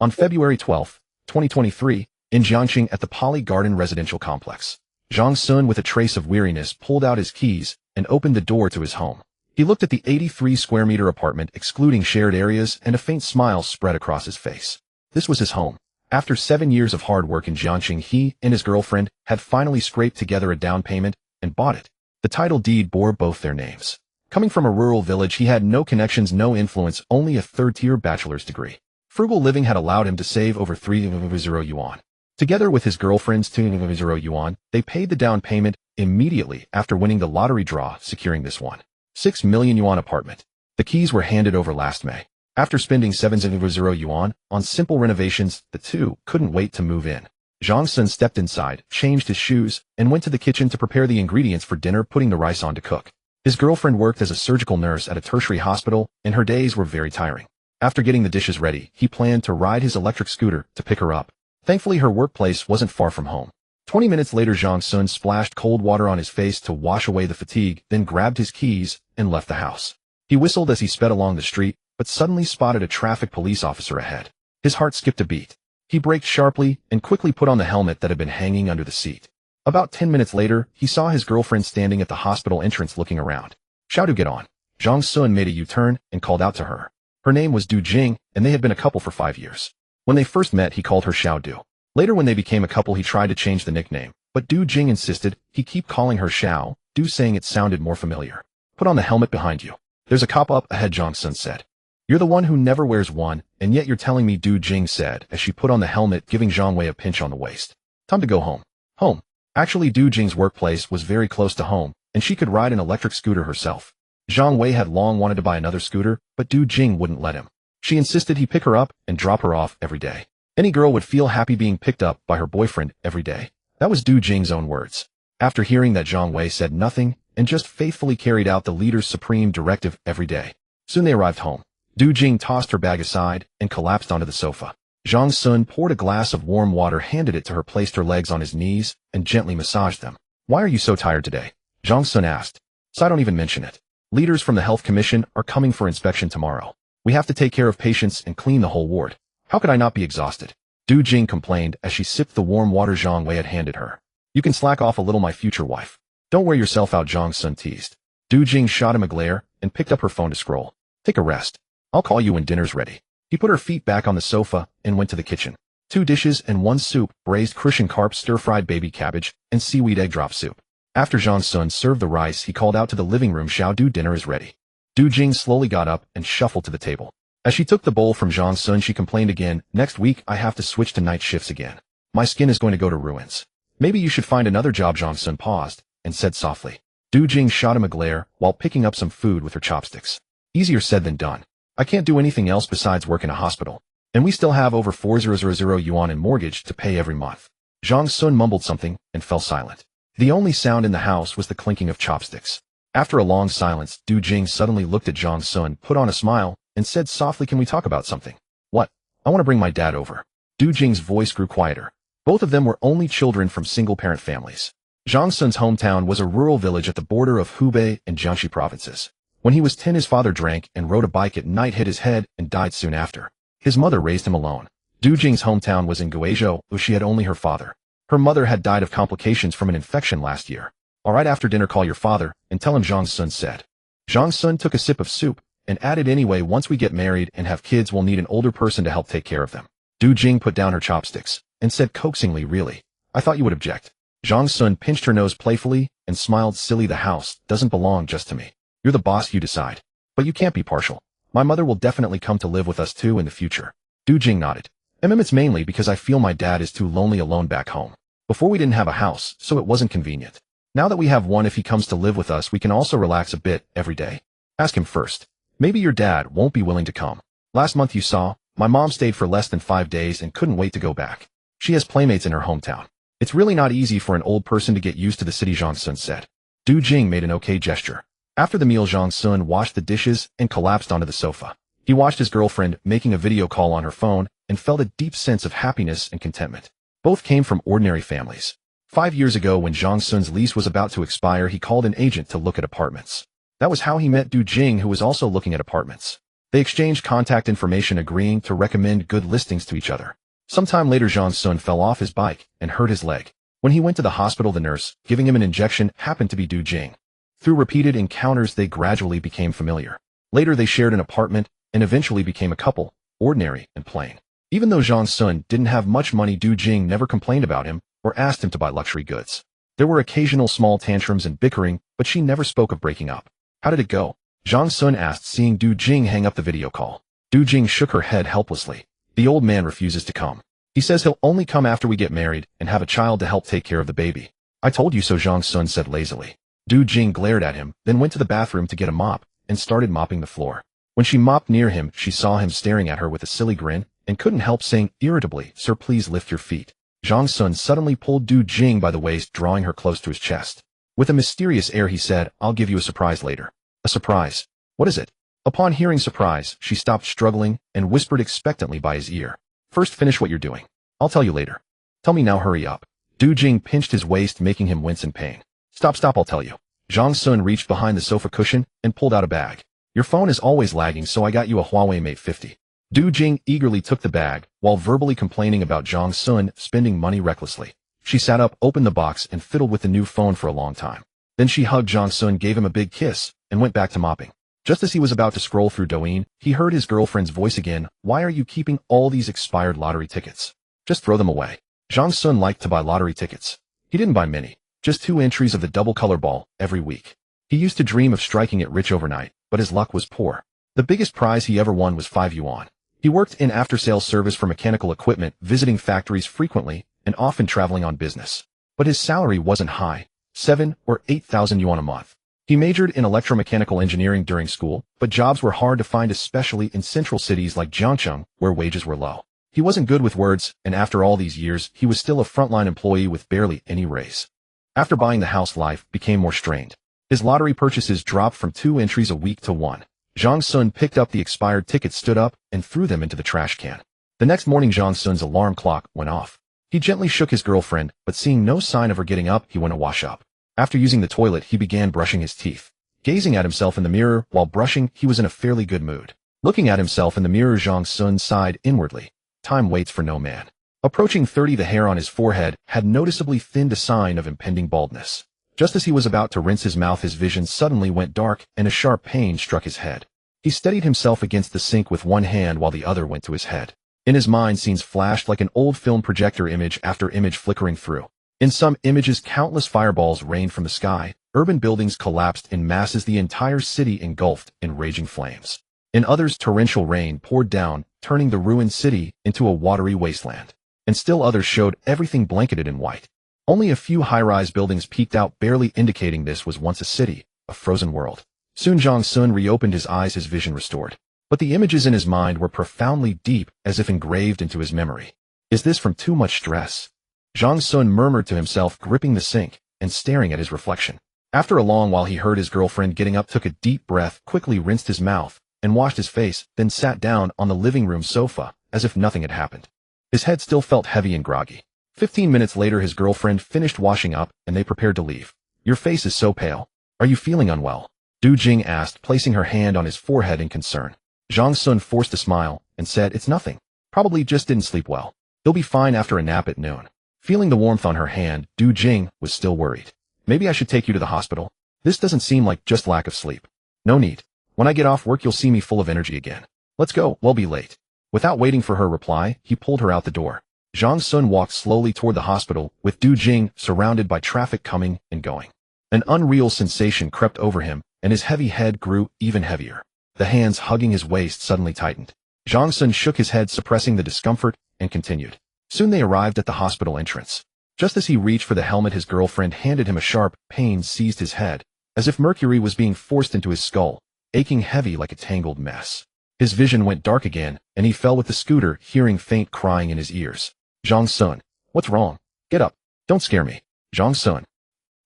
On February 12, 2023, in Jiangxing at the Poly Garden residential complex, Zhang Sun, with a trace of weariness, pulled out his keys and opened the door to his home. He looked at the 83-square-meter apartment, excluding shared areas, and a faint smile spread across his face. This was his home. After 7 years of hard work in Jiangxing, he and his girlfriend had finally scraped together a down payment and bought it. The title deed bore both their names. Coming from a rural village, he had no connections, no influence, only a third-tier bachelor's degree. Frugal living had allowed him to save over 3,000 yuan. Together with his girlfriend's 2,000 yuan, they paid the down payment immediately after winning the lottery draw, securing this 1.6 million yuan apartment. The keys were handed over last May. After spending 7,000 yuan on simple renovations, the two couldn't wait to move in. Zhang Sun stepped inside, changed his shoes, and went to the kitchen to prepare the ingredients for dinner, putting the rice on to cook. His girlfriend worked as a surgical nurse at a tertiary hospital, and her days were very tiring. After getting the dishes ready, he planned to ride his electric scooter to pick her up. Thankfully, her workplace wasn't far from home. 20 minutes later, Zhang Sun splashed cold water on his face to wash away the fatigue, then grabbed his keys and left the house. He whistled as he sped along the street, but suddenly spotted a traffic police officer ahead. His heart skipped a beat. He braked sharply and quickly put on the helmet that had been hanging under the seat. About 10 minutes later, he saw his girlfriend standing at the hospital entrance looking around. "Xiao Du, get on." Zhang Sun made a U-turn and called out to her. Her name was Du Jing, and they had been a couple for 5 years. When they first met, he called her Xiao Du. Later, when they became a couple, he tried to change the nickname, but Du Jing insisted he keep calling her Xiao Du, saying it sounded more familiar. "Put on the helmet behind you. There's a cop up ahead," Zhang Sun said. "You're the one who never wears one, and yet you're telling me," Du Jing said as she put on the helmet, giving Zhang Wei a pinch on the waist. "Time to go home." Home. Actually, Du Jing's workplace was very close to home, and she could ride an electric scooter herself. Zhang Wei had long wanted to buy another scooter, but Du Jing wouldn't let him. She insisted he pick her up and drop her off every day. Any girl would feel happy being picked up by her boyfriend every day. That was Du Jing's own words. After hearing that, Zhang Wei said nothing and just faithfully carried out the leader's supreme directive every day. Soon they arrived home. Du Jing tossed her bag aside and collapsed onto the sofa. Zhang Sun poured a glass of warm water, handed it to her, placed her legs on his knees, and gently massaged them. "Why are you so tired today?" Zhang Sun asked. "So I don't even mention it. Leaders from the Health Commission are coming for inspection tomorrow. We have to take care of patients and clean the whole ward. How could I not be exhausted?" Du Jing complained as she sipped the warm water Zhang Wei had handed her. "You can slack off a little, my future wife. Don't wear yourself out," Zhang Sun teased. Du Jing shot him a glare and picked up her phone to scroll. "Take a rest. I'll call you when dinner's ready." He put her feet back on the sofa and went to the kitchen. 2 dishes and 1 soup: braised Christian carp, stir-fried baby cabbage, and seaweed egg drop soup. After Zhang Sun served the rice, he called out to the living room, "Xiao Du, dinner is ready." Du Jing slowly got up and shuffled to the table. As she took the bowl from Zhang Sun, she complained again. "Next week, I have to switch to night shifts again. My skin is going to go to ruins. Maybe you should find another job." Zhang Sun paused and said softly. Du Jing shot him a glare while picking up some food with her chopsticks. "Easier said than done. I can't do anything else besides work in a hospital. And we still have over 4,000 yuan in mortgage to pay every month." Zhang Sun mumbled something and fell silent. The only sound in the house was the clinking of chopsticks. After a long silence, Du Jing suddenly looked at Zhang Sun, put on a smile, and said softly, "Can we talk about something?" "What?" "I want to bring my dad over." Du Jing's voice grew quieter. Both of them were only children from single-parent families. Zhang Sun's hometown was a rural village at the border of Hubei and Jiangxi provinces. When he was 10, his father drank and rode a bike at night, hit his head, and died soon after. His mother raised him alone. Du Jing's hometown was in Guizhou, where she had only her father. Her mother had died of complications from an infection last year. "All right, after dinner, call your father and tell him," Zhang Sun said. Zhang Sun took a sip of soup and added, "Anyway, once we get married and have kids, we'll need an older person to help take care of them." Du Jing put down her chopsticks and said coaxingly, "Really? I thought you would object." Zhang Sun pinched her nose playfully and smiled. "Silly, the house doesn't belong just to me. You're the boss, you decide. But you can't be partial. My mother will definitely come to live with us too in the future." Du Jing nodded. "It's mainly because I feel my dad is too lonely alone back home. Before we didn't have a house, so it wasn't convenient. Now that we have one, if he comes to live with us, we can also relax a bit every day. Ask him first. Maybe your dad won't be willing to come. Last month you saw, my mom stayed for less than 5 days and couldn't wait to go back. She has playmates in her hometown. It's really not easy for an old person to get used to the city," Zhang Sun said. Du Jing made an okay gesture. After the meal, Zhang Sun washed the dishes and collapsed onto the sofa. He watched his girlfriend making a video call on her phone and felt a deep sense of happiness and contentment. Both came from ordinary families. 5 years ago, when Zhang Sun's lease was about to expire, he called an agent to look at apartments. That was how he met Du Jing, who was also looking at apartments. They exchanged contact information, agreeing to recommend good listings to each other. Sometime later, Zhang Sun fell off his bike and hurt his leg. When he went to the hospital, the nurse giving him an injection happened to be Du Jing. Through repeated encounters, they gradually became familiar. Later, they shared an apartment and eventually became a couple, ordinary and plain. Even though Zhang Sun didn't have much money, Du Jing never complained about him or asked him to buy luxury goods. There were occasional small tantrums and bickering, but she never spoke of breaking up. How did it go? Zhang Sun asked, seeing Du Jing hang up the video call. Du Jing shook her head helplessly. The old man refuses to come. He says he'll only come after we get married and have a child to help take care of the baby. I told you so, Zhang Sun said lazily. Du Jing glared at him, then went to the bathroom to get a mop and started mopping the floor. When she mopped near him, she saw him staring at her with a silly grin and couldn't help saying irritably, "Sir, please lift your feet." Zhang Sun suddenly pulled Du Jing by the waist, drawing her close to his chest. With a mysterious air, he said, "I'll give you a surprise later." A surprise? What is it? Upon hearing surprise, she stopped struggling and whispered expectantly by his ear, "First finish what you're doing. I'll tell you later." "Tell me now, hurry up." Du Jing pinched his waist, making him wince in pain. Stop, I'll tell you." Zhang Sun reached behind the sofa cushion and pulled out a bag. "Your phone is always lagging, so I got you a Huawei Mate 50. Du Jing eagerly took the bag, while verbally complaining about Zhang Sun spending money recklessly. She sat up, opened the box, and fiddled with the new phone for a long time. Then she hugged Zhang Sun, gave him a big kiss, and went back to mopping. Just as he was about to scroll through Douyin, he heard his girlfriend's voice again. "Why are you keeping all these expired lottery tickets? Just throw them away." Zhang Sun liked to buy lottery tickets. He didn't buy many, just 2 entries of the double color ball every week. He used to dream of striking it rich overnight, but his luck was poor. The biggest prize he ever won was 5 yuan. He worked in after-sales service for mechanical equipment, visiting factories frequently and often traveling on business. But his salary wasn't high, 7 or 8,000 yuan a month. He majored in electromechanical engineering during school, but jobs were hard to find, especially in central cities like Jiangcheng, where wages were low. He wasn't good with words, and after all these years, he was still a frontline employee with barely any raise. After buying the house, life became more strained. His lottery purchases dropped from 2 entries a week to 1. Zhang Sun picked up the expired tickets, stood up, and threw them into the trash can. The next morning, Zhang Sun's alarm clock went off. He gently shook his girlfriend, but seeing no sign of her getting up, he went to wash up. After using the toilet, he began brushing his teeth. Gazing at himself in the mirror while brushing, he was in a fairly good mood. Looking at himself in the mirror, Zhang Sun sighed inwardly. Time waits for no man. Approaching 30, the hair on his forehead had noticeably thinned, a sign of impending baldness. Just as he was about to rinse his mouth, his vision suddenly went dark and a sharp pain struck his head. He steadied himself against the sink with one hand while the other went to his head. In his mind, scenes flashed like an old film projector, image after image flickering through. In some images, countless fireballs rained from the sky, urban buildings collapsed in masses, the entire city engulfed in raging flames. In others, torrential rain poured down, turning the ruined city into a watery wasteland. And still others showed everything blanketed in white. Only a few high-rise buildings peeked out, barely indicating this was once a city, a frozen world. Soon Zhang Sun reopened his eyes, his vision restored. But the images in his mind were profoundly deep, as if engraved into his memory. Is this from too much stress? Zhang Sun murmured to himself, gripping the sink and staring at his reflection. After a long while, he heard his girlfriend getting up, took a deep breath, quickly rinsed his mouth, and washed his face, then sat down on the living room sofa, as if nothing had happened. His head still felt heavy and groggy. 15 minutes later, his girlfriend finished washing up, and they prepared to leave. Your face is so pale. Are you feeling unwell? Du Jing asked, placing her hand on his forehead in concern. Zhang Sun forced a smile and said, It's nothing. Probably just didn't sleep well. He'll be fine after a nap at noon. Feeling the warmth on her hand, Du Jing was still worried. Maybe I should take you to the hospital. This doesn't seem like just lack of sleep. No need. When I get off work, you'll see me full of energy again. Let's go, we'll be late. Without waiting for her reply, he pulled her out the door. Zhang Sun walked slowly toward the hospital, with Du Jing surrounded by traffic coming and going. An unreal sensation crept over him, and his heavy head grew even heavier. The hands hugging his waist suddenly tightened. Zhang Sun shook his head, suppressing the discomfort, and continued. Soon they arrived at the hospital entrance. Just as he reached for the helmet, his girlfriend handed him a sharp pain seized his head, as if mercury was being forced into his skull, aching heavy like a tangled mess. His vision went dark again, and he fell with the scooter, hearing faint crying in his ears. Zhang Sun, what's wrong? Get up. Don't scare me. Zhang Sun.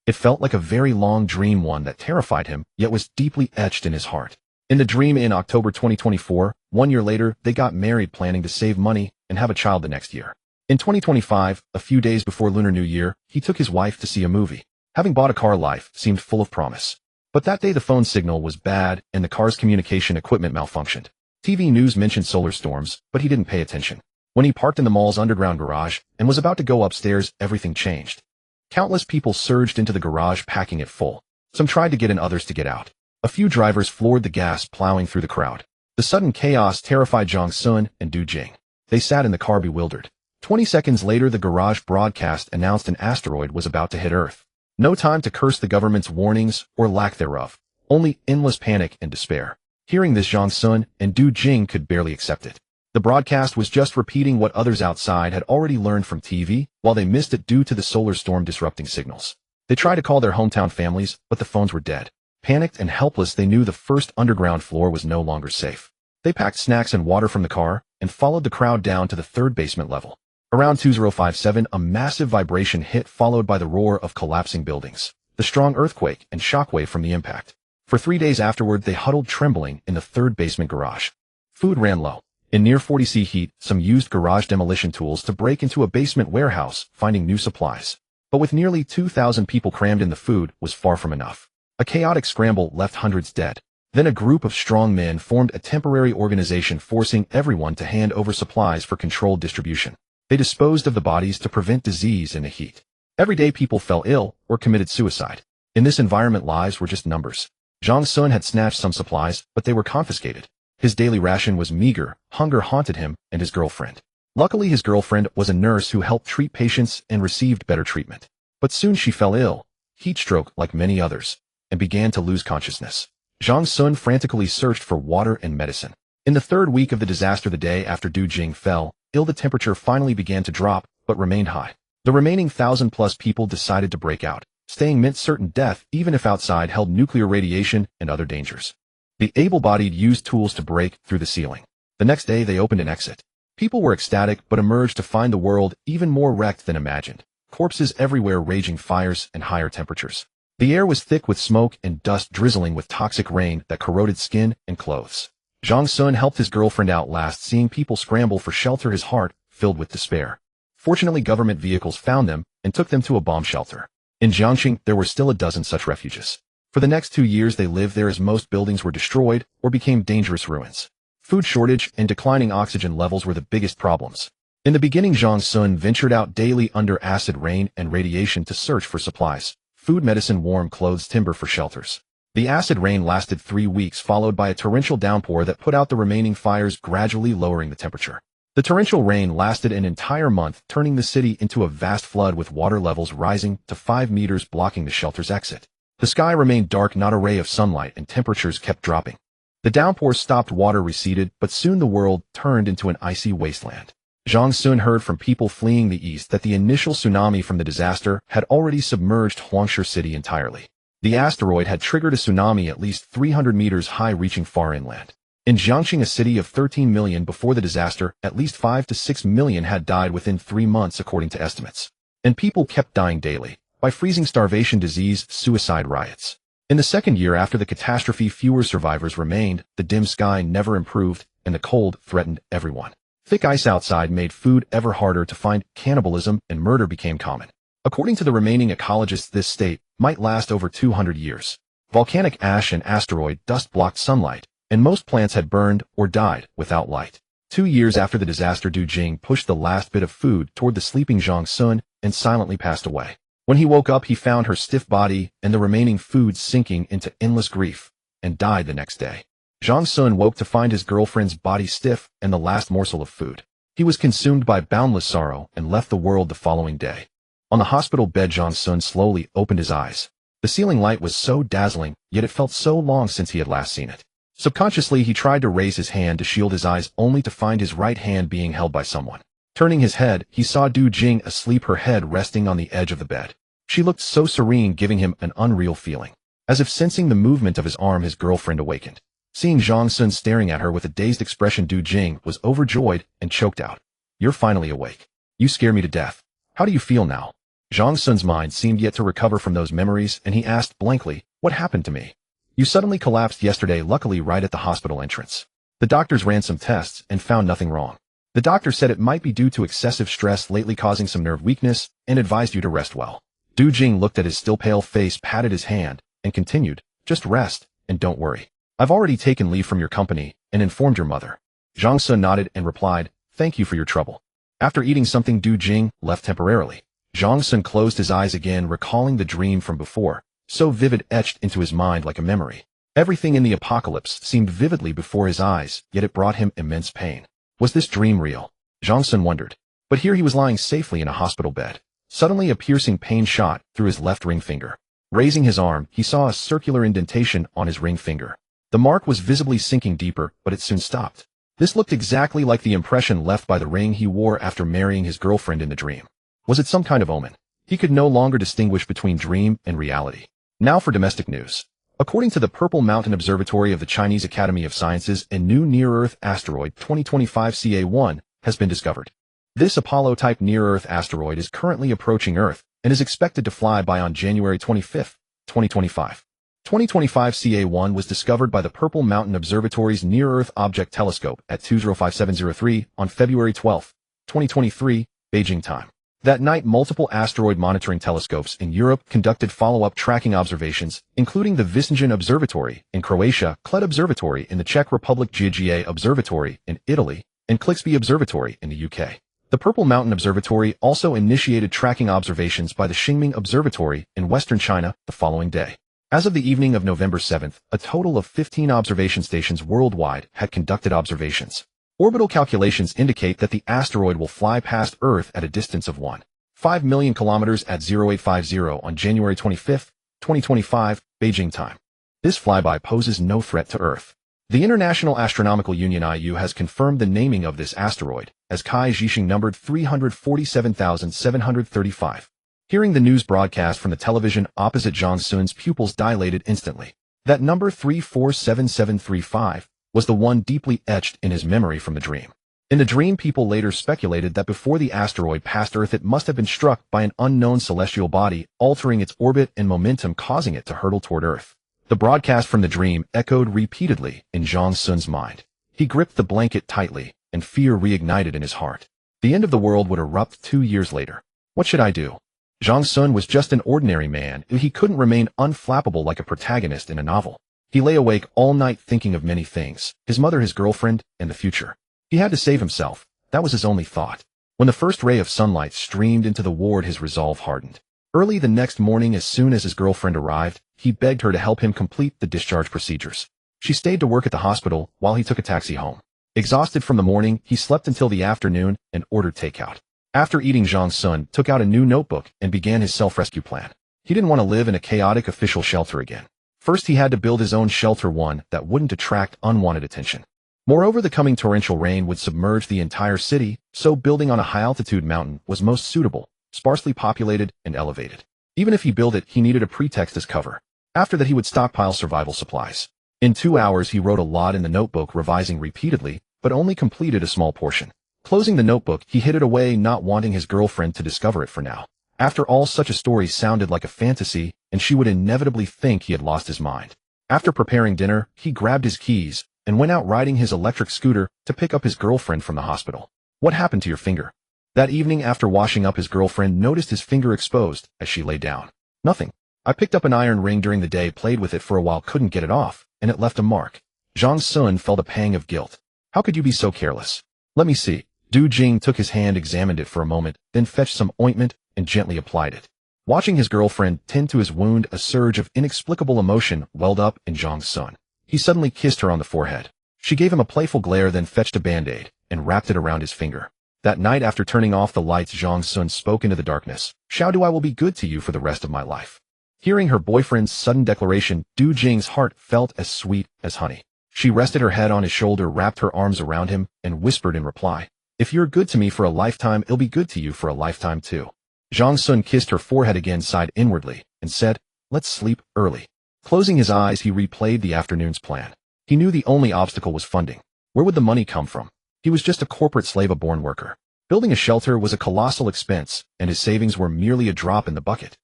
It felt like a very long dream, one that terrified him, yet was deeply etched in his heart. In the dream, in October 2024, 1 year later, they got married, planning to save money and have a child the next year. In 2025, a few days before Lunar New Year, he took his wife to see a movie. Having bought a car, life seemed full of promise. But that day the phone signal was bad and the car's communication equipment malfunctioned. TV news mentioned solar storms, but he didn't pay attention. When he parked in the mall's underground garage and was about to go upstairs, everything changed. Countless people surged into the garage, packing it full. Some tried to get in, others to get out. A few drivers floored the gas, plowing through the crowd. The sudden chaos terrified Jong Sun and Du Jing. They sat in the car bewildered. 20 seconds later, the garage broadcast announced an asteroid was about to hit Earth. No time to curse the government's warnings or lack thereof. Only endless panic and despair. Hearing this, Jong Sun and Du Jing could barely accept it. The broadcast was just repeating what others outside had already learned from TV, while they missed it due to the solar storm disrupting signals. They tried to call their hometown families, but the phones were dead. Panicked and helpless, they knew the first underground floor was no longer safe. They packed snacks and water from the car and followed the crowd down to the third basement level. Around 2057, a massive vibration hit, followed by the roar of collapsing buildings, the strong earthquake and shockwave from the impact. For 3 days afterward, they huddled trembling in the third basement garage. Food ran low. In near 40°C heat, some used garage demolition tools to break into a basement warehouse, finding new supplies. But with nearly 2,000 people crammed in, the food was far from enough. A chaotic scramble left hundreds dead. Then a group of strong men formed a temporary organization, forcing everyone to hand over supplies for controlled distribution. They disposed of the bodies to prevent disease in the heat. Every day people fell ill or committed suicide. In this environment, lives were just numbers. Jong Sun had snatched some supplies, but they were confiscated. His daily ration was meager, hunger haunted him and his girlfriend. Luckily, his girlfriend was a nurse who helped treat patients and received better treatment. But soon she fell ill, heat stroke like many others, and began to lose consciousness. Jong Sun frantically searched for water and medicine. In the third week of the disaster, the day after Du Jing fell ill, the temperature finally began to drop, but remained high. The remaining 1,000+ people decided to break out. Staying meant certain death, even if outside held nuclear radiation and other dangers. The able-bodied used tools to break through the ceiling. The next day, they opened an exit. People were ecstatic, but emerged to find the world even more wrecked than imagined. Corpses everywhere, raging fires and higher temperatures. The air was thick with smoke and dust, drizzling with toxic rain that corroded skin and clothes. Jong Sun helped his girlfriend out last, seeing people scramble for shelter, his heart filled with despair. Fortunately, government vehicles found them and took them to a bomb shelter. In Jiangxing, there were still a dozen such refuges. For the next 2 years, they lived there as most buildings were destroyed or became dangerous ruins. Food shortage and declining oxygen levels were the biggest problems. In the beginning, Jong Sun ventured out daily under acid rain and radiation to search for supplies. Food, medicine, warm clothes, timber for shelters. The acid rain lasted 3 weeks, followed by a torrential downpour that put out the remaining fires, gradually lowering the temperature. The torrential rain lasted an entire month, turning the city into a vast flood with water levels rising to 5 meters, blocking the shelter's exit. The sky remained dark, not a ray of sunlight, and temperatures kept dropping. The downpour stopped, water receded, but soon the world turned into an icy wasteland. Jong Sun heard from people fleeing the east that the initial tsunami from the disaster had already submerged Huangshe City entirely. The asteroid had triggered a tsunami at least 300 meters high, reaching far inland. In Jiangxing, a city of 13 million before the disaster, at least 5 to 6 million had died within 3 months according to estimates. And people kept dying daily, by freezing, starvation, disease, suicide, riots. In the second year after the catastrophe, fewer survivors remained, the dim sky never improved, and the cold threatened everyone. Thick ice outside made food ever harder to find, cannibalism and murder became common. According to the remaining ecologists, this state might last over 200 years. Volcanic ash and asteroid dust blocked sunlight, and most plants had burned or died without light. 2 years after the disaster, Du Jing pushed the last bit of food toward the sleeping Jong Sun and silently passed away. When he woke up, he found her stiff body and the remaining food sinking into endless grief, and died the next day. Jong Sun woke to find his girlfriend's body stiff and the last morsel of food. He was consumed by boundless sorrow and left the world the following day. On the hospital bed, Jong Sun slowly opened his eyes. The ceiling light was so dazzling, yet it felt so long since he had last seen it. Subconsciously, he tried to raise his hand to shield his eyes, only to find his right hand being held by someone. Turning his head, he saw Du Jing asleep, her head resting on the edge of the bed. She looked so serene, giving him an unreal feeling. As if sensing the movement of his arm, his girlfriend awakened. Seeing Jong Sun staring at her with a dazed expression, Du Jing was overjoyed and choked out. "You're finally awake. You scare me to death. How do you feel now?" Jong Sun's mind seemed yet to recover from those memories, and he asked blankly, "What happened to me?" "You suddenly collapsed yesterday, luckily right at the hospital entrance. The doctors ran some tests and found nothing wrong. The doctor said it might be due to excessive stress lately, causing some nerve weakness, and advised you to rest well." Du Jing looked at his still pale face, patted his hand, and continued, "Just rest, and don't worry. I've already taken leave from your company, and informed your mother. Zhang Sun nodded and replied, "Thank you for your trouble." After eating something, Du Jing left temporarily. Zhang Sun closed his eyes again, recalling the dream from before, so vivid, etched into his mind like a memory. Everything in the apocalypse seemed vividly before his eyes, yet it brought him immense pain. Was this dream real? Zhang Sun wondered. But here he was lying safely in a hospital bed. Suddenly a piercing pain shot through his left ring finger. Raising his arm, he saw a circular indentation on his ring finger. The mark was visibly sinking deeper, but it soon stopped. This looked exactly like the impression left by the ring he wore after marrying his girlfriend in the dream. Was it some kind of omen? He could no longer distinguish between dream and reality. Now for domestic news. According to the Purple Mountain Observatory of the Chinese Academy of Sciences, a new near-Earth asteroid 2025 CA1 has been discovered. This Apollo-type near-Earth asteroid is currently approaching Earth and is expected to fly by on January 25, 2025. 2025 CA1 was discovered by the Purple Mountain Observatory's Near-Earth Object Telescope at 205703 on February 12, 2023, Beijing time. That night, multiple asteroid monitoring telescopes in Europe conducted follow-up tracking observations, including the Vissingen Observatory in Croatia, Kled Observatory in the Czech Republic, GGA Observatory in Italy, and Clixby Observatory in the UK. The Purple Mountain Observatory also initiated tracking observations by the Xingming Observatory in western China the following day. As of the evening of November 7th, a total of 15 observation stations worldwide had conducted observations. Orbital calculations indicate that the asteroid will fly past Earth at a distance of 1.5 million kilometers at 0850 on January 25, 2025, Beijing time. This flyby poses no threat to Earth. The International Astronomical Union (IU) has confirmed the naming of this asteroid as Kai Zhixing numbered 347,735. Hearing the news broadcast from the television opposite Zhang Sun's pupils dilated instantly. That number 347735 was the one deeply etched in his memory from the dream. In the dream, people later speculated that before the asteroid passed Earth, it must have been struck by an unknown celestial body, altering its orbit and momentum, causing it to hurtle toward Earth. The broadcast from the dream echoed repeatedly in Zhang Sun's mind. He gripped the blanket tightly, and fear reignited in his heart. The end of the world would erupt 2 years later. What should I do? Zhang Sun was just an ordinary man. He couldn't remain unflappable like a protagonist in a novel. He lay awake all night thinking of many things, his mother, his girlfriend, and the future. He had to save himself. That was his only thought. When the first ray of sunlight streamed into the ward, his resolve hardened. Early the next morning, as soon as his girlfriend arrived, he begged her to help him complete the discharge procedures. She stayed to work at the hospital while he took a taxi home. Exhausted from the morning, he slept until the afternoon and ordered takeout. After eating, Zhang Sun took out a new notebook and began his self-rescue plan. He didn't want to live in a chaotic official shelter again. First, he had to build his own shelter, one that wouldn't attract unwanted attention. Moreover, the coming torrential rain would submerge the entire city, so building on a high-altitude mountain was most suitable, sparsely populated and elevated. Even if he built it, he needed a pretext as cover. After that, he would stockpile survival supplies. In 2 hours, he wrote a lot in the notebook, revising repeatedly, but only completed a small portion. Closing the notebook, he hid it away, not wanting his girlfriend to discover it for now. After all, such a story sounded like a fantasy, and she would inevitably think he had lost his mind. After preparing dinner, he grabbed his keys and went out riding his electric scooter to pick up his girlfriend from the hospital. What happened to your finger? That evening, after washing up, his girlfriend noticed his finger exposed as she lay down. Nothing. I picked up an iron ring during the day, played with it for a while, couldn't get it off, and it left a mark. Zhang Sun felt a pang of guilt. How could you be so careless? Let me see. Du Jing took his hand, examined it for a moment, then fetched some ointment and gently applied it. Watching his girlfriend tend to his wound, a surge of inexplicable emotion welled up in Zhang Sun. He suddenly kissed her on the forehead. She gave him a playful glare, then fetched a band-aid and wrapped it around his finger. That night, after turning off the lights, Zhang Sun spoke into the darkness. Xiaodu, I will be good to you for the rest of my life. Hearing her boyfriend's sudden declaration, Du Jing's heart felt as sweet as honey. She rested her head on his shoulder, wrapped her arms around him, and whispered in reply, "If you're good to me for a lifetime, it'll be good to you for a lifetime too." Zhang Sun kissed her forehead again, sighed inwardly, and said, "Let's sleep early." Closing his eyes, he replayed the afternoon's plan. He knew the only obstacle was funding. Where would the money come from? He was just a corporate slave, a born worker. Building a shelter was a colossal expense, and his savings were merely a drop in the bucket.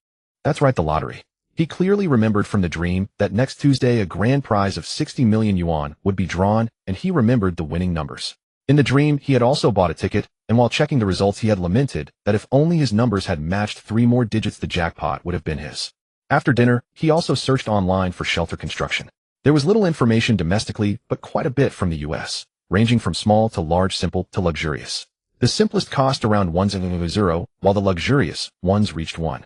That's right, the lottery. He clearly remembered from the dream that next Tuesday a grand prize of 60 million yuan would be drawn, and he remembered the winning numbers. In the dream, he had also bought a ticket, and while checking the results, he had lamented that if only his numbers had matched 3 more digits, the jackpot would have been his. After dinner, he also searched online for shelter construction. There was little information domestically, but quite a bit from the US, ranging from small to large, simple to luxurious. The simplest cost around 1,000, while the luxurious ones reached 1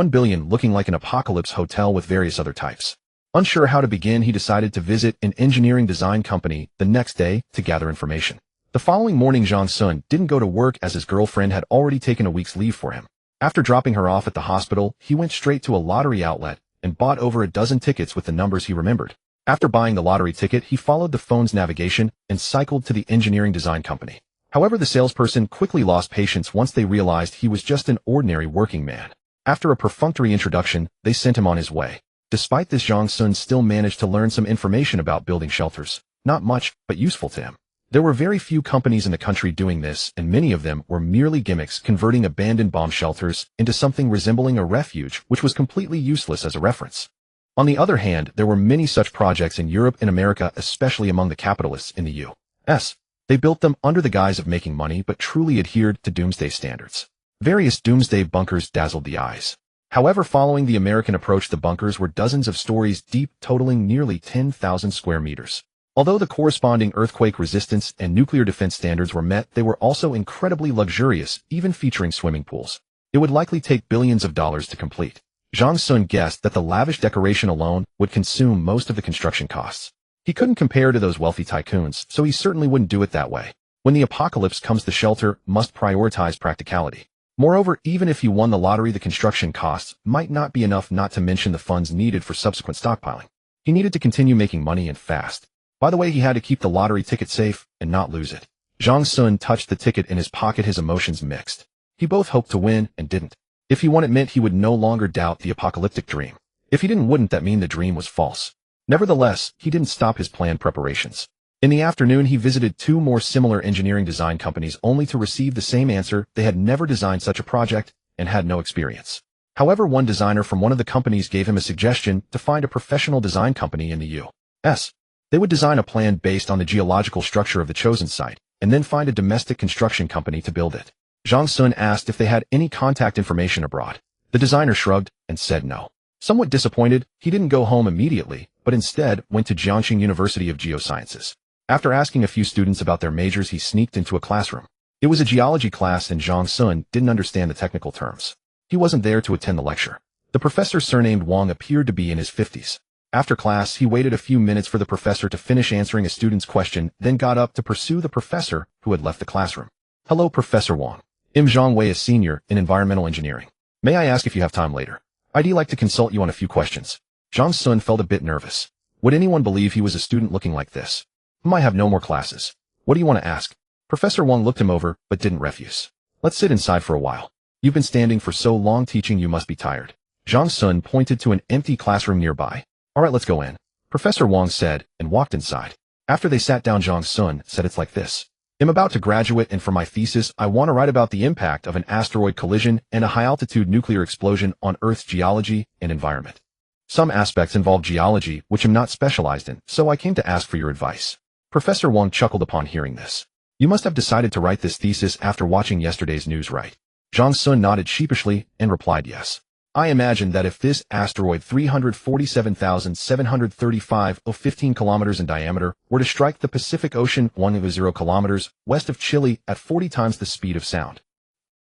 billion, looking like an apocalypse hotel with various other types. Unsure how to begin, he decided to visit an engineering design company the next day to gather information. The following morning, Zhang Sun didn't go to work as his girlfriend had already taken a week's leave for him. After dropping her off at the hospital, he went straight to a lottery outlet and bought over a dozen tickets with the numbers he remembered. After buying the lottery ticket, he followed the phone's navigation and cycled to the engineering design company. However, the salesperson quickly lost patience once they realized he was just an ordinary working man. After a perfunctory introduction, they sent him on his way. Despite this, Zhang Sun still managed to learn some information about building shelters. Not much, but useful to him. There were very few companies in the country doing this, and many of them were merely gimmicks, converting abandoned bomb shelters into something resembling a refuge, which was completely useless as a reference. On the other hand, there were many such projects in Europe and America, especially among the capitalists in the U.S. They built them under the guise of making money, but truly adhered to doomsday standards. Various doomsday bunkers dazzled the eyes. However, following the American approach, the bunkers were dozens of stories deep, totaling nearly 10,000 square meters. Although the corresponding earthquake resistance and nuclear defense standards were met, they were also incredibly luxurious, even featuring swimming pools. It would likely take billions of dollars to complete. Zhang Sun guessed that the lavish decoration alone would consume most of the construction costs. He couldn't compare to those wealthy tycoons, so he certainly wouldn't do it that way. When the apocalypse comes, the shelter must prioritize practicality. Moreover, even if he won the lottery, the construction costs might not be enough, not to mention the funds needed for subsequent stockpiling. He needed to continue making money, and fast. By the way, he had to keep the lottery ticket safe and not lose it. Zhang Sun touched the ticket in his pocket, his emotions mixed. He both hoped to win and didn't. If he won, it meant he would no longer doubt the apocalyptic dream. If he didn't, wouldn't that mean the dream was false? Nevertheless, he didn't stop his planned preparations. In the afternoon, he visited two more similar engineering design companies, only to receive the same answer: they had never designed such a project and had no experience. However, one designer from one of the companies gave him a suggestion to find a professional design company in the U.S. They would design a plan based on the geological structure of the chosen site, and then find a domestic construction company to build it. Zhang Sun asked if they had any contact information abroad. The designer shrugged and said no. Somewhat disappointed, he didn't go home immediately, but instead went to Jiangxing University of Geosciences. After asking a few students about their majors, he sneaked into a classroom. It was a geology class, and Zhang Sun didn't understand the technical terms. He wasn't there to attend the lecture. The professor, surnamed Wang, appeared to be in his 50s. After class, he waited a few minutes for the professor to finish answering a student's question, then got up to pursue the professor, who had left the classroom. "Hello, Professor Wang. I'm Zhang Wei, a senior in environmental engineering. May I ask if you have time later? I'd like to consult you on a few questions." Zhang Sun felt a bit nervous. Would anyone believe he was a student looking like this? "I have no more classes. What do you want to ask?" Professor Wang looked him over, but didn't refuse. "Let's sit inside for a while. You've been standing for so long teaching, you must be tired." Zhang Sun pointed to an empty classroom nearby. "All right, let's go in," Professor Wang said, and walked inside. After they sat down, Zhang Sun said, "It's like this. I'm about to graduate, and for my thesis, I want to write about the impact of an asteroid collision and a high-altitude nuclear explosion on Earth's geology and environment. Some aspects involve geology, which I'm not specialized in, so I came to ask for your advice." Professor Wang chuckled upon hearing this. "You must have decided to write this thesis after watching yesterday's news, right?" Zhang Sun nodded sheepishly and replied, "Yes. I imagine that if this asteroid 347,735 or 15 kilometers in diameter were to strike the Pacific Ocean 10 kilometers west of Chile at 40 times the speed of sound,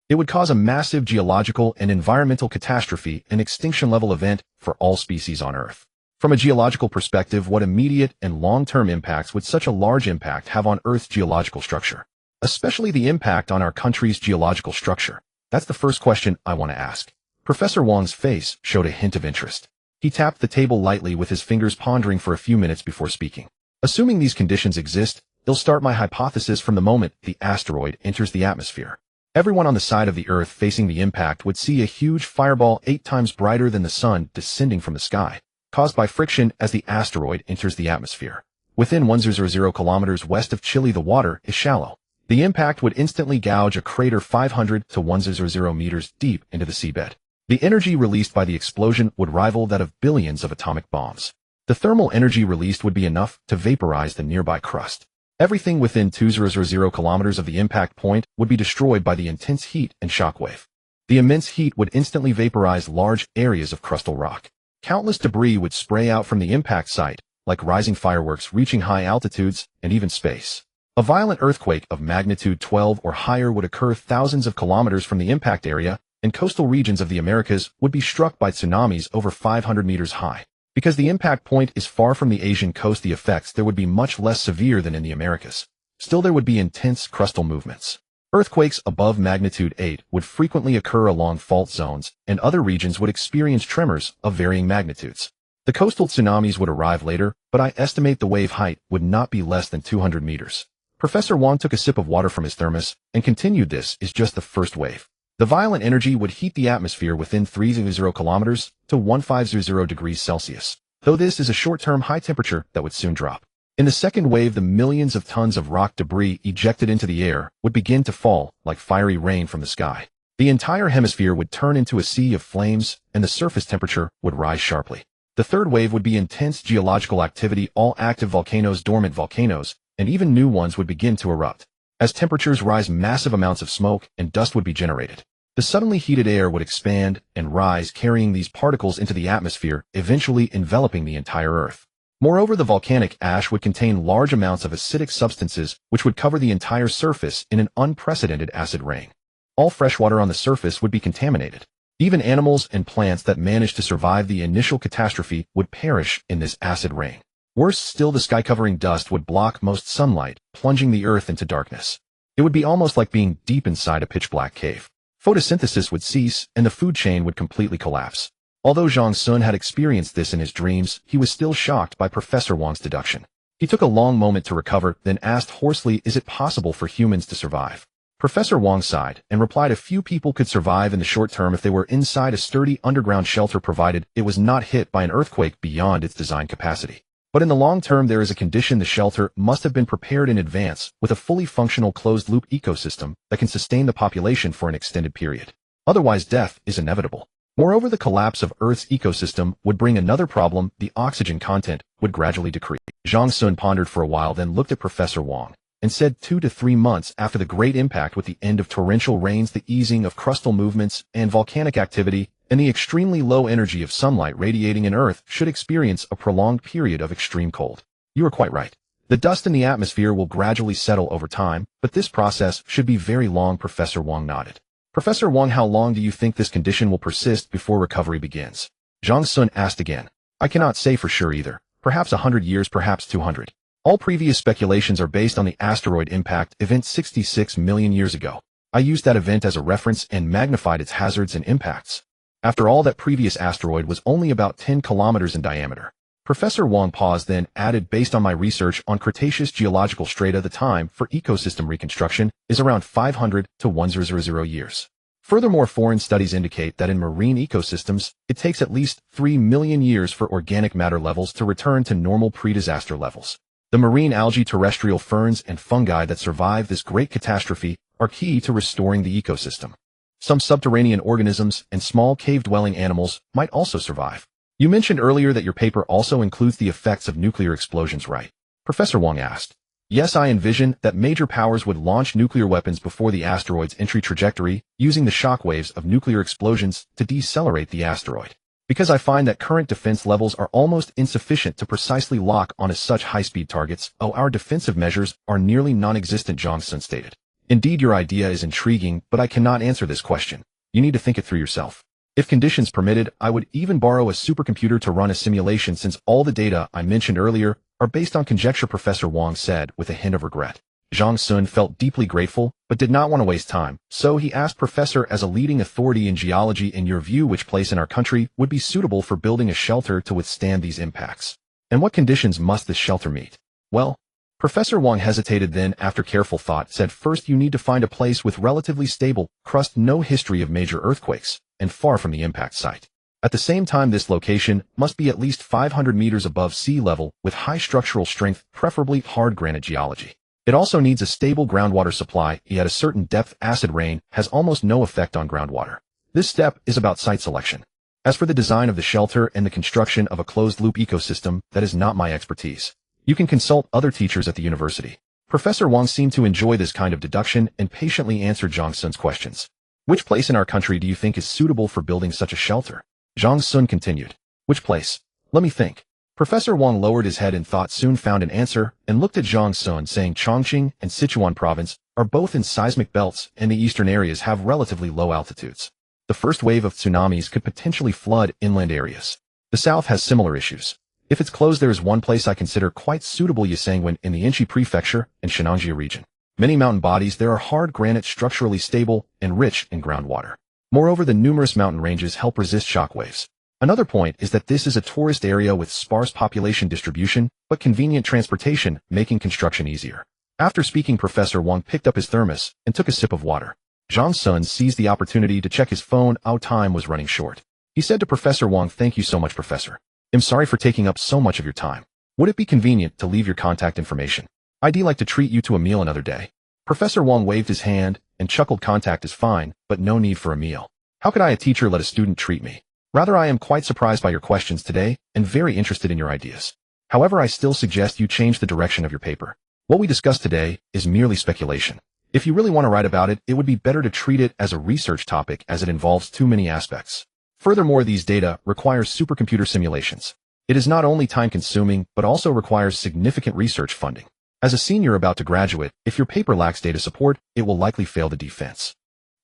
it would cause a massive geological and environmental catastrophe, an extinction-level event for all species on Earth. From a geological perspective, what immediate and long-term impacts would such a large impact have on Earth's geological structure? Especially the impact on our country's geological structure. That's the first question I want to ask." Professor Wang's face showed a hint of interest. He tapped the table lightly with his fingers, pondering for a few minutes before speaking. "Assuming these conditions exist, I'll start my hypothesis from the moment the asteroid enters the atmosphere. Everyone on the side of the Earth facing the impact would see a huge fireball 8 times brighter than the sun descending from the sky, caused by friction as the asteroid enters the atmosphere. Within 100 kilometers west of Chile, the water is shallow. The impact would instantly gouge a crater 500 to 100 meters deep into the seabed. The energy released by the explosion would rival that of billions of atomic bombs. The thermal energy released would be enough to vaporize the nearby crust. Everything within 200 kilometers of the impact point would be destroyed by the intense heat and shockwave. The immense heat would instantly vaporize large areas of crustal rock. Countless debris would spray out from the impact site, like rising fireworks reaching high altitudes and even space. A violent earthquake of magnitude 12 or higher would occur thousands of kilometers from the impact area, and coastal regions of the Americas would be struck by tsunamis over 500 meters high. Because the impact point is far from the Asian coast, the effects there would be much less severe than in the Americas. Still, there would be intense crustal movements. Earthquakes above magnitude 8 would frequently occur along fault zones, and other regions would experience tremors of varying magnitudes. The coastal tsunamis would arrive later, but I estimate the wave height would not be less than 200 meters. Professor Wang took a sip of water from his thermos and continued, "This is just the first wave. The violent energy would heat the atmosphere within 300 kilometers to 1500 degrees Celsius, though this is a short-term high temperature that would soon drop. In the second wave, the millions of tons of rock debris ejected into the air would begin to fall like fiery rain from the sky. The entire hemisphere would turn into a sea of flames, and the surface temperature would rise sharply. The third wave would be intense geological activity. All active volcanoes, dormant volcanoes, and even new ones would begin to erupt. As temperatures rise, massive amounts of smoke and dust would be generated. The suddenly heated air would expand and rise, carrying these particles into the atmosphere, eventually enveloping the entire Earth. Moreover, the volcanic ash would contain large amounts of acidic substances, which would cover the entire surface in an unprecedented acid rain. All freshwater on the surface would be contaminated. Even animals and plants that managed to survive the initial catastrophe would perish in this acid rain. Worse still, the sky-covering dust would block most sunlight, plunging the Earth into darkness. It would be almost like being deep inside a pitch-black cave. Photosynthesis would cease, and the food chain would completely collapse. Although Zhang Sun had experienced this in his dreams, he was still shocked by Professor Wang's deduction. He took a long moment to recover, then asked hoarsely, "Is it possible for humans to survive?" Professor Wang sighed and replied, "A few people could survive in the short term if they were inside a sturdy underground shelter, provided it was not hit by an earthquake beyond its design capacity. But in the long term, there is a condition: the shelter must have been prepared in advance with a fully functional closed-loop ecosystem that can sustain the population for an extended period. Otherwise, death is inevitable." Moreover, the collapse of Earth's ecosystem would bring another problem: the oxygen content would gradually decrease. Zhang Sun pondered for a while, then looked at Professor Wang and said, 2 to 3 months after the great impact, with the end of torrential rains, the easing of crustal movements and volcanic activity, and the extremely low energy of sunlight radiating in, Earth should experience a prolonged period of extreme cold. You are quite right. The dust in the atmosphere will gradually settle over time, but this process should be very long. Professor Wang nodded. Professor Wang, how long do you think this condition will persist before recovery begins? Zhang Sun asked again. I cannot say for sure either. Perhaps 100 years, perhaps 200. All previous speculations are based on the asteroid impact event 66 million years ago. I used that event as a reference and magnified its hazards and impacts. After all, that previous asteroid was only about 10 kilometers in diameter. Professor Wang paused, then added, based on my research on Cretaceous geological strata, the time for ecosystem reconstruction is around 500 to 100 years. Furthermore, foreign studies indicate that in marine ecosystems, it takes at least 3 million years for organic matter levels to return to normal pre-disaster levels. The marine algae, terrestrial ferns, and fungi that survive this great catastrophe are key to restoring the ecosystem. Some subterranean organisms and small cave-dwelling animals might also survive. You mentioned earlier that your paper also includes the effects of nuclear explosions, right? Professor Wang asked. Yes, I envision that major powers would launch nuclear weapons before the asteroid's entry trajectory, using the shockwaves of nuclear explosions to decelerate the asteroid. Because I find that current defense levels are almost insufficient to precisely lock onto such high-speed targets. Oh, our defensive measures are nearly non-existent, Zhang Sun stated. Indeed, your idea is intriguing, but I cannot answer this question. You need to think it through yourself. If conditions permitted, I would even borrow a supercomputer to run a simulation, since all the data I mentioned earlier are based on conjecture, Professor Wang said with a hint of regret. Zhang Sun felt deeply grateful, but did not want to waste time, so he asked, Professor, as a leading authority in geology, in your view, which place in our country would be suitable for building a shelter to withstand these impacts? And what conditions must this shelter meet? Well, Professor Wang hesitated, then, after careful thought, said, first, you need to find a place with relatively stable crust, no history of major earthquakes, and far from the impact site. At the same time, this location must be at least 500 meters above sea level, with high structural strength, preferably hard granite geology. It also needs a stable groundwater supply, yet a certain depth. Acid rain has almost no effect on groundwater. This step is about site selection. As for the design of the shelter and the construction of a closed-loop ecosystem, that is not my expertise. You can consult other teachers at the university. Professor Wang seemed to enjoy this kind of deduction and patiently answered Zhang Sun's questions. Which place in our country do you think is suitable for building such a shelter? Zhang Sun continued. Which place? Let me think. Professor Wang lowered his head in thought, soon found an answer, and looked at Zhang Sun, saying Chongqing and Sichuan province are both in seismic belts, and the eastern areas have relatively low altitudes. The first wave of tsunamis could potentially flood inland areas. The south has similar issues. If it's closed, there is one place I consider quite suitable, Yisangwan, in the Inchi Prefecture and Shenanjia region. Many mountain bodies there are hard granite, structurally stable, and rich in groundwater. Moreover, the numerous mountain ranges help resist shock waves. Another point is that this is a tourist area with sparse population distribution, but convenient transportation, making construction easier. After speaking, Professor Wang picked up his thermos and took a sip of water. Zhang Sun seized the opportunity to check his phone. Our time was running short. He said to Professor Wang, "Thank you so much, Professor. I'm sorry for taking up so much of your time. Would it be convenient to leave your contact information? I'd like to treat you to a meal another day." Professor Wang waved his hand and chuckled. "Contact is fine, but no need for a meal. How could I, a teacher, let a student treat me? Rather, I am quite surprised by your questions today and very interested in your ideas. However, I still suggest you change the direction of your paper. What we discussed today is merely speculation. If you really want to write about it, it would be better to treat it as a research topic, as it involves too many aspects. Furthermore, these data requires supercomputer simulations. It is not only time-consuming, but also requires significant research funding. As a senior about to graduate, if your paper lacks data support, it will likely fail the defense."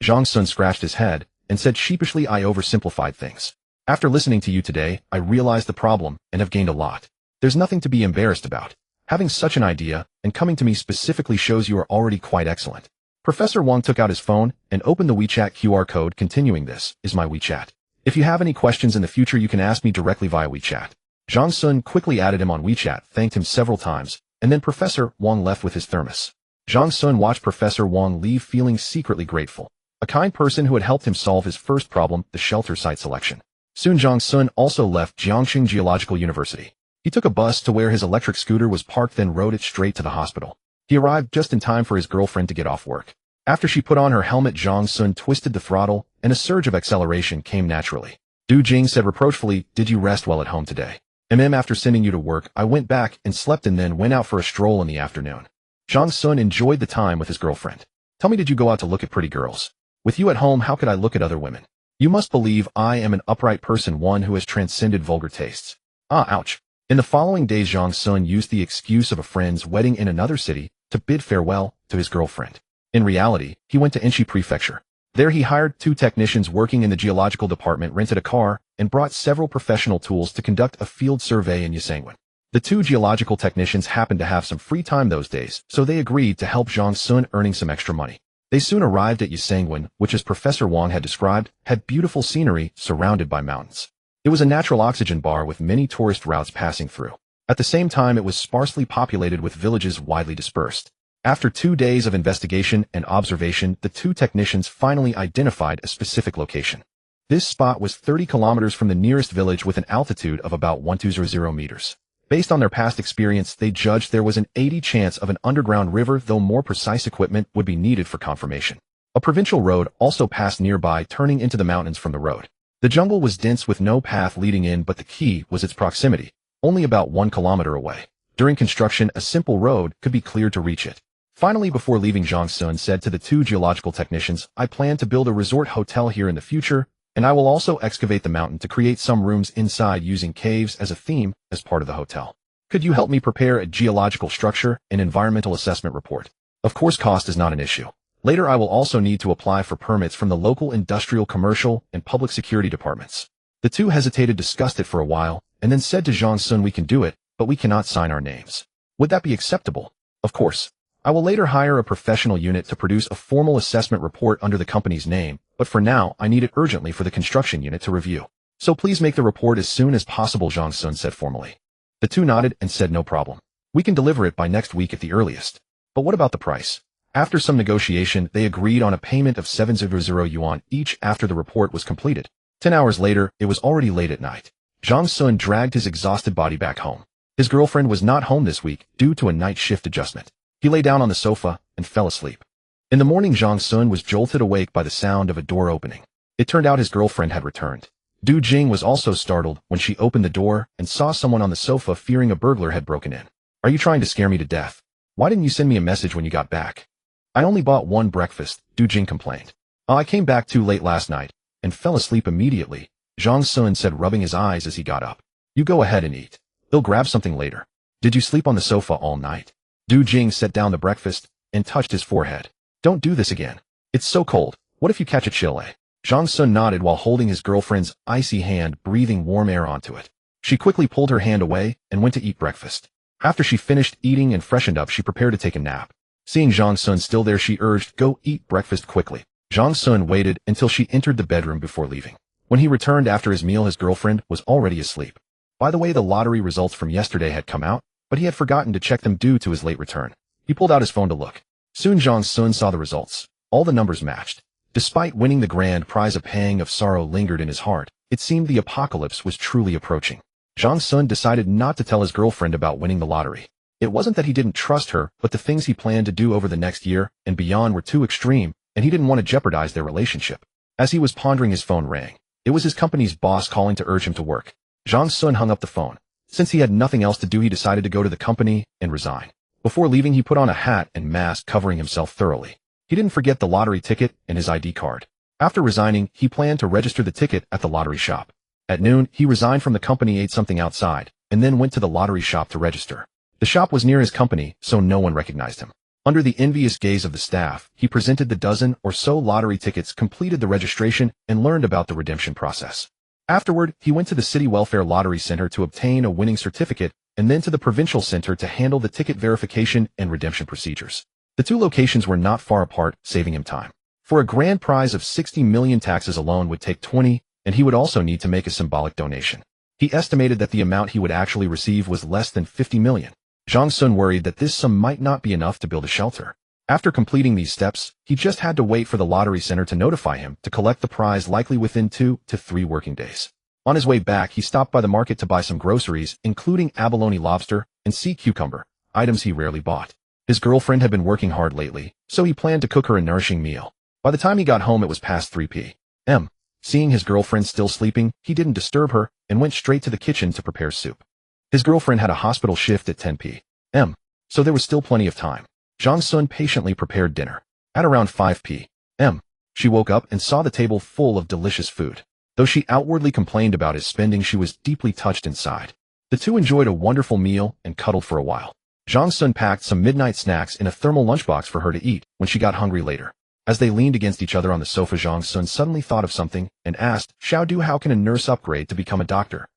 Zhang Sun scratched his head and said sheepishly, "I oversimplified things. After listening to you today, I realized the problem and have gained a lot. There's nothing to be embarrassed about. Having such an idea and coming to me specifically shows you are already quite excellent." Professor Wang took out his phone and opened the WeChat QR code, continuing, "This is my WeChat. If you have any questions in the future, you can ask me directly via WeChat." Zhang Sun quickly added him on WeChat, thanked him several times, and then Professor Wang left with his thermos. Zhang Sun watched Professor Wang leave, feeling secretly grateful. A kind person who had helped him solve his first problem, the shelter site selection. Soon Zhang Sun also left Jiangxing Geological University. He took a bus to where his electric scooter was parked, then rode it straight to the hospital. He arrived just in time for his girlfriend to get off work. After she put on her helmet, Zhang Sun twisted the throttle, and a surge of acceleration came naturally. Du Jing said reproachfully, "Did you rest well at home today?" After sending you to work, I went back and slept and then went out for a stroll in the afternoon." Zhang Sun enjoyed the time with his girlfriend. "Tell me, did you go out to look at pretty girls? With you at home, how could I look at other women? You must believe I am an upright person, one who has transcended vulgar tastes." Ouch. In the following days, Zhang Sun used the excuse of a friend's wedding in another city to bid farewell to his girlfriend. In reality, he went to Inchi Prefecture. There he hired 2 technicians working in the geological department, rented a car, and brought several professional tools to conduct a field survey in Yisangwan. The 2 geological technicians happened to have some free time those days, so they agreed to help Zhang Sun, earning some extra money. They soon arrived at Yisangwan, which, as Professor Wang had described, had beautiful scenery surrounded by mountains. It was a natural oxygen bar with many tourist routes passing through. At the same time, it was sparsely populated with villages widely dispersed. After 2 days of investigation and observation, the 2 technicians finally identified a specific location. This spot was 30 kilometers from the nearest village with an altitude of about 1200 meters. Based on their past experience, they judged there was an 80% chance of an underground river, though more precise equipment would be needed for confirmation. A provincial road also passed nearby, turning into the mountains from the road. The jungle was dense with no path leading in, but the key was its proximity, only about 1 kilometer away. During construction, a simple road could be cleared to reach it. Finally, before leaving, Zhang Sun said to the 2 geological technicians, "I plan to build a resort hotel here in the future, and I will also excavate the mountain to create some rooms inside using caves as a theme as part of the hotel. Could you help me prepare a geological structure and environmental assessment report? Of course, cost is not an issue. Later, I will also need to apply for permits from the local industrial, commercial, and public security departments." The 2 hesitated, discussed it for a while, and then said to Zhang Sun, "We can do it, but we cannot sign our names. Would that be acceptable?" "Of course. I will later hire a professional unit to produce a formal assessment report under the company's name, but for now, I need it urgently for the construction unit to review. So please make the report as soon as possible," Zhang Sun said formally. The 2 nodded and said, "No problem. We can deliver it by next week at the earliest. But what about the price?" After some negotiation, they agreed on a payment of 700 yuan each after the report was completed. 10 hours later, it was already late at night. Zhang Sun dragged his exhausted body back home. His girlfriend was not home this week due to a night shift adjustment. He lay down on the sofa and fell asleep. In the morning, Zhang Sun was jolted awake by the sound of a door opening. It turned out his girlfriend had returned. Du Jing was also startled when she opened the door and saw someone on the sofa, fearing a burglar had broken in. "Are you trying to scare me to death? Why didn't you send me a message when you got back?" "I only bought 1 breakfast, Du Jing complained. "I came back too late last night and fell asleep immediately," Zhang Sun said, rubbing his eyes as he got up. "You go ahead and eat. He'll grab something later. Did you sleep on the sofa all night? Du Jing set down the breakfast and touched his forehead. Don't do this again. It's so cold. What if you catch a chill, eh? Zhang Sun nodded while holding his girlfriend's icy hand, breathing warm air onto it. She quickly pulled her hand away and went to eat breakfast. After she finished eating and freshened up, she prepared to take a nap. Seeing Zhang Sun still there, she urged, "Go eat breakfast quickly." Zhang Sun waited until she entered the bedroom before leaving. When he returned after his meal, his girlfriend was already asleep. By the way, the lottery results from yesterday had come out, but he had forgotten to check them due to his late return. He pulled out his phone to look. Soon Zhang Sun saw the results. All the numbers matched. Despite winning the grand prize, a pang of sorrow lingered in his heart. It seemed the apocalypse was truly approaching. Zhang Sun decided not to tell his girlfriend about winning the lottery. It wasn't that he didn't trust her, but the things he planned to do over the next year and beyond were too extreme, and he didn't want to jeopardize their relationship. As he was pondering, his phone rang. It was his company's boss calling to urge him to work. Zhang Sun hung up the phone. Since he had nothing else to do, he decided to go to the company and resign. Before leaving, he put on a hat and mask, covering himself thoroughly. He didn't forget the lottery ticket and his ID card. After resigning, he planned to register the ticket at the lottery shop. At noon, he resigned from the company, ate something outside, and then went to the lottery shop to register. The shop was near his company, so no one recognized him. Under the envious gaze of the staff, he presented the dozen or so lottery tickets, completed the registration, and learned about the redemption process. Afterward, he went to the City Welfare Lottery Center to obtain a winning certificate, and then to the Provincial Center to handle the ticket verification and redemption procedures. The two locations were not far apart, saving him time. For a grand prize of 60 million, taxes alone would take 20, and he would also need to make a symbolic donation. He estimated that the amount he would actually receive was less than 50 million. Zhang Sun worried that this sum might not be enough to build a shelter. After completing these steps, he just had to wait for the lottery center to notify him to collect the prize, likely within 2 to 3 working days. On his way back, he stopped by the market to buy some groceries, including abalone lobster and sea cucumber, items he rarely bought. His girlfriend had been working hard lately, so he planned to cook her a nourishing meal. By the time he got home, it was past 3 p.m. Seeing his girlfriend still sleeping, he didn't disturb her and went straight to the kitchen to prepare soup. His girlfriend had a hospital shift at 10 p.m., so there was still plenty of time. Zhang Sun patiently prepared dinner. At around 5 p.m., she woke up and saw the table full of delicious food. Though she outwardly complained about his spending, she was deeply touched inside. The two enjoyed a wonderful meal and cuddled for a while. Zhang Sun packed some midnight snacks in a thermal lunchbox for her to eat when she got hungry later. As they leaned against each other on the sofa, Zhang Sun suddenly thought of something and asked, "Xiaodu, how can a nurse upgrade to become a doctor?"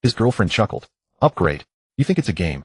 His girlfriend chuckled. "Upgrade? You think it's a game?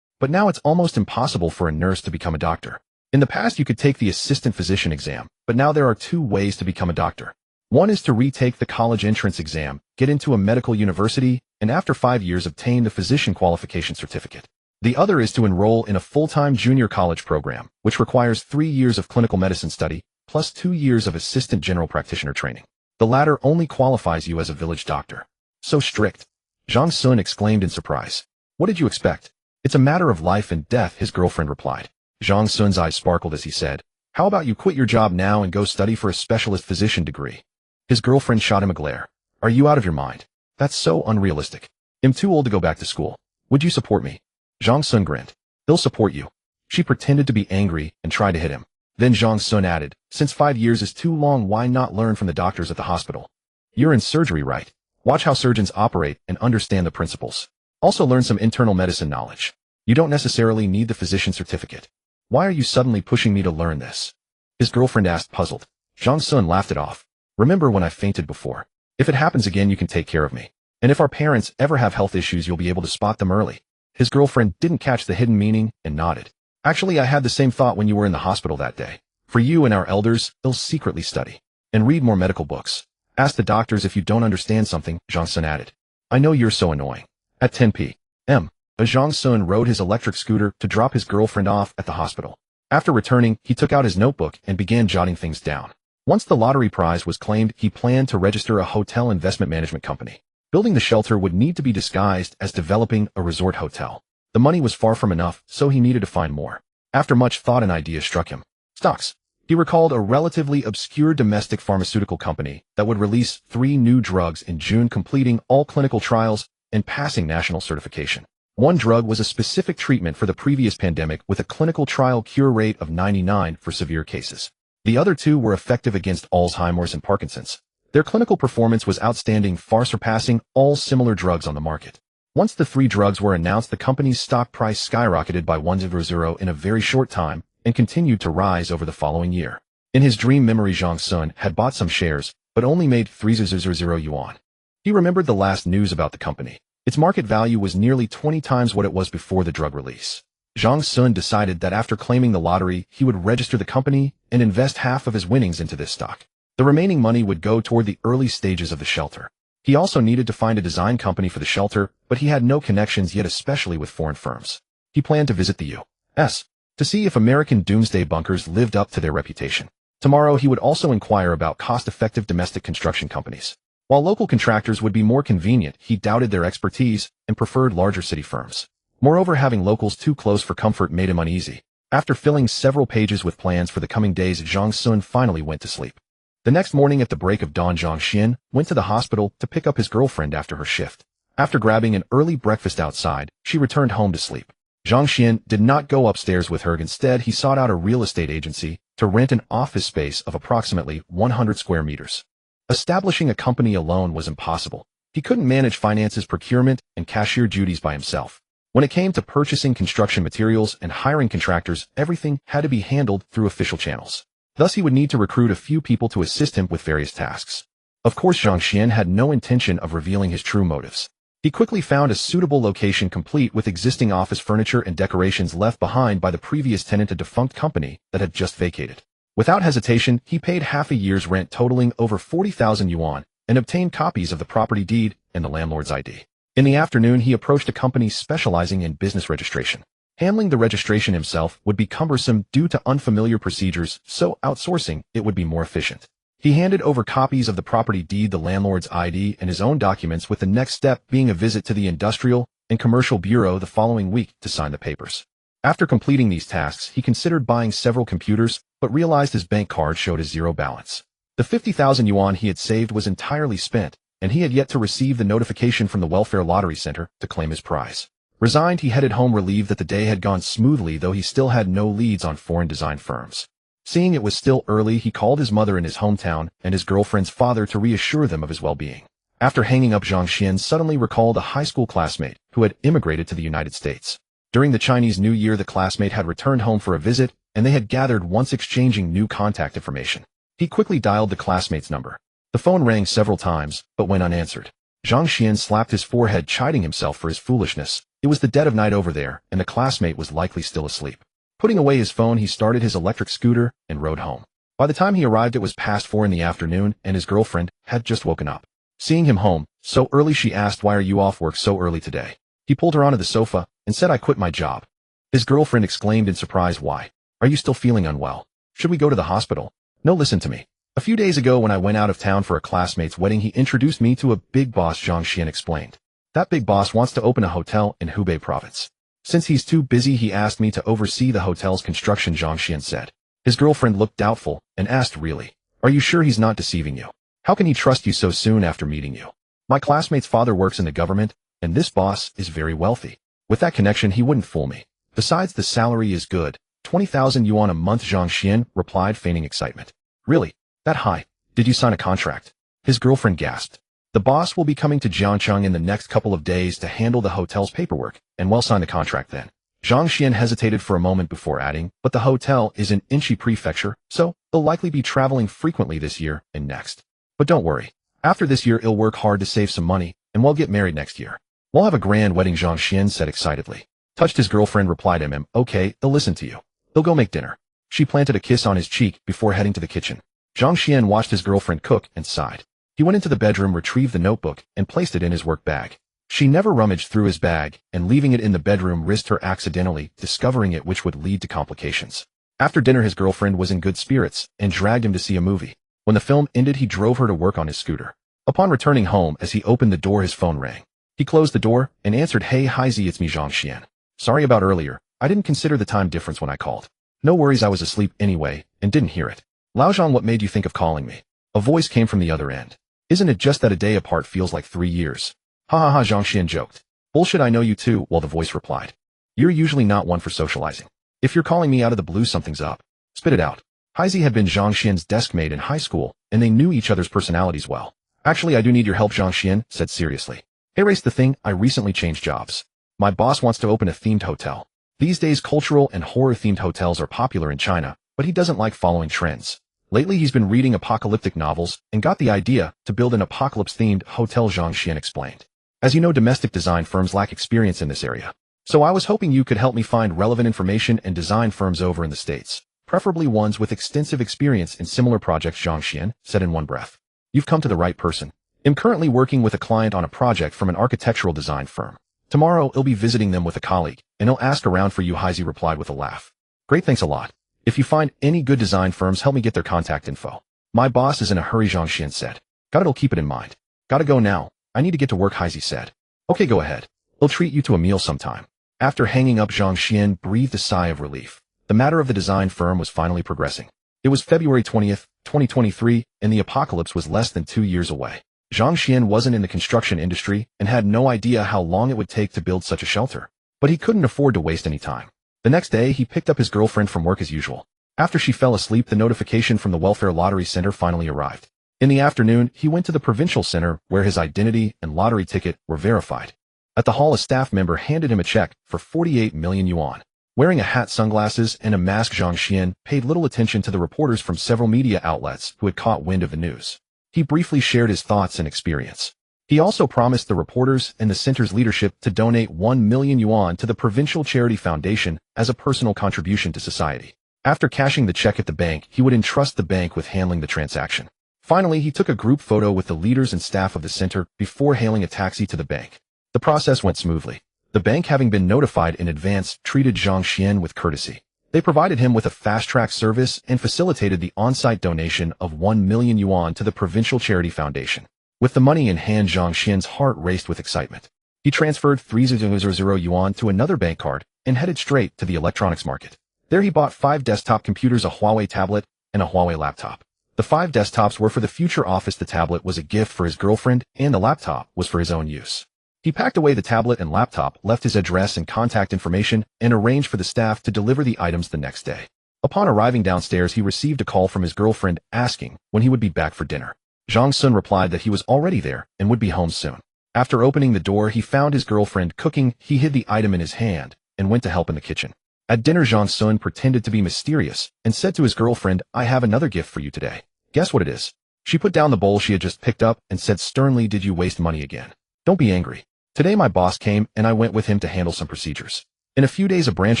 But now it's almost impossible for a nurse to become a doctor. In the past, you could take the assistant physician exam, but now there are 2 ways to become a doctor. One is to retake the college entrance exam, get into a medical university, and after 5 years obtain the physician qualification certificate. The other is to enroll in a full-time junior college program, which requires 3 years of clinical medicine study, plus 2 years of assistant general practitioner training. The latter only qualifies you as a village doctor." "So strict?" Zhang Sun exclaimed in surprise. "What did you expect?" "It's a matter of life and death," his girlfriend replied. Zhang Sun's eyes sparkled as he said, "How about you quit your job now and go study for a specialist physician degree?" His girlfriend shot him a glare. "Are you out of your mind? That's so unrealistic. I'm too old to go back to school. Would you support me?" Zhang Sun grinned. "They'll support you." She pretended to be angry and tried to hit him. Then Zhang Sun added, "Since 5 years is too long, why not learn from the doctors at the hospital? You're in surgery, right? Watch how surgeons operate and understand the principles. Also learn some internal medicine knowledge. You don't necessarily need the physician certificate. Why are you suddenly pushing me to learn this?" His girlfriend asked, puzzled. Zhang Sun laughed it off. "Remember when I fainted before? If it happens again, you can take care of me. And if our parents ever have health issues, you'll be able to spot them early." His girlfriend didn't catch the hidden meaning and nodded. "Actually, I had the same thought when you were in the hospital that day. For you and our elders, they'll secretly study and read more medical books. Ask the doctors if you don't understand something," Zhang Sun added. "I know you're so annoying." At 10 p.m., Zhang Sun rode his electric scooter to drop his girlfriend off at the hospital. After returning, he took out his notebook and began jotting things down. Once the lottery prize was claimed, he planned to register a hotel investment management company. Building the shelter would need to be disguised as developing a resort hotel. The money was far from enough, so he needed to find more. After much thought, an idea struck him. Stocks. He recalled a relatively obscure domestic pharmaceutical company that would release 3 new drugs in June, completing all clinical trials and passing national certification. One drug was a specific treatment for the previous pandemic with a clinical trial cure rate of 99 for severe cases. The other 2 were effective against Alzheimer's and Parkinson's. Their clinical performance was outstanding, far surpassing all similar drugs on the market. Once the three drugs were announced, the company's stock price skyrocketed by 100 in a very short time and continued to rise over the following year. In his dream memory, Zhang Sun had bought some shares, but only made 300 yuan. He remembered the last news about the company. Its market value was nearly 20 times what it was before the drug release. Zhang Sun decided that after claiming the lottery, he would register the company and invest half of his winnings into this stock. The remaining money would go toward the early stages of the shelter. He also needed to find a design company for the shelter, but he had no connections yet, especially with foreign firms. He planned to visit the U.S. to see if American doomsday bunkers lived up to their reputation. Tomorrow he would also inquire about cost-effective domestic construction companies. While local contractors would be more convenient, he doubted their expertise and preferred larger city firms. Moreover, having locals too close for comfort made him uneasy. After filling several pages with plans for the coming days, Zhang Sun finally went to sleep. The next morning at the break of dawn, Zhang Xian went to the hospital to pick up his girlfriend after her shift. After grabbing an early breakfast outside, she returned home to sleep. Zhang Xian did not go upstairs with her. Instead, he sought out a real estate agency to rent an office space of approximately 100 square meters. Establishing a company alone was impossible. He couldn't manage finances, procurement, and cashier duties by himself. When it came to purchasing construction materials and hiring contractors, everything had to be handled through official channels. Thus, he would need to recruit a few people to assist him with various tasks. Of course, Zhang Xian had no intention of revealing his true motives. He quickly found a suitable location complete with existing office furniture and decorations left behind by the previous tenant, a defunct company that had just vacated. Without hesitation, he paid half a year's rent totaling over 40,000 yuan and obtained copies of the property deed and the landlord's ID. In the afternoon, he approached a company specializing in business registration. Handling the registration himself would be cumbersome due to unfamiliar procedures, so outsourcing it would be more efficient. He handed over copies of the property deed, the landlord's ID, and his own documents, with the next step being a visit to the Industrial and Commercial Bureau the following week to sign the papers. After completing these tasks, he considered buying several computers, but realized his bank card showed a zero balance. The 50,000 yuan he had saved was entirely spent, and he had yet to receive the notification from the Welfare Lottery Center to claim his prize. Resigned, he headed home, relieved that the day had gone smoothly, though he still had no leads on foreign design firms. Seeing it was still early, he called his mother in his hometown and his girlfriend's father to reassure them of his well-being. After hanging up, Zhang Xian suddenly recalled a high school classmate who had immigrated to the United States. During the Chinese New Year, the classmate had returned home for a visit, and they had gathered once, exchanging new contact information. He quickly dialed the classmate's number. The phone rang several times, but went unanswered. Zhang Xian slapped his forehead, chiding himself for his foolishness. It was the dead of night over there, and the classmate was likely still asleep. Putting away his phone, he started his electric scooter and rode home. By the time he arrived, it was past 4 in the afternoon, and his girlfriend had just woken up. Seeing him home so early, she asked, "Why are you off work so early today?" He pulled her onto the sofa and said, "I quit my job." His girlfriend exclaimed in surprise, "Why? Are you still feeling unwell? Should we go to the hospital?" "No, listen to me. A few days ago, when I went out of town for a classmate's wedding, he introduced me to a big boss," Zhang Xian explained. "That big boss wants to open a hotel in Hubei province. Since he's too busy, he asked me to oversee the hotel's construction," Zhang Xian said. His girlfriend looked doubtful and asked, "Really? Are you sure he's not deceiving you? How can he trust you so soon after meeting you? My classmate's father works in the government, and this boss is very wealthy. With that connection, he wouldn't fool me. Besides, the salary is good. 20,000 yuan a month," Zhang Xian replied, feigning excitement. "Really? That high? Did you sign a contract?" His girlfriend gasped. "The boss will be coming to Jiangcheng in the next couple of days to handle the hotel's paperwork, and we'll sign the contract then." Zhang Xian hesitated for a moment before adding, "But the hotel is in Inchi Prefecture, so they'll likely be traveling frequently this year and next. But don't worry. After this year, he'll work hard to save some money, and we'll get married next year. We'll have a grand wedding," Zhang Xian said excitedly. Touched, his girlfriend replied him, "Okay, they'll listen to you. They'll go make dinner." She planted a kiss on his cheek before heading to the kitchen. Zhang Xian watched his girlfriend cook and sighed. He went into the bedroom, retrieved the notebook, and placed it in his work bag. She never rummaged through his bag, and leaving it in the bedroom risked her accidentally discovering it, which would lead to complications. After dinner, his girlfriend was in good spirits and dragged him to see a movie. When the film ended, he drove her to work on his scooter. Upon returning home, as he opened the door, his phone rang. He closed the door and answered, "Hey, Heisey, it's me, Zhang Xian. Sorry about earlier. I didn't consider the time difference when I called." "No worries, I was asleep anyway and didn't hear it." "Lao Zhang, what made you think of calling me?" A voice came from the other end. "Isn't it just that a day apart feels like 3 years? Ha ha ha," Zhang Xian joked. "Bullshit, I know you too," the voice replied. "You're usually not one for socializing. If you're calling me out of the blue, something's up. Spit it out." Heisey had been Zhang Xian's deskmate in high school, and they knew each other's personalities well. "Actually, I do need your help," Zhang Xian said seriously. Erase the thing, I recently changed jobs. My boss wants to open a themed hotel. These days cultural and horror-themed hotels are popular in China, but he doesn't like following trends. Lately he's been reading apocalyptic novels and got the idea to build an apocalypse-themed hotel, Zhang Xian explained. As you know, domestic design firms lack experience in this area. So I was hoping you could help me find relevant information and design firms over in the States, preferably ones with extensive experience in similar projects, Zhang Xian said in one breath. You've come to the right person. I'm currently working with a client on a project from an architectural design firm. Tomorrow I'll be visiting them with a colleague, and I'll ask around for you, Heisey replied with a laugh. Great, thanks a lot. If you find any good design firms, help me get their contact info. My boss is in a hurry, Zhang Xian said. Got it, I'll keep it in mind. Gotta go now. I need to get to work, Heisey said. Okay, go ahead. I'll treat you to a meal sometime. After hanging up, Zhang Xian breathed a sigh of relief. The matter of the design firm was finally progressing. It was February 20th, 2023, and the apocalypse was less than 2 years away. Zhang Xian wasn't in the construction industry and had no idea how long it would take to build such a shelter. But he couldn't afford to waste any time. The next day, he picked up his girlfriend from work as usual. After she fell asleep, the notification from the Welfare Lottery Center finally arrived. In the afternoon, he went to the provincial center where his identity and lottery ticket were verified. At the hall, a staff member handed him a check for 48 million yuan. Wearing a hat, sunglasses, and a mask, Zhang Xian paid little attention to the reporters from several media outlets who had caught wind of the news. He briefly shared his thoughts and experience. He also promised the reporters and the center's leadership to donate 1 million yuan to the provincial charity foundation as a personal contribution to society. After cashing the check at the bank, he would entrust the bank with handling the transaction. Finally, he took a group photo with the leaders and staff of the center before hailing a taxi to the bank. The process went smoothly. The bank, having been notified in advance, treated Zhang Xian with courtesy. They provided him with a fast-track service and facilitated the on-site donation of 1 million yuan to the provincial charity foundation. With the money in hand, Zhang Xian's heart raced with excitement. He transferred 3,000 yuan to another bank card and headed straight to the electronics market. There he bought 5 desktop computers, a Huawei tablet, and a Huawei laptop. The 5 desktops were for the future office, the tablet was a gift for his girlfriend, and the laptop was for his own use. He packed away the tablet and laptop, left his address and contact information, and arranged for the staff to deliver the items the next day. Upon arriving downstairs, he received a call from his girlfriend asking when he would be back for dinner. Zhang Sun replied that he was already there and would be home soon. After opening the door, he found his girlfriend cooking. He hid the item in his hand and went to help in the kitchen. At dinner, Zhang Sun pretended to be mysterious and said to his girlfriend, I have another gift for you today. Guess what it is? She put down the bowl she had just picked up and said sternly, did you waste money again? Don't be angry. Today my boss came and I went with him to handle some procedures. In a few days a branch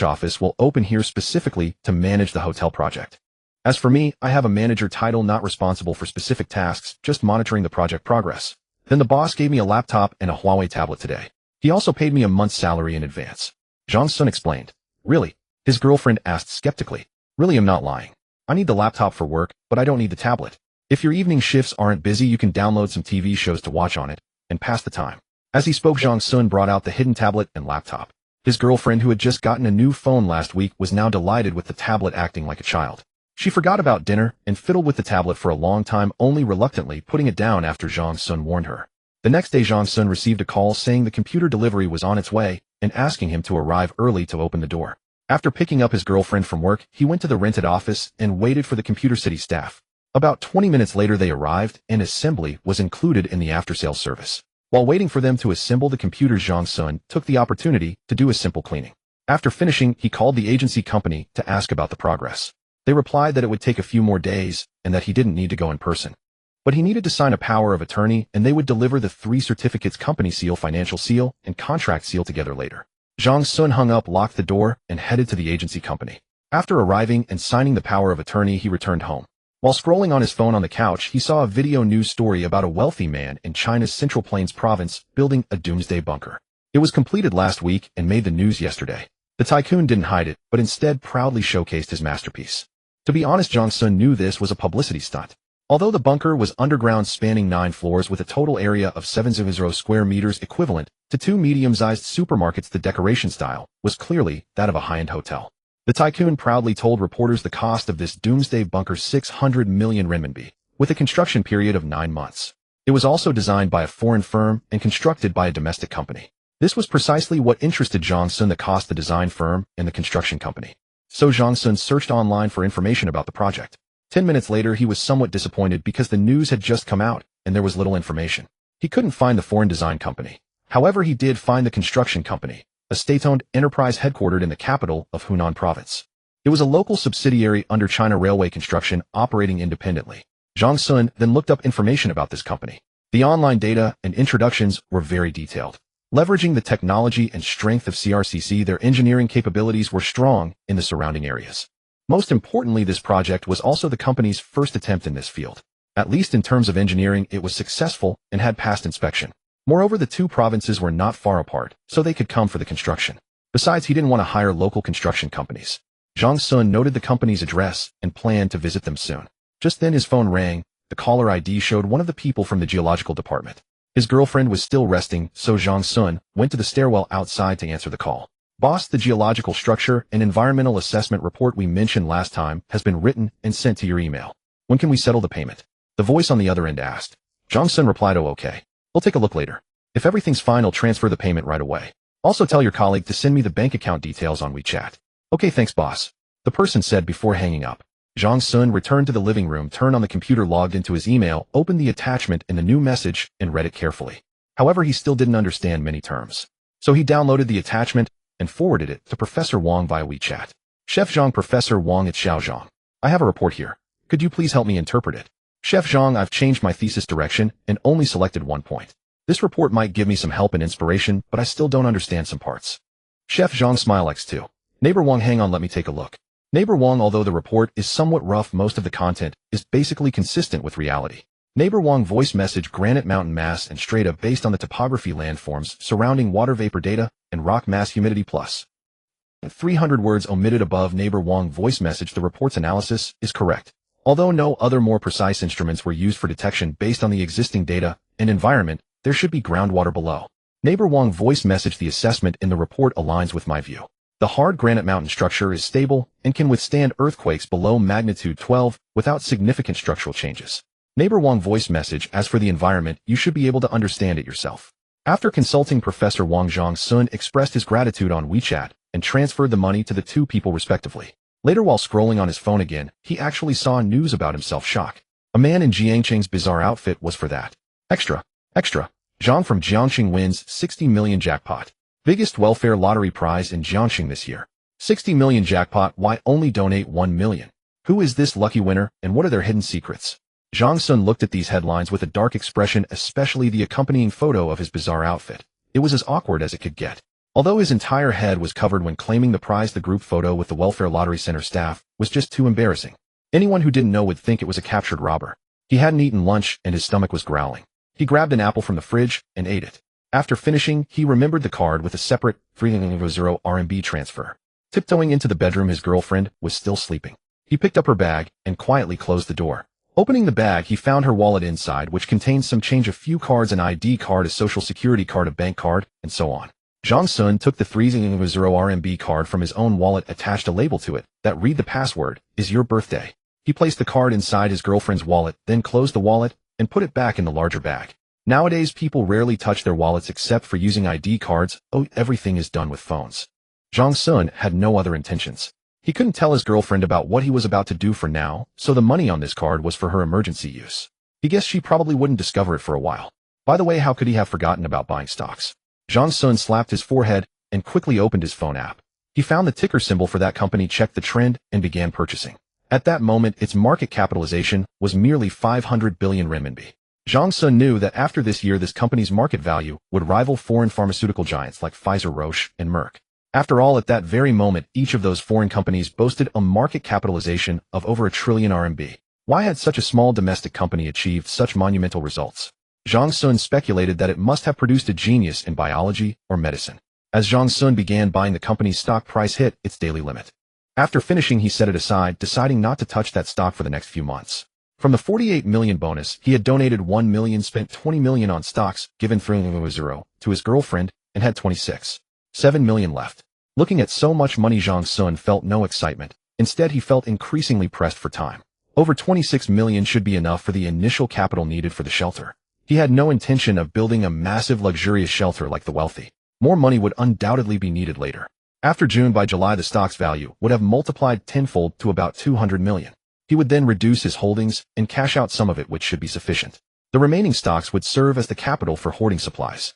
office will open here specifically to manage the hotel project. As for me, I have a manager title, not responsible for specific tasks, just monitoring the project progress. Then the boss gave me a laptop and a Huawei tablet today. He also paid me a month's salary in advance. Zhang Sun explained. Really? His girlfriend asked skeptically. Really, I'm not lying. I need the laptop for work, but I don't need the tablet. If your evening shifts aren't busy, you can download some TV shows to watch on it and pass the time. As he spoke, Zhang Sun brought out the hidden tablet and laptop. His girlfriend, who had just gotten a new phone last week, was now delighted with the tablet, acting like a child. She forgot about dinner and fiddled with the tablet for a long time, only reluctantly putting it down after Zhang Sun warned her. The next day, Zhang Sun received a call saying the computer delivery was on its way and asking him to arrive early to open the door. After picking up his girlfriend from work, he went to the rented office and waited for the Computer City staff. About 20 minutes later, they arrived, and assembly was included in the after-sales service. While waiting for them to assemble the computers, Zhang Sun took the opportunity to do a simple cleaning. After finishing, he called the agency company to ask about the progress. They replied that it would take a few more days and that he didn't need to go in person. But he needed to sign a power of attorney, and they would deliver the 3 certificates: company seal, financial seal, and contract seal together later. Zhang Sun hung up, locked the door, and headed to the agency company. After arriving and signing the power of attorney, he returned home. While scrolling on his phone on the couch, he saw a video news story about a wealthy man in China's Central Plains province building a doomsday bunker. It was completed last week and made the news yesterday. The tycoon didn't hide it, but instead proudly showcased his masterpiece. To be honest, Zhang Sun knew this was a publicity stunt. Although the bunker was underground, spanning 9 floors with a total area of 700 square meters equivalent to 2 medium-sized supermarkets, the decoration style was clearly that of a high-end hotel. The tycoon proudly told reporters the cost of this doomsday bunker: 600 million renminbi, with a construction period of 9 months. It was also designed by a foreign firm and constructed by a domestic company. This was precisely what interested Zhang Sun: the cost, the design firm, and the construction company. So Zhang Sun searched online for information about the project. 10 minutes later, he was somewhat disappointed because the news had just come out and there was little information. He couldn't find the foreign design company. However, he did find the construction company, a state-owned enterprise headquartered in the capital of Hunan province. It was a local subsidiary under China Railway Construction operating independently. Zhang Sun then looked up information about this company. The online data and introductions were very detailed. Leveraging the technology and strength of CRCC, their engineering capabilities were strong in the surrounding areas. Most importantly, this project was also the company's first attempt in this field. At least in terms of engineering, it was successful and had passed inspection. Moreover, the two provinces were not far apart, so they could come for the construction. Besides, he didn't want to hire local construction companies. Zhang Sun noted the company's address and planned to visit them soon. Just then his phone rang. The caller ID showed one of the people from the geological department. His girlfriend was still resting, so Zhang Sun went to the stairwell outside to answer the call. Boss, the geological structure and environmental assessment report we mentioned last time has been written and sent to your email. When can we settle the payment? The voice on the other end asked. Zhang Sun replied, "Oh, okay. We'll take a look later. If everything's fine, I'll transfer the payment right away. Also tell your colleague to send me the bank account details on WeChat." "Okay, thanks, boss," the person said before hanging up. Zhang Sun returned to the living room, turned on the computer, logged into his email, opened the attachment in the new message, and read it carefully. However, he still didn't understand many terms. So he downloaded the attachment and forwarded it to Professor Wang via WeChat. "Chef Zhang, Professor Wang, it's Xiao Zhang. I have a report here. Could you please help me interpret it? Chef Zhang, I've changed my thesis direction and only selected one point. This report might give me some help and inspiration, but I still don't understand some parts." Chef Zhang smile X2. Neighbor Wang, hang on, let me take a look. Neighbor Wang, although the report is somewhat rough, most of the content is basically consistent with reality. Neighbor Wang voice message: granite mountain mass and strata based on the topography, landforms surrounding water vapor data, and rock mass humidity plus 300 words omitted above. Neighbor Wang voice message: the report's analysis is correct. Although no other more precise instruments were used for detection based on the existing data and environment, there should be groundwater below. Neighbor Wang voice message: the assessment in the report aligns with my view. The hard granite mountain structure is stable and can withstand earthquakes below magnitude 12 without significant structural changes. Neighbor Wang voice message: as for the environment, you should be able to understand it yourself. After consulting Professor Wang, Zhang Sun expressed his gratitude on WeChat and transferred the money to the two people respectively. Later, while scrolling on his phone again, he actually saw news about himself. Shock. A man in Jiangqing's bizarre outfit was for that. Extra. Zhang from Jiangqing wins 60 million jackpot. Biggest welfare lottery prize in Jiangqing this year. 60 million jackpot. Why only donate 1 million? Who is this lucky winner and what are their hidden secrets? Zhang Sun looked at these headlines with a dark expression, especially the accompanying photo of his bizarre outfit. It was as awkward as it could get. Although his entire head was covered when claiming the prize, the group photo with the Welfare Lottery Center staff was just too embarrassing. Anyone who didn't know would think it was a captured robber. He hadn't eaten lunch and his stomach was growling. He grabbed an apple from the fridge and ate it. After finishing, he remembered the card with a separate 300 RMB transfer. Tiptoeing into the bedroom, his girlfriend was still sleeping. He picked up her bag and quietly closed the door. Opening the bag, he found her wallet inside, which contained some change, a few cards, an ID card, a social security card, a bank card, and so on. Zhang Sun took the 300 RMB card from his own wallet, attached a label to it that read: the password is your birthday. He placed the card inside his girlfriend's wallet, then closed the wallet and put it back in the larger bag. Nowadays, people rarely touch their wallets except for using ID cards. Everything is done with phones. Zhang Sun had no other intentions. He couldn't tell his girlfriend about what he was about to do for now, so the money on this card was for her emergency use. He guessed she probably wouldn't discover it for a while. By the way, how could he have forgotten about buying stocks? Zhang Sun slapped his forehead and quickly opened his phone app. He found the ticker symbol for that company, checked the trend, and began purchasing. At that moment, its market capitalization was merely 500 billion renminbi. Zhang Sun knew that after this year, this company's market value would rival foreign pharmaceutical giants like Pfizer, Roche, and Merck. After all, at that very moment, each of those foreign companies boasted a market capitalization of over 1 trillion RMB. Why had such a small domestic company achieved such monumental results? Zhang Sun speculated that it must have produced a genius in biology or medicine. As Zhang Sun began buying, the company's stock price hit its daily limit. After finishing, he set it aside, deciding not to touch that stock for the next few months. From the 48 million bonus, he had donated 1 million, spent 20 million on stocks, given 300 to his girlfriend, and had 7 million left. Looking at so much money, Zhang Sun felt no excitement. Instead, he felt increasingly pressed for time. Over 26 million should be enough for the initial capital needed for the shelter. He had no intention of building a massive luxurious shelter like the wealthy. More money would undoubtedly be needed later. After June, by July, the stock's value would have multiplied tenfold to about 200 million. He would then reduce his holdings and cash out some of it, which should be sufficient. The remaining stocks would serve as the capital for hoarding supplies.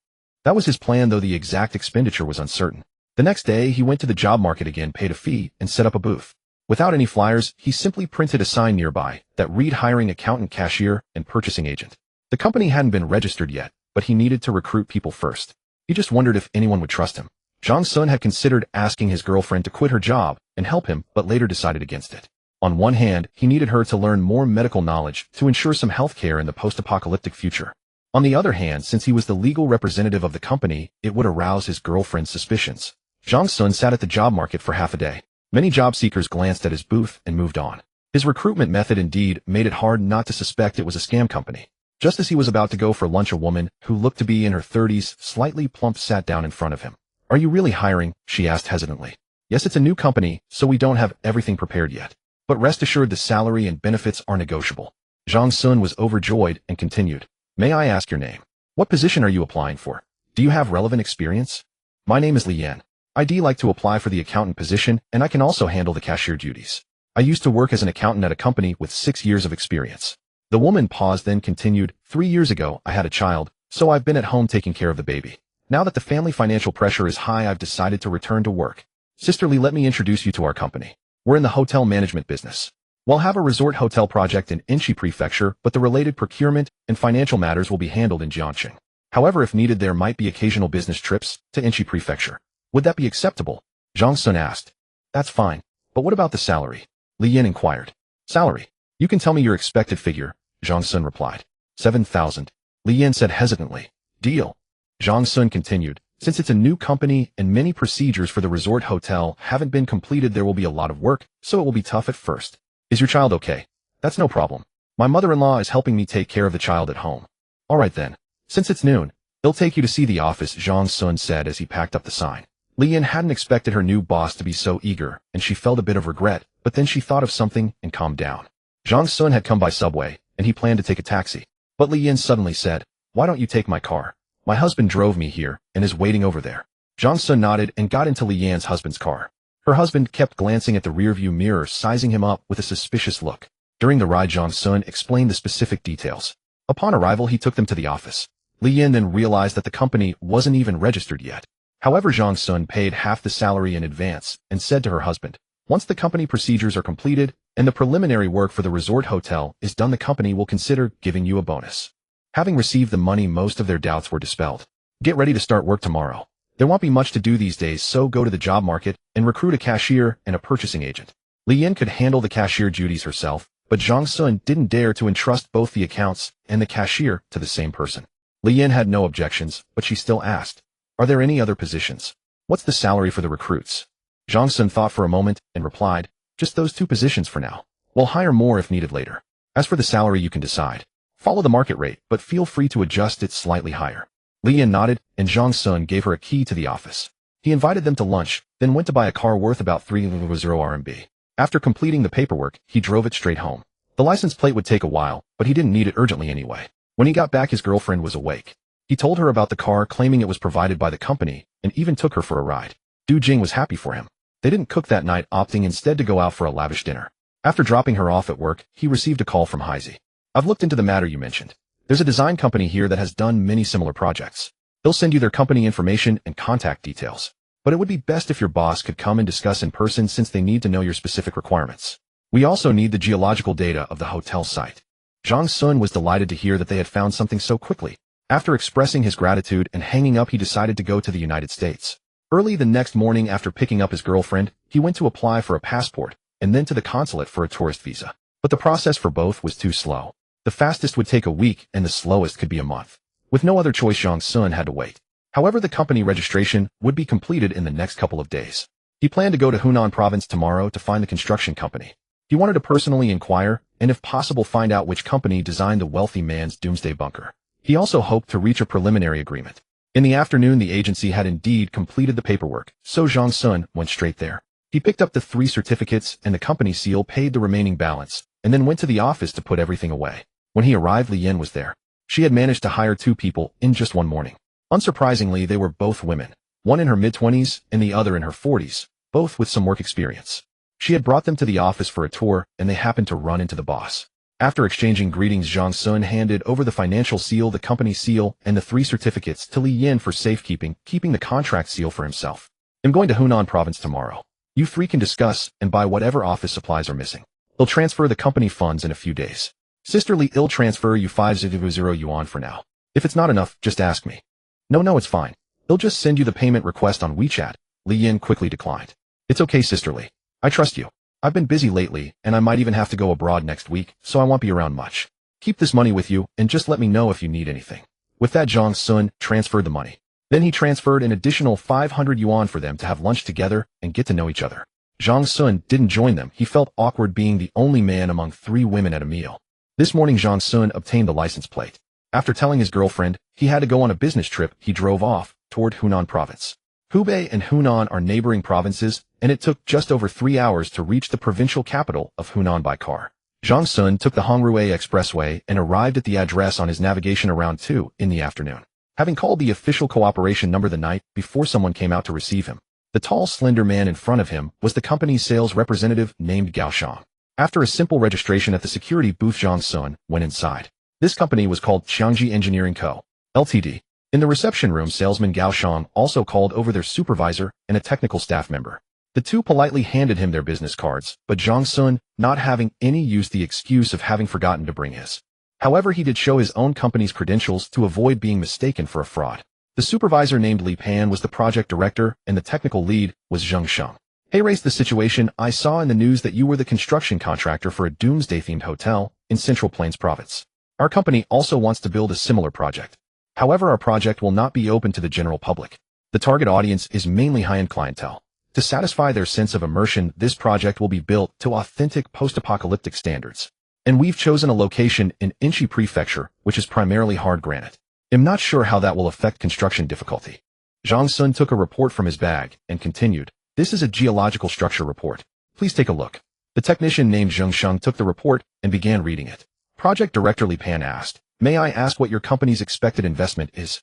That was his plan, though the exact expenditure was uncertain. The next day, he went to the job market again, paid a fee, and set up a booth. Without any flyers, he simply printed a sign nearby that read hiring accountant, cashier, and purchasing agent. The company hadn't been registered yet, but he needed to recruit people first. He just wondered if anyone would trust him. Zhang Sun had considered asking his girlfriend to quit her job and help him, but later decided against it. On one hand, he needed her to learn more medical knowledge to ensure some health care in the post-apocalyptic future. On the other hand, since he was the legal representative of the company, it would arouse his girlfriend's suspicions. Zhang Sun sat at the job market for half a day. Many job seekers glanced at his booth and moved on. His recruitment method indeed made it hard not to suspect it was a scam company. Just as he was about to go for lunch, a woman, who looked to be in her 30s, slightly plump, sat down in front of him. "Are you really hiring?" she asked hesitantly. "Yes, it's a new company, so we don't have everything prepared yet. But rest assured the salary and benefits are negotiable." Zhang Sun was overjoyed and continued. "May I ask your name? What position are you applying for? Do you have relevant experience?" "My name is Li Yan. I'd like to apply for the accountant position, and I can also handle the cashier duties. I used to work as an accountant at a company with 6 years of experience." The woman paused, then continued, "3 years ago, I had a child, so I've been at home taking care of the baby. Now that the family financial pressure is high, I've decided to return to work. Sister Lee, let me introduce you to our company. We're in the hotel management business. We'll have a resort hotel project in Inchi Prefecture, but the related procurement and financial matters will be handled in Jiangxing. However, if needed, there might be occasional business trips to Inchi Prefecture. Would that be acceptable?" Zhang Sun asked. "That's fine. But what about the salary?" Li Yan inquired. "Salary? You can tell me your expected figure," Zhang Sun replied. 7,000. Li Yan said hesitantly. "Deal." Zhang Sun continued. "Since it's a new company and many procedures for the resort hotel haven't been completed, there will be a lot of work, so it will be tough at first. Is your child okay?" "That's no problem. My mother-in-law is helping me take care of the child at home." "All right then. Since it's noon, they'll take you to see the office," Zhang Sun said as he packed up the sign. Li Yan hadn't expected her new boss to be so eager, and she felt a bit of regret, but then she thought of something and calmed down. Zhang Sun had come by subway, and he planned to take a taxi. But Li Yan suddenly said, "Why don't you take my car? My husband drove me here and is waiting over there." Zhang Sun nodded and got into Li Yan's husband's car. Her husband kept glancing at the rearview mirror, sizing him up with a suspicious look. During the ride, Zhang Sun explained the specific details. Upon arrival, he took them to the office. Li Yan then realized that the company wasn't even registered yet. However, Zhang Sun paid half the salary in advance and said to her husband, "Once the company procedures are completed and the preliminary work for the resort hotel is done, the company will consider giving you a bonus." Having received the money, most of their doubts were dispelled. "Get ready to start work tomorrow. There won't be much to do these days, so go to the job market and recruit a cashier and a purchasing agent." Li Yan could handle the cashier duties herself, but Zhang Sun didn't dare to entrust both the accounts and the cashier to the same person. Li Yan had no objections, but she still asked, "Are there any other positions? What's the salary for the recruits?" Zhang Sun thought for a moment and replied, "Just those 2 positions for now. We'll hire more if needed later. As for the salary, you can decide. Follow the market rate, but feel free to adjust it slightly higher." Li Yan nodded, and Zhang Sun gave her a key to the office. He invited them to lunch, then went to buy a car worth about 300 RMB. After completing the paperwork, he drove it straight home. The license plate would take a while, but he didn't need it urgently anyway. When he got back, his girlfriend was awake. He told her about the car, claiming it was provided by the company, and even took her for a ride. Du Jing was happy for him. They didn't cook that night, opting instead to go out for a lavish dinner. After dropping her off at work, he received a call from Heisey. "I've looked into the matter you mentioned. There's a design company here that has done many similar projects. They'll send you their company information and contact details. But it would be best if your boss could come and discuss in person, since they need to know your specific requirements. We also need the geological data of the hotel site." Zhang Sun was delighted to hear that they had found something so quickly. After expressing his gratitude and hanging up, he decided to go to the United States. Early the next morning, after picking up his girlfriend, he went to apply for a passport and then to the consulate for a tourist visa. But the process for both was too slow. The fastest would take a week and the slowest could be a month. With no other choice, Zhang Sun had to wait. However, the company registration would be completed in the next couple of days. He planned to go to Hunan province tomorrow to find the construction company. He wanted to personally inquire and, if possible, find out which company designed the wealthy man's doomsday bunker. He also hoped to reach a preliminary agreement. In the afternoon, the agency had indeed completed the paperwork, so Zhang Sun went straight there. He picked up the 3 certificates and the company seal, paid the remaining balance, and then went to the office to put everything away. When he arrived, Li Yan was there. She had managed to hire 2 people in just one morning. Unsurprisingly, they were both women, one in her mid-20s and the other in her 40s, both with some work experience. She had brought them to the office for a tour, and they happened to run into the boss. After exchanging greetings, Zhang Sun handed over the financial seal, the company seal, and the 3 certificates to Li Yin for safekeeping, keeping the contract seal for himself. I'm going to Hunan province tomorrow. You 3 can discuss and buy whatever office supplies are missing. He'll transfer the company funds in a few days. Sisterly, I'll transfer you 500 yuan for now. If it's not enough, just ask me. No, it's fine. He'll just send you the payment request on WeChat. Li Yin quickly declined. It's okay, Sisterly. I trust you. I've been busy lately, and I might even have to go abroad next week, so I won't be around much. Keep this money with you, and just let me know if you need anything. With that, Zhang Sun transferred the money. Then he transferred an additional 500 yuan for them to have lunch together and get to know each other. Zhang Sun didn't join them. He felt awkward being the only man among 3 women at a meal. This morning, Zhang Sun obtained the license plate. After telling his girlfriend he had to go on a business trip, he drove off toward Hunan province. Hubei and Hunan are neighboring provinces, and it took just over 3 hours to reach the provincial capital of Hunan by car. Zhang Sun took the Hongrui Expressway and arrived at the address on his navigation around 2 in the afternoon. Having called the official cooperation number the night before, someone came out to receive him. The tall, slender man in front of him was the company's sales representative named Gao Shang. After a simple registration at the security booth, Zhang Sun went inside. This company was called Qiangji Engineering Co., Ltd. In the reception room, salesman Gao Shang also called over their supervisor and a technical staff member. The 2 politely handed him their business cards, but Zhang Sun, not having any, used the excuse of having forgotten to bring his. However, he did show his own company's credentials to avoid being mistaken for a fraud. The supervisor named Li Pan was the project director, and the technical lead was Zheng Sheng. Hey, raised the situation. I saw in the news that you were the construction contractor for a doomsday-themed hotel in Central Plains Province. Our company also wants to build a similar project. However, our project will not be open to the general public. The target audience is mainly high-end clientele. To satisfy their sense of immersion, this project will be built to authentic post-apocalyptic standards. And we've chosen a location in Inchi Prefecture, which is primarily hard granite. I'm not sure how that will affect construction difficulty. Zhang Sun took a report from his bag and continued, this is a geological structure report. Please take a look. The technician named Zheng Sheng took the report and began reading it. Project Director Li Pan asked, may I ask what your company's expected investment is?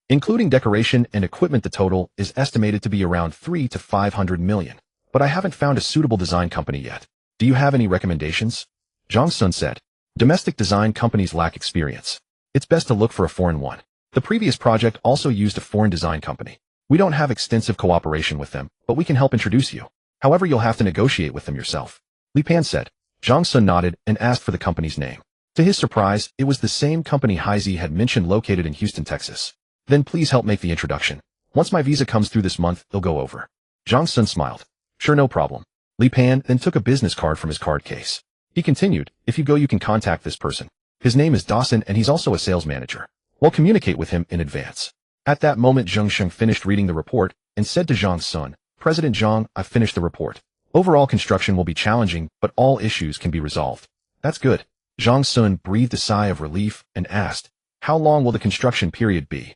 Including decoration and equipment, the total is estimated to be around 3 to 500 million. But I haven't found a suitable design company yet. Do you have any recommendations? Zhang Sun said, domestic design companies lack experience. It's best to look for a foreign one. The previous project also used a foreign design company. We don't have extensive cooperation with them, but we can help introduce you. However, you'll have to negotiate with them yourself. Li Pan said. Zhang Sun nodded and asked for the company's name. To his surprise, it was the same company Heisey had mentioned, located in Houston, Texas. Then please help make the introduction. Once my visa comes through this month, they'll go over. Zhang Sun smiled. Sure, no problem. Li Pan then took a business card from his card case. He continued, if you go, you can contact this person. His name is Dawson, and he's also a sales manager. We'll communicate with him in advance. At that moment, Zheng Sheng finished reading the report and said to Zhang Sun, President Zhang, I've finished the report. Overall construction will be challenging, but all issues can be resolved. That's good. Zhang Sun breathed a sigh of relief and asked, how long will the construction period be?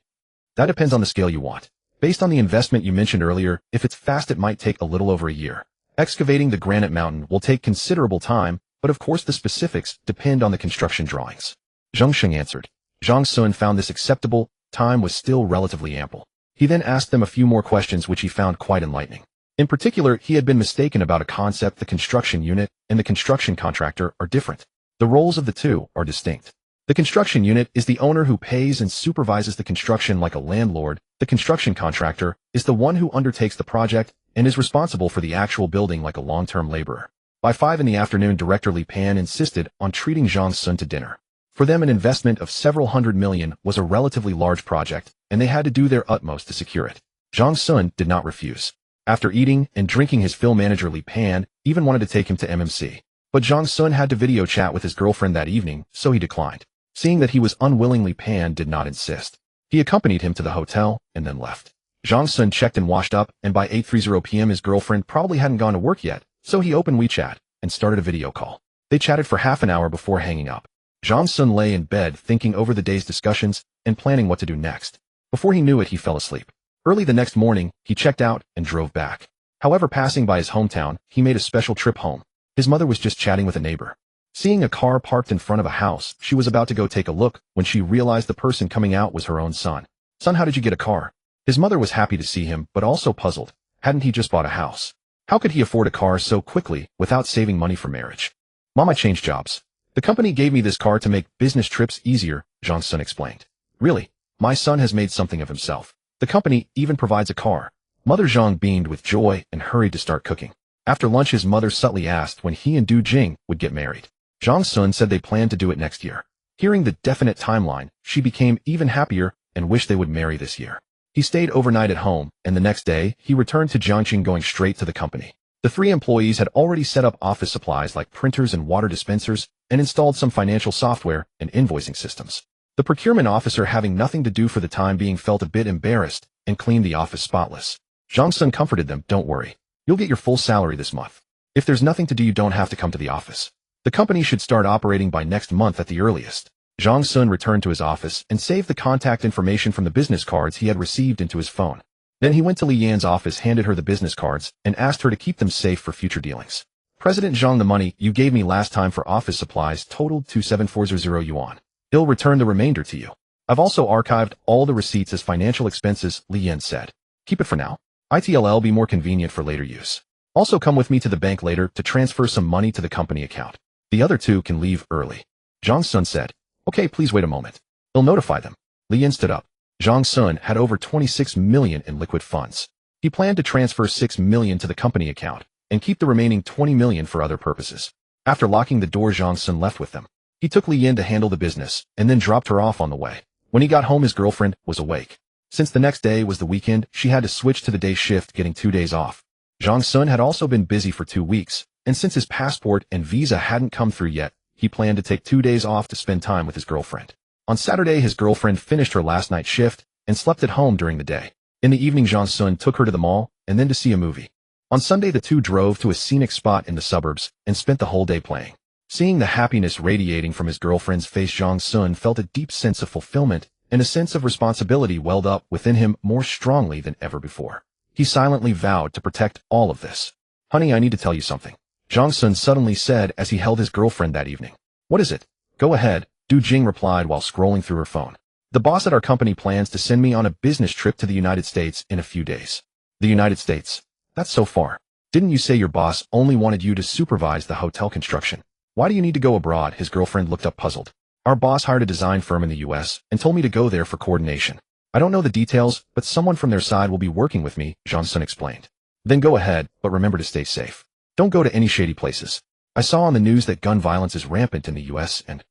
That depends on the scale you want. Based on the investment you mentioned earlier, if it's fast, it might take a little over a year. Excavating the granite mountain will take considerable time, but of course the specifics depend on the construction drawings. Zheng Sheng answered. Zhang Sun found this acceptable. Time was still relatively ample. He then asked them a few more questions which he found quite enlightening. In particular, he had been mistaken about a concept. The construction unit and the construction contractor are different. The roles of the two are distinct. The construction unit is the owner who pays and supervises the construction like a landlord. The construction contractor is the one who undertakes the project and is responsible for the actual building like a long-term laborer. By 5 in the afternoon, Director Li Pan insisted on treating Zhang Sun to dinner. For them, an investment of several hundred million was a relatively large project, and they had to do their utmost to secure it. Zhang Sun did not refuse. After eating and drinking, his film manager Li Pan even wanted to take him to MMC. But Zhang Sun had to video chat with his girlfriend that evening, so he declined. Seeing that he was unwilling, Li Pan did not insist. He accompanied him to the hotel and then left. Zhang Sun checked and washed up, and by 8:30 p.m. his girlfriend probably hadn't gone to work yet, so he opened WeChat and started a video call. They chatted for half an hour before hanging up. Zhang Sun lay in bed thinking over the day's discussions and planning what to do next. Before he knew it, he fell asleep. Early the next morning, he checked out and drove back. However, passing by his hometown, he made a special trip home. His mother was just chatting with a neighbor. Seeing a car parked in front of a house, she was about to go take a look when she realized the person coming out was her own son. Son, how did you get a car? His mother was happy to see him, but also puzzled. Hadn't he just bought a house? How could he afford a car so quickly without saving money for marriage? Mom, I changed jobs. The company gave me this car to make business trips easier, Zhang Sun explained. Really? My son has made something of himself. The company even provides a car. Mother Zhang beamed with joy and hurried to start cooking. After lunch, his mother subtly asked when he and Du Jing would get married. Zhang Sun said they planned to do it next year. Hearing the definite timeline, she became even happier and wished they would marry this year. He stayed overnight at home, and the next day, he returned to Jiangxing going straight to the company. The 3 employees had already set up office supplies like printers and water dispensers and installed some financial software and invoicing systems. The procurement officer, having nothing to do for the time being, felt a bit embarrassed and cleaned the office spotless. Zhang Sun comforted them, "Don't worry. You'll get your full salary this month. If there's nothing to do, you don't have to come to the office. The company should start operating by next month at the earliest." Zhang Sun returned to his office and saved the contact information from the business cards he had received into his phone. Then he went to Li Yan's office, handed her the business cards, and asked her to keep them safe for future dealings. "President Zhang, the money you gave me last time for office supplies totaled 27400 yuan. He'll return the remainder to you. I've also archived all the receipts as financial expenses," Li Yan said. "Keep it for now. It'll be more convenient for later use. Also come with me to the bank later to transfer some money to the company account. The other 2 can leave early." Zhang Sun said, "Okay, please wait a moment. I'll notify them." Li Yan stood up. Zhang Sun had over 26 million in liquid funds. He planned to transfer 6 million to the company account and keep the remaining 20 million for other purposes. After locking the door, Zhang Sun left with them. He took Li Yan to handle the business and then dropped her off on the way. When he got home, his girlfriend was awake. Since the next day was the weekend, she had to switch to the day shift, getting 2 days off. Zhang Sun had also been busy for 2 weeks, and since his passport and visa hadn't come through yet, he planned to take 2 days off to spend time with his girlfriend. On Saturday, his girlfriend finished her last night shift and slept at home during the day. In the evening, Zhang Sun took her to the mall and then to see a movie. On Sunday, the 2 drove to a scenic spot in the suburbs and spent the whole day playing. Seeing the happiness radiating from his girlfriend's face, Zhang Sun felt a deep sense of fulfillment, and a sense of responsibility welled up within him more strongly than ever before. He silently vowed to protect all of this. "Honey, I need to tell you something," Zhang Sun suddenly said as he held his girlfriend that evening. "What is it?" "Go ahead," Du Jing replied while scrolling through her phone. "The boss at our company plans to send me on a business trip to the United States in a few days." "The United States? That's so far. Didn't you say your boss only wanted you to supervise the hotel construction? Why do you need to go abroad?" His girlfriend looked up puzzled. "Our boss hired a design firm in the US and told me to go there for coordination. I don't know the details, but someone from their side will be working with me," Zhang Sun explained. "Then go ahead, but remember to stay safe. Don't go to any shady places. I saw on the news that gun violence is rampant in the US and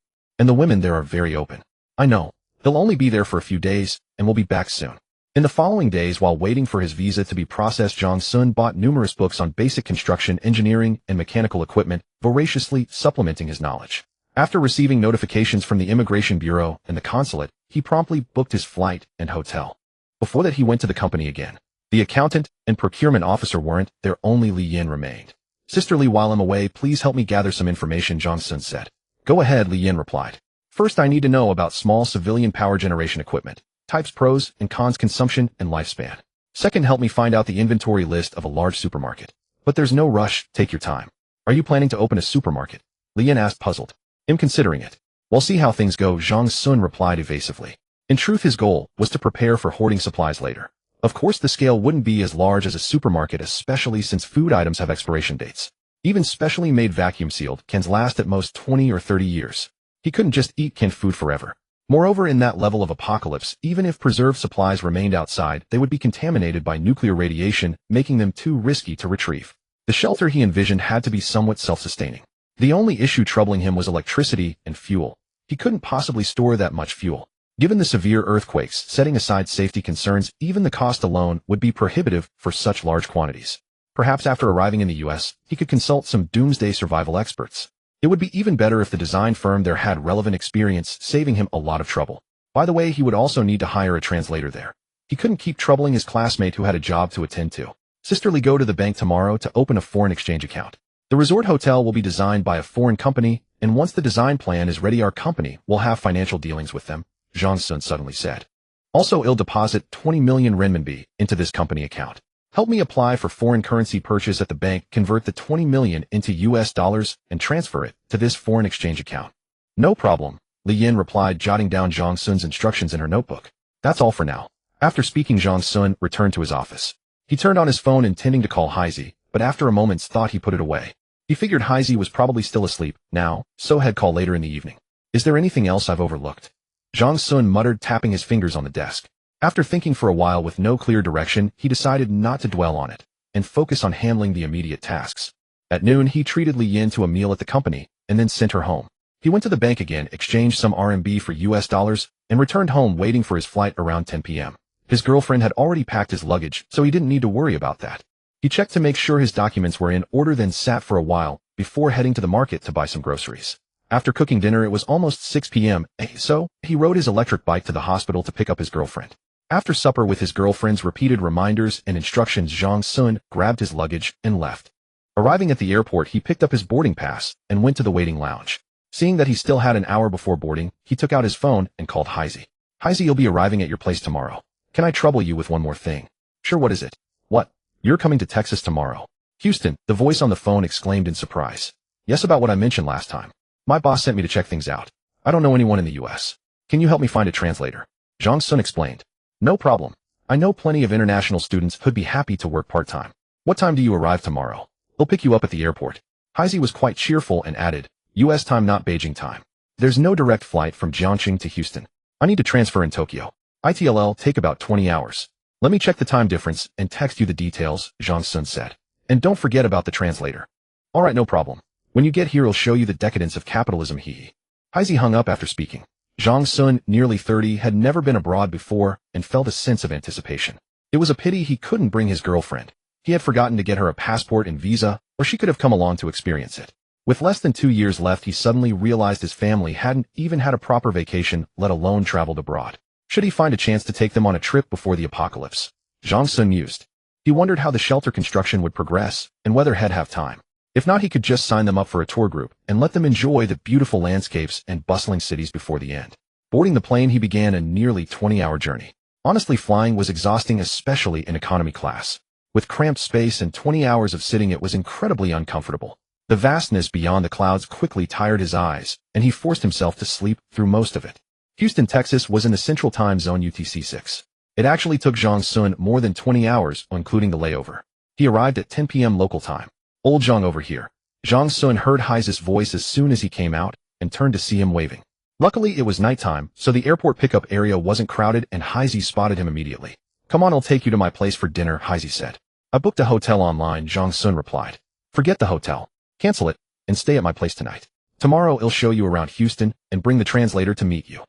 the women there are very open." "I know. He'll only be there for a few days, and we'll be back soon." In the following days, while waiting for his visa to be processed, Zhang Sun bought numerous books on basic construction, engineering, and mechanical equipment, voraciously supplementing his knowledge. After receiving notifications from the Immigration Bureau and the consulate, he promptly booked his flight and hotel. Before that, he went to the company again. The accountant and procurement officer weren't there, only Li Yan remained. "Sister Li, while I'm away, please help me gather some information," Zhang Sun said. "Go ahead," Li Yan replied. "First, I need to know about small civilian power generation equipment, types, pros and cons, consumption, and lifespan. Second, help me find out the inventory list of a large supermarket. But there's no rush, take your time." "Are you planning to open a supermarket?" Li Yan asked, puzzled. "I'm considering it. We'll see how things go," Zhang Sun replied evasively. In truth, his goal was to prepare for hoarding supplies later. Of course, the scale wouldn't be as large as a supermarket, especially since food items have expiration dates. Even specially made vacuum-sealed cans last at most 20 or 30 years. He couldn't just eat canned food forever. Moreover, in that level of apocalypse, even if preserved supplies remained outside, they would be contaminated by nuclear radiation, making them too risky to retrieve. The shelter he envisioned had to be somewhat self-sustaining. The only issue troubling him was electricity and fuel. He couldn't possibly store that much fuel. Given the severe earthquakes, setting aside safety concerns, even the cost alone would be prohibitive for such large quantities. Perhaps after arriving in the US, he could consult some doomsday survival experts. It would be even better if the design firm there had relevant experience, saving him a lot of trouble. By the way, he would also need to hire a translator there. He couldn't keep troubling his classmate who had a job to attend to. "Sister Lee, go to the bank tomorrow to open a foreign exchange account. The resort hotel will be designed by a foreign company, and once the design plan is ready, our company will have financial dealings with them," Zhang Sun suddenly said. "Also, I'll deposit 20 million renminbi into this company account. Help me apply for foreign currency purchase at the bank, convert the 20 million into US dollars, and transfer it to this foreign exchange account." "No problem," Li Yan replied, jotting down Zhang Sun's instructions in her notebook. "That's all for now." After speaking, Zhang Sun returned to his office. He turned on his phone intending to call Heisey, but after a moment's thought he put it away. He figured Heisey was probably still asleep now, so he'd call later in the evening. Is there anything else I've overlooked? Zhang Sun muttered, tapping his fingers on the desk. After thinking for a while with no clear direction, he decided not to dwell on it and focus on handling the immediate tasks. At noon, he treated Li Yin to a meal at the company and then sent her home. He went to the bank again, exchanged some RMB for US dollars, and returned home waiting for his flight around 10 p.m. His girlfriend had already packed his luggage, so he didn't need to worry about that. He checked to make sure his documents were in order, then sat for a while before heading to the market to buy some groceries. After cooking dinner, it was almost 6 p.m., so he rode his electric bike to the hospital to pick up his girlfriend. After supper, with his girlfriend's repeated reminders and instructions, Zhang Sun grabbed his luggage and left. Arriving at the airport, he picked up his boarding pass and went to the waiting lounge. Seeing that he still had an hour before boarding, he took out his phone and called Heisey. Heisey, you'll be arriving at your place tomorrow. Can I trouble you with one more thing? Sure, what is it? What? You're coming to Texas tomorrow? Houston, the voice on the phone exclaimed in surprise. Yes, about what I mentioned last time. My boss sent me to check things out. I don't know anyone in the U.S. Can you help me find a translator? Zhang Sun explained. No problem. I know plenty of international students who'd be happy to work part-time. What time do you arrive tomorrow? They'll pick you up at the airport. Heisey was quite cheerful and added, U.S. time, not Beijing time. There's no direct flight from Jiangxing to Houston. I need to transfer in Tokyo. ITLL take about 20 hours. Let me check the time difference and text you the details, Zhang Sun said. And don't forget about the translator. All right, no problem. When you get here, he'll show you the decadence of capitalism, Heisey hung up after speaking. Zhang Sun, nearly 30, had never been abroad before and felt a sense of anticipation. It was a pity he couldn't bring his girlfriend. He had forgotten to get her a passport and visa, or she could have come along to experience it. With less than 2 years left, he suddenly realized his family hadn't even had a proper vacation, let alone traveled abroad. Should he find a chance to take them on a trip before the apocalypse? Zhang Sun mused. He wondered how the shelter construction would progress and whether he'd have time. If not, he could just sign them up for a tour group and let them enjoy the beautiful landscapes and bustling cities before the end. Boarding the plane, he began a nearly 20-hour journey. Honestly, flying was exhausting, especially in economy class. With cramped space and 20 hours of sitting, it was incredibly uncomfortable. The vastness beyond the clouds quickly tired his eyes, and he forced himself to sleep through most of it. Houston, Texas was in the Central Time Zone UTC-6. It actually took Zhang Sun more than 20 hours, including the layover. He arrived at 10 p.m. local time. Old Zhang over here. Zhang Sun heard Heisey's voice as soon as he came out and turned to see him waving. Luckily, it was nighttime, so the airport pickup area wasn't crowded and Heisey spotted him immediately. Come on, I'll take you to my place for dinner, Heisey said. I booked a hotel online, Zhang Sun replied. Forget the hotel. Cancel it and stay at my place tonight. Tomorrow I'll show you around Houston and bring the translator to meet you.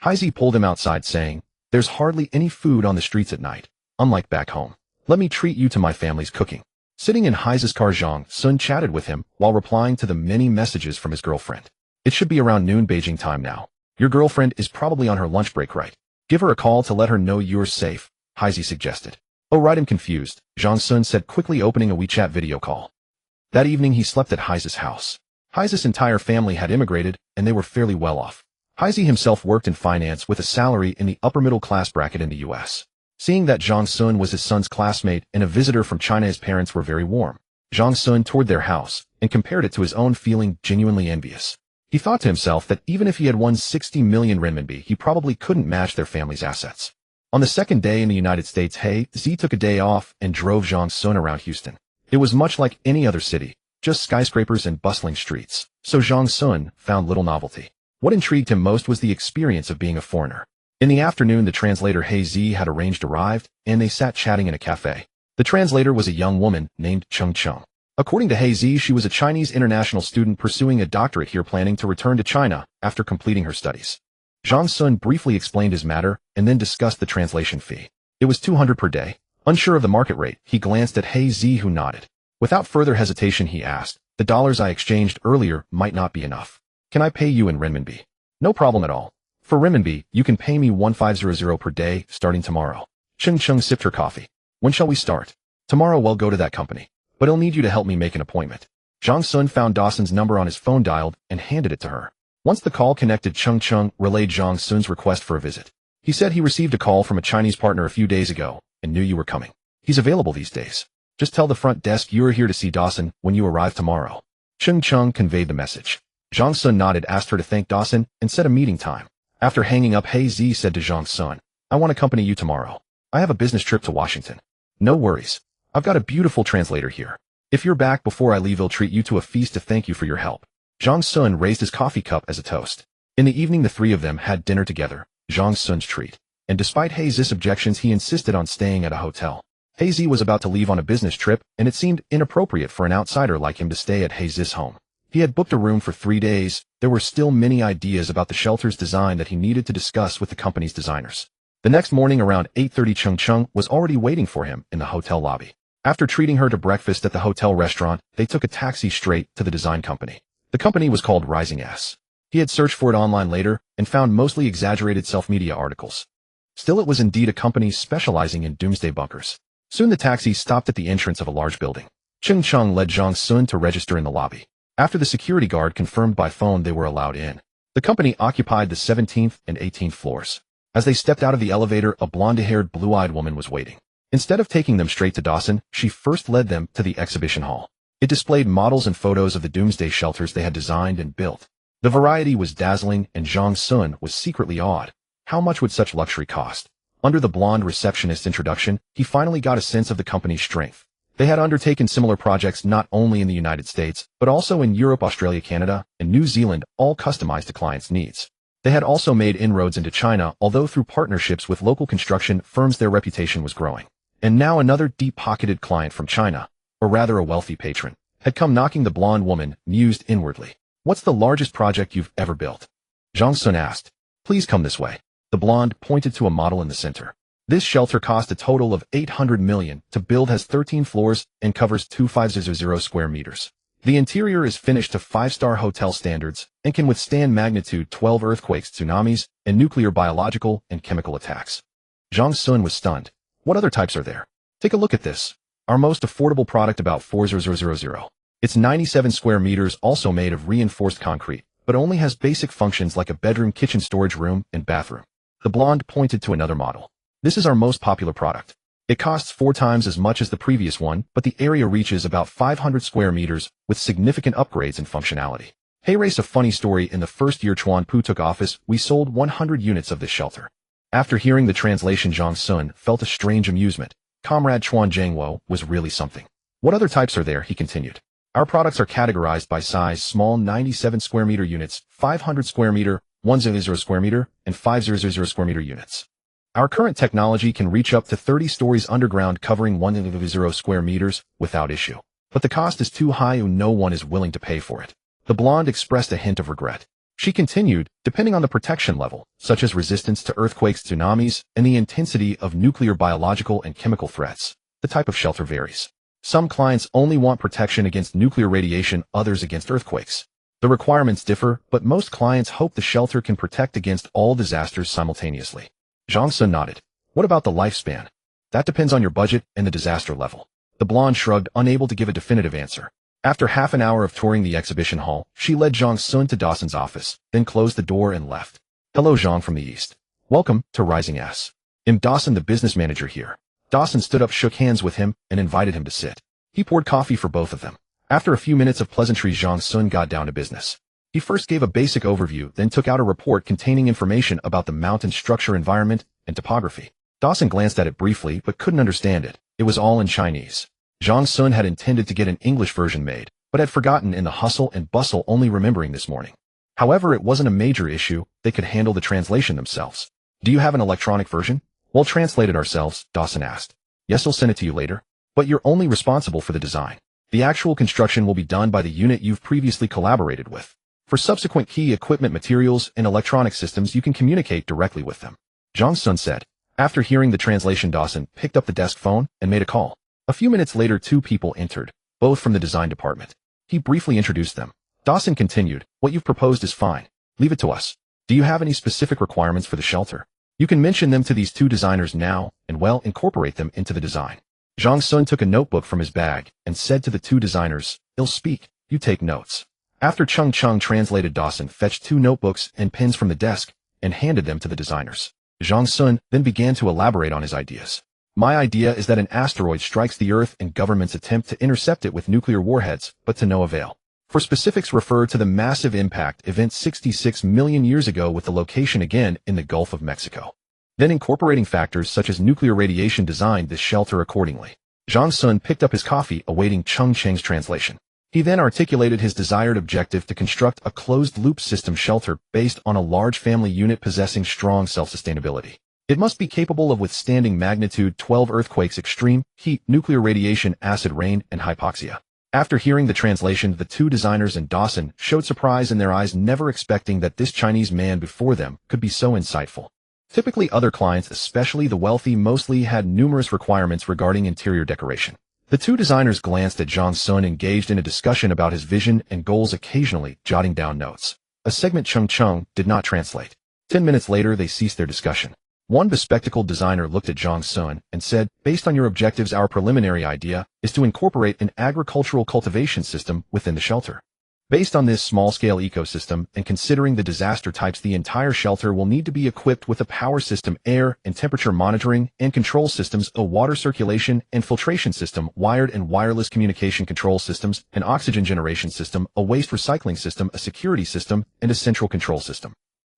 Heisey pulled him outside saying, there's hardly any food on the streets at night, unlike back home. Let me treat you to my family's cooking. Sitting in Heisey's car, Zhang Sun chatted with him while replying to the many messages from his girlfriend. It should be around noon Beijing time now. Your girlfriend is probably on her lunch break, right? Give her a call to let her know you're safe, Heisey suggested. Oh right, I'm confused, Zhang Sun said, quickly opening a WeChat video call. That evening he slept at Heisey's house. Heisey's entire family had immigrated and they were fairly well off. Heisey himself worked in finance with a salary in the upper middle class bracket in the U.S. Seeing that Zhang Sun was his son's classmate and a visitor from China, his parents were very warm. Zhang Sun toured their house and compared it to his own, feeling genuinely envious. He thought to himself that even if he had won 60 million renminbi, he probably couldn't match their family's assets. On the second day in the United States, Heisey took a day off and drove Zhang Sun around Houston. It was much like any other city, just skyscrapers and bustling streets, so Zhang Sun found little novelty. What intrigued him most was the experience of being a foreigner. In the afternoon, the translator Heisey had arranged arrived, and they sat chatting in a cafe. The translator was a young woman named Cheng Cheng. According to Heisey, she was a Chinese international student pursuing a doctorate here, planning to return to China after completing her studies. Zhang Sun briefly explained his matter and then discussed the translation fee. It was 200 per day. Unsure of the market rate, he glanced at Heisey, who nodded. Without further hesitation, he asked, the dollars I exchanged earlier might not be enough. Can I pay you in renminbi? No problem at all. For renminbi, you can pay me 1500 per day, starting tomorrow. Cheng Cheng sipped her coffee. When shall we start? Tomorrow we'll go to that company. But I'll need you to help me make an appointment. Zhang Sun found Dawson's number on his phone, dialed, and handed it to her. Once the call connected, Cheng Cheng relayed Zhang Sun's request for a visit. He said he received a call from a Chinese partner a few days ago and knew you were coming. He's available these days. Just tell the front desk you are here to see Dawson when you arrive tomorrow. Cheng Cheng conveyed the message. Zhang Sun nodded, asked her to thank Dawson, and set a meeting time. After hanging up, Heisey said to Zhang Sun, I want to accompany you tomorrow. I have a business trip to Washington. No worries. I've got a beautiful translator here. If you're back before I leave, I'll treat you to a feast to thank you for your help. Zhang Sun raised his coffee cup as a toast. In the evening, the three of them had dinner together, Zhang Sun's treat. And despite Heizi's objections, he insisted on staying at a hotel. Heizi was about to leave on a business trip, and it seemed inappropriate for an outsider like him to stay at Heizi's home. He had booked a room for 3 days. There were still many ideas about the shelter's design that he needed to discuss with the company's designers. The next morning around 8:30, Cheng Cheng was already waiting for him in the hotel lobby. After treating her to breakfast at the hotel restaurant, they took a taxi straight to the design company. The company was called Rising S. He had searched for it online later and found mostly exaggerated self-media articles. Still, it was indeed a company specializing in doomsday bunkers. Soon the taxi stopped at the entrance of a large building. Cheng Cheng led Zhang Sun to register in the lobby. After the security guard confirmed by phone they were allowed in, the company occupied the 17th and 18th floors. As they stepped out of the elevator, a blonde-haired, blue-eyed woman was waiting. Instead of taking them straight to Dawson, she first led them to the exhibition hall. It displayed models and photos of the doomsday shelters they had designed and built. The variety was dazzling, and Zhang Sun was secretly awed. How much would such luxury cost? Under the blonde receptionist's introduction, he finally got a sense of the company's strength. They had undertaken similar projects not only in the United States, but also in Europe, Australia, Canada, and New Zealand, all customized to clients' needs. They had also made inroads into China, although through partnerships with local construction firms their reputation was growing. And now another deep-pocketed client from China, or rather a wealthy patron, had come knocking. The blonde woman mused inwardly. "What's the largest project you've ever built?" Zhang Sun asked. "Please come this way." The blonde pointed to a model in the center. This shelter cost a total of 800 million to build, has 13 floors, and covers 2,500 square meters. The interior is finished to 5-star hotel standards and can withstand magnitude 12 earthquakes, tsunamis, and nuclear, biological, and chemical attacks. Zhang Sun was stunned. "What other types are there? Take a look at this. Our most affordable product, about 4,000. It's 97 square meters, also made of reinforced concrete, but only has basic functions like a bedroom, kitchen, storage room, and bathroom." The blonde pointed to another model. "This is our most popular product. It costs 4 times as much as the previous one, but the area reaches about 500 square meters with significant upgrades and functionality." Hey, race a funny story. In the first year Chuan Pu took office, we sold 100 units of this shelter. After hearing the translation, Zhang Sun felt a strange amusement. Comrade Chuan Zhengwo was really something. "What other types are there?" he continued. "Our products are categorized by size: small 97 square meter units, 500 square meter, 100 square meter, and 500 square meter units. Our current technology can reach up to 30 stories underground, covering 100 square meters without issue. But the cost is too high and no one is willing to pay for it." The blonde expressed a hint of regret. She continued, "Depending on the protection level, such as resistance to earthquakes, tsunamis, and the intensity of nuclear, biological, and chemical threats, the type of shelter varies. Some clients only want protection against nuclear radiation, others against earthquakes. The requirements differ, but most clients hope the shelter can protect against all disasters simultaneously." Zhang Sun nodded. "What about the lifespan?" "That depends on your budget and the disaster level." The blonde shrugged, unable to give a definitive answer. After half an hour of touring the exhibition hall, she led Zhang Sun to Dawson's office, then closed the door and left. "Hello, Zhang from the East. Welcome to Rising S. I'm Dawson, the business manager here." Dawson stood up, shook hands with him, and invited him to sit. He poured coffee for both of them. After a few minutes of pleasantries, Zhang Sun got down to business. He first gave a basic overview, then took out a report containing information about the mountain structure, environment, and topography. Dawson glanced at it briefly, but couldn't understand it. It was all in Chinese. Zhang Sun had intended to get an English version made, but had forgotten in the hustle and bustle, only remembering this morning. However, it wasn't a major issue. They could handle the translation themselves. "Do you have an electronic version?" "We'll translate it ourselves," Dawson asked. "Yes, I'll send it to you later. But you're only responsible for the design. The actual construction will be done by the unit you've previously collaborated with. For subsequent key equipment, materials, and electronic systems, you can communicate directly with them," Zhang Sun said. After hearing the translation, Dawson picked up the desk phone and made a call. A few minutes later, 2 people entered, both from the design department. He briefly introduced them. Dawson continued, "What you've proposed is fine. Leave it to us. Do you have any specific requirements for the shelter? You can mention them to these 2 designers now, and well, incorporate them into the design." Zhang Sun took a notebook from his bag and said to the 2 designers, "I'll speak. You take notes." After Cheng Cheng translated, Dawson fetched 2 notebooks and pens from the desk and handed them to the designers. Zhang Sun then began to elaborate on his ideas. "My idea is that an asteroid strikes the Earth and governments attempt to intercept it with nuclear warheads, but to no avail. For specifics, refer to the massive impact event 66 million years ago, with the location again in the Gulf of Mexico. Then incorporating factors such as nuclear radiation, design this shelter accordingly." Zhang Sun picked up his coffee, awaiting Cheng Cheng's translation. He then articulated his desired objective to construct a closed-loop system shelter based on a large family unit possessing strong self-sustainability. It must be capable of withstanding magnitude 12 earthquakes, extreme heat, nuclear radiation, acid rain, and hypoxia. After hearing the translation, the two designers and Dawson showed surprise in their eyes, never expecting that this Chinese man before them could be so insightful. Typically, other clients, especially the wealthy, mostly had numerous requirements regarding interior decoration. The two designers glanced at Zhang Sun, engaged in a discussion about his vision and goals, occasionally jotting down notes. A segment Cheng Cheng did not translate. 10 minutes later, they ceased their discussion. One bespectacled designer looked at Zhang Sun and said, "Based on your objectives, our preliminary idea is to incorporate an agricultural cultivation system within the shelter. Based on this small-scale ecosystem and considering the disaster types, the entire shelter will need to be equipped with a power system, air and temperature monitoring and control systems, a water circulation and filtration system, wired and wireless communication control systems, an oxygen generation system, a waste recycling system, a security system, and a central control system."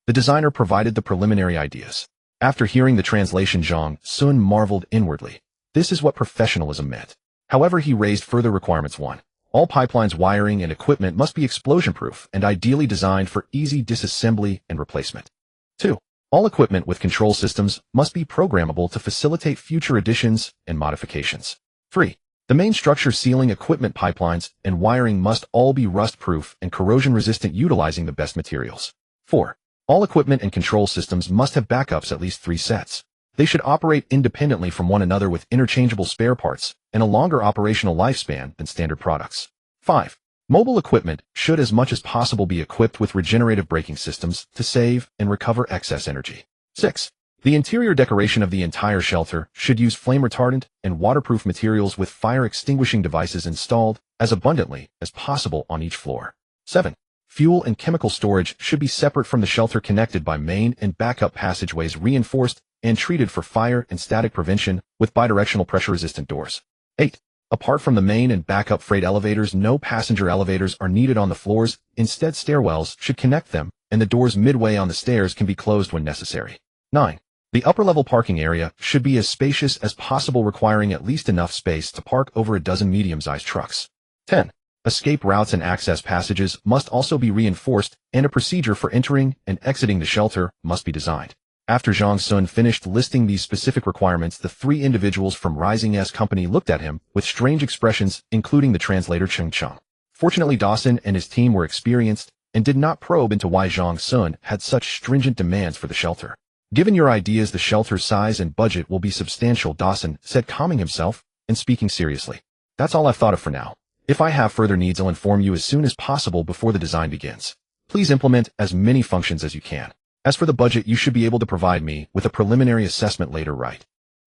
The designer provided the preliminary ideas. After hearing the translation, Zhang Sun marveled inwardly. This is what professionalism meant. However, he raised further requirements. 1. All pipelines, wiring, and equipment must be explosion-proof and ideally designed for easy disassembly and replacement. 2. All equipment with control systems must be programmable to facilitate future additions and modifications. 3. The main structure, ceiling, equipment, pipelines, and wiring must all be rust-proof and corrosion-resistant, utilizing the best materials. 4. All equipment and control systems must have backups, at least 3 sets. They should operate independently from one another with interchangeable spare parts and a longer operational lifespan than standard products. 5. Mobile equipment should as much as possible be equipped with regenerative braking systems to save and recover excess energy. 6. The interior decoration of the entire shelter should use flame retardant and waterproof materials with fire extinguishing devices installed as abundantly as possible on each floor. 7. Fuel and chemical storage should be separate from the shelter, connected by main and backup passageways, reinforced and treated for fire and static prevention with bidirectional pressure-resistant doors. 8. Apart from the main and backup freight elevators, no passenger elevators are needed on the floors. Instead, stairwells should connect them, and the doors midway on the stairs can be closed when necessary. 9. The upper-level parking area should be as spacious as possible, requiring at least enough space to park over a dozen medium-sized trucks. 10. Escape routes and access passages must also be reinforced, and a procedure for entering and exiting the shelter must be designed. After Zhang Sun finished listing these specific requirements, the 3 individuals from Rising S Company looked at him with strange expressions, including the translator Cheng Cheng. Fortunately, Dawson and his team were experienced and did not probe into why Zhang Sun had such stringent demands for the shelter. "Given your ideas, the shelter's size and budget will be substantial," Dawson said, calming himself and speaking seriously. "That's all I've thought of for now. If I have further needs, I'll inform you as soon as possible before the design begins. Please implement as many functions as you can. As for the budget, you should be able to provide me with a preliminary assessment later, right?"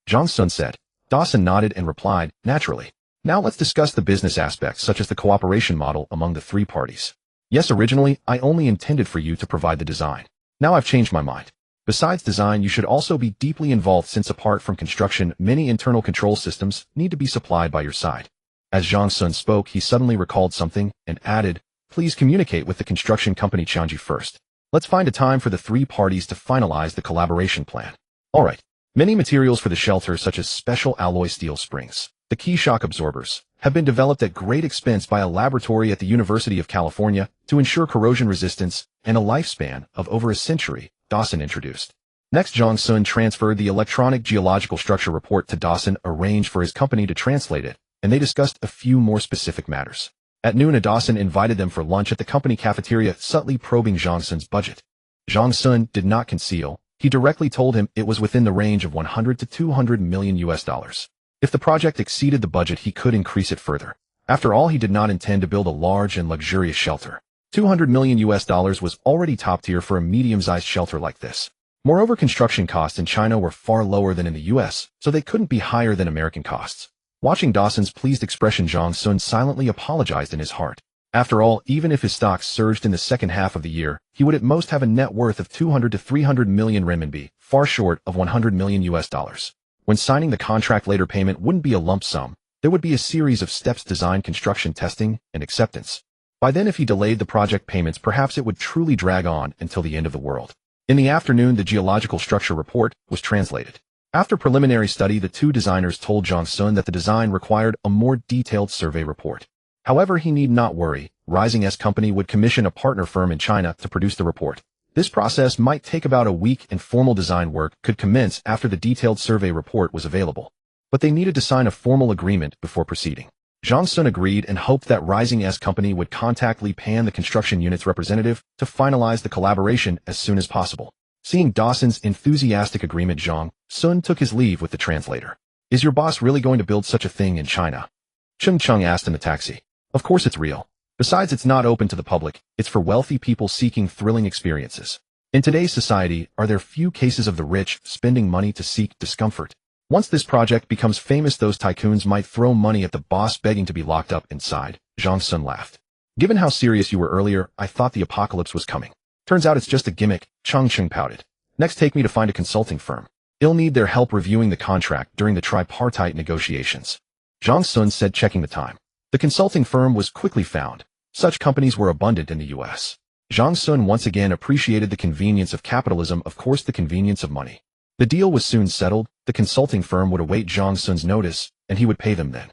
Zhang Sun said. Dawson nodded and replied, "Naturally. Now let's discuss the business aspects, such as the cooperation model among the 3 parties. Yes, originally, I only intended for you to provide the design. Now I've changed my mind. Besides design, you should also be deeply involved, since apart from construction, many internal control systems need to be supplied by your side." As Zhang Sun spoke, he suddenly recalled something and added, "Please communicate with the construction company Tianji first. Let's find a time for the 3 parties to finalize the collaboration plan." All right. Many materials for the shelter, such as special alloy steel springs, the key shock absorbers, have been developed at great expense by a laboratory at the University of California to ensure corrosion resistance and a lifespan of over a century, Dawson introduced. Next, Zhang Sun transferred the electronic geological structure report to Dawson, arranged for his company to translate it, and they discussed a few more specific matters. At noon, Dawson invited them for lunch at the company cafeteria, subtly probing Zhang Sun's budget. Zhang Sun did not conceal. He directly told him it was within the range of 100 to 200 million US. If the project exceeded the budget, he could increase it further. After all, he did not intend to build a large and luxurious shelter. 200 million US was already top tier for a medium-sized shelter like this. Moreover, construction costs in China were far lower than in the US, so they couldn't be higher than American costs. Watching Dawson's pleased expression, Zhang Sun silently apologized in his heart. After all, even if his stocks surged in the second half of the year, he would at most have a net worth of 200 to 300 million renminbi, far short of 100 million US. When signing the contract, later payment wouldn't be a lump sum. There would be a series of steps: design, construction, testing, and acceptance. By then, if he delayed the project payments, perhaps it would truly drag on until the end of the world. In the afternoon, the geological structure report was translated. After preliminary study, the two designers told Zhang Sun that the design required a more detailed survey report. However, he need not worry. Rising S Company would commission a partner firm in China to produce the report. This process might take about a week, and formal design work could commence after the detailed survey report was available. But they needed to sign a formal agreement before proceeding. Zhang Sun agreed and hoped that Rising S Company would contact Li Pan, the construction unit's representative, to finalize the collaboration as soon as possible. Seeing Dawson's enthusiastic agreement, Zhang Sun took his leave with the translator. "Is your boss really going to build such a thing in China?" Cheng Chung asked in the taxi. "Of course it's real. Besides, it's not open to the public. It's for wealthy people seeking thrilling experiences. In today's society, are there few cases of the rich spending money to seek discomfort? Once this project becomes famous, those tycoons might throw money at the boss begging to be locked up inside." Zhang Sun laughed. "Given how serious you were earlier, I thought the apocalypse was coming. Turns out it's just a gimmick." Cheng Chung pouted. "Next, take me to find a consulting firm. I'll need their help reviewing the contract during the tripartite negotiations." Zhang Sun said, checking the time. The consulting firm was quickly found. Such companies were abundant in the U.S. Zhang Sun once again appreciated the convenience of capitalism, of course the convenience of money. The deal was soon settled. The consulting firm would await Zhang Sun's notice, and he would pay them then.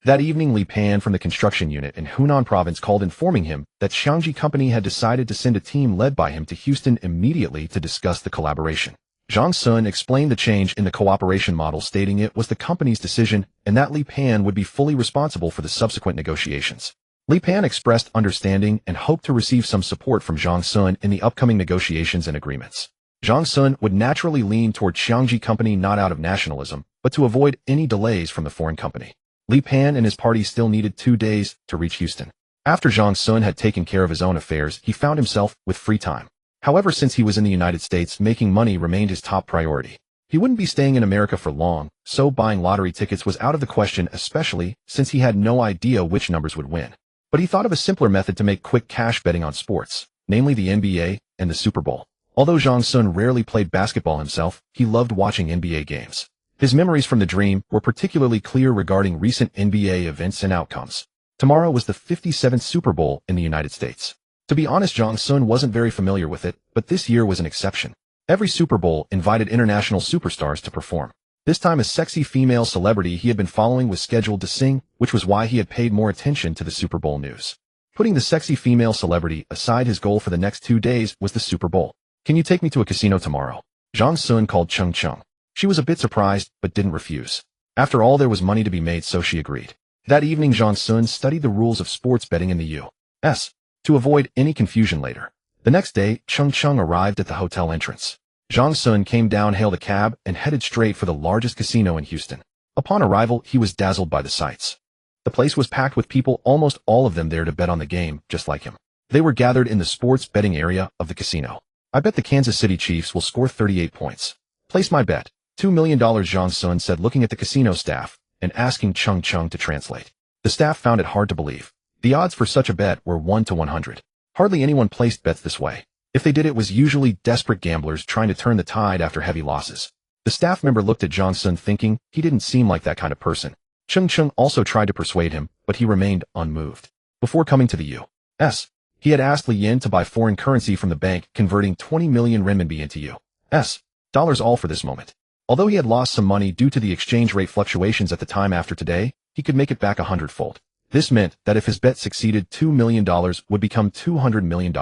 That evening, Li Pan from the construction unit in Hunan province called, informing him that Xiangji Company had decided to send a team led by him to Houston immediately to discuss the collaboration. Zhang Sun explained the change in the cooperation model, stating it was the company's decision and that Li Pan would be fully responsible for the subsequent negotiations. Li Pan expressed understanding and hoped to receive some support from Zhang Sun in the upcoming negotiations and agreements. Zhang Sun would naturally lean toward Xiangji Company, not out of nationalism, but to avoid any delays from the foreign company. Li Pan and his party still needed 2 days to reach Houston. After Zhang Sun had taken care of his own affairs, he found himself with free time. However, since he was in the United States, making money remained his top priority. He wouldn't be staying in America for long, so buying lottery tickets was out of the question, especially since he had no idea which numbers would win. But he thought of a simpler method to make quick cash betting on sports, namely the NBA and the Super Bowl. Although Zhang Sun rarely played basketball himself, he loved watching NBA games. His memories from the dream were particularly clear regarding recent NBA events and outcomes. Tomorrow was the 57th Super Bowl in the United States. To be honest, Zhang Sun wasn't very familiar with it, but this year was an exception. Every Super Bowl invited international superstars to perform. This time, a sexy female celebrity he had been following was scheduled to sing, which was why he had paid more attention to the Super Bowl news. Putting the sexy female celebrity aside, his goal for the next 2 days was the Super Bowl. "Can you take me to a casino tomorrow?" Zhang Sun called Cheng Chung. She was a bit surprised, but didn't refuse. After all, there was money to be made, so she agreed. That evening, Zhang Sun studied the rules of sports betting in the U.S. to avoid any confusion later. The next day, Cheng Chung arrived at the hotel entrance. Zhang Sun came down, hailed a cab, and headed straight for the largest casino in Houston. Upon arrival, he was dazzled by the sights. The place was packed with people, almost all of them there to bet on the game, just like him. They were gathered in the sports betting area of the casino. "I bet the Kansas City Chiefs will score 38 points. Place my bet. $2 million, Zhang Sun said, looking at the casino staff and asking Cheng Chung to translate. The staff found it hard to believe. The odds for such a bet were 1 to 100. Hardly anyone placed bets this way. If they did, it was usually desperate gamblers trying to turn the tide after heavy losses. The staff member looked at Zhang Sun, thinking he didn't seem like that kind of person. Cheng Chung also tried to persuade him, but he remained unmoved. Before coming to the U.S., he had asked Li Yin to buy foreign currency from the bank, converting 20 million renminbi into U.S. dollars, all for this moment. Although he had lost some money due to the exchange rate fluctuations at the time, after today, he could make it back 100-fold. This meant that if his bet succeeded, $2 million would become $200 million.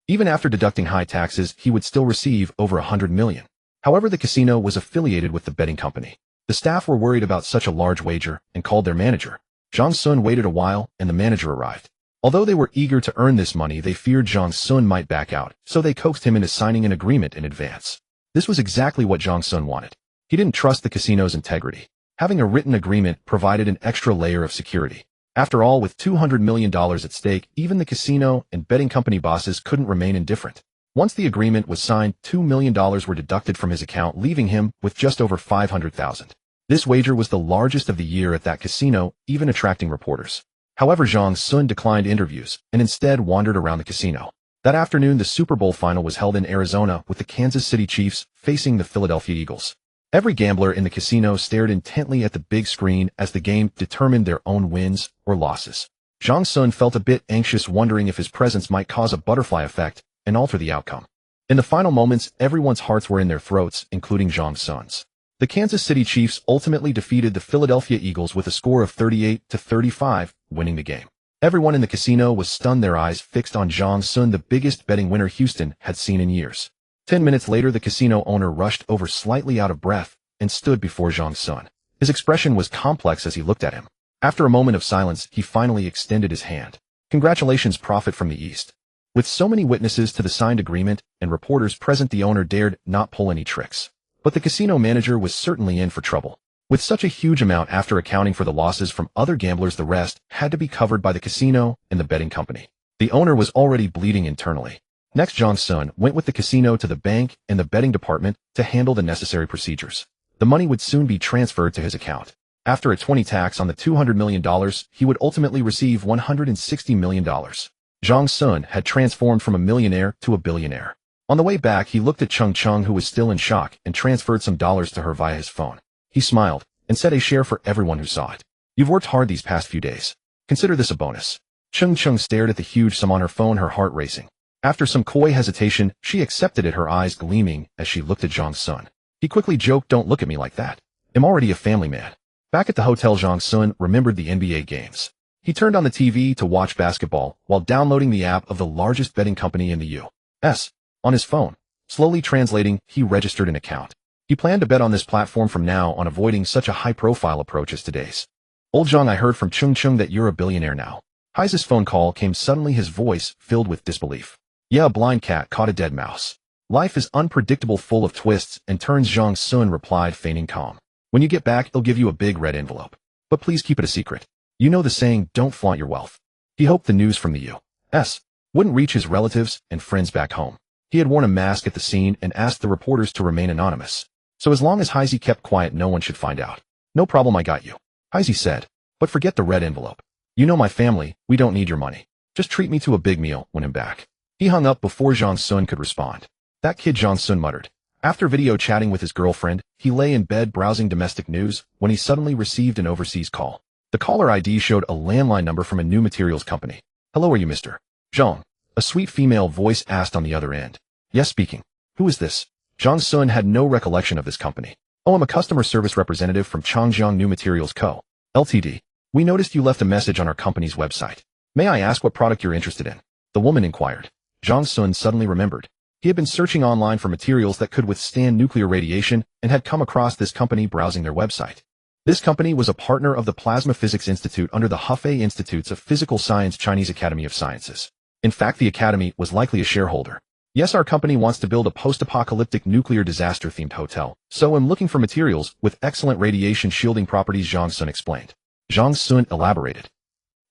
Even after deducting high taxes, he would still receive over $100 million. However, the casino was affiliated with the betting company. The staff were worried about such a large wager and called their manager. Zhang Sun waited a while, and the manager arrived. Although they were eager to earn this money, they feared Zhang Sun might back out, so they coaxed him into signing an agreement in advance. This was exactly what Zhang Sun wanted. He didn't trust the casino's integrity. Having a written agreement provided an extra layer of security. After all, with $200 million at stake, even the casino and betting company bosses couldn't remain indifferent. Once the agreement was signed, $2 million were deducted from his account, leaving him with just over $500,000. This wager was the largest of the year at that casino, even attracting reporters. However, Zhang Sun declined interviews and instead wandered around the casino. That afternoon, the Super Bowl final was held in Arizona, with the Kansas City Chiefs facing the Philadelphia Eagles. Every gambler in the casino stared intently at the big screen as the game determined their own wins or losses. Zhang Sun felt a bit anxious, wondering if his presence might cause a butterfly effect and alter the outcome. In the final moments, everyone's hearts were in their throats, including Zhang Sun's. The Kansas City Chiefs ultimately defeated the Philadelphia Eagles with a score of 38-35, winning the game. Everyone in the casino was stunned, their eyes fixed on Zhang Sun, the biggest betting winner Houston had seen in years. 10 minutes later, the casino owner rushed over, slightly out of breath, and stood before Zhang Sun. His expression was complex as he looked at him. After a moment of silence, he finally extended his hand. "Congratulations, Prophet from the East." With so many witnesses to the signed agreement and reporters present, the owner dared not pull any tricks. But the casino manager was certainly in for trouble. With such a huge amount, after accounting for the losses from other gamblers, the rest had to be covered by the casino and the betting company. The owner was already bleeding internally. Next, Zhang Sun went with the casino to the bank and the betting department to handle the necessary procedures. The money would soon be transferred to his account. After a 20% tax on the $200 million, he would ultimately receive $160 million. Zhang Sun had transformed from a millionaire to a billionaire. On the way back, he looked at Chung Chung, who was still in shock, and transferred some dollars to her via his phone. He smiled and said, "A share for everyone who saw it. You've worked hard these past few days. Consider this a bonus." Chung Chung stared at the huge sum on her phone, her heart racing. After some coy hesitation, she accepted it, her eyes gleaming as she looked at Zhang Sun. He quickly joked, "Don't look at me like that. I'm already a family man." Back at the hotel, Zhang Sun remembered the NBA games. He turned on the TV to watch basketball while downloading the app of the largest betting company in the U.S. on his phone. Slowly translating, he registered an account. He planned to bet on this platform from now on, avoiding such a high-profile approach as today's. "Old Zhang, I heard from Chung Chung that you're a billionaire now." His phone call came suddenly, his voice filled with disbelief. "Yeah, a blind cat caught a dead mouse. Life is unpredictable, full of twists and turns," Zhang Sun replied, feigning calm. "When you get back, I'll give you a big red envelope. But please keep it a secret. You know the saying, don't flaunt your wealth." He hoped the news from the U.S. wouldn't reach his relatives and friends back home. He had worn a mask at the scene and asked the reporters to remain anonymous. So as long as Heisey kept quiet, no one should find out. "No problem, I got you," Heisey said. "But forget the red envelope. You know my family, we don't need your money. Just treat me to a big meal when I'm back." He hung up before Zhang Sun could respond. "That kid," Zhang Sun muttered. After video chatting with his girlfriend, he lay in bed browsing domestic news when he suddenly received an overseas call. The caller ID showed a landline number from a new materials company. "Hello, are you Mr. Zhang?" A sweet female voice asked on the other end. "Yes, speaking. Who is this?" Zhang Sun had no recollection of this company. "Oh, I'm a customer service representative from Changjiang New Materials Co., Ltd. We noticed you left a message on our company's website. May I ask what product you're interested in?" the woman inquired. Zhang Sun suddenly remembered. He had been searching online for materials that could withstand nuclear radiation and had come across this company browsing their website. This company was a partner of the Plasma Physics Institute under the Hefei Institutes of Physical Science Chinese Academy of Sciences. In fact, the academy was likely a shareholder. "Yes, our company wants to build a post-apocalyptic nuclear disaster-themed hotel, so I'm looking for materials with excellent radiation shielding properties," Zhang Sun explained. Zhang Sun elaborated.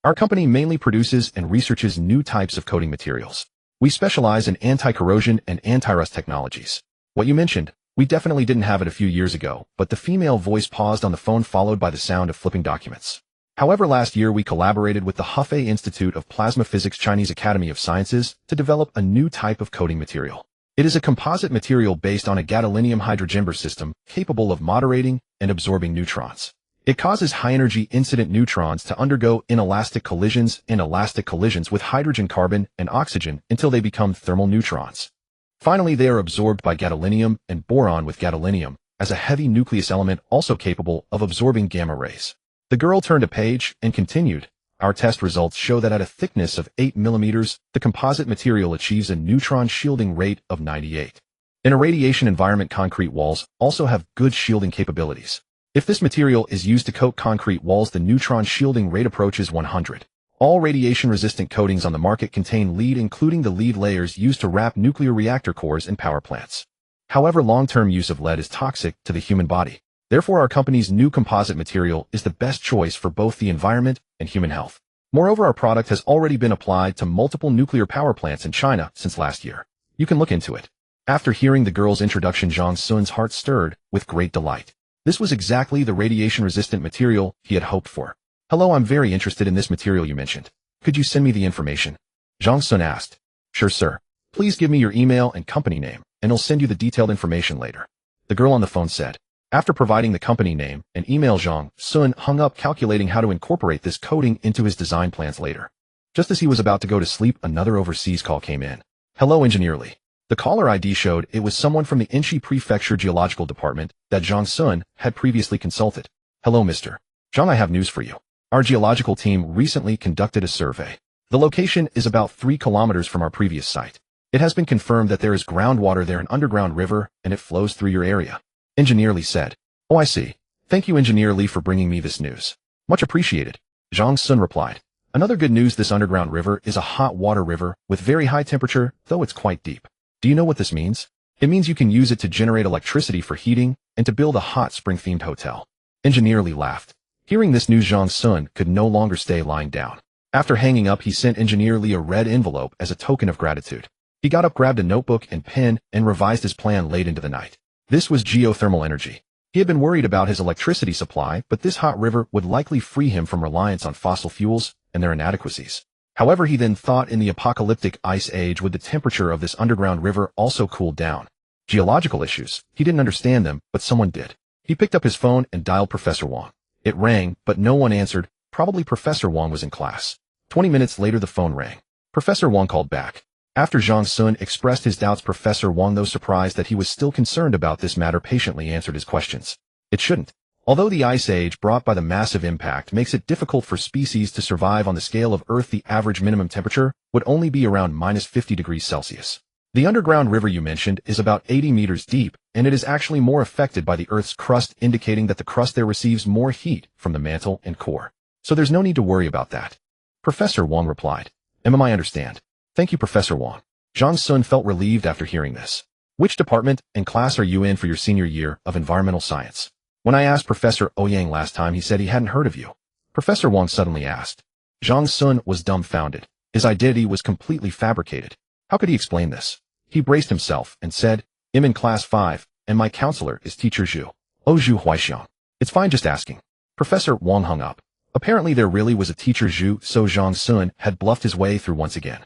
"Our company mainly produces and researches new types of coating materials. We specialize in anti-corrosion and anti-rust technologies. What you mentioned, we definitely didn't have it a few years ago," but the female voice paused on the phone, followed by the sound of flipping documents. "However, last year we collaborated with the Hefei Institute of Plasma Physics Chinese Academy of Sciences to develop a new type of coating material. It is a composite material based on a gadolinium hydrogen system capable of moderating and absorbing neutrons. It causes high-energy incident neutrons to undergo inelastic collisions and elastic collisions with hydrogen, carbon, and oxygen until they become thermal neutrons. Finally, they are absorbed by gadolinium and boron, with gadolinium as a heavy nucleus element also capable of absorbing gamma rays." The girl turned a page and continued, "Our test results show that at a thickness of 8 mm, the composite material achieves a neutron shielding rate of 98. In a radiation environment, concrete walls also have good shielding capabilities. If this material is used to coat concrete walls, the neutron shielding rate approaches 100. All radiation-resistant coatings on the market contain lead, including the lead layers used to wrap nuclear reactor cores in power plants. However, long-term use of lead is toxic to the human body. Therefore, our company's new composite material is the best choice for both the environment and human health. Moreover, our product has already been applied to multiple nuclear power plants in China since last year. You can look into it." After hearing the girl's introduction, Zhang Sun's heart stirred with great delight. This was exactly the radiation-resistant material he had hoped for. "Hello, I'm very interested in this material you mentioned. Could you send me the information?" Zhang Sun asked. "Sure, sir. Please give me your email and company name, and I'll send you the detailed information later," the girl on the phone said. After providing the company name and email, Zhang Sun hung up, calculating how to incorporate this coating into his design plans later. Just as he was about to go to sleep, another overseas call came in. "Hello, Engineer Lee." The caller ID showed it was someone from the Inchi Prefecture Geological Department, that Zhang Sun had previously consulted. Hello, Mr. Zhang, I have news for you. Our geological team recently conducted a survey. The location is about 3 kilometers from our previous site. It has been confirmed that there is groundwater there, an underground river, and it flows through your area. Engineer Li said. Oh, I see. Thank you, Engineer Li, for bringing me this news. Much appreciated. Zhang Sun replied. Another good news, this underground river is a hot water river with very high temperature, though it's quite deep. Do you know what this means? It means you can use it to generate electricity for heating and to build a hot spring-themed hotel. Engineer Li laughed. Hearing this news, Zhang Sun could no longer stay lying down. After hanging up, he sent Engineer Li a red envelope as a token of gratitude. He got up, grabbed a notebook and pen, and revised his plan late into the night. This was geothermal energy. He had been worried about his electricity supply, but this hot river would likely free him from reliance on fossil fuels and their inadequacies. However, he then thought, in the apocalyptic ice age, would the temperature of this underground river also cool down? Geological issues. He didn't understand them, but someone did. He picked up his phone and dialed Professor Wang. It rang, but no one answered. Probably Professor Wang was in class. 20 minutes later, the phone rang. Professor Wang called back. After Zhang Sun expressed his doubts, Professor Wang, though surprised that he was still concerned about this matter, patiently answered his questions. It shouldn't. Although the ice age brought by the massive impact makes it difficult for species to survive on the scale of Earth, the average minimum temperature would only be around minus 50 degrees Celsius. The underground river you mentioned is about 80 meters deep, and it is actually more affected by the Earth's crust, indicating that the crust there receives more heat from the mantle and core. So there's no need to worry about that. Professor Wang replied. I understand. Thank you, Professor Wang. Zhang Sun felt relieved after hearing this. Which department and class are you in for your senior year of environmental science? When I asked Professor Ouyang last time, he said he hadn't heard of you. Professor Wang suddenly asked. Zhang Sun was dumbfounded. His identity was completely fabricated. How could he explain this? He braced himself and said, I'm in class 5, and my counselor is Teacher Zhu. Oh, Zhu Huaixiang. It's fine, just asking. Professor Wang hung up. Apparently there really was a Teacher Zhu, so Zhang Sun had bluffed his way through once again.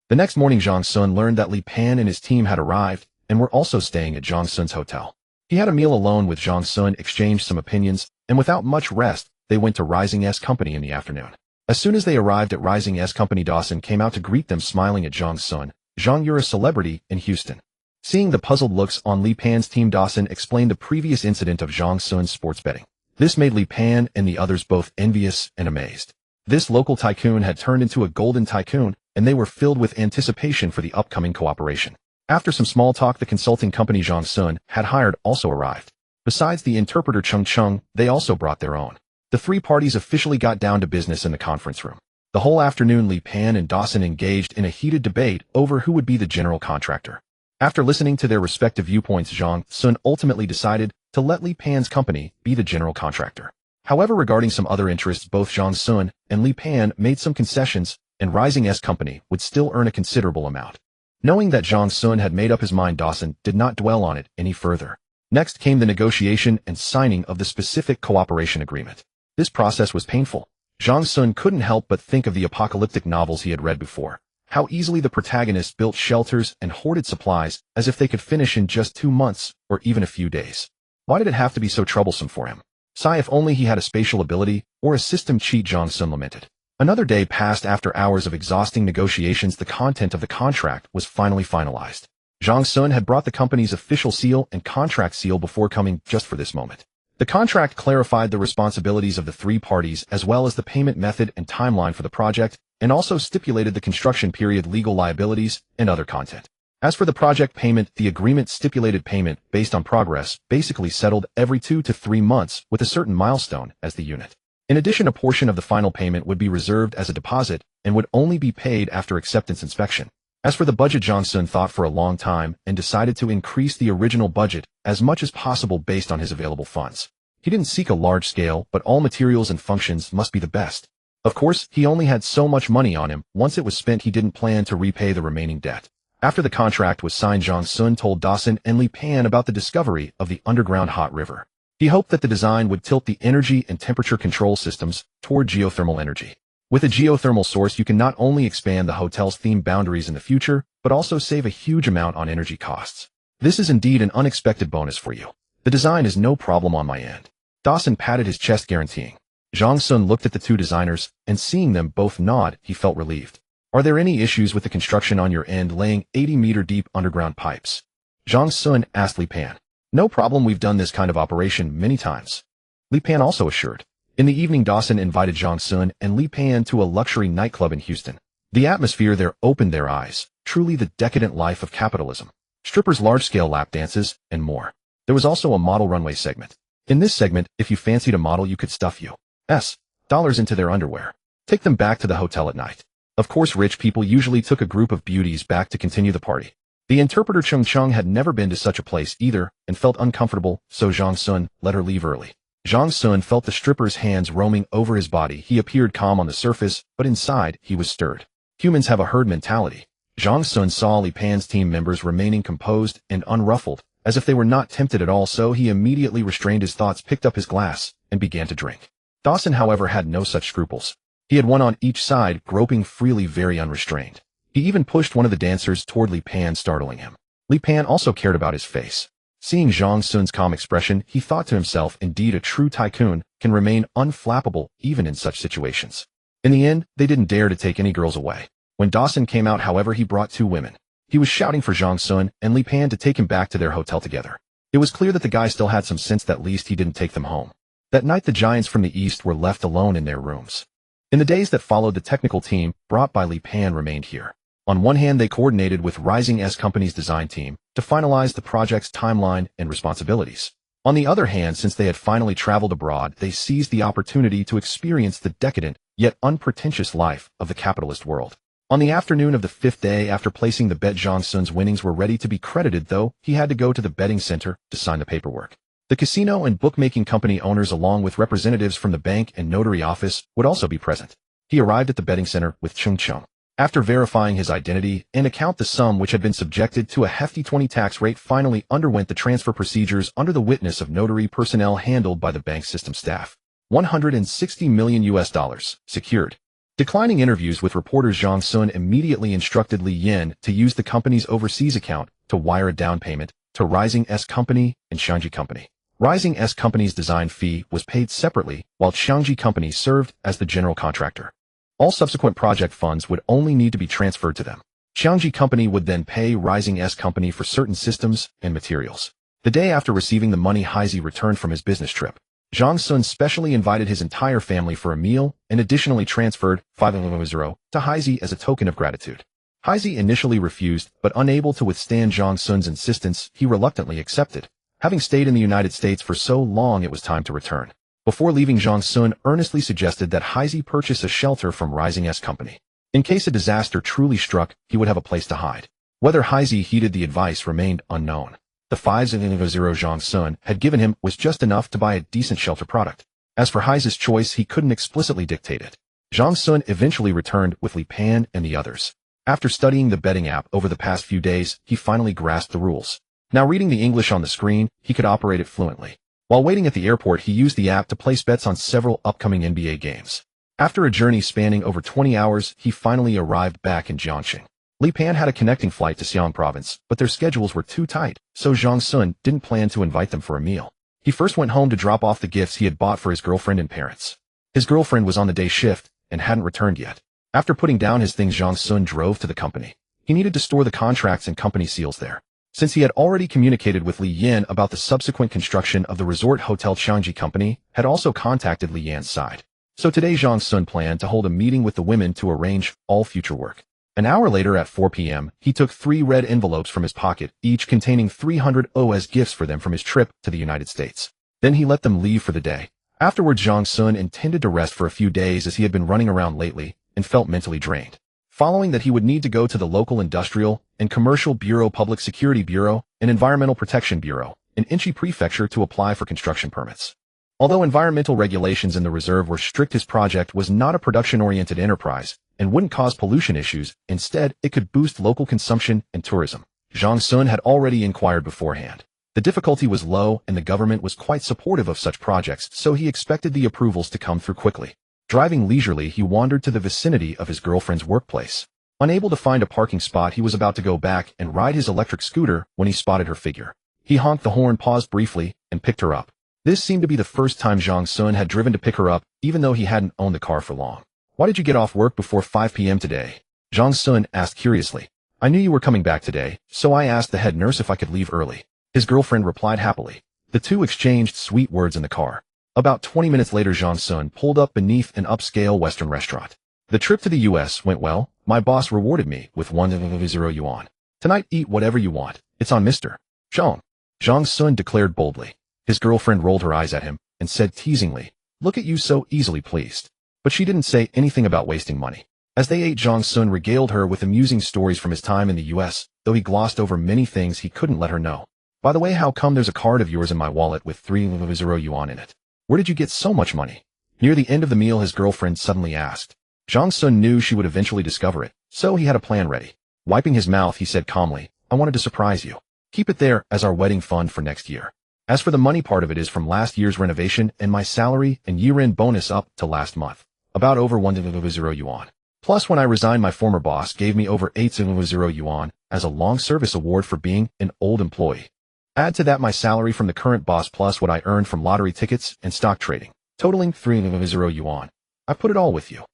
The next morning, Zhang Sun learned that Li Pan and his team had arrived and were also staying at Zhang Sun's hotel. He had a meal alone with Zhang Sun, exchanged some opinions, and without much rest, they went to Rising S Company in the afternoon. As soon as they arrived at Rising S Company, Dawson came out to greet them, smiling at Zhang Sun. Zhang, you're a celebrity in Houston. Seeing the puzzled looks on Li Pan's team, Dawson explained the previous incident of Zhang Sun's sports betting. This made Li Pan and the others both envious and amazed. This local tycoon had turned into a golden tycoon, and they were filled with anticipation for the upcoming cooperation. After some small talk, the consulting company Zhang Sun had hired also arrived. Besides the interpreter Chung Chung, they also brought their own. The 3 parties officially got down to business in the conference room. The whole afternoon, Li Pan and Dawson engaged in a heated debate over who would be the general contractor. After listening to their respective viewpoints, Zhang Sun ultimately decided to let Li Pan's company be the general contractor. However, regarding some other interests, both Zhang Sun and Li Pan made some concessions, and Rising S Company would still earn a considerable amount. Knowing that Zhang Sun had made up his mind, Dawson did not dwell on it any further. Next came the negotiation and signing of the specific cooperation agreement. This process was painful. Zhang Sun couldn't help but think of the apocalyptic novels he had read before. How easily the protagonists built shelters and hoarded supplies as if they could finish in just 2 months or even a few days. Why did it have to be so troublesome for him? Sigh, if only he had a spatial ability or a system cheat, Zhang Sun lamented. Another day passed. After hours of exhausting negotiations, the content of the contract was finally finalized. Zhang Sun had brought the company's official seal and contract seal before coming just for this moment. The contract clarified the responsibilities of the 3 parties as well as the payment method and timeline for the project, and also stipulated the construction period, legal liabilities, and other content. As for the project payment, the agreement stipulated payment based on progress, basically settled every 2 to 3 months with a certain milestone as the unit. In addition, a portion of the final payment would be reserved as a deposit and would only be paid after acceptance inspection. As for the budget, Zhang Sun thought for a long time and decided to increase the original budget as much as possible based on his available funds. He didn't seek a large scale, but all materials and functions must be the best. Of course, he only had so much money on him. Once it was spent, he didn't plan to repay the remaining debt. After the contract was signed, Zhang Sun told Dawson and Li Pan about the discovery of the underground hot river. He hoped that the design would tilt the energy and temperature control systems toward geothermal energy. With a geothermal source, you can not only expand the hotel's theme boundaries in the future, but also save a huge amount on energy costs. This is indeed an unexpected bonus for you. The design is no problem on my end. Dawson patted his chest, guaranteeing. Zhang Sun looked at the 2 designers, and seeing them both nod, he felt relieved. Are there any issues with the construction on your end, laying 80-meter deep underground pipes? Zhang Sun asked Li Pan. No problem, we've done this kind of operation many times. Li Pan also assured. In the evening, Dawson invited Jong Sun and Li Pan to a luxury nightclub in Houston. The atmosphere there opened their eyes, truly the decadent life of capitalism. Strippers, large-scale lap dances, and more. There was also a model runway segment. In this segment, if you fancied a model, you could stuff $US into their underwear. Take them back to the hotel at night. Of course, rich people usually took a group of beauties back to continue the party. The interpreter Chung Chung had never been to such a place either and felt uncomfortable, so Jong Sun let her leave early. Jong Sun felt the stripper's hands roaming over his body. He appeared calm on the surface, but inside, he was stirred. Humans have a herd mentality. Jong Sun saw Li Pan's team members remaining composed and unruffled, as if they were not tempted at all, so he immediately restrained his thoughts, picked up his glass, and began to drink. Dawson, however, had no such scruples. He had one on each side, groping freely, very unrestrained. He even pushed one of the dancers toward Li Pan, startling him. Li Pan also cared about his face. Seeing Jong Sun's calm expression, he thought to himself, indeed a true tycoon can remain unflappable even in such situations. In the end, they didn't dare to take any girls away. When Dawson came out, however, he brought 2 women. He was shouting for Jong Sun and Li Pan to take him back to their hotel together. It was clear that the guy still had some sense, that at least he didn't take them home. That night, the giants from the east were left alone in their rooms. In the days that followed, the technical team, brought by Li Pan, remained here. On one hand, they coordinated with Rising S Company's design team to finalize the project's timeline and responsibilities. On the other hand, since they had finally traveled abroad, they seized the opportunity to experience the decadent, yet unpretentious life of the capitalist world. On the afternoon of the 5th day after placing the bet, Jong Sun's winnings were ready to be credited, though he had to go to the betting center to sign the paperwork. The casino and bookmaking company owners, along with representatives from the bank and notary office, would also be present. He arrived at the betting center with Chung Chung. After verifying his identity and account, the sum, which had been subjected to a hefty 20 tax rate, finally underwent the transfer procedures under the witness of notary personnel handled by the bank system staff. $160 million secured. Declining interviews with reporters, Jong Sun immediately instructed Li Yin to use the company's overseas account to wire a down payment to Rising S Company and Shangji Company. Rising S Company's design fee was paid separately, while Shangji Company served as the general contractor. All subsequent project funds would only need to be transferred to them. Shangji Company would then pay Rising S Company for certain systems and materials. The day after receiving the money, Heise returned from his business trip. Jong Sun specially invited his entire family for a meal and additionally transferred $500 to Heise as a token of gratitude. Heise initially refused, but unable to withstand Jong Sun's insistence, he reluctantly accepted. Having stayed in the United States for so long, it was time to return. Before leaving, Jong Sun earnestly suggested that Heise purchase a shelter from Rising S Company. In case a disaster truly struck, he would have a place to hide. Whether Heise heeded the advice remained unknown. The $500 Jong Sun had given him was just enough to buy a decent shelter product. As for Heise's choice, he couldn't explicitly dictate it. Jong Sun eventually returned with Li Pan and the others. After studying the betting app over the past few days, he finally grasped the rules. Now reading the English on the screen, he could operate it fluently. While waiting at the airport, he used the app to place bets on several upcoming NBA games. After a journey spanning over 20 hours, he finally arrived back in Jiangxing. Li Pan had a connecting flight to Xi'an province, but their schedules were too tight, so Jong Sun didn't plan to invite them for a meal. He first went home to drop off the gifts he had bought for his girlfriend and parents. His girlfriend was on the day shift and hadn't returned yet. After putting down his things, Jong Sun drove to the company. He needed to store the contracts and company seals there. Since he had already communicated with Li Yin about the subsequent construction of the resort hotel, Shangji Company had also contacted Li Yan's side. So today Jong Sun planned to hold a meeting with the women to arrange all future work. An hour later at 4 p.m., he took 3 red envelopes from his pocket, each containing $300 as gifts for them from his trip to the United States. Then he let them leave for the day. Afterwards, Jong Sun intended to rest for a few days as he had been running around lately and felt mentally drained. Following that, he would need to go to the local Industrial and Commercial Bureau, Public Security Bureau, and Environmental Protection Bureau in Inchi Prefecture to apply for construction permits. Although environmental regulations in the reserve were strict, his project was not a production-oriented enterprise and wouldn't cause pollution issues. Instead, it could boost local consumption and tourism. Jong Sun had already inquired beforehand. The difficulty was low and the government was quite supportive of such projects, so he expected the approvals to come through quickly. Driving leisurely, he wandered to the vicinity of his girlfriend's workplace. Unable to find a parking spot, he was about to go back and ride his electric scooter when he spotted her figure. He honked the horn, paused briefly, and picked her up. This seemed to be the first time Jong Sun had driven to pick her up, even though he hadn't owned the car for long. "Why did you get off work before 5 p.m. today?" Jong Sun asked curiously. "I knew you were coming back today, so I asked the head nurse if I could leave early." His girlfriend replied happily. The two exchanged sweet words in the car. About 20 minutes later, Zhang Sun pulled up beneath an upscale Western restaurant. The trip to the U.S. went well. My boss rewarded me with 1,000 yuan. Tonight, eat whatever you want. It's on Mr. Zhang. Zhang Sun declared boldly. His girlfriend rolled her eyes at him and said teasingly, "Look at you, so easily pleased." But she didn't say anything about wasting money. As they ate, Zhang Sun regaled her with amusing stories from his time in the U.S., though he glossed over many things he couldn't let her know. "By the way, how come there's a card of yours in my wallet with 3,000 yuan in it? Where did you get so much money?" Near the end of the meal, his girlfriend suddenly asked. Zhang Sun knew she would eventually discover it, so he had a plan ready. Wiping his mouth, he said calmly, "I wanted to surprise you. Keep it there as our wedding fund for next year. As for the money part of it is from last year's renovation and my salary and year-end bonus up to last month. About over 1,000 yuan. Plus, when I resigned, my former boss gave me over 8,000 yuan as a long service award for being an old employee. Add to that my salary from the current boss plus what I earned from lottery tickets and stock trading, totaling 3,000 yuan. I put it all with you."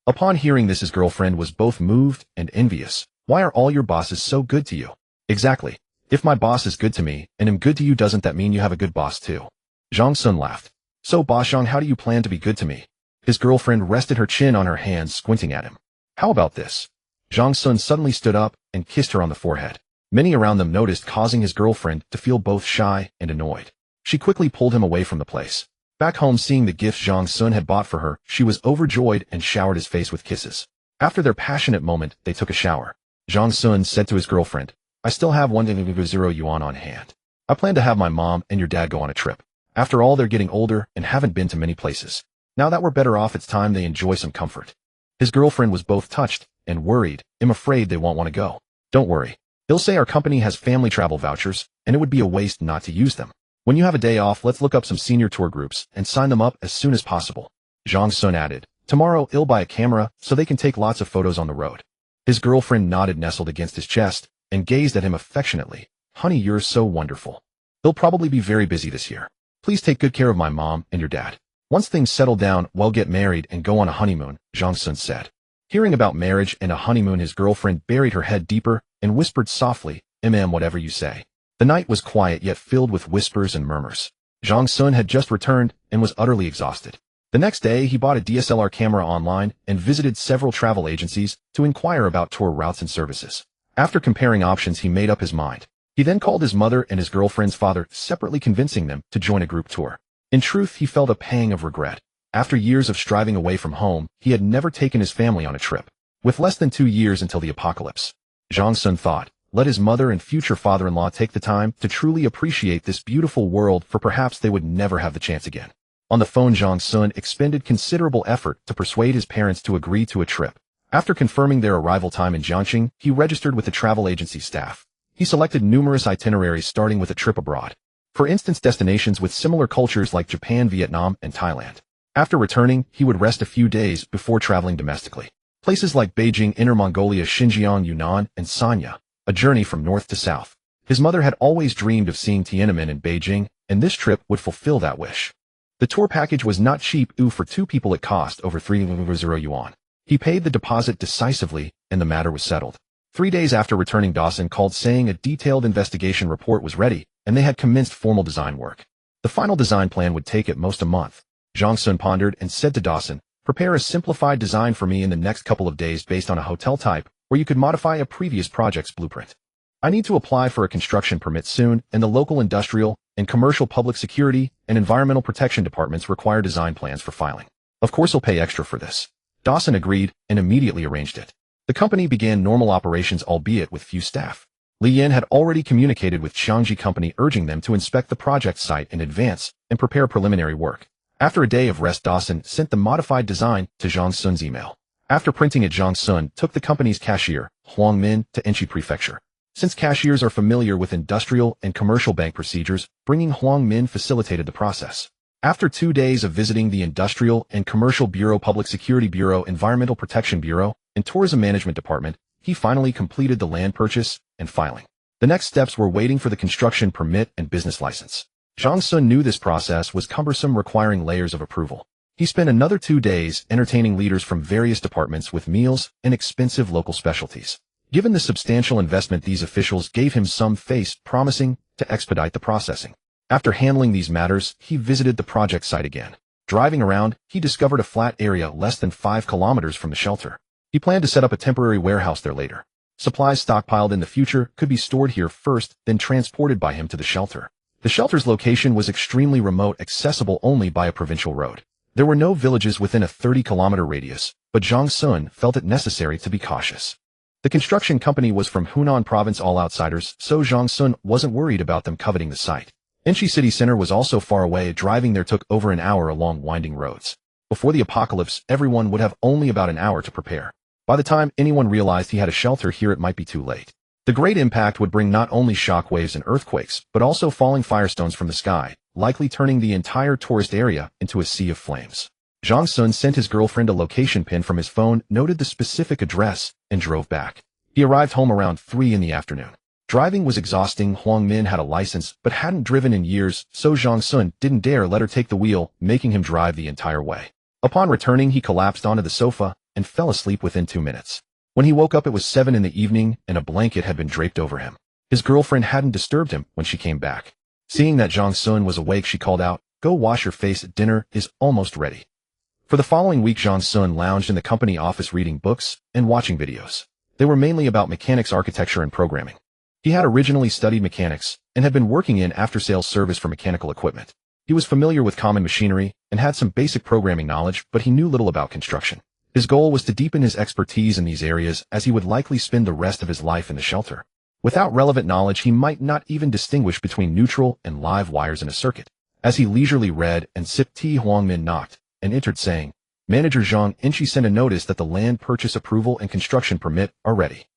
Upon hearing this, his girlfriend was both moved and envious. "Why are all your bosses so good to you?" "Exactly. If my boss is good to me and am good to you, doesn't that mean you have a good boss too?" Zhang Sun laughed. "So, Boss Zhang, how do you plan to be good to me?" His girlfriend rested her chin on her hands, squinting at him. "How about this?" Zhang Sun suddenly stood up and kissed her on the forehead. Many around them noticed, causing his girlfriend to feel both shy and annoyed. She quickly pulled him away from the place. Back home, seeing the gifts Zhang Sun had bought for her, she was overjoyed and showered his face with kisses. After their passionate moment, they took a shower. Zhang Sun said to his girlfriend, "I still have 1,000 yuan on hand. I plan to have my mom and your dad go on a trip. After all, they're getting older and haven't been to many places. Now that we're better off, it's time they enjoy some comfort." His girlfriend was both touched and worried. "I'm afraid they won't want to go." "Don't worry. They'll say our company has family travel vouchers, and it would be a waste not to use them. When you have a day off, let's look up some senior tour groups and sign them up as soon as possible." Zhang Sun added, "Tomorrow, I'll buy a camera so they can take lots of photos on the road." His girlfriend nodded, nestled against his chest, and gazed at him affectionately. "Honey, you're so wonderful. They'll probably be very busy this year. Please take good care of my mom and your dad. Once things settle down, we'll get married and go on a honeymoon," Zhang Sun said. Hearing about marriage and a honeymoon, his girlfriend buried her head deeper and whispered softly, Whatever you say." The night was quiet yet filled with whispers and murmurs. Zhang Sun had just returned and was utterly exhausted. The next day, he bought a DSLR camera online and visited several travel agencies to inquire about tour routes and services. After comparing options, he made up his mind. He then called his mother and his girlfriend's father, separately convincing them to join a group tour. In truth, he felt a pang of regret. After years of striving away from home, he had never taken his family on a trip. With less than 2 years until the apocalypse, Zhang Sun thought, let his mother and future father-in-law take the time to truly appreciate this beautiful world, for perhaps they would never have the chance again. On the phone, Zhang Sun expended considerable effort to persuade his parents to agree to a trip. After confirming their arrival time in Jiangxing, he registered with the travel agency staff. He selected numerous itineraries starting with a trip abroad. For instance, destinations with similar cultures like Japan, Vietnam, and Thailand. After returning, he would rest a few days before traveling domestically. Places like Beijing, Inner Mongolia, Xinjiang, Yunnan, and Sanya, a journey from north to south. His mother had always dreamed of seeing Tiananmen in Beijing, and this trip would fulfill that wish. The tour package was not cheap. For 2 people it cost over 3,000 yuan. He paid the deposit decisively, and the matter was settled. 3 days after returning, Dawson called saying a detailed investigation report was ready, and they had commenced formal design work. The final design plan would take at most a month. Zhang Sun pondered and said to Dawson, "Prepare a simplified design for me in the next couple of days based on a hotel type, where you could modify a previous project's blueprint. I need to apply for a construction permit soon, and the local industrial and commercial public security and environmental protection departments require design plans for filing. Of course, I'll pay extra for this." Dawson agreed and immediately arranged it. The company began normal operations, albeit with few staff. Li Yin had already communicated with Xiangji Company, urging them to inspect the project site in advance and prepare preliminary work. After a day of rest, Dawson sent the modified design to Zhang Sun's email. After printing it, Zhang Sun took the company's cashier, Huang Min, to Enchi Prefecture. Since cashiers are familiar with industrial and commercial bank procedures, bringing Huang Min facilitated the process. After 2 days of visiting the Industrial and Commercial Bureau, Public Security Bureau, Environmental Protection Bureau, and Tourism Management Department, he finally completed the land purchase and filing. The next steps were waiting for the construction permit and business license. Zhang Sun knew this process was cumbersome, requiring layers of approval. He spent another 2 days entertaining leaders from various departments with meals and expensive local specialties. Given the substantial investment, these officials gave him some face, promising to expedite the processing. After handling these matters, he visited the project site again. Driving around, he discovered a flat area less than 5 kilometers from the shelter. He planned to set up a temporary warehouse there later. Supplies stockpiled in the future could be stored here first, then transported by him to the shelter. The shelter's location was extremely remote, accessible only by a provincial road. There were no villages within a 30-kilometer radius, but Zhang Sun felt it necessary to be cautious. The construction company was from Hunan province, all outsiders, so Zhang Sun wasn't worried about them coveting the site. Enshi city center was also far away. Driving there took over an hour along winding roads. Before the apocalypse, everyone would have only about an hour to prepare. By the time anyone realized he had a shelter here, it might be too late. The great impact would bring not only shockwaves and earthquakes, but also falling firestones from the sky, likely turning the entire tourist area into a sea of flames. Zhang Sun sent his girlfriend a location pin from his phone, noted the specific address, and drove back. He arrived home around 3 in the afternoon. Driving was exhausting. Huang Min had a license, but hadn't driven in years, so Zhang Sun didn't dare let her take the wheel, making him drive the entire way. Upon returning, he collapsed onto the sofa and fell asleep within 2 minutes. When he woke up, it was 7 in the evening, and a blanket had been draped over him. His girlfriend hadn't disturbed him when she came back. Seeing that Zhang Sun was awake, she called out, "Go wash your face, dinner is almost ready." For the following week, Zhang Sun lounged in the company office reading books and watching videos. They were mainly about mechanics, architecture, and programming. He had originally studied mechanics and had been working in after-sales service for mechanical equipment. He was familiar with common machinery and had some basic programming knowledge, but he knew little about construction. His goal was to deepen his expertise in these areas, as he would likely spend the rest of his life in the shelter. Without relevant knowledge, he might not even distinguish between neutral and live wires in a circuit. As he leisurely read and sipped tea, Huang Min knocked and entered, saying, "Manager Zhang, Enshi sent a notice that the land purchase approval and construction permit are ready."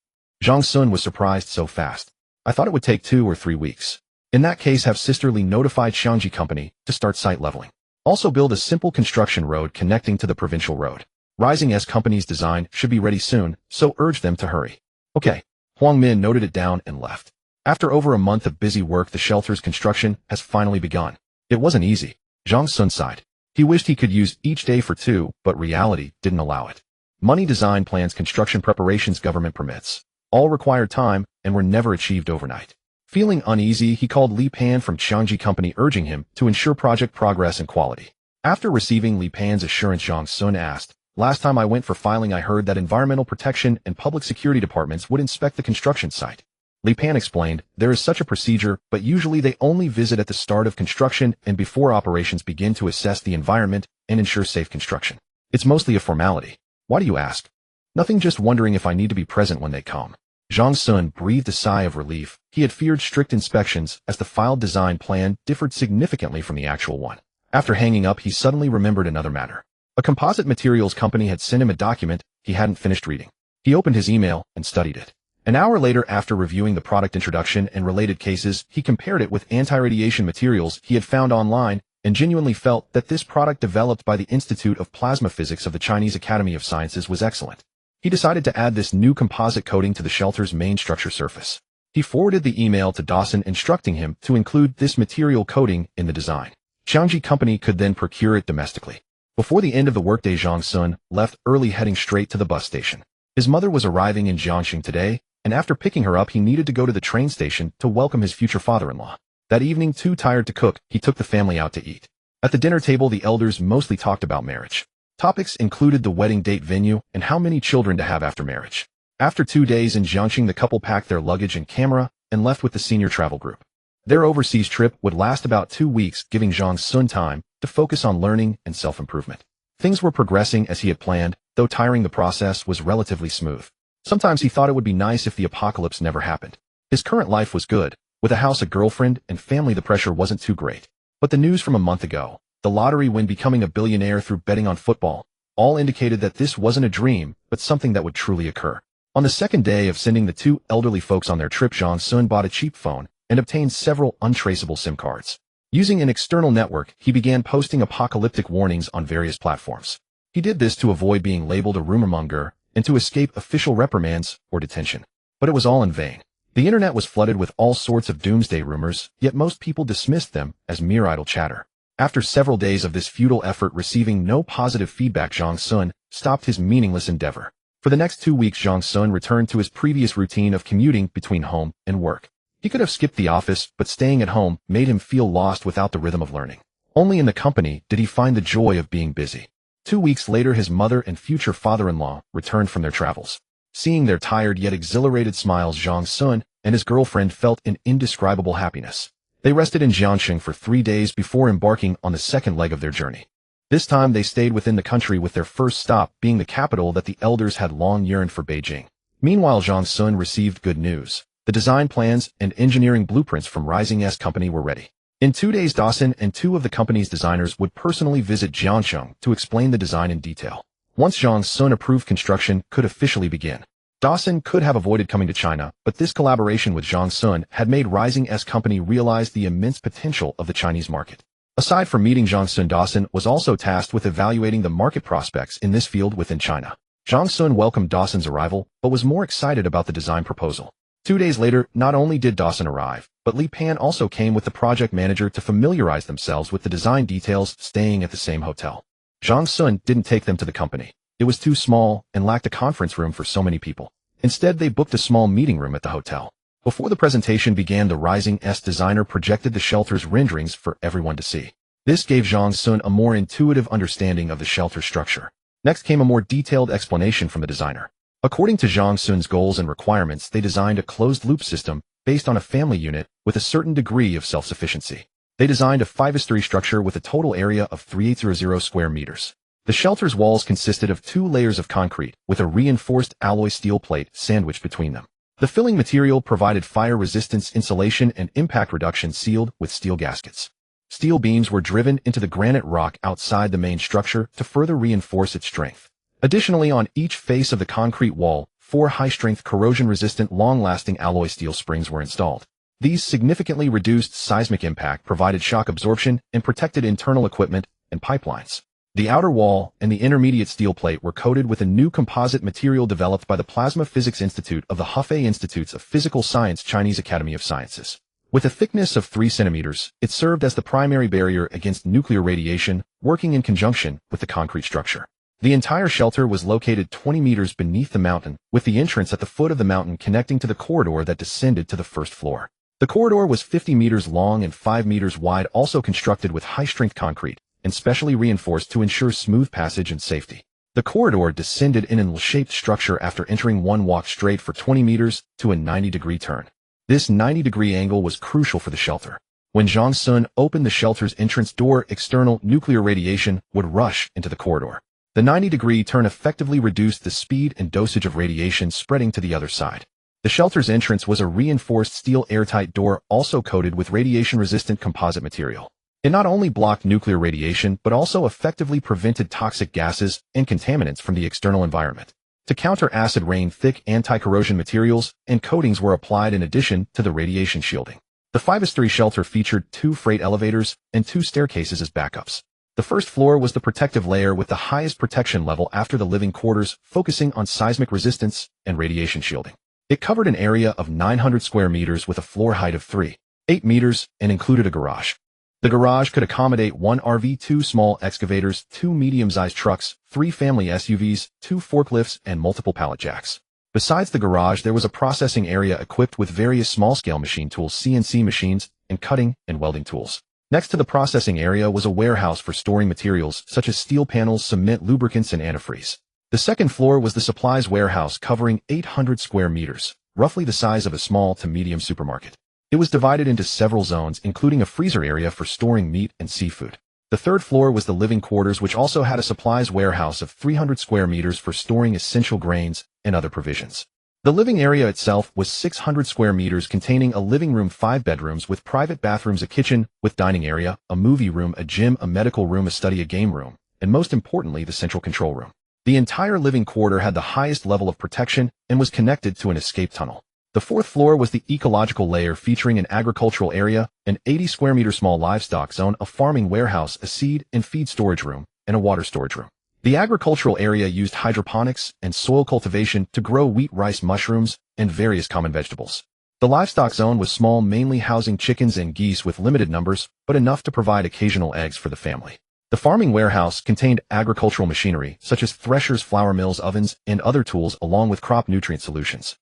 Zhang Sun was surprised so fast. "I thought it would take 2 or 3 weeks. In that case, have sisterly notified Xiangji Company to start site leveling. Also build a simple construction road connecting to the provincial road. Rising S Company's design should be ready soon, so urge them to hurry." "Okay." Huang Min noted it down and left. After over a month of busy work, the shelter's construction has finally begun. It wasn't easy. Zhang Sun sighed. He wished he could use each day for 2, but reality didn't allow it. Money, design plans, construction preparations, government permits all required time and were never achieved overnight. Feeling uneasy, he called Li Pan from Xiangji Company, urging him to ensure project progress and quality. After receiving Li Pan's assurance, Zhang Sun asked, "Last time I went for filing, I heard that environmental protection and public security departments would inspect the construction site." Li Pan explained, "There is such a procedure, but usually they only visit at the start of construction and before operations begin to assess the environment and ensure safe construction. It's mostly a formality." "Why do you ask?" "Nothing, just wondering if I need to be present when they come." Zhang Sun breathed a sigh of relief. He had feared strict inspections, as the filed design plan differed significantly from the actual one. After hanging up, he suddenly remembered another matter. A composite materials company had sent him a document he hadn't finished reading. He opened his email and studied it. An hour later, after reviewing the product introduction and related cases, he compared it with anti-radiation materials he had found online and genuinely felt that this product, developed by the Institute of Plasma Physics of the Chinese Academy of Sciences, was excellent. He decided to add this new composite coating to the shelter's main structure surface. He forwarded the email to Dawson, instructing him to include this material coating in the design. Xiangji Company could then procure it domestically. Before the end of the workday, Zhang Sun left early, heading straight to the bus station. His mother was arriving in Jiangxing today, and after picking her up, he needed to go to the train station to welcome his future father-in-law. That evening, too tired to cook, he took the family out to eat. At the dinner table, the elders mostly talked about marriage. Topics included the wedding date, venue, and how many children to have after marriage. After 2 days in Jiangxing, the couple packed their luggage and camera and left with the senior travel group. Their overseas trip would last about 2 weeks, giving Zhang Sun time to focus on learning and self-improvement. Things were progressing as he had planned, though tiring. The process was relatively smooth. Sometimes he thought it would be nice if the apocalypse never happened. His current life was good. With a house, a girlfriend, and family, the pressure wasn't too great. But the news from a month ago, the lottery win, becoming a billionaire through betting on football, all indicated that this wasn't a dream, but something that would truly occur. On the second day of sending the 2 elderly folks on their trip, Zhang Sun bought a cheap phone and obtained several untraceable SIM cards. Using an external network, he began posting apocalyptic warnings on various platforms. He did this to avoid being labeled a rumormonger and to escape official reprimands or detention. But it was all in vain. The internet was flooded with all sorts of doomsday rumors, yet most people dismissed them as mere idle chatter. After several days of this futile effort, receiving no positive feedback, Zhang Sun stopped his meaningless endeavor. For the next 2 weeks, Zhang Sun returned to his previous routine of commuting between home and work. He could have skipped the office, but staying at home made him feel lost without the rhythm of learning. Only in the company did he find the joy of being busy. 2 weeks later, his mother and future father-in-law returned from their travels. Seeing their tired yet exhilarated smiles, Zhang Sun and his girlfriend felt an indescribable happiness. They rested in Jiangxing for 3 days before embarking on the second leg of their journey. This time they stayed within the country, with their first stop being the capital that the elders had long yearned for, Beijing. Meanwhile, Zhang Sun received good news. The design plans and engineering blueprints from Rising-S company were ready. In 2 days, Dawson and 2 of the company's designers would personally visit Jiangxing to explain the design in detail. Once Zhang Sun approved, construction could officially begin. Dawson could have avoided coming to China, but this collaboration with Zhang Sun had made Rising-S company realize the immense potential of the Chinese market. Aside from meeting Zhang Sun, Dawson was also tasked with evaluating the market prospects in this field within China. Zhang Sun welcomed Dawson's arrival, but was more excited about the design proposal. 2 days later, not only did Dawson arrive, but Li Pan also came with the project manager to familiarize themselves with the design details, staying at the same hotel. Zhang Sun didn't take them to the company. It was too small and lacked a conference room for so many people. Instead, they booked a small meeting room at the hotel. Before the presentation began, the Rising-S designer projected the shelter's renderings for everyone to see. This gave Zhang Sun a more intuitive understanding of the shelter structure. Next came a more detailed explanation from the designer. According to Zhang Sun's goals and requirements, they designed a closed-loop system based on a family unit with a certain degree of self-sufficiency. They designed a 5:3 structure with a total area of 3800 square meters. The shelter's walls consisted of 2 layers of concrete, with a reinforced alloy steel plate sandwiched between them. The filling material provided fire resistance, insulation, and impact reduction, sealed with steel gaskets. Steel beams were driven into the granite rock outside the main structure to further reinforce its strength. Additionally, on each face of the concrete wall, 4 high-strength, corrosion-resistant, long-lasting alloy steel springs were installed. These significantly reduced seismic impact, provided shock absorption, and protected internal equipment and pipelines. The outer wall and the intermediate steel plate were coated with a new composite material developed by the Plasma Physics Institute of the Hefei Institutes of Physical Science, Chinese Academy of Sciences. With a thickness of 3 centimeters, it served as the primary barrier against nuclear radiation, working in conjunction with the concrete structure. The entire shelter was located 20 meters beneath the mountain, with the entrance at the foot of the mountain connecting to the corridor that descended to the first floor. The corridor was 50 meters long and 5 meters wide, also constructed with high-strength concrete and specially reinforced to ensure smooth passage and safety. The corridor descended in an L-shaped structure after entering one walk straight for 20 meters to a 90-degree turn. This 90-degree angle was crucial for the shelter. When Zhang Sun opened the shelter's entrance door, external nuclear radiation would rush into the corridor. The 90-degree turn effectively reduced the speed and dosage of radiation spreading to the other side. The shelter's entrance was a reinforced steel airtight door, also coated with radiation-resistant composite material. It not only blocked nuclear radiation, but also effectively prevented toxic gases and contaminants from the external environment. To counter acid rain, thick anti-corrosion materials and coatings were applied in addition to the radiation shielding. The 5:3 shelter featured 2 freight elevators and 2 staircases as backups. The first floor was the protective layer with the highest protection level after the living quarters, focusing on seismic resistance and radiation shielding. It covered an area of 900 square meters with a floor height of 3.8 meters and included a garage. The garage could accommodate 1 RV, 2 small excavators, 2 medium-sized trucks, 3 family SUVs, 2 forklifts, and multiple pallet jacks. Besides the garage, there was a processing area equipped with various small-scale machine tools, CNC machines, and cutting and welding tools. Next to the processing area was a warehouse for storing materials such as steel panels, cement, lubricants, and antifreeze. The second floor was the supplies warehouse, covering 800 square meters, roughly the size of a small to medium supermarket. It was divided into several zones, including a freezer area for storing meat and seafood. The third floor was the living quarters, which also had a supplies warehouse of 300 square meters for storing essential grains and other provisions. The living area itself was 600 square meters, containing a living room, 5 bedrooms with private bathrooms, a kitchen with dining area, a movie room, a gym, a medical room, a study, a game room, and most importantly, the central control room. The entire living quarter had the highest level of protection and was connected to an escape tunnel. The fourth floor was the ecological layer, featuring an agricultural area, an 80 square meter small livestock zone, a farming warehouse, a seed and feed storage room, and a water storage room. The agricultural area used hydroponics and soil cultivation to grow wheat, rice, mushrooms, and various common vegetables. The livestock zone was small, mainly housing chickens and geese with limited numbers, but enough to provide occasional eggs for the family. The farming warehouse contained agricultural machinery, such as threshers, flour mills, ovens, and other tools, along with crop nutrient solutions.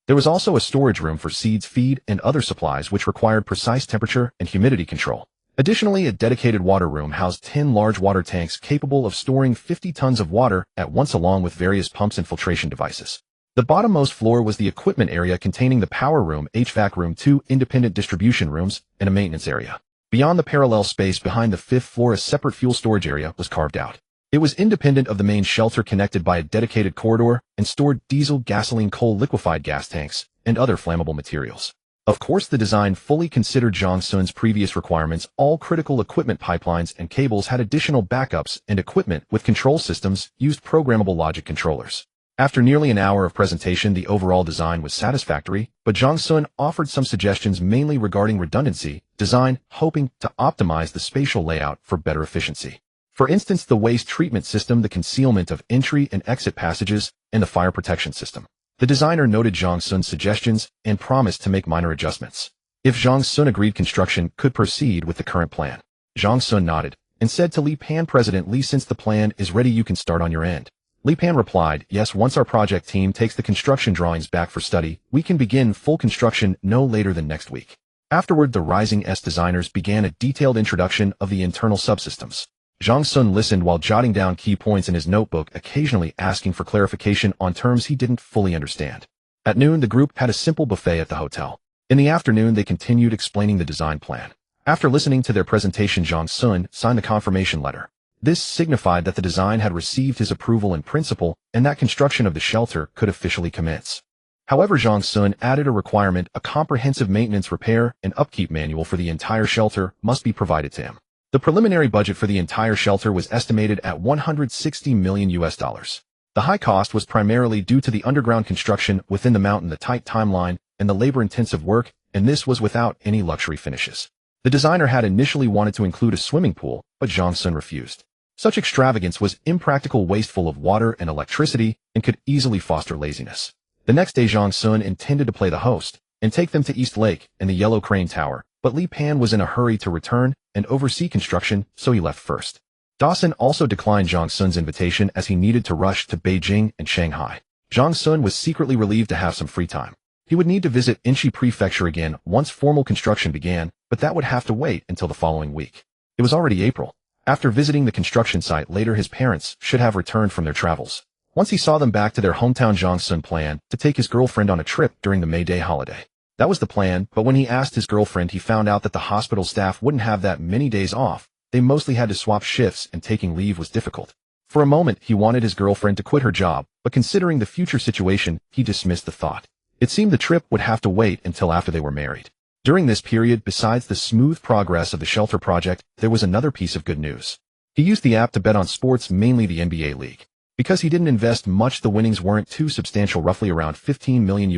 There was also a storage room for seeds, feed, and other supplies which required precise temperature and humidity control. Additionally, a dedicated water room housed 10 large water tanks capable of storing 50 tons of water at once along with various pumps and filtration devices. The bottommost floor was the equipment area containing the power room, HVAC room, 2 independent distribution rooms, and a maintenance area. Beyond the parallel space behind the 5th floor, a separate fuel storage area was carved out. It was independent of the main shelter, connected by a dedicated corridor, and stored diesel, gasoline, coal, liquefied gas tanks, and other flammable materials. Of course, the design fully considered Jong Sun's previous requirements. All critical equipment, pipelines, and cables had additional backups, and equipment with control systems used programmable logic controllers. After nearly an hour of presentation, the overall design was satisfactory, but Jong Sun offered some suggestions mainly regarding redundancy, design, hoping to optimize the spatial layout for better efficiency. For instance, the waste treatment system, the concealment of entry and exit passages, and the fire protection system. The designer noted Jong Sun's suggestions and promised to make minor adjustments if Jong Sun agreed construction could proceed with the current plan. Jong Sun nodded and said to Li Pan, "President Li, since the plan is ready, you can start on your end." Li Pan replied, "Yes, once our project team takes the construction drawings back for study, we can begin full construction no later than next week." Afterward, the Rising S designers began a detailed introduction of the internal subsystems. Jong Sun listened while jotting down key points in his notebook, occasionally asking for clarification on terms he didn't fully understand. At noon, the group had a simple buffet at the hotel. In the afternoon, they continued explaining the design plan. After listening to their presentation, Jong Sun signed the confirmation letter. This signified that the design had received his approval in principle and that construction of the shelter could officially commence. However, Jong Sun added a requirement: a comprehensive maintenance, repair, and upkeep manual for the entire shelter must be provided to him. The preliminary budget for the entire shelter was estimated at $160 million. The high cost was primarily due to the underground construction within the mountain, the tight timeline, and the labor-intensive work, and this was without any luxury finishes. The designer had initially wanted to include a swimming pool, but Jong Sun refused. Such extravagance was impractical, wasteful of water and electricity, and could easily foster laziness. The next day, Jong Sun intended to play the host and take them to East Lake and the Yellow Crane Tower, but Li Pan was in a hurry to return and oversee construction, so he left first. Dawson also declined Jong Sun's invitation as he needed to rush to Beijing and Shanghai. Jong Sun was secretly relieved to have some free time. He would need to visit Inchi Prefecture again once formal construction began, but that would have to wait until the following week. It was already April. After visiting the construction site later, his parents should have returned from their travels. Once he saw them back to their hometown, Jong Sun planned to take his girlfriend on a trip during the May Day holiday. That was the plan, but when he asked his girlfriend, he found out that the hospital staff wouldn't have that many days off. They mostly had to swap shifts, and taking leave was difficult. For a moment, he wanted his girlfriend to quit her job, but considering the future situation, he dismissed the thought. It seemed the trip would have to wait until after they were married. During this period, besides the smooth progress of the shelter project, there was another piece of good news. He used the app to bet on sports, mainly the NBA league. Because he didn't invest much, the winnings weren't too substantial, roughly around $15 million.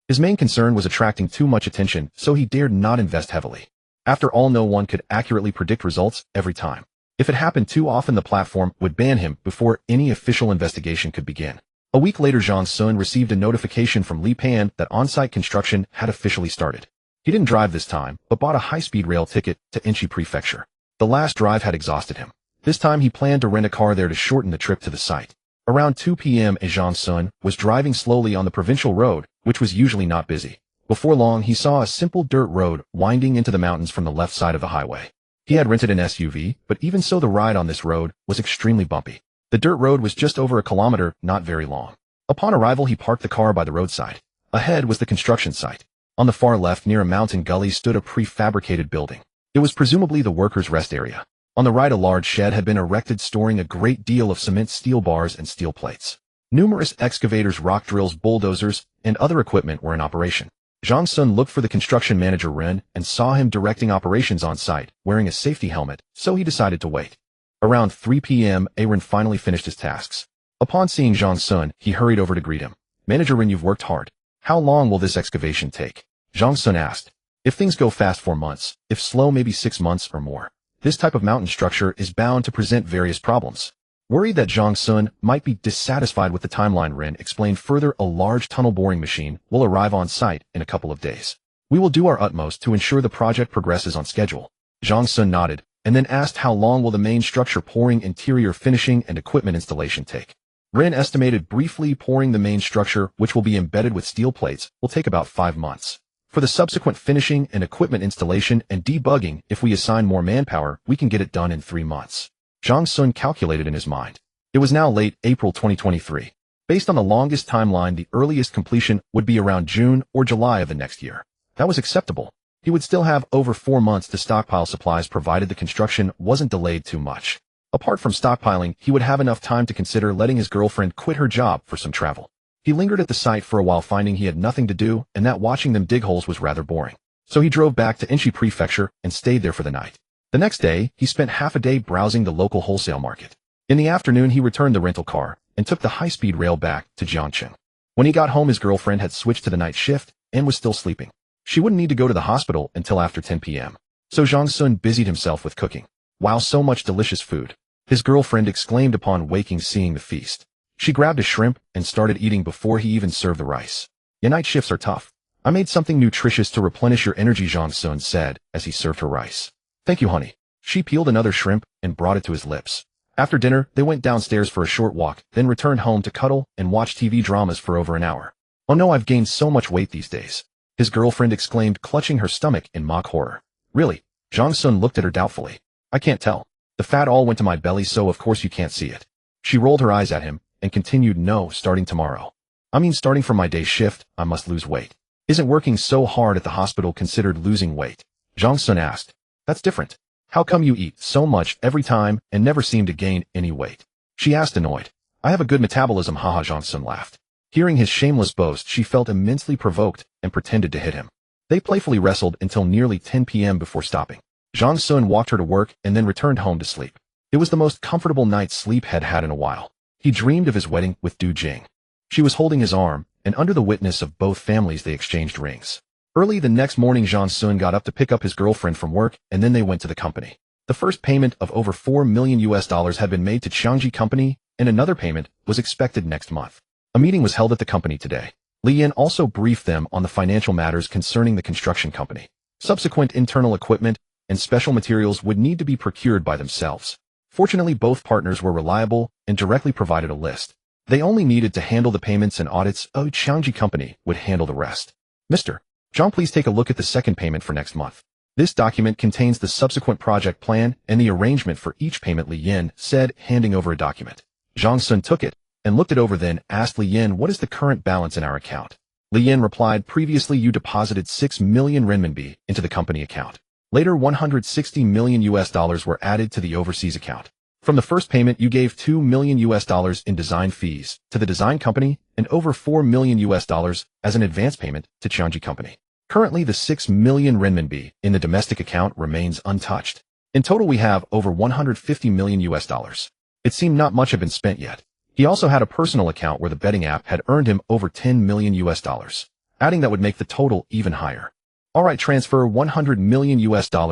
His main concern was attracting too much attention, so he dared not invest heavily. After all, no one could accurately predict results every time. If it happened too often, the platform would ban him before any official investigation could begin. A week later, Jong Sun received a notification from Li Pan that on-site construction had officially started. He didn't drive this time, but bought a high-speed rail ticket to Inchi Prefecture. The last drive had exhausted him. This time he planned to rent a car there to shorten the trip to the site. Around 2 p.m., Jong Sun was driving slowly on the provincial road, which was usually not busy. Before long, he saw a simple dirt road winding into the mountains from the left side of the highway. He had rented an SUV, but even so, the ride on this road was extremely bumpy. The dirt road was just over a kilometer, not very long. Upon arrival, he parked the car by the roadside. Ahead was the construction site. On the far left, near a mountain gully, stood a prefabricated building. It was presumably the workers' rest area. On the right, a large shed had been erected, storing a great deal of cement, steel bars, and steel plates. Numerous excavators, rock drills, bulldozers, and other equipment were in operation. Jong Sun looked for the construction manager Ren and saw him directing operations on site, wearing a safety helmet, so he decided to wait. Around 3 p.m., Ren finally finished his tasks. Upon seeing Jong Sun, he hurried over to greet him. "Manager Ren, you've worked hard. How long will this excavation take?" Jong Sun asked. "If things go fast, 4 months. If slow, maybe 6 months or more. This type of mountain structure is bound to present various problems." Worried that Jong Sun might be dissatisfied with the timeline, Ren explained further, "A large tunnel boring machine will arrive on site in a couple of days. We will do our utmost to ensure the project progresses on schedule." Jong Sun nodded, and then asked how long will the main structure, pouring, interior finishing, and equipment installation take. Rin estimated briefly pouring the main structure, which will be embedded with steel plates, will take about 5 months. For the subsequent finishing and equipment installation and debugging, if we assign more manpower, we can get it done in 3 months. Zhang Sun calculated in his mind. It was now late April 2023. Based on the longest timeline, the earliest completion would be around June or July of the next year. That was acceptable. He would still have over 4 months to stockpile supplies provided the construction wasn't delayed too much. Apart from stockpiling, he would have enough time to consider letting his girlfriend quit her job for some travel. He lingered at the site for a while, finding he had nothing to do and that watching them dig holes was rather boring. So he drove back to Inchi Prefecture and stayed there for the night. The next day, he spent half a day browsing the local wholesale market. In the afternoon, he returned the rental car and took the high-speed rail back to Jiangcheng. When he got home, his girlfriend had switched to the night shift and was still sleeping. She wouldn't need to go to the hospital until after 10 p.m. So Zhang Sun busied himself with cooking. Wow, so much delicious food! His girlfriend exclaimed upon waking seeing the feast. She grabbed a shrimp and started eating before he even served the rice. Your night shifts are tough. I made something nutritious to replenish your energy, Zhang Sun said as he served her rice. Thank you, honey. She peeled another shrimp and brought it to his lips. After dinner, they went downstairs for a short walk, then returned home to cuddle and watch TV dramas for over an hour. Oh no, I've gained so much weight these days. His girlfriend exclaimed, clutching her stomach in mock horror. Really? Zhang Sun looked at her doubtfully. I can't tell. The fat all went to my belly, so of course you can't see it. She rolled her eyes at him and continued, no, starting tomorrow. I mean, starting from my day shift, I must lose weight. Isn't working so hard at the hospital considered losing weight? Zhang Sun asked. That's different. How come you eat so much every time and never seem to gain any weight? She asked, annoyed. I have a good metabolism, haha. Zhang Sun laughed. Hearing his shameless boast, she felt immensely provoked and pretended to hit him. They playfully wrestled until nearly 10 p.m. before stopping. Zhang Sun walked her to work and then returned home to sleep. It was the most comfortable night's sleep had had in a while. He dreamed of his wedding with Du Jing. She was holding his arm, and under the witness of both families they exchanged rings. Early the next morning, Zhang Sun got up to pick up his girlfriend from work, and then they went to the company. The first payment of over $4 million had been made to Qiangji Company, and another payment was expected next month. A meeting was held at the company today. Li Yin also briefed them on the financial matters concerning the construction company. Subsequent internal equipment and special materials would need to be procured by themselves. Fortunately, both partners were reliable and directly provided a list. They only needed to handle the payments and audits. Qiangji Company would handle the rest. Mr. Zhang, please take a look at the second payment for next month. This document contains the subsequent project plan and the arrangement for each payment, Li Yin said, handing over a document. Zhang Sun took it and looked it over, then asked Li Yin, what is the current balance in our account? Li Yin replied, previously you deposited 6 million renminbi into the company account. Later, $160 million were added to the overseas account. From the first payment, you gave $2 million in design fees to the design company and over $4 million as an advance payment to Qiangji Company. Currently, the 6 million renminbi in the domestic account remains untouched. In total, we have over $150 million. It seemed not much had been spent yet. He also had a personal account where the betting app had earned him over $10 million. Adding that would make the total even higher. Alright, transfer $100 million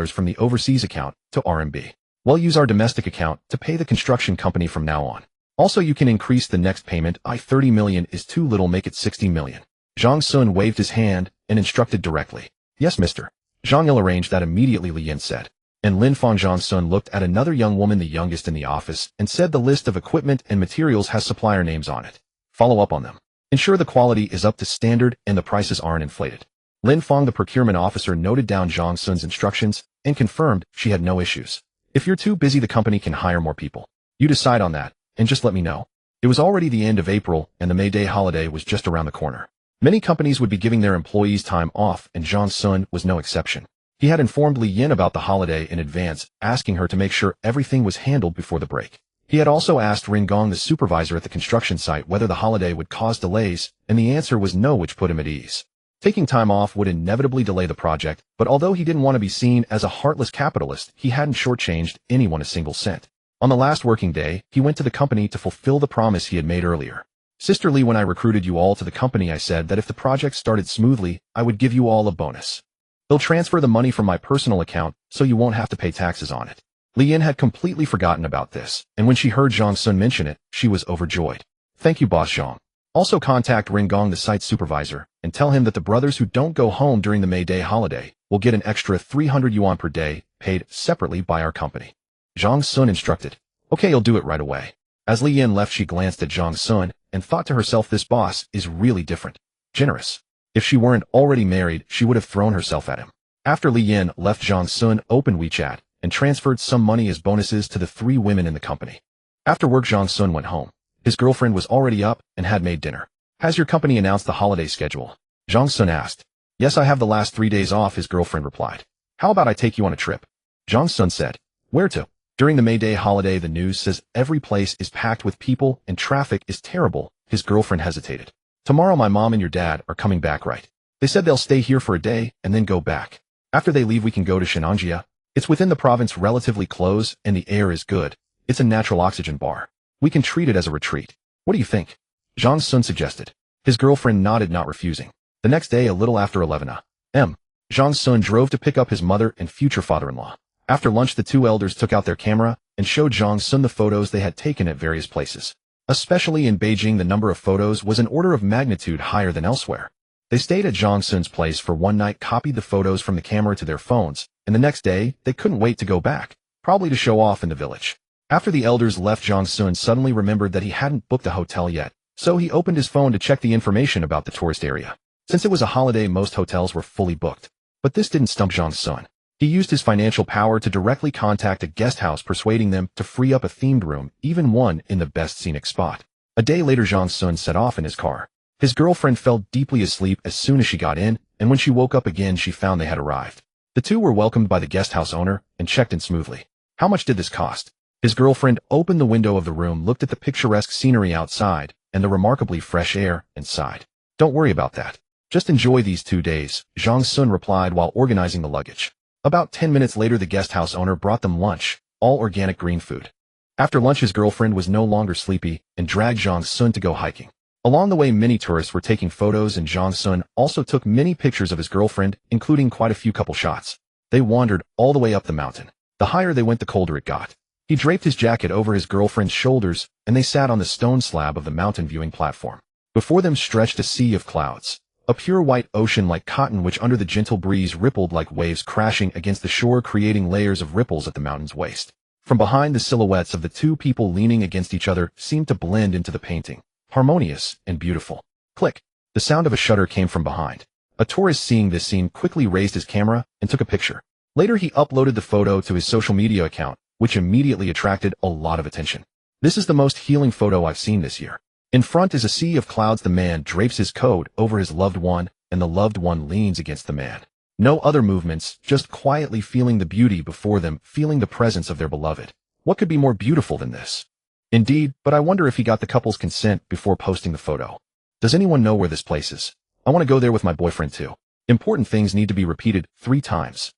from the overseas account to RMB. We'll use our domestic account to pay the construction company from now on. Also, you can increase the next payment. 30 million is too little, make it 60 million. Zhang Sun waved his hand and instructed directly. Yes, mister. Zhang will arrange that immediately, Li Yin said. And Lin Fang. Zhang Sun looked at another young woman, the youngest in the office, and said the list of equipment and materials has supplier names on it. Follow up on them. Ensure the quality is up to standard and the prices aren't inflated. Lin Fang, the procurement officer, noted down Zhang Sun's instructions and confirmed she had no issues. If you're too busy, the company can hire more people. You decide on that, and just let me know. It was already the end of April, and the May Day holiday was just around the corner. Many companies would be giving their employees time off, and Zhang Sun was no exception. He had informed Li Yin about the holiday in advance, asking her to make sure everything was handled before the break. He had also asked Rin Gong, the supervisor at the construction site, whether the holiday would cause delays, and the answer was no, which put him at ease. Taking time off would inevitably delay the project, but although he didn't want to be seen as a heartless capitalist, he hadn't shortchanged anyone a single cent. On the last working day, he went to the company to fulfill the promise he had made earlier. Sister Li, when I recruited you all to the company, I said that if the project started smoothly, I would give you all a bonus. They'll transfer the money from my personal account, so you won't have to pay taxes on it. Li Yin had completely forgotten about this, and when she heard Zhang Sun mention it, she was overjoyed. Thank you, Boss Zhang. Also contact Rin Gong, the site supervisor, and tell him that the brothers who don't go home during the May Day holiday will get an extra 300 yuan per day, paid separately by our company. Zhang Sun instructed. Okay, you'll do it right away. As Li Yin left, she glanced at Zhang Sun and thought to herself, this boss is really different. Generous. If she weren't already married, she would have thrown herself at him. After Li Yin left, Zhang Sun opened WeChat and transferred some money as bonuses to the 3 women in the company. After work, Zhang Sun went home. His girlfriend was already up and had made dinner. Has your company announced the holiday schedule? Zhang Sun asked. Yes, I have the last 3 days off, his girlfriend replied. How about I take you on a trip? Zhang Sun said. Where to? During the May Day holiday, the news says every place is packed with people and traffic is terrible, his girlfriend hesitated. Tomorrow my mom and your dad are coming back, right? They said they'll stay here for a day and then go back. After they leave, we can go to Shenanjia. It's within the province, relatively close, and the air is good. It's a natural oxygen bar. We can treat it as a retreat. What do you think? Zhang Sun suggested. His girlfriend nodded, not refusing. The next day, a little after 11 a.m., Zhang Sun drove to pick up his mother and future father-in-law. After lunch, the 2 elders took out their camera and showed Zhang Sun the photos they had taken at various places. Especially in Beijing, the number of photos was an order of magnitude higher than elsewhere. They stayed at Zhang Sun's place for one night, copied the photos from the camera to their phones, and the next day, they couldn't wait to go back, probably to show off in the village. After the elders left, Zhang Sun suddenly remembered that he hadn't booked a hotel yet, so he opened his phone to check the information about the tourist area. Since it was a holiday, most hotels were fully booked. But this didn't stump Zhang Sun. He used his financial power to directly contact a guest house, persuading them to free up a themed room, even one in the best scenic spot. A day later, Zhang Sun set off in his car. His girlfriend fell deeply asleep as soon as she got in, and when she woke up again, she found they had arrived. The 2 were welcomed by the guest house owner and checked in smoothly. How much did this cost? His girlfriend opened the window of the room, looked at the picturesque scenery outside and the remarkably fresh air, and sighed. Don't worry about that. Just enjoy these 2 days, Zhang Sun replied while organizing the luggage. About 10 minutes later, the guest house owner brought them lunch, all organic green food. After lunch, his girlfriend was no longer sleepy and dragged Zhang Sun to go hiking. Along the way, many tourists were taking photos, and Zhang Sun also took many pictures of his girlfriend, including quite a few couple shots. They wandered all the way up the mountain. The higher they went, the colder it got. He draped his jacket over his girlfriend's shoulders, and they sat on the stone slab of the mountain viewing platform. Before them stretched a sea of clouds. A pure white ocean like cotton, which under the gentle breeze rippled like waves crashing against the shore, creating layers of ripples at the mountain's waist. From behind, the silhouettes of the 2 people leaning against each other seemed to blend into the painting, harmonious and beautiful. Click. The sound of a shutter came from behind. A tourist, seeing this scene, quickly raised his camera and took a picture. Later, he uploaded the photo to his social media account, which immediately attracted a lot of attention. This is the most healing photo I've seen this year. In front is a sea of clouds. The man drapes his coat over his loved one, and the loved one leans against the man. No other movements, just quietly feeling the beauty before them, feeling the presence of their beloved. What could be more beautiful than this? Indeed, but I wonder if he got the couple's consent before posting the photo. Does anyone know where this place is? I want to go there with my boyfriend too. Important things need to be repeated 3 times.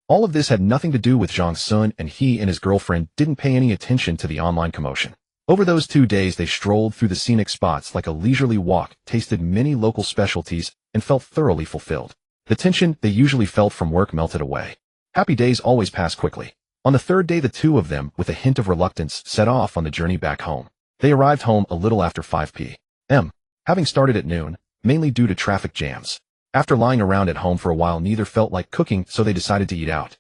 All of this had nothing to do with Zhang Sun, and he and his girlfriend didn't pay any attention to the online commotion. Over those 2 days, they strolled through the scenic spots like a leisurely walk, tasted many local specialties, and felt thoroughly fulfilled. The tension they usually felt from work melted away. Happy days always pass quickly. On the 3rd day, the 2 of them, with a hint of reluctance, set off on the journey back home. They arrived home a little after 5 p.m., having started at noon, mainly due to traffic jams. After lying around at home for a while, neither felt like cooking, so they decided to eat out.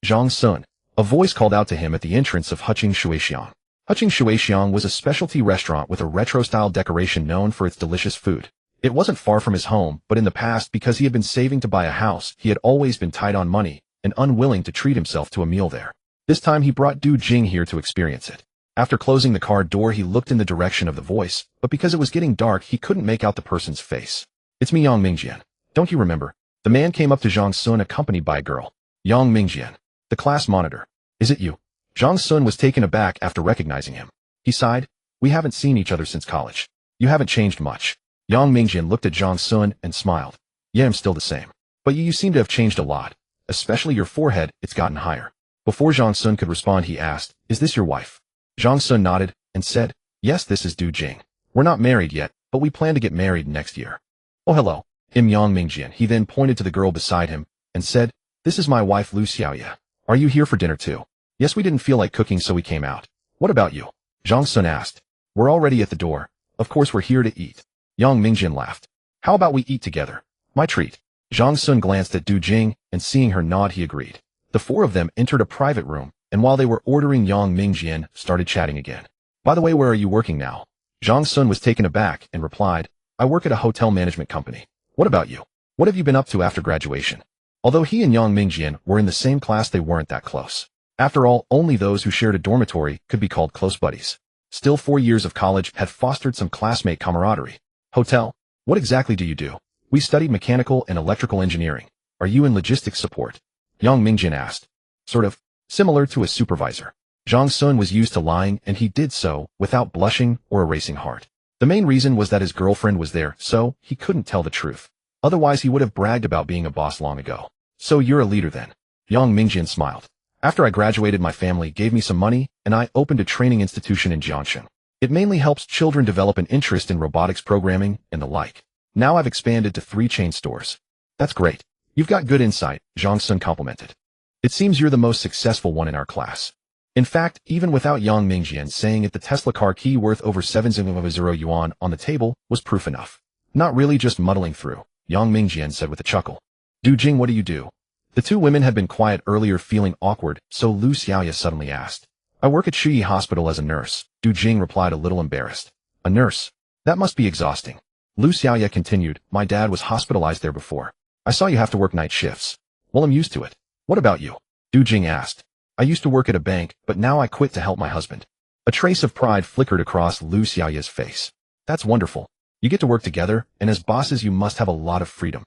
Zhang Sun. A voice called out to him at the entrance of Huqing Shuixiang. Huqing Shuixiang was a specialty restaurant with a retro-style decoration known for its delicious food. It wasn't far from his home, but in the past, because he had been saving to buy a house, he had always been tight on money and unwilling to treat himself to a meal there. This time he brought Du Jing here to experience it. After closing the car door, he looked in the direction of the voice, but because it was getting dark, he couldn't make out the person's face. It's me, Yang Mingjian. Don't you remember? The man came up to Zhang Sun accompanied by a girl. Yang Mingjian. The class monitor. Is it you? Zhang Sun was taken aback after recognizing him. He sighed. We haven't seen each other since college. You haven't changed much. Yang Mingjian looked at Zhang Sun and smiled. Yeah, I'm still the same. But you seem to have changed a lot. Especially your forehead, it's gotten higher. Before Zhang Sun could respond, he asked, is this your wife? Zhang Sun nodded and said, yes, this is Du Jing. We're not married yet, but we plan to get married next year. Oh, hello. I'm Yang Mingjian. He then pointed to the girl beside him and said, this is my wife, Lu Xiaoya. Are you here for dinner too? Yes, we didn't feel like cooking, so we came out. What about you? Zhang Sun asked. We're already at the door. Of course, we're here to eat. Yang Mingjian laughed. How about we eat together? My treat. Zhang Sun glanced at Du Jing, and seeing her nod, he agreed. The 4 of them entered a private room, and while they were ordering, Yang Mingjian started chatting again. By the way, where are you working now? Zhang Sun was taken aback and replied, I work at a hotel management company. What about you? What have you been up to after graduation? Although he and Yang Mingjian were in the same class, they weren't that close. After all, only those who shared a dormitory could be called close buddies. Still, 4 years of college had fostered some classmate camaraderie. Hotel? What exactly do you do? We studied mechanical and electrical engineering. Are you in logistics support? Yang Mingjian asked. Sort of. Similar to a supervisor. Zhang Sun was used to lying, and he did so without blushing or a racing heart. The main reason was that his girlfriend was there, so he couldn't tell the truth. Otherwise, he would have bragged about being a boss long ago. So you're a leader then? Yang Mingjian smiled. After I graduated, my family gave me some money, and I opened a training institution in Jiangxing. It mainly helps children develop an interest in robotics programming and the like. Now I've expanded to 3 chain stores. That's great. You've got good insight, Zhang Sun complimented. It seems you're the most successful one in our class. In fact, even without Yang Mingjian saying it, the Tesla car key worth over 7,000 yuan on the table was proof enough. Not really, just muddling through, Yang Mingjian said with a chuckle. Du Jing, what do you do? The 2 women had been quiet earlier, feeling awkward, so Lu Xiaoya suddenly asked. I work at Shiyi Hospital as a nurse, Du Jing replied, a little embarrassed. A nurse? That must be exhausting. Lu Xiaoya continued, my dad was hospitalized there before. I saw you have to work night shifts. Well, I'm used to it. What about you? Du Jing asked. I used to work at a bank, but now I quit to help my husband. A trace of pride flickered across Lu Xiaoya's face. That's wonderful. You get to work together, and as bosses you must have a lot of freedom.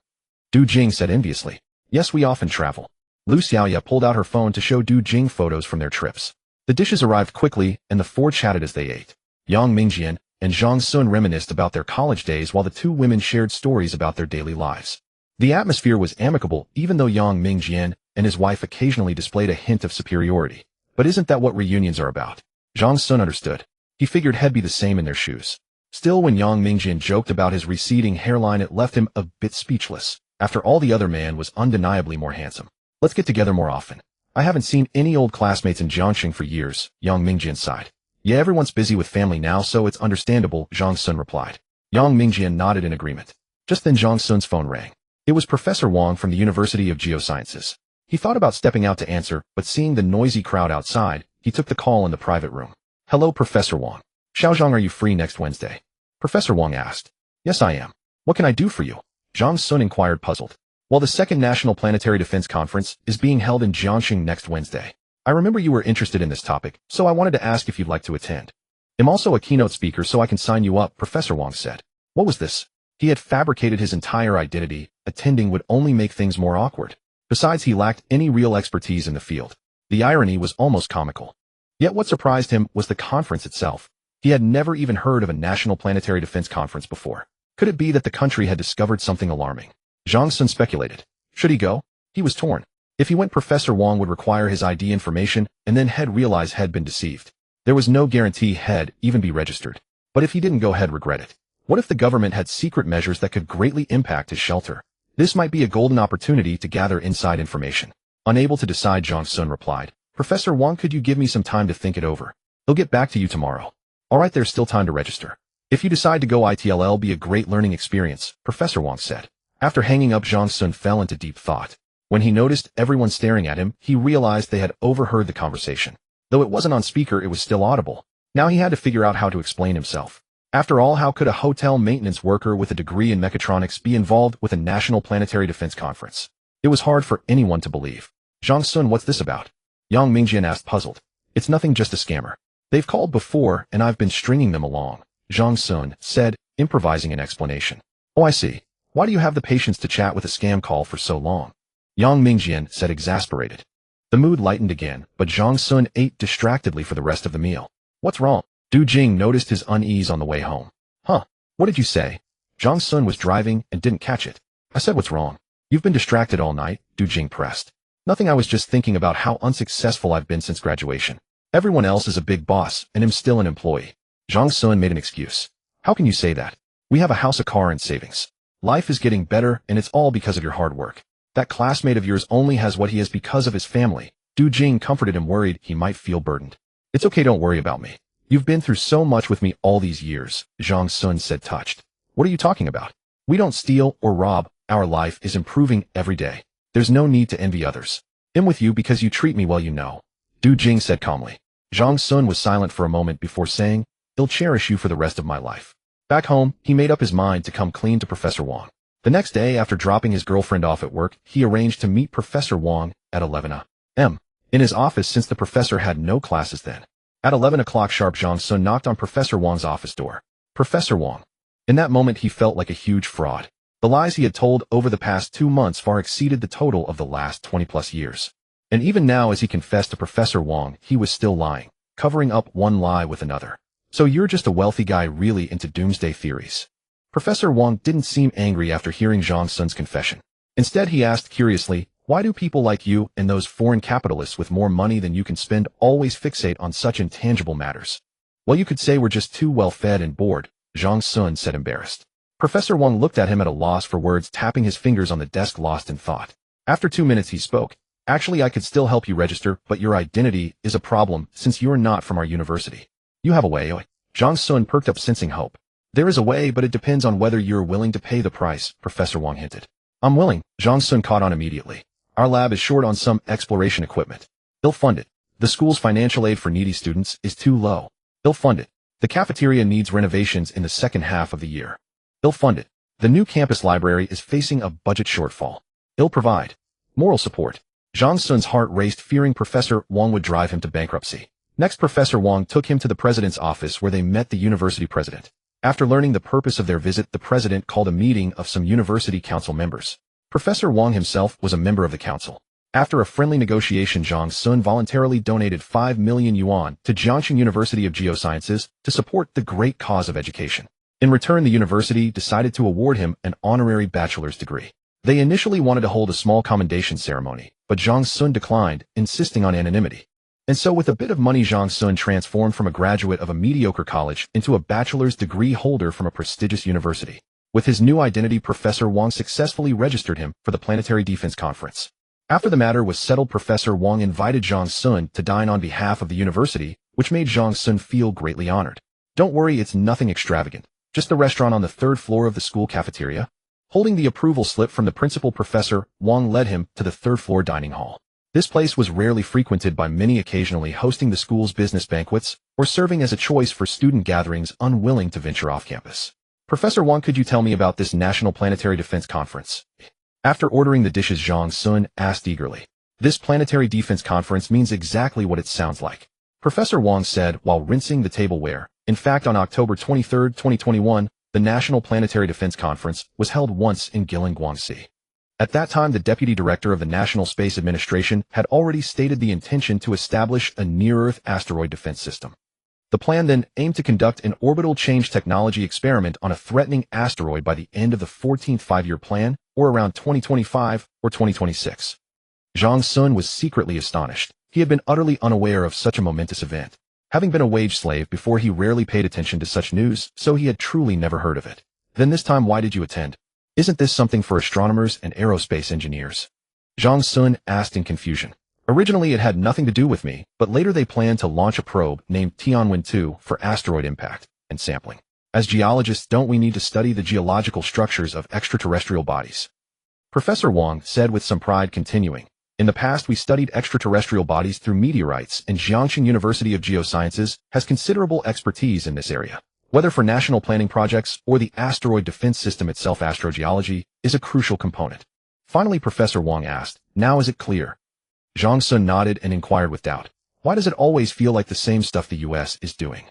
Du Jing said enviously. Yes, we often travel. Lu Xiaoya pulled out her phone to show Du Jing photos from their trips. The dishes arrived quickly, and the 4 chatted as they ate. Yang Mingjian and Zhang Sun reminisced about their college days while the 2 women shared stories about their daily lives. The atmosphere was amicable, even though Yang Mingjian and his wife occasionally displayed a hint of superiority. But isn't that what reunions are about? Zhang Sun understood. He figured he'd be the same in their shoes. Still, when Yang Mingjian joked about his receding hairline, it left him a bit speechless. After all, the other man was undeniably more handsome. Let's get together more often. I haven't seen any old classmates in Jiangxing for years, Yang Mingjian sighed. Yeah, everyone's busy with family now, so it's understandable, Zhang Sun replied. Yang Mingjian nodded in agreement. Just then Zhang Sun's phone rang. It was Professor Wang from the University of Geosciences. He thought about stepping out to answer, but seeing the noisy crowd outside, he took the call in the private room. Hello, Professor Wang. Xiaozhang, are you free next Wednesday? Professor Wang asked. Yes, I am. What can I do for you? Zhang Sun inquired, puzzled. Well, the second National Planetary Defense Conference is being held in Jiangxing next Wednesday. I remember you were interested in this topic, so I wanted to ask if you'd like to attend. I'm also a keynote speaker, so I can sign you up, Professor Wang said. What was this? He had fabricated his entire identity. Attending would only make things more awkward. Besides, he lacked any real expertise in the field. The irony was almost comical. Yet what surprised him was the conference itself. He had never even heard of a National Planetary Defense Conference before. Could it be that the country had discovered something alarming? Zhang Sun speculated. Should he go? He was torn. If he went, Professor Wang would require his ID information, and then he'd realize he'd been deceived. There was no guarantee he'd even be registered. But if he didn't go, he'd regret it. What if the government had secret measures that could greatly impact his shelter? This might be a golden opportunity to gather inside information. Unable to decide, Zhang Sun replied. Professor Wang, could you give me some time to think it over? He'll get back to you tomorrow. All right, there's still time to register. If you decide to go, it'll be a great learning experience, Professor Wang said. After hanging up, Zhang Sun fell into deep thought. When he noticed everyone staring at him, he realized they had overheard the conversation. Though it wasn't on speaker, it was still audible. Now he had to figure out how to explain himself. After all, how could a hotel maintenance worker with a degree in mechatronics be involved with a National Planetary Defense Conference? It was hard for anyone to believe. Zhang Sun, what's this about? Yang Mingjian asked, puzzled. It's nothing, just a scammer. They've called before, and I've been stringing them along, Zhang Sun said, improvising an explanation. Oh, I see. Why do you have the patience to chat with a scam call for so long? Yang Mingjian said, exasperated. The mood lightened again, but Zhang Sun ate distractedly for the rest of the meal. What's wrong? Du Jing noticed his unease on the way home. Huh? What did you say? Zhang Sun was driving and didn't catch it. I said, what's wrong? You've been distracted all night, Du Jing pressed. Nothing, I was just thinking about how unsuccessful I've been since graduation. Everyone else is a big boss, and I'm still an employee. Zhang Sun made an excuse. How can you say that? We have a house, a car, and savings. Life is getting better, and it's all because of your hard work. That classmate of yours only has what he has because of his family. Du Jing comforted him, worried he might feel burdened. It's okay, don't worry about me. You've been through so much with me all these years, Zhang Sun said, touched. What are you talking about? We don't steal or rob. Our life is improving every day. There's no need to envy others. I'm with you because you treat me well, you know. Du Jing said calmly. Zhang Sun was silent for a moment before saying, I'll cherish you for the rest of my life. Back home, he made up his mind to come clean to Professor Wong. The next day, after dropping his girlfriend off at work, he arranged to meet Professor Wong at 11 a.m. in his office since the professor had no classes then. At 11 o'clock sharp, Zhang Sun knocked on Professor Wong's office door. Professor Wong. In that moment, he felt like a huge fraud. The lies he had told over the past 2 months far exceeded the total of the last 20-plus years. And even now, as he confessed to Professor Wong, he was still lying, covering up one lie with another. So you're just a wealthy guy really into doomsday theories. Professor Wong didn't seem angry after hearing Zhang Sun's confession. Instead, he asked curiously, why do people like you and those foreign capitalists with more money than you can spend always fixate on such intangible matters? Well, you could say we're just too well-fed and bored, Zhang Sun said, embarrassed. Professor Wong looked at him at a loss for words, tapping his fingers on the desk, lost in thought. After 2 minutes, he spoke. Actually, I could still help you register, but your identity is a problem since you're not from our university. You have a way. Zhang Sun perked up, sensing hope. There is a way, but it depends on whether you're willing to pay the price, Professor Wong hinted. I'm willing, Zhang Sun caught on immediately. Our lab is short on some exploration equipment. They'll fund it. The school's financial aid for needy students is too low. They'll fund it. The cafeteria needs renovations in the second half of the year. They'll fund it. The new campus library is facing a budget shortfall. They'll provide moral support. Zhang Sun's heart raced, fearing Professor Wong would drive him to bankruptcy. Next, Professor Wong took him to the president's office where they met the university president. After learning the purpose of their visit, the president called a meeting of some university council members. Professor Wong himself was a member of the council. After a friendly negotiation, Zhang Sun voluntarily donated 5 million yuan to Jiangxing University of Geosciences to support the great cause of education. In return, the university decided to award him an honorary bachelor's degree. They initially wanted to hold a small commendation ceremony, but Zhang Sun declined, insisting on anonymity. And so with a bit of money, Zhang Sun transformed from a graduate of a mediocre college into a bachelor's degree holder from a prestigious university. With his new identity, Professor Wong successfully registered him for the Planetary Defense Conference. After the matter was settled, Professor Wong invited Zhang Sun to dine on behalf of the university, which made Zhang Sun feel greatly honored. Don't worry, it's nothing extravagant. Just the restaurant on the 3rd floor of the school cafeteria. Holding the approval slip from the principal, Professor Wong led him to the 3rd floor dining hall. This place was rarely frequented by many, occasionally hosting the school's business banquets or serving as a choice for student gatherings unwilling to venture off campus. Professor Wong, could you tell me about this National Planetary Defense Conference? After ordering the dishes, Zhang Sun asked eagerly. This Planetary Defense Conference means exactly what it sounds like, Professor Wong said while rinsing the tableware. In fact, on October 23, 2021, the National Planetary Defense Conference was held once in Guilin, Guangxi. At that time, the deputy director of the National Space Administration had already stated the intention to establish a near-Earth asteroid defense system. The plan then aimed to conduct an orbital change technology experiment on a threatening asteroid by the end of the 14th five-year plan, or around 2025 or 2026. Zhang Sun was secretly astonished. He had been utterly unaware of such a momentous event. Having been a wage slave before, he rarely paid attention to such news, so he had truly never heard of it. Then this time, why did you attend? Isn't this something for astronomers and aerospace engineers? Zhang Sun asked in confusion. Originally, it had nothing to do with me, but later they planned to launch a probe named Tianwen-2 for asteroid impact and sampling. As geologists, don't we need to study the geological structures of extraterrestrial bodies? Professor Wong said with some pride, continuing. In the past, we studied extraterrestrial bodies through meteorites, and Jiangxing University of Geosciences has considerable expertise in this area. Whether for national planning projects or the asteroid defense system itself, astrogeology is a crucial component. Finally, Professor Wong asked, now is it clear? Zhang Sun nodded and inquired with doubt. Why does it always feel like the same stuff the U.S. is doing?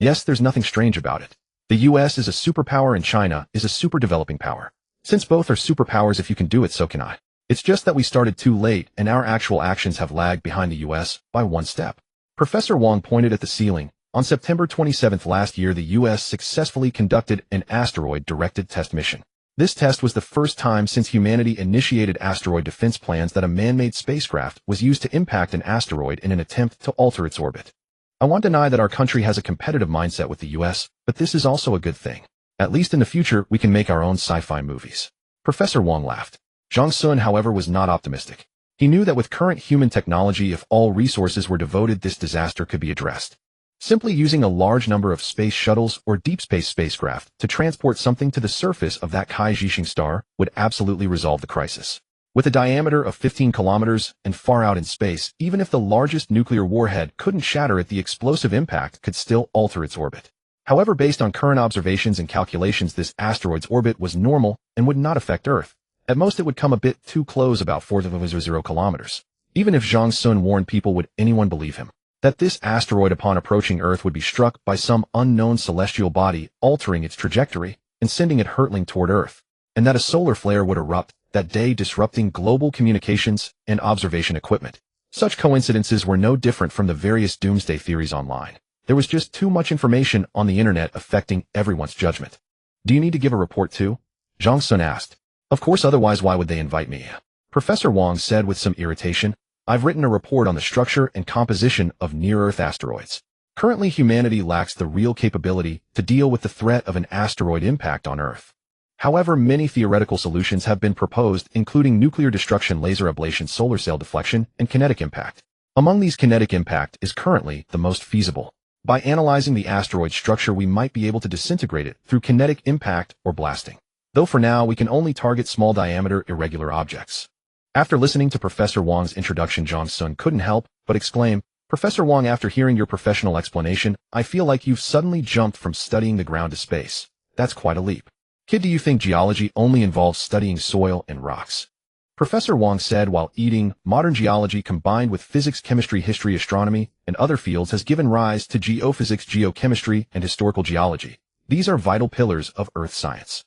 Yes, there's nothing strange about it. The U.S. is a superpower and China is a super developing power. Since both are superpowers, if you can do it, so can I. It's just that we started too late and our actual actions have lagged behind the U.S. by one step. Professor Wong pointed at the ceiling. On September 27 last year, the U.S. successfully conducted an asteroid-directed test mission. This test was the first time since humanity initiated asteroid defense plans that a man-made spacecraft was used to impact an asteroid in an attempt to alter its orbit. I won't deny that our country has a competitive mindset with the U.S., but this is also a good thing. At least in the future, we can make our own sci-fi movies. Professor Wong laughed. Zhang Sun, however, was not optimistic. He knew that with current human technology, if all resources were devoted, this disaster could be addressed. Simply using a large number of space shuttles or deep space spacecraft to transport something to the surface of that Kai-Jixing star would absolutely resolve the crisis. With a diameter of 15 kilometers and far out in space, even if the largest nuclear warhead couldn't shatter it, the explosive impact could still alter its orbit. However, based on current observations and calculations, this asteroid's orbit was normal and would not affect Earth. At most, it would come a bit too close, about 4.0 kilometers. Even if Zhang Sun warned people, would anyone believe him? That this asteroid, upon approaching Earth, would be struck by some unknown celestial body, altering its trajectory and sending it hurtling toward Earth, and that a solar flare would erupt that day, disrupting global communications and observation equipment. Such coincidences were no different from the various doomsday theories online. There was just too much information on the internet affecting everyone's judgment. Do you need to give a report too? Zhang Sun asked. Of course, otherwise why would they invite me? Professor Wang said with some irritation. I've written a report on the structure and composition of near-Earth asteroids. Currently, humanity lacks the real capability to deal with the threat of an asteroid impact on Earth. However, many theoretical solutions have been proposed, including nuclear destruction, laser ablation, solar sail deflection, and kinetic impact. Among these, kinetic impact is currently the most feasible. By analyzing the asteroid structure, we might be able to disintegrate it through kinetic impact or blasting. Though for now, we can only target small diameter irregular objects. After listening to Professor Wang's introduction, Zhang Sun couldn't help but exclaim, Professor Wang, after hearing your professional explanation, I feel like you've suddenly jumped from studying the ground to space. That's quite a leap. Kid, do you think geology only involves studying soil and rocks? Professor Wang said while eating. Modern geology, combined with physics, chemistry, history, astronomy, and other fields, has given rise to geophysics, geochemistry, and historical geology. These are vital pillars of Earth science.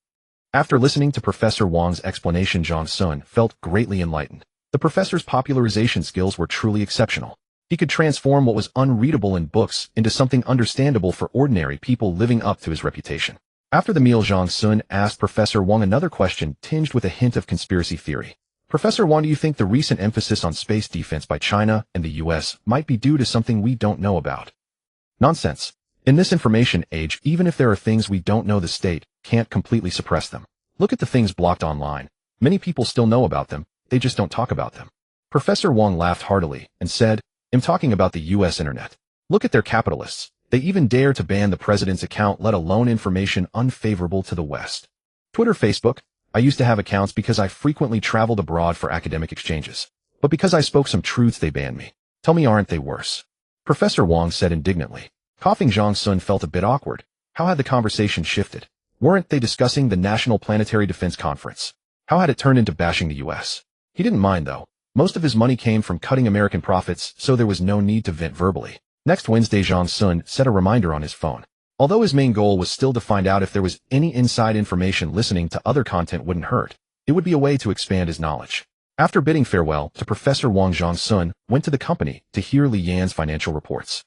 After listening to Professor Wang's explanation, Zhang Sun felt greatly enlightened. The professor's popularization skills were truly exceptional. He could transform what was unreadable in books into something understandable for ordinary people, living up to his reputation. After the meal, Zhang Sun asked Professor Wang another question tinged with a hint of conspiracy theory. Professor Wang, do you think the recent emphasis on space defense by China and the US might be due to something we don't know about? Nonsense. In this information age, even if there are things we don't know, the state can't completely suppress them. Look at the things blocked online. Many people still know about them, they just don't talk about them. Professor Wang laughed heartily and said, I'm talking about the US internet. Look at their capitalists. They even dare to ban the president's account, let alone information unfavorable to the West. Twitter, Facebook. I used to have accounts because I frequently traveled abroad for academic exchanges. But because I spoke some truths, they banned me. Tell me, aren't they worse? Professor Wang said indignantly. Coughing, Zhang Sun felt a bit awkward. How had the conversation shifted? Weren't they discussing the National Planetary Defense Conference? How had it turned into bashing the US? He didn't mind, though. Most of his money came from cutting American profits, so there was no need to vent verbally. Next Wednesday, Zhang Sun set a reminder on his phone. Although his main goal was still to find out if there was any inside information, listening to other content wouldn't hurt. It would be a way to expand his knowledge. After bidding farewell to Professor Wang, Zhang Sun went to the company to hear Li Yan's financial reports.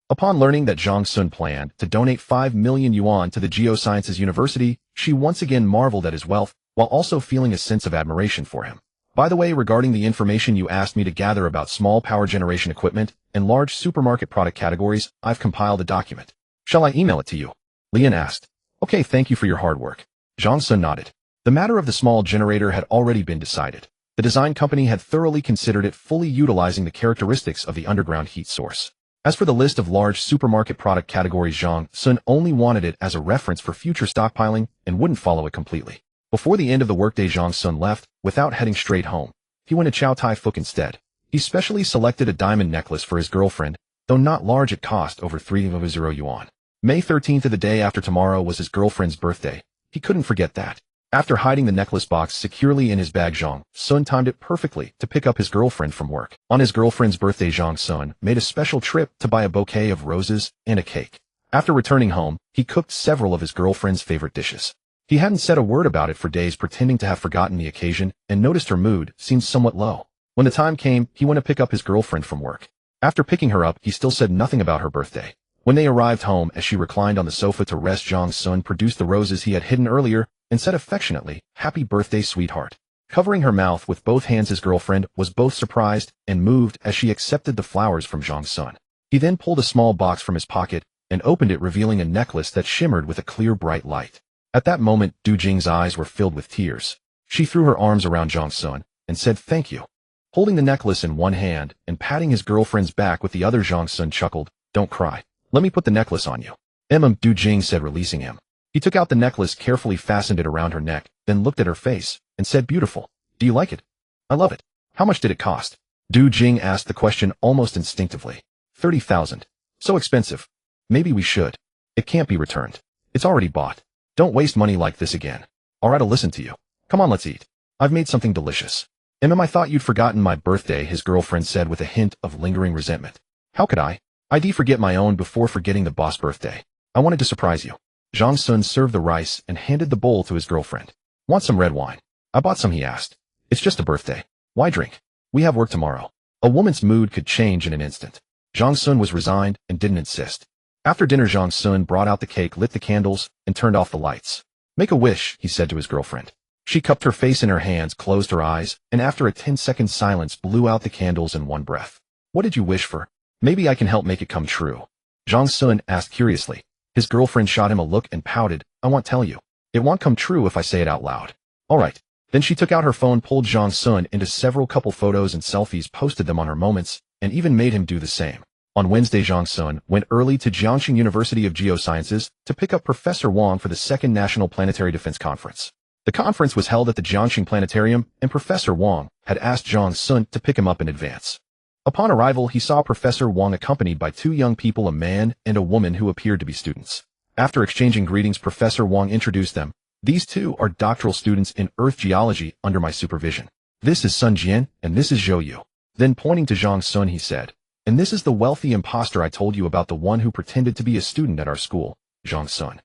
Upon learning that Zhang Sun planned to donate 5 million yuan to the Geosciences University, she once again marveled at his wealth, while also feeling a sense of admiration for him. By the way, regarding the information you asked me to gather about small power generation equipment and large supermarket product categories, I've compiled a document. Shall I email it to you? Li Yan asked. Okay, thank you for your hard work. Zhang Sun nodded. The matter of the small generator had already been decided. The design company had thoroughly considered it, fully utilizing the characteristics of the underground heat source. As for the list of large supermarket product categories, Zhang Sun only wanted it as a reference for future stockpiling and wouldn't follow it completely. Before the end of the workday, Zhang Sun left without heading straight home. He went to Chow Tai Fook instead. He specially selected a diamond necklace for his girlfriend, though not large, it cost over 3.0 yuan. May 13th, of the day after tomorrow, was his girlfriend's birthday. He couldn't forget that. After hiding the necklace box securely in his bag, Zhang Sun timed it perfectly to pick up his girlfriend from work. On his girlfriend's birthday, Zhang Sun made a special trip to buy a bouquet of roses and a cake. After returning home, he cooked several of his girlfriend's favorite dishes. He hadn't said a word about it for days, pretending to have forgotten the occasion, and noticed her mood seemed somewhat low. When the time came, he went to pick up his girlfriend from work. After picking her up, he still said nothing about her birthday. When they arrived home, as she reclined on the sofa to rest, Zhang Sun produced the roses he had hidden earlier and said affectionately, "Happy birthday, sweetheart." Covering her mouth with both hands, his girlfriend was both surprised and moved as she accepted the flowers from Zhang Sun. He then pulled a small box from his pocket and opened it, revealing a necklace that shimmered with a clear, bright light. At that moment, Du Jing's eyes were filled with tears. She threw her arms around Zhang Sun and said, "Thank you." Holding the necklace in one hand and patting his girlfriend's back with the other, Zhang Sun chuckled, "Don't cry. Let me put the necklace on you." Du Jing said, releasing him. He took out the necklace, carefully fastened it around her neck, then looked at her face and said, "Beautiful. Do you like it?" "I love it." "How much did it cost?" Du Jing asked the question almost instinctively. 30,000. So expensive. Maybe we should. It can't be returned. It's already bought. Don't waste money like this again. Alright, I'll listen to you. Come on, let's eat. I've made something delicious. I thought you'd forgotten my birthday, his girlfriend said with a hint of lingering resentment. How could I? I'd forget my own before forgetting the boss' birthday. I wanted to surprise you. Zhang Sun served the rice and handed the bowl to his girlfriend. Want some red wine? I bought some, he asked. It's just a birthday. Why drink? We have work tomorrow. A woman's mood could change in an instant. Zhang Sun was resigned and didn't insist. After dinner, Zhang Sun brought out the cake, lit the candles, and turned off the lights. Make a wish, he said to his girlfriend. She cupped her face in her hands, closed her eyes, and after a 10-second silence blew out the candles in one breath. What did you wish for? Maybe I can help make it come true. Zhang Sun asked curiously. His girlfriend shot him a look and pouted. I won't tell you. It won't come true if I say it out loud. All right. Then she took out her phone, pulled Zhang Sun into several couple photos and selfies, posted them on her Moments, and even made him do the same. On Wednesday, Zhang Sun went early to Jiangxing University of Geosciences to pick up Professor Wang for the second National Planetary Defense Conference. The conference was held at the Jiangxing Planetarium, and Professor Wang had asked Zhang Sun to pick him up in advance. Upon arrival, he saw Professor Wang accompanied by two young people, a man and a woman who appeared to be students. After exchanging greetings, Professor Wang introduced them. These two are doctoral students in Earth geology under my supervision. This is Sun Jian, and this is Zhou Yu. Then pointing to Zhang Sun, he said, and this is the wealthy imposter I told you about, the one who pretended to be a student at our school, Zhang Sun.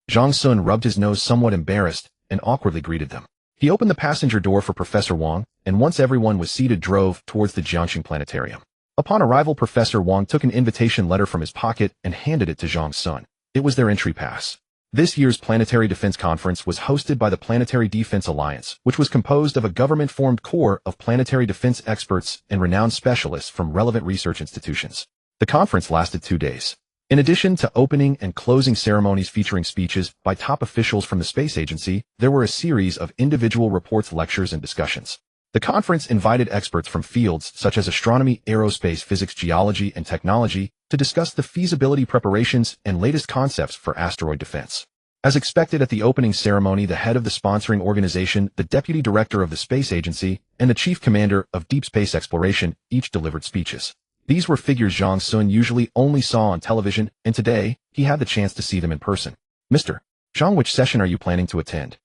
Zhang Sun rubbed his nose, somewhat embarrassed, and awkwardly greeted them. He opened the passenger door for Professor Wang, and once everyone was seated, drove towards the Jiangxing Planetarium. Upon arrival, Professor Wang took an invitation letter from his pocket and handed it to Zhang Sun. It was their entry pass. This year's Planetary Defense Conference was hosted by the Planetary Defense Alliance, which was composed of a government-formed core of planetary defense experts and renowned specialists from relevant research institutions. The conference lasted 2 days. In addition to opening and closing ceremonies featuring speeches by top officials from the space agency, there were a series of individual reports, lectures, and discussions. The conference invited experts from fields such as astronomy, aerospace, physics, geology, and technology to discuss the feasibility, preparations, and latest concepts for asteroid defense. As expected at the opening ceremony, the head of the sponsoring organization, the deputy director of the space agency, and the chief commander of deep space exploration each delivered speeches. These were figures Zhang Sun usually only saw on television, and today, he had the chance to see them in person. Mr. Zhang, which session are you planning to attend?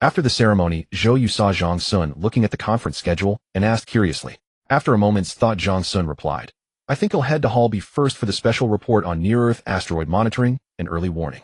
After the ceremony, Zhou Yu saw Zhang Sun looking at the conference schedule and asked curiously. After a moment's thought, Zhang Sun replied, I think I'll head to Hall B first for the special report on near-Earth asteroid monitoring and early warning.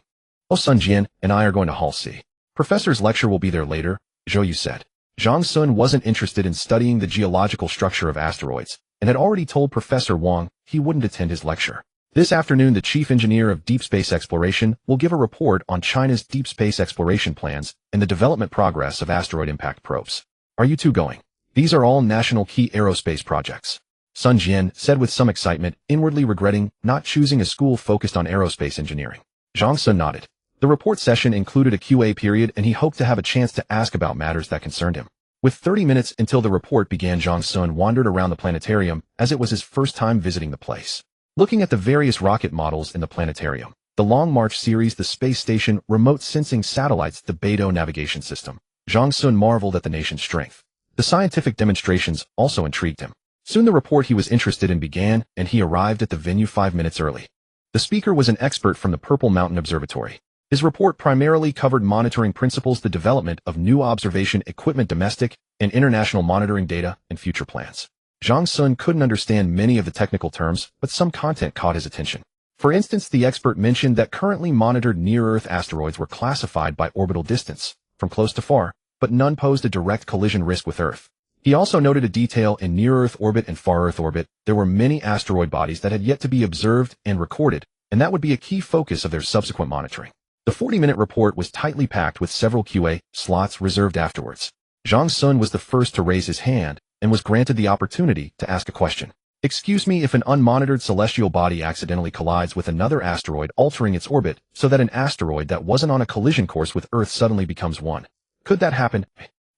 Oh, Sun Jian and I are going to Hall C. Professor's lecture will be there later, Zhou Yu said. Zhang Sun wasn't interested in studying the geological structure of asteroids, and had already told Professor Wang he wouldn't attend his lecture. This afternoon, the chief engineer of deep space exploration will give a report on China's deep space exploration plans and the development progress of asteroid impact probes. Are you two going? These are all national key aerospace projects. Sun Jian said with some excitement, inwardly regretting not choosing a school focused on aerospace engineering. Zhang Sun nodded. The report session included a QA period, and he hoped to have a chance to ask about matters that concerned him. With 30 minutes until the report began, Zhang Sun wandered around the planetarium as it was his first time visiting the place. Looking at the various rocket models in the planetarium, the Long March series, the space station, remote sensing satellites, the Beidou navigation system, Zhang Sun marveled at the nation's strength. The scientific demonstrations also intrigued him. Soon the report he was interested in began, and he arrived at the venue 5 minutes early. The speaker was an expert from the Purple Mountain Observatory. His report primarily covered monitoring principles, the development of new observation equipment, domestic and international monitoring data, and future plans. Zhang Sun couldn't understand many of the technical terms, but some content caught his attention. For instance, the expert mentioned that currently monitored near-Earth asteroids were classified by orbital distance, from close to far, but none posed a direct collision risk with Earth. He also noted a detail in near-Earth orbit and far-Earth orbit. There were many asteroid bodies that had yet to be observed and recorded, and that would be a key focus of their subsequent monitoring. The 40-minute report was tightly packed with several QA slots reserved afterwards. Zhang Sun was the first to raise his hand and was granted the opportunity to ask a question. Excuse me, if an unmonitored celestial body accidentally collides with another asteroid, altering its orbit so that an asteroid that wasn't on a collision course with Earth suddenly becomes one, could that happen?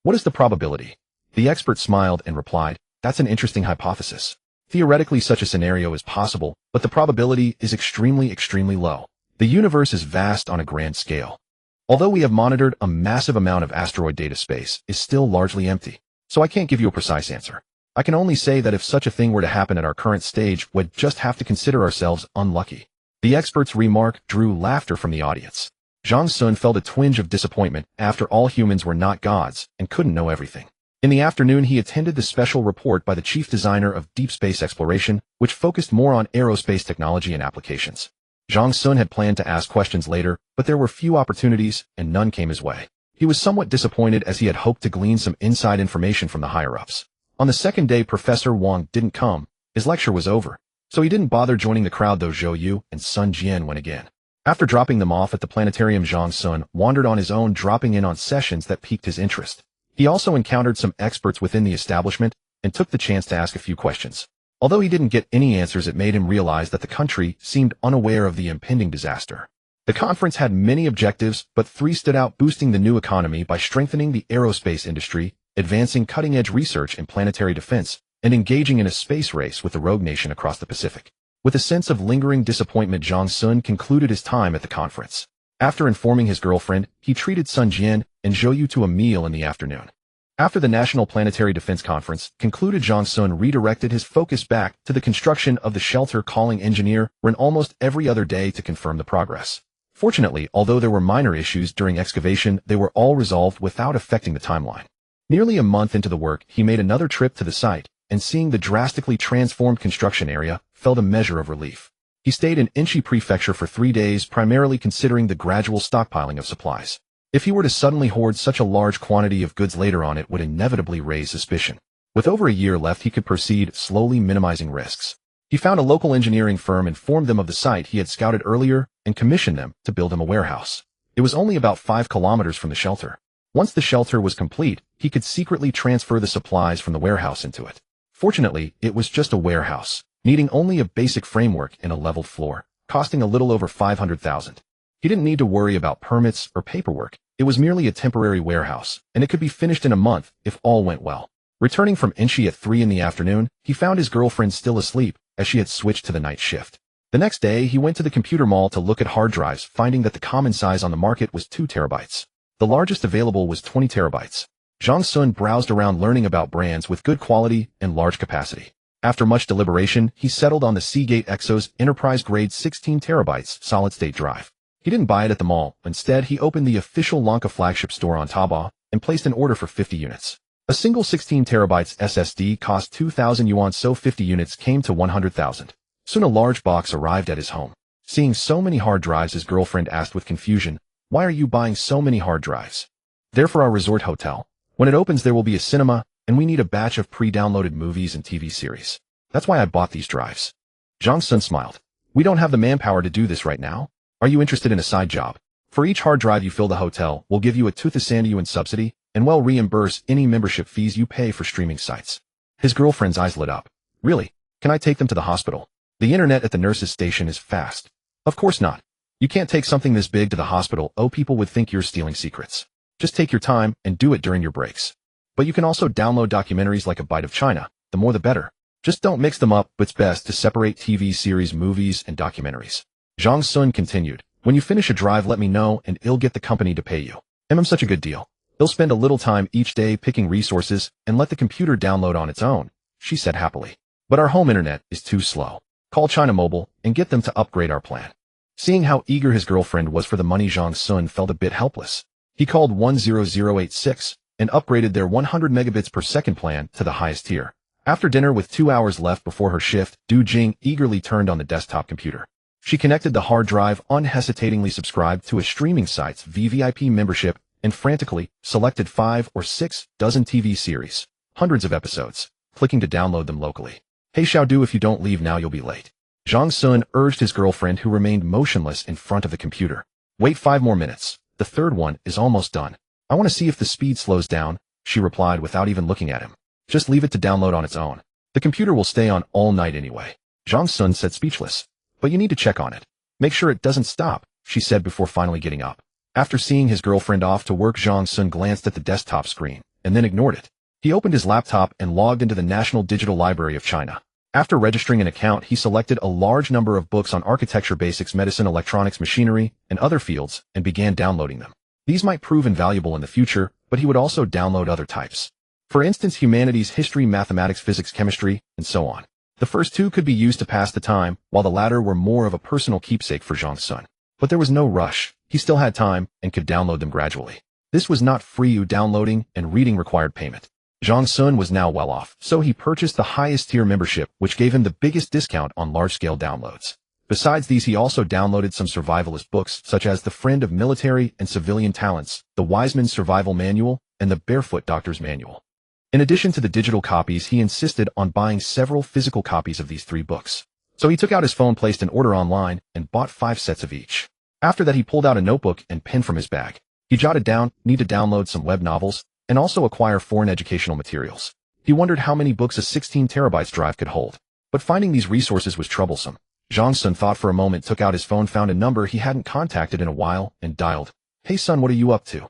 What is the probability? The expert smiled and replied, that's an interesting hypothesis. Theoretically, such a scenario is possible, but the probability is extremely low. The universe is vast on a grand scale. Although we have monitored a massive amount of asteroid data, space is still largely empty. So I can't give you a precise answer. I can only say that if such a thing were to happen at our current stage, we'd just have to consider ourselves unlucky. The expert's remark drew laughter from the audience. Zhang Sun felt a twinge of disappointment. After all, humans were not gods and couldn't know everything. In the afternoon, he attended the special report by the chief designer of deep space exploration, which focused more on aerospace technology and applications. Zhang Sun had planned to ask questions later, but there were few opportunities, and none came his way. He was somewhat disappointed as he had hoped to glean some inside information from the higher-ups. On the second day, Professor Wang didn't come. His lecture was over, so he didn't bother joining the crowd, though Zhou Yu and Sun Jian went again. After dropping them off at the planetarium, Zhang Sun wandered on his own, dropping in on sessions that piqued his interest. He also encountered some experts within the establishment and took the chance to ask a few questions. Although he didn't get any answers, it made him realize that the country seemed unaware of the impending disaster. The conference had many objectives, but 3 stood out: boosting the new economy by strengthening the aerospace industry, advancing cutting-edge research in planetary defense, and engaging in a space race with the rogue nation across the Pacific. With a sense of lingering disappointment, Zhang Sun concluded his time at the conference. After informing his girlfriend, he treated Sun Jian and Zhou Yu to a meal in the afternoon. After the National Planetary Defense Conference concluded, Zhang Sun redirected his focus back to the construction of the shelter, calling engineer Ren almost every other day to confirm the progress. Fortunately, although there were minor issues during excavation, they were all resolved without affecting the timeline. Nearly a month into the work, he made another trip to the site, and seeing the drastically transformed construction area, felt a measure of relief. He stayed in Inchi Prefecture for 3 days, primarily considering the gradual stockpiling of supplies. If he were to suddenly hoard such a large quantity of goods later on, it would inevitably raise suspicion. With over a year left, he could proceed, slowly minimizing risks. He found a local engineering firm, informed them of the site he had scouted earlier, and commissioned them to build him a warehouse. It was only about 5 kilometers from the shelter. Once the shelter was complete, he could secretly transfer the supplies from the warehouse into it. Fortunately, it was just a warehouse, needing only a basic framework and a leveled floor, costing a little over 500,000. He didn't need to worry about permits or paperwork. It was merely a temporary warehouse, and it could be finished in a month if all went well. Returning from Inchi at 3 in the afternoon, he found his girlfriend still asleep, as she had switched to the night shift. The next day, he went to the computer mall to look at hard drives, finding that the common size on the market was 2 terabytes. The largest available was 20 terabytes. Zhang Sun browsed around, learning about brands with good quality and large capacity. After much deliberation, he settled on the Seagate Exos Enterprise Grade 16 terabytes solid-state drive. He didn't buy it at the mall. Instead, he opened the official Lanka flagship store on Taobao and placed an order for 50 units. A single 16 terabytes SSD cost 2,000 yuan, so 50 units came to 100,000. Soon a large box arrived at his home. Seeing so many hard drives, his girlfriend asked with confusion, "Why are you buying so many hard drives?" "They're for our resort hotel. When it opens, there will be a cinema, and we need a batch of pre-downloaded movies and TV series. That's why I bought these drives." Zhang Sun smiled. "We don't have the manpower to do this right now. Are you interested in a side job? For each hard drive you fill, the hotel will give you a 2,000 yuan subsidy and will reimburse any membership fees you pay for streaming sites." His girlfriend's eyes lit up. "Really? Can I take them to the hospital? The internet at the nurse's station is fast." "Of course not. You can't take something this big to the hospital. Oh, people would think you're stealing secrets. Just take your time and do it during your breaks. But you can also download documentaries like A Bite of China. The more the better. Just don't mix them up. It's best to separate TV series, movies, and documentaries." Zhang Sun continued, "When you finish a drive, let me know and I'll get the company to pay you. Such a good deal. They'll spend a little time each day picking resources and let the computer download on its own," she said happily. "But our home internet is too slow. Call China Mobile and get them to upgrade our plan." Seeing how eager his girlfriend was for the money, Zhang Sun felt a bit helpless. He called 10086 and upgraded their 100 megabits per second plan to the highest tier. After dinner, with 2 hours left before her shift, Du Jing eagerly turned on the desktop computer. She connected the hard drive, unhesitatingly subscribed to a streaming site's VVIP membership, and frantically selected 5 or 6 dozen TV series, hundreds of episodes, clicking to download them locally. "Hey Xiaodu, if you don't leave now, you'll be late." Zhang Sun urged his girlfriend, who remained motionless in front of the computer. "Wait 5 more minutes. The third one is almost done. I want to see if the speed slows down," she replied without even looking at him. "Just leave it to download on its own. The computer will stay on all night anyway." Zhang Sun said, speechless. "But you need to check on it. Make sure it doesn't stop," she said before finally getting up. After seeing his girlfriend off to work, Zhang Sun glanced at the desktop screen and then ignored it. He opened his laptop and logged into the National Digital Library of China. After registering an account, he selected a large number of books on architecture basics, medicine, electronics, machinery, and other fields, and began downloading them. These might prove invaluable in the future, but he would also download other types. For instance, humanities, history, mathematics, physics, chemistry, and so on. The first two could be used to pass the time, while the latter were more of a personal keepsake for Zhang Sun. But there was no rush. He still had time and could download them gradually. This was not free. Downloading and reading required payment. Zhang Sun was now well off, so he purchased the highest tier membership, which gave him the biggest discount on large-scale downloads. Besides these, he also downloaded some survivalist books, such as The Friend of Military and Civilian Talents, The Wiseman's Survival Manual, and The Barefoot Doctor's Manual. In addition to the digital copies, he insisted on buying several physical copies of these 3 books. So he took out his phone, placed an order online, and bought 5 sets of each. After that, he pulled out a notebook and pen from his bag. He jotted down, need to download some web novels, and also acquire foreign educational materials. He wondered how many books a 16 terabytes drive could hold. But finding these resources was troublesome. Zhang Sun thought for a moment, took out his phone, found a number he hadn't contacted in a while, and dialed. "Hey son, what are you up to?"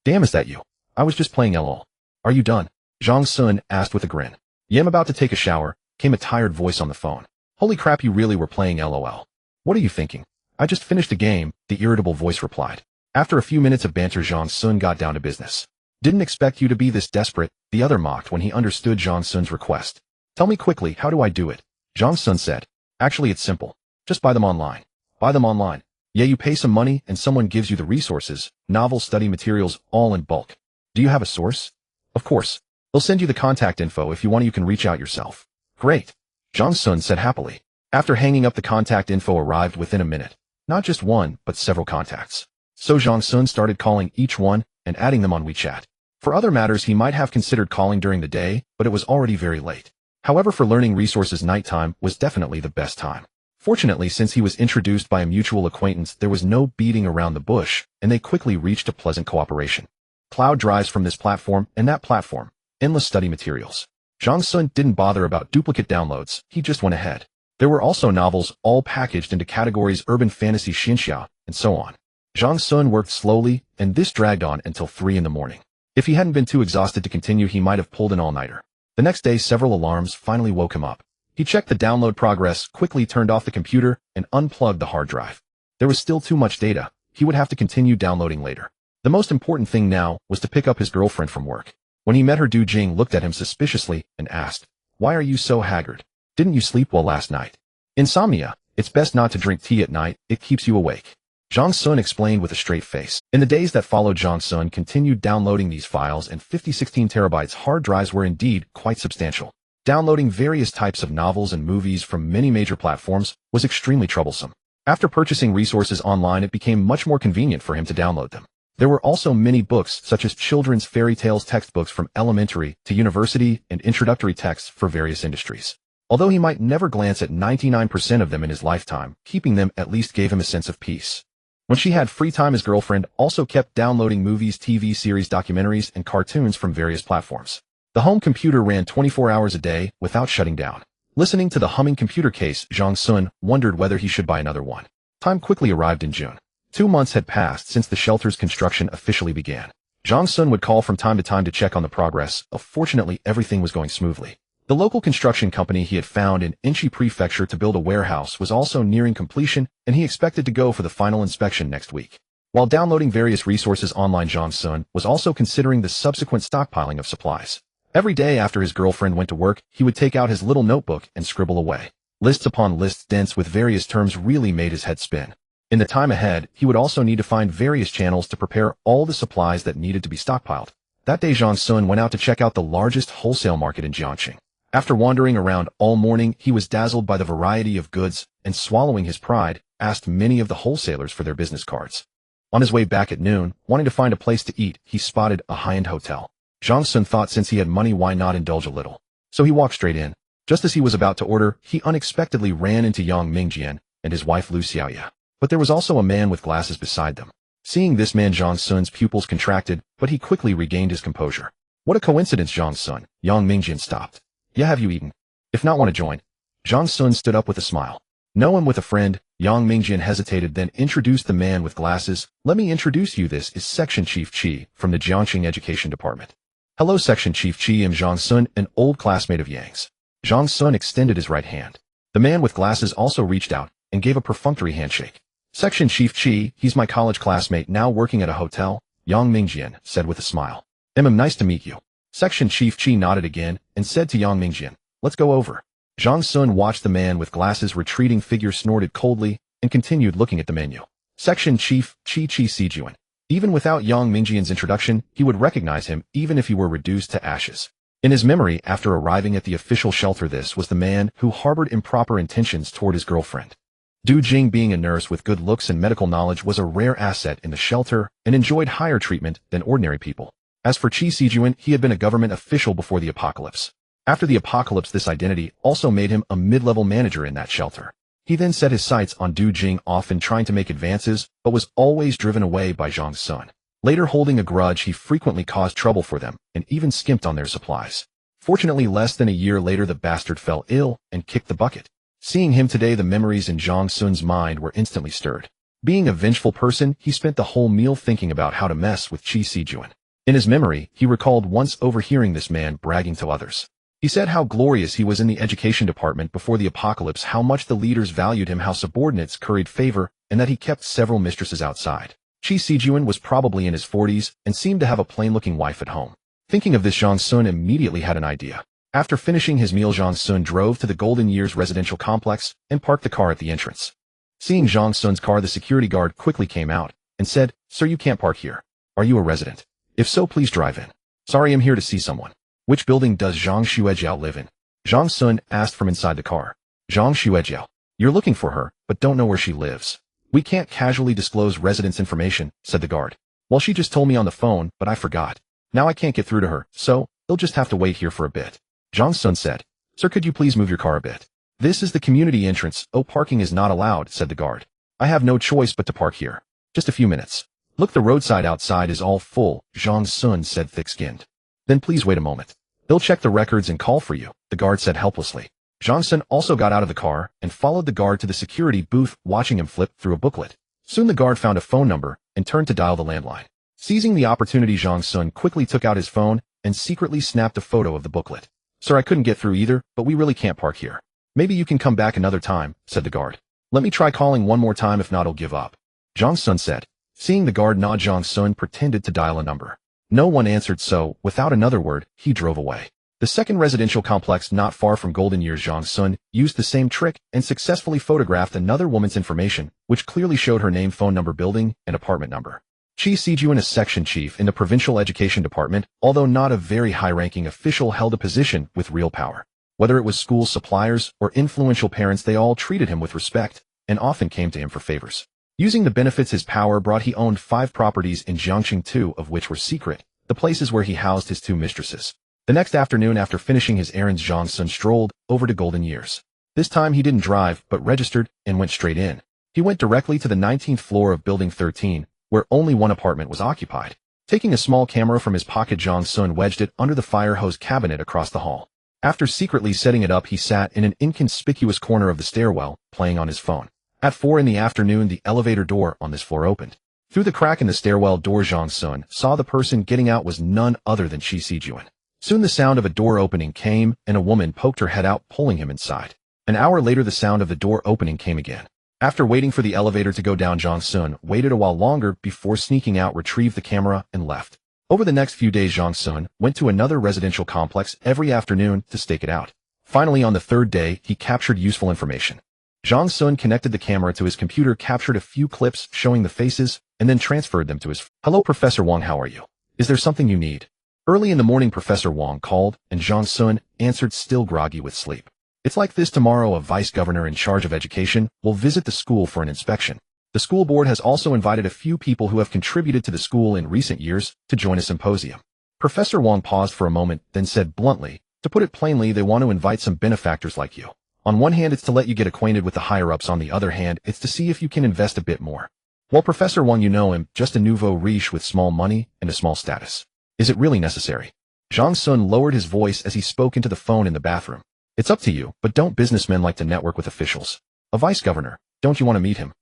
"Damn, is that you? I was just playing LOL. Are you done?" Zhang Sun asked with a grin. "Yeah, I'm about to take a shower," came a tired voice on the phone. "Holy crap, you really were playing LOL. What are you thinking?" "I just finished a game," the irritable voice replied. After a few minutes of banter, Zhang Sun got down to business. "Didn't expect you to be this desperate," the other mocked when he understood Zhang Sun's request. "Tell me quickly, how do I do it?" Zhang Sun said. "Actually, it's simple. Just buy them online." "Buy them online?" "Yeah, you pay some money and someone gives you the resources, novels, study materials, all in bulk." "Do you have a source?" "Of course. They'll send you the contact info. If you want, you can reach out yourself." "Great," Zhang Sun said happily. After hanging up, the contact info arrived within a minute. Not just one, but several contacts. So Zhang Sun started calling each one and adding them on WeChat. For other matters, he might have considered calling during the day, but it was already very late. However, for learning resources, nighttime was definitely the best time. Fortunately, since he was introduced by a mutual acquaintance, there was no beating around the bush, and they quickly reached a pleasant cooperation. Cloud drives from this platform and that platform. Endless study materials. Zhang Sun didn't bother about duplicate downloads, he just went ahead. There were also novels, all packaged into categories: urban fantasy, xinxia, and so on. Zhang Sun worked slowly, and this dragged on until 3 in the morning. If he hadn't been too exhausted to continue, he might have pulled an all-nighter. The next day, several alarms finally woke him up. He checked the download progress, quickly turned off the computer, and unplugged the hard drive. There was still too much data. He would have to continue downloading later. The most important thing now was to pick up his girlfriend from work. When he met her, Du Jing looked at him suspiciously and asked, "Why are you so haggard? Didn't you sleep well last night?" "Insomnia. It's best not to drink tea at night. It keeps you awake," Zhang Sun explained with a straight face. In the days that followed, Zhang Sun continued downloading these files, and 16 terabytes hard drives were indeed quite substantial. Downloading various types of novels and movies from many major platforms was extremely troublesome. After purchasing resources online, it became much more convenient for him to download them. There were also many books, such as children's fairy tales textbooks from elementary to university and introductory texts for various industries. Although he might never glance at 99% of them in his lifetime, keeping them at least gave him a sense of peace. When she had free time, his girlfriend also kept downloading movies, TV series, documentaries, and cartoons from various platforms. The home computer ran 24 hours a day without shutting down. Listening to the humming computer case, Zhang Sun wondered whether he should buy another one. Time quickly arrived in June. 2 months had passed since the shelter's construction officially began. Zhang Sun would call from time to time to check on the progress. Fortunately, everything was going smoothly. The local construction company he had found in Inchi Prefecture to build a warehouse was also nearing completion, and he expected to go for the final inspection next week. While downloading various resources online, Zhang Sun was also considering the subsequent stockpiling of supplies. Every day after his girlfriend went to work, he would take out his little notebook and scribble away. Lists upon lists dense with various terms really made his head spin. In the time ahead, he would also need to find various channels to prepare all the supplies that needed to be stockpiled. That day, Zhang Sun went out to check out the largest wholesale market in Jiangxing. After wandering around all morning, he was dazzled by the variety of goods, and swallowing his pride, asked many of the wholesalers for their business cards. On his way back at noon, wanting to find a place to eat, he spotted a high-end hotel. Zhang Sun thought since he had money, why not indulge a little? So he walked straight in. Just as he was about to order, he unexpectedly ran into Yang Mingjian and his wife Lu Xiaoya. But there was also a man with glasses beside them. Seeing this man, Zhang Sun's pupils contracted, but he quickly regained his composure. "What a coincidence, Zhang Sun." Yang Mingjian stopped. "Yeah, have you eaten? If not, want to join?" Zhang Sun stood up with a smile. "No, I'm with a friend." Yang Mingjian hesitated, then introduced the man with glasses. "Let me introduce you. This is Section Chief Qi from the Jiangxing Education Department." "Hello, Section Chief Qi. I'm Zhang Sun, an old classmate of Yang's." Zhang Sun extended his right hand. The man with glasses also reached out and gave a perfunctory handshake. "Section Chief Qi, he's my college classmate, now working at a hotel," Yang Mingjian said with a smile. "Nice to meet you." Section Chief Qi nodded again and said to Yang Mingjian, "Let's go over." Zhang Sun watched the man with glasses retreating figure snorted coldly and continued looking at the menu. Section Chief Chi Sijuan. Even without Yang Mingjian's introduction, he would recognize him even if he were reduced to ashes. In his memory, after arriving at the official shelter, this was the man who harbored improper intentions toward his girlfriend. Du Jing, being a nurse with good looks and medical knowledge, was a rare asset in the shelter and enjoyed higher treatment than ordinary people. As for Chi Sijuan, he had been a government official before the apocalypse. After the apocalypse, this identity also made him a mid-level manager in that shelter. He then set his sights on Du Jing, often trying to make advances, but was always driven away by Zhang Sun. Later, holding a grudge, he frequently caused trouble for them and even skimped on their supplies. Fortunately, less than a year later, the bastard fell ill and kicked the bucket. Seeing him today, the memories in Zhang Sun's mind were instantly stirred. Being a vengeful person, he spent the whole meal thinking about how to mess with Chi Sijuan. In his memory, he recalled once overhearing this man bragging to others. He said how glorious he was in the education department before the apocalypse, how much the leaders valued him, how subordinates curried favor, and that he kept several mistresses outside. Chi Sijuan was probably in his 40s and seemed to have a plain-looking wife at home. Thinking of this, Zhang Sun immediately had an idea. After finishing his meal, Zhang Sun drove to the Golden Years residential complex and parked the car at the entrance. Seeing Zhang Sun's car, the security guard quickly came out and said, "Sir, you can't park here. Are you a resident? If so, please drive in." "Sorry, I'm here to see someone." "Which building does Zhang Xuejiao live in?" Zhang Sun asked from inside the car. "Zhang Xuejiao. You're looking for her, but don't know where she lives." "We can't casually disclose residence information," said the guard. "Well, she just told me on the phone, but I forgot. Now I can't get through to her, so you'll just have to wait here for a bit." Zhang Sun said, "Sir, could you please move your car a bit?" "This is the community entrance. Oh, parking is not allowed," said the guard. "I have no choice but to park here. Just a few minutes." "Look, the roadside outside is all full," Zhang Sun said, thick-skinned. "Then please wait a moment. They'll check the records and call for you," the guard said helplessly. Zhang Sun also got out of the car and followed the guard to the security booth, watching him flip through a booklet. Soon the guard found a phone number and turned to dial the landline. Seizing the opportunity, Zhang Sun quickly took out his phone and secretly snapped a photo of the booklet. "Sir, I couldn't get through either, but we really can't park here. Maybe you can come back another time," said the guard. "Let me try calling one more time, if not I'll give up," Zhang Sun said. Seeing the guard nod, Zhang Sun pretended to dial a number. No one answered, so, without another word, he drove away. The second residential complex not far from Golden Years, Zhang Sun used the same trick and successfully photographed another woman's information, which clearly showed her name, phone number, building, and apartment number. Chi Sijuan, a section chief in the provincial education department, although not a very high-ranking official, held a position with real power. Whether it was school suppliers or influential parents, they all treated him with respect and often came to him for favors. Using the benefits his power brought, he owned 5 properties in Jiangxing, 2 of which were secret, the places where he housed his 2 mistresses. The next afternoon, after finishing his errands, Zhang Sun strolled over to Golden Years. This time he didn't drive, but registered and went straight in. He went directly to the 19th floor of Building 13, where only one apartment was occupied. Taking a small camera from his pocket, Zhang Sun wedged it under the fire hose cabinet across the hall. After secretly setting it up, he sat in an inconspicuous corner of the stairwell, playing on his phone. At 4 in the afternoon, the elevator door on this floor opened. Through the crack in the stairwell door, Zhang Sun saw the person getting out was none other than Chi Sijuan. Soon the sound of a door opening came, and a woman poked her head out, pulling him inside. An hour later, the sound of the door opening came again. After waiting for the elevator to go down, Zhang Sun waited a while longer before sneaking out, retrieved the camera, and left. Over the next few days, Zhang Sun went to another residential complex every afternoon to stake it out. Finally, on the 3rd day, he captured useful information. Zhang Sun connected the camera to his computer, captured a few clips showing the faces, and then transferred them to his phone. "Hello, Professor Wang, how are you? Is there something you need?" Early in the morning, Professor Wang called, and Zhang Sun answered, still groggy with sleep. "It's like this. Tomorrow, a vice governor in charge of education will visit the school for an inspection. The school board has also invited a few people who have contributed to the school in recent years to join a symposium." Professor Wang paused for a moment, then said bluntly, "To put it plainly, they want to invite some benefactors like you. On one hand, it's to let you get acquainted with the higher-ups. On the other hand, it's to see if you can invest a bit more. Well, Professor Wang, you know him, just a nouveau riche with small money and a small status. Is it really necessary?" Zhang Sun lowered his voice as he spoke into the phone in the bathroom. "It's up to you, but don't businessmen like to network with officials? A vice governor, don't you want to meet him?"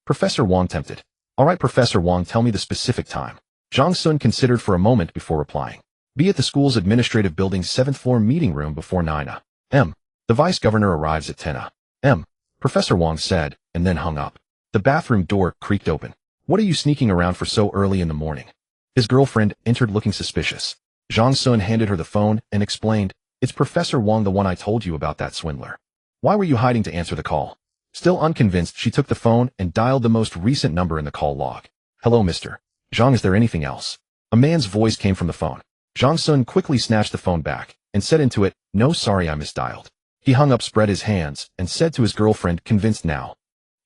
Professor Wang tempted. "All right, Professor Wang, tell me the specific time." Zhang Sun considered for a moment before replying. "Be at the school's administrative building 7th floor meeting room before 9 a.m. The vice governor arrives at 10 a.m. Professor Wang said, and then hung up. The bathroom door creaked open. "What are you sneaking around for so early in the morning?" His girlfriend entered looking suspicious. Zhang Sun handed her the phone and explained, It's Professor Wang, the one I told you about, that swindler. Why were you hiding to answer the call? Still unconvinced, she took the phone and dialed the most recent number in the call log. Hello, Mr. Zhang, is there anything else? A man's voice came from the phone. Zhang Sun quickly snatched the phone back and said into it, no, sorry, I misdialed. He hung up, spread his hands, and said to his girlfriend, convinced now.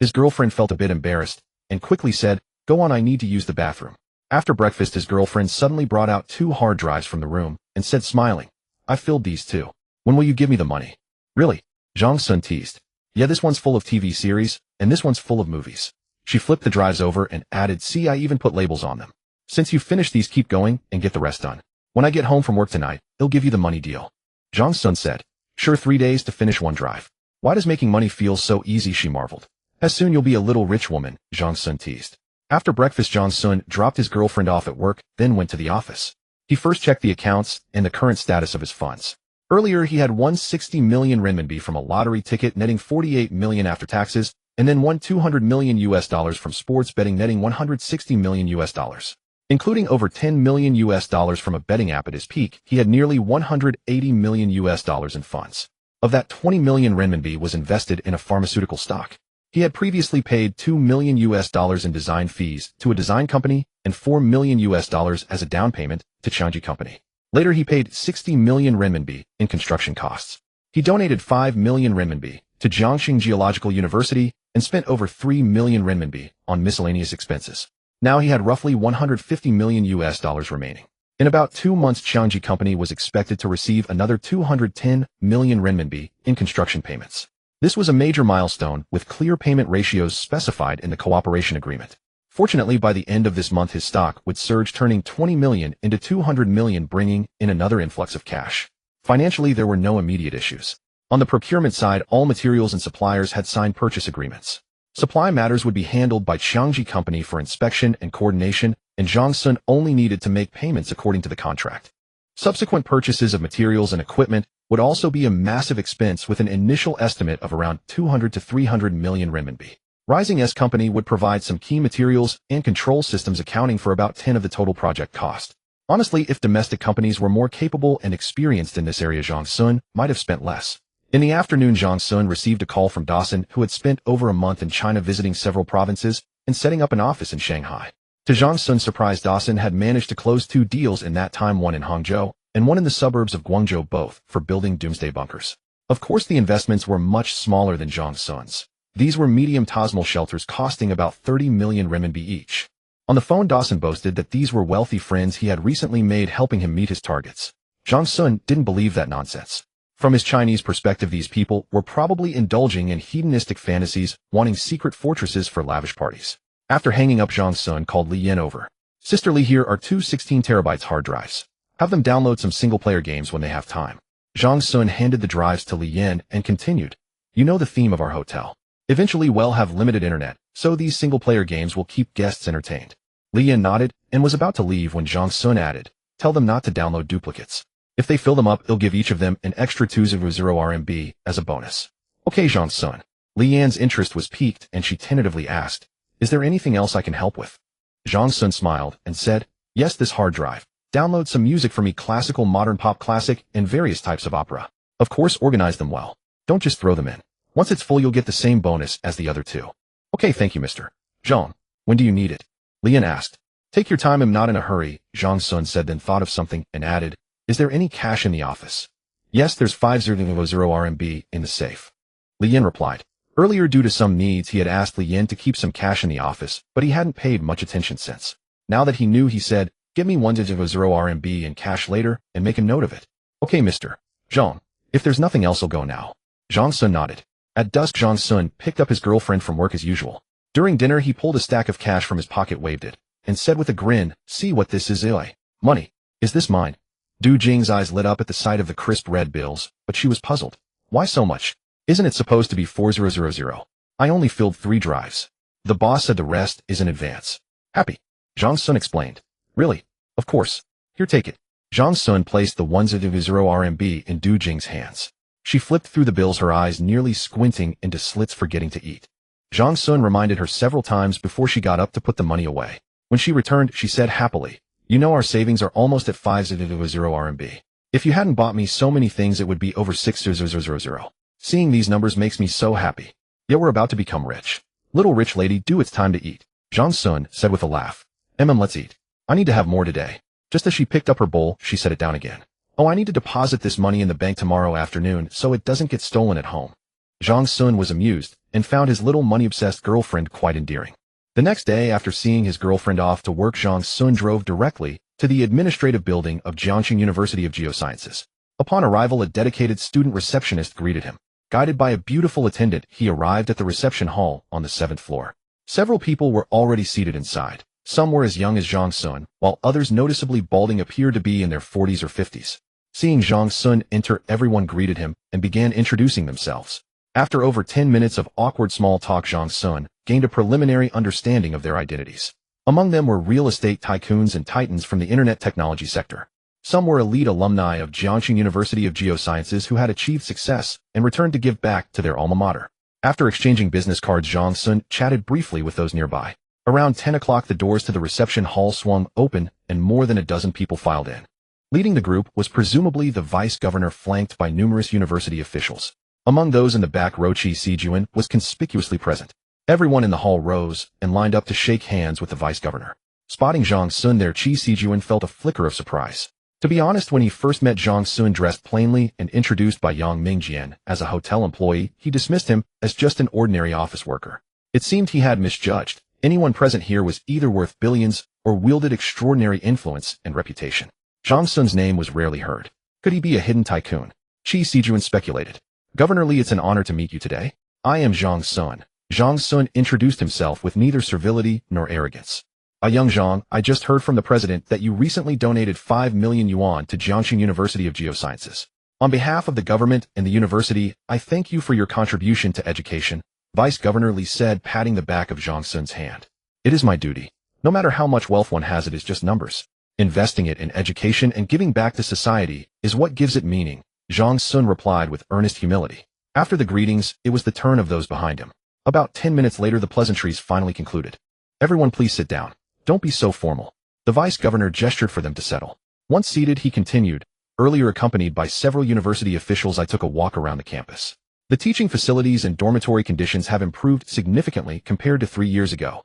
His girlfriend felt a bit embarrassed and quickly said, go on, I need to use the bathroom. After breakfast, his girlfriend suddenly brought out 2 hard drives from the room and said, smiling, I filled these too. When will you give me the money? Really? Zhang Sun teased. Yeah, this one's full of TV series, and this one's full of movies. She flipped the drives over and added, see, I even put labels on them. Since you finished these, keep going and get the rest done. When I get home from work tonight, they'll give you the money deal. Zhang Sun said. Sure, 3 days to finish 1 drive. Why does making money feel so easy, she marveled. As soon you'll be a little rich woman, Zhang Sun teased. After breakfast, Zhang Sun dropped his girlfriend off at work, then went to the office. He first checked the accounts and the current status of his funds. Earlier, he had won 60 million renminbi from a lottery ticket, netting 48 million after taxes, and then won $200 million from sports betting, netting $160 million. Including over $10 million from a betting app. At his peak, he had nearly $180 million in funds. Of that, 20 million renminbi was invested in a pharmaceutical stock. He had previously paid $2 million in design fees to a design company and $4 million as a down payment to Changji Company. Later, he paid 60 million renminbi in construction costs. He donated 5 million renminbi to Jiangxing Geological University and spent over 3 million renminbi on miscellaneous expenses. Now he had roughly $150 million remaining. In about 2 months, Changji Company was expected to receive another 210 million renminbi in construction payments. This was a major milestone with clear payment ratios specified in the cooperation agreement. Fortunately, by the end of this month, his stock would surge, turning 20 million into 200 million, bringing in another influx of cash. Financially, there were no immediate issues. On the procurement side, all materials and suppliers had signed purchase agreements. Supply matters would be handled by Changji Company for inspection and coordination, and Zhang Sun only needed to make payments according to the contract. Subsequent purchases of materials and equipment would also be a massive expense, with an initial estimate of around 200 to 300 million renminbi. Rising S Company would provide some key materials and control systems, accounting for about 10 of the total project cost. Honestly, if domestic companies were more capable and experienced in this area, Zhang Sun might have spent less. In the afternoon, Zhang Sun received a call from Dawson, who had spent over a month in China visiting several provinces and setting up an office in Shanghai. To Zhang Sun's surprise, Dawson had managed to close 2 deals in that time, one in Hangzhou and one in the suburbs of Guangzhou, both for building doomsday bunkers. Of course, the investments were much smaller than Zhang Sun's. These were medium Tasmal shelters costing about 30 million renminbi each. On the phone, Dawson boasted that these were wealthy friends he had recently made, helping him meet his targets. Zhang Sun didn't believe that nonsense. From his Chinese perspective, these people were probably indulging in hedonistic fantasies, wanting secret fortresses for lavish parties. After hanging up, Zhang Sun called Li Yan over. Sister Li, here are 2 16 terabytes hard drives. Have them download some single-player games when they have time. Zhang Sun handed the drives to Li Yan and continued. You know the theme of our hotel. Eventually we'll have limited internet, so these single-player games will keep guests entertained. Li Yan nodded and was about to leave when Zhang Sun added, tell them not to download duplicates. If they fill them up, he'll give each of them an extra 200 RMB as a bonus. Okay, Zhang Sun. Li Yan's interest was piqued and she tentatively asked, is there anything else I can help with? Zhang Sun smiled and said, yes, this hard drive. Download some music for me, classical, modern, pop, classic, and various types of opera. Of course, organize them well. Don't just throw them in. Once it's full, you'll get the same bonus as the other 2. Okay, thank you, Mr. Zhang. When do you need it? Li Yan asked. Take your time, I'm not in a hurry, Zhang Sun said, then thought of something and added, is there any cash in the office? Yes, there's 500 RMB in the safe. Li Yan replied. Earlier, due to some needs, he had asked Li Yan to keep some cash in the office, but he hadn't paid much attention since. Now that he knew, he said, give me 100 RMB in cash later and make a note of it. Okay, Mr. Zhang. If there's nothing else, I'll go now. Zhang Sun nodded. At dusk, Zhang Sun picked up his girlfriend from work as usual. During dinner, he pulled a stack of cash from his pocket, waved it, and said with a grin, see what this is, money. Is this mine? Du Jing's eyes lit up at the sight of the crisp red bills, but she was puzzled. Why so much? Isn't it supposed to be 4000? I only filled 3 drives. The boss said the rest is in advance. Happy. Zhang Sun explained. Really? Of course. Here, take it. Zhang Sun placed the 100 RMB in Du Jing's hands. She flipped through the bills, her eyes nearly squinting into slits, forgetting to eat. Zhang Sun reminded her several times before she got up to put the money away. When she returned, she said happily, you know, our savings are almost at 500 RMB. If you hadn't bought me so many things, it would be over 6,000. Seeing these numbers makes me so happy. Yet we're about to become rich. Little rich lady, do it's time to eat, Zhang Sun said with a laugh. Let's eat. I need to have more today. Just as she picked up her bowl, she set it down again. Oh, I need to deposit this money in the bank tomorrow afternoon so it doesn't get stolen at home. Zhang Sun was amused and found his little money-obsessed girlfriend quite endearing. The next day, after seeing his girlfriend off to work, Zhang Sun drove directly to the administrative building of Jiangxing University of Geosciences. Upon arrival, a dedicated student receptionist greeted him. Guided by a beautiful attendant, he arrived at the reception hall on the 7th floor. Several people were already seated inside. Some were as young as Zhang Sun, while others, noticeably balding, appeared to be in their 40s or 50s. Seeing Zhang Sun enter, everyone greeted him and began introducing themselves. After over 10 minutes of awkward small talk, Zhang Sun gained a preliminary understanding of their identities. Among them were real estate tycoons and titans from the internet technology sector. Some were elite alumni of Jiangxing University of Geosciences who had achieved success and returned to give back to their alma mater. After exchanging business cards, Zhang Sun chatted briefly with those nearby. Around 10 o'clock, the doors to the reception hall swung open and more than a dozen people filed in. Leading the group was presumably the vice governor, flanked by numerous university officials. Among those in the back row, Qi Sijuan was conspicuously present. Everyone in the hall rose and lined up to shake hands with the vice governor. Spotting Zhang Sun there, Qi Sijuan felt a flicker of surprise. To be honest, when he first met Zhang Sun dressed plainly and introduced by Yang Mingjian as a hotel employee, he dismissed him as just an ordinary office worker. It seemed he had misjudged. Anyone present here was either worth billions or wielded extraordinary influence and reputation. Zhang Sun's name was rarely heard. Could he be a hidden tycoon? Qi Sijuan speculated. Governor Li, it's an honor to meet you today. I am Zhang Sun. Zhang Sun introduced himself with neither servility nor arrogance. Young Zhang, I just heard from the president that you recently donated 5 million yuan to Jiangxing University of Geosciences. On behalf of the government and the university, I thank you for your contribution to education, Vice Governor Li said, patting the back of Zhang Sun's hand. It is my duty. No matter how much wealth one has, it is just numbers. Investing it in education and giving back to society is what gives it meaning, Zhang Sun replied with earnest humility. After the greetings, it was the turn of those behind him. About 10 minutes later, the pleasantries finally concluded. Everyone, please sit down. Don't be so formal. The vice governor gestured for them to settle. Once seated, he continued, earlier accompanied by several university officials, I took a walk around the campus. The teaching facilities and dormitory conditions have improved significantly compared to 3 years ago.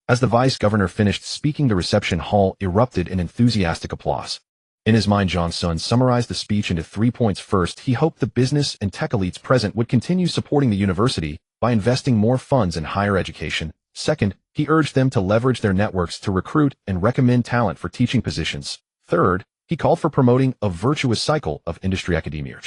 As the vice governor finished speaking, the reception hall erupted in enthusiastic applause. In his mind, Zhang Sun summarized the speech into 3 points. First, he hoped the business and tech elites present would continue supporting the university by investing more funds in higher education. Second, he urged them to leverage their networks to recruit and recommend talent for teaching positions. Third, he called for promoting a virtuous cycle of industry academia.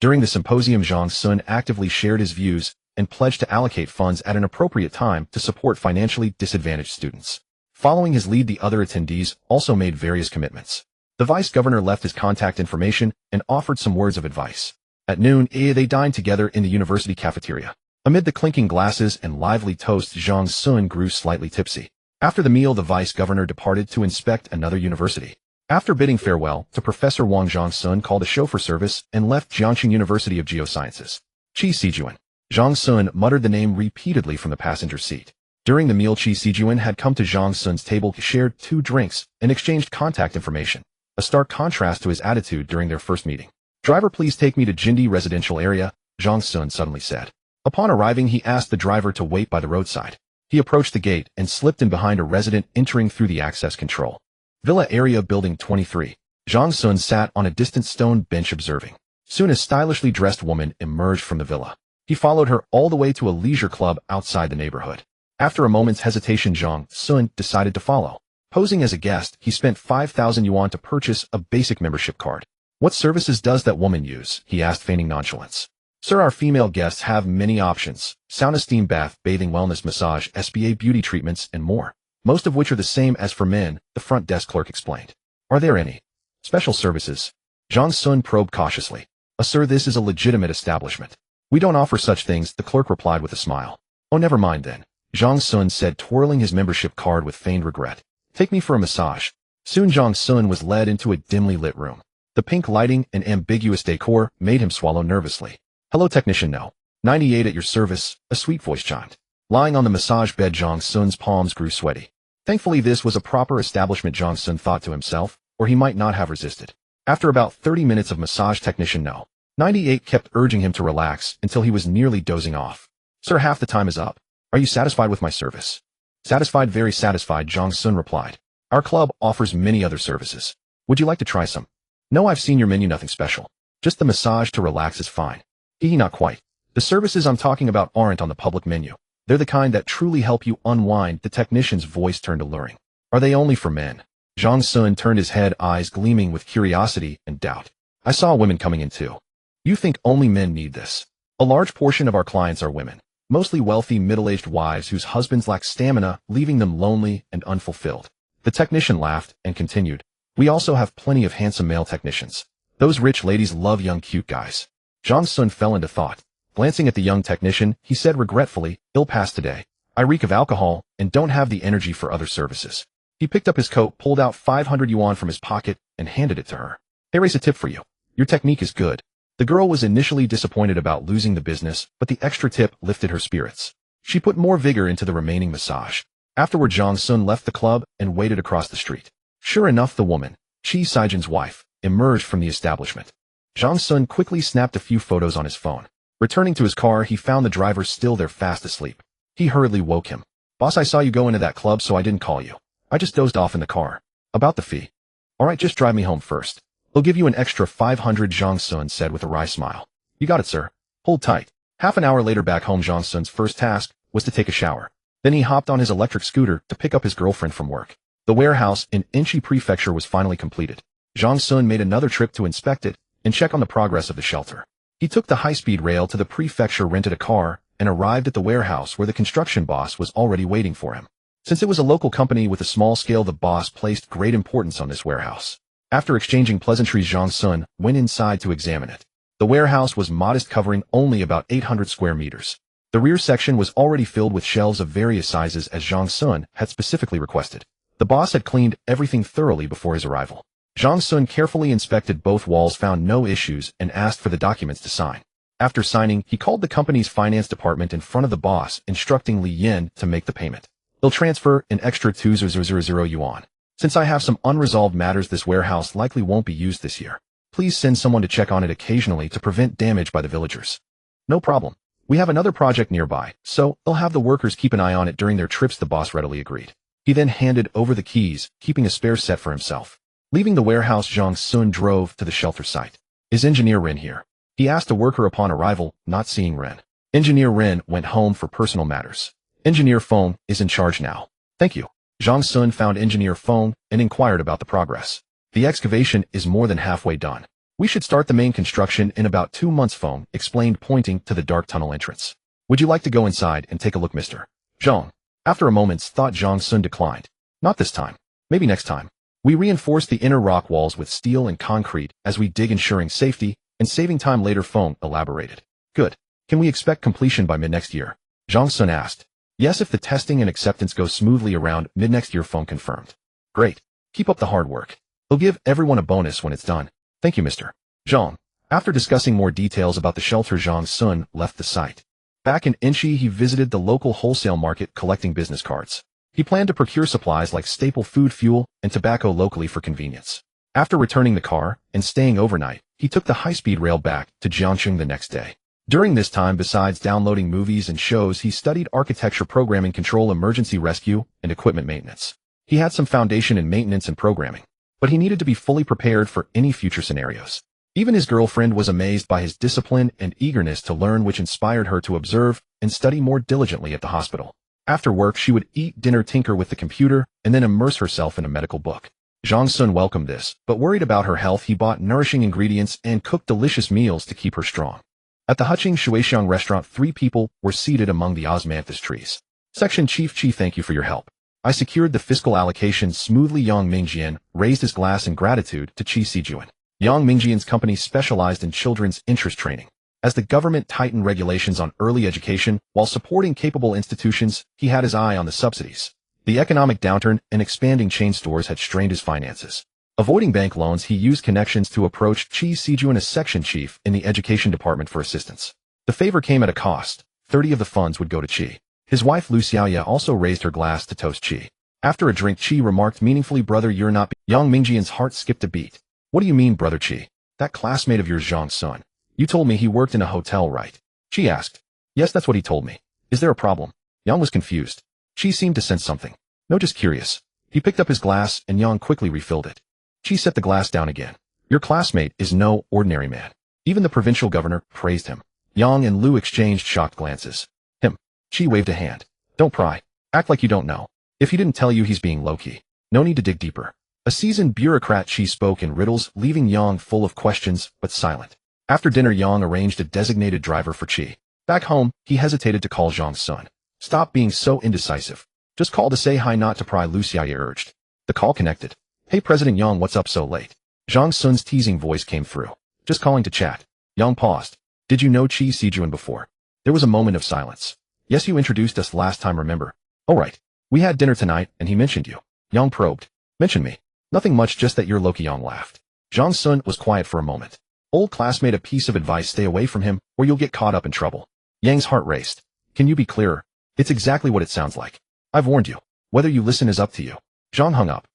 During the symposium, Zhang Sun actively shared his views and pledged to allocate funds at an appropriate time to support financially disadvantaged students. Following his lead, the other attendees also made various commitments. The vice governor left his contact information and offered some words of advice. At noon, they dined together in the university cafeteria. Amid the clinking glasses and lively toasts, Zhang Sun grew slightly tipsy. After the meal, the vice governor departed to inspect another university. After bidding farewell to Professor Wang, Zhang Sun called a chauffeur service and left Jiangxing University of Geosciences. Qi Sijuan. Zhang Sun muttered the name repeatedly from the passenger seat. During the meal, Qi Sijuan had come to Zhang Sun's table, shared 2 drinks, and exchanged contact information. A stark contrast to his attitude during their first meeting. Driver, please take me to Jindi residential area, Zhang Sun suddenly said. Upon arriving, he asked the driver to wait by the roadside. He approached the gate and slipped in behind a resident, entering through the access control. Villa area, building 23. Zhang Sun sat on a distant stone bench observing. Soon a stylishly dressed woman emerged from the villa. He followed her all the way to a leisure club outside the neighborhood. After a moment's hesitation, Zhang Sun decided to follow. Posing as a guest, he spent 5,000 yuan to purchase a basic membership card. What services does that woman use? He asked, feigning nonchalance. Sir, our female guests have many options. Sauna, steam bath, bathing, wellness, massage, SPA, beauty treatments, and more. Most of which are the same as for men, the front desk clerk explained. Are there any special services? Zhang Sun probed cautiously. Sir, this is a legitimate establishment. We don't offer such things, the clerk replied with a smile. Oh, never mind then, Zhang Sun said, twirling his membership card with feigned regret. Take me for a massage. Soon Zhang Sun was led into a dimly lit room. The pink lighting and ambiguous decor made him swallow nervously. Hello, technician, no. 98 at your service, a sweet voice chimed. Lying on the massage bed, Zhang Sun's palms grew sweaty. Thankfully, this was a proper establishment, Zhang Sun thought to himself, or he might not have resisted. After about 30 minutes of massage technician no. 98 kept urging him to relax until he was nearly dozing off. Sir, half the time is up. Are you satisfied with my service? Satisfied, very satisfied, Jong Sun replied. Our club offers many other services. Would you like to try some? No, I've seen your menu, nothing special. Just the massage to relax is fine. Not quite. The services I'm talking about aren't on the public menu. They're the kind that truly help you unwind. The technician's voice turned alluring. Are they only for men? Jong Sun turned his head, eyes gleaming with curiosity and doubt. I saw women coming in too. You think only men need this? A large portion of our clients are women, mostly wealthy middle-aged wives whose husbands lack stamina, leaving them lonely and unfulfilled. The technician laughed and continued. We also have plenty of handsome male technicians. Those rich ladies love young cute guys. Jong Sun fell into thought. Glancing at the young technician, he said regretfully, ill past today. I reek of alcohol and don't have the energy for other services. He picked up his coat, pulled out 500 yuan from his pocket, and handed it to her. Here's a tip for you. Your technique is good. The girl was initially disappointed about losing the business, but the extra tip lifted her spirits. She put more vigor into the remaining massage. Afterward, Jong Sun left the club and waited across the street. Sure enough, the woman, Chi Sijin's wife, emerged from the establishment. Jong Sun quickly snapped a few photos on his phone. Returning to his car, he found the driver still there fast asleep. He hurriedly woke him. Boss, I saw you go into that club, so I didn't call you. I just dozed off in the car. About the fee. All right, just drive me home first. They'll give you an extra 500, Jong Sun said with a wry smile. You got it, sir. Hold tight. Half an hour later, back home, Jong Sun's first task was to take a shower. Then he hopped on his electric scooter to pick up his girlfriend from work. The warehouse in Inchi Prefecture was finally completed. Jong Sun made another trip to inspect it and check on the progress of the shelter. He took the high-speed rail to the prefecture, rented a car, and arrived at the warehouse where the construction boss was already waiting for him. Since it was a local company with a small scale, the boss placed great importance on this warehouse. After exchanging pleasantries, Jong Sun went inside to examine it. The warehouse was modest, covering only about 800 square meters. The rear section was already filled with shelves of various sizes as Jong Sun had specifically requested. The boss had cleaned everything thoroughly before his arrival. Jong Sun carefully inspected both walls, found no issues, and asked for the documents to sign. After signing, he called the company's finance department in front of the boss, instructing Li Yin to make the payment. They'll transfer an extra 2,000 yuan. Since I have some unresolved matters, this warehouse likely won't be used this year. Please send someone to check on it occasionally to prevent damage by the villagers. No problem. We have another project nearby, so they'll have the workers keep an eye on it during their trips, the boss readily agreed. He then handed over the keys, keeping a spare set for himself. Leaving the warehouse, Jong Sun drove to the shelter site. Is Engineer Ren here? He asked a worker upon arrival, not seeing Ren. Engineer Ren went home for personal matters. Engineer Feng is in charge now. Thank you. Jong Sun found Engineer Feng and inquired about the progress. The excavation is more than halfway done. We should start the main construction in about 2 months, Feng explained, pointing to the dark tunnel entrance. Would you like to go inside and take a look, Mr. Zhang? After a moment's thought, Jong Sun declined. Not this time. Maybe next time. We reinforce the inner rock walls with steel and concrete as we dig, ensuring safety and saving time later, Feng elaborated. Good. Can we expect completion by mid-next year? Jong Sun asked. Yes, if the testing and acceptance go smoothly, around mid-next year, Feng confirmed. Great. Keep up the hard work. They'll give everyone a bonus when it's done. Thank you, Mr. Zhang. After discussing more details about the shelter, Jong Sun left the site. Back in Inchi, he visited the local wholesale market, collecting business cards. He planned to procure supplies like staple food, fuel, and tobacco locally for convenience. After returning the car and staying overnight, he took the high-speed rail back to Jiangxing the next day. During this time, besides downloading movies and shows, he studied architecture, programming, control, emergency rescue, and equipment maintenance. He had some foundation in maintenance and programming, but he needed to be fully prepared for any future scenarios. Even his girlfriend was amazed by his discipline and eagerness to learn, which inspired her to observe and study more diligently at the hospital. After work, she would eat dinner, tinker with the computer, and then immerse herself in a medical book. Jong Sun welcomed this, but worried about her health, he bought nourishing ingredients and cooked delicious meals to keep her strong. At the Huqing Shuixiang restaurant, 3 people were seated among the osmanthus trees. Section Chief Chi, thank you for your help. I secured the fiscal allocation smoothly. Yang Mingjian raised his glass in gratitude to Chi Sijuan. Yang Mingjian's company specialized in children's interest training. As the government tightened regulations on early education while supporting capable institutions, he had his eye on the subsidies. The economic downturn and expanding chain stores had strained his finances. Avoiding bank loans, he used connections to approach Chi Sijuan, a section chief in the education department, for assistance. The favor came at a cost. 30 of the funds would go to Chi. His wife Lu Xiaoya also raised her glass to toast Chi. After a drink, Chi remarked meaningfully, brother, you're not. Yang Mingjian's heart skipped a beat. What do you mean, Brother Chi? That classmate of yours, Zhang Sun. You told me he worked in a hotel, right? Chi asked. Yes, that's what he told me. Is there a problem? Yang was confused. Chi seemed to sense something. No, just curious. He picked up his glass and Yang quickly refilled it. Chi set the glass down again. Your classmate is no ordinary man. Even the provincial governor praised him. Yang and Lu exchanged shocked glances. Him. Chi waved a hand. Don't pry. Act like you don't know. If he didn't tell you, he's being low-key. No need to dig deeper. A seasoned bureaucrat, Chi spoke in riddles, leaving Yang full of questions, but silent. After dinner, Yang arranged a designated driver for Chi. Back home, he hesitated to call Zhang Sun. Stop being so indecisive. Just call to say hi, not to pry, Lu Xiaoye urged. The call connected. Hey, President Yang, what's up so late? Zhang Sun's teasing voice came through. Just calling to chat. Yang paused. Did you know Chi Sijuan before? There was a moment of silence. Yes, you introduced us last time, remember? Oh right. We had dinner tonight, and he mentioned you. Yang probed. Mention me? Nothing much, just that you're Loki. Yang laughed. Zhang Sun was quiet for a moment. Old classmate, a piece of advice, stay away from him, or you'll get caught up in trouble. Yang's heart raced. Can you be clearer? It's exactly what it sounds like. I've warned you. Whether you listen is up to you. Zhang hung up.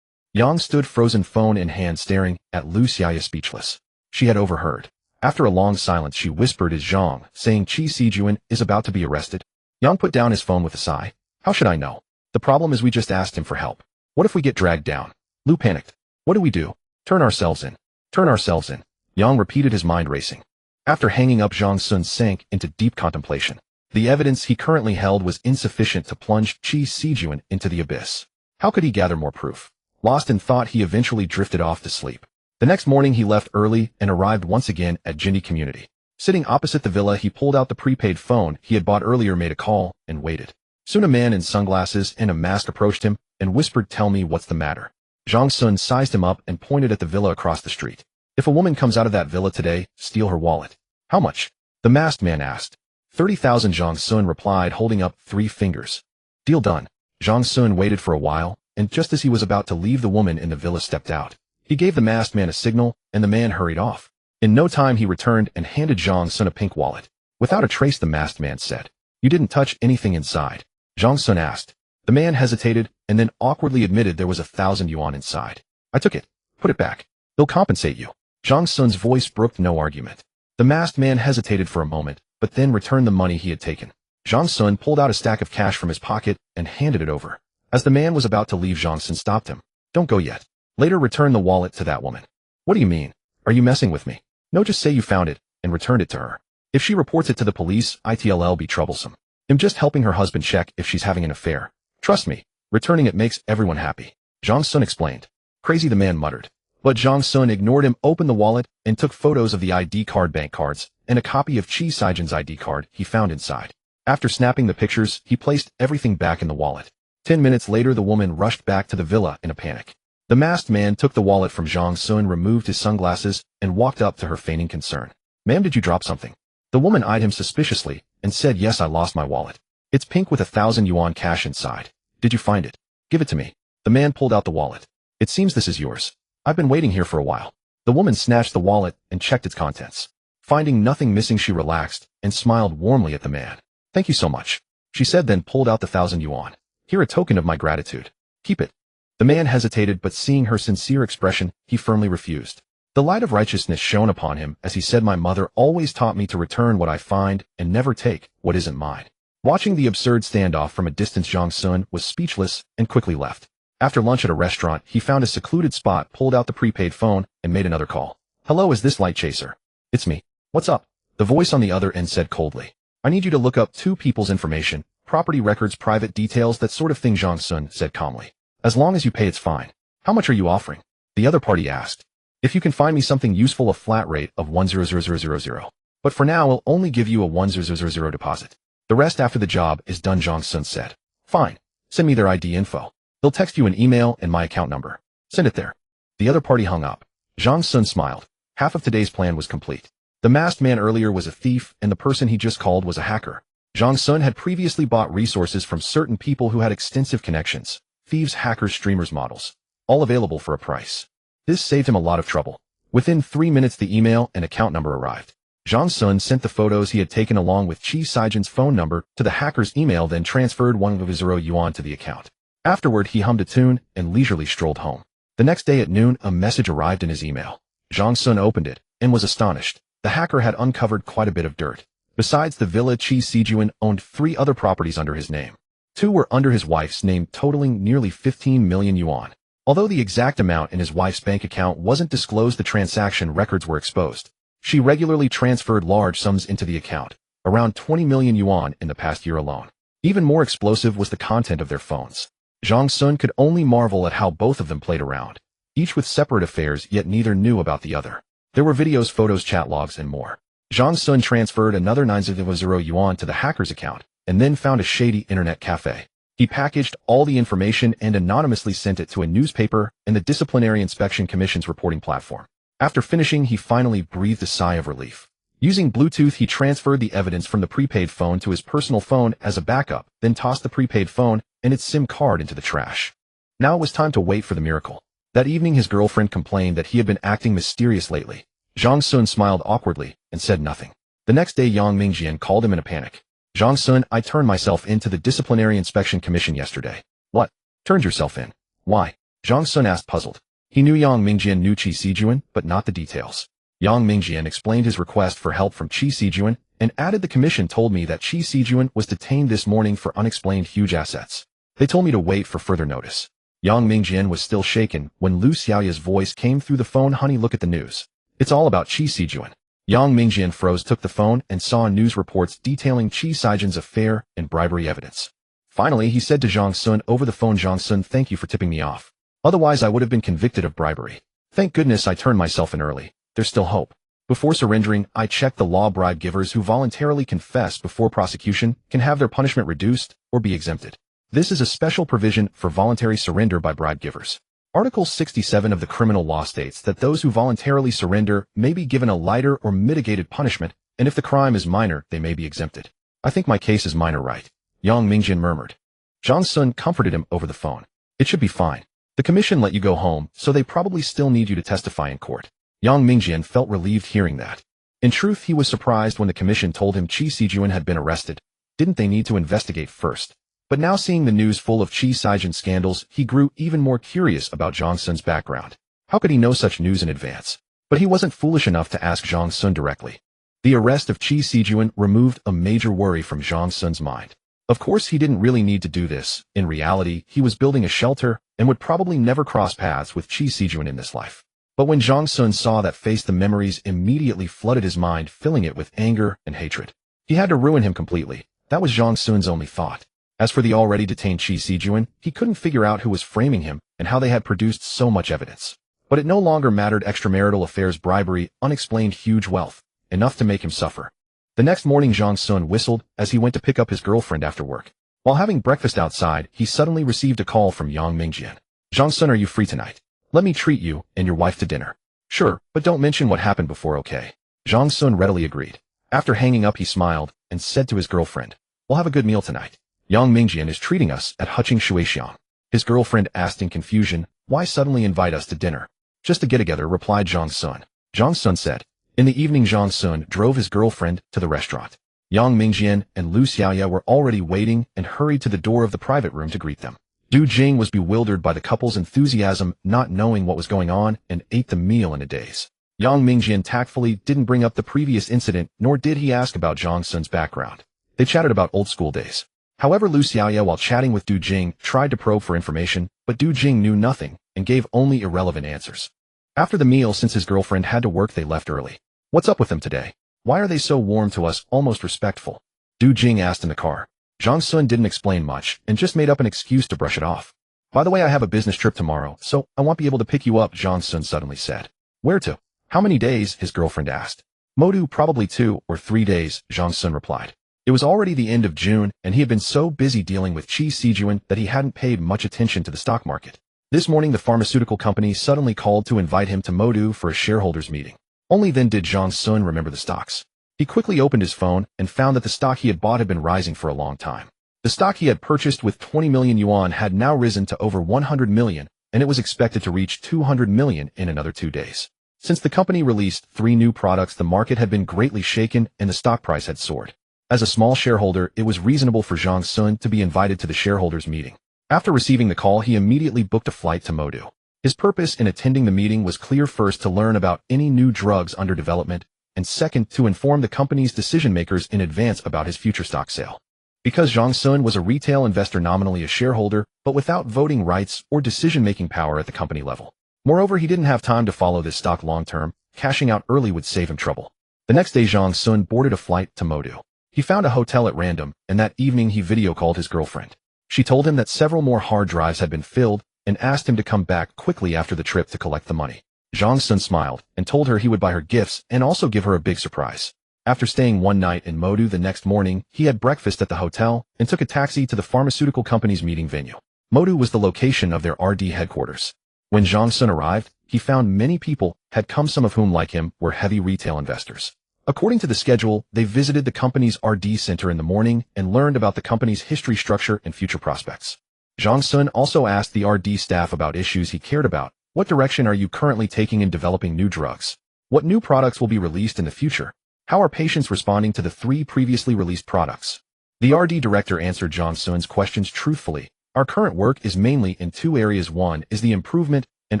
Yang stood frozen, phone in hand, staring at Lu Xiaoye, speechless. She had overheard. After a long silence, she whispered, is Zhang saying Chi Sijuan is about to be arrested? Yang put down his phone with a sigh. How should I know? The problem is we just asked him for help. What if we get dragged down? Lu panicked. What do we do? Turn ourselves in. Turn ourselves in. Yang repeated, his mind racing. After hanging up, Zhang Sun sank into deep contemplation. The evidence he currently held was insufficient to plunge Chi Sijuan into the abyss. How could he gather more proof? Lost in thought, he eventually drifted off to sleep. The next morning, he left early and arrived once again at Jindy Community. Sitting opposite the villa, he pulled out the prepaid phone he had bought earlier, made a call, and waited. Soon a man in sunglasses and a mask approached him and whispered, tell me what's the matter. Zhang Sun sized him up and pointed at the villa across the street. If a woman comes out of that villa today, steal her wallet. How much? The masked man asked. 30,000, Zhang Sun replied, holding up 3 fingers. Deal done. Zhang Sun waited for a while, and just as he was about to leave, the woman in the villa stepped out. He gave the masked man a signal, and the man hurried off. In no time, he returned and handed Zhang Sun a pink wallet. Without a trace, the masked man said. You didn't touch anything inside? Zhang Sun asked. The man hesitated, and then awkwardly admitted there was 1,000 yuan inside. I took it. Put it back. They'll compensate you. Zhang Sun's voice brooked no argument. The masked man hesitated for a moment, but then returned the money he had taken. Zhang Sun pulled out a stack of cash from his pocket and handed it over. As the man was about to leave, Zhang Sun stopped him. Don't go yet. Later, return the wallet to that woman. What do you mean? Are you messing with me? No, just say you found it and returned it to her. If she reports it to the police, it'll be troublesome. I'm just helping her husband check if she's having an affair. Trust me, returning it makes everyone happy. Zhang Sun explained. Crazy, the man muttered. But Zhang Sun ignored him, opened the wallet, and took photos of the ID card, bank cards, and a copy of Chi Sijuan's ID card he found inside. After snapping the pictures, he placed everything back in the wallet. 10 minutes later, the woman rushed back to the villa in a panic. The masked man took the wallet from Zhang Sun, removed his sunglasses, and walked up to her, feigning concern. Ma'am, did you drop something? The woman eyed him suspiciously and said, yes, I lost my wallet. It's pink with 1,000 yuan cash inside. Did you find it? Give it to me. The man pulled out the wallet. It seems this is yours. I've been waiting here for a while. The woman snatched the wallet and checked its contents. Finding nothing missing, she relaxed and smiled warmly at the man. Thank you so much, she said, then pulled out the 1,000 yuan. Here, a token of my gratitude. Keep it. The man hesitated, but seeing her sincere expression, he firmly refused. The light of righteousness shone upon him as he said, my mother always taught me to return what I find and never take what isn't mine. Watching the absurd standoff from a distance, Zhang Sun was speechless and quickly left. After lunch at a restaurant, he found a secluded spot, pulled out the prepaid phone, and made another call. Hello, is this Light Chaser? It's me. What's up? The voice on the other end said coldly. I need you to look up 2 people's information, property records, private details, that sort of thing, Zhang Sun said calmly. As long as you pay, it's fine. How much are you offering? The other party asked. If you can find me something useful, a flat rate of 100,000. But for now, I'll only give you a 100,000 deposit. The rest after the job is done, Zhang Sun said. Fine. Send me their ID info. They'll text you an email and my account number. Send it there. The other party hung up. Zhang Sun smiled. Half of today's plan was complete. The masked man earlier was a thief, and the person he just called was a hacker. Zhang Sun had previously bought resources from certain people who had extensive connections. Thieves, hackers, streamers, models. All available for a price. This saved him a lot of trouble. Within 3 minutes, the email and account number arrived. Zhang Sun sent the photos he had taken along with Chi Sijuan's phone number to the hacker's email, then transferred 1,000 yuan to the account. Afterward, he hummed a tune and leisurely strolled home. The next day at noon, a message arrived in his email. Zhang Sun opened it and was astonished. The hacker had uncovered quite a bit of dirt. Besides the villa, Qi Sijuan owned 3 other properties under his name. 2 were under his wife's name, totaling nearly 15 million yuan. Although the exact amount in his wife's bank account wasn't disclosed, the transaction records were exposed. She regularly transferred large sums into the account, around 20 million yuan in the past year alone. Even more explosive was the content of their phones. Zhang Sun could only marvel at how both of them played around, each with separate affairs, yet neither knew about the other. There were videos, photos, chat logs, and more. Zhang Sun transferred another 900 yuan to the hacker's account, and then found a shady internet cafe. He packaged all the information and anonymously sent it to a newspaper and the Disciplinary Inspection Commission's reporting platform. After finishing, he finally breathed a sigh of relief. Using Bluetooth, he transferred the evidence from the prepaid phone to his personal phone as a backup, then tossed the prepaid phone and its SIM card into the trash. Now it was time to wait for the miracle. That evening, his girlfriend complained that he had been acting mysterious lately. Zhang Sun smiled awkwardly and said nothing. The next day, Yang Mingjian called him in a panic. Zhang Sun, I turned myself in to the Disciplinary Inspection Commission yesterday. What? Turned yourself in? Why? Zhang Sun asked, puzzled. He knew Yang Mingjian knew Qi Sijuan, but not the details. Yang Mingjian explained his request for help from Qi Sijuan and added, the commission told me that Qi Sijuan was detained this morning for unexplained huge assets. They told me to wait for further notice. Yang Mingjian was still shaken when Lu Xiaoya's voice came through the phone. Honey, look at the news. It's all about Qi Sijuan. Yang Mingjian froze, took the phone, and saw news reports detailing Qi Sijuan's affair and bribery evidence. Finally, he said to Zhang Sun over the phone, Zhang Sun, thank you for tipping me off. Otherwise, I would have been convicted of bribery. Thank goodness I turned myself in early. There's still hope. Before surrendering, I checked the law. Bribe givers who voluntarily confess before prosecution can have their punishment reduced or be exempted. This is a special provision for voluntary surrender by bribe givers. Article 67 of the criminal law states that those who voluntarily surrender may be given a lighter or mitigated punishment, and if the crime is minor, they may be exempted. I think my case is minor, right? Yang Mingjian murmured. Zhang Sun comforted him over the phone. It should be fine. The commission let you go home, so they probably still need you to testify in court. Yang Mingjian felt relieved hearing that. In truth, he was surprised when the commission told him Qi Sijuan had been arrested. Didn't they need to investigate first? But now, seeing the news full of Qi Sijuan scandals, he grew even more curious about Zhang Sun's background. How could he know such news in advance? But he wasn't foolish enough to ask Zhang Sun directly. The arrest of Qi Sijuan removed a major worry from Zhang Sun's mind. Of course, he didn't really need to do this. In reality, he was building a shelter and would probably never cross paths with Qi Sijuan in this life. But when Zhang Sun saw that face, the memories immediately flooded his mind, filling it with anger and hatred. He had to ruin him completely. That was Zhang Sun's only thought. As for the already detained Qi Sijuan, he couldn't figure out who was framing him and how they had produced so much evidence. But it no longer mattered. Extramarital affairs, bribery, unexplained huge wealth, enough to make him suffer. The next morning, Zhang Sun whistled as he went to pick up his girlfriend after work. While having breakfast outside, he suddenly received a call from Yang Mingjian. Zhang Sun, are you free tonight? Let me treat you and your wife to dinner. Sure, but don't mention what happened before, okay? Zhang Sun readily agreed. After hanging up, he smiled and said to his girlfriend, we'll have a good meal tonight. Yang Mingjian is treating us at Huqing Shuixiang. His girlfriend asked in confusion, why suddenly invite us to dinner? Just to get together, replied Zhang Sun. Zhang Sun said. In the evening, Zhang Sun drove his girlfriend to the restaurant. Yang Mingjian and Lu Xiaoya were already waiting and hurried to the door of the private room to greet them. Du Jing was bewildered by the couple's enthusiasm, not knowing what was going on, and ate the meal in a daze. Yang Mingjian tactfully didn't bring up the previous incident, nor did he ask about Zhang Sun's background. They chatted about old school days. However, Lu Xiaoya, while chatting with Du Jing, tried to probe for information, but Du Jing knew nothing and gave only irrelevant answers. After the meal, since his girlfriend had to work, they left early. What's up with them today? Why are they so warm to us, almost respectful? Du Jing asked in the car. Zhang Sun didn't explain much and just made up an excuse to brush it off. By the way, I have a business trip tomorrow, so I won't be able to pick you up, Zhang Sun suddenly said. Where to? How many days? His girlfriend asked. Modu, probably 2 or 3 days, Zhang Sun replied. It was already the end of June, and he had been so busy dealing with Qi Sijuan that he hadn't paid much attention to the stock market. This morning, the pharmaceutical company suddenly called to invite him to Modu for a shareholders meeting. Only then did Zhang Sun remember the stocks. He quickly opened his phone and found that the stock he had bought had been rising for a long time. The stock he had purchased with 20 million yuan had now risen to over 100 million, and it was expected to reach 200 million in another 2 days. Since the company released 3 new products, the market had been greatly shaken and the stock price had soared. As a small shareholder, it was reasonable for Zhang Sun to be invited to the shareholders meeting. After receiving the call, he immediately booked a flight to Modu. His purpose in attending the meeting was clear: first, to learn about any new drugs under development, and second, to inform the company's decision-makers in advance about his future stock sale. Because Zhang Sun was a retail investor, nominally a shareholder, but without voting rights or decision-making power at the company level. Moreover, he didn't have time to follow this stock long-term. Cashing out early would save him trouble. The next day, Zhang Sun boarded a flight to Modu. He found a hotel at random, and that evening he video-called his girlfriend. She told him that several more hard drives had been filled and asked him to come back quickly after the trip to collect the money. Zhang Sun smiled and told her he would buy her gifts and also give her a big surprise. After staying one night in Modu, the next morning, he had breakfast at the hotel and took a taxi to the pharmaceutical company's meeting venue. Modu was the location of their RD headquarters. When Zhang Sun arrived, he found many people had come, some of whom, like him, were heavy retail investors. According to the schedule, they visited the company's RD center in the morning and learned about the company's history, structure, and future prospects. Zhang Sun also asked the RD staff about issues he cared about. What direction are you currently taking in developing new drugs? What new products will be released in the future? How are patients responding to the 3 previously released products? The RD director answered Zhang Sun's questions truthfully. Our current work is mainly in 2 areas. One is the improvement and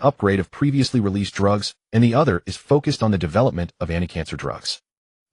upgrade of previously released drugs, and the other is focused on the development of anti-cancer drugs.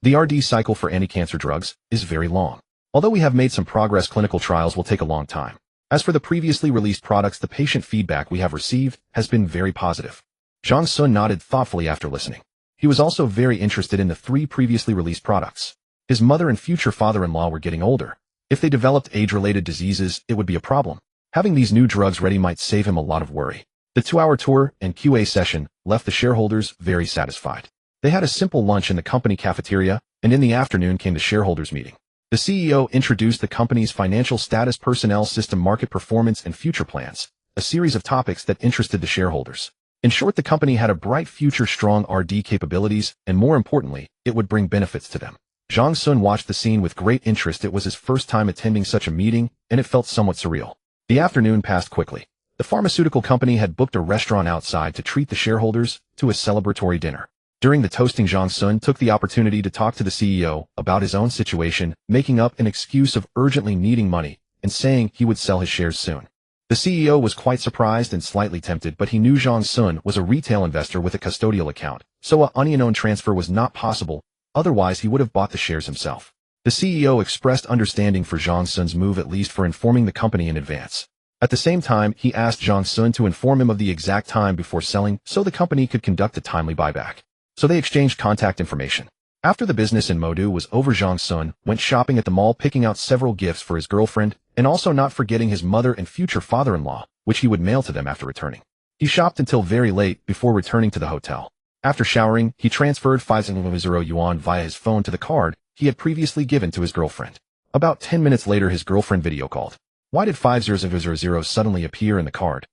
The RD cycle for anti-cancer drugs is very long. Although we have made some progress, clinical trials will take a long time. As for the previously released products, the patient feedback we have received has been very positive. Zhang Sun nodded thoughtfully after listening. He was also very interested in the 3 previously released products. His mother and future father-in-law were getting older. If they developed age-related diseases, it would be a problem. Having these new drugs ready might save him a lot of worry. The 2-hour tour and QA session left the shareholders very satisfied. They had a simple lunch in the company cafeteria, and in the afternoon came the shareholders' meeting. The CEO introduced the company's financial status, personnel system, market performance, and future plans, a series of topics that interested the shareholders. In short, the company had a bright future, strong RD capabilities, and more importantly, it would bring benefits to them. Zhang Sun watched the scene with great interest. It was his first time attending such a meeting, and it felt somewhat surreal. The afternoon passed quickly. The pharmaceutical company had booked a restaurant outside to treat the shareholders to a celebratory dinner. During the toasting, Zhang Sun took the opportunity to talk to the CEO about his own situation, making up an excuse of urgently needing money and saying he would sell his shares soon. The CEO was quite surprised and slightly tempted, but he knew Zhang Sun was a retail investor with a custodial account, so an unknown transfer was not possible. Otherwise, he would have bought the shares himself. The CEO expressed understanding for Zhang Sun's move, at least for informing the company in advance. At the same time, he asked Zhang Sun to inform him of the exact time before selling so the company could conduct a timely buyback. So they exchanged contact information. After the business in Modu was over, Zhang Sun went shopping at the mall, picking out several gifts for his girlfriend, and also not forgetting his mother and future father-in-law, which he would mail to them after returning. He shopped until very late before returning to the hotel. After showering, he transferred 500 yuan via his phone to the card he had previously given to his girlfriend. About 10 minutes later, his girlfriend video called. Why did 500 suddenly appear in the card?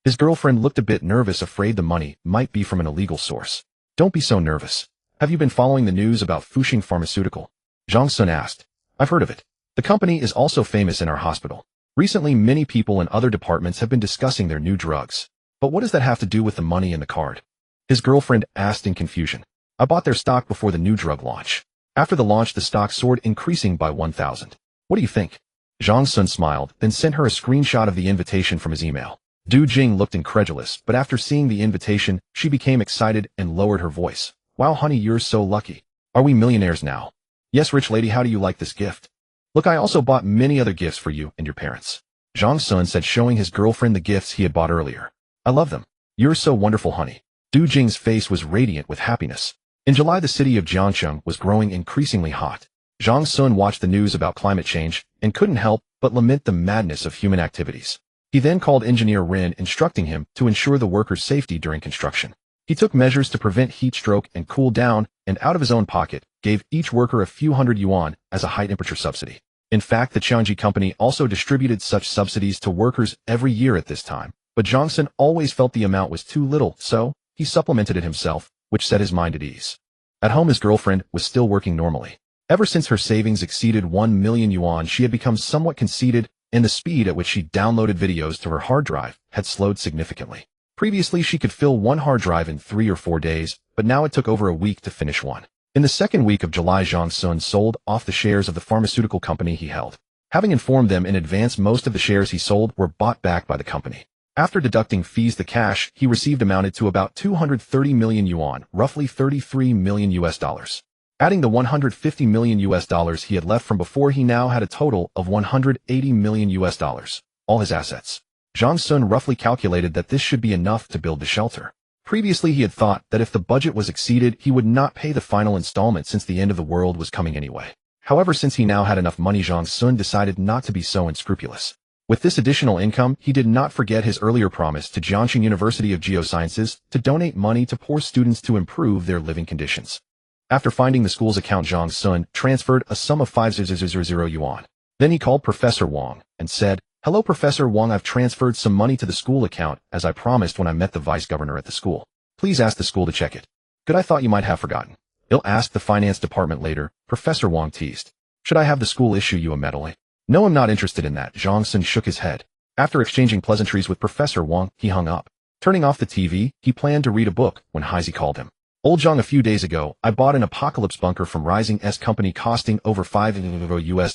His girlfriend looked a bit nervous, afraid the money might be from an illegal source. Don't be so nervous. Have you been following the news about Fuxing Pharmaceutical? Zhang Sun asked. I've heard of it. The company is also famous in our hospital. Recently, many people in other departments have been discussing their new drugs. But what does that have to do with the money in the card? His girlfriend asked in confusion. I bought their stock before the new drug launch. After the launch, the stock soared, increasing by 1,000. What do you think? Zhang Sun smiled, then sent her a screenshot of the invitation from his email. Du Jing looked incredulous, but after seeing the invitation, she became excited and lowered her voice. Wow, honey, you're so lucky. Are we millionaires now? Yes, rich lady, how do you like this gift? Look, I also bought many other gifts for you and your parents. Zhang Sun said, showing his girlfriend the gifts he had bought earlier. I love them. You're so wonderful, honey. Du Jing's face was radiant with happiness. In July, the city of Jiangcheng was growing increasingly hot. Zhang Sun watched the news about climate change and couldn't help but lament the madness of human activities. He then called engineer Ren, instructing him to ensure the workers' safety during construction. He took measures to prevent heat stroke and cool down, and out of his own pocket, gave each worker a few hundred yuan as a high-temperature subsidy. In fact, the Qiangji company also distributed such subsidies to workers every year at this time, but Zhang Sun always felt the amount was too little, so he supplemented it himself, which set his mind at ease. At home, his girlfriend was still working normally. Ever since her savings exceeded 1 million yuan, she had become somewhat conceited, and the speed at which she downloaded videos to her hard drive had slowed significantly. Previously, she could fill one hard drive in 3 or 4 days, but now it took over a week to finish one. In the second week of July, Zhang Sun sold off the shares of the pharmaceutical company he held. Having informed them in advance, most of the shares he sold were bought back by the company. After deducting fees, the cash he received amounted to about 230 million yuan, roughly 33 million US dollars. Adding the 150 million US dollars he had left from before, he now had a total of 180 million US dollars, all his assets. Zhang Sun roughly calculated that this should be enough to build the shelter. Previously, he had thought that if the budget was exceeded, he would not pay the final installment since the end of the world was coming anyway. However, since he now had enough money, Zhang Sun decided not to be so unscrupulous. With this additional income, he did not forget his earlier promise to Jiangxing University of Geosciences to donate money to poor students to improve their living conditions. After finding the school's account, Zhang Sun transferred a sum of 5,000 yuan. Then he called Professor Wang and said, "Hello, Professor Wang, I've transferred some money to the school account as I promised when I met the vice governor at the school. Please ask the school to check it." "Good, I thought you might have forgotten. I'll ask the finance department later," Professor Wang teased. "Should I have the school issue you a medal?" "No, I'm not interested in that." Zhang Sun shook his head. After exchanging pleasantries with Professor Wang, he hung up. Turning off the TV, he planned to read a book when Heisey called him. "Old Zhang, a few days ago, I bought an apocalypse bunker from Rising S Company costing over $5 US,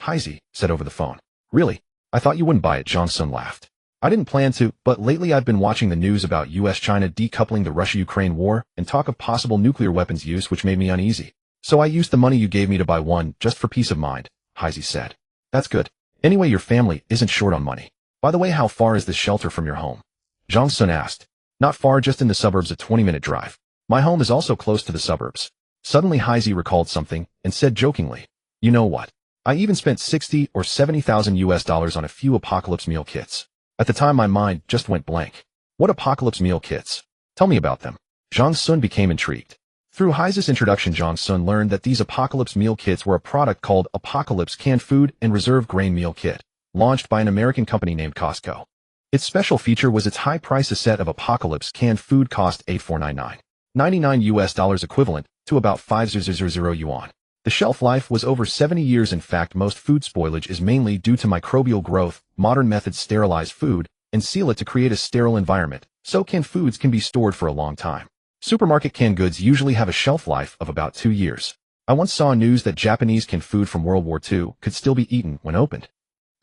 Heisey said over the phone. "Really? I thought you wouldn't buy it," Zhang Sun laughed. "I didn't plan to, but lately I've been watching the news about US-China decoupling the Russia-Ukraine war and talk of possible nuclear weapons use, which made me uneasy. So I used the money you gave me to buy one, just for peace of mind," Heisey said. "That's good. Anyway, your family isn't short on money. By the way, how far is this shelter from your home?" Zhang Sun asked. "Not far, just in the suburbs, a 20-minute drive. My home is also close to the suburbs." Suddenly Heisey recalled something and said jokingly, "You know what? I even spent 60 or 70,000 US dollars on a few apocalypse meal kits." At the time, my mind just went blank. "What apocalypse meal kits? Tell me about them." Zhang Sun became intrigued. Through Heisey's introduction, Zhang Sun learned that these apocalypse meal kits were a product called Apocalypse Canned Food and Reserve Grain Meal Kit, launched by an American company named Costco. Its special feature was its high price. A set of Apocalypse canned food cost $8,499.99 US dollars, equivalent to about 5,000 yuan. The shelf life was over 70 years. In fact, most food spoilage is mainly due to microbial growth. Modern methods sterilize food and seal it to create a sterile environment, so canned foods can be stored for a long time. Supermarket canned goods usually have a shelf life of about 2 years. I once saw news that Japanese canned food from World War II could still be eaten when opened.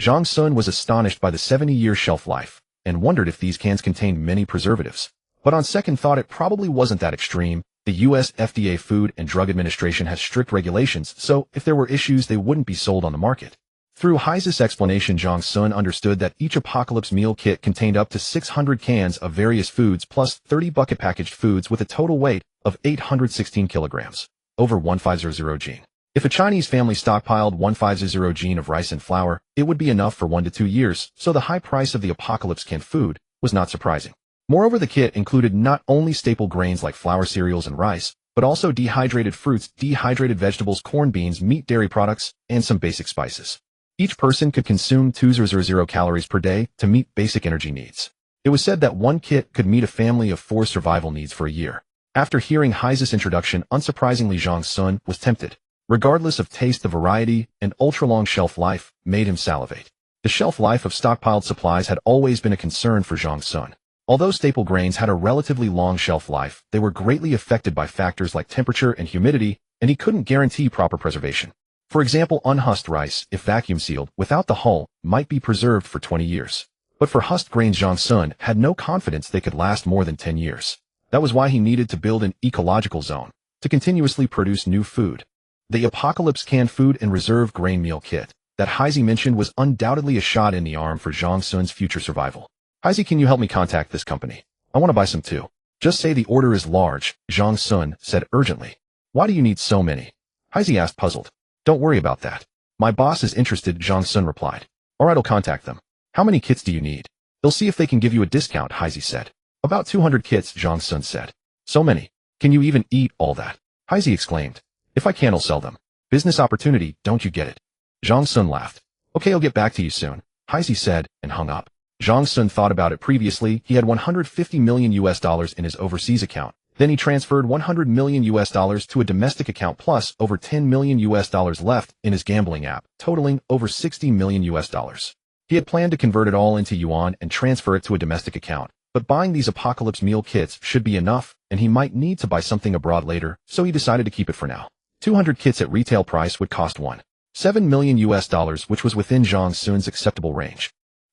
Zhang Sun was astonished by the 70-year shelf life and wondered if these cans contained many preservatives. But on second thought, it probably wasn't that extreme. The US FDA, Food and Drug Administration, has strict regulations, so if there were issues, they wouldn't be sold on the market. Through Heisey's explanation, Zhang Sun understood that each apocalypse meal kit contained up to 600 cans of various foods plus 30 bucket packaged foods with a total weight of 816 kilograms, over 150 gene. If a Chinese family stockpiled 150 gene of rice and flour, it would be enough for 1 to 2 years, so the high price of the apocalypse canned food was not surprising. Moreover, the kit included not only staple grains like flour, cereals, and rice, but also dehydrated fruits, dehydrated vegetables, corn, beans, meat, dairy products, and some basic spices. Each person could consume 200 calories per day to meet basic energy needs. It was said that one kit could meet a family of 4 survival needs for a year. After hearing Heisey's introduction, unsurprisingly, Zhang Sun was tempted. Regardless of taste, the variety and ultra-long shelf life made him salivate. The shelf life of stockpiled supplies had always been a concern for Zhang Sun. Although staple grains had a relatively long shelf life, they were greatly affected by factors like temperature and humidity, and he couldn't guarantee proper preservation. For example, unhusked rice, if vacuum sealed without the hull, might be preserved for 20 years. But for husked grains, Zhang Sun had no confidence they could last more than 10 years. That was why he needed to build an ecological zone to continuously produce new food. The Apocalypse Canned Food and Reserve Grain Meal Kit that Heisey mentioned was undoubtedly a shot in the arm for Zhang Sun's future survival. "Heisey, can you help me contact this company? I want to buy some too." "Just say the order is large," Zhang Sun said urgently. "Why do you need so many?" Heisey asked, puzzled. "Don't worry about that. My boss is interested," Zhang Sun replied. "All right, I'll contact them. How many kits do you need?" "They'll see if they can give you a discount," Heisey said. "About 200 kits," Zhang Sun said. "So many. Can you even eat all that?" Heisey exclaimed. "If I can, I'll sell them. Business opportunity, don't you get it?" Zhang Sun laughed. "Okay, I'll get back to you soon," Heisey said and hung up. Zhang Sun thought about it. Previously, he had 150 million US dollars in his overseas account. Then he transferred 100 million US dollars to a domestic account plus over 10 million US dollars left in his gambling app, totaling over 60 million US dollars. He had planned to convert it all into yuan and transfer it to a domestic account, but buying these apocalypse meal kits should be enough, and he might need to buy something abroad later, so he decided to keep it for now. 200 kits at retail price would cost 1.7 million US dollars, which was within Zhang Sun's acceptable range.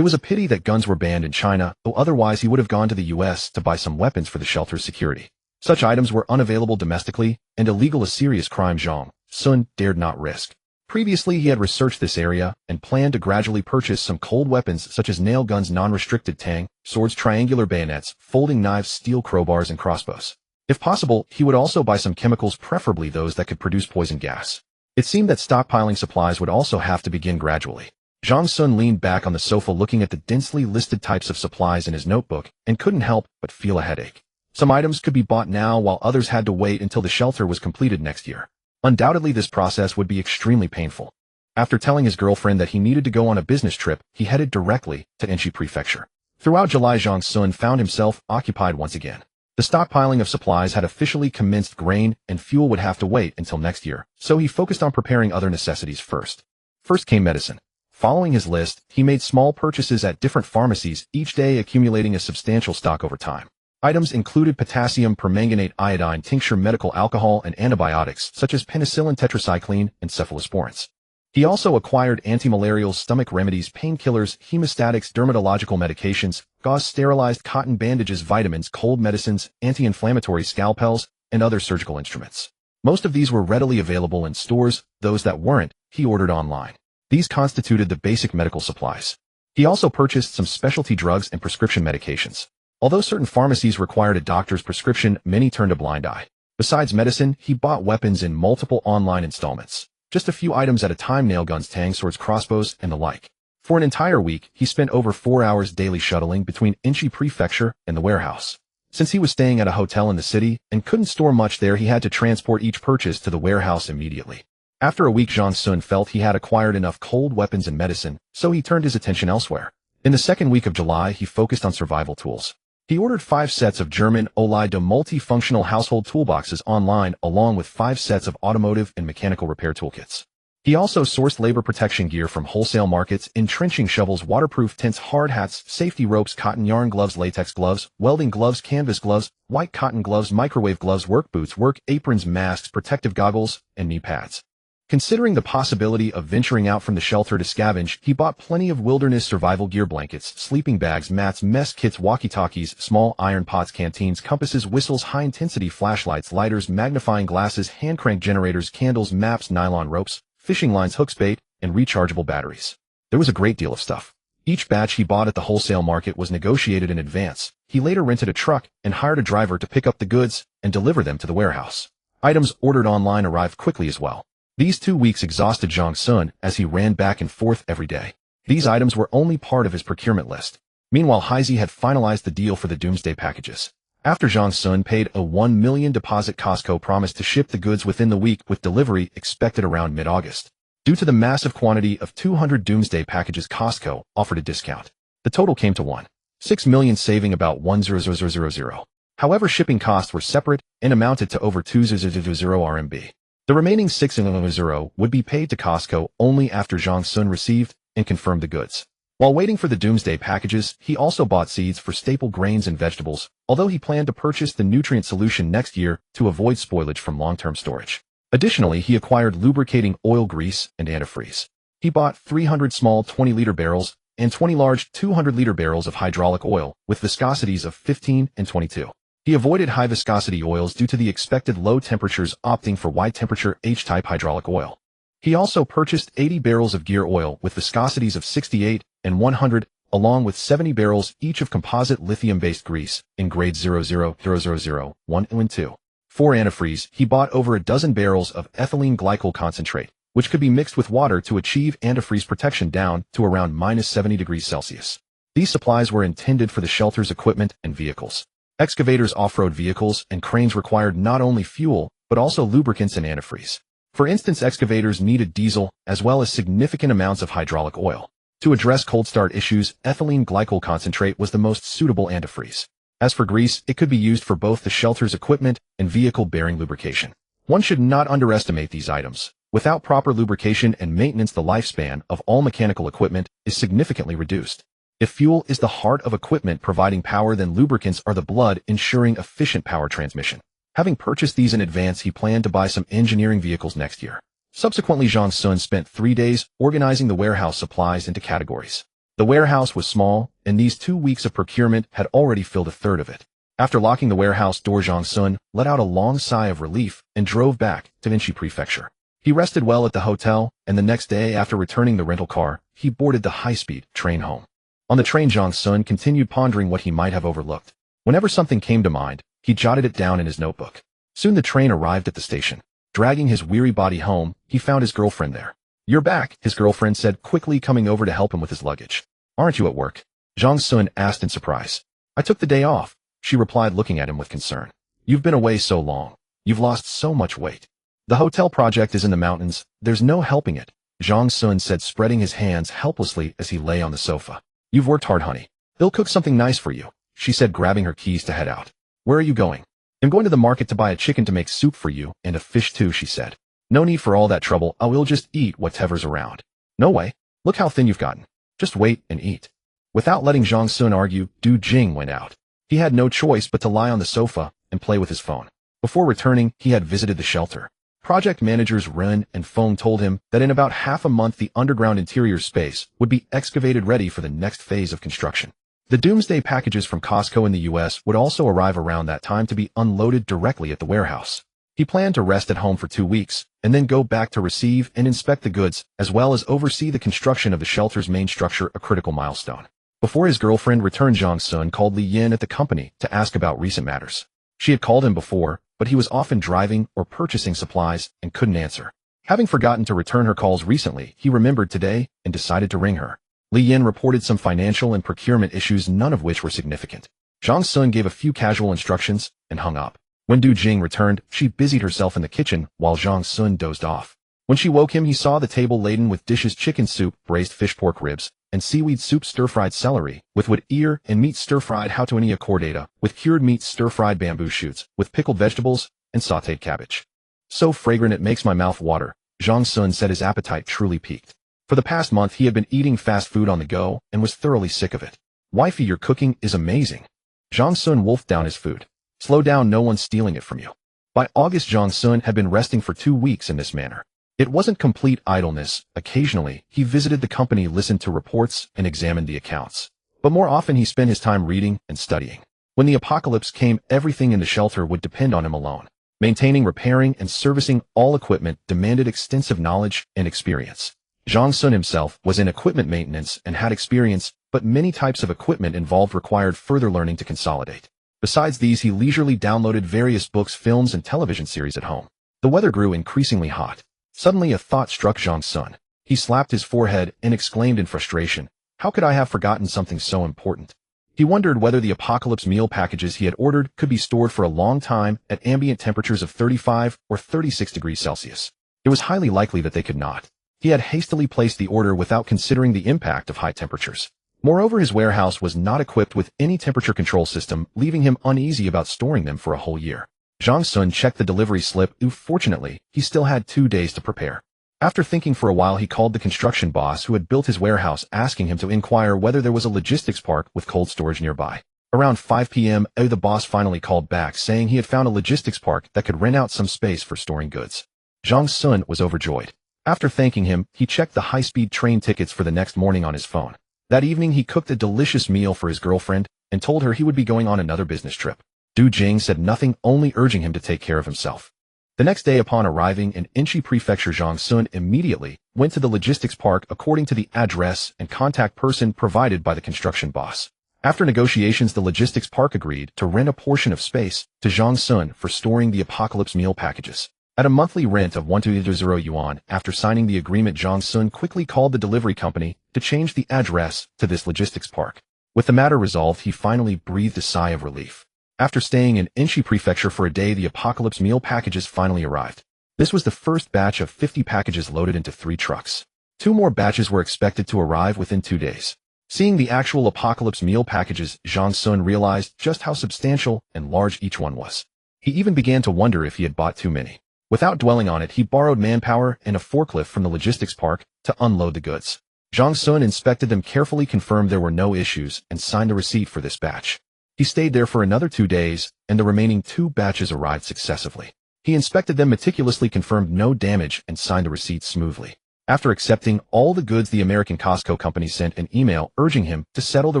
It was a pity that guns were banned in China, though otherwise he would have gone to the US to buy some weapons for the shelter's security. Such items were unavailable domestically, and illegal, a serious crime Zhang Sun dared not risk. Previously he had researched this area and planned to gradually purchase some cold weapons such as nail guns, non-restricted tang, swords, triangular bayonets, folding knives, steel crowbars, and crossbows. If possible, he would also buy some chemicals, preferably those that could produce poison gas. It seemed that stockpiling supplies would also have to begin gradually. Zhang Sun leaned back on the sofa looking at the densely listed types of supplies in his notebook and couldn't help but feel a headache. Some items could be bought now while others had to wait until the shelter was completed next year. Undoubtedly this process would be extremely painful. After telling his girlfriend that he needed to go on a business trip, he headed directly to Enshi Prefecture. Throughout July, Zhang Sun found himself occupied once again. The stockpiling of supplies had officially commenced. Grain and fuel would have to wait until next year, so he focused on preparing other necessities first. First came medicine. Following his list, he made small purchases at different pharmacies, each day accumulating a substantial stock over time. Items included potassium permanganate, iodine tincture, medical alcohol, and antibiotics such as penicillin, tetracycline, and cephalosporins. He also acquired antimalarials, stomach remedies, painkillers, hemostatics, dermatological medications, gauze, sterilized cotton bandages, vitamins, cold medicines, anti-inflammatory scalpels, and other surgical instruments. Most of these were readily available in stores. Those that weren't, he ordered online. These constituted the basic medical supplies. He also purchased some specialty drugs and prescription medications. Although certain pharmacies required a doctor's prescription, many turned a blind eye. Besides medicine, he bought weapons in multiple online installments. Just a few items at a time: nail guns, tang swords, crossbows, and the like. For an entire week, he spent over 4 hours daily shuttling between Enshi Prefecture and the warehouse. Since he was staying at a hotel in the city and couldn't store much there, he had to transport each purchase to the warehouse immediately. After a week, Zhang Sun felt he had acquired enough cold weapons and medicine, so he turned his attention elsewhere. In the second week of July, he focused on survival tools. He ordered 5 sets of German Olide multifunctional household toolboxes online, along with 5 sets of automotive and mechanical repair toolkits. He also sourced labor protection gear from wholesale markets: entrenching shovels, waterproof tents, hard hats, safety ropes, cotton yarn gloves, latex gloves, welding gloves, canvas gloves, white cotton gloves, microwave gloves, work boots, work aprons, masks, protective goggles, and knee pads. Considering the possibility of venturing out from the shelter to scavenge, he bought plenty of wilderness survival gear: blankets, sleeping bags, mats, mess kits, walkie-talkies, small iron pots, canteens, compasses, whistles, high-intensity flashlights, lighters, magnifying glasses, hand-crank generators, candles, maps, nylon ropes, fishing lines, hooks, bait, and rechargeable batteries. There was a great deal of stuff. Each batch he bought at the wholesale market was negotiated in advance. He later rented a truck and hired a driver to pick up the goods and deliver them to the warehouse. Items ordered online arrived quickly as well. These 2 weeks exhausted Zhang Sun as he ran back and forth every day. These items were only part of his procurement list. Meanwhile, Heisey had finalized the deal for the doomsday packages. After Zhang Sun paid a $1 million deposit, Costco promised to ship the goods within the week, with delivery expected around mid-August. Due to the massive quantity of 200 doomsday packages, Costco offered a discount. The total came to $1.6 million, saving about $1,000. However, shipping costs were separate and amounted to over 2,000 RMB. The remaining 6,000 would be paid to Costco only after Zhang Sun received and confirmed the goods. While waiting for the doomsday packages, he also bought seeds for staple grains and vegetables, although he planned to purchase the nutrient solution next year to avoid spoilage from long-term storage. Additionally, he acquired lubricating oil, grease, and antifreeze. He bought 300 small 20-liter barrels and 20 large 200-liter barrels of hydraulic oil with viscosities of 15 and 22. He avoided high-viscosity oils due to the expected low temperatures, opting for wide-temperature H-type hydraulic oil. He also purchased 80 barrels of gear oil with viscosities of 68 and 100, along with 70 barrels each of composite lithium-based grease in grades 00001 and 2. For antifreeze, he bought over a dozen barrels of ethylene glycol concentrate, which could be mixed with water to achieve antifreeze protection down to around -70°C. These supplies were intended for the shelter's equipment and vehicles. Excavators, off-road vehicles, and cranes required not only fuel, but also lubricants and antifreeze. For instance, excavators needed diesel, as well as significant amounts of hydraulic oil. To address cold start issues, ethylene glycol concentrate was the most suitable antifreeze. As for grease, it could be used for both the shelter's equipment and vehicle-bearing lubrication. One should not underestimate these items. Without proper lubrication and maintenance, the lifespan of all mechanical equipment is significantly reduced. If fuel is the heart of equipment providing power, then lubricants are the blood ensuring efficient power transmission. Having purchased these in advance, he planned to buy some engineering vehicles next year. Subsequently, Zhang Sun spent 3 days organizing the warehouse supplies into categories. The warehouse was small, and these 2 weeks of procurement had already filled a third of it. After locking the warehouse door, Zhang Sun let out a long sigh of relief and drove back to Vinci Prefecture. He rested well at the hotel, and the next day, after returning the rental car, he boarded the high-speed train home. On the train, Zhang Sun continued pondering what he might have overlooked. Whenever something came to mind, he jotted it down in his notebook. Soon the train arrived at the station. Dragging his weary body home, he found his girlfriend there. "You're back," his girlfriend said, quickly coming over to help him with his luggage. "Aren't you at work?" Zhang Sun asked in surprise. "I took the day off," she replied, looking at him with concern. "You've been away so long. You've lost so much weight." "The hotel project is in the mountains. There's no helping it," Zhang Sun said, spreading his hands helplessly as he lay on the sofa. "You've worked hard, honey. They'll cook something nice for you," she said, grabbing her keys to head out. "Where are you going?" "I'm going to the market to buy a chicken to make soup for you, and a fish too," she said. "No need for all that trouble. I will just eat whatever's around." "No way. Look how thin you've gotten. Just wait and eat." Without letting Zhang Sun argue, Du Jing went out. He had no choice but to lie on the sofa and play with his phone. Before returning, he had visited the shelter. Project managers Ren and Feng told him that in about half a month the underground interior space would be excavated, ready for the next phase of construction. The doomsday packages from Costco in the US would also arrive around that time to be unloaded directly at the warehouse. He planned to rest at home for 2 weeks, and then go back to receive and inspect the goods, as well as oversee the construction of the shelter's main structure, a critical milestone. Before his girlfriend returned, Zhang Sun called Li Yin at the company to ask about recent matters. She had called him before, but he was often driving or purchasing supplies and couldn't answer. Having forgotten to return her calls recently, he remembered today and decided to ring her. Li Yin reported some financial and procurement issues, none of which were significant. Zhang Sun gave a few casual instructions and hung up. When Du Jing returned, she busied herself in the kitchen while Zhang Sun dozed off. When she woke him, he saw the table laden with dishes: chicken soup, braised fish, pork ribs, and seaweed soup, stir-fried celery, with wood ear and meat, stir-fried hautuania cordata, with cured meat, stir-fried bamboo shoots, with pickled vegetables, and sautéed cabbage. "So fragrant it makes my mouth water," Zhang Sun said, his appetite truly peaked. For the past month, he had been eating fast food on the go and was thoroughly sick of it. "Wifey, your cooking is amazing." Zhang Sun wolfed down his food. "Slow down, no one's stealing it from you." By August, Zhang Sun had been resting for 2 weeks in this manner. It wasn't complete idleness. Occasionally, he visited the company, listened to reports, and examined the accounts. But more often, he spent his time reading and studying. When the apocalypse came, everything in the shelter would depend on him alone. Maintaining, repairing, and servicing all equipment demanded extensive knowledge and experience. Zhang Sun himself was in equipment maintenance and had experience, but many types of equipment involved required further learning to consolidate. Besides these, he leisurely downloaded various books, films, and television series at home. The weather grew increasingly hot. Suddenly a thought struck Zhang Sun. He slapped his forehead and exclaimed in frustration, "How could I have forgotten something so important?" He wondered whether the apocalypse meal packages he had ordered could be stored for a long time at ambient temperatures of 35 or 36 degrees Celsius. It was highly likely that they could not. He had hastily placed the order without considering the impact of high temperatures. Moreover, his warehouse was not equipped with any temperature control system, leaving him uneasy about storing them for a whole year. Zhang Sun checked the delivery slip. Fortunately, he still had 2 days to prepare. After thinking for a while, he called the construction boss who had built his warehouse, asking him to inquire whether there was a logistics park with cold storage nearby. Around 5 p.m., the boss finally called back, saying he had found a logistics park that could rent out some space for storing goods. Zhang Sun was overjoyed. After thanking him, he checked the high-speed train tickets for the next morning on his phone. That evening, he cooked a delicious meal for his girlfriend and told her he would be going on another business trip. Du Jing said nothing, only urging him to take care of himself. The next day, upon arriving in Inchi Prefecture, Zhang Sun immediately went to the logistics park according to the address and contact person provided by the construction boss. After negotiations, the logistics park agreed to rent a portion of space to Zhang Sun for storing the apocalypse meal packages. At a monthly rent of 120 yuan, after signing the agreement, Zhang Sun quickly called the delivery company to change the address to this logistics park. With the matter resolved, he finally breathed a sigh of relief. After staying in Inchi Prefecture for a day, the apocalypse meal packages finally arrived. This was the first batch of 50 packages loaded into 3 trucks. 2 more batches were expected to arrive within 2 days. Seeing the actual apocalypse meal packages, Zhang Sun realized just how substantial and large each one was. He even began to wonder if he had bought too many. Without dwelling on it, he borrowed manpower and a forklift from the logistics park to unload the goods. Zhang Sun inspected them carefully, confirmed there were no issues, and signed a receipt for this batch. He stayed there for another 2 days, and the remaining 2 batches arrived successively. He inspected them meticulously, confirmed no damage, and signed the receipt smoothly. After accepting all the goods, the American Costco company sent an email urging him to settle the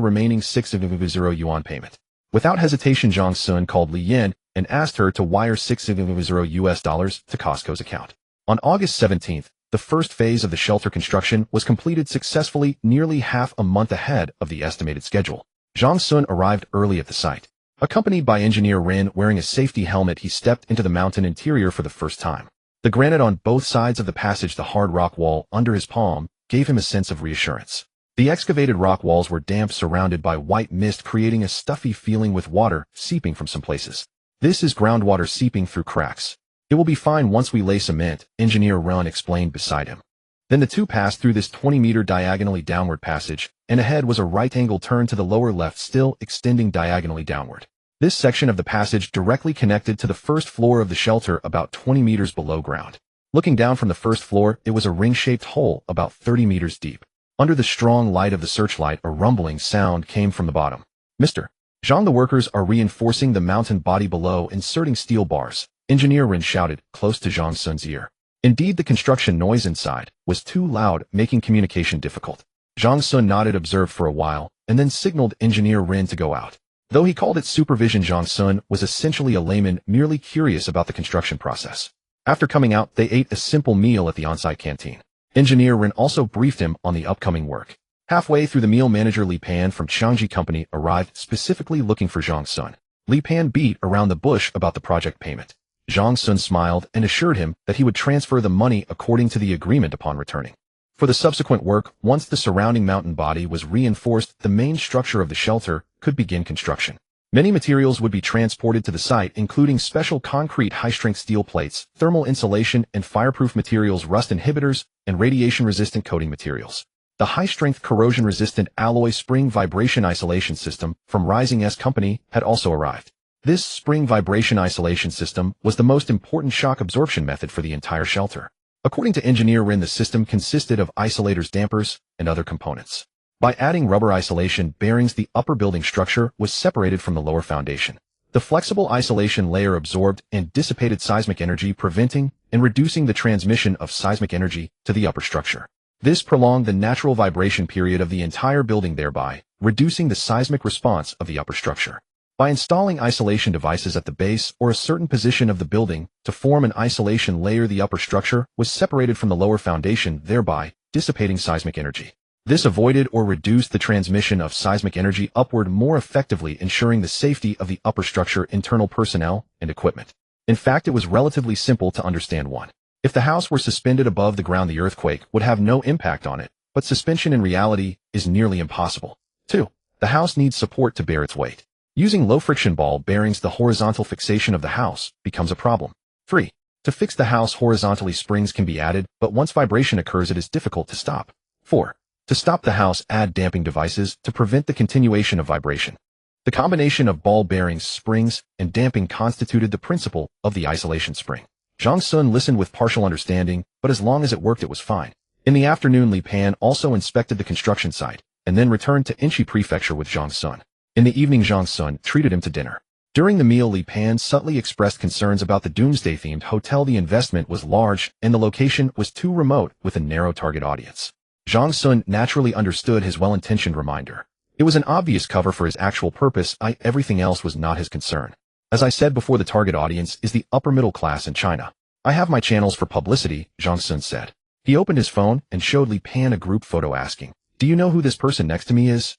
remaining 6,000 yuan payment. Without hesitation, Zhang Sun called Li Yan and asked her to wire 6,000 US dollars to Costco's account. On August 17th, the first phase of the shelter construction was completed successfully, nearly half a month ahead of the estimated schedule. Zhang Sun arrived early at the site. Accompanied by engineer Rin wearing a safety helmet, he stepped into the mountain interior for the first time. The granite on both sides of the passage, the hard rock wall under his palm, gave him a sense of reassurance. The excavated rock walls were damp, surrounded by white mist, creating a stuffy feeling with water seeping from some places. This is groundwater seeping through cracks. It will be fine once we lay cement, engineer Ron explained beside him. Then the two passed through this 20-meter diagonally downward passage, and ahead was a right-angle turn to the lower left, still extending diagonally downward. This section of the passage directly connected to the first floor of the shelter about 20 meters below ground. Looking down from the first floor, it was a ring-shaped hole about 30 meters deep. Under the strong light of the searchlight, a rumbling sound came from the bottom. Mr. Zhang, the workers are reinforcing the mountain body below, inserting steel bars, engineer Rin shouted, close to Zhang Sun's ear. Indeed, the construction noise inside was too loud, making communication difficult. Zhang Sun nodded, observed for a while, and then signaled engineer Rin to go out. Though he called it supervision, Zhang Sun was essentially a layman, merely curious about the construction process. After coming out, they ate a simple meal at the on-site canteen. Engineer Rin also briefed him on the upcoming work. Halfway through the meal, manager Li Pan from Changji Company arrived, specifically looking for Zhang Sun. Li Pan beat around the bush about the project payment. Zhang Sun smiled and assured him that he would transfer the money according to the agreement upon returning. For the subsequent work, once the surrounding mountain body was reinforced, the main structure of the shelter could begin construction. Many materials would be transported to the site, including special concrete high-strength steel plates, thermal insulation and fireproof materials, rust inhibitors, and radiation-resistant coating materials. The high-strength corrosion-resistant alloy spring vibration isolation system from Rising S Company had also arrived. This spring vibration isolation system was the most important shock absorption method for the entire shelter. According to engineer Rin, the system consisted of isolators, dampers, and other components. By adding rubber isolation bearings, the upper building structure was separated from the lower foundation. The flexible isolation layer absorbed and dissipated seismic energy, preventing and reducing the transmission of seismic energy to the upper structure. This prolonged the natural vibration period of the entire building, thereby reducing the seismic response of the upper structure. By installing isolation devices at the base or a certain position of the building to form an isolation layer, the upper structure was separated from the lower foundation, thereby dissipating seismic energy. This avoided or reduced the transmission of seismic energy upward more effectively, ensuring the safety of the upper structure, internal personnel, and equipment. In fact, it was relatively simple to understand. 1. If the house were suspended above the ground, the earthquake would have no impact on it, but suspension in reality is nearly impossible. 2. The house needs support to bear its weight. Using low-friction ball bearings, the horizontal fixation of the house becomes a problem. 3. To fix the house horizontally, springs can be added, but once vibration occurs, it is difficult to stop. 4. To stop the house, add damping devices to prevent the continuation of vibration. The combination of ball bearings, springs, and damping constituted the principle of the isolation spring. Zhang Sun listened with partial understanding, but as long as it worked, it was fine. In the afternoon, Li Pan also inspected the construction site, and then returned to Inchi Prefecture with Zhang Sun. In the evening, Zhang Sun treated him to dinner. During the meal, Li Pan subtly expressed concerns about the doomsday-themed hotel. The investment was large, and the location was too remote with a narrow target audience. Zhang Sun naturally understood his well-intentioned reminder. It was an obvious cover for his actual purpose. Everything else was not his concern. As I said before, the target audience is the upper middle class in China. I have my channels for publicity, Zhang Sun said. He opened his phone and showed Li Pan a group photo, asking, "Do you know who this person next to me is?"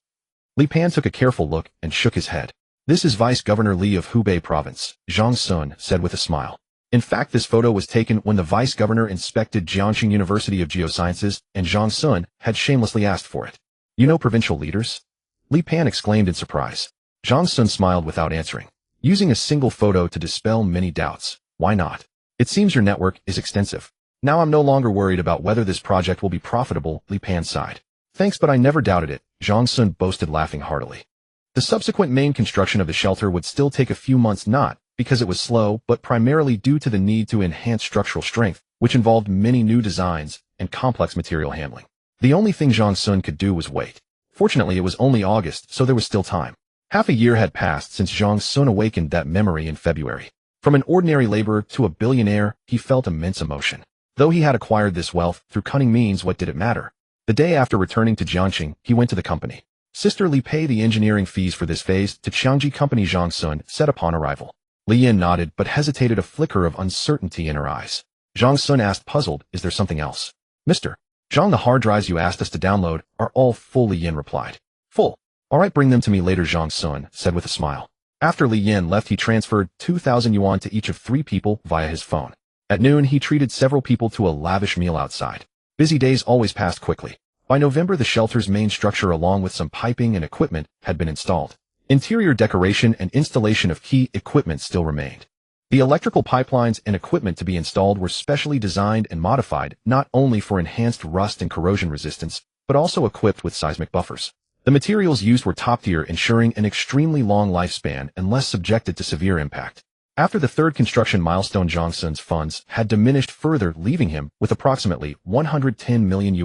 Li Pan took a careful look and shook his head. "This is Vice Governor Li of Hubei Province," Zhang Sun said with a smile. In fact, this photo was taken when the vice governor inspected Jiangxing University of Geosciences, and Zhang Sun had shamelessly asked for it. "You know provincial leaders?" Li Pan exclaimed in surprise. Zhang Sun smiled without answering. "Using a single photo to dispel many doubts. Why not? It seems your network is extensive. Now I'm no longer worried about whether this project will be profitable," Li Pan sighed. "Thanks, but I never doubted it," Zhang Sun boasted, laughing heartily. The subsequent main construction of the shelter would still take a few months, not because it was slow, but primarily due to the need to enhance structural strength, which involved many new designs and complex material handling. The only thing Zhang Sun could do was wait. Fortunately, it was only August, so there was still time. Half a year had passed since Zhang Sun awakened that memory in February. From an ordinary laborer to a billionaire, he felt immense emotion. Though he had acquired this wealth through cunning means, what did it matter? The day after returning to Jiangxing, he went to the company. Sister Li paid the engineering fees for this phase to Qiangji Company. Zhang Sun said upon arrival. Li Yin nodded but hesitated, a flicker of uncertainty in her eyes. Zhang Sun asked, puzzled, is there something else? Mr. Zhang, the hard drives you asked us to download are all full, Li Yin replied. Full. All right, bring them to me later, Zhang Sun said with a smile. After Li Yin left, he transferred 2,000 yuan to each of 3 people via his phone. At noon, he treated several people to a lavish meal outside. Busy days always passed quickly. By November, the shelter's main structure along with some piping and equipment had been installed. Interior decoration and installation of key equipment still remained. The electrical pipelines and equipment to be installed were specially designed and modified not only for enhanced rust and corrosion resistance, but also equipped with seismic buffers. The materials used were top-tier, ensuring an extremely long lifespan and less subjected to severe impact. After the third construction milestone, Zhang Sun's funds had diminished further, leaving him with approximately $110 million.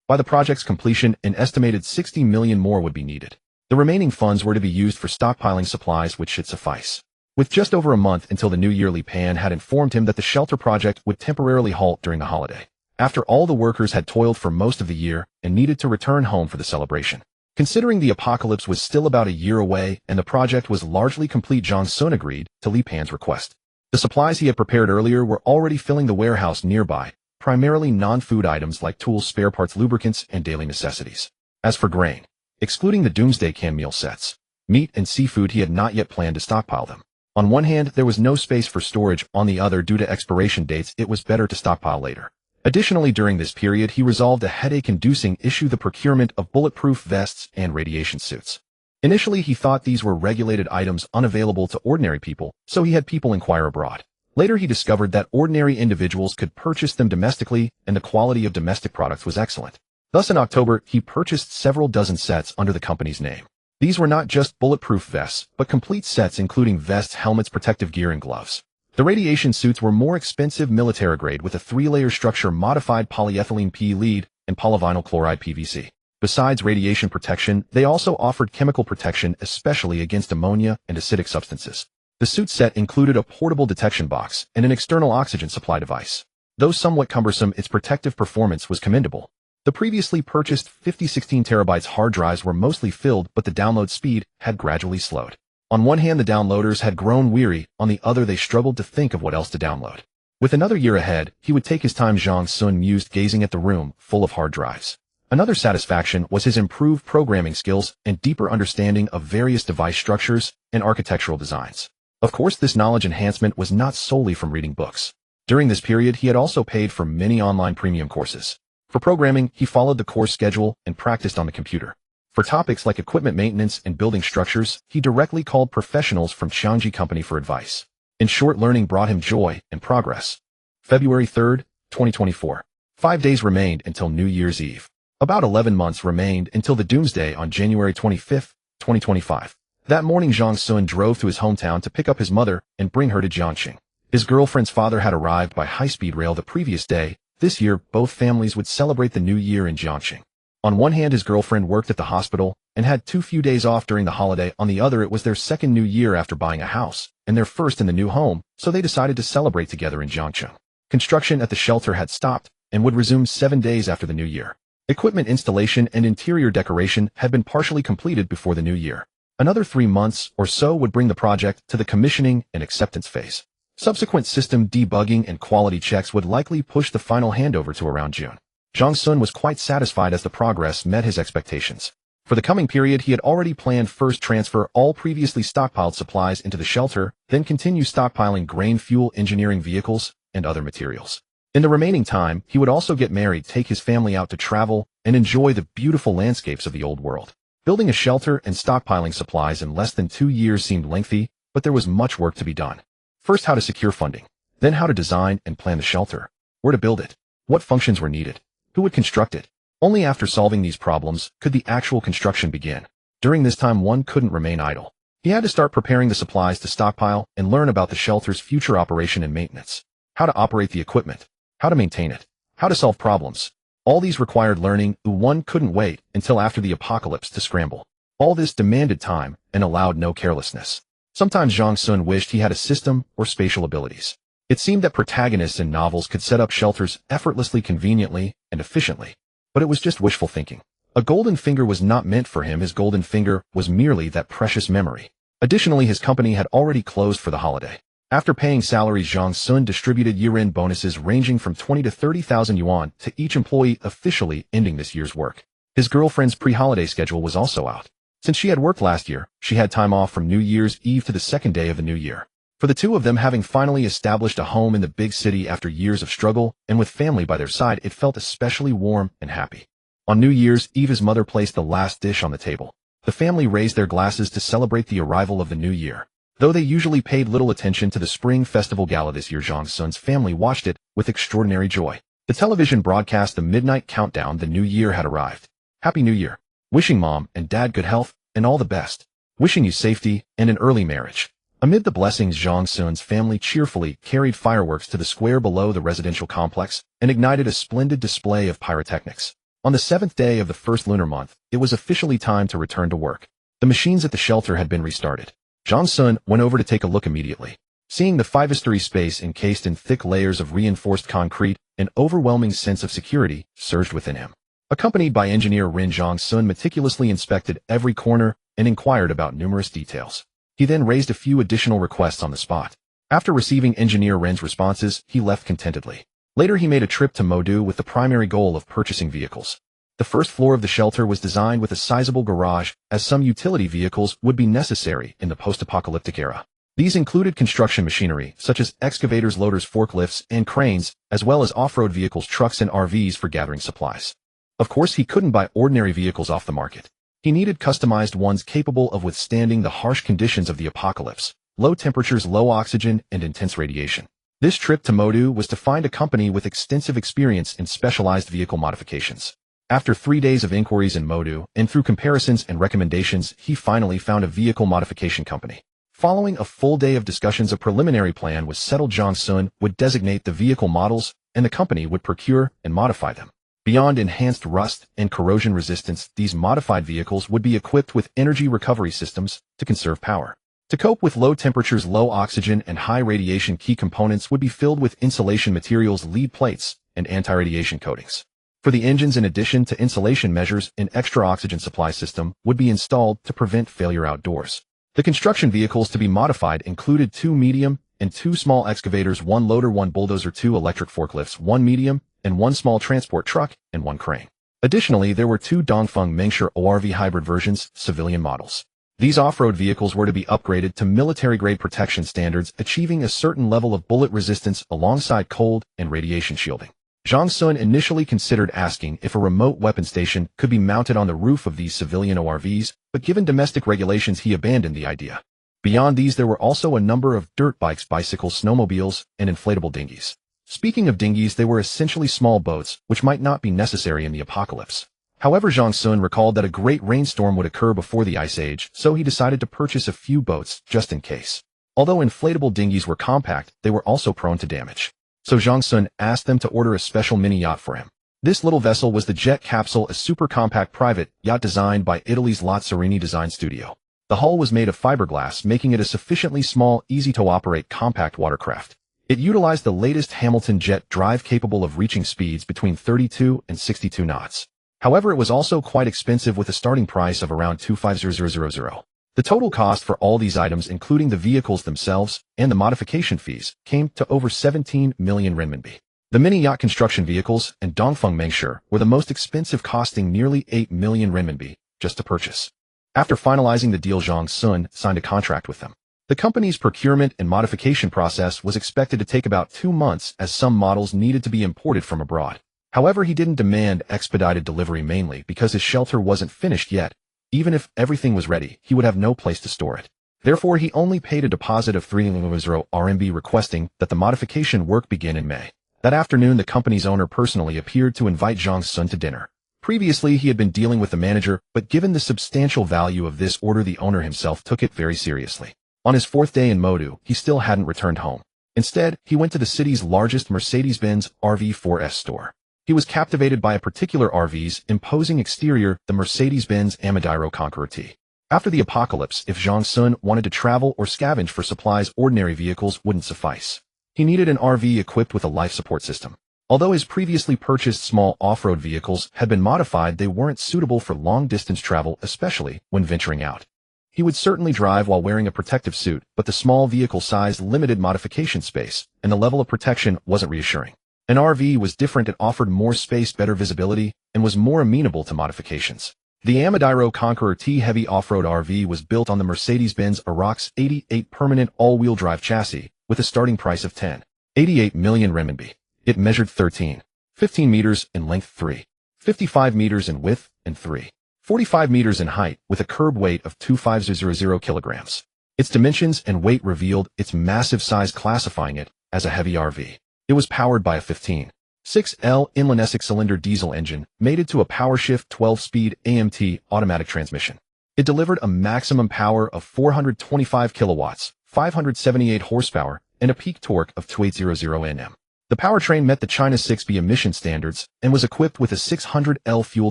By the project's completion, an estimated $60 million more would be needed. The remaining funds were to be used for stockpiling supplies, which should suffice. With just over a month until the new year, Li Pan had informed him that the shelter project would temporarily halt during the holiday. After all the workers had toiled for most of the year and needed to return home for the celebration. Considering the apocalypse was still about a year away and the project was largely complete, Zhang Sun agreed to Li Pan's request. The supplies he had prepared earlier were already filling the warehouse nearby, primarily non-food items like tools, spare parts, lubricants, and daily necessities. As for grain, excluding the doomsday canned meal sets, meat and seafood, he had not yet planned to stockpile them. On one hand, there was no space for storage. On the other, due to expiration dates, it was better to stockpile later. Additionally, during this period, he resolved a headache-inducing issue: the procurement of bulletproof vests and radiation suits. Initially, he thought these were regulated items unavailable to ordinary people, so he had people inquire abroad. Later, he discovered that ordinary individuals could purchase them domestically, and the quality of domestic products was excellent. Thus, in October, he purchased several dozen sets under the company's name. These were not just bulletproof vests, but complete sets including vests, helmets, protective gear, and gloves. The radiation suits were more expensive, military grade with a 3-layer structure, modified polyethylene PE lead, and polyvinyl chloride PVC. Besides radiation protection, they also offered chemical protection, especially against ammonia and acidic substances. The suit set included a portable detection box and an external oxygen supply device. Though somewhat cumbersome, its protective performance was commendable. The previously purchased 16 terabytes hard drives were mostly filled, but the download speed had gradually slowed. On one hand, the downloaders had grown weary, on the other they struggled to think of what else to download. With another year ahead, he would take his time, Zhang Sun mused, gazing at the room full of hard drives. Another satisfaction was his improved programming skills and deeper understanding of various device structures and architectural designs. Of course, this knowledge enhancement was not solely from reading books. During this period, he had also paid for many online premium courses. For programming, he followed the course schedule and practiced on the computer. For topics like equipment maintenance and building structures, he directly called professionals from Qiangji Company for advice. In short, learning brought him joy and progress. February 3, 2024. 5 days remained until New Year's Eve. About 11 months remained until the doomsday on January 25, 2025. That morning, Zhang Sun drove to his hometown to pick up his mother and bring her to Jiangxing. His girlfriend's father had arrived by high-speed rail the previous day. This year, both families would celebrate the new year in Jiangxing. On one hand, his girlfriend worked at the hospital and had too few days off during the holiday. On the other, it was their second new year after buying a house, and their first in the new home, so they decided to celebrate together in Jiangxing. Construction at the shelter had stopped and would resume 7 days after the new year. Equipment installation and interior decoration had been partially completed before the new year. Another 3 months or so would bring the project to the commissioning and acceptance phase. Subsequent system debugging and quality checks would likely push the final handover to around June. Zhang Sun was quite satisfied as the progress met his expectations. For the coming period, he had already planned first transfer all previously stockpiled supplies into the shelter, then continue stockpiling grain, fuel, engineering vehicles, and other materials. In the remaining time, he would also get married, take his family out to travel, and enjoy the beautiful landscapes of the old world. Building a shelter and stockpiling supplies in less than 2 years seemed lengthy, but there was much work to be done. First, how to secure funding. Then how to design and plan the shelter. Where to build it. What functions were needed. Who would construct it? Only after solving these problems could the actual construction begin. During this time, one couldn't remain idle. He had to start preparing the supplies to stockpile and learn about the shelter's future operation and maintenance. How to operate the equipment. How to maintain it. How to solve problems. All these required learning, one couldn't wait until after the apocalypse to scramble. All this demanded time and allowed no carelessness. Sometimes Zhang Sun wished he had a system or spatial abilities. It seemed that protagonists in novels could set up shelters effortlessly, conveniently, and efficiently. But it was just wishful thinking. A golden finger was not meant for him. His golden finger was merely that precious memory. Additionally, his company had already closed for the holiday. After paying salaries, Zhang Sun distributed year-end bonuses ranging from 20 to 30,000 yuan to each employee, officially ending this year's work. His girlfriend's pre-holiday schedule was also out. Since she had worked last year, she had time off from New Year's Eve to the second day of the new year. For the two of them, having finally established a home in the big city after years of struggle, and with family by their side, it felt especially warm and happy. On New Year's Eve, his mother placed the last dish on the table. The family raised their glasses to celebrate the arrival of the new year. Though they usually paid little attention to the Spring Festival Gala this year, Zhang Sun's family watched it with extraordinary joy. The television broadcast the midnight countdown. The new year had arrived. Happy New Year. Wishing Mom and Dad good health and all the best. Wishing you safety and an early marriage. Amid the blessings, Zhang Sun's family cheerfully carried fireworks to the square below the residential complex and ignited a splendid display of pyrotechnics. On the 7th day of the first lunar month, it was officially time to return to work. The machines at the shelter had been restarted. Zhang Sun went over to take a look immediately. Seeing the five-story space encased in thick layers of reinforced concrete, an overwhelming sense of security surged within him. Accompanied by engineer Rin, Zhang Sun meticulously inspected every corner and inquired about numerous details. He then raised a few additional requests on the spot. After receiving engineer Ren's responses, he left contentedly. Later, he made a trip to Modu with the primary goal of purchasing vehicles. The first floor of the shelter was designed with a sizable garage, as some utility vehicles would be necessary in the post-apocalyptic era. These included construction machinery, such as excavators, loaders, forklifts, and cranes, as well as off-road vehicles, trucks, and RVs for gathering supplies. Of course, he couldn't buy ordinary vehicles off the market. He needed customized ones capable of withstanding the harsh conditions of the apocalypse, low temperatures, low oxygen, and intense radiation. This trip to Modu was to find a company with extensive experience in specialized vehicle modifications. After 3 days of inquiries in Modu, and through comparisons and recommendations, he finally found a vehicle modification company. Following a full day of discussions, a preliminary plan was settled. Zhang Sun would designate the vehicle models, and the company would procure and modify them. Beyond enhanced rust and corrosion resistance, these modified vehicles would be equipped with energy recovery systems to conserve power. To cope with low temperatures, low oxygen, and high radiation, key components would be filled with insulation materials, lead plates, and anti-radiation coatings. For the engines, in addition to insulation measures, an extra oxygen supply system would be installed to prevent failure outdoors. The construction vehicles to be modified included 2 medium and 2 small excavators, 1 loader, 1 bulldozer, 2 electric forklifts, 1 medium and 1 small transport truck, and 1 crane. Additionally, there were 2 Dongfeng Mengshi ORV hybrid versions, civilian models. These off-road vehicles were to be upgraded to military-grade protection standards, achieving a certain level of bullet resistance alongside cold and radiation shielding. Zhang Sun initially considered asking if a remote weapon station could be mounted on the roof of these civilian ORVs, but given domestic regulations, he abandoned the idea. Beyond these, there were also a number of dirt bikes, bicycles, snowmobiles, and inflatable dinghies. Speaking of dinghies, they were essentially small boats, which might not be necessary in the apocalypse. However, Zhang Sun recalled that a great rainstorm would occur before the Ice Age, so he decided to purchase a few boats just in case. Although inflatable dinghies were compact, they were also prone to damage. So Zhang Sun asked them to order a special mini yacht for him. This little vessel was the Jet Capsule, a super compact private yacht designed by Italy's Lazzarini Design Studio. The hull was made of fiberglass, making it a sufficiently small, easy-to-operate compact watercraft. It utilized the latest Hamilton jet drive, capable of reaching speeds between 32 and 62 knots. However, it was also quite expensive, with a starting price of around 250,000. The total cost for all these items, including the vehicles themselves and the modification fees, came to over 17 million renminbi. The mini yacht construction vehicles and Dongfeng Mengshi were the most expensive, costing nearly 8 million renminbi just to purchase. After finalizing the deal, Zhang Sun signed a contract with them. The company's procurement and modification process was expected to take about 2 months, as some models needed to be imported from abroad. However, he didn't demand expedited delivery, mainly because his shelter wasn't finished yet. Even if everything was ready, he would have no place to store it. Therefore, he only paid a deposit of 3,000 RMB, requesting that the modification work begin in May. That afternoon, the company's owner personally appeared to invite Zhang Sun to dinner. Previously, he had been dealing with the manager, but given the substantial value of this order, the owner himself took it very seriously. On his 4th day in Modu, he still hadn't returned home. Instead, he went to the city's largest Mercedes-Benz RV4S store. He was captivated by a particular RV's imposing exterior, the Mercedes-Benz Amadiro Conqueror T. After the apocalypse, if Zhang Sun wanted to travel or scavenge for supplies, ordinary vehicles wouldn't suffice. He needed an RV equipped with a life support system. Although his previously purchased small off-road vehicles had been modified, they weren't suitable for long-distance travel, especially when venturing out. He would certainly drive while wearing a protective suit, but the small vehicle size limited modification space, and the level of protection wasn't reassuring. An RV was different. It offered more space, better visibility, and was more amenable to modifications. The Amadiro Conqueror T heavy off-road RV was built on the Mercedes-Benz Arocs 88 permanent all-wheel drive chassis with a starting price of 10.88 million renminbi. It measured 13.15 meters in length, 3.55 meters in width, and 3.45 meters in height, with a curb weight of 2,500 kilograms. Its dimensions and weight revealed its massive size, classifying it as a heavy RV. It was powered by a 15.6L inline six-cylinder diesel engine, mated to a PowerShift 12-speed AMT automatic transmission. It delivered a maximum power of 425 kilowatts, 578 horsepower, and a peak torque of 2800 Nm. The powertrain met the China 6B emission standards and was equipped with a 600L fuel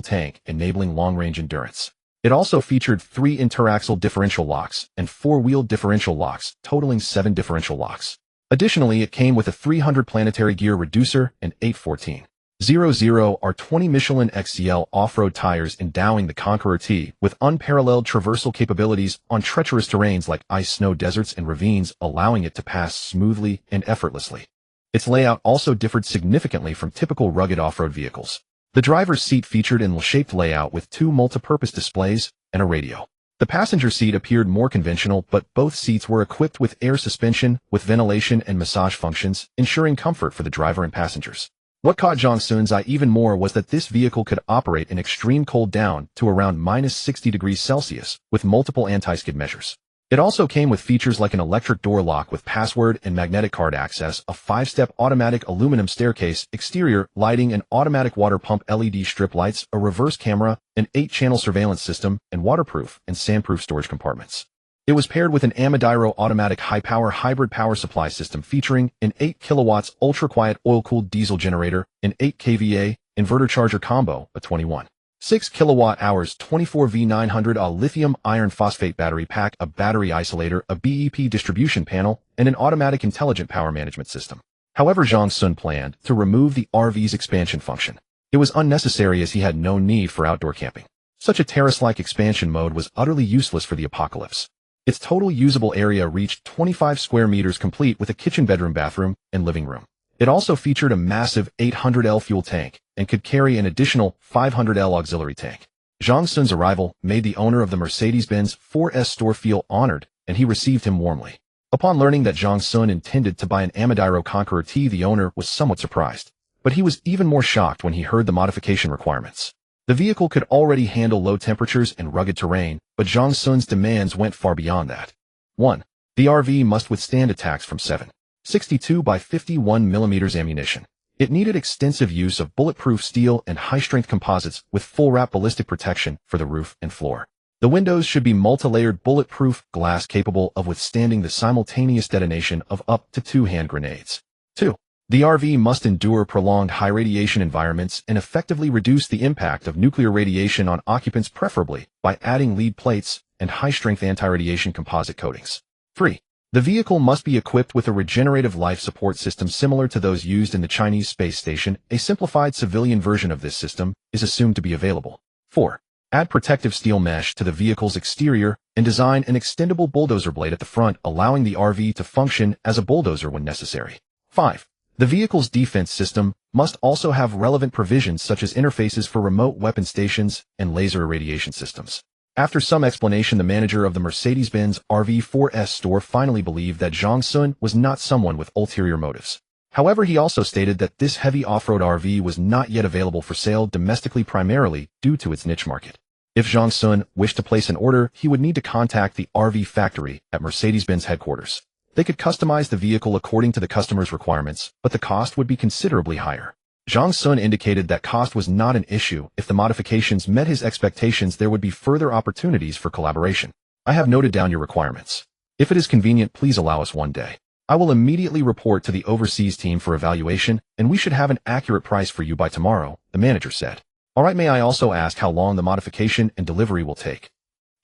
tank, enabling long-range endurance. It also featured 3 interaxle differential locks and 4-wheel differential locks, totaling 7 differential locks. Additionally, it came with a 300 planetary gear reducer and 814.00 R20 Michelin XCL off-road tires, endowing the Conqueror T with unparalleled traversal capabilities on treacherous terrains like ice, snow, deserts, and ravines, allowing it to pass smoothly and effortlessly. Its layout also differed significantly from typical rugged off-road vehicles. The driver's seat featured an L-shaped layout with 2 multi-purpose displays and a radio. The passenger seat appeared more conventional, but both seats were equipped with air suspension, with ventilation and massage functions, ensuring comfort for the driver and passengers. What caught Zhang Sun's eye even more was that this vehicle could operate in extreme cold down to around minus 60 degrees Celsius, with multiple anti-skid measures. It also came with features like an electric door lock with password and magnetic card access, a 5-step automatic aluminum staircase, exterior lighting, an automatic water pump, LED strip lights, a reverse camera, an 8-channel surveillance system, and waterproof and sandproof storage compartments. It was paired with an Amadiro automatic high-power hybrid power supply system featuring an 8 kilowatts ultra-quiet oil-cooled diesel generator, an 8 kVA inverter charger combo, a 21.6 kilowatt-hours 24V900 lithium iron phosphate battery pack, a battery isolator, a BEP distribution panel, and an automatic intelligent power management system. However, Zhang Sun planned to remove the RV's expansion function. It was unnecessary as he had no need for outdoor camping. Such a terrace-like expansion mode was utterly useless for the apocalypse. Its total usable area reached 25 square meters, complete with a kitchen, bedroom, bathroom, and living room. It also featured a massive 800L fuel tank and could carry an additional 500L auxiliary tank. Zhang Sun's arrival made the owner of the Mercedes-Benz 4S store feel honored, and he received him warmly. Upon learning that Zhang Sun intended to buy an Amadiro Conqueror T, the owner was somewhat surprised. But he was even more shocked when he heard the modification requirements. The vehicle could already handle low temperatures and rugged terrain, but Zhang Sun's demands went far beyond that. 1. The RV must withstand attacks from 7.62 by 51 millimeters ammunition. It needed extensive use of bulletproof steel and high-strength composites with full-wrap ballistic protection for the roof and floor. The windows should be multi-layered bulletproof glass capable of withstanding the simultaneous detonation of up to 2 hand grenades. 2. The RV must endure prolonged high radiation environments and effectively reduce the impact of nuclear radiation on occupants, preferably by adding lead plates and high-strength anti-radiation composite coatings. 3. The vehicle must be equipped with a regenerative life support system similar to those used in the Chinese space station. A simplified civilian version of this system is assumed to be available. 4. Add protective steel mesh to the vehicle's exterior and design an extendable bulldozer blade at the front, allowing the RV to function as a bulldozer when necessary. 5. The vehicle's defense system must also have relevant provisions such as interfaces for remote weapon stations and laser irradiation systems. After some explanation, the manager of the Mercedes-Benz RV4S store finally believed that Zhang Sun was not someone with ulterior motives. However, he also stated that this heavy off-road RV was not yet available for sale domestically, primarily due to its niche market. If Zhang Sun wished to place an order, he would need to contact the RV factory at Mercedes-Benz headquarters. They could customize the vehicle according to the customer's requirements, but the cost would be considerably higher. Zhang Sun indicated that cost was not an issue. If the modifications met his expectations, there would be further opportunities for collaboration. I have noted down your requirements. If it is convenient, please allow us one day. I will immediately report to the overseas team for evaluation, and we should have an accurate price for you by tomorrow, the manager said. All right, may I also ask how long the modification and delivery will take?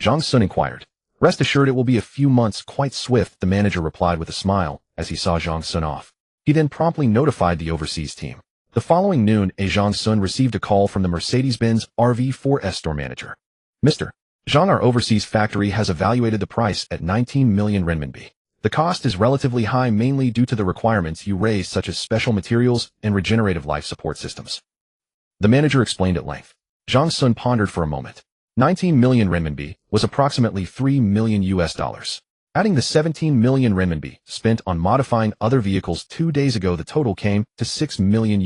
Zhang Sun inquired. Rest assured it will be a few months, quite swift, the manager replied with a smile as he saw Zhang Sun off. He then promptly notified the overseas team. The following noon, Zhang Sun received a call from the Mercedes-Benz RV4S store manager. Mr. Zhang, our overseas factory has evaluated the price at 19 million renminbi. The cost is relatively high mainly due to the requirements you raised such as special materials and regenerative life support systems. The manager explained at length. Zhang Sun pondered for a moment. 19 million renminbi was approximately $3 million. Adding the 17 million renminbi spent on modifying other vehicles 2 days ago, the total came to $6 million.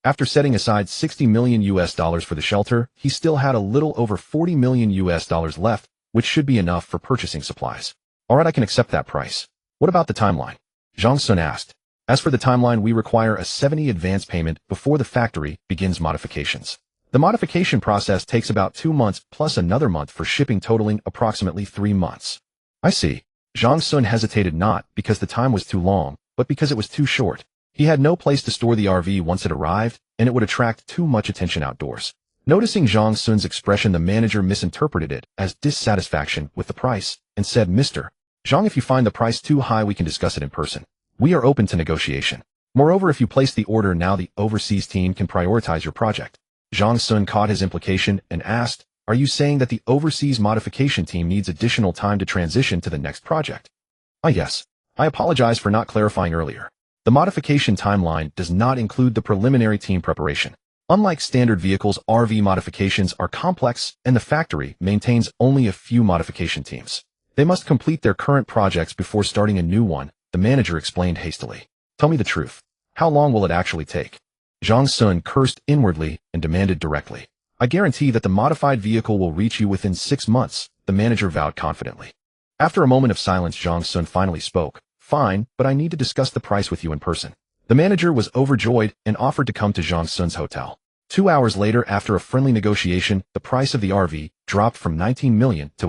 After setting aside $60 million for the shelter, he still had a little over $40 million left, which should be enough for purchasing supplies. All right, I can accept that price. What about the timeline? Zhang Sun asked. As for the timeline, we require a 70 advance payment before the factory begins modifications. The modification process takes about 2 months plus another month for shipping, totaling approximately 3 months. I see. Zhang Sun hesitated, not because the time was too long, but because it was too short. He had no place to store the RV once it arrived, and it would attract too much attention outdoors. Noticing Zhang Sun's expression, the manager misinterpreted it as dissatisfaction with the price and said, Mr. Zhang, if you find the price too high, we can discuss it in person. We are open to negotiation. Moreover, if you place the order now, the overseas team can prioritize your project. Zhang Sun caught his implication and asked, are you saying that the overseas modification team needs additional time to transition to the next project? Yes. I apologize for not clarifying earlier. The modification timeline does not include the preliminary team preparation. Unlike standard vehicles, RV modifications are complex, and the factory maintains only a few modification teams. They must complete their current projects before starting a new one, the manager explained hastily. Tell me the truth. How long will it actually take? Zhang Sun cursed inwardly and demanded directly. I guarantee that the modified vehicle will reach you within 6 months, the manager vowed confidently. After a moment of silence, Zhang Sun finally spoke. Fine, but I need to discuss the price with you in person. The manager was overjoyed and offered to come to Zhang Sun's hotel. 2 hours later, after a friendly negotiation, the price of the RV dropped from 19 million to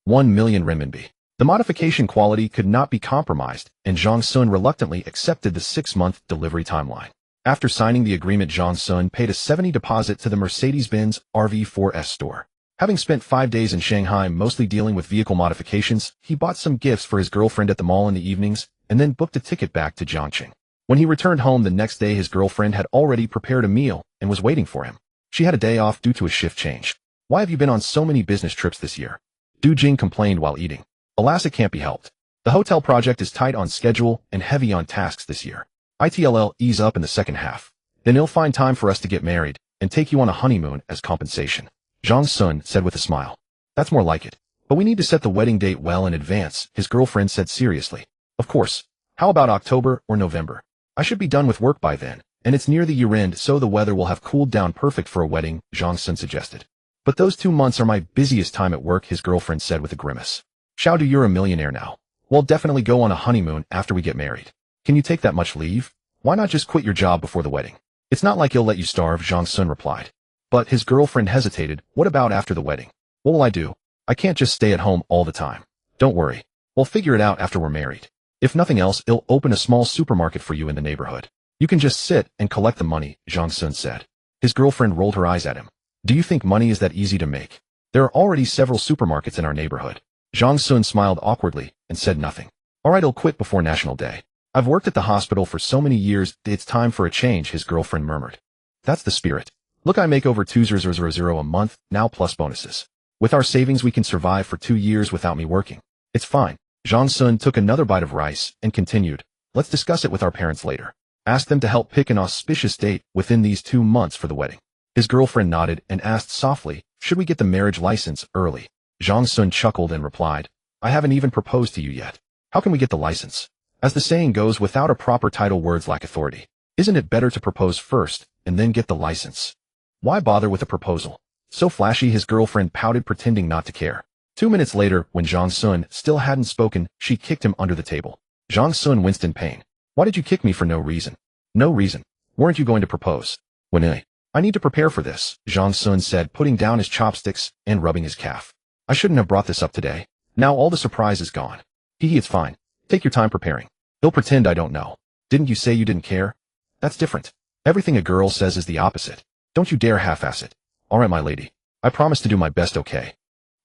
1 million renminbi. The modification quality could not be compromised, and Zhang Sun reluctantly accepted the 6-month delivery timeline. After signing the agreement, Zhang Sun paid a 70 deposit to the Mercedes-Benz RV4S store. Having spent 5 days in Shanghai mostly dealing with vehicle modifications, he bought some gifts for his girlfriend at the mall in the evenings, and then booked a ticket back to Jiangqing. When he returned home the next day, his girlfriend had already prepared a meal and was waiting for him. She had a day off due to a shift change. Why have you been on so many business trips this year? Du Jing complained while eating. Alas, it can't be helped. The hotel project is tight on schedule and heavy on tasks this year. It'll ease up in the second half. Then he'll find time for us to get married and take you on a honeymoon as compensation. Zhang Sun said with a smile. That's more like it. But we need to set the wedding date well in advance, his girlfriend said seriously. Of course. How about October or November? I should be done with work by then, and it's near the year end, so the weather will have cooled down perfect for a wedding, Zhang Sun suggested. But those 2 months are my busiest time at work, his girlfriend said with a grimace. Xiaodu, you're a millionaire now. We'll definitely go on a honeymoon after we get married. Can you take that much leave? Why not just quit your job before the wedding? It's not like he'll let you starve, Zhang Sun replied. But his girlfriend hesitated. What about after the wedding? What will I do? I can't just stay at home all the time. Don't worry. We'll figure it out after we're married. If nothing else, I'll open a small supermarket for you in the neighborhood. You can just sit and collect the money, Zhang Sun said. His girlfriend rolled her eyes at him. Do you think money is that easy to make? There are already several supermarkets in our neighborhood. Zhang Sun smiled awkwardly and said nothing. All right, I'll quit before National Day. I've worked at the hospital for so many years, it's time for a change, his girlfriend murmured. That's the spirit. Look, I make over 2,000 a month now plus bonuses. With our savings, we can survive for 2 years without me working. It's fine. Zhang Sun took another bite of rice and continued. Let's discuss it with our parents later. Ask them to help pick an auspicious date within these 2 months for the wedding. His girlfriend nodded and asked softly, should we get the marriage license early? Zhang Sun chuckled and replied, I haven't even proposed to you yet. How can we get the license? As the saying goes, without a proper title, words lack authority. Isn't it better to propose first and then get the license? Why bother with a proposal? So flashy, his girlfriend pouted, pretending not to care. 2 minutes later, when Zhang Sun still hadn't spoken, she kicked him under the table. Zhang Sun winced in pain. Why did you kick me for no reason? No reason. Weren't you going to propose? When I need to prepare for this, Zhang Sun said, putting down his chopsticks and rubbing his calf. I shouldn't have brought this up today. Now all the surprise is gone. It's fine. Take your time preparing. He'll pretend I don't know. Didn't you say you didn't care? That's different. Everything a girl says is the opposite. Don't you dare half-ass it. All right, my lady. I promise to do my best, okay?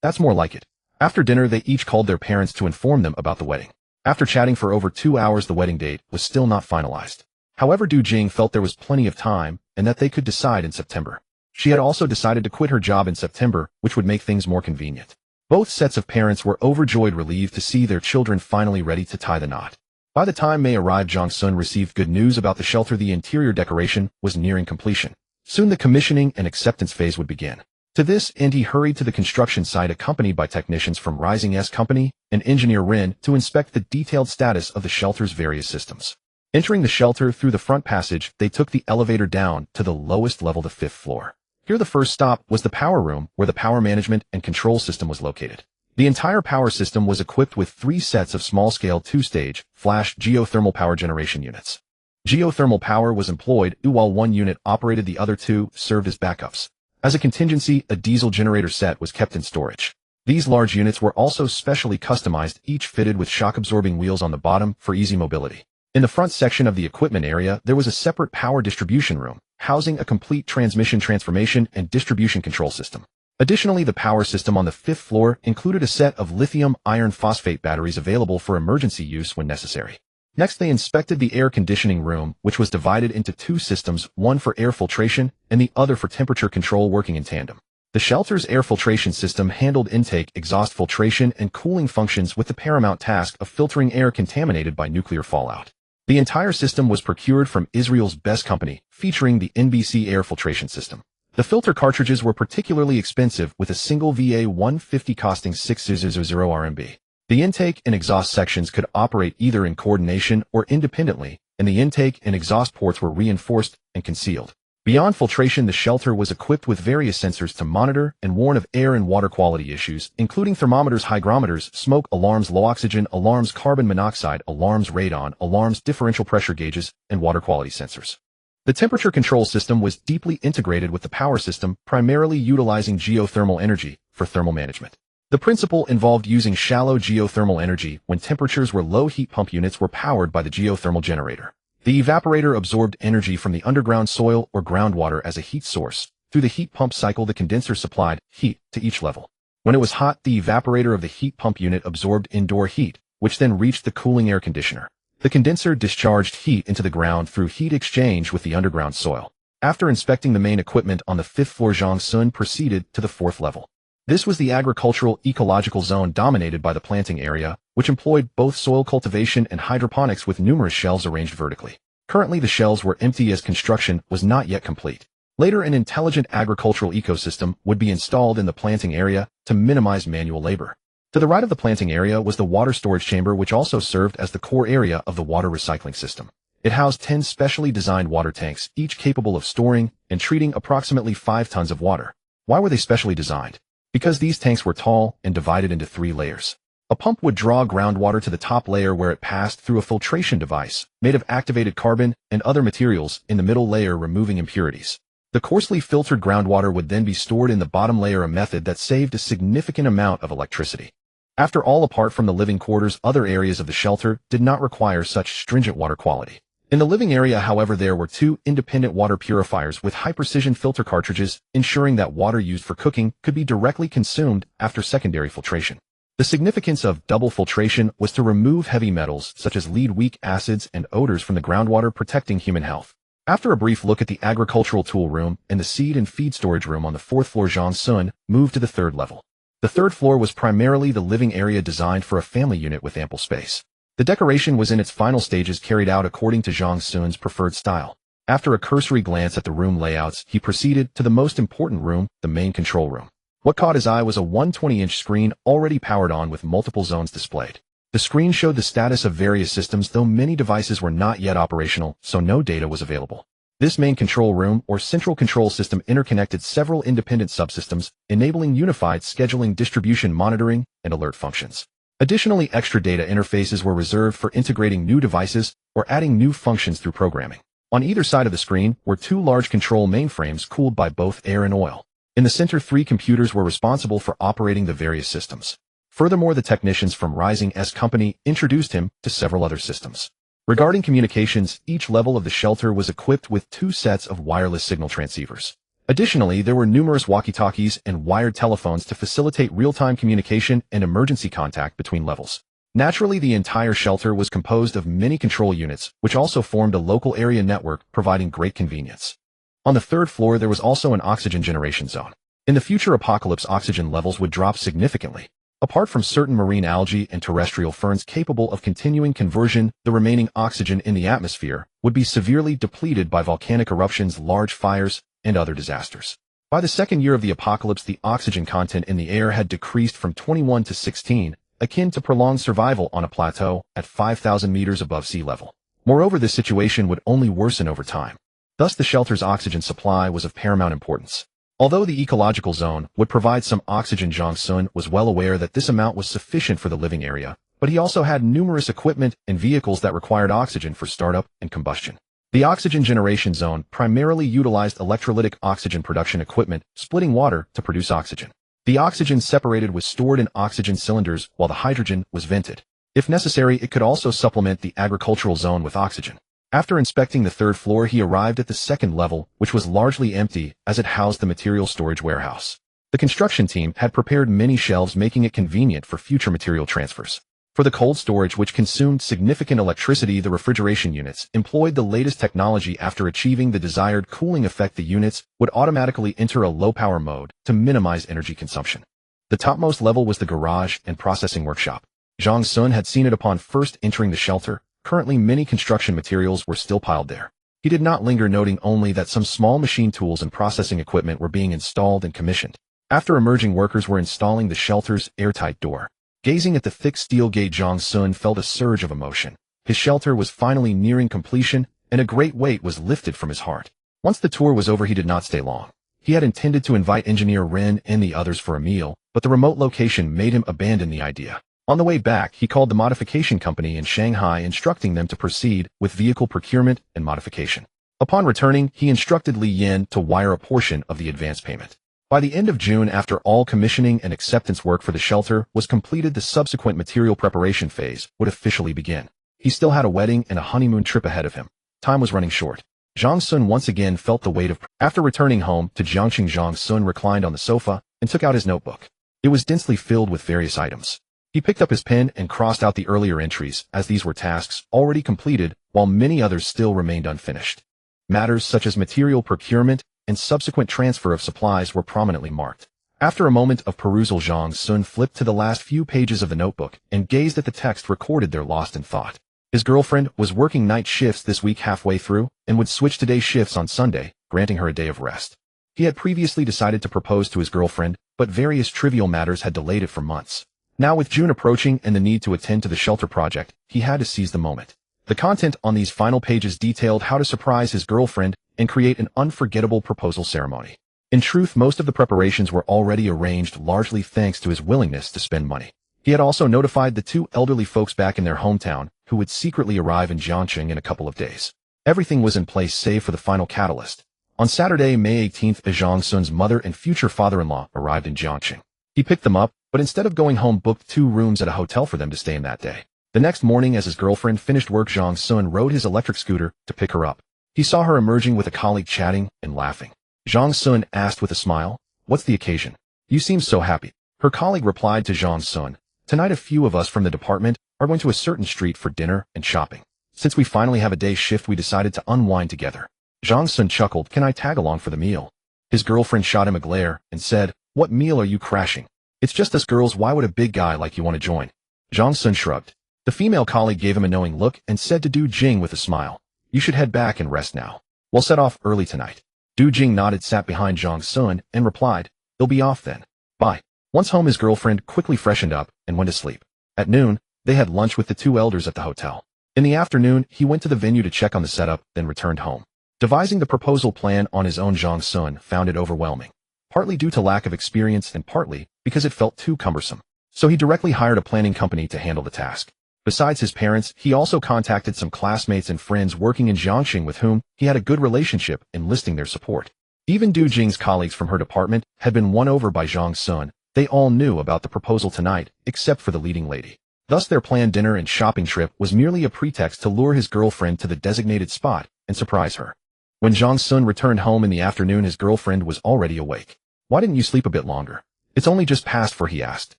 That's more like it. After dinner, they each called their parents to inform them about the wedding. After chatting for over 2 hours, the wedding date was still not finalized. However, Du Jing felt there was plenty of time and that they could decide in September. She had also decided to quit her job in September, which would make things more convenient. Both sets of parents were overjoyed, relieved to see their children finally ready to tie the knot. By the time May arrived, Jong Sun received good news about the shelter. The interior decoration was nearing completion. Soon the commissioning and acceptance phase would begin. To this end, he hurried to the construction site accompanied by technicians from Rising S Company and engineer Rin to inspect the detailed status of the shelter's various systems. Entering the shelter through the front passage, they took the elevator down to the lowest level, the 5th floor. Here the first stop was the power room, where the power management and control system was located. The entire power system was equipped with 3 sets of small-scale 2-stage, flash geothermal power generation units. Geothermal power was employed, while one unit operated, the other 2 served as backups. As a contingency, a diesel generator set was kept in storage. These large units were also specially customized, each fitted with shock-absorbing wheels on the bottom for easy mobility. In the front section of the equipment area, there was a separate power distribution room, housing a complete transmission, transformation, and distribution control system. Additionally, the power system on the 5th floor included a set of lithium iron phosphate batteries available for emergency use when necessary. Next, they inspected the air conditioning room, which was divided into 2 systems, one for air filtration and the other for temperature control, working in tandem. The shelter's air filtration system handled intake, exhaust filtration, and cooling functions, with the paramount task of filtering air contaminated by nuclear fallout. The entire system was procured from Israel's best company, featuring the NBC air filtration system. The filter cartridges were particularly expensive, with a single VA-150 costing 6,000 RMB. The intake and exhaust sections could operate either in coordination or independently, and the intake and exhaust ports were reinforced and concealed. Beyond filtration, the shelter was equipped with various sensors to monitor and warn of air and water quality issues, including thermometers, hygrometers, smoke alarms, low oxygen alarms, carbon monoxide alarms, radon alarms, differential pressure gauges, and water quality sensors. The temperature control system was deeply integrated with the power system, primarily utilizing geothermal energy for thermal management. The principle involved using shallow geothermal energy when temperatures were low. Heat pump units were powered by the geothermal generator. The evaporator absorbed energy from the underground soil or groundwater as a heat source. Through the heat pump cycle, the condenser supplied heat to each level. When it was hot, the evaporator of the heat pump unit absorbed indoor heat, which then reached the cooling air conditioner. The condenser discharged heat into the ground through heat exchange with the underground soil. After inspecting the main equipment on the 5th floor, Jong Sun proceeded to the 4th level. This was the agricultural ecological zone, dominated by the planting area, which employed both soil cultivation and hydroponics, with numerous shelves arranged vertically. Currently, the shelves were empty as construction was not yet complete. Later, an intelligent agricultural ecosystem would be installed in the planting area to minimize manual labor. To the right of the planting area was the water storage chamber, which also served as the core area of the water recycling system. It housed 10 specially designed water tanks, each capable of storing and treating approximately 5 tons of water. Why were they specially designed? Because these tanks were tall and divided into 3 layers. A pump would draw groundwater to the top layer, where it passed through a filtration device made of activated carbon and other materials in the middle layer, removing impurities. The coarsely filtered groundwater would then be stored in the bottom layer, a method that saved a significant amount of electricity. After all, apart from the living quarters, other areas of the shelter did not require such stringent water quality. In the living area, however, there were 2 independent water purifiers with high-precision filter cartridges, ensuring that water used for cooking could be directly consumed after secondary filtration. The significance of double filtration was to remove heavy metals such as lead, weak acids, and odors from the groundwater, protecting human health. After a brief look at the agricultural tool room and the seed and feed storage room on the 4th floor, Jong Sun moved to the 3rd level. The 3rd floor was primarily the living area, designed for a family unit with ample space. The decoration was in its final stages, carried out according to Jong Sun's preferred style. After a cursory glance at the room layouts, he proceeded to the most important room, the main control room. What caught his eye was a 120-inch screen already powered on, with multiple zones displayed. The screen showed the status of various systems, though many devices were not yet operational, so no data was available. This main control room, or central control system, interconnected several independent subsystems, enabling unified scheduling, distribution, monitoring, and alert functions. Additionally, extra data interfaces were reserved for integrating new devices or adding new functions through programming. On either side of the screen were 2 large control mainframes cooled by both air and oil. In the center, 3 computers were responsible for operating the various systems. Furthermore, the technicians from Rising S Company introduced him to several other systems. Regarding communications, each level of the shelter was equipped with 2 sets of wireless signal transceivers. Additionally, there were numerous walkie-talkies and wired telephones to facilitate real-time communication and emergency contact between levels. Naturally, the entire shelter was composed of many control units, which also formed a local area network, providing great convenience. On the third floor, there was also an oxygen generation zone. In the future apocalypse, oxygen levels would drop significantly. Apart from certain marine algae and terrestrial ferns capable of continuing conversion, the remaining oxygen in the atmosphere would be severely depleted by volcanic eruptions, large fires, and other disasters. By the second year of the apocalypse, the oxygen content in the air had decreased from 21 to 16, akin to prolonged survival on a plateau at 5,000 meters above sea level. Moreover, this situation would only worsen over time. Thus, the shelter's oxygen supply was of paramount importance. Although the ecological zone would provide some oxygen, Jong Sun was well aware that this amount was sufficient for the living area, but he also had numerous equipment and vehicles that required oxygen for startup and combustion. The oxygen generation zone primarily utilized electrolytic oxygen production equipment, splitting water to produce oxygen. The oxygen separated was stored in oxygen cylinders while the hydrogen was vented. If necessary, it could also supplement the agricultural zone with oxygen. After inspecting the third floor, he arrived at the second level, which was largely empty as it housed the material storage warehouse. The construction team had prepared many shelves, making it convenient for future material transfers. For the cold storage, which consumed significant electricity, the refrigeration units employed the latest technology. After achieving the desired cooling effect, the units would automatically enter a low-power mode to minimize energy consumption. The topmost level was the garage and processing workshop. Jong Sun had seen it upon first entering the shelter. Currently, many construction materials were still piled there. He did not linger, noting only that some small machine tools and processing equipment were being installed and commissioned. After emerging, workers were installing the shelter's airtight door. Gazing at the thick steel gate, Jong Sun felt a surge of emotion. His shelter was finally nearing completion, and a great weight was lifted from his heart. Once the tour was over, he did not stay long. He had intended to invite engineer Ren and the others for a meal, but the remote location made him abandon the idea. On the way back, he called the modification company in Shanghai, instructing them to proceed with vehicle procurement and modification. Upon returning, he instructed Li Yin to wire a portion of the advance payment. By the end of June, after all commissioning and acceptance work for the shelter was completed, the subsequent material preparation phase would officially begin. He still had a wedding and a honeymoon trip ahead of him. Time was running short. Jong Sun once again felt the weight of pressure. After returning home to Jiangqing, Jong Sun reclined on the sofa and took out his notebook. It was densely filled with various items. He picked up his pen and crossed out the earlier entries, as these were tasks already completed, while many others still remained unfinished. Matters such as material procurement and subsequent transfer of supplies were prominently marked. After a moment of perusal, Jong Sun flipped to the last few pages of the notebook and gazed at the text recorded there, lost in thought. His girlfriend was working night shifts this week halfway through and would switch to day shifts on Sunday, granting her a day of rest. He had previously decided to propose to his girlfriend, but various trivial matters had delayed it for months. Now, with June approaching and the need to attend to the shelter project, he had to seize the moment. The content on these final pages detailed how to surprise his girlfriend and create an unforgettable proposal ceremony. In truth, most of the preparations were already arranged, largely thanks to his willingness to spend money. He had also notified the two elderly folks back in their hometown, who would secretly arrive in Jiangqing in a couple of days. Everything was in place save for the final catalyst. On Saturday, May 18th, Jong Sun's mother and future father-in-law arrived in Jiangqing. He picked them up, but instead of going home, booked 2 rooms at a hotel for them to stay in that day. The next morning, as his girlfriend finished work, Jong Sun rode his electric scooter to pick her up. He saw her emerging with a colleague, chatting and laughing. Jong Sun asked with a smile, "What's the occasion? You seem so happy." Her colleague replied to Jong Sun, "Tonight a few of us from the department are going to a certain street for dinner and shopping. Since we finally have a day shift, we decided to unwind together." Jong Sun chuckled, "Can I tag along for the meal?" His girlfriend shot him a glare and said, "What meal are you crashing? It's just us girls, why would a big guy like you want to join?" Jong Sun shrugged. The female colleague gave him a knowing look and said to Du Jing with a smile, "You should head back and rest now. We'll set off early tonight." Du Jing nodded, sat behind Jong Sun, and replied, "They'll be off then. Bye." Once home, his girlfriend quickly freshened up and went to sleep. At noon, they had lunch with the two elders at the hotel. In the afternoon, he went to the venue to check on the setup, then returned home. Devising the proposal plan on his own, Jong Sun found it overwhelming, partly due to lack of experience and partly because it felt too cumbersome. So he directly hired a planning company to handle the task. Besides his parents, he also contacted some classmates and friends working in Jiangqing with whom he had a good relationship, enlisting their support. Even Du Jing's colleagues from her department had been won over by Jong Sun. They all knew about the proposal tonight, except for the leading lady. Thus their planned dinner and shopping trip was merely a pretext to lure his girlfriend to the designated spot and surprise her. When Jong Sun returned home in the afternoon, his girlfriend was already awake. "Why didn't you sleep a bit longer? It's only just past 4," he asked.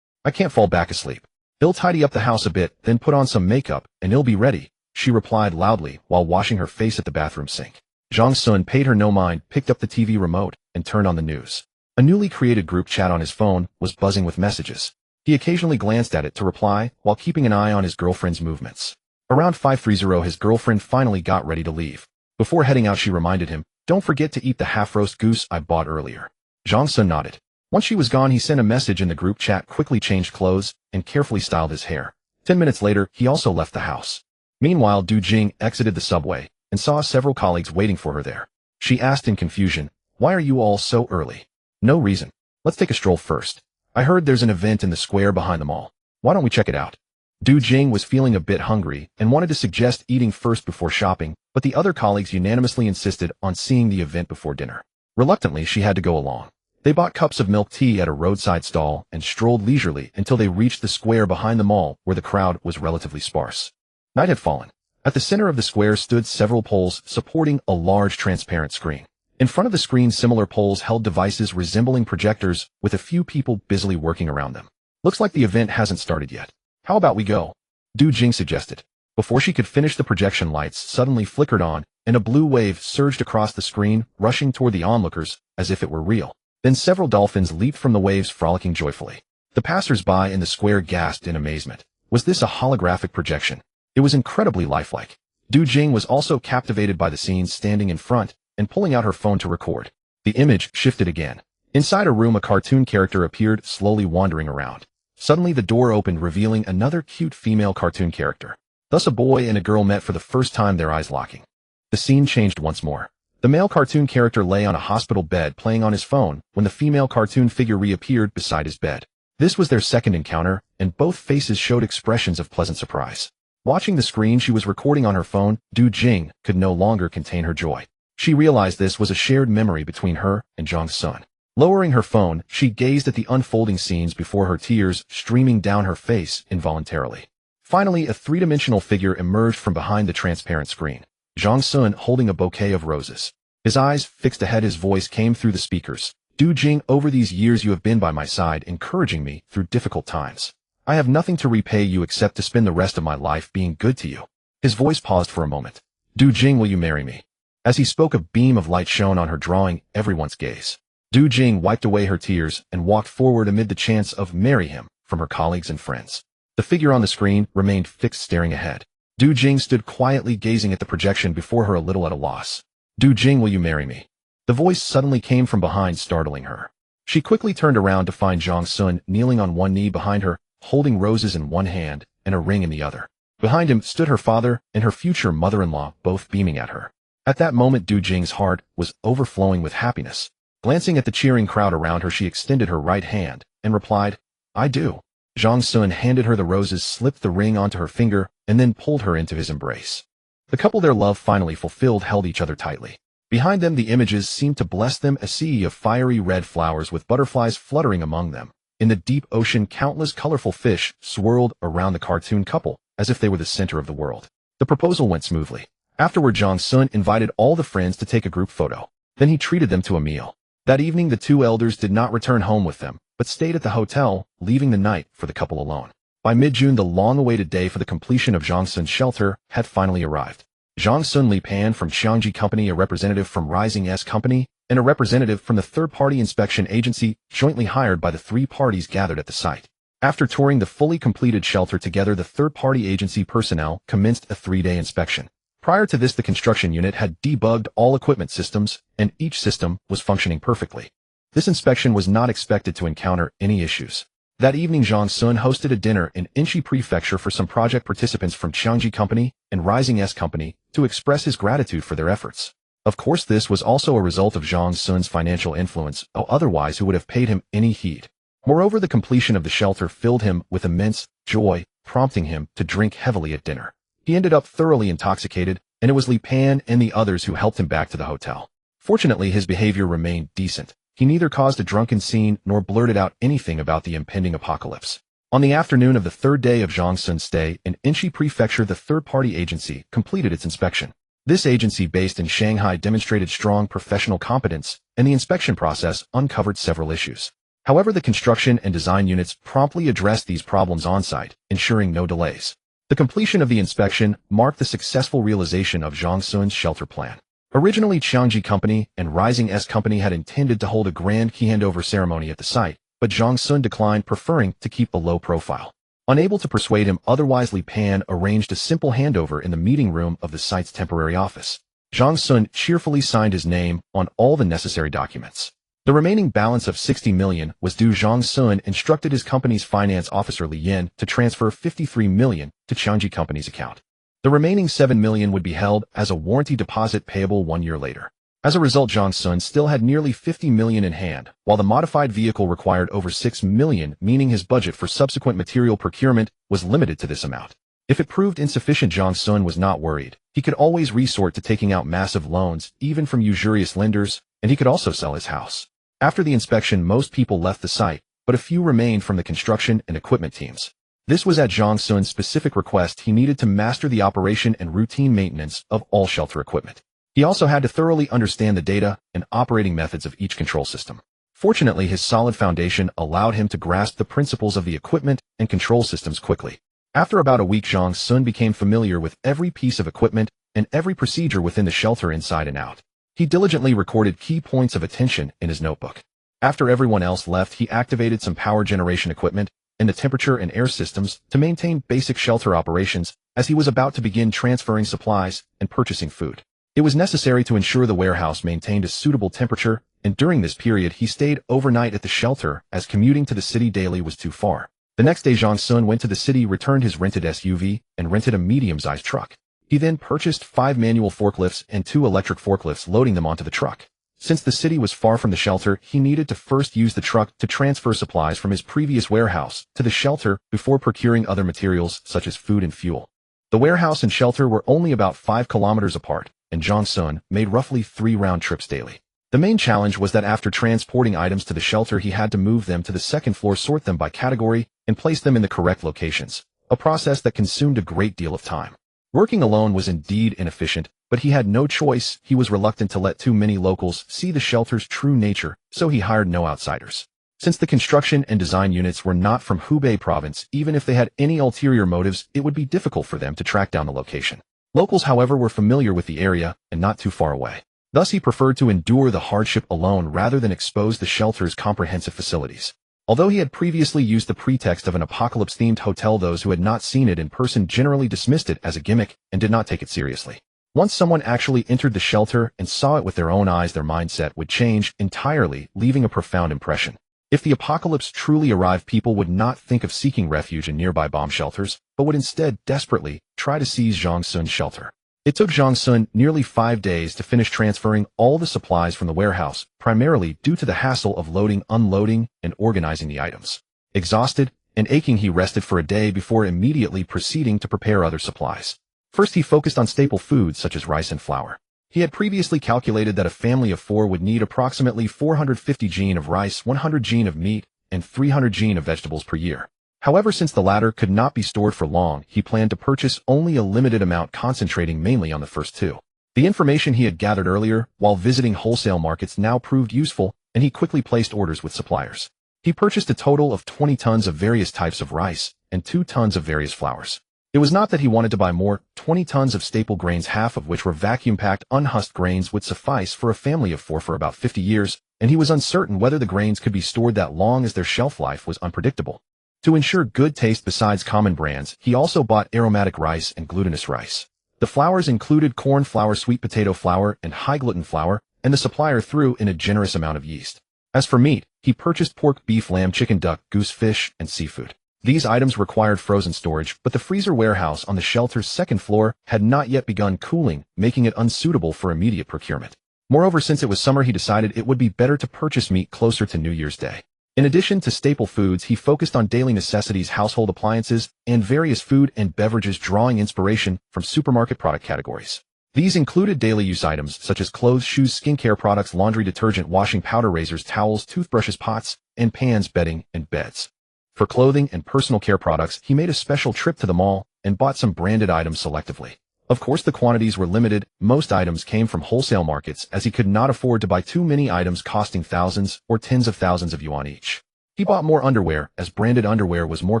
"I can't fall back asleep." "He'll tidy up the house a bit, then put on some makeup, and he'll be ready," she replied loudly while washing her face at the bathroom sink. Jong Sun paid her no mind, picked up the TV remote, and turned on the news. A newly created group chat on his phone was buzzing with messages. He occasionally glanced at it to reply while keeping an eye on his girlfriend's movements. Around 5:30, his girlfriend finally got ready to leave. Before heading out, she reminded him, "Don't forget to eat the half-roast goose I bought earlier." Jong Sun nodded. Once she was gone, he sent a message in the group chat, quickly changed clothes, and carefully styled his hair. 10 minutes later, he also left the house. Meanwhile, Du Jing exited the subway and saw several colleagues waiting for her there. She asked in confusion, "Why are you all so early?" "No reason. Let's take a stroll first. I heard there's an event in the square behind the mall. Why don't we check it out?" Du Jing was feeling a bit hungry and wanted to suggest eating first before shopping, but the other colleagues unanimously insisted on seeing the event before dinner. Reluctantly, she had to go along. They bought cups of milk tea at a roadside stall and strolled leisurely until they reached the square behind the mall, where the crowd was relatively sparse. Night had fallen. At the center of the square stood several poles supporting a large transparent screen. In front of the screen, similar poles held devices resembling projectors, with a few people busily working around them. "Looks like the event hasn't started yet. How about we go?" Du Jing suggested. Before she could finish, the projection lights suddenly flickered on, and a blue wave surged across the screen, rushing toward the onlookers as if it were real. Then several dolphins leaped from the waves, frolicking joyfully. The passers-by in the square gasped in amazement. Was this a holographic projection? It was incredibly lifelike. Du Jing was also captivated by the scenes, standing in front and pulling out her phone to record. The image shifted again. Inside a room, a cartoon character appeared, slowly wandering around. Suddenly, the door opened, revealing another cute female cartoon character. Thus a boy and a girl met for the first time, their eyes locking. The scene changed once more. The male cartoon character lay on a hospital bed playing on his phone when the female cartoon figure reappeared beside his bed. This was their second encounter, and both faces showed expressions of pleasant surprise. Watching the screen she was recording on her phone, Du Jing could no longer contain her joy. She realized this was a shared memory between her and Jong Sun. Lowering her phone, she gazed at the unfolding scenes before her, tears streaming down her face involuntarily. Finally, a three-dimensional figure emerged from behind the transparent screen. Jong Sun holding a bouquet of roses. His eyes fixed ahead, his voice came through the speakers. "Du Jing, over these years you have been by my side, encouraging me through difficult times. I have nothing to repay you except to spend the rest of my life being good to you." His voice paused for a moment. "Du Jing, will you marry me?" As he spoke, a beam of light shone on her, drawing everyone's gaze. Du Jing wiped away her tears and walked forward amid the chants of "marry him" from her colleagues and friends. The figure on the screen remained fixed, staring ahead. Du Jing stood quietly gazing at the projection before her, a little at a loss. "Du Jing, will you marry me?" The voice suddenly came from behind, startling her. She quickly turned around to find Jong Sun kneeling on one knee behind her, holding roses in one hand and a ring in the other. Behind him stood her father and her future mother-in-law, both beaming at her. At that moment, Du Jing's heart was overflowing with happiness. Glancing at the cheering crowd around her, she extended her right hand and replied, "I do." Jong Sun handed her the roses, slipped the ring onto her finger, and then pulled her into his embrace. The couple, their love finally fulfilled, held each other tightly. Behind them, the images seemed to bless them, a sea of fiery red flowers with butterflies fluttering among them. In the deep ocean, countless colorful fish swirled around the cartoon couple, as if they were the center of the world. The proposal went smoothly. Afterward, Jong Sun invited all the friends to take a group photo. Then he treated them to a meal. That evening, the two elders did not return home with them, but stayed at the hotel, leaving the night for the couple alone. By mid-June, the long-awaited day for the completion of Jong Sun's shelter had finally arrived. Jong Sun Li Pan from Xiangji Company, a representative from Rising S Company, and a representative from the third-party inspection agency jointly hired by the three parties gathered at the site. After touring the fully completed shelter together, the third-party agency personnel commenced a 3-day inspection. Prior to this, the construction unit had debugged all equipment systems, and each system was functioning perfectly. This inspection was not expected to encounter any issues. That evening, Jong Sun hosted a dinner in Inchi Prefecture for some project participants from Xiangji Company and Rising S Company to express his gratitude for their efforts. Of course, this was also a result of Jong Sun's financial influence, otherwise who would have paid him any heed. Moreover, the completion of the shelter filled him with immense joy, prompting him to drink heavily at dinner. He ended up thoroughly intoxicated, and it was Li Pan and the others who helped him back to the hotel. Fortunately, his behavior remained decent. He neither caused a drunken scene nor blurted out anything about the impending apocalypse. On the afternoon of the third day of Jong Sun's stay in Inchi Prefecture, the third-party agency completed its inspection. This agency, based in Shanghai, demonstrated strong professional competence, and the inspection process uncovered several issues. However, the construction and design units promptly addressed these problems on-site, ensuring no delays. The completion of the inspection marked the successful realization of Zhang Sun's shelter plan. Originally, Qiangji Company and Rising S Company had intended to hold a grand key handover ceremony at the site, but Zhang Sun declined, preferring to keep a low profile. Unable to persuade him otherwise, Li Pan arranged a simple handover in the meeting room of the site's temporary office. Zhang Sun cheerfully signed his name on all the necessary documents. The remaining balance of 60 million was due. Zhang Sun instructed his company's finance officer Li Yin to transfer 53 million to Qiangji Company's account. The remaining 7 million would be held as a warranty deposit payable 1 year later. As a result, Zhang Sun still had nearly 50 million in hand, while the modified vehicle required over 6 million, meaning his budget for subsequent material procurement was limited to this amount. If it proved insufficient, Zhang Sun was not worried. He could always resort to taking out massive loans, even from usurious lenders, and he could also sell his house. After the inspection, most people left the site, but a few remained from the construction and equipment teams. This was at Zhang Sun's specific request. He needed to master the operation and routine maintenance of all shelter equipment. He also had to thoroughly understand the data and operating methods of each control system. Fortunately, his solid foundation allowed him to grasp the principles of the equipment and control systems quickly. After about a week, Zhang Sun became familiar with every piece of equipment and every procedure within the shelter inside and out. He diligently recorded key points of attention in his notebook. After everyone else left, he activated some power generation equipment and the temperature and air systems to maintain basic shelter operations as he was about to begin transferring supplies and purchasing food. It was necessary to ensure the warehouse maintained a suitable temperature, and during this period he stayed overnight at the shelter as commuting to the city daily was too far. The next day, Zhang Sun went to the city, returned his rented SUV, and rented a medium-sized truck. He then purchased 5 manual forklifts and 2 electric forklifts, loading them onto the truck. Since the city was far from the shelter, he needed to first use the truck to transfer supplies from his previous warehouse to the shelter before procuring other materials such as food and fuel. The warehouse and shelter were only about 5 kilometers apart, and Zhang Sun made roughly 3 round trips daily. The main challenge was that after transporting items to the shelter, he had to move them to the second floor, sort them by category, and place them in the correct locations, a process that consumed a great deal of time. Working alone was indeed inefficient, but he had no choice. He was reluctant to let too many locals see the shelter's true nature, so he hired no outsiders. Since the construction and design units were not from Hubei province, even if they had any ulterior motives, it would be difficult for them to track down the location. Locals, however, were familiar with the area and not too far away. Thus, he preferred to endure the hardship alone rather than expose the shelter's comprehensive facilities. Although he had previously used the pretext of an apocalypse-themed hotel, those who had not seen it in person generally dismissed it as a gimmick and did not take it seriously. Once someone actually entered the shelter and saw it with their own eyes, their mindset would change entirely, leaving a profound impression. If the apocalypse truly arrived, people would not think of seeking refuge in nearby bomb shelters, but would instead desperately try to seize Zhang Sun's shelter. It took Zhang Sun nearly 5 days to finish transferring all the supplies from the warehouse, primarily due to the hassle of loading, unloading, and organizing the items. Exhausted and aching, he rested for a day before immediately proceeding to prepare other supplies. First, he focused on staple foods such as rice and flour. He had previously calculated that a family of 4 would need approximately 450 jin of rice, 100 jin of meat, and 300 jin of vegetables per year. However, since the latter could not be stored for long, he planned to purchase only a limited amount, concentrating mainly on the first 2. The information he had gathered earlier while visiting wholesale markets now proved useful, and he quickly placed orders with suppliers. He purchased a total of 20 tons of various types of rice and 2 tons of various flours. It was not that he wanted to buy more. 20 tons of staple grains, half of which were vacuum-packed unhusked grains, would suffice for a family of 4 for about 50 years, and he was uncertain whether the grains could be stored that long as their shelf life was unpredictable. To ensure good taste besides common brands, he also bought aromatic rice and glutinous rice. The flours included corn flour, sweet potato flour, and high-gluten flour, and the supplier threw in a generous amount of yeast. As for meat, he purchased pork, beef, lamb, chicken, duck, goose, fish, and seafood. These items required frozen storage, but the freezer warehouse on the shelter's second floor had not yet begun cooling, making it unsuitable for immediate procurement. Moreover, since it was summer, he decided it would be better to purchase meat closer to New Year's Day. In addition to staple foods, he focused on daily necessities, household appliances, and various food and beverages, drawing inspiration from supermarket product categories. These included daily use items such as clothes, shoes, skincare products, laundry detergent, washing powder, razors, towels, toothbrushes, pots and pans, bedding, and beds. For clothing and personal care products, he made a special trip to the mall and bought some branded items selectively. Of course, the quantities were limited. Most items came from wholesale markets, as he could not afford to buy too many items costing thousands or tens of thousands of yuan each. He bought more underwear, as branded underwear was more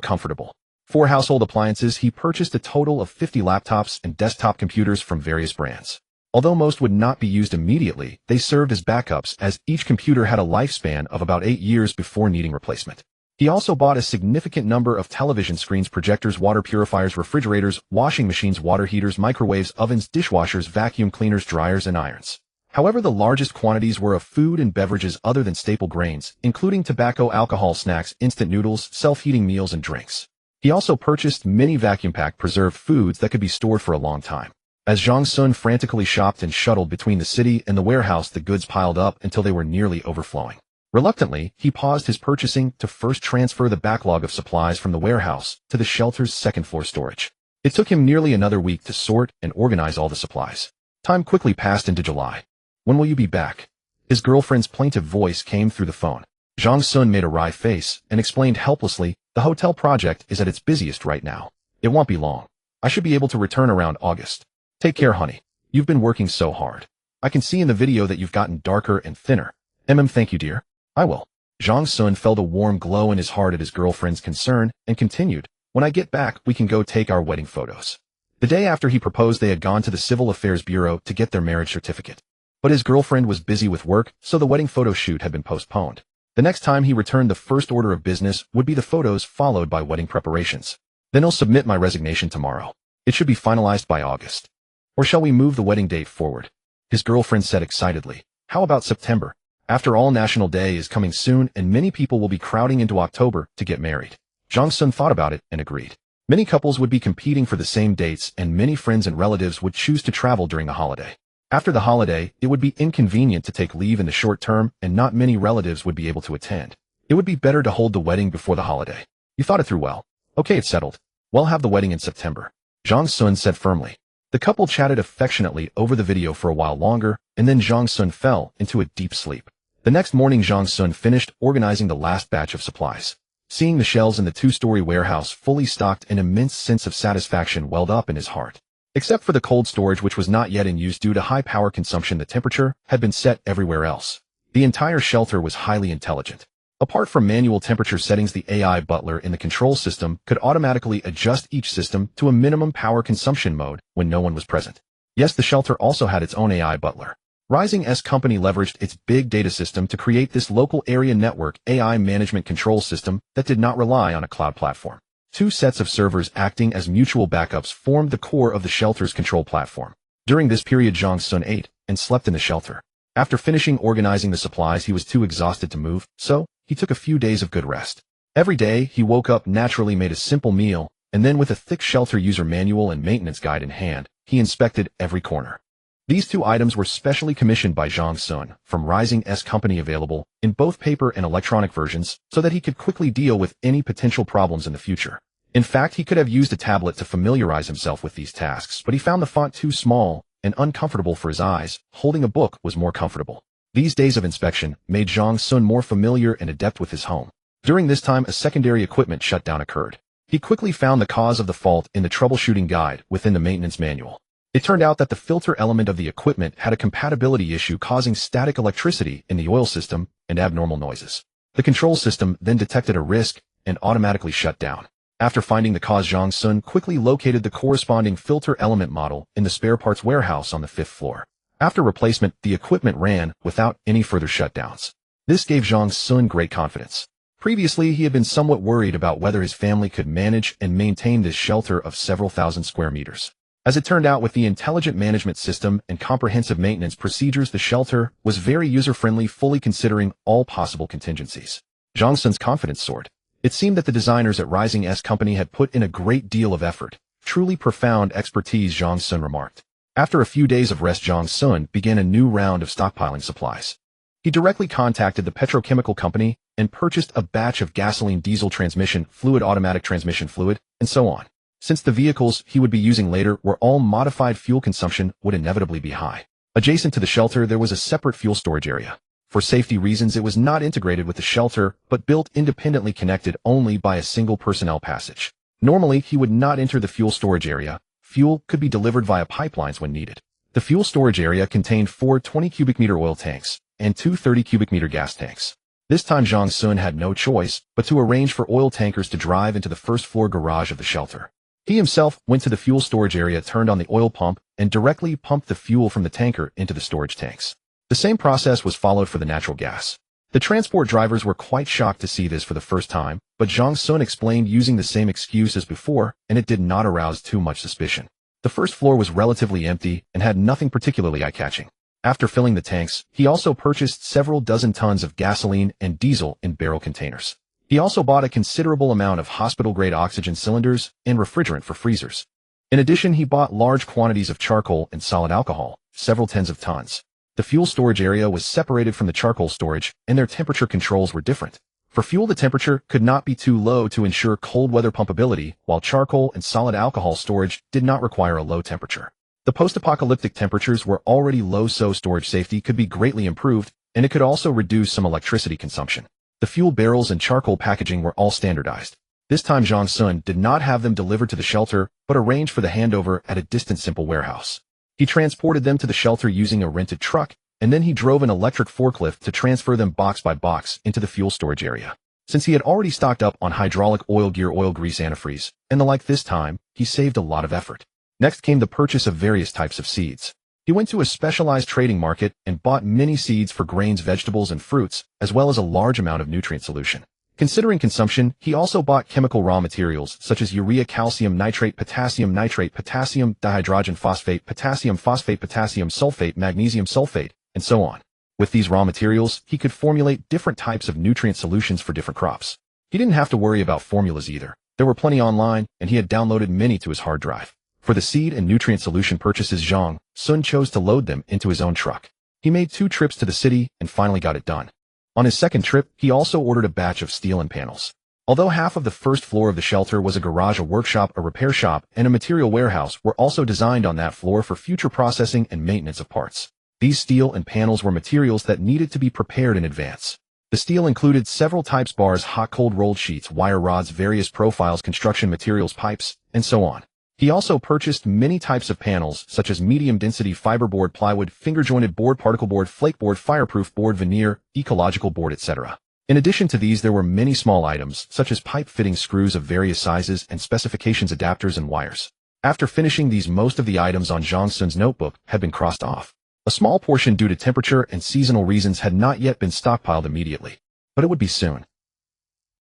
comfortable. For household appliances, he purchased a total of 50 laptops and desktop computers from various brands. Although most would not be used immediately, they served as backups, as each computer had a lifespan of about 8 years before needing replacement. He also bought a significant number of television screens, projectors, water purifiers, refrigerators, washing machines, water heaters, microwaves, ovens, dishwashers, vacuum cleaners, dryers, and irons. However, the largest quantities were of food and beverages other than staple grains, including tobacco, alcohol, snacks, instant noodles, self-heating meals, and drinks. He also purchased many vacuum-packed preserved foods that could be stored for a long time. As Jong Sun frantically shopped and shuttled between the city and the warehouse, the goods piled up until they were nearly overflowing. Reluctantly, he paused his purchasing to first transfer the backlog of supplies from the warehouse to the shelter's second-floor storage. It took him nearly another week to sort and organize all the supplies. Time quickly passed into July. "When will you be back?" His girlfriend's plaintive voice came through the phone. Jong Sun made a wry face and explained helplessly, "The hotel project is at its busiest right now. It won't be long. I should be able to return around August. Take care, honey. You've been working so hard. I can see in the video that you've gotten darker and thinner." Thank you, dear. I will." Jong Sun felt a warm glow in his heart at his girlfriend's concern and continued, "When I get back, we can go take our wedding photos." The day after he proposed, they had gone to the Civil Affairs Bureau to get their marriage certificate. But his girlfriend was busy with work, so the wedding photo shoot had been postponed. The next time he returned, the first order of business would be the photos, followed by wedding preparations. "Then I'll submit my resignation tomorrow. It should be finalized by August. Or shall we move the wedding date forward?" His girlfriend said excitedly, "How about September? After all, National Day is coming soon, and many people will be crowding into October to get married." Jong Sun thought about it and agreed. Many couples would be competing for the same dates, and many friends and relatives would choose to travel during the holiday. After the holiday, it would be inconvenient to take leave in the short term, and not many relatives would be able to attend. It would be better to hold the wedding before the holiday. "You thought it through well. Okay, it's settled. We'll have the wedding in September," Jong Sun said firmly. The couple chatted affectionately over the video for a while longer, and then Jong Sun fell into a deep sleep. The next morning, Jong Sun finished organizing the last batch of supplies. Seeing the shelves in the two-story warehouse fully stocked, an immense sense of satisfaction welled up in his heart. Except for the cold storage, which was not yet in use due to high power consumption, the temperature had been set everywhere else. The entire shelter was highly intelligent. Apart from manual temperature settings, the AI butler in the control system could automatically adjust each system to a minimum power consumption mode when no one was present. Yes, the shelter also had its own AI butler. Rising S Company leveraged its big data system to create this local area network AI management control system that did not rely on a cloud platform. Two sets of servers acting as mutual backups formed the core of the shelter's control platform. During this period, Jong Sun ate and slept in the shelter. After finishing organizing the supplies, he was too exhausted to move, so he took a few days of good rest. Every day, he woke up, naturally made a simple meal, and then with a thick shelter user manual and maintenance guide in hand, he inspected every corner. These two items were specially commissioned by Jong Sun from Rising S Company, available in both paper and electronic versions, so that he could quickly deal with any potential problems in the future. In fact, he could have used a tablet to familiarize himself with these tasks, but he found the font too small and uncomfortable for his eyes. Holding a book was more comfortable. These days of inspection made Jong Sun more familiar and adept with his home. During this time, a secondary equipment shutdown occurred. He quickly found the cause of the fault in the troubleshooting guide within the maintenance manual. It turned out that the filter element of the equipment had a compatibility issue, causing static electricity in the oil system and abnormal noises. The control system then detected a risk and automatically shut down. After finding the cause, Jong Sun quickly located the corresponding filter element model in the spare parts warehouse on the 5th floor. After replacement, the equipment ran without any further shutdowns. This gave Jong Sun great confidence. Previously, he had been somewhat worried about whether his family could manage and maintain this shelter of several thousand square meters. As it turned out, with the intelligent management system and comprehensive maintenance procedures, the shelter was very user-friendly, fully considering all possible contingencies. Jong Sun's confidence soared. It seemed that the designers at Rising S Company had put in a great deal of effort. Truly profound expertise, Jong Sun remarked. After a few days of rest, Jong Sun began a new round of stockpiling supplies. He directly contacted the petrochemical company and purchased a batch of gasoline, diesel transmission fluid, automatic transmission fluid, and so on. Since the vehicles he would be using later were all modified, fuel consumption would inevitably be high. Adjacent to the shelter, there was a separate fuel storage area. For safety reasons, it was not integrated with the shelter, but built independently, connected only by a single personnel passage. Normally, he would not enter the fuel storage area. Fuel could be delivered via pipelines when needed. The fuel storage area contained 4 20 cubic meter oil tanks and 2 30 cubic meter gas tanks. This time Zhang Sun had no choice but to arrange for oil tankers to drive into the first-floor garage of the shelter. He himself went to the fuel storage area, turned on the oil pump, and directly pumped the fuel from the tanker into the storage tanks. The same process was followed for the natural gas. The transport drivers were quite shocked to see this for the first time, but Zhang Sun explained using the same excuse as before, and it did not arouse too much suspicion. The first floor was relatively empty and had nothing particularly eye-catching. After filling the tanks, he also purchased several dozen tons of gasoline and diesel in barrel containers. He also bought a considerable amount of hospital-grade oxygen cylinders and refrigerant for freezers. In addition, he bought large quantities of charcoal and solid alcohol, several tens of tons. The fuel storage area was separated from the charcoal storage, and their temperature controls were different. For fuel, the temperature could not be too low to ensure cold weather pumpability, while charcoal and solid alcohol storage did not require a low temperature. The post-apocalyptic temperatures were already low, so storage safety could be greatly improved, and it could also reduce some electricity consumption. The fuel barrels and charcoal packaging were all standardized. This time Zhang Sun did not have them delivered to the shelter, but arranged for the handover at a distant simple warehouse. He transported them to the shelter using a rented truck, and then he drove an electric forklift to transfer them box by box into the fuel storage area. Since he had already stocked up on hydraulic oil gear, oil grease, antifreeze, and the like, this time, he saved a lot of effort. Next came the purchase of various types of seeds. He went to a specialized trading market and bought many seeds for grains, vegetables, and fruits, as well as a large amount of nutrient solution. Considering consumption, he also bought chemical raw materials such as urea, calcium nitrate, potassium dihydrogen phosphate, potassium sulfate, magnesium sulfate, and so on. With these raw materials, he could formulate different types of nutrient solutions for different crops. He didn't have to worry about formulas either. There were plenty online, and he had downloaded many to his hard drive. For the seed and nutrient solution purchases, Zhang Sun chose to load them into his own truck. He made 2 trips to the city and finally got it done. On his second trip, he also ordered a batch of steel and panels. Although half of the first floor of the shelter was a garage, a workshop, a repair shop, and a material warehouse were also designed on that floor for future processing and maintenance of parts. These steel and panels were materials that needed to be prepared in advance. The steel included several types: bars, hot-cold rolled sheets, wire rods, various profiles, construction materials, pipes, and so on. He also purchased many types of panels, such as medium-density fiberboard, plywood, finger-jointed board, particle board, flake board, fireproof board, veneer, ecological board, etc. In addition to these, there were many small items, such as pipe fitting screws of various sizes and specifications, adapters, and wires. After finishing these, most of the items on Zhang Sun's notebook had been crossed off. A small portion, due to temperature and seasonal reasons, had not yet been stockpiled immediately, but it would be soon.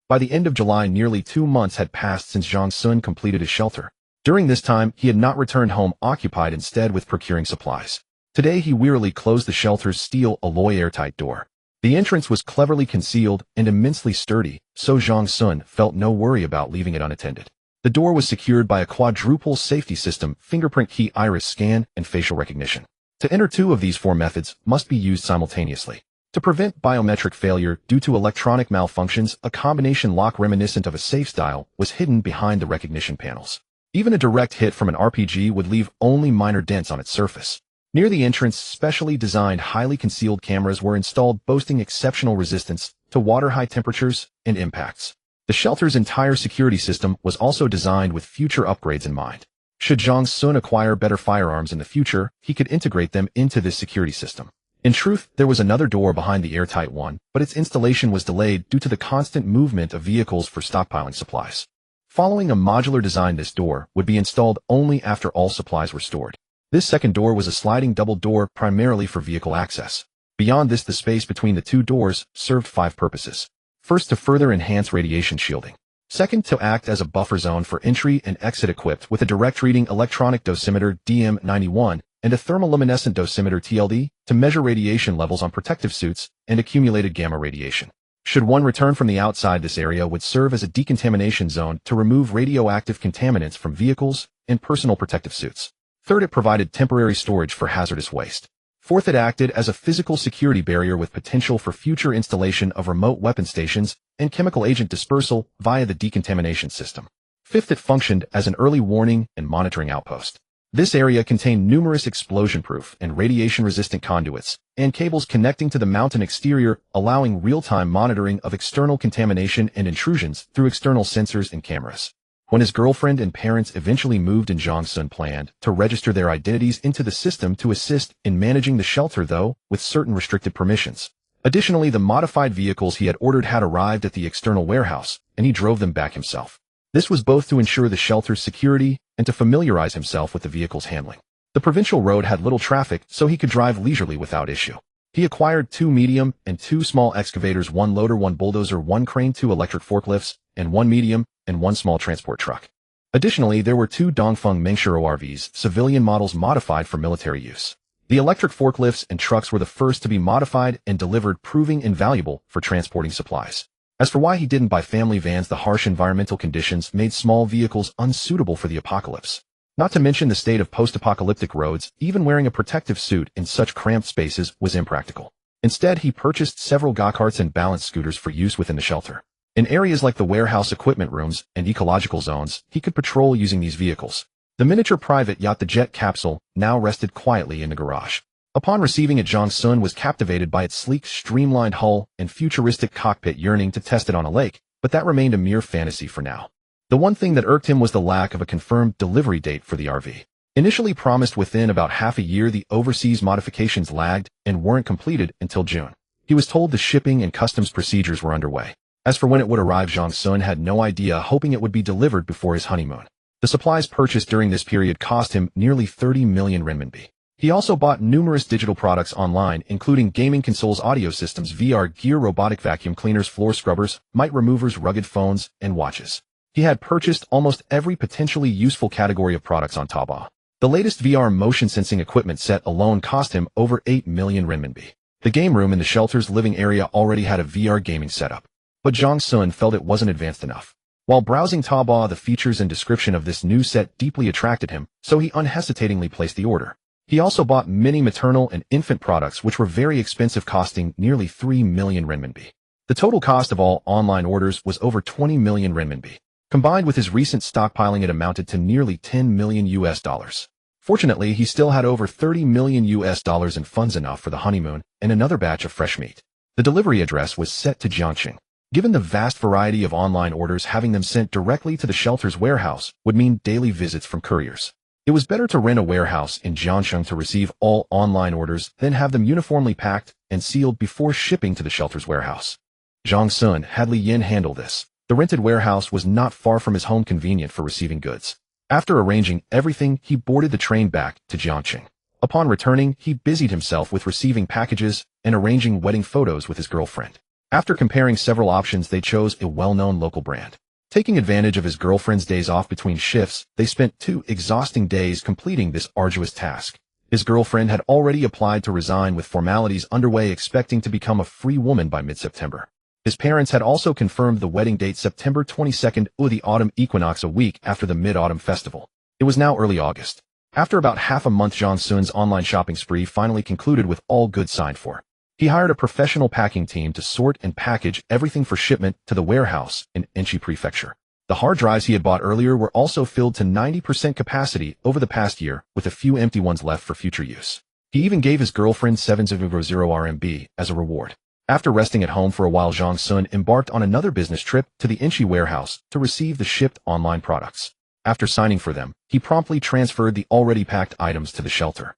By the end of July, nearly 2 months had passed since Zhang Sun completed his shelter. During this time, he had not returned home, occupied instead with procuring supplies. Today, he wearily closed the shelter's steel alloy airtight door. The entrance was cleverly concealed and immensely sturdy, so Zhang Sun felt no worry about leaving it unattended. The door was secured by a quadruple safety system: fingerprint, key, iris scan, and facial recognition. To enter 2 of these 4 methods must be used simultaneously. To prevent biometric failure due to electronic malfunctions, a combination lock reminiscent of a safe style was hidden behind the recognition panels. Even a direct hit from an RPG would leave only minor dents on its surface. Near the entrance, specially designed, highly concealed cameras were installed, boasting exceptional resistance to water, high temperatures, and impacts. The shelter's entire security system was also designed with future upgrades in mind. Should Zhang Sun acquire better firearms in the future, he could integrate them into this security system. In truth, there was another door behind the airtight one, but its installation was delayed due to the constant movement of vehicles for stockpiling supplies. Following a modular design, this door would be installed only after all supplies were stored. This second door was a sliding double door, primarily for vehicle access. Beyond this, the space between the 2 doors served 5 purposes. First, to further enhance radiation shielding. Second, to act as a buffer zone for entry and exit, equipped with a direct reading electronic dosimeter DM91 and a thermoluminescent dosimeter TLD to measure radiation levels on protective suits and accumulated gamma radiation. Should one return from the outside, this area would serve as a decontamination zone to remove radioactive contaminants from vehicles and personal protective suits. Third, it provided temporary storage for hazardous waste. Fourth, it acted as a physical security barrier with potential for future installation of remote weapon stations and chemical agent dispersal via the decontamination system. Fifth, it functioned as an early warning and monitoring outpost. This area contained numerous explosion-proof and radiation-resistant conduits and cables connecting to the mountain exterior, allowing real-time monitoring of external contamination and intrusions through external sensors and cameras. When his girlfriend and parents eventually moved in, Zhang Sun planned to register their identities into the system to assist in managing the shelter, though with certain restricted permissions. Additionally, the modified vehicles he had ordered had arrived at the external warehouse, and he drove them back himself. This was both to ensure the shelter's security and to familiarize himself with the vehicle's handling. The provincial road had little traffic, so he could drive leisurely without issue. He acquired 2 medium and 2 small excavators, 1 loader, 1 bulldozer, 1 crane, 2 electric forklifts, and 1 medium and 1 small transport truck. Additionally, there were 2 Dongfeng Mengshiro RVs, civilian models modified for military use. The electric forklifts and trucks were the first to be modified and delivered, proving invaluable for transporting supplies. As for why he didn't buy family vans, the harsh environmental conditions made small vehicles unsuitable for the apocalypse. Not to mention the state of post-apocalyptic roads, even wearing a protective suit in such cramped spaces was impractical. Instead, he purchased several go-karts and balance scooters for use within the shelter. In areas like the warehouse equipment rooms and ecological zones, he could patrol using these vehicles. The miniature private yacht, the Jet Capsule, now rested quietly in the garage. Upon receiving it, Zhang Sun was captivated by its sleek, streamlined hull and futuristic cockpit, yearning to test it on a lake, but that remained a mere fantasy for now. The one thing that irked him was the lack of a confirmed delivery date for the RV. Initially promised within about half a year, the overseas modifications lagged and weren't completed until June. He was told the shipping and customs procedures were underway. As for when it would arrive, Zhang Sun had no idea, hoping it would be delivered before his honeymoon. The supplies purchased during this period cost him nearly 30 million renminbi. He also bought numerous digital products online, including gaming consoles, audio systems, VR gear, robotic vacuum cleaners, floor scrubbers, mite removers, rugged phones, and watches. He had purchased almost every potentially useful category of products on Taobao. The latest VR motion sensing equipment set alone cost him over 8 million renminbi. The game room in the shelter's living area already had a VR gaming setup. But Zhang Sun felt it wasn't advanced enough. While browsing Taobao, the features and description of this new set deeply attracted him, so he unhesitatingly placed the order. He also bought many maternal and infant products, which were very expensive, costing nearly 3 million renminbi. The total cost of all online orders was over 20 million renminbi. Combined with his recent stockpiling, it amounted to nearly 10 million US dollars. Fortunately, he still had over 30 million US dollars in funds, enough for the honeymoon and another batch of fresh meat. The delivery address was set to Jiangxing. Given the vast variety of online orders, having them sent directly to the shelter's warehouse would mean daily visits from couriers. It was better to rent a warehouse in Jiangxing to receive all online orders than have them uniformly packed and sealed before shipping to the shelter's warehouse. Zhang Sun had Li Yin handle this. The rented warehouse was not far from his home, convenient for receiving goods. After arranging everything, he boarded the train back to Jiangxing. Upon returning, he busied himself with receiving packages and arranging wedding photos with his girlfriend. After comparing several options, they chose a well-known local brand. Taking advantage of his girlfriend's days off between shifts, they spent 2 exhausting days completing this arduous task. His girlfriend had already applied to resign, with formalities underway, expecting to become a free woman by mid-September. His parents had also confirmed the wedding date, September 22nd, the autumn equinox, a week after the Mid-Autumn Festival. It was now early August. After about half a month, Zhang Sun's online shopping spree finally concluded with all goods signed for. He hired a professional packing team to sort and package everything for shipment to the warehouse in Enchi Prefecture. The hard drives he had bought earlier were also filled to 90% capacity over the past year, with a few empty ones left for future use. He even gave his girlfriend 700 RMB as a reward. After resting at home for a while, Zhang Sun embarked on another business trip to the Enchi warehouse to receive the shipped online products. After signing for them, he promptly transferred the already packed items to the shelter.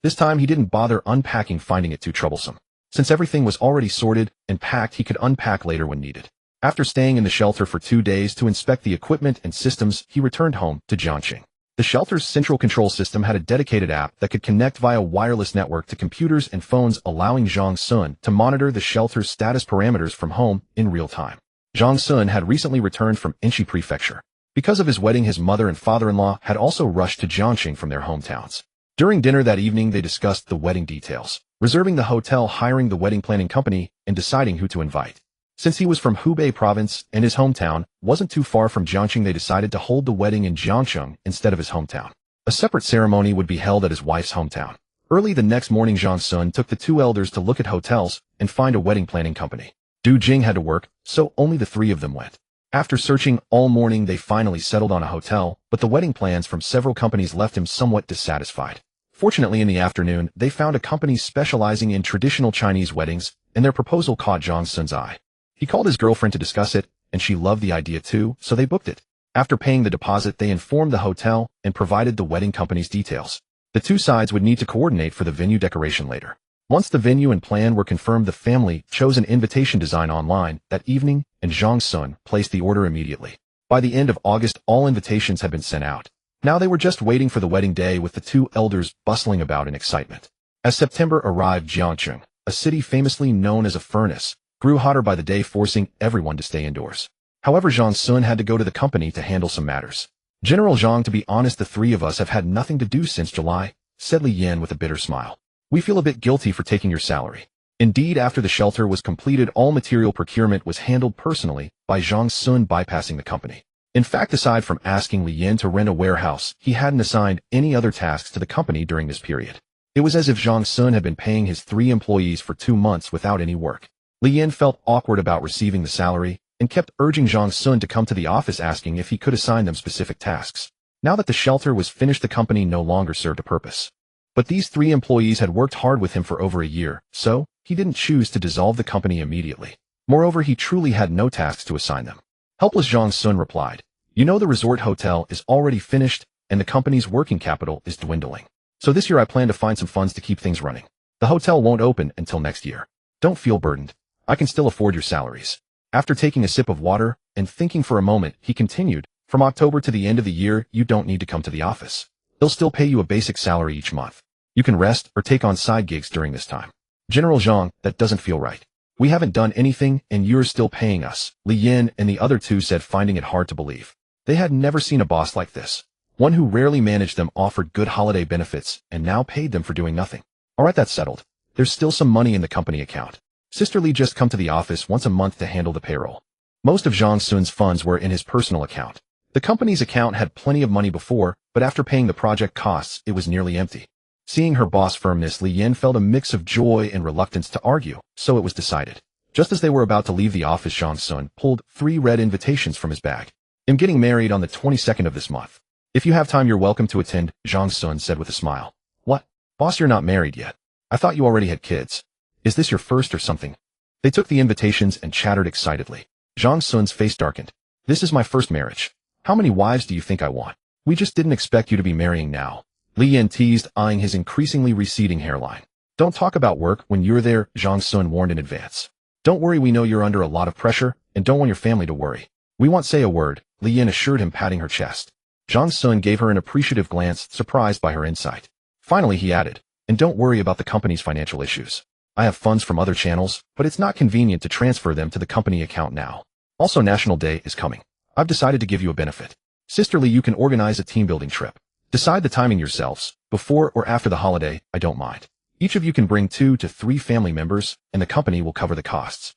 This time he didn't bother unpacking, finding it too troublesome. Since everything was already sorted and packed, he could unpack later when needed. After staying in the shelter for 2 days to inspect the equipment and systems, he returned home to Jiangxing. The shelter's central control system had a dedicated app that could connect via wireless network to computers and phones, allowing Zhang Sun to monitor the shelter's status parameters from home in real time. Zhang Sun had recently returned from Enchi Prefecture. Because of his wedding, his mother and father-in-law had also rushed to Jiangxing from their hometowns. During dinner that evening, they discussed the wedding details, reserving the hotel, hiring the wedding planning company, and deciding who to invite. Since he was from Hubei province and his hometown wasn't too far from Jiangxing, they decided to hold the wedding in Jiangxing instead of his hometown. A separate ceremony would be held at his wife's hometown. Early the next morning, Zhang Sun took the 2 elders to look at hotels and find a wedding planning company. Du Jing had to work, so only the 3 of them went. After searching all morning, they finally settled on a hotel, but the wedding plans from several companies left him somewhat dissatisfied. Fortunately, in the afternoon, they found a company specializing in traditional Chinese weddings, and their proposal caught Zhang Sun's eye. He called his girlfriend to discuss it, and she loved the idea too, so they booked it. After paying the deposit, they informed the hotel and provided the wedding company's details. The 2 sides would need to coordinate for the venue decoration later. Once the venue and plan were confirmed, the family chose an invitation design online that evening, and Zhang Sun placed the order immediately. By the end of August, all invitations had been sent out. Now they were just waiting for the wedding day, with the two elders bustling about in excitement. As September arrived, Jiangcheng, a city famously known as a furnace, grew hotter by the day, forcing everyone to stay indoors. However, Zhang Sun had to go to the company to handle some matters. General Zhang, to be honest, the three of us have had nothing to do since July, said Li Yan with a bitter smile. We feel a bit guilty for taking your salary. Indeed, after the shelter was completed, all material procurement was handled personally by Zhang Sun, bypassing the company. In fact, aside from asking Li Yan to rent a warehouse, he hadn't assigned any other tasks to the company during this period. It was as if Zhang Sun had been paying his 3 employees for 2 months without any work. Li Yan felt awkward about receiving the salary and kept urging Zhang Sun to come to the office, asking if he could assign them specific tasks. Now that the shelter was finished, the company no longer served a purpose. But these 3 employees had worked hard with him for over a year, so he didn't choose to dissolve the company immediately. Moreover, he truly had no tasks to assign them. Helpless, Zhang Sun replied, "You know, the resort hotel is already finished, and the company's working capital is dwindling. So this year I plan to find some funds to keep things running. The hotel won't open until next year. Don't feel burdened. I can still afford your salaries." After taking a sip of water and thinking for a moment, he continued, "From October to the end of the year, you don't need to come to the office. They'll still pay you a basic salary each month. You can rest or take on side gigs during this time." "General Zhang, that doesn't feel right. We haven't done anything and you're still paying us," Li Yan and the other two said, finding it hard to believe. They had never seen a boss like this. One who rarely managed them, offered good holiday benefits, and now paid them for doing nothing. "All right, that's settled. There's still some money in the company account. Sister Li just come to the office once a month to handle the payroll." Most of Zhang Sun's funds were in his personal account. The company's account had plenty of money before, but after paying the project costs, it was nearly empty. Seeing her boss' firmness, Li Yan felt a mix of joy and reluctance to argue, so it was decided. Just as they were about to leave the office, Zhang Sun pulled 3 red invitations from his bag. "I'm getting married on the 22nd of this month. If you have time, you're welcome to attend," Zhang Sun said with a smile. "What? Boss, you're not married yet. I thought you already had kids. Is this your first or something?" They took the invitations and chattered excitedly. Zhang Sun's face darkened. "This is my first marriage. How many wives do you think I want? We just didn't expect you to be marrying now," Li Yan teased, eyeing his increasingly receding hairline. "Don't talk about work when you're there," Zhang Sun warned in advance. "Don't worry, we know you're under a lot of pressure, and don't want your family to worry. We won't say a word," Li Yan assured him, patting her chest. Zhang Sun gave her an appreciative glance, surprised by her insight. Finally, he added, "And don't worry about the company's financial issues. I have funds from other channels, but it's not convenient to transfer them to the company account now. Also, National Day is coming. I've decided to give you a benefit. Sister Li, you can organize a team-building trip. Decide the timing yourselves, before or after the holiday, I don't mind. Each of you can bring 2 to 3 family members, and the company will cover the costs."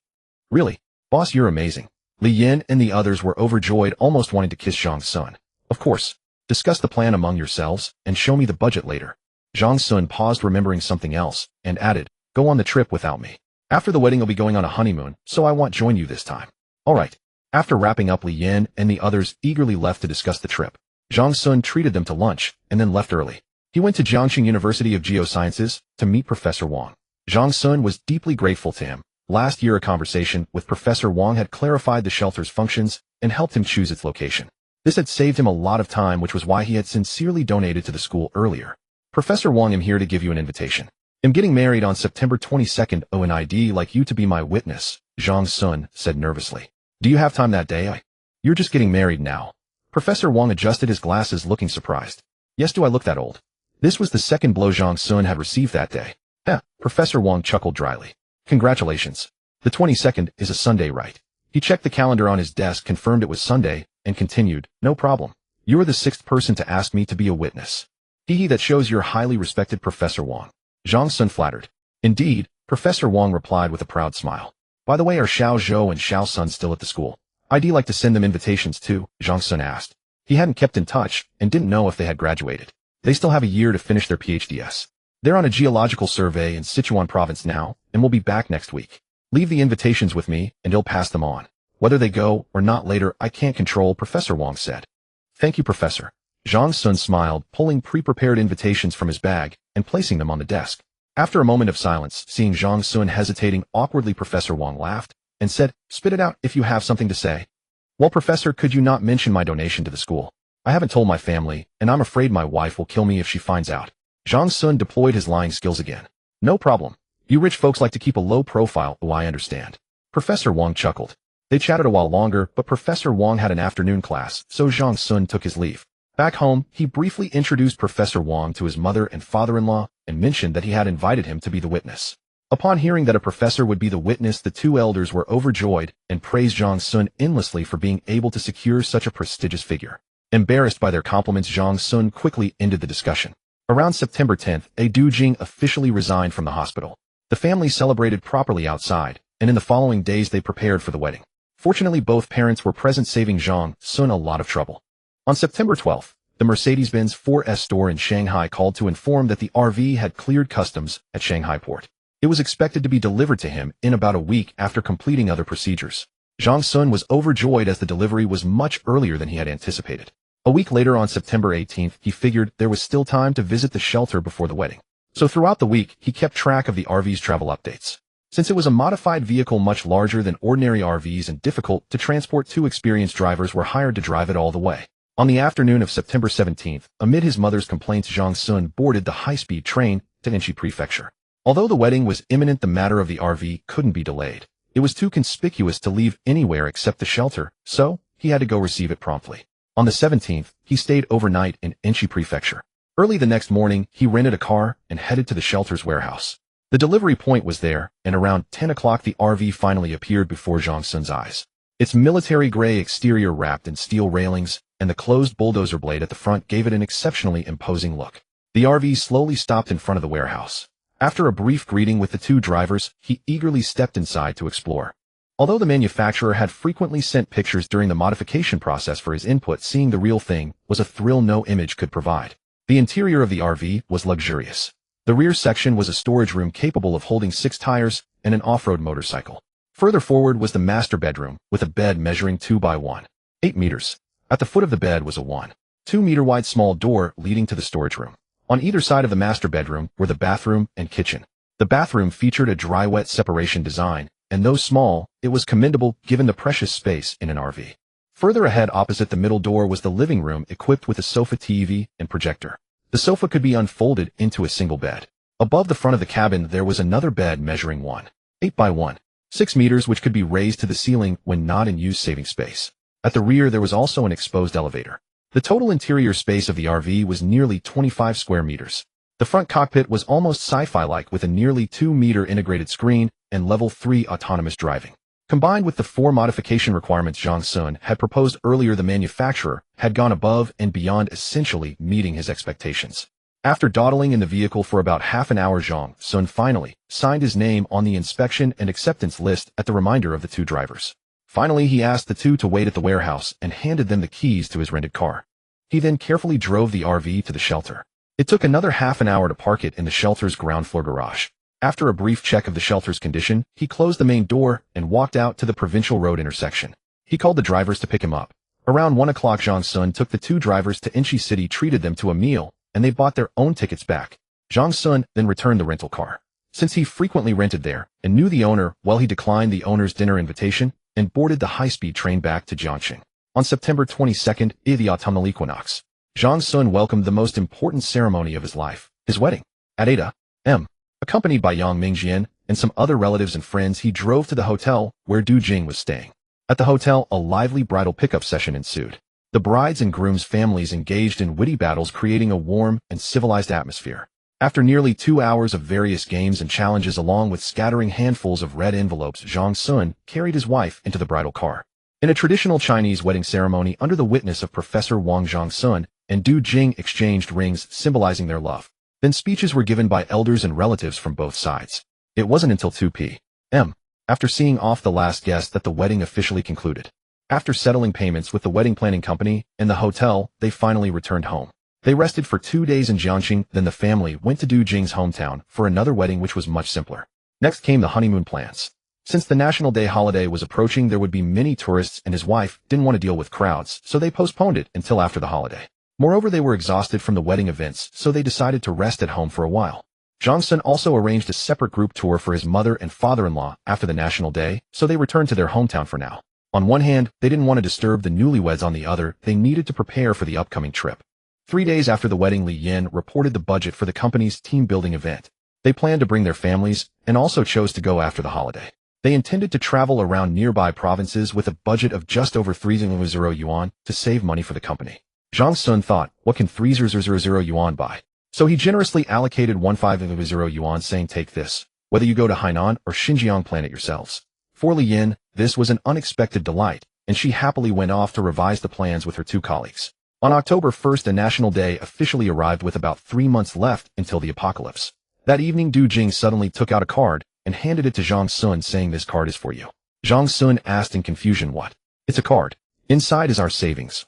"Really? Boss, you're amazing." Li Yan and the others were overjoyed, almost wanting to kiss Zhang Sun. "Of course. Discuss the plan among yourselves, and show me the budget later." Zhang Sun paused, remembering something else, and added, "Go on the trip without me. After the wedding I'll be going on a honeymoon, so I won't join you this time." "All right." After wrapping up, Li Yan and the others eagerly left to discuss the trip. Zhang Sun treated them to lunch, and then left early. He went to Jiangxing University of Geosciences to meet Professor Wang. Zhang Sun was deeply grateful to him. Last year, a conversation with Professor Wang had clarified the shelter's functions and helped him choose its location. This had saved him a lot of time, which was why he had sincerely donated to the school earlier. "Professor Wang, I'm here to give you an invitation. I'm getting married on September 22nd. Oh, and I'd like you to be my witness," Zhang Sun said nervously. "Do you have time that day?" "You're just getting married now." Professor Wang adjusted his glasses, looking surprised. "Yes, do I look that old?" This was the second blow Zhang Sun had received that day. Professor Wang chuckled dryly. "Congratulations. The 22nd is a Sunday, right?" He checked the calendar on his desk, confirmed it was Sunday, and continued, "No problem. You are the 6th person to ask me to be a witness." "Hee, that shows you're highly respected, Professor Wang." Zhang Sun flattered. "Indeed," Professor Wang replied with a proud smile. "By the way, are Xiao Zhou and Xiao Sun still at the school?" "I'd like to send them invitations too," Zhang Sun asked. He hadn't kept in touch and didn't know if they had graduated. They still have a year to finish their PhDs. They're on a geological survey in Sichuan province now, and will be back next week. Leave the invitations with me, and he'll pass them on. Whether they go or not later, I can't control," Professor Wang said. "Thank you, Professor." Zhang Sun smiled, pulling pre-prepared invitations from his bag and placing them on the desk. After a moment of silence, seeing Zhang Sun hesitating awkwardly, Professor Wang laughed and said, "Spit it out if you have something to say." "Well, Professor, could you not mention my donation to the school? I haven't told my family, and I'm afraid my wife will kill me if she finds out." Zhang Sun deployed his lying skills again. "No problem. You rich folks like to keep a low profile, oh I understand. Professor Wang chuckled. They chatted a while longer, but Professor Wang had an afternoon class, so Zhang Sun took his leave. Back home, he briefly introduced Professor Wang to his mother and father-in-law and mentioned that he had invited him to be the witness. Upon hearing that a professor would be the witness, the two elders were overjoyed and praised Zhang Sun endlessly for being able to secure such a prestigious figure. Embarrassed by their compliments, Zhang Sun quickly ended the discussion. Around September 10th, Du Jing officially resigned from the hospital. The family celebrated properly outside, and in the following days they prepared for the wedding. Fortunately, both parents were present, saving Zhang Sun a lot of trouble. On September 12th, the Mercedes-Benz 4S store in Shanghai called to inform that the RV had cleared customs at Shanghai port. It was expected to be delivered to him in about a week after completing other procedures. Zhang Sun was overjoyed as the delivery was much earlier than he had anticipated. A week later, on September 18th, he figured there was still time to visit the shelter before the wedding. So throughout the week, he kept track of the RV's travel updates. Since it was a modified vehicle much larger than ordinary RVs and difficult to transport, two experienced drivers were hired to drive it all the way. On the afternoon of September 17th, amid his mother's complaints, Zhang Sun boarded the high-speed train to Enshi Prefecture. Although the wedding was imminent, the matter of the RV couldn't be delayed. It was too conspicuous to leave anywhere except the shelter, so he had to go receive it promptly. On the 17th, he stayed overnight in Enshi Prefecture. Early the next morning, he rented a car and headed to the shelter's warehouse. The delivery point was there, and around 10 o'clock the RV finally appeared before Zhang Sun's eyes. Its military gray exterior wrapped in steel railings, and the closed bulldozer blade at the front gave it an exceptionally imposing look. The RV slowly stopped in front of the warehouse. After a brief greeting with the two drivers, he eagerly stepped inside to explore. Although the manufacturer had frequently sent pictures during the modification process for his input, seeing the real thing was a thrill no image could provide. The interior of the RV was luxurious. The rear section was a storage room capable of holding 6 tires and an off-road motorcycle. Further forward was the master bedroom, with a bed measuring 2 by 1.8 meters. At the foot of the bed was a 1.2 meter wide small door leading to the storage room. On either side of the master bedroom were the bathroom and kitchen. The bathroom featured a dry-wet separation design, and though small, it was commendable given the precious space in an RV. Further ahead, opposite the middle door, was the living room equipped with a sofa, TV, and projector. The sofa could be unfolded into a single bed. Above the front of the cabin there was another bed measuring 1.8 by 1.6 meters, which could be raised to the ceiling when not in use, saving space. At the rear there was also an exposed elevator. The total interior space of the RV was nearly 25 square meters. The front cockpit was almost sci-fi-like, with a nearly 2-meter integrated screen and level 3 autonomous driving. Combined with the 4 modification requirements Zhang Sun had proposed earlier, the manufacturer had gone above and beyond, essentially meeting his expectations. After dawdling in the vehicle for about half an hour, Zhang Sun finally signed his name on the inspection and acceptance list at the reminder of the two drivers. Finally, he asked the two to wait at the warehouse and handed them the keys to his rented car. He then carefully drove the RV to the shelter. It took another half an hour to park it in the shelter's ground floor garage. After a brief check of the shelter's condition, he closed the main door and walked out to the provincial road intersection. He called the drivers to pick him up. Around 1 o'clock, Zhang Sun took the two drivers to Enshi City, treated them to a meal, and they bought their own tickets back. Zhang Sun then returned the rental car. Since he frequently rented there and knew the owner well, he declined the owner's dinner invitation and boarded the high-speed train back to Jiangxing. On September 22nd, the autumnal equinox, Zhang Sun welcomed the most important ceremony of his life, his wedding. At 8 a.m., accompanied by Yang Mingjian and some other relatives and friends, he drove to the hotel where Du Jing was staying. At the hotel, a lively bridal pickup session ensued. The bride's and groom's families engaged in witty battles, creating a warm and civilized atmosphere. After nearly 2 hours of various games and challenges, along with scattering handfuls of red envelopes, Zhang Sun carried his wife into the bridal car. In a traditional Chinese wedding ceremony, under the witness of Professor Wang, Zhang Sun and Du Jing exchanged rings symbolizing their love. Then speeches were given by elders and relatives from both sides. It wasn't until 2 p.m., after seeing off the last guest, that the wedding officially concluded. After settling payments with the wedding planning company and the hotel, they finally returned home. They rested for 2 days in Jiangxing, then the family went to Du Jing's hometown for another wedding, which was much simpler. Next came the honeymoon plans. Since the National Day holiday was approaching, there would be many tourists, and his wife didn't want to deal with crowds, so they postponed it until after the holiday. Moreover, they were exhausted from the wedding events, so they decided to rest at home for a while. Zhang Sun also arranged a separate group tour for his mother and father-in-law after the National Day, so they returned to their hometown for now. On one hand, they didn't want to disturb the newlyweds. On the other, they needed to prepare for the upcoming trip. 3 days after the wedding, Li Yin reported the budget for the company's team-building event. They planned to bring their families and also chose to go after the holiday. They intended to travel around nearby provinces with a budget of just over 300 yuan to save money for the company. Zhang Sun thought, what can 300 yuan buy? So he generously allocated 1500 yuan, saying, take this, whether you go to Hainan or Xinjiang, plan it yourselves. For Li Yin, this was an unexpected delight, and she happily went off to revise the plans with her two colleagues. On October 1st, a national day officially arrived with about 3 months left until the apocalypse. That evening, Du Jing suddenly took out a card and handed it to Zhang Sun, saying, this card is for you. Zhang Sun asked in confusion, what? It's a card. Inside is our savings,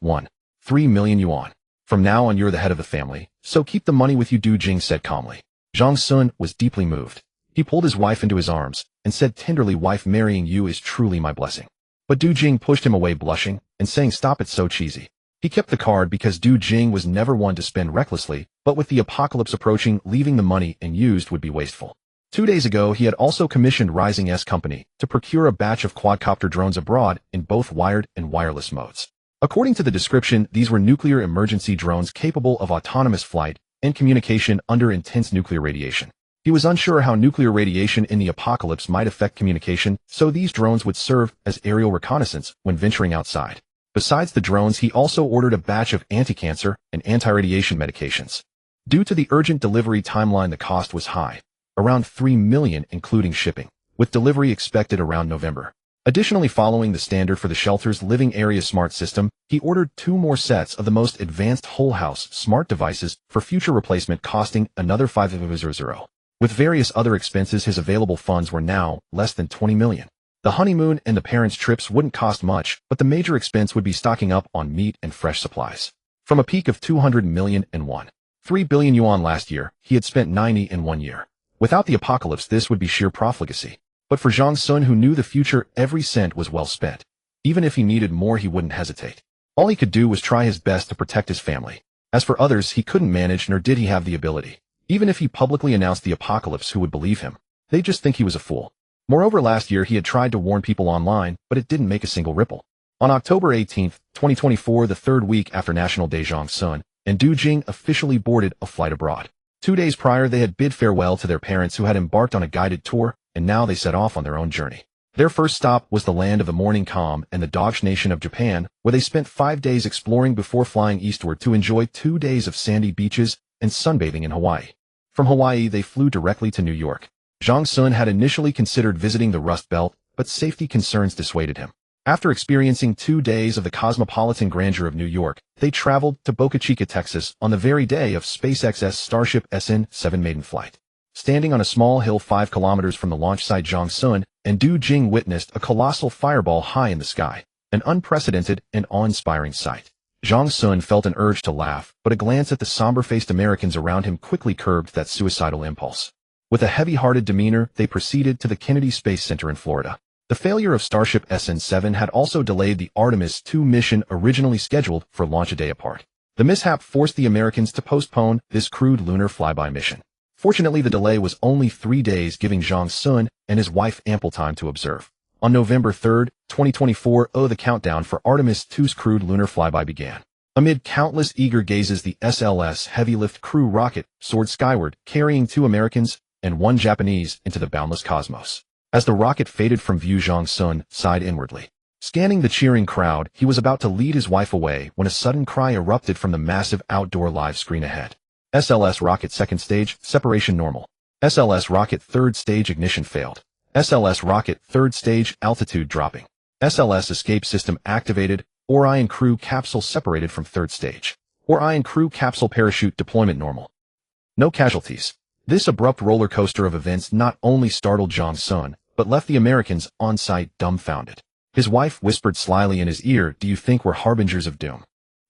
3 million yuan. From now on, you're the head of the family, so keep the money with you, Du Jing said calmly. Zhang Sun was deeply moved. He pulled his wife into his arms and said tenderly, wife, marrying you is truly my blessing. But Du Jing pushed him away, blushing and saying, stop it, so cheesy. He kept the card because Du Jing was never one to spend recklessly, but with the apocalypse approaching, leaving the money unused would be wasteful. 2 days ago, he had also commissioned Rising S Company to procure a batch of quadcopter drones abroad in both wired and wireless modes. According to the description, these were nuclear emergency drones capable of autonomous flight and communication under intense nuclear radiation. He was unsure how nuclear radiation in the apocalypse might affect communication, so these drones would serve as aerial reconnaissance when venturing outside. Besides the drones, he also ordered a batch of anti-cancer and anti-radiation medications. Due to the urgent delivery timeline, the cost was high, around 3 million including shipping, with delivery expected around November. Additionally, following the standard for the shelter's living area smart system, he ordered 2 more sets of the most advanced whole house smart devices for future replacement, costing another 500. With various other expenses, his available funds were now less than 20 million. The honeymoon and the parents' trips wouldn't cost much, but the major expense would be stocking up on meat and fresh supplies. From a peak of 200 million in 3 billion yuan last year, he had spent 90 in 1 year. Without the apocalypse, this would be sheer profligacy. But for Zhang Sun, who knew the future, every cent was well spent. Even if he needed more, he wouldn't hesitate. All he could do was try his best to protect his family. As for others, he couldn't manage, nor did he have the ability. Even if he publicly announced the apocalypse, who would believe him? They'd just think he was a fool. Moreover, last year he had tried to warn people online, but it didn't make a single ripple. On October 18, 2024, the 3rd week after National Day, Zhang Sun and Du Jing officially boarded a flight abroad. 2 days prior, they had bid farewell to their parents, who had embarked on a guided tour, and now they set off on their own journey. Their first stop was the land of the morning calm and the Dogsh nation of Japan, where they spent 5 days exploring before flying eastward to enjoy 2 days of sandy beaches and sunbathing in Hawaii. From Hawaii, they flew directly to New York. Zhang Sun had initially considered visiting the Rust Belt, but safety concerns dissuaded him. After experiencing 2 days of the cosmopolitan grandeur of New York, they traveled to Boca Chica, Texas, on the very day of SpaceX's Starship SN-7 maiden flight. Standing on a small hill 5 kilometers from the launch site, Zhang Sun and Du Jing witnessed a colossal fireball high in the sky, an unprecedented and awe-inspiring sight. Zhang Sun felt an urge to laugh, but a glance at the somber-faced Americans around him quickly curbed that suicidal impulse. With a heavy-hearted demeanor, they proceeded to the Kennedy Space Center in Florida. The failure of Starship SN-7 had also delayed the Artemis II mission, originally scheduled for launch a day apart. The mishap forced the Americans to postpone this crude lunar flyby mission. Fortunately, the delay was only 3 days, giving Zhang Sun and his wife ample time to observe. On November 3, 2024, the countdown for Artemis II's crude lunar flyby began. Amid countless eager gazes, the SLS heavy-lift crew rocket soared skyward, carrying 2 Americans and 1 Japanese into the boundless cosmos. As the rocket faded from view, Zhang Sun sighed inwardly. Scanning the cheering crowd, he was about to lead his wife away when a sudden cry erupted from the massive outdoor live screen ahead. SLS rocket 2nd stage, separation normal. SLS rocket 3rd stage, ignition failed. SLS rocket 3rd stage, altitude dropping. SLS escape system activated. Orion crew capsule separated from 3rd stage. Orion crew capsule parachute deployment normal. No casualties. This abrupt roller coaster of events not only startled Zhang Sun, but left the Americans on site dumbfounded. His wife whispered slyly in his ear, "Do you think we're harbingers of doom?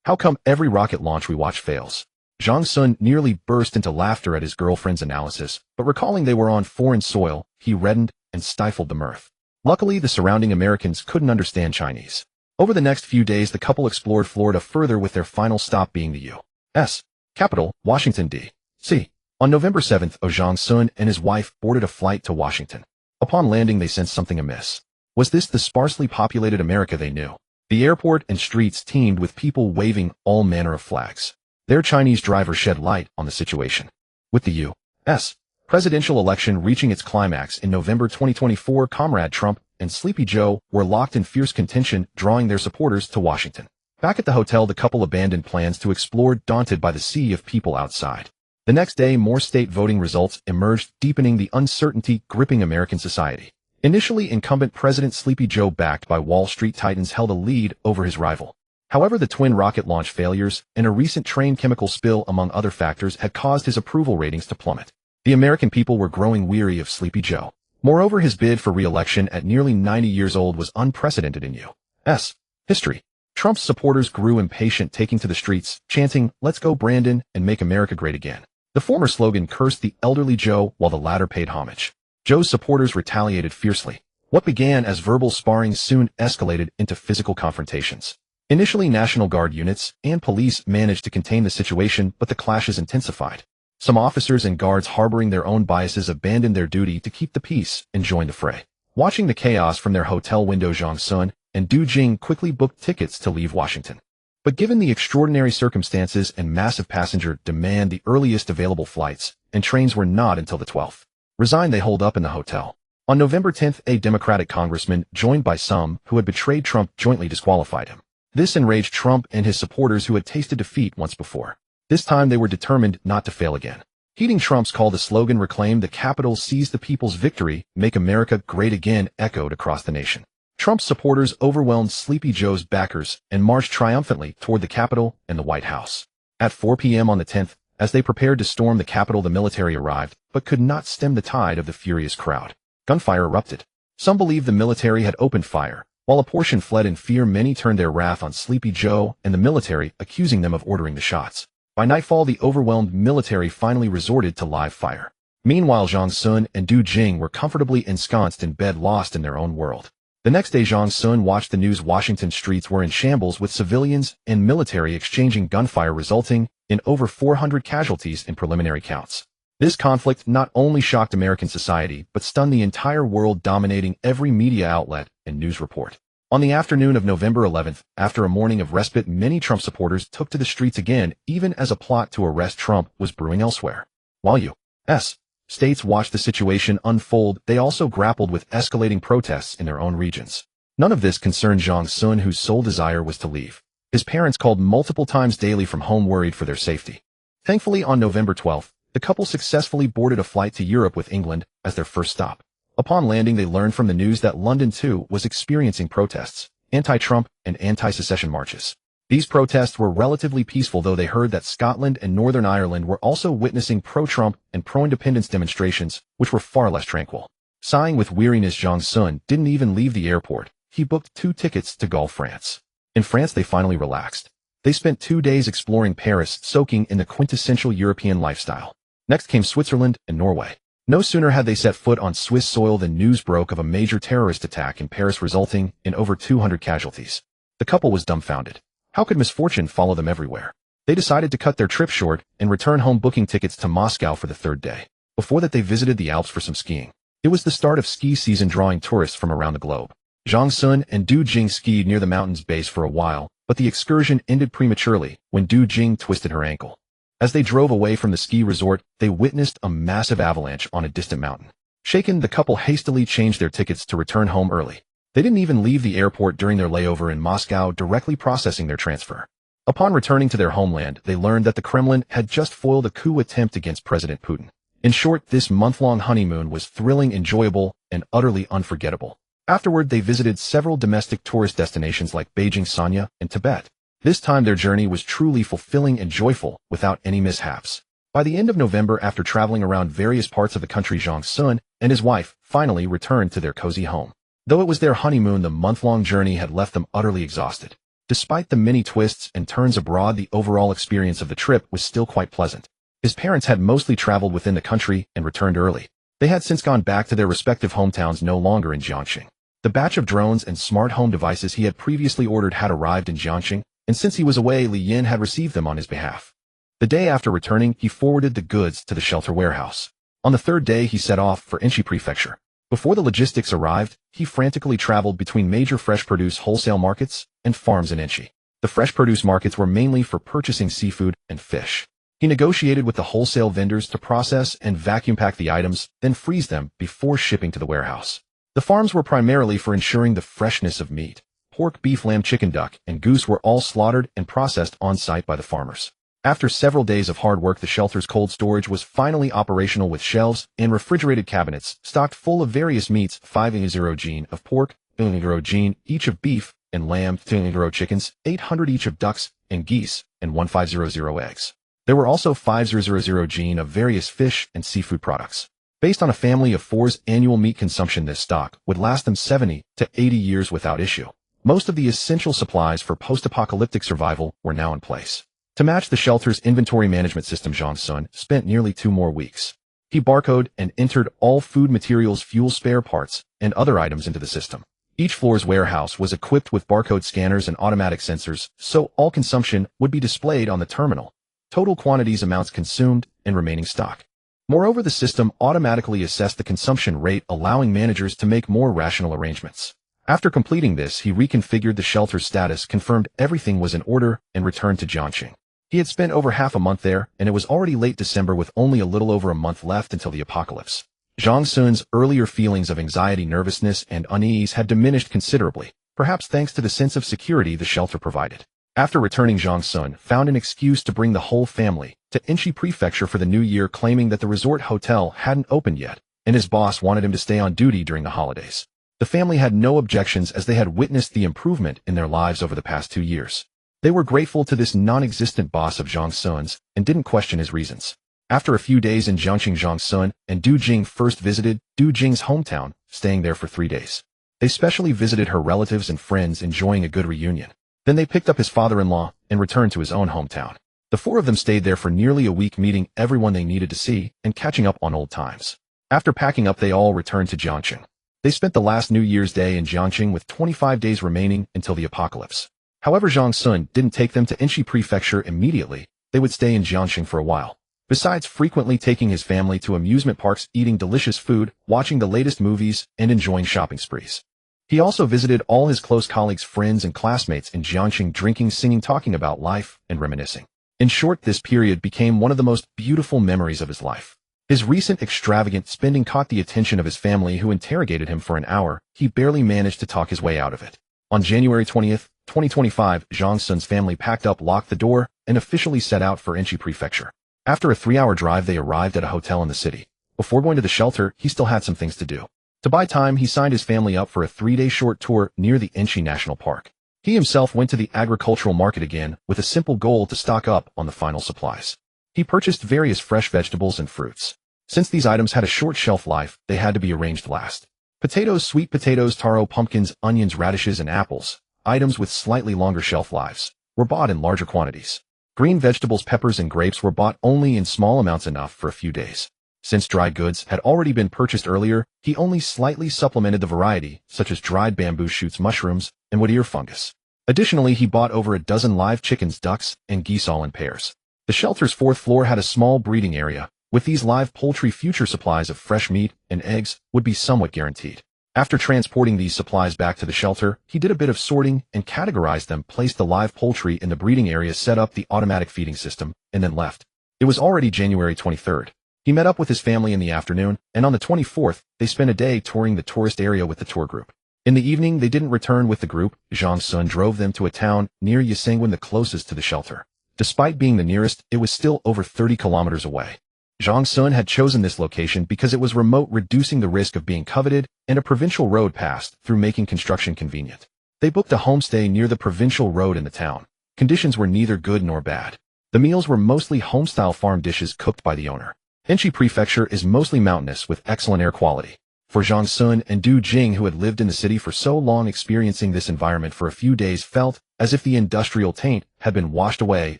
How come every rocket launch we watch fails?" Zhang Sun nearly burst into laughter at his girlfriend's analysis, but recalling they were on foreign soil, he reddened and stifled the mirth. Luckily, the surrounding Americans couldn't understand Chinese. Over the next few days, the couple explored Florida further, with their final stop being the U.S. capital, Washington, D.C. On November 7th, Zhang Sun and his wife boarded a flight to Washington. Upon landing, they sensed something amiss. Was this the sparsely populated America they knew? The airport and streets teemed with people waving all manner of flags. Their Chinese driver shed light on the situation. With the U.S. Presidential election reaching its climax in November 2024, Comrade Trump and Sleepy Joe were locked in fierce contention, drawing their supporters to Washington. Back at the hotel, the couple abandoned plans to explore, daunted by the sea of people outside. The next day, more state voting results emerged, deepening the uncertainty gripping American society. Initially, incumbent President Sleepy Joe, backed by Wall Street titans, held a lead over his rival. However, the twin rocket launch failures and a recent train chemical spill, among other factors, had caused his approval ratings to plummet. The American people were growing weary of Sleepy Joe. Moreover, his bid for re-election at nearly 90 years old was unprecedented in U.S. history. Trump's supporters grew impatient, taking to the streets, chanting, "Let's go Brandon," and "Make America Great Again." The former slogan cursed the elderly Joe, while the latter paid homage. Joe's supporters retaliated fiercely. What began as verbal sparring soon escalated into physical confrontations. Initially, National Guard units and police managed to contain the situation, but the clashes intensified. Some officers and guards harboring their own biases abandoned their duty to keep the peace and joined the fray. Watching the chaos from their hotel window, Zhang Sun and Du Jing quickly booked tickets to leave Washington. But given the extraordinary circumstances and massive passenger demand, the earliest available flights and trains were not until the 12th. Resigned, they holed up in the hotel. On November 10th, a Democratic congressman, joined by some who had betrayed Trump, jointly disqualified him. This enraged Trump and his supporters, who had tasted defeat once before. This time they were determined not to fail again. Heeding Trump's call, the slogan "Reclaim the Capitol, Seize the People's Victory, Make America Great Again" echoed across the nation. Trump's supporters overwhelmed Sleepy Joe's backers and marched triumphantly toward the Capitol and the White House. At 4 p.m. on the 10th, as they prepared to storm the Capitol, the military arrived, but could not stem the tide of the furious crowd. Gunfire erupted. Some believed the military had opened fire, while a portion fled in fear. Many turned their wrath on Sleepy Joe and the military, accusing them of ordering the shots. By nightfall, the overwhelmed military finally resorted to live fire. Meanwhile, Zhang Sun and Du Jing were comfortably ensconced in bed, lost in their own world. The next day, Zhang Sun watched the news. Washington streets were in shambles, with civilians and military exchanging gunfire, resulting in over 400 casualties in preliminary counts. This conflict not only shocked American society, but stunned the entire world, dominating every media outlet and news report. On the afternoon of November 11th, after a morning of respite, many Trump supporters took to the streets again, even as a plot to arrest Trump was brewing elsewhere. While U.S. states watched the situation unfold, they also grappled with escalating protests in their own regions. None of this concerned Zhang Sun, whose sole desire was to leave. His parents called multiple times daily from home, worried for their safety. Thankfully, on November 12th, the couple successfully boarded a flight to Europe, with England as their first stop. Upon landing, they learned from the news that London too was experiencing protests, anti-Trump and anti-secession marches. These protests were relatively peaceful, though they heard that Scotland and Northern Ireland were also witnessing pro-Trump and pro-independence demonstrations, which were far less tranquil. Sighing with weariness, Zhang Sun didn't even leave the airport. He booked 2 tickets to Gaulle, France. In France, they finally relaxed. They spent 2 days exploring Paris, soaking in the quintessential European lifestyle. Next came Switzerland and Norway. No sooner had they set foot on Swiss soil than news broke of a major terrorist attack in Paris, resulting in over 200 casualties. The couple was dumbfounded. How could misfortune follow them everywhere? They decided to cut their trip short and return home, booking tickets to Moscow for the 3rd day. Before that, they visited the Alps for some skiing. It was the start of ski season, drawing tourists from around the globe. Zhang Sun and Du Jing skied near the mountain's base for a while, but the excursion ended prematurely when Du Jing twisted her ankle. As they drove away from the ski resort, they witnessed a massive avalanche on a distant mountain. Shaken, the couple hastily changed their tickets to return home early. They didn't even leave the airport during their layover in Moscow, directly processing their transfer. Upon returning to their homeland, they learned that the Kremlin had just foiled a coup attempt against President Putin. In short, this month-long honeymoon was thrilling, enjoyable, and utterly unforgettable. Afterward, they visited several domestic tourist destinations like Beijing, Sanya, and Tibet. This time their journey was truly fulfilling and joyful, without any mishaps. By the end of November, after traveling around various parts of the country, Zhang Sun and his wife finally returned to their cozy home. Though it was their honeymoon, the month-long journey had left them utterly exhausted. Despite the many twists and turns abroad, the overall experience of the trip was still quite pleasant. His parents had mostly traveled within the country and returned early. They had since gone back to their respective hometowns, no longer in Jiangxing. The batch of drones and smart home devices he had previously ordered had arrived in Jiangxing, and since he was away, Li Yin had received them on his behalf. The day after returning, he forwarded the goods to the shelter warehouse. On the 3rd day, he set off for Enshi Prefecture. Before the logistics arrived, he frantically traveled between major fresh produce wholesale markets and farms in Enshi. The fresh produce markets were mainly for purchasing seafood and fish. He negotiated with the wholesale vendors to process and vacuum pack the items, then freeze them before shipping to the warehouse. The farms were primarily for ensuring the freshness of meat. Pork, beef, lamb, chicken, duck, and goose were all slaughtered and processed on-site by the farmers. After several days of hard work, the shelter's cold storage was finally operational with shelves and refrigerated cabinets stocked full of various meats, 500 gene of pork, 200 gene each of beef and lamb, 200 chickens, 800 each of ducks and geese, and 1500 eggs. There were also 500 gene of various fish and seafood products. Based on a family of four's annual meat consumption, this stock would last them 70 to 80 years without issue. Most of the essential supplies for post-apocalyptic survival were now in place. To match the shelter's inventory management system, Zhang Sun spent nearly 2 more weeks. He barcoded and entered all food materials, fuel, spare parts, and other items into the system. Each floor's warehouse was equipped with barcode scanners and automatic sensors, so all consumption would be displayed on the terminal. Total quantities, amounts consumed, and remaining stock. Moreover, the system automatically assessed the consumption rate, allowing managers to make more rational arrangements. After completing this, he reconfigured the shelter's status, confirmed everything was in order, and returned to Jiangxing. He had spent over half a month there, and it was already late December with only a little over a month left until the apocalypse. Zhang Sun's earlier feelings of anxiety, nervousness, and unease had diminished considerably, perhaps thanks to the sense of security the shelter provided. After returning, Zhang Sun found an excuse to bring the whole family to Inchi Prefecture for the new year, claiming that the resort hotel hadn't opened yet, and his boss wanted him to stay on duty during the holidays. The family had no objections as they had witnessed the improvement in their lives over the past 2 years. They were grateful to this non-existent boss of Zhang Sun's and didn't question his reasons. After a few days in Jiangxing, Zhang Sun and Du Jing first visited Du Jing's hometown, staying there for 3 days. They specially visited her relatives and friends, enjoying a good reunion. Then they picked up his father-in-law and returned to his own hometown. The 4 of them stayed there for nearly a week, meeting everyone they needed to see and catching up on old times. After packing up, they all returned to Jiangxing. They spent the last New Year's Day in Jiangxing with 25 days remaining until the apocalypse. However, Zhang Sun didn't take them to Inchi Prefecture immediately. They would stay in Jiangxing for a while. Besides frequently taking his family to amusement parks, eating delicious food, watching the latest movies, and enjoying shopping sprees. He also visited all his close colleagues, friends, and classmates in Jiangxing, drinking, singing, talking about life, and reminiscing. In short, this period became one of the most beautiful memories of his life. His recent extravagant spending caught the attention of his family, who interrogated him for an hour. He barely managed to talk his way out of it. On January 20th, 2025, Zhang Sun's family packed up, locked the door, and officially set out for Inchi Prefecture. After a 3-hour drive, they arrived at a hotel in the city. Before going to the shelter, he still had some things to do. To buy time, he signed his family up for a 3-day short tour near the Inchi National Park. He himself went to the agricultural market again with a simple goal to stock up on the final supplies. He purchased various fresh vegetables and fruits. Since these items had a short shelf life, they had to be arranged last. Potatoes, sweet potatoes, taro, pumpkins, onions, radishes, and apples, items with slightly longer shelf lives, were bought in larger quantities. Green vegetables, peppers, and grapes were bought only in small amounts, enough for a few days. Since dried goods had already been purchased earlier, he only slightly supplemented the variety, such as dried bamboo shoots, mushrooms, and wood ear fungus. Additionally, he bought over a dozen live chickens, ducks, and geese, all in pairs. The shelter's 4th floor had a small breeding area. With these live poultry, future supplies of fresh meat and eggs would be somewhat guaranteed. After transporting these supplies back to the shelter, he did a bit of sorting and categorized them, placed the live poultry in the breeding area, set up the automatic feeding system, and then left. It was already January 23rd. He met up with his family in the afternoon, and on the 24th, they spent a day touring the tourist area with the tour group. In the evening, they didn't return with the group. Zhang Sun drove them to a town near Yisangwan, the closest to the shelter. Despite being the nearest, it was still over 30 kilometers away. Zhang Sun had chosen this location because it was remote, reducing the risk of being coveted, and a provincial road passed through, making construction convenient. They booked a homestay near the provincial road in the town. Conditions were neither good nor bad. The meals were mostly home-style farm dishes cooked by the owner. Inchi Prefecture is mostly mountainous with excellent air quality. For Zhang Sun and Du Jing, who had lived in the city for so long, experiencing this environment for a few days felt as if the industrial taint had been washed away,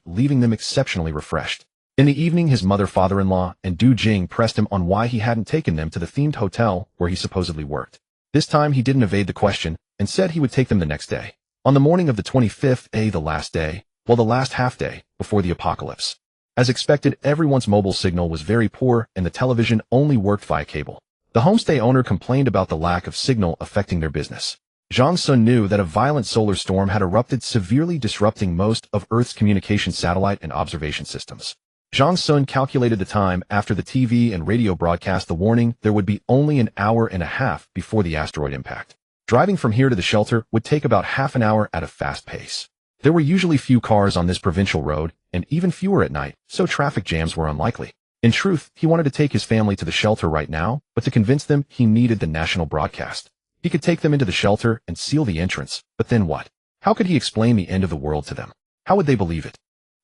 leaving them exceptionally refreshed. In the evening, his mother, father-in-law, and Du Jing pressed him on why he hadn't taken them to the themed hotel where he supposedly worked. This time, he didn't evade the question and said he would take them the next day. On the morning of the 25th, the last day, the last half day before the apocalypse. As expected, everyone's mobile signal was very poor and the television only worked via cable. The homestay owner complained about the lack of signal affecting their business. Zhang Sun knew that a violent solar storm had erupted, severely disrupting most of Earth's communication, satellite, and observation systems. Zhang Sun calculated the time after the TV and radio broadcast the warning there would be only an hour and a half before the asteroid impact. Driving from here to the shelter would take about half an hour at a fast pace. There were usually few cars on this provincial road, and even fewer at night, so traffic jams were unlikely. In truth, he wanted to take his family to the shelter right now, but to convince them he needed the national broadcast. He could take them into the shelter and seal the entrance, but then what? How could he explain the end of the world to them? How would they believe it?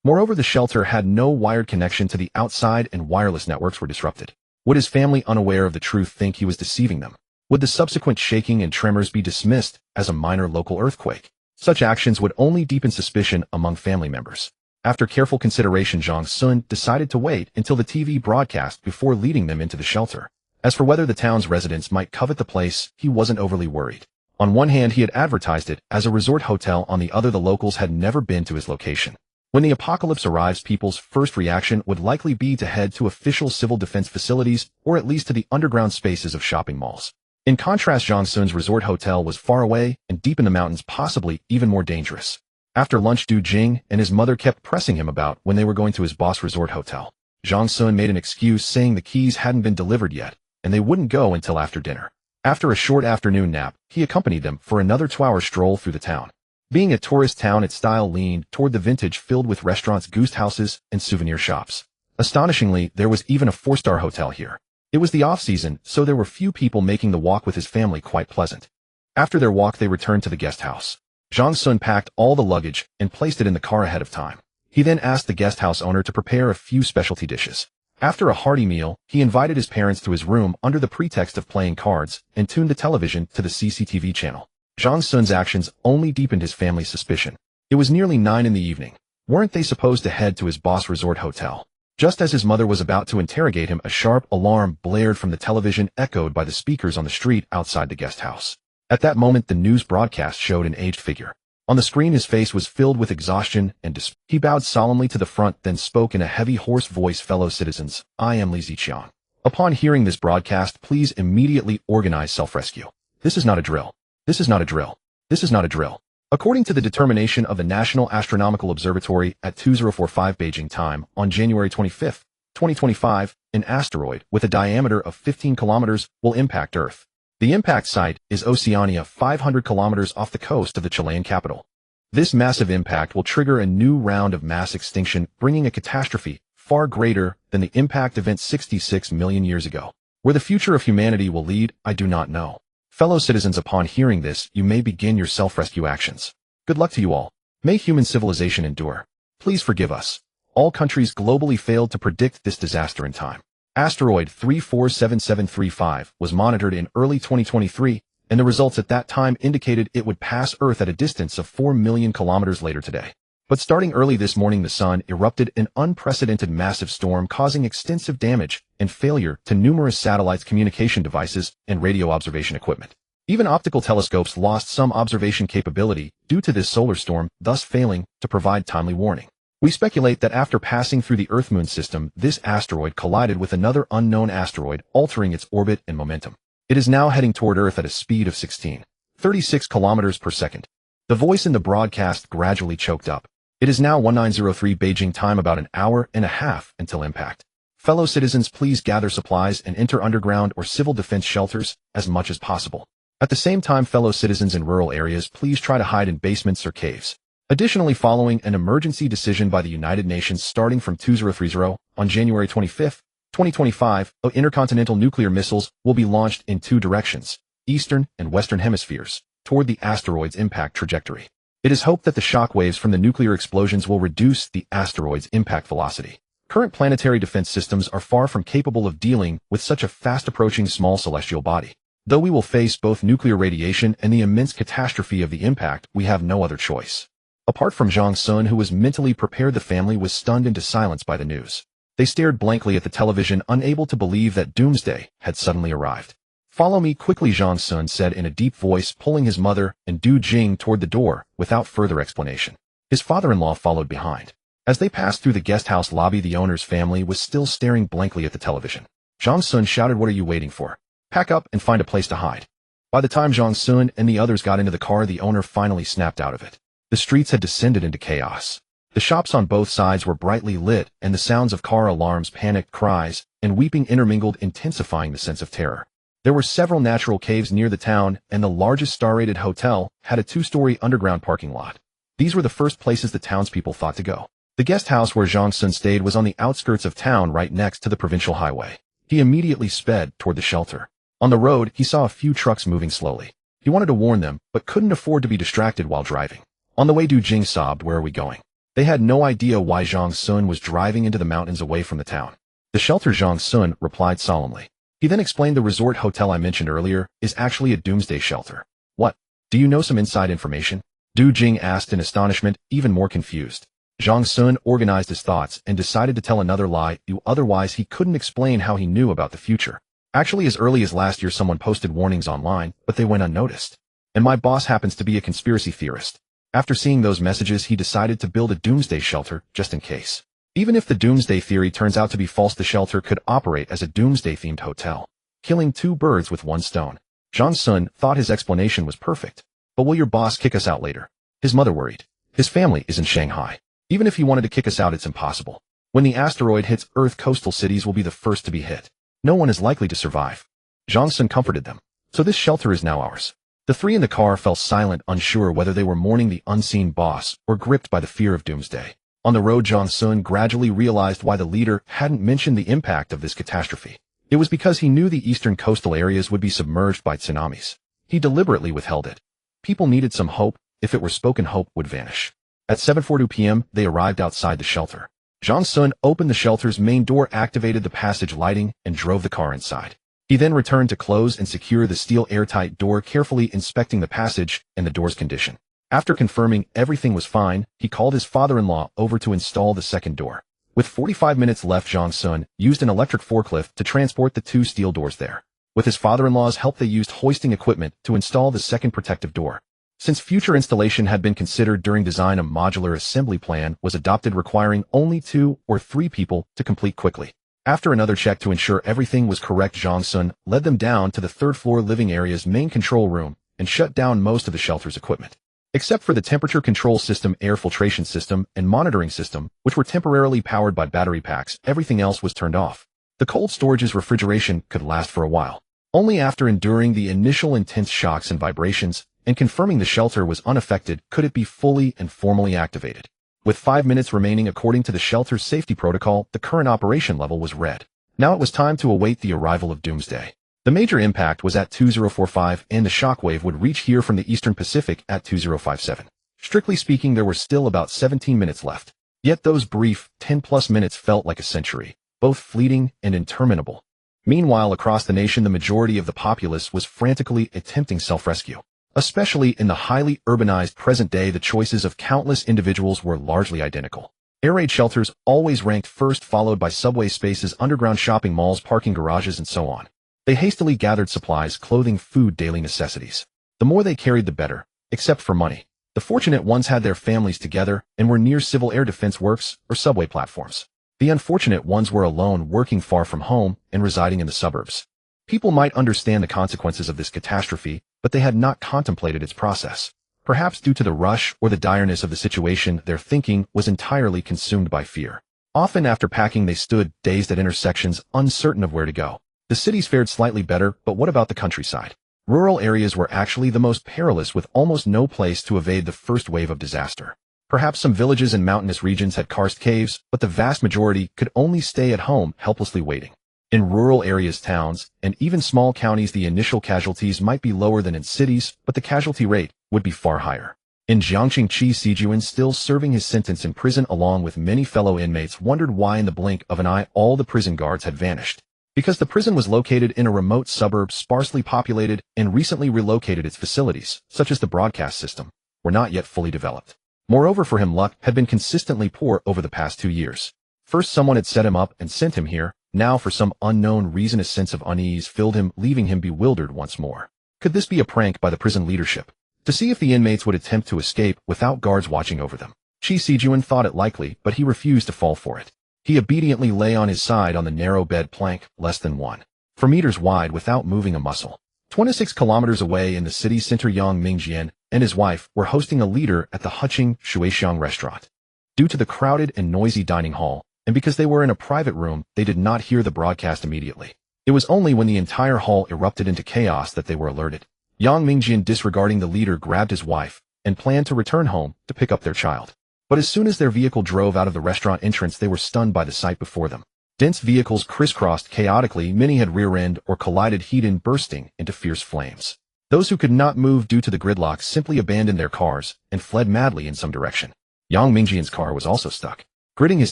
Moreover, the shelter had no wired connection to the outside and wireless networks were disrupted. Would his family, unaware of the truth, think he was deceiving them? Would the subsequent shaking and tremors be dismissed as a minor local earthquake? Such actions would only deepen suspicion among family members. After careful consideration, Zhang Sun decided to wait until the TV broadcast before leading them into the shelter. As for whether the town's residents might covet the place, he wasn't overly worried. On one hand, he had advertised it as a resort hotel, on the other the locals had never been to his location. When the apocalypse arrives, people's first reaction would likely be to head to official civil defense facilities or at least to the underground spaces of shopping malls. In contrast, Zhang Sun's resort hotel was far away and deep in the mountains, possibly even more dangerous. After lunch, Du Jing and his mother kept pressing him about when they were going to his boss resort hotel. Zhang Sun made an excuse, saying the keys hadn't been delivered yet, and they wouldn't go until after dinner. After a short afternoon nap, he accompanied them for another 2-hour stroll through the town. Being a tourist town, its style leaned toward the vintage, filled with restaurants, ghost houses, and souvenir shops. Astonishingly, there was even a 4-star hotel here. It was the off-season, so there were few people, making the walk with his family quite pleasant. After their walk, they returned to the guest house. Zhang Sun packed all the luggage and placed it in the car ahead of time. He then asked the guest house owner to prepare a few specialty dishes. After a hearty meal, he invited his parents to his room under the pretext of playing cards and tuned the television to the CCTV channel. Zhang Sun's actions only deepened his family's suspicion. It was nearly 9 in the evening. Weren't they supposed to head to his boss resort hotel? Just as his mother was about to interrogate him, a sharp alarm blared from the television, echoed by the speakers on the street outside the guest house. At that moment, the news broadcast showed an aged figure. On the screen, his face was filled with exhaustion and despair. He bowed solemnly to the front, then spoke in a heavy, hoarse voice, "Fellow citizens, I am Li Ziqian. Upon hearing this broadcast, please immediately organize self-rescue. This is not a drill. This is not a drill. This is not a drill." According to the determination of the National Astronomical Observatory at 2045 Beijing time, on January 25, 2025, an asteroid with a diameter of 15 kilometers will impact Earth. The impact site is Oceania, 500 kilometers off the coast of the Chilean capital. This massive impact will trigger a new round of mass extinction, bringing a catastrophe far greater than the impact event 66 million years ago. Where the future of humanity will lead, I do not know. Fellow citizens, upon hearing this, you may begin your self-rescue actions. Good luck to you all. May human civilization endure. Please forgive us. All countries globally failed to predict this disaster in time. Asteroid 347735 was monitored in early 2023, and the results at that time indicated it would pass Earth at a distance of 4 million kilometers later today. But starting early this morning, the sun erupted an unprecedented massive storm, causing extensive damage and failure to numerous satellites, communication devices, and radio observation equipment. Even optical telescopes lost some observation capability due to this solar storm, thus failing to provide timely warning. We speculate that after passing through the Earth-Moon system, this asteroid collided with another unknown asteroid, altering its orbit and momentum. It is now heading toward Earth at a speed of 16.36 kilometers per second. The voice in the broadcast gradually choked up. It is now 1903 Beijing time, about an hour and a half until impact. Fellow citizens, please gather supplies and enter underground or civil defense shelters as much as possible. At the same time, fellow citizens in rural areas, please try to hide in basements or caves. Additionally, following an emergency decision by the United Nations starting from 2030 on January 25, 2025, intercontinental nuclear missiles will be launched in 2 directions, eastern and western hemispheres, toward the asteroid's impact trajectory. It is hoped that the shock waves from the nuclear explosions will reduce the asteroid's impact velocity. Current planetary defense systems are far from capable of dealing with such a fast-approaching small celestial body. Though we will face both nuclear radiation and the immense catastrophe of the impact, we have no other choice. Apart from Zhang Sun, who was mentally prepared, the family was stunned into silence by the news. They stared blankly at the television, unable to believe that doomsday had suddenly arrived. "Follow me quickly," Zhang Sun said in a deep voice, pulling his mother and Du Jing toward the door without further explanation. His father-in-law followed behind. As they passed through the guest house lobby, the owner's family was still staring blankly at the television. Zhang Sun shouted, "What are you waiting for? Pack up and find a place to hide." By the time Zhang Sun and the others got into the car, the owner finally snapped out of it. The streets had descended into chaos. The shops on both sides were brightly lit, and the sounds of car alarms, panicked cries, and weeping intermingled, intensifying the sense of terror. There were several natural caves near the town, and the largest star-rated hotel had a 2-story underground parking lot. These were the first places the townspeople thought to go. The guest house where Zhang Sun stayed was on the outskirts of town, right next to the provincial highway. He immediately sped toward the shelter. On the road, he saw a few trucks moving slowly. He wanted to warn them, but couldn't afford to be distracted while driving. On the way, Du Jing sobbed, "Where are we going?" They had no idea why Zhang Sun was driving into the mountains away from the town. "The shelter," Zhang Sun replied solemnly. He then explained, "The resort hotel I mentioned earlier is actually a doomsday shelter." "What? Do you know some inside information?" Du Jing asked in astonishment, even more confused. Zhang Sun organized his thoughts and decided to tell another lie, otherwise he couldn't explain how he knew about the future. "Actually, as early as last year someone posted warnings online, but they went unnoticed. And my boss happens to be a conspiracy theorist. After seeing those messages, he decided to build a doomsday shelter just in case. Even if the doomsday theory turns out to be false, the shelter could operate as a doomsday-themed hotel, killing 2 birds with 1 stone." Zhang Sun thought his explanation was perfect. "But will your boss kick us out later?" His mother worried. "His family is in Shanghai. Even if he wanted to kick us out, it's impossible. When the asteroid hits Earth, coastal cities will be the first to be hit. No one is likely to survive." Zhang Sun comforted them. "So this shelter is now ours." The 3 in the car fell silent, unsure whether they were mourning the unseen boss or gripped by the fear of doomsday. On the road, Zhang Sun gradually realized why the leader hadn't mentioned the impact of this catastrophe. It was because he knew the eastern coastal areas would be submerged by tsunamis. He deliberately withheld it. People needed some hope. If it were spoken, hope would vanish. At 7:42 p.m., they arrived outside the shelter. Zhang Sun opened the shelter's main door, activated the passage lighting, and drove the car inside. He then returned to close and secure the steel airtight door, carefully inspecting the passage and the door's condition. After confirming everything was fine, he called his father-in-law over to install the second door. With 45 minutes left, Zhang Sun used an electric forklift to transport the 2 steel doors there. With his father-in-law's help, they used hoisting equipment to install the second protective door. Since future installation had been considered during design, a modular assembly plan was adopted, requiring only 2 or 3 people to complete quickly. After another check to ensure everything was correct, Zhang Sun led them down to the 3rd-floor living area's main control room and shut down most of the shelter's equipment. Except for the temperature control system, air filtration system, and monitoring system, which were temporarily powered by battery packs, everything else was turned off. The cold storage's refrigeration could last for a while. Only after enduring the initial intense shocks and vibrations, and confirming the shelter was unaffected, could it be fully and formally activated. With 5 minutes remaining according to the shelter's safety protocol, the current operation level was red. Now it was time to await the arrival of doomsday. The major impact was at 2045, and the shockwave would reach here from the eastern Pacific at 2057. Strictly speaking, there were still about 17 minutes left. Yet those brief, 10-plus minutes felt like a century, both fleeting and interminable. Meanwhile, across the nation, the majority of the populace was frantically attempting self-rescue. Especially in the highly urbanized present day, the choices of countless individuals were largely identical. Air raid shelters always ranked first, followed by subway spaces, underground shopping malls, parking garages, and so on. They hastily gathered supplies, clothing, food, daily necessities. The more they carried, the better, except for money. The fortunate ones had their families together and were near civil air defense works or subway platforms. The unfortunate ones were alone, working far from home and residing in the suburbs. People might understand the consequences of this catastrophe, but they had not contemplated its process. Perhaps due to the rush or the direness of the situation, their thinking was entirely consumed by fear. Often after packing, they stood dazed at intersections, uncertain of where to go. The cities fared slightly better, but what about the countryside? Rural areas were actually the most perilous, with almost no place to evade the first wave of disaster. Perhaps some villages and mountainous regions had karst caves, but the vast majority could only stay at home, helplessly waiting. In rural areas, towns, and even small counties, the initial casualties might be lower than in cities, but the casualty rate would be far higher. In Jiangxing, Qi Sijuan, still serving his sentence in prison along with many fellow inmates, wondered why in the blink of an eye all the prison guards had vanished. Because the prison was located in a remote suburb, sparsely populated, and recently relocated, its facilities, such as the broadcast system, were not yet fully developed. Moreover, for him, luck had been consistently poor over the past 2 years. First, someone had set him up and sent him here. Now, for some unknown reason, a sense of unease filled him, leaving him bewildered once more. Could this be a prank by the prison leadership to see if the inmates would attempt to escape without guards watching over them? Qi Sijuan thought it likely, but he refused to fall for it. He obediently lay on his side on the narrow bed plank, less than 1.4 meters wide, without moving a muscle. 26 kilometers away in the city center, Yang Mingjian and his wife were hosting a leader at the Huqing Shuixiang restaurant. Due to the crowded and noisy dining hall, and because they were in a private room, they did not hear the broadcast immediately. It was only when the entire hall erupted into chaos that they were alerted. Yang Mingjian, disregarding the leader, grabbed his wife and planned to return home to pick up their child. But as soon as their vehicle drove out of the restaurant entrance, they were stunned by the sight before them. Dense vehicles crisscrossed chaotically, many had rear-end or collided head-in, bursting into fierce flames. Those who could not move due to the gridlock simply abandoned their cars and fled madly in some direction. Yang Mingjian's car was also stuck. Gritting his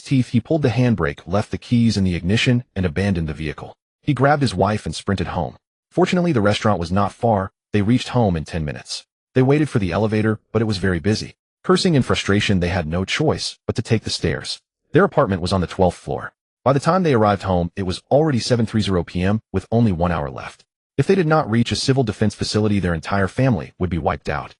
teeth, he pulled the handbrake, left the keys in the ignition, and abandoned the vehicle. He grabbed his wife and sprinted home. Fortunately, the restaurant was not far. They reached home in 10 minutes. They waited for the elevator, but it was very busy. Cursing in frustration, they had no choice but to take the stairs. Their apartment was on the 12th floor. By the time they arrived home, it was already 7:30 p.m. with only 1 hour left. If they did not reach a civil defense facility, their entire family would be wiped out.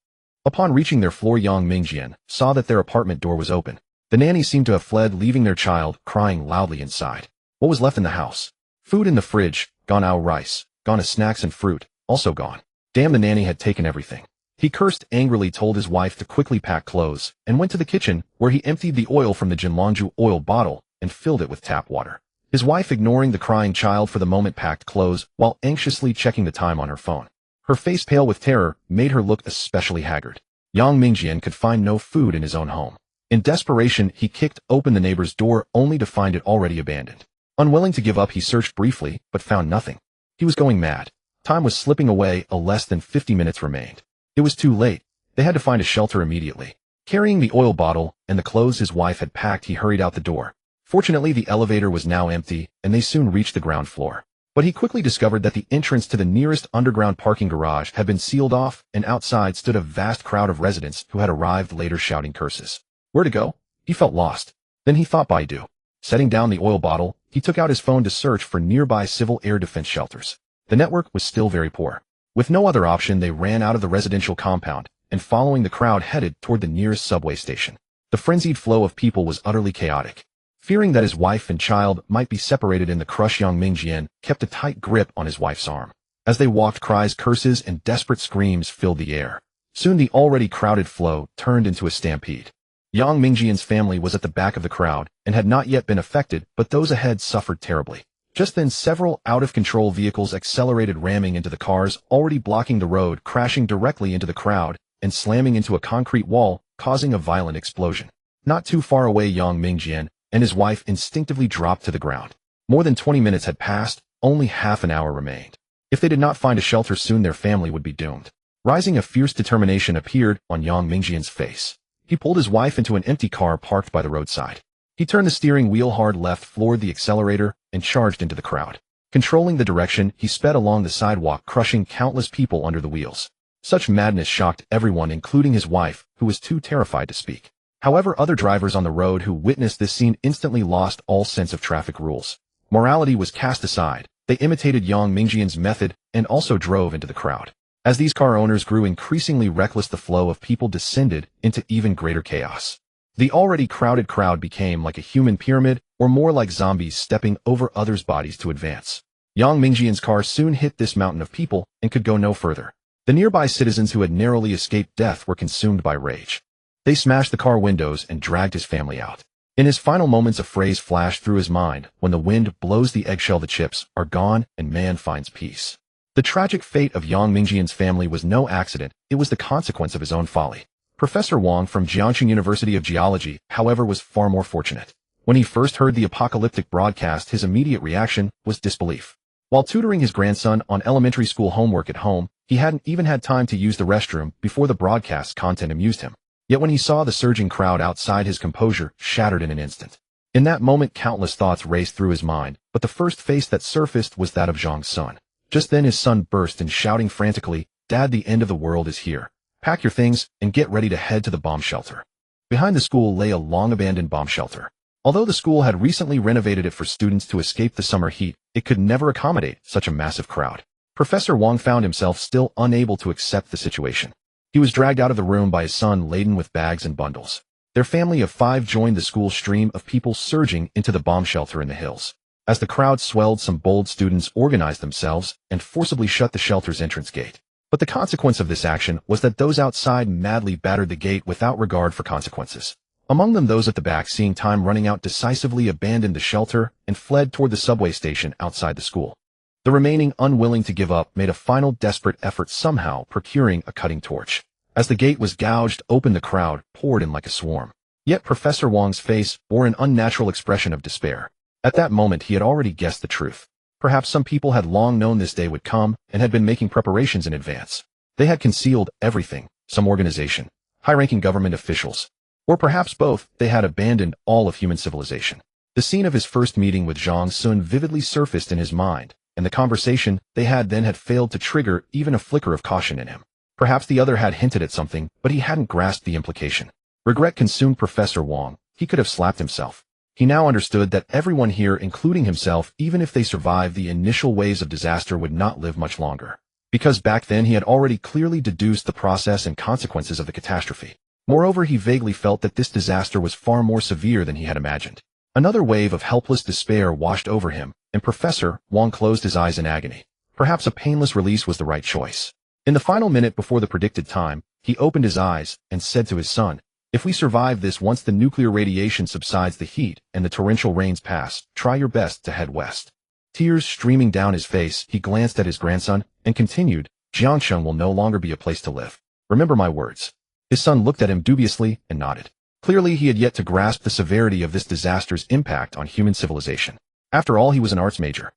Upon reaching their floor, Yang Mingjian saw that their apartment door was open. The nanny seemed to have fled, leaving their child crying loudly inside. What was left in the house? Food in the fridge, gone. Our rice, gone. As snacks and fruit, also gone. Damn, the nanny had taken everything. He cursed angrily, told his wife to quickly pack clothes, and went to the kitchen, where he emptied the oil from the Jinlongju oil bottle and filled it with tap water. His wife, ignoring the crying child for the moment, packed clothes while anxiously checking the time on her phone. Her face, pale with terror, made her look especially haggard. Yang Mingjian could find no food in his own home. In desperation, he kicked open the neighbor's door, only to find it already abandoned. Unwilling to give up, he searched briefly, but found nothing. He was going mad. Time was slipping away. Less than 50 minutes remained. It was too late. They had to find a shelter immediately. Carrying the oil bottle and the clothes his wife had packed, he hurried out the door. Fortunately, the elevator was now empty, and they soon reached the ground floor. But he quickly discovered that the entrance to the nearest underground parking garage had been sealed off, and outside stood a vast crowd of residents who had arrived later, shouting curses. Where to go? He felt lost. Then he thought, Baidu. Setting down the oil bottle, he took out his phone to search for nearby civil air defense shelters. The network was still very poor. With no other option, they ran out of the residential compound, and following the crowd, headed toward the nearest subway station. The frenzied flow of people was utterly chaotic. Fearing that his wife and child might be separated in the crush, Yang Mingjian kept a tight grip on his wife's arm. As they walked, cries, curses, and desperate screams filled the air. Soon the already crowded flow turned into a stampede. Yang Mingjian's family was at the back of the crowd and had not yet been affected, but those ahead suffered terribly. Just then, several out-of-control vehicles accelerated, ramming into the cars already blocking the road, crashing directly into the crowd and slamming into a concrete wall, causing a violent explosion. Not too far away, Yang Mingjian and his wife instinctively dropped to the ground. More than 20 minutes had passed, only half an hour remained. If they did not find a shelter soon, their family would be doomed. Rising, a fierce determination appeared on Yang Mingjian's face. He pulled his wife into an empty car parked by the roadside. He turned the steering wheel hard left, floored the accelerator, and charged into the crowd. Controlling the direction, he sped along the sidewalk, crushing countless people under the wheels. Such madness shocked everyone, including his wife, who was too terrified to speak. However, other drivers on the road who witnessed this scene instantly lost all sense of traffic rules. Morality was cast aside. They imitated Yang Mingjian's method and also drove into the crowd. As these car owners grew increasingly reckless, the flow of people descended into even greater chaos. The already crowded crowd became like a human pyramid, or more like zombies stepping over others' bodies to advance. Yang Mingjian's car soon hit this mountain of people and could go no further. The nearby citizens who had narrowly escaped death were consumed by rage. They smashed the car windows and dragged his family out. In his final moments, a phrase flashed through his mind: when the wind blows the eggshell, the chips are gone and man finds peace. The tragic fate of Yang Mingjian's family was no accident, it was the consequence of his own folly. Professor Wang from Jiangxing University of Geology, however, was far more fortunate. When he first heard the apocalyptic broadcast, his immediate reaction was disbelief. While tutoring his grandson on elementary school homework at home, he hadn't even had time to use the restroom before the broadcast's content amused him. Yet when he saw the surging crowd outside, his composure shattered in an instant. In that moment, countless thoughts raced through his mind, but the first face that surfaced was that of Zhang's son. Just then his son burst in, shouting frantically, "Dad, the end of the world is here. Pack your things and get ready to head to the bomb shelter." Behind the school lay a long-abandoned bomb shelter. Although the school had recently renovated it for students to escape the summer heat, it could never accommodate such a massive crowd. Professor Wang found himself still unable to accept the situation. He was dragged out of the room by his son, laden with bags and bundles. Their family of 5 joined the school stream of people surging into the bomb shelter in the hills. As the crowd swelled, some bold students organized themselves and forcibly shut the shelter's entrance gate. But the consequence of this action was that those outside madly battered the gate without regard for consequences. Among them those at the back, seeing time running out, decisively abandoned the shelter and fled toward the subway station outside the school. The remaining, unwilling to give up, made a final desperate effort, somehow procuring a cutting torch. As the gate was gouged open, the crowd poured in like a swarm. Yet Professor Wong's face bore an unnatural expression of despair. At that moment he had already guessed the truth. Perhaps some people had long known this day would come and had been making preparations in advance. They had concealed everything, some organization, high-ranking government officials. Or perhaps both, they had abandoned all of human civilization. The scene of his first meeting with Zhang Sun vividly surfaced in his mind, and the conversation they had then had failed to trigger even a flicker of caution in him. Perhaps the other had hinted at something, but he hadn't grasped the implication. Regret consumed Professor Wong. He could have slapped himself. He now understood that everyone here, including himself, even if they survived the initial waves of disaster, would not live much longer. Because back then he had already clearly deduced the process and consequences of the catastrophe. Moreover, he vaguely felt that this disaster was far more severe than he had imagined. Another wave of helpless despair washed over him, and Professor Wong closed his eyes in agony. Perhaps a painless release was the right choice. In the final minute before the predicted time, he opened his eyes and said to his son, "If we survive this, once the nuclear radiation subsides, the heat and the torrential rains pass, try your best to head west." Tears streaming down his face, he glanced at his grandson and continued, "Jiangsheng will no longer be a place to live. Remember my words." His son looked at him dubiously and nodded. Clearly he had yet to grasp the severity of this disaster's impact on human civilization. After all, he was an arts major.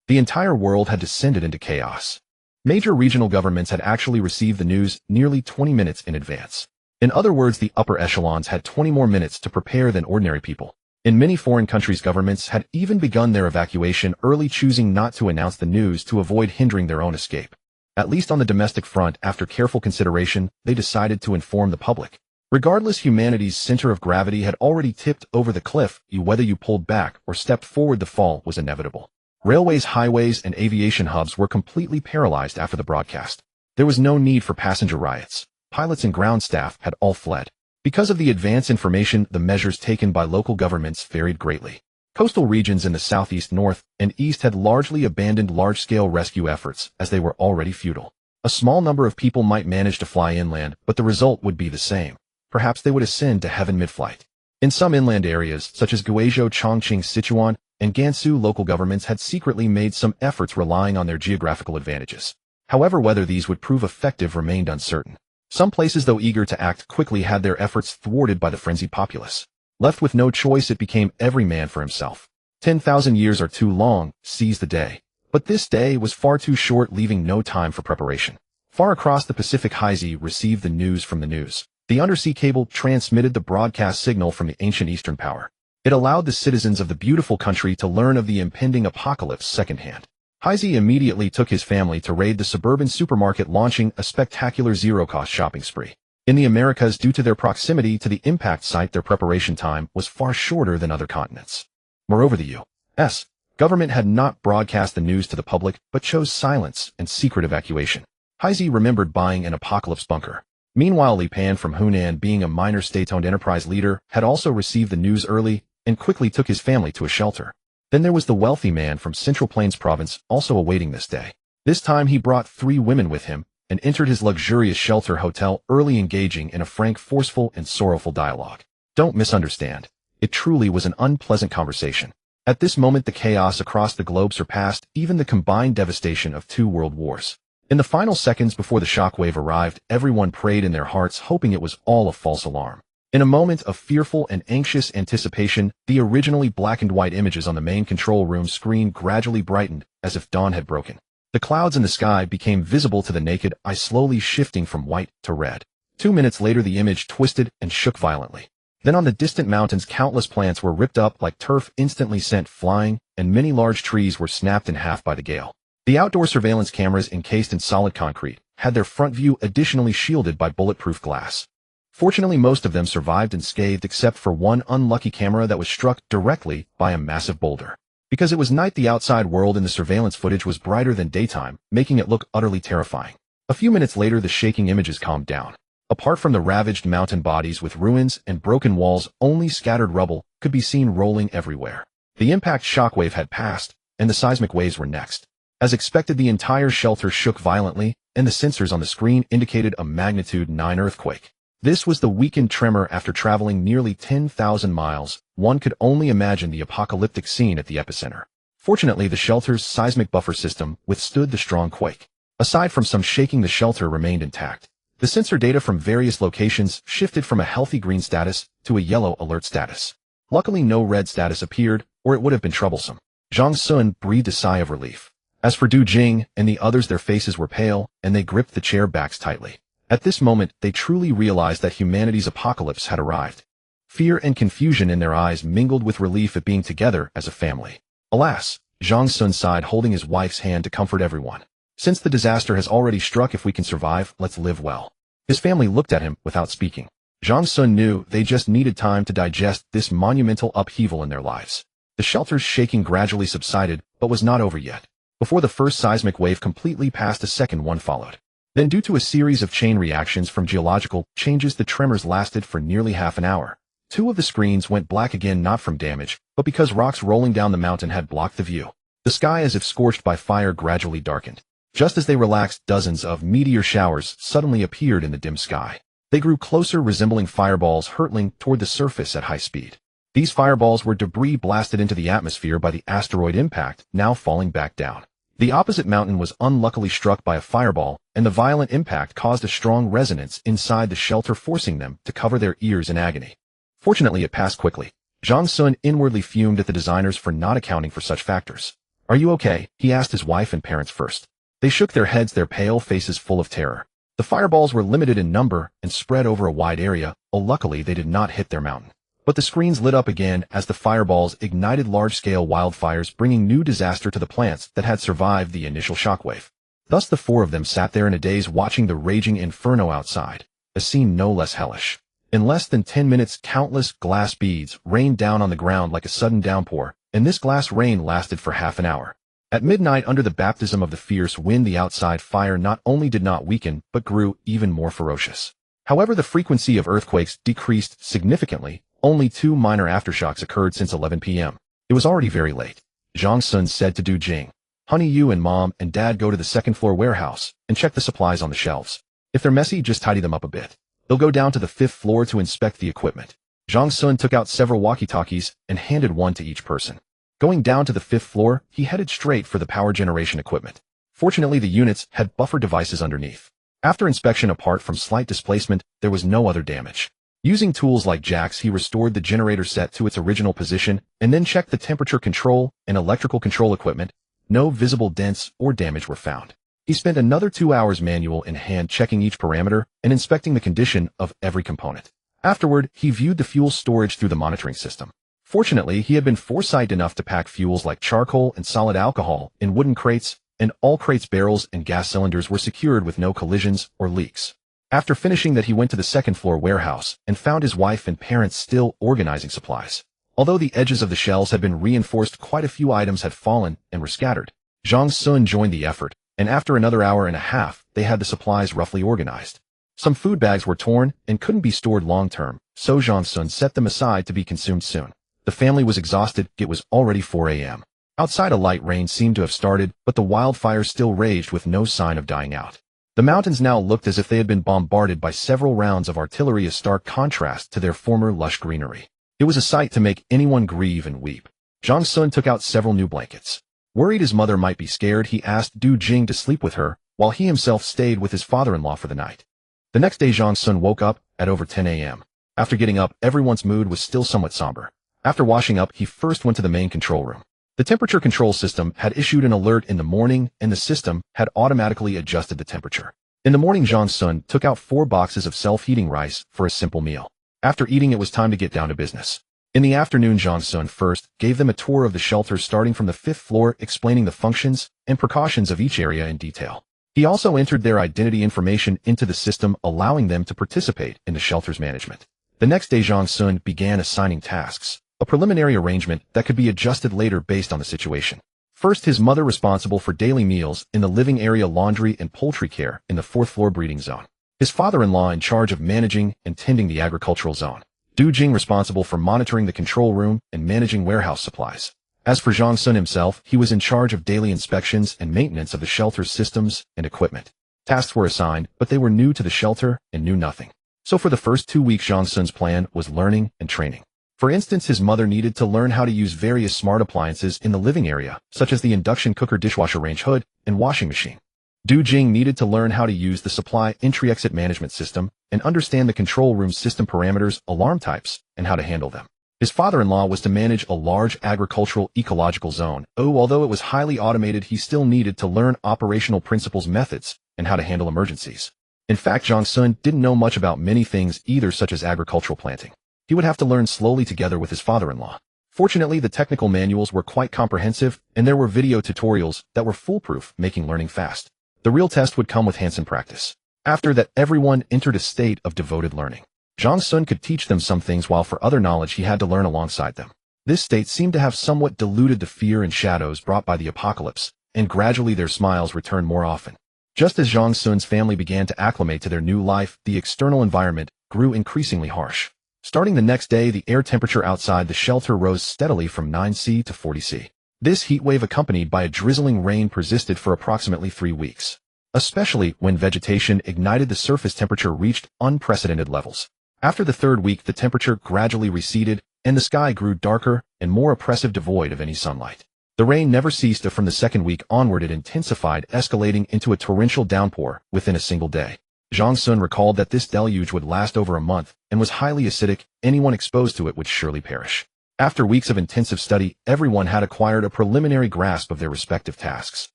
The entire world had descended into chaos. Major regional governments had actually received the news nearly 20 minutes in advance. In other words, the upper echelons had 20 more minutes to prepare than ordinary people. In many foreign countries, governments had even begun their evacuation early, choosing not to announce the news to avoid hindering their own escape. At least on the domestic front, after careful consideration, they decided to inform the public. Regardless, humanity's center of gravity had already tipped over the cliff. Whether you pulled back or stepped forward, the fall was inevitable. Railways, highways, and aviation hubs were completely paralyzed after the broadcast. There was no need for passenger riots. Pilots and ground staff had all fled. Because of the advance information, the measures taken by local governments varied greatly. Coastal regions in the southeast, north, and east had largely abandoned large-scale rescue efforts, as they were already futile. A small number of people might manage to fly inland, but the result would be the same. Perhaps they would ascend to heaven mid-flight. In some inland areas, such as Guizhou, Chongqing, Sichuan, and Gansu, local governments had secretly made some efforts, relying on their geographical advantages. However, whether these would prove effective remained uncertain. Some places, though eager to act quickly, had their efforts thwarted by the frenzied populace. Left with no choice, it became every man for himself. 10,000 years are too long, seize the day. But this day was far too short, leaving no time for preparation. Far across the Pacific, Heisei received the news from the news. The undersea cable transmitted the broadcast signal from the ancient Eastern power. It allowed the citizens of the beautiful country to learn of the impending apocalypse secondhand. Heisei immediately took his family to raid the suburban supermarket, launching a spectacular zero-cost shopping spree. In the Americas, due to their proximity to the impact site, their preparation time was far shorter than other continents. Moreover, the U.S. government had not broadcast the news to the public, but chose silence and secret evacuation. Heisei remembered buying an apocalypse bunker. Meanwhile, Li Pan from Hunan, being a minor state-owned enterprise leader, had also received the news early and quickly took his family to a shelter. Then there was the wealthy man from Central Plains province, also awaiting this day. This time he brought 3 women with him and entered his luxurious shelter hotel early, engaging in a frank, forceful, and sorrowful dialogue. Don't misunderstand. It truly was an unpleasant conversation. At this moment, the chaos across the globe surpassed even the combined devastation of 2 world wars. In the final seconds before the shockwave arrived, everyone prayed in their hearts, hoping it was all a false alarm. In a moment of fearful and anxious anticipation, the originally black and white images on the main control room screen gradually brightened, as if dawn had broken. The clouds in the sky became visible to the naked eye, slowly shifting from white to red. 2 minutes later, the image twisted and shook violently. Then on the distant mountains, countless plants were ripped up like turf, instantly sent flying, and many large trees were snapped in half by the gale. The outdoor surveillance cameras, encased in solid concrete, had their front view additionally shielded by bulletproof glass. Fortunately, most of them survived unscathed, except for one unlucky camera that was struck directly by a massive boulder. Because it was night, the outside world in the surveillance footage was brighter than daytime, making it look utterly terrifying. A few minutes later, the shaking images calmed down. Apart from the ravaged mountain bodies with ruins and broken walls, only scattered rubble could be seen rolling everywhere. The impact shockwave had passed, and the seismic waves were next. As expected, the entire shelter shook violently, and the sensors on the screen indicated a magnitude 9 earthquake. This was the weakened tremor after traveling nearly 10,000 miles. One could only imagine the apocalyptic scene at the epicenter. Fortunately, the shelter's seismic buffer system withstood the strong quake. Aside from some shaking, the shelter remained intact. The sensor data from various locations shifted from a healthy green status to a yellow alert status. Luckily, no red status appeared, or it would have been troublesome. Zhang Sun breathed a sigh of relief. As for Du Jing and the others, their faces were pale, and they gripped the chair backs tightly. At this moment, they truly realized that humanity's apocalypse had arrived. Fear and confusion in their eyes mingled with relief at being together as a family. Alas, Zhang Sun sighed, holding his wife's hand to comfort everyone. Since the disaster has already struck, if we can survive, let's live well. His family looked at him without speaking. Zhang Sun knew they just needed time to digest this monumental upheaval in their lives. The shelter's shaking gradually subsided, but was not over yet. Before the first seismic wave completely passed, a second one followed. Then, due to a series of chain reactions from geological changes, the tremors lasted for nearly half an hour. Two of the screens went black again, not from damage, but because rocks rolling down the mountain had blocked the view. The sky, as if scorched by fire, gradually darkened. Just as they relaxed, dozens of meteor showers suddenly appeared in the dim sky. They grew closer, resembling fireballs hurtling toward the surface at high speed. These fireballs were debris blasted into the atmosphere by the asteroid impact, now falling back down. The opposite mountain was unluckily struck by a fireball, and the violent impact caused a strong resonance inside the shelter, forcing them to cover their ears in agony. Fortunately, it passed quickly. Zhang Sun inwardly fumed at the designers for not accounting for such factors. "Are you okay?" he asked his wife and parents first. They shook their heads, their pale faces full of terror. The fireballs were limited in number and spread over a wide area. Luckily, they did not hit their mountain. But the screens lit up again as the fireballs ignited large-scale wildfires, bringing new disaster to the plants that had survived the initial shockwave. Thus the four of them sat there in a daze, watching the raging inferno outside, a scene no less hellish. In less than 10 minutes, countless glass beads rained down on the ground like a sudden downpour, and this glass rain lasted for half an hour. At midnight, under the baptism of the fierce wind, the outside fire not only did not weaken, but grew even more ferocious. However, the frequency of earthquakes decreased significantly. Only 2 minor aftershocks occurred since 11 p.m. It was already very late. Zhang Sun said to Du Jing, "Honey, you and Mom and Dad go to the second-floor warehouse and check the supplies on the shelves. If they're messy, just tidy them up a bit. They'll go down to the 5th floor to inspect the equipment." Zhang Sun took out several walkie-talkies and handed one to each person. Going down to the 5th floor, he headed straight for the power generation equipment. Fortunately, the units had buffer devices underneath. After inspection, apart from slight displacement, there was no other damage. Using tools like jacks, he restored the generator set to its original position and then checked the temperature control and electrical control equipment. No visible dents or damage were found. He spent another 2 hours manual in hand checking each parameter and inspecting the condition of every component. Afterward, he viewed the fuel storage through the monitoring system. Fortunately, he had been foresight enough to pack fuels like charcoal and solid alcohol in wooden crates, and all crates, barrels, and gas cylinders were secured with no collisions or leaks. After finishing that, he went to the second-floor warehouse and found his wife and parents still organizing supplies. Although the edges of the shelves had been reinforced, quite a few items had fallen and were scattered. Zhang Sun joined the effort, and after another hour and a half, they had the supplies roughly organized. Some food bags were torn and couldn't be stored long-term, so Zhang Sun set them aside to be consumed soon. The family was exhausted. It was already 4 a.m. Outside, a light rain seemed to have started, but the wildfire still raged with no sign of dying out. The mountains now looked as if they had been bombarded by several rounds of artillery, a stark contrast to their former lush greenery. It was a sight to make anyone grieve and weep. Zhang Sun took out several new blankets. Worried his mother might be scared, he asked Du Jing to sleep with her, while he himself stayed with his father-in-law for the night. The next day, Zhang Sun woke up at over 10 a.m. After getting up, everyone's mood was still somewhat somber. After washing up, he first went to the main control room. The temperature control system had issued an alert in the morning, and the system had automatically adjusted the temperature. In the morning, Zhang Sun took out 4 boxes of self-heating rice for a simple meal. After eating, it was time to get down to business. In the afternoon, Zhang Sun first gave them a tour of the shelter, starting from the 5th floor, explaining the functions and precautions of each area in detail. He also entered their identity information into the system, allowing them to participate in the shelter's management. The next day, Zhang Sun began assigning tasks, a preliminary arrangement that could be adjusted later based on the situation. First, his mother responsible for daily meals in the living area, laundry and poultry care in the 4th floor breeding zone. His father-in-law in charge of managing and tending the agricultural zone. Du Jing responsible for monitoring the control room and managing warehouse supplies. As for Zhang Sun himself, he was in charge of daily inspections and maintenance of the shelter's systems and equipment. Tasks were assigned, but they were new to the shelter and knew nothing. So for the first 2 weeks, Zhang Sun's plan was learning and training. For instance, his mother needed to learn how to use various smart appliances in the living area, such as the induction cooker, dishwasher, range hood, and washing machine. Du Jing needed to learn how to use the supply entry-exit management system and understand the control room system parameters, alarm types, and how to handle them. His father-in-law was to manage a large agricultural ecological zone. Although it was highly automated, he still needed to learn operational principles, methods, and how to handle emergencies. In fact, Zhang Sun didn't know much about many things either, such as agricultural planting. He would have to learn slowly together with his father-in-law. Fortunately, the technical manuals were quite comprehensive, and there were video tutorials that were foolproof, making learning fast. The real test would come with hands-on practice. After that, everyone entered a state of devoted learning. Zhang Sun could teach them some things, while for other knowledge he had to learn alongside them. This state seemed to have somewhat diluted the fear and shadows brought by the apocalypse, and gradually their smiles returned more often. Just as Zhang Sun's family began to acclimate to their new life, the external environment grew increasingly harsh. Starting the next day, the air temperature outside the shelter rose steadily from 9°C to 40°C. This heat wave, accompanied by a drizzling rain, persisted for approximately 3 weeks. Especially when vegetation ignited, the surface temperature reached unprecedented levels. After the 3rd week, the temperature gradually receded, and the sky grew darker and more oppressive, devoid of any sunlight. The rain never ceased. From the 2nd week onward, it intensified, escalating into a torrential downpour within a single day. Zhang Sun recalled that this deluge would last over a month and was highly acidic. Anyone exposed to it would surely perish. After weeks of intensive study, everyone had acquired a preliminary grasp of their respective tasks.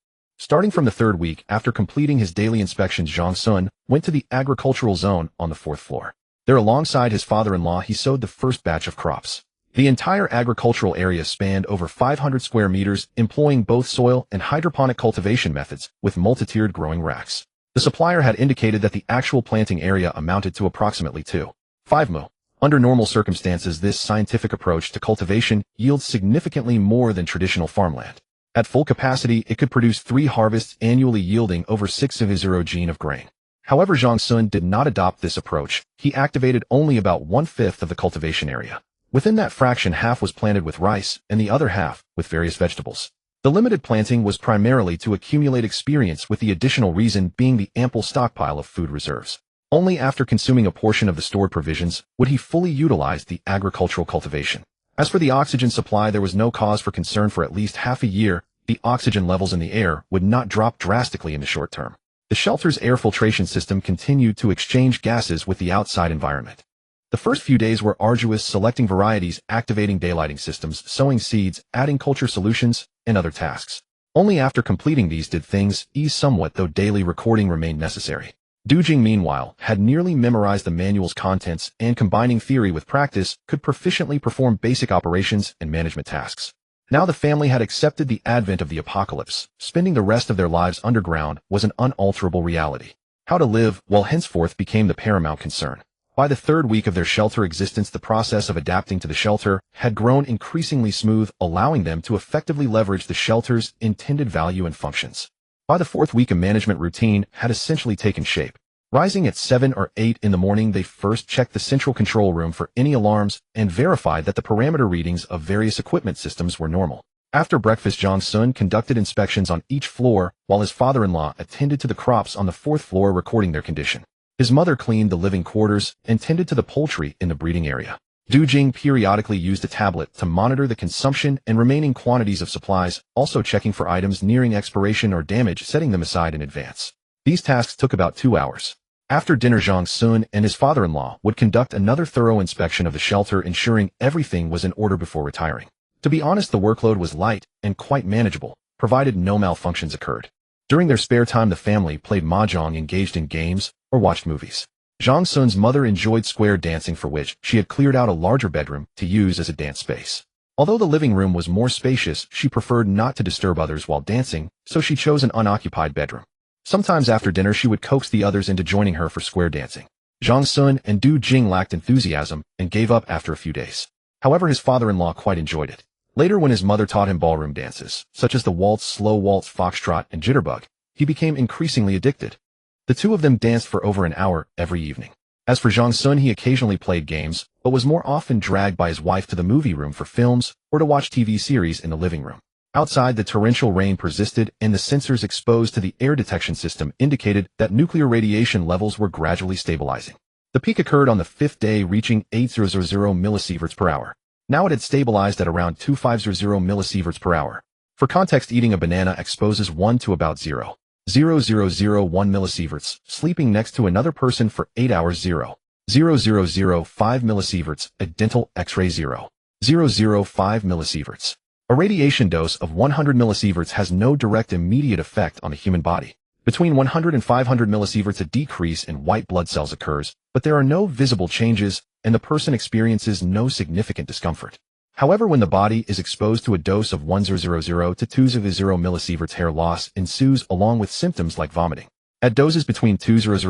Starting from the 3rd week, after completing his daily inspections, Zhang Sun went to the agricultural zone on the 4th floor. There, alongside his father-in-law, he sowed the first batch of crops. The entire agricultural area spanned over 500 square meters, employing both soil and hydroponic cultivation methods with multi-tiered growing racks. The supplier had indicated that the actual planting area amounted to approximately 2.5 mu. Under normal circumstances, this scientific approach to cultivation yields significantly more than traditional farmland. At full capacity, it could produce 3 harvests annually, yielding over 6,000 gene of grain. However, Zhang Sun did not adopt this approach. He activated only about 1/5 of the cultivation area. Within that fraction, half was planted with rice and the other half with various vegetables. The limited planting was primarily to accumulate experience, with the additional reason being the ample stockpile of food reserves. Only after consuming a portion of the stored provisions would he fully utilize the agricultural cultivation. As for the oxygen supply, there was no cause for concern. For at least half a year, the oxygen levels in the air would not drop drastically in the short term. The shelter's air filtration system continued to exchange gases with the outside environment. The first few days were arduous, selecting varieties, activating daylighting systems, sowing seeds, adding culture solutions, and other tasks. Only after completing these did things ease somewhat, though daily recording remained necessary. Du Jing, meanwhile, had nearly memorized the manual's contents, and combining theory with practice, could proficiently perform basic operations and management tasks. Now the family had accepted the advent of the apocalypse. Spending the rest of their lives underground was an unalterable reality. How to live well henceforth became the paramount concern. By the 3rd week of their shelter existence, the process of adapting to the shelter had grown increasingly smooth, allowing them to effectively leverage the shelter's intended value and functions. By the 4th week, a management routine had essentially taken shape. Rising at 7 or 8 in the morning, they first checked the central control room for any alarms and verified that the parameter readings of various equipment systems were normal. After breakfast, Zhang Sun conducted inspections on each floor, while his father-in-law attended to the crops on the 4th floor, recording their condition. His mother cleaned the living quarters and tended to the poultry in the breeding area. Du Jing periodically used a tablet to monitor the consumption and remaining quantities of supplies, also checking for items nearing expiration or damage, setting them aside in advance. These tasks took about 2 hours. After dinner, Zhang Sun and his father-in-law would conduct another thorough inspection of the shelter, ensuring everything was in order before retiring. To be honest, the workload was light and quite manageable, provided no malfunctions occurred. During their spare time, the family played mahjong, engaged in games, or watched movies. Zhang Sun's mother enjoyed square dancing, for which she had cleared out a larger bedroom to use as a dance space. Although the living room was more spacious, she preferred not to disturb others while dancing, so she chose an unoccupied bedroom. Sometimes after dinner, she would coax the others into joining her for square dancing. Zhang Sun and Du Jing lacked enthusiasm and gave up after a few days. However, his father-in-law quite enjoyed it. Later, when his mother taught him ballroom dances, such as the waltz, slow waltz, foxtrot, and jitterbug, he became increasingly addicted. The two of them danced for over an hour every evening. As for Zhang Sun, he occasionally played games, but was more often dragged by his wife to the movie room for films or to watch TV series in the living room. Outside, the torrential rain persisted, and the sensors exposed to the air detection system indicated that nuclear radiation levels were gradually stabilizing. The peak occurred on the fifth day, reaching 8,000 millisieverts per hour. Now it had stabilized at around 2,500 millisieverts per hour. For context, eating a banana exposes one to about 0.0001 millisieverts. Sleeping next to another person for 8 hours 0.0005 millisieverts. A dental X-ray 0.005 millisieverts. A radiation dose of 100 millisieverts has no direct immediate effect on the human body. Between 100 and 500 millisieverts, a decrease in white blood cells occurs, but there are no visible changes, and the person experiences no significant discomfort. However, when the body is exposed to a dose of 100 to 200 millisieverts, hair loss ensues along with symptoms like vomiting. At doses between 200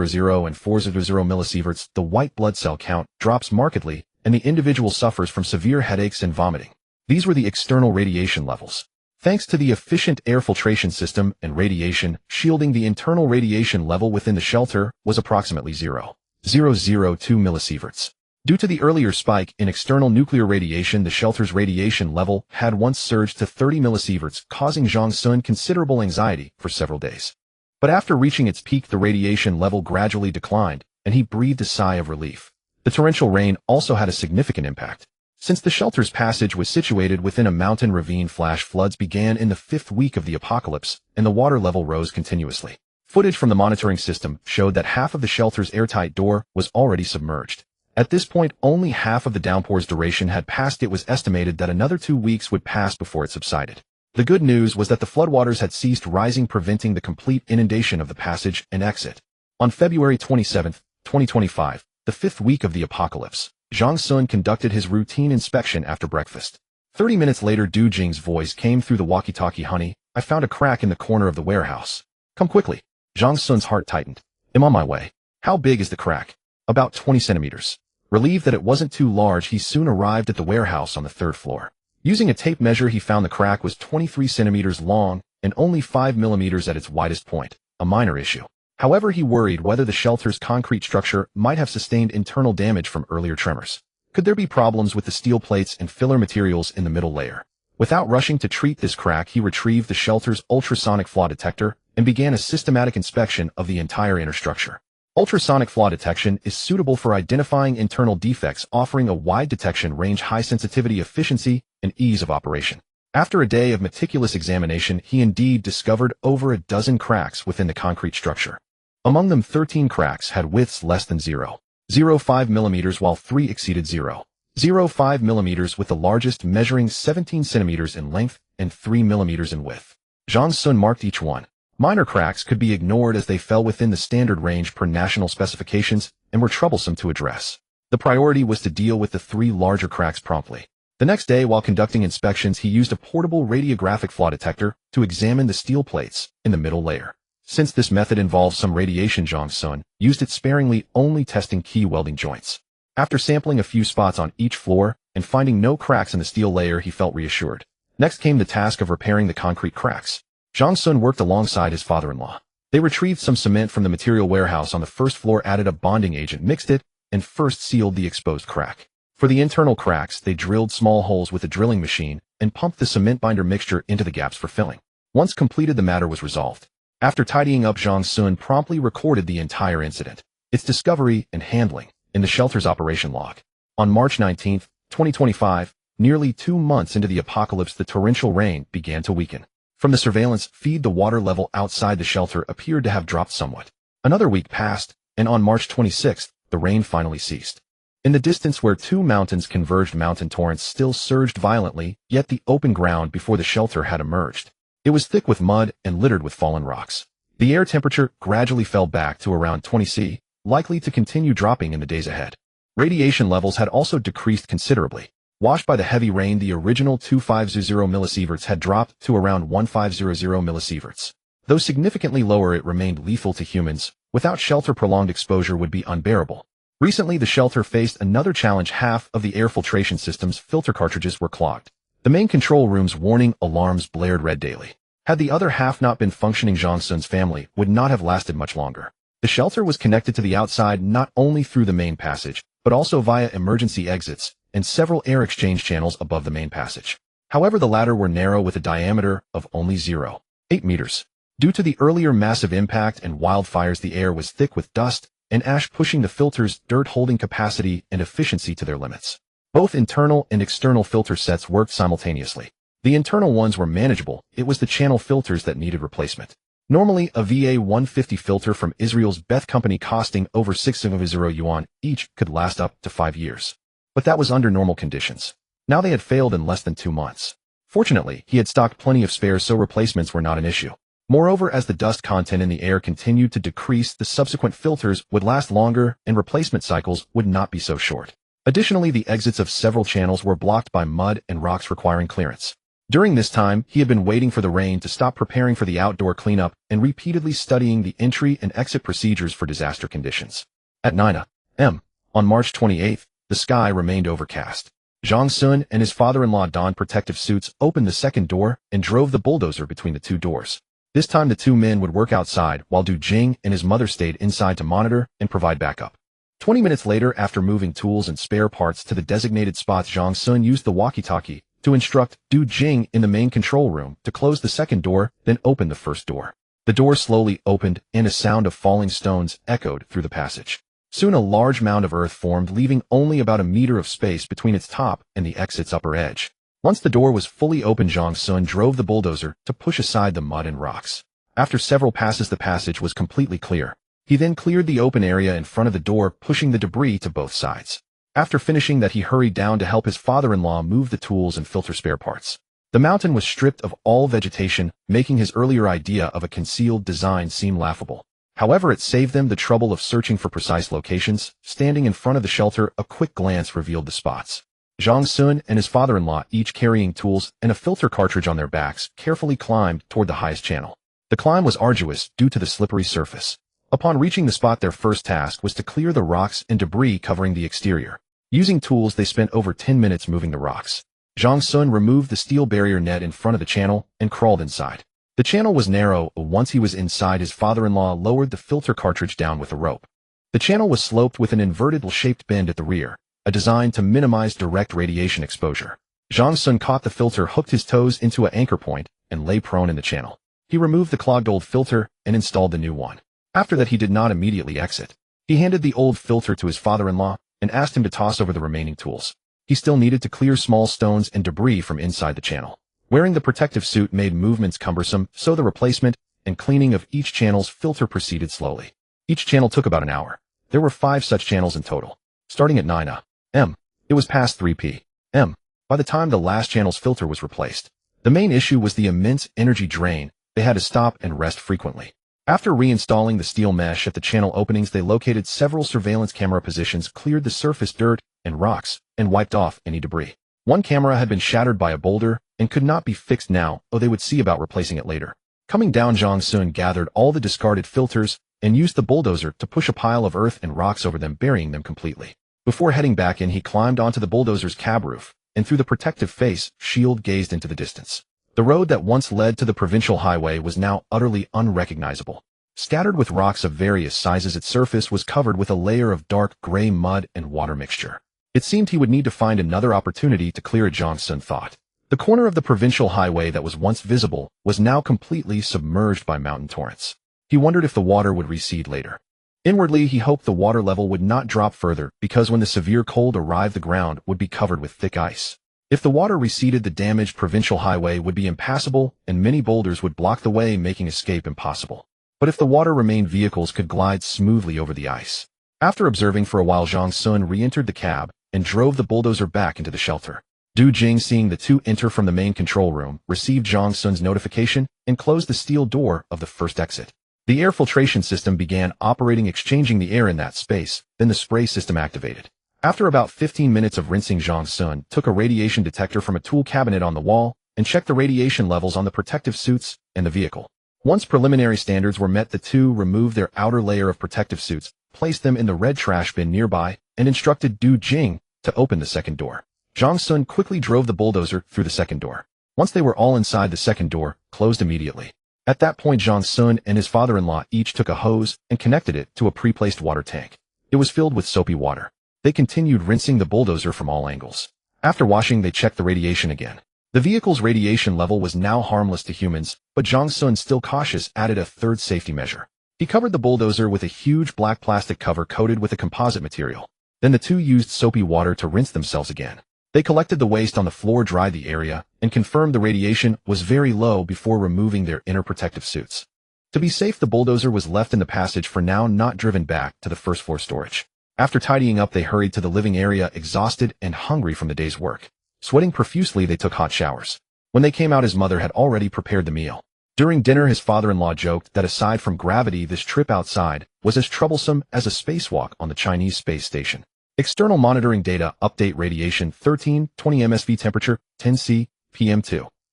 and 400 millisieverts, the white blood cell count drops markedly, and the individual suffers from severe headaches and vomiting. These were the external radiation levels. Thanks to the efficient air filtration system and radiation shielding, the internal radiation level within the shelter was approximately 0.002 millisieverts. Due to the earlier spike in external nuclear radiation, the shelter's radiation level had once surged to 30 millisieverts, causing Zhang Sun considerable anxiety for several days. But after reaching its peak, the radiation level gradually declined, and he breathed a sigh of relief. The torrential rain also had a significant impact. Since the shelter's passage was situated within a mountain ravine, flash floods began in the fifth week of the apocalypse, and the water level rose continuously. Footage from the monitoring system showed that half of the shelter's airtight door was already submerged. At this point, only half of the downpour's duration had passed. It was estimated that another 2 weeks would pass before it subsided. The good news was that the floodwaters had ceased rising, preventing the complete inundation of the passage and exit. On February 27, 2025, the fifth week of the apocalypse, Zhang Sun conducted his routine inspection after breakfast. 30 minutes later, Du Jing's voice came through the walkie-talkie. "Honey, I found a crack in the corner of the warehouse. Come quickly." Zhang Sun's heart tightened. "I'm on my way." "How big is the crack?" "About 20 centimeters. Relieved that it wasn't too large, he soon arrived at the warehouse on the third floor. Using a tape measure, he found the crack was 23 centimeters long and only 5 millimeters at its widest point, a minor issue. However, he worried whether the shelter's concrete structure might have sustained internal damage from earlier tremors. Could there be problems with the steel plates and filler materials in the middle layer? Without rushing to treat this crack, he retrieved the shelter's ultrasonic flaw detector and began a systematic inspection of the entire inner structure. Ultrasonic flaw detection is suitable for identifying internal defects, offering a wide detection range, high sensitivity, efficiency, and ease of operation. After a day of meticulous examination, he indeed discovered over a dozen cracks within the concrete structure. Among them, 13 cracks had widths less than 0.05 millimeters, while 3 exceeded 0.05 millimeters, with the largest measuring 17 centimeters in length and 3 millimeters in width. Zhang Sun marked each one. Minor cracks could be ignored as they fell within the standard range per national specifications and were troublesome to address. The priority was to deal with the 3 larger cracks promptly. The next day, while conducting inspections, he used a portable radiographic flaw detector to examine the steel plates in the middle layer. Since this method involved some radiation, Zhang Sun used it sparingly, only testing key welding joints. After sampling a few spots on each floor and finding no cracks in the steel layer, he felt reassured. Next came the task of repairing the concrete cracks. Zhang Sun worked alongside his father-in-law. They retrieved some cement from the material warehouse on the first floor, added a bonding agent, mixed it, and first sealed the exposed crack. For the internal cracks, they drilled small holes with a drilling machine and pumped the cement binder mixture into the gaps for filling. Once completed, the matter was resolved. After tidying up, Zhang Sun promptly recorded the entire incident, its discovery and handling, in the shelter's operation log. On March 19, 2025, nearly 2 months into the apocalypse, the torrential rain began to weaken. From the surveillance feed, the water level outside the shelter appeared to have dropped somewhat. Another week passed, and on March 26, the rain finally ceased. In the distance where 2 mountains converged, mountain torrents still surged violently, yet the open ground before the shelter had emerged. It was thick with mud and littered with fallen rocks. The air temperature gradually fell back to around 20 C, likely to continue dropping in the days ahead. Radiation levels had also decreased considerably. Washed by the heavy rain, the original 2,500 millisieverts had dropped to around 1,500 millisieverts. Though significantly lower, it remained lethal to humans. Without shelter, prolonged exposure would be unbearable. Recently, the shelter faced another challenge. Half of the air filtration system's filter cartridges were clogged. The main control room's warning alarms blared red daily. Had the other half not been functioning, Zhang Sun's family would not have lasted much longer. The shelter was connected to the outside not only through the main passage, but also via emergency exits and several air exchange channels above the main passage. However, the latter were narrow, with a diameter of only 0.8 meters. Due to the earlier massive impact and wildfires, the air was thick with dust and ash pushing the filter's dirt-holding capacity and efficiency to their limits. Both internal and external filter sets worked simultaneously. The internal ones were manageable, it was the channel filters that needed replacement. Normally, a VA150 filter from Israel's Beth company costing over 600 yuan each could last up to 5 years. But that was under normal conditions. Now they had failed in less than 2 months. Fortunately, he had stocked plenty of spares so replacements were not an issue. Moreover, as the dust content in the air continued to decrease, the subsequent filters would last longer and replacement cycles would not be so short. Additionally, the exits of several channels were blocked by mud and rocks requiring clearance. During this time, he had been waiting for the rain to stop, preparing for the outdoor cleanup and repeatedly studying the entry and exit procedures for disaster conditions. At 9 a.m. on March 28th, the sky remained overcast. Zhang Sun and his father-in-law donned protective suits, opened the second door, and drove the bulldozer between the two doors. This time the two men would work outside, while Du Jing and his mother stayed inside to monitor and provide backup. 20 minutes later, after moving tools and spare parts to the designated spots, Zhang Sun used the walkie-talkie to instruct Du Jing in the main control room to close the second door, then open the first door. The door slowly opened, and a sound of falling stones echoed through the passage. Soon a large mound of earth formed, leaving only about a meter of space between its top and the exit's upper edge. Once the door was fully open, Zhang Sun drove the bulldozer to push aside the mud and rocks. After several passes, the passage was completely clear. He then cleared the open area in front of the door, pushing the debris to both sides. After finishing that, he hurried down to help his father-in-law move the tools and filter spare parts. The mountain was stripped of all vegetation, making his earlier idea of a concealed design seem laughable. However, it saved them the trouble of searching for precise locations. Standing in front of the shelter, a quick glance revealed the spots. Zhang Sun and his father-in-law, each carrying tools and a filter cartridge on their backs, carefully climbed toward the highest channel. The climb was arduous due to the slippery surface. Upon reaching the spot, their first task was to clear the rocks and debris covering the exterior. Using tools, they spent over 10 minutes moving the rocks. Zhang Sun removed the steel barrier net in front of the channel and crawled inside. The channel was narrow, but once he was inside, his father-in-law lowered the filter cartridge down with a rope. The channel was sloped with an inverted L-shaped bend at the rear, a design to minimize direct radiation exposure. Zhang Sun caught the filter, hooked his toes into an anchor point, and lay prone in the channel. He removed the clogged old filter and installed the new one. After that, he did not immediately exit. He handed the old filter to his father-in-law and asked him to toss over the remaining tools. He still needed to clear small stones and debris from inside the channel. Wearing the protective suit made movements cumbersome, so the replacement and cleaning of each channel's filter proceeded slowly. Each channel took about an hour. There were 5 such channels in total. Starting at 9 a.m., it was past 3 p.m. by the time the last channel's filter was replaced. The main issue was the immense energy drain. They had to stop and rest frequently. After reinstalling the steel mesh at the channel openings, they located several surveillance camera positions, cleared the surface dirt and rocks, and wiped off any debris. One camera had been shattered by a boulder and could not be fixed now, though they would see about replacing it later. Coming down, Zhang Sun gathered all the discarded filters and used the bulldozer to push a pile of earth and rocks over them, burying them completely. Before heading back in, he climbed onto the bulldozer's cab roof, and through the protective face shield gazed into the distance. The road that once led to the provincial highway was now utterly unrecognizable. Scattered with rocks of various sizes, its surface was covered with a layer of dark gray mud and water mixture. It seemed he would need to find another opportunity to clear it, Zhang Sun thought. The corner of the provincial highway that was once visible was now completely submerged by mountain torrents. He wondered if the water would recede later. Inwardly, he hoped the water level would not drop further, because when the severe cold arrived, the ground would be covered with thick ice. If the water receded, the damaged provincial highway would be impassable, and many boulders would block the way, making escape impossible. But if the water remained, vehicles could glide smoothly over the ice. After observing for a while, Zhang Sun re-entered the cab and drove the bulldozer back into the shelter. Du Jing, seeing the two enter from the main control room, received Zhang Sun's notification and closed the steel door of the first exit. The air filtration system began operating, exchanging the air in that space, then the spray system activated. After about 15 minutes of rinsing, Zhang Sun took a radiation detector from a tool cabinet on the wall and checked the radiation levels on the protective suits and the vehicle. Once preliminary standards were met, the two removed their outer layer of protective suits, placed them in the red trash bin nearby, and instructed Du Jing to open the second door. Zhang Sun quickly drove the bulldozer through the second door. Once they were all inside, the second door closed immediately. At that point, Zhang Sun and his father-in-law each took a hose and connected it to a pre-placed water tank. It was filled with soapy water. They continued rinsing the bulldozer from all angles. After washing, they checked the radiation again. The vehicle's radiation level was now harmless to humans, but Zhang Sun, still cautious, added a third safety measure. He covered the bulldozer with a huge black plastic cover coated with a composite material. Then the two used soapy water to rinse themselves again. They collected the waste on the floor, dried the area, and confirmed the radiation was very low before removing their inner protective suits. To be safe, the bulldozer was left in the passage for now, not driven back to the first floor storage. After tidying up, they hurried to the living area, exhausted and hungry from the day's work. Sweating profusely, they took hot showers. When they came out, his mother had already prepared the meal. During dinner, his father-in-law joked that aside from gravity, this trip outside was as troublesome as a spacewalk on the Chinese space station. External monitoring data update: radiation 1320 MSV, temperature 10 C, PM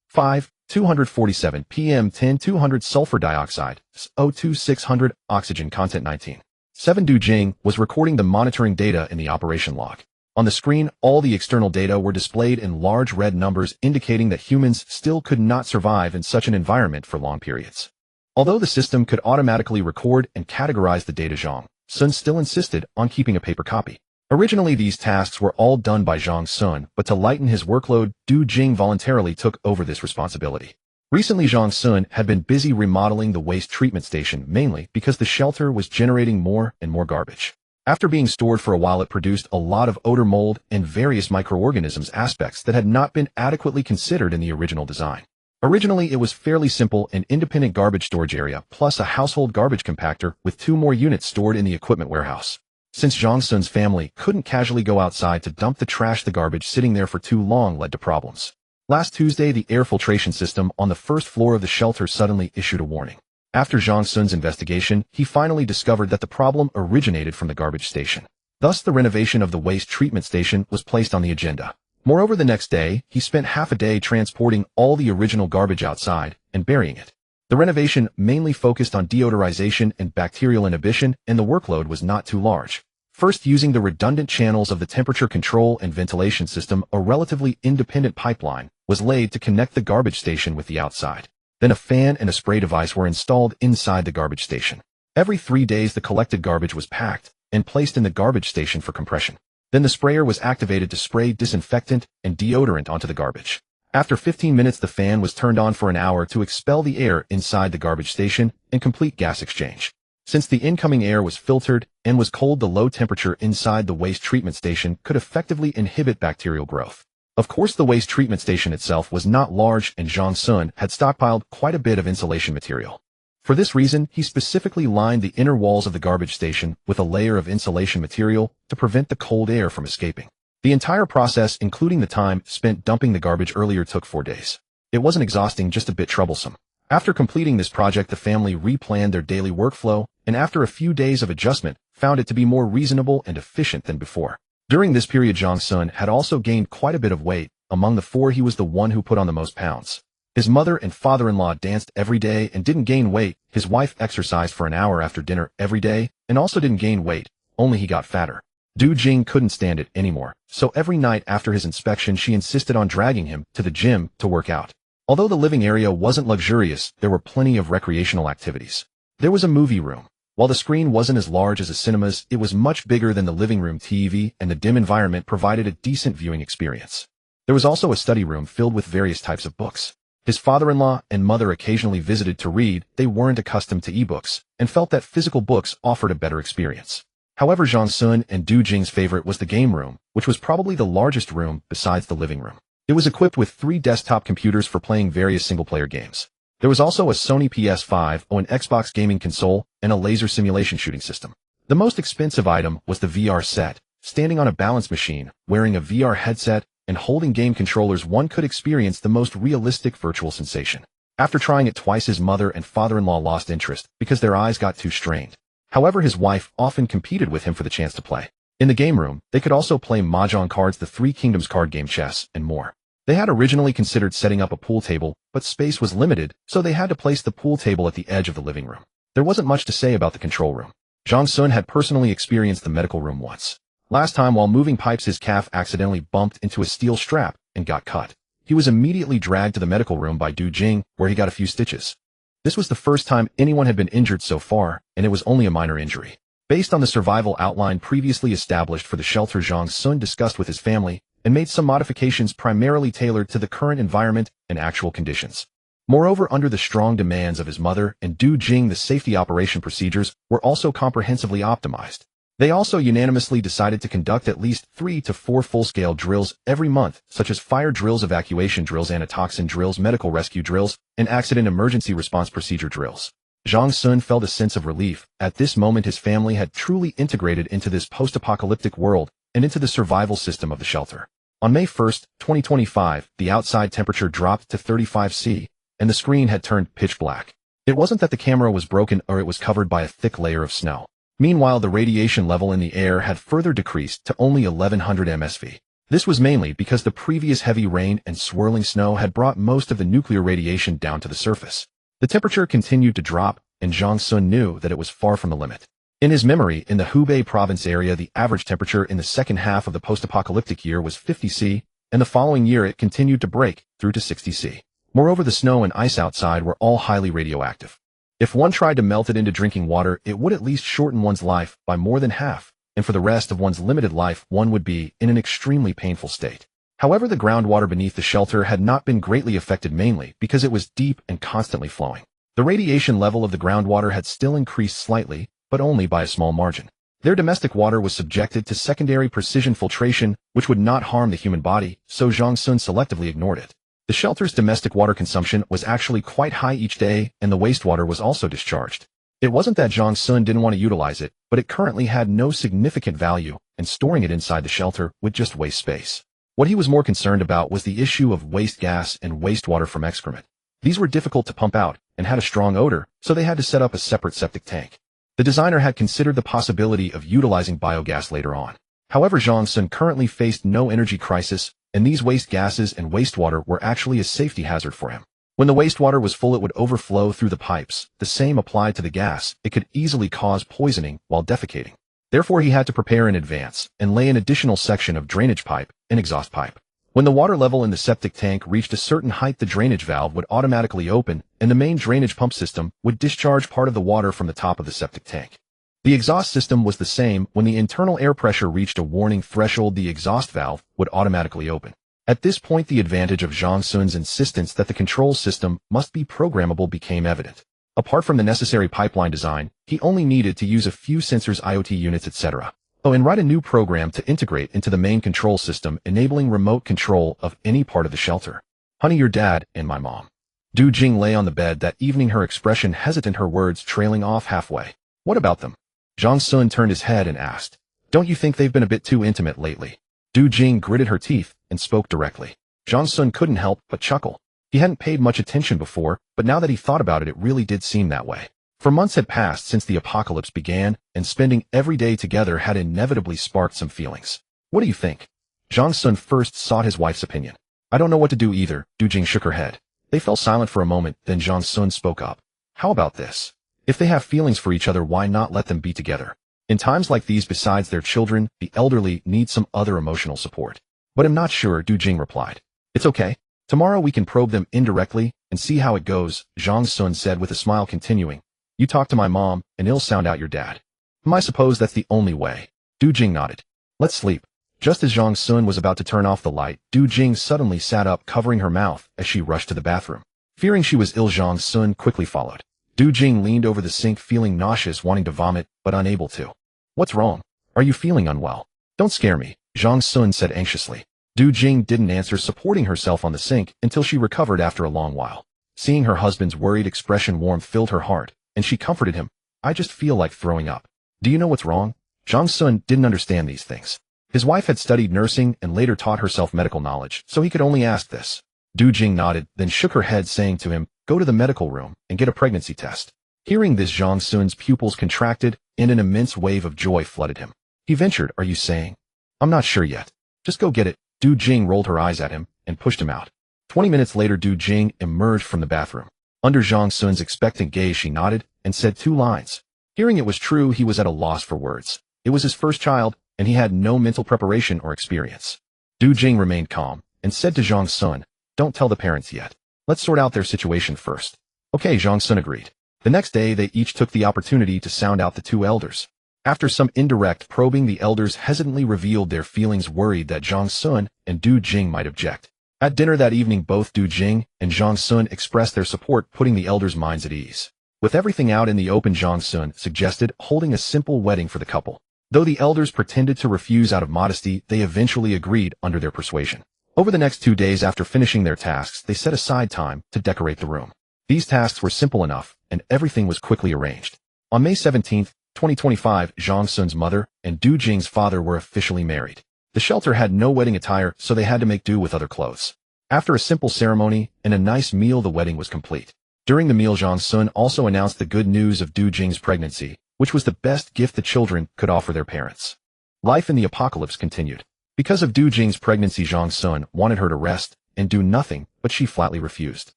5 247 PM 10 200, sulfur dioxide O2 600, oxygen content 19. 7. Du Jing was recording the monitoring data in the operation log. On the screen, all the external data were displayed in large red numbers, indicating that humans still could not survive in such an environment for long periods. Although the system could automatically record and categorize the data, Zhang Sun still insisted on keeping a paper copy. Originally, these tasks were all done by Zhang Sun, but to lighten his workload, Du Jing voluntarily took over this responsibility. Recently, Zhang Sun had been busy remodeling the waste treatment station, mainly because the shelter was generating more and more garbage. After being stored for a while, it produced a lot of odor, mold, and various microorganisms, aspects that had not been adequately considered in the original design. Originally, it was fairly simple: an independent garbage storage area, plus a household garbage compactor with 2 more units stored in the equipment warehouse. Since Zhang Sun's family couldn't casually go outside to dump the trash, the garbage sitting there for too long led to problems. Last Tuesday, the air filtration system on the first floor of the shelter suddenly issued a warning. After Zhang Sun's investigation, he finally discovered that the problem originated from the garbage station. Thus, the renovation of the waste treatment station was placed on the agenda. Moreover, the next day, he spent half a day transporting all the original garbage outside and burying it. The renovation mainly focused on deodorization and bacterial inhibition, and the workload was not too large. First, using the redundant channels of the temperature control and ventilation system, a relatively independent pipeline was laid to connect the garbage station with the outside. Then a fan and a spray device were installed inside the garbage station. Every 3 days, the collected garbage was packed and placed in the garbage station for compression. Then the sprayer was activated to spray disinfectant and deodorant onto the garbage. After 15 minutes, the fan was turned on for an hour to expel the air inside the garbage station and complete gas exchange. Since the incoming air was filtered and was cold, the low temperature inside the waste treatment station could effectively inhibit bacterial growth. Of course, the waste treatment station itself was not large, and Zhang Sun had stockpiled quite a bit of insulation material. For this reason, he specifically lined the inner walls of the garbage station with a layer of insulation material to prevent the cold air from escaping. The entire process, including the time spent dumping the garbage earlier, took 4 days. It wasn't exhausting, just a bit troublesome. After completing this project, the family replanned their daily workflow, and after a few days of adjustment, found it to be more reasonable and efficient than before. During this period, Zhang Sun had also gained quite a bit of weight. Among the 4, he was the one who put on the most pounds. His mother and father-in-law danced every day and didn't gain weight. His wife exercised for an hour after dinner every day and also didn't gain weight, only he got fatter. Du Jing couldn't stand it anymore, so every night after his inspection, she insisted on dragging him to the gym to work out. Although the living area wasn't luxurious, there were plenty of recreational activities. There was a movie room. While the screen wasn't as large as a cinema's, it was much bigger than the living room TV, and the dim environment provided a decent viewing experience. There was also a study room filled with various types of books. His father-in-law and mother occasionally visited to read. They weren't accustomed to ebooks and felt that physical books offered a better experience. However, Zhang Sun and Du Jing's favorite was the game room, which was probably the largest room besides the living room. It was equipped with 3 desktop computers for playing various single-player games. There was also a Sony PS5, an Xbox gaming console, and a laser simulation shooting system. The most expensive item was the VR set. Standing on a balance machine, wearing a VR headset, and holding game controllers, one could experience the most realistic virtual sensation. After trying it twice, his mother and father-in-law lost interest because their eyes got too strained. However, his wife often competed with him for the chance to play. In the game room, they could also play mahjong cards, the 3 Kingdoms card game, chess, and more. They had originally considered setting up a pool table, but space was limited, so they had to place the pool table at the edge of the living room. There wasn't much to say about the control room. Zhang Sun had personally experienced the medical room once. Last time, while moving pipes, his calf accidentally bumped into a steel strap and got cut. He was immediately dragged to the medical room by Du Jing, where he got a few stitches. This was the first time anyone had been injured so far, and it was only a minor injury. Based on the survival outline previously established for the shelter, Zhang Sun discussed with his family and made some modifications primarily tailored to the current environment and actual conditions. Moreover, under the strong demands of his mother and Du Jing, the safety operation procedures were also comprehensively optimized. They also unanimously decided to conduct at least 3 to 4 full-scale drills every month, such as fire drills, evacuation drills, antitoxin drills, medical rescue drills, and accident emergency response procedure drills. Zhang Sun felt a sense of relief. At this moment, his family had truly integrated into this post-apocalyptic world and into the survival system of the shelter. On May 1, 2025, the outside temperature dropped to 35 degrees, and the screen had turned pitch black. It wasn't that the camera was broken or it was covered by a thick layer of snow. Meanwhile, the radiation level in the air had further decreased to only 1100 MSV. This was mainly because the previous heavy rain and swirling snow had brought most of the nuclear radiation down to the surface. The temperature continued to drop, and Zhang Sun knew that it was far from the limit. In his memory, in the Hubei province area, the average temperature in the second half of the post-apocalyptic year was 50 degrees, and the following year it continued to break through to 60 degrees. Moreover, the snow and ice outside were all highly radioactive. If one tried to melt it into drinking water, it would at least shorten one's life by more than half, and for the rest of one's limited life, one would be in an extremely painful state. However, the groundwater beneath the shelter had not been greatly affected, mainly because it was deep and constantly flowing. The radiation level of the groundwater had still increased slightly, but only by a small margin. Their domestic water was subjected to secondary precision filtration, which would not harm the human body, so Zhang Sun selectively ignored it. The shelter's domestic water consumption was actually quite high each day, and the wastewater was also discharged. It wasn't that Zhang Sun didn't want to utilize it, but it currently had no significant value, and storing it inside the shelter would just waste space. What he was more concerned about was the issue of waste gas and wastewater from excrement. These were difficult to pump out and had a strong odor, so they had to set up a separate septic tank. The designer had considered the possibility of utilizing biogas later on. However, Zhang Sun currently faced no energy crisis, and these waste gases and wastewater were actually a safety hazard for him. When the wastewater was full, it would overflow through the pipes. The same applied to the gas. It could easily cause poisoning while defecating. Therefore, he had to prepare in advance and lay an additional section of drainage pipe and exhaust pipe. When the water level in the septic tank reached a certain height, the drainage valve would automatically open, and the main drainage pump system would discharge part of the water from the top of the septic tank. The exhaust system was the same. When the internal air pressure reached a warning threshold, the exhaust valve would automatically open. At this point, the advantage of Zhang Sun's insistence that the control system must be programmable became evident. Apart from the necessary pipeline design, he only needed to use a few sensors, IoT units, etc. And write a new program to integrate into the main control system, enabling remote control of any part of the shelter. Honey, your dad and my mom. Du Jing lay on the bed that evening, her expression hesitant, her words trailing off halfway. What about them? Zhang Sun turned his head and asked. Don't you think they've been a bit too intimate lately? Du Jing gritted her teeth and spoke directly. Zhang Sun couldn't help but chuckle. He hadn't paid much attention before, but now that he thought about it, it really did seem that way. For months had passed since the apocalypse began, and spending every day together had inevitably sparked some feelings. What do you think? Zhang Sun first sought his wife's opinion. I don't know what to do either. Du Jing shook her head. They fell silent for a moment, then Zhang Sun spoke up. How about this? If they have feelings for each other, why not let them be together? In times like these, besides their children, the elderly need some other emotional support. But I'm not sure, Du Jing replied. It's okay. Tomorrow we can probe them indirectly and see how it goes, Zhang Sun said with a smile, continuing. You talk to my mom, and it'll sound out your dad. I suppose that's the only way. Du Jing nodded. Let's sleep. Just as Zhang Sun was about to turn off the light, Du Jing suddenly sat up, covering her mouth as she rushed to the bathroom. Fearing she was ill, Zhang Sun quickly followed. Du Jing leaned over the sink, feeling nauseous, wanting to vomit, but unable to. What's wrong? Are you feeling unwell? Don't scare me, Zhang Sun said anxiously. Du Jing didn't answer, supporting herself on the sink until she recovered after a long while. Seeing her husband's worried expression, warmth filled her heart, and she comforted him. I just feel like throwing up. Do you know what's wrong? Zhang Sun didn't understand these things. His wife had studied nursing and later taught herself medical knowledge, so he could only ask this. Du Jing nodded, then shook her head, saying to him, go to the medical room and get a pregnancy test. Hearing this, Zhang Sun's pupils contracted, and an immense wave of joy flooded him. He ventured, are you saying? I'm not sure yet. Just go get it. Du Jing rolled her eyes at him and pushed him out. 20 minutes later, Du Jing emerged from the bathroom. Under Zhang Sun's expectant gaze, she nodded and said 2 lines. Hearing it was true, he was at a loss for words. It was his first child, and he had no mental preparation or experience. Du Jing remained calm and said to Zhang Sun, don't tell the parents yet. Let's sort out their situation first. Okay, Zhang Sun agreed. The next day, they each took the opportunity to sound out the 2 elders. After some indirect probing, the elders hesitantly revealed their feelings, worried that Zhang Sun and Du Jing might object. At dinner that evening, both Du Jing and Zhang Sun expressed their support, putting the elders' minds at ease. With everything out in the open, Zhang Sun suggested holding a simple wedding for the couple. Though the elders pretended to refuse out of modesty, they eventually agreed under their persuasion. Over the next 2 days after finishing their tasks, they set aside time to decorate the room. These tasks were simple enough, and everything was quickly arranged. On May 17, 2025, Zhang Sun's mother and Du Jing's father were officially married. The shelter had no wedding attire, so they had to make do with other clothes. After a simple ceremony and a nice meal, the wedding was complete. During the meal, Zhang Sun also announced the good news of Du Jing's pregnancy, which was the best gift the children could offer their parents. Life in the apocalypse continued. Because of Du Jing's pregnancy, Zhang Sun wanted her to rest and do nothing, but she flatly refused.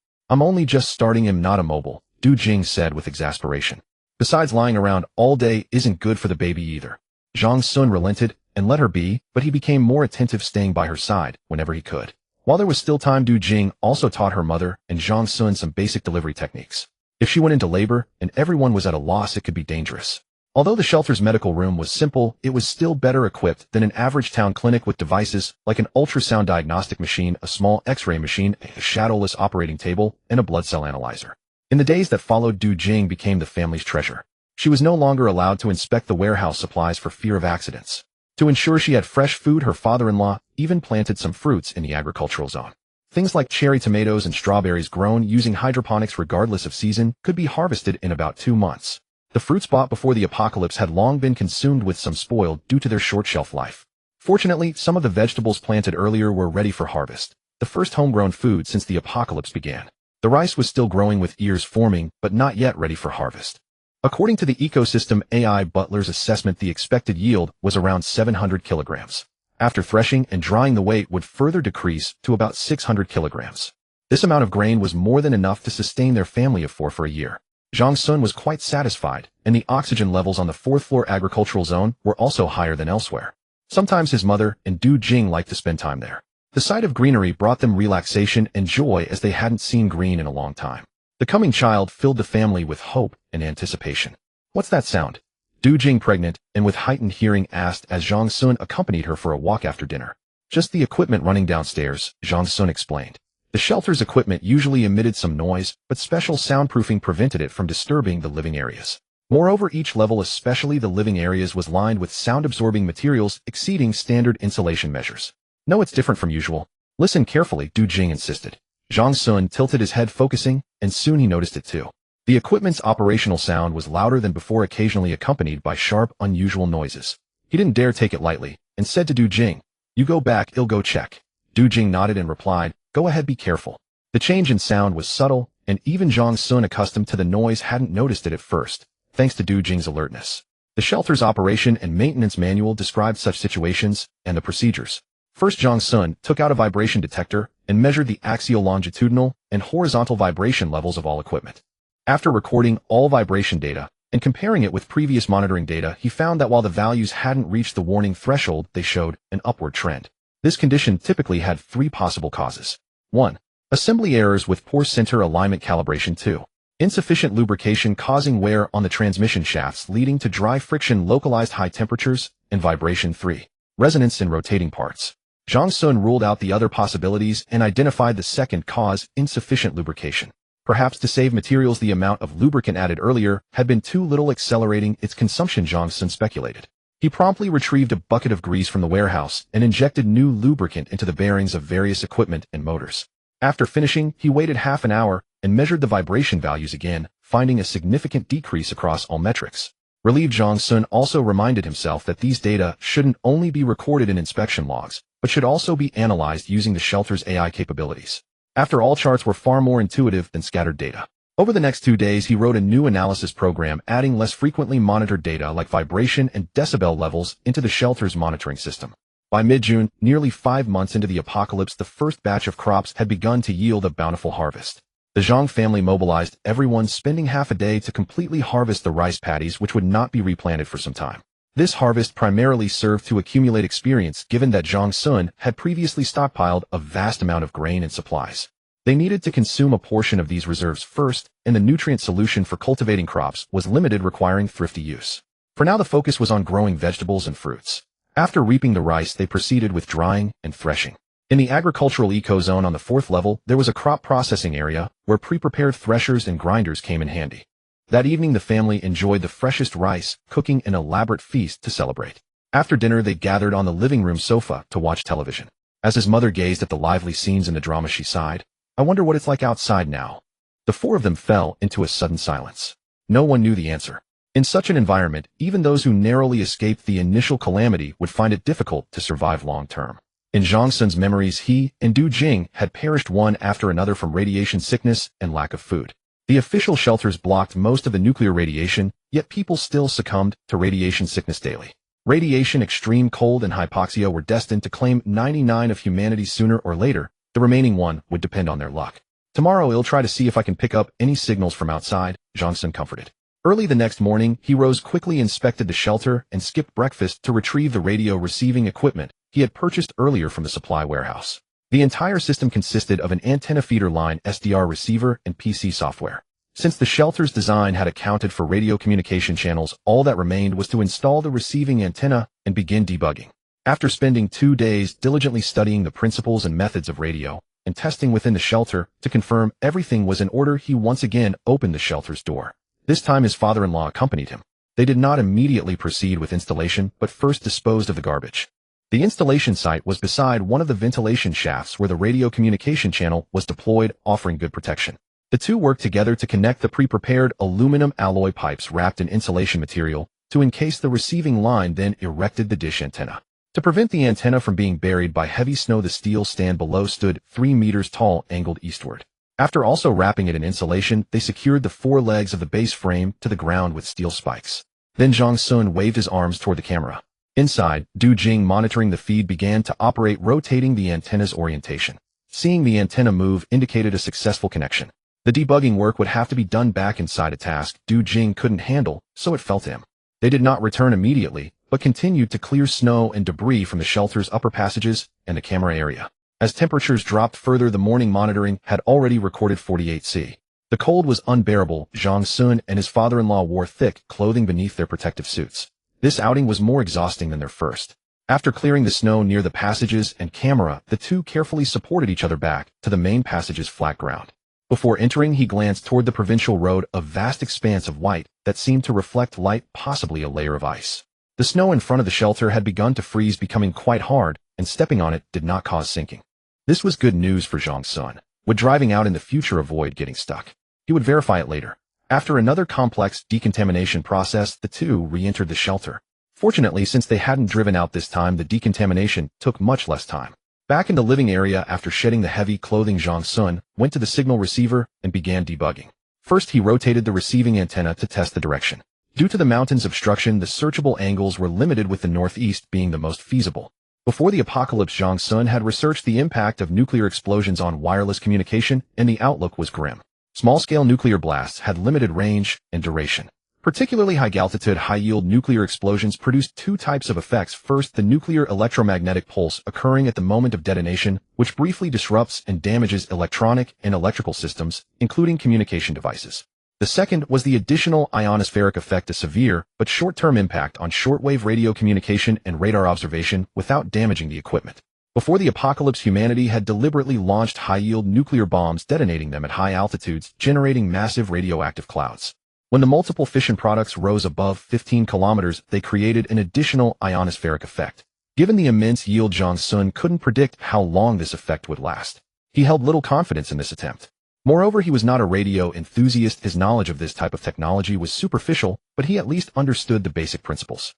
"I'm only just starting, I'm not immobile," Du Jing said with exasperation. "Besides, lying around all day isn't good for the baby either." Zhang Sun relented and let her be, but he became more attentive, staying by her side whenever he could. While there was still time, Du Jing also taught her mother and Zhang Sun some basic delivery techniques. If she went into labor and everyone was at a loss, it could be dangerous. Although the shelter's medical room was simple, it was still better equipped than an average town clinic, with devices like an ultrasound diagnostic machine, a small X-ray machine, a shadowless operating table, and a blood cell analyzer. In the days that followed, Du Jing became the family's treasure. She was no longer allowed to inspect the warehouse supplies for fear of accidents. To ensure she had fresh food, her father-in-law even planted some fruits in the agricultural zone. Things like cherry tomatoes and strawberries, grown using hydroponics regardless of season, could be harvested in about 2 months. The fruits bought before the apocalypse had long been consumed, with some spoiled due to their short shelf life. Fortunately, some of the vegetables planted earlier were ready for harvest, the first homegrown food since the apocalypse began. The rice was still growing with ears forming, but not yet ready for harvest. According to the ecosystem AI Butler's assessment, the expected yield was around 700 kilograms. After threshing and drying, the weight would further decrease to about 600 kilograms. This amount of grain was more than enough to sustain their family of 4 for a year. Zhang Sun was quite satisfied, and the oxygen levels on the 4th floor agricultural zone were also higher than elsewhere. Sometimes his mother and Du Jing liked to spend time there. The sight of greenery brought them relaxation and joy, as they hadn't seen green in a long time. The coming child filled the family with hope and anticipation. "What's that sound?" Du Jing, pregnant and with heightened hearing, asked as Zhang Sun accompanied her for a walk after dinner. "Just the equipment running downstairs," Zhang Sun explained. The shelter's equipment usually emitted some noise, but special soundproofing prevented it from disturbing the living areas. Moreover, each level, especially the living areas, was lined with sound-absorbing materials exceeding standard insulation measures. "No, it's different from usual. Listen carefully," Du Jing insisted. Zhang Sun tilted his head, focusing, and soon he noticed it too. The equipment's operational sound was louder than before, occasionally accompanied by sharp, unusual noises. He didn't dare take it lightly, and said to Du Jing, "You go back, I'll go check." Du Jing nodded and replied, "Go ahead, be careful." The change in sound was subtle, and even Zhang Sun, accustomed to the noise, hadn't noticed it at first, thanks to Du Jing's alertness. The shelter's operation and maintenance manual described such situations and the procedures. First, Zhang Sun took out a vibration detector and measured the axial, longitudinal, and horizontal vibration levels of all equipment. After recording all vibration data and comparing it with previous monitoring data, he found that while the values hadn't reached the warning threshold, they showed an upward trend. This condition typically had 3 possible causes. 1. Assembly errors with poor center alignment calibration. 2. Insufficient lubrication causing wear on the transmission shafts, leading to dry friction, localized high temperatures, and vibration. 3. Resonance in rotating parts. Zhang Sun ruled out the other possibilities and identified the second cause, insufficient lubrication. Perhaps to save materials, the amount of lubricant added earlier had been too little, accelerating its consumption, Zhang Sun speculated. He promptly retrieved a bucket of grease from the warehouse and injected new lubricant into the bearings of various equipment and motors. After finishing, he waited half an hour and measured the vibration values again, finding a significant decrease across all metrics. Relieved, Zhang Sun also reminded himself that these data shouldn't only be recorded in inspection logs, but should also be analyzed using the shelter's AI capabilities. After all, charts were far more intuitive than scattered data. Over the next 2 days, he wrote a new analysis program, adding less frequently monitored data like vibration and decibel levels into the shelter's monitoring system. By mid-June, nearly 5 months into the apocalypse, the first batch of crops had begun to yield a bountiful harvest. The Zhang family mobilized everyone, spending half a day to completely harvest the rice paddies, which would not be replanted for some time. This harvest primarily served to accumulate experience, given that Zhang Sun had previously stockpiled a vast amount of grain and supplies. They needed to consume a portion of these reserves first, and the nutrient solution for cultivating crops was limited, requiring thrifty use. For now, the focus was on growing vegetables and fruits. After reaping the rice, they proceeded with drying and threshing. In the agricultural eco-zone on the 4th level, there was a crop processing area where pre-prepared threshers and grinders came in handy. That evening the family enjoyed the freshest rice, cooking an elaborate feast to celebrate. After dinner they gathered on the living room sofa to watch television. As his mother gazed at the lively scenes in the drama she sighed, "I wonder what it's like outside now." The four of them fell into a sudden silence. No one knew the answer. In such an environment, even those who narrowly escaped the initial calamity would find it difficult to survive long-term. In Zhang Sun's memories, he and Du Jing had perished one after another from radiation sickness and lack of food. The official shelters blocked most of the nuclear radiation, yet people still succumbed to radiation sickness daily. Radiation, extreme cold, and hypoxia were destined to claim 99 of humanity sooner or later. The remaining one would depend on their luck. "Tomorrow I'll try to see if I can pick up any signals from outside," Zhang Sun comforted. Early the next morning, he rose quickly, inspected the shelter, and skipped breakfast to retrieve the radio receiving equipment he had purchased earlier from the supply warehouse. The entire system consisted of an antenna feeder line, SDR receiver, and PC software. Since the shelter's design had accounted for radio communication channels, all that remained was to install the receiving antenna and begin debugging. After spending 2 days diligently studying the principles and methods of radio and testing within the shelter to confirm everything was in order, he once again opened the shelter's door. This time his father-in-law accompanied him. They did not immediately proceed with installation, but first disposed of the garbage. The installation site was beside one of the ventilation shafts where the radio communication channel was deployed, offering good protection. The two worked together to connect the pre-prepared aluminum alloy pipes wrapped in insulation material to encase the receiving line, then erected the dish antenna. To prevent the antenna from being buried by heavy snow, the steel stand below stood 3 meters tall, angled eastward. After also wrapping it in insulation, they secured the 4 legs of the base frame to the ground with steel spikes. Then Zhang Sun waved his arms toward the camera. Inside, Du Jing, monitoring the feed, began to operate, rotating the antenna's orientation. Seeing the antenna move indicated a successful connection. The debugging work would have to be done back inside, a task Du Jing couldn't handle, so it fell to him. They did not return immediately, but continued to clear snow and debris from the shelter's upper passages and the camera area. As temperatures dropped further, the morning monitoring had already recorded 48°C. The cold was unbearable. Zhang Sun and his father-in-law wore thick clothing beneath their protective suits. This outing was more exhausting than their first. After clearing the snow near the passages and camera, the two carefully supported each other back to the main passage's flat ground. Before entering, he glanced toward the provincial road, a vast expanse of white that seemed to reflect light, possibly a layer of ice. The snow in front of the shelter had begun to freeze, becoming quite hard, and stepping on it did not cause sinking. This was good news for Zhang Sun. Would driving out in the future avoid getting stuck? He would verify it later. After another complex decontamination process, the two re-entered the shelter. Fortunately, since they hadn't driven out this time, the decontamination took much less time. Back in the living area, after shedding the heavy clothing, Zhang Sun went to the signal receiver and began debugging. First, he rotated the receiving antenna to test the direction. Due to the mountain's obstruction, the searchable angles were limited, with the northeast being the most feasible. Before the apocalypse, Zhang Sun had researched the impact of nuclear explosions on wireless communication, and the outlook was grim. Small-scale nuclear blasts had limited range and duration. Particularly high-altitude, high-yield nuclear explosions produced 2 types of effects. First, the nuclear electromagnetic pulse occurring at the moment of detonation, which briefly disrupts and damages electronic and electrical systems, including communication devices. The second was the additional ionospheric effect, a severe but short-term impact on shortwave radio communication and radar observation without damaging the equipment. Before the apocalypse, humanity had deliberately launched high-yield nuclear bombs, detonating them at high altitudes, generating massive radioactive clouds. When the multiple fission products rose above 15 kilometers, they created an additional ionospheric effect. Given the immense yield, Zhang Sun couldn't predict how long this effect would last. He held little confidence in this attempt. Moreover, he was not a radio enthusiast. His knowledge of this type of technology was superficial, but he at least understood the basic principles.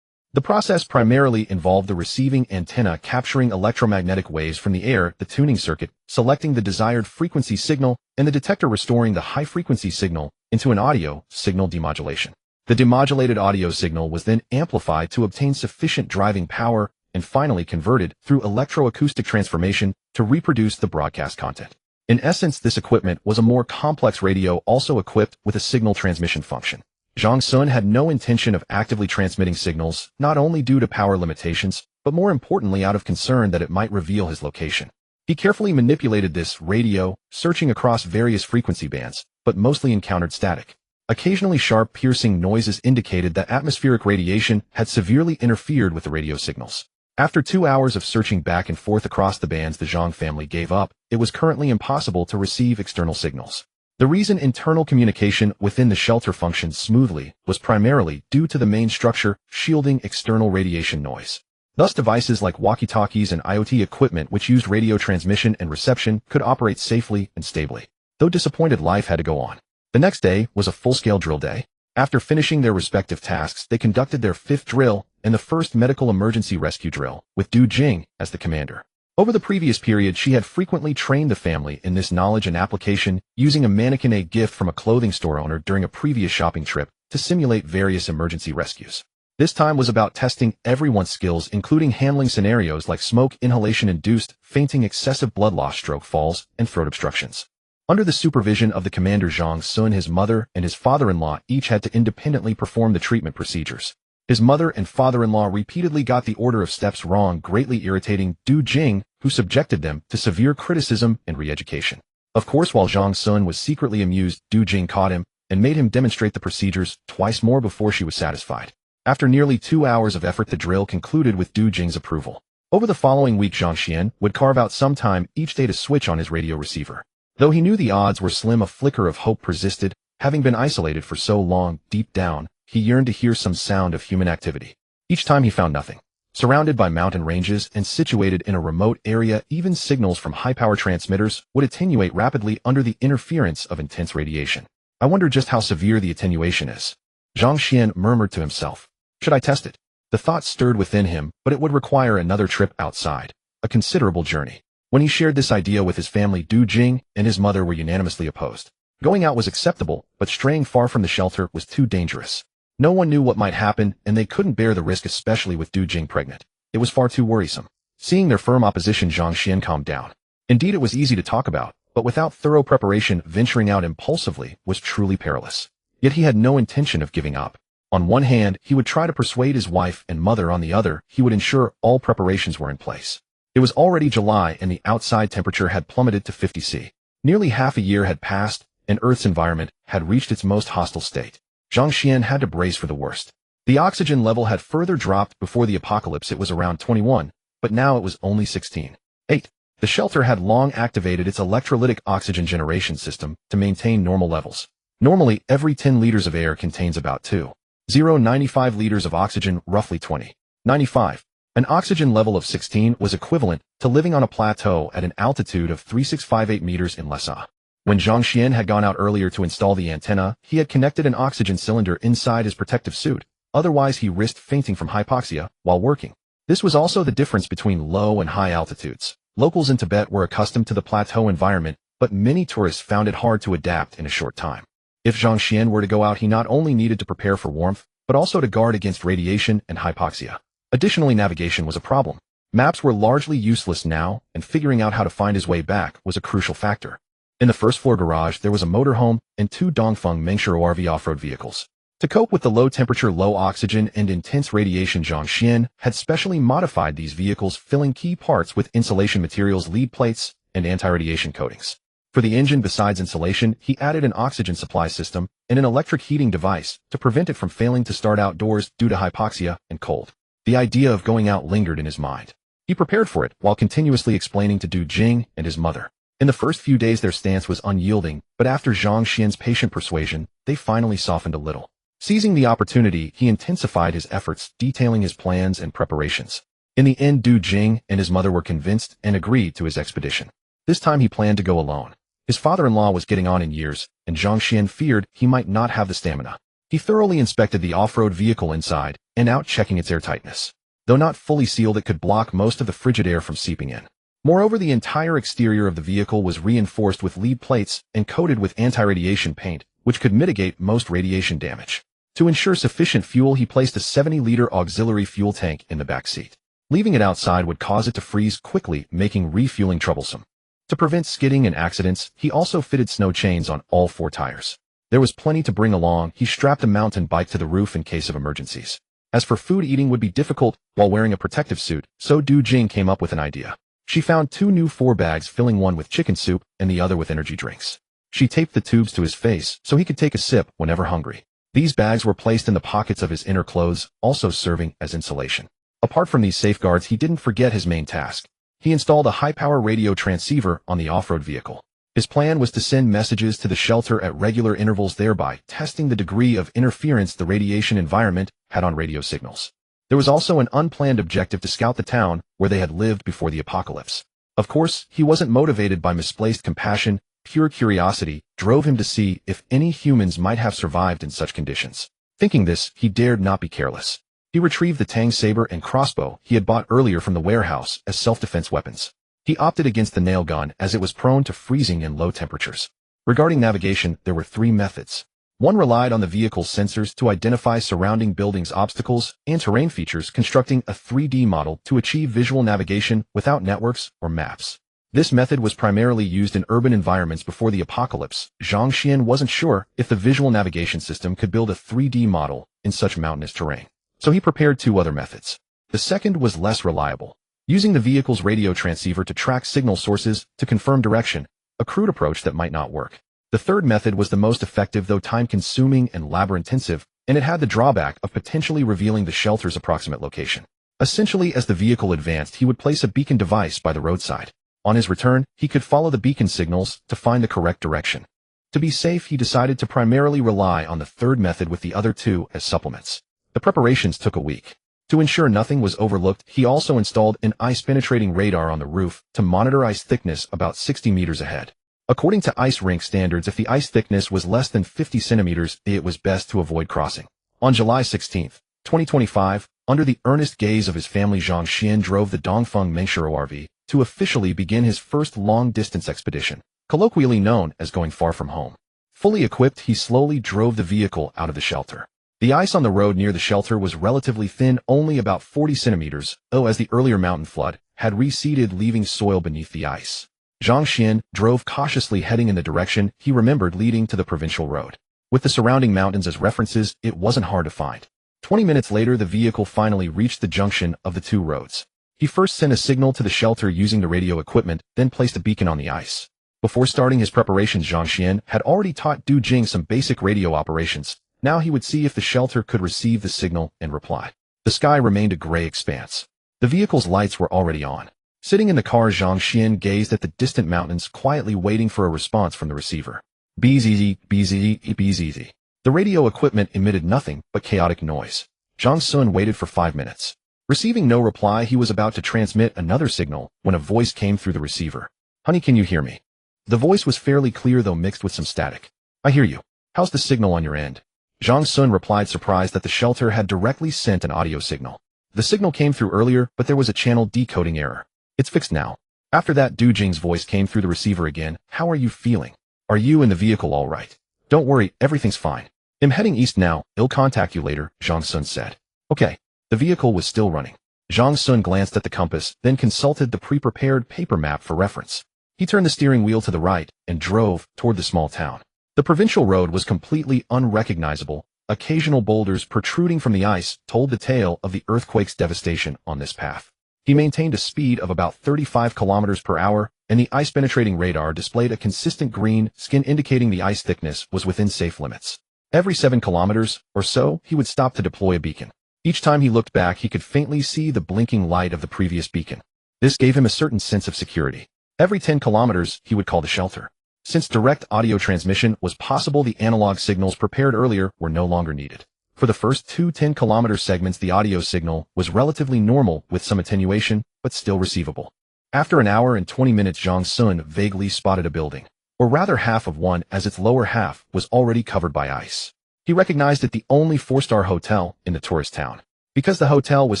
The process primarily involved the receiving antenna capturing electromagnetic waves from the air, the tuning circuit selecting the desired frequency signal, and the detector restoring the high-frequency signal into an audio signal demodulation. The demodulated audio signal was then amplified to obtain sufficient driving power and finally converted through electroacoustic transformation to reproduce the broadcast content. In essence, this equipment was a more complex radio, also equipped with a signal transmission function. Zhang Sun had no intention of actively transmitting signals, not only due to power limitations, but more importantly out of concern that it might reveal his location. He carefully manipulated this radio, searching across various frequency bands, but mostly encountered static. Occasionally sharp, piercing noises indicated that atmospheric radiation had severely interfered with the radio signals. After 2 hours of searching back and forth across the bands, the Zhang family gave up. It was currently impossible to receive external signals. The reason internal communication within the shelter functioned smoothly was primarily due to the main structure shielding external radiation noise. Thus, devices like walkie-talkies and IoT equipment which used radio transmission and reception could operate safely and stably. Though disappointed, life had to go on. The next day was a full-scale drill day. After finishing their respective tasks, they conducted their 5th drill and the first medical emergency rescue drill, with Du Jing as the commander. Over the previous period, she had frequently trained the family in this knowledge and application, using a mannequin, a gift from a clothing store owner during a previous shopping trip, to simulate various emergency rescues. This time was about testing everyone's skills, including handling scenarios like smoke inhalation-induced fainting, excessive blood loss, stroke, falls, and throat obstructions. Under the supervision of the commander, Zhang Sun, his mother and his father-in-law each had to independently perform the treatment procedures. His mother and father-in-law repeatedly got the order of steps wrong, greatly irritating Du Jing, who subjected them to severe criticism and re-education. Of course, while Zhang Sun was secretly amused, Du Jing caught him and made him demonstrate the procedures twice more before she was satisfied. After nearly 2 hours of effort, the drill concluded with Du Jing's approval. Over the following week, Zhang Xian would carve out some time each day to switch on his radio receiver. Though he knew the odds were slim, a flicker of hope persisted. Having been isolated for so long, deep down, he yearned to hear some sound of human activity. Each time he found nothing. Surrounded by mountain ranges and situated in a remote area, even signals from high-power transmitters would attenuate rapidly under the interference of intense radiation. I wonder just how severe the attenuation is. Zhang Xian murmured to himself. Should I test it? The thought stirred within him, but it would require another trip outside, a considerable journey. When he shared this idea with his family, Du Jing and his mother were unanimously opposed. Going out was acceptable, but straying far from the shelter was too dangerous. No one knew what might happen, and they couldn't bear the risk, especially with Du Jing pregnant. It was far too worrisome. Seeing their firm opposition, Zhang Xian calmed down. Indeed, it was easy to talk about, but without thorough preparation, venturing out impulsively was truly perilous. Yet he had no intention of giving up. On one hand, he would try to persuade his wife and mother. On the other, he would ensure all preparations were in place. It was already July, and the outside temperature had plummeted to 50 C. Nearly half a year had passed, and Earth's environment had reached its most hostile state. Zhang Xian had to brace for the worst. The oxygen level had further dropped. Before the apocalypse it was around 21, but now it was only 16. 8. The shelter had long activated its electrolytic oxygen generation system to maintain normal levels. Normally, every 10 liters of air contains about 2.095 liters of oxygen, roughly 20.95. An oxygen level of 16 was equivalent to living on a plateau at an altitude of 3658 meters in Lhasa. When Zhang Xian had gone out earlier to install the antenna, he had connected an oxygen cylinder inside his protective suit. Otherwise, he risked fainting from hypoxia while working. This was also the difference between low and high altitudes. Locals in Tibet were accustomed to the plateau environment, but many tourists found it hard to adapt in a short time. If Zhang Xian were to go out, he not only needed to prepare for warmth, but also to guard against radiation and hypoxia. Additionally, navigation was a problem. Maps were largely useless now, and figuring out how to find his way back was a crucial factor. In the first-floor garage, there was a motorhome and 2 Dongfeng Mengshi ORV off-road vehicles. To cope with the low temperature, low oxygen, and intense radiation, Zhang Xian had specially modified these vehicles, filling key parts with insulation materials, lead plates, and anti-radiation coatings. For the engine, besides insulation, he added an oxygen supply system and an electric heating device to prevent it from failing to start outdoors due to hypoxia and cold. The idea of going out lingered in his mind. He prepared for it while continuously explaining to Du Jing and his mother. In the first few days, their stance was unyielding, but after Zhang Xian's patient persuasion, they finally softened a little. Seizing the opportunity, he intensified his efforts, detailing his plans and preparations. In the end, Du Jing and his mother were convinced and agreed to his expedition. This time he planned to go alone. His father-in-law was getting on in years, and Zhang Xian feared he might not have the stamina. He thoroughly inspected the off-road vehicle inside and out, checking its airtightness. Though not fully sealed, it could block most of the frigid air from seeping in. Moreover, the entire exterior of the vehicle was reinforced with lead plates and coated with anti-radiation paint, which could mitigate most radiation damage. To ensure sufficient fuel, he placed a 70-liter auxiliary fuel tank in the back seat. Leaving it outside would cause it to freeze quickly, making refueling troublesome. To prevent skidding and accidents, he also fitted snow chains on all 4 tires. There was plenty to bring along. He strapped a mountain bike to the roof in case of emergencies. As for food, eating would be difficult while wearing a protective suit, so Du Jing came up with an idea. She found 2 new 4 bags, filling one with chicken soup and the other with energy drinks. She taped the tubes to his face so he could take a sip whenever hungry. These bags were placed in the pockets of his inner clothes, also serving as insulation. Apart from these safeguards, he didn't forget his main task. He installed a high-power radio transceiver on the off-road vehicle. His plan was to send messages to the shelter at regular intervals, thereby testing the degree of interference the radiation environment had on radio signals. There was also an unplanned objective to scout the town where they had lived before the apocalypse. Of course, he wasn't motivated by misplaced compassion. Pure curiosity drove him to see if any humans might have survived in such conditions. Thinking this, he dared not be careless. He retrieved the Tang saber and crossbow he had bought earlier from the warehouse as self-defense weapons. He opted against the nail gun as it was prone to freezing in low temperatures. Regarding navigation, there were 3 methods. One relied on the vehicle's sensors to identify surrounding buildings' obstacles and terrain features, constructing a 3D model to achieve visual navigation without networks or maps. This method was primarily used in urban environments before the apocalypse. Zhang Xian wasn't sure if the visual navigation system could build a 3D model in such mountainous terrain, so he prepared 2 other methods. The second was less reliable, using the vehicle's radio transceiver to track signal sources to confirm direction, a crude approach that might not work. The third method was the most effective, though time-consuming and labor-intensive, and it had the drawback of potentially revealing the shelter's approximate location. Essentially, as the vehicle advanced, he would place a beacon device by the roadside. On his return, he could follow the beacon signals to find the correct direction. To be safe, he decided to primarily rely on the third method with the other 2 as supplements. The preparations took a week. To ensure nothing was overlooked, he also installed an ice-penetrating radar on the roof to monitor ice thickness about 60 meters ahead. According to ice rink standards, if the ice thickness was less than 50 centimeters, it was best to avoid crossing. On July 16, 2025, under the earnest gaze of his family, Zhang Xian drove the Dongfeng Mengshiro RV to officially begin his first long-distance expedition, colloquially known as going far from home. Fully equipped, he slowly drove the vehicle out of the shelter. The ice on the road near the shelter was relatively thin, only about 40 centimeters, as the earlier mountain flood had receded, leaving soil beneath the ice. Zhang Xian drove cautiously, heading in the direction he remembered leading to the provincial road. With the surrounding mountains as references, it wasn't hard to find. 20 minutes later, the vehicle finally reached the junction of the 2 roads. He first sent a signal to the shelter using the radio equipment, then placed a beacon on the ice. Before starting his preparations, Zhang Xian had already taught Du Jing some basic radio operations. Now he would see if the shelter could receive the signal and reply. The sky remained a gray expanse. The vehicle's lights were already on. Sitting in the car, Zhang Xian gazed at the distant mountains, quietly waiting for a response from the receiver. BZZ, BZZ, BZZ. The radio equipment emitted nothing but chaotic noise. Zhang Sun waited for 5 minutes. Receiving no reply, he was about to transmit another signal when a voice came through the receiver. "Honey, can you hear me?" The voice was fairly clear, though mixed with some static. "I hear you. How's the signal on your end?" Zhang Sun replied, surprised that the shelter had directly sent an audio signal. The signal came through earlier, but there was a channel decoding error. "It's fixed now." After that, Du Jing's voice came through the receiver again. "How are you feeling? Are you and the vehicle all right?" "Don't worry, everything's fine. I'm heading east now. I'll contact you later," Zhang Sun said. "Okay." The vehicle was still running. Zhang Sun glanced at the compass, then consulted the pre-prepared paper map for reference. He turned the steering wheel to the right and drove toward the small town. The provincial road was completely unrecognizable. Occasional boulders protruding from the ice told the tale of the earthquake's devastation on this path. He maintained a speed of about 35 kilometers per hour, and the ice-penetrating radar displayed a consistent green skin indicating the ice thickness was within safe limits. Every 7 kilometers or so, he would stop to deploy a beacon. Each time he looked back, he could faintly see the blinking light of the previous beacon. This gave him a certain sense of security. Every 10 kilometers, he would call the shelter. Since direct audio transmission was possible, the analog signals prepared earlier were no longer needed. For the first 2 10-kilometer segments, the audio signal was relatively normal with some attenuation, but still receivable. After an hour and 20 minutes, Zhang Sun vaguely spotted a building, or rather half of one, as its lower half was already covered by ice. He recognized it, the only 4-star hotel in the tourist town. Because the hotel was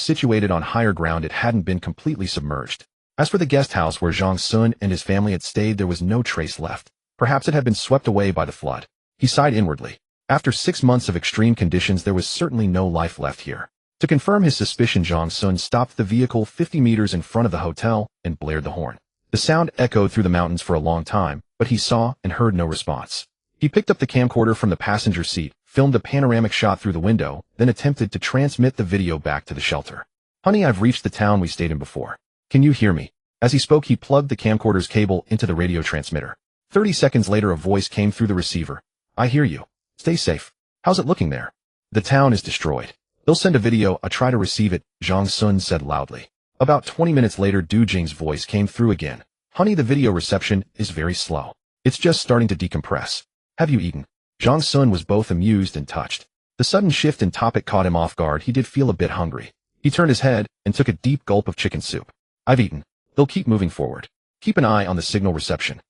situated on higher ground, it hadn't been completely submerged. As for the guest house where Zhang Sun and his family had stayed, there was no trace left. Perhaps it had been swept away by the flood. He sighed inwardly. After 6 months of extreme conditions, there was certainly no life left here. To confirm his suspicion, Zhang Sun stopped the vehicle 50 meters in front of the hotel and blared the horn. The sound echoed through the mountains for a long time, but he saw and heard no response. He picked up the camcorder from the passenger seat, filmed a panoramic shot through the window, then attempted to transmit the video back to the shelter. "Honey, I've reached the town we stayed in before. Can you hear me?" As he spoke, he plugged the camcorder's cable into the radio transmitter. 30 seconds later, a voice came through the receiver. "I hear you. Stay safe. How's it looking there?" "The town is destroyed. They'll send a video, I'll try to receive it, Zhang Sun said loudly. About 20 minutes later, Du Jing's voice came through again. Honey, the video reception is very slow. It's just starting to decompress. Have you eaten? Zhang Sun was both amused and touched. The sudden shift in topic caught him off guard. He did feel a bit hungry. He turned his head and took a deep gulp of chicken soup. I've eaten. They'll keep moving forward. Keep an eye on the signal reception.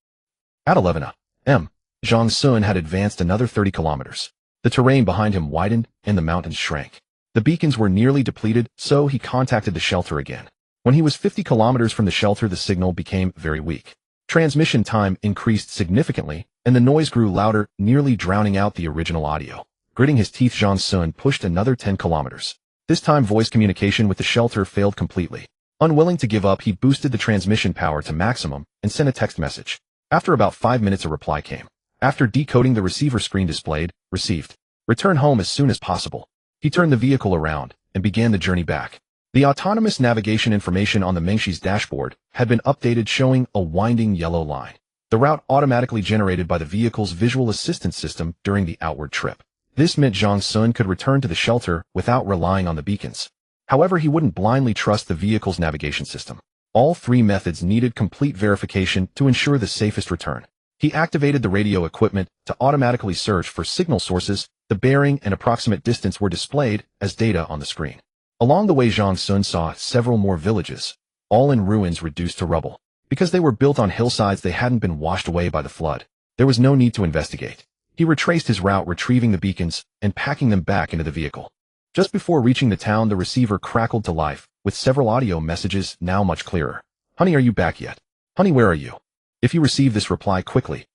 At 11 a.m., Zhang Sun had advanced another 30 kilometers. The terrain behind him widened and the mountains shrank. The beacons were nearly depleted, so he contacted the shelter again. When he was 50 kilometers from the shelter, the signal became very weak. Transmission time increased significantly, and the noise grew louder, nearly drowning out the original audio. Gritting his teeth, Zhang Sun pushed another 10 kilometers. This time, voice communication with the shelter failed completely. Unwilling to give up, he boosted the transmission power to maximum and sent a text message. After about 5 minutes, a reply came. After decoding, the receiver screen displayed, received. Return home as soon as possible. He turned the vehicle around and began the journey back. The autonomous navigation information on the Mengshi's dashboard had been updated, showing a winding yellow line. The route automatically generated by the vehicle's visual assistance system during the outward trip. This meant Zhang Sun could return to the shelter without relying on the beacons. However, he wouldn't blindly trust the vehicle's navigation system. All three methods needed complete verification to ensure the safest return. He activated the radio equipment to automatically search for signal sources. The bearing and approximate distance were displayed as data on the screen. Along the way, Zhang Sun saw several more villages, all in ruins reduced to rubble. Because they were built on hillsides, they hadn't been washed away by the flood. There was no need to investigate. He retraced his route, retrieving the beacons and packing them back into the vehicle. Just before reaching the town, the receiver crackled to life, with several audio messages now much clearer. Honey, are you back yet? Honey, where are you? If you receive this, reply quickly.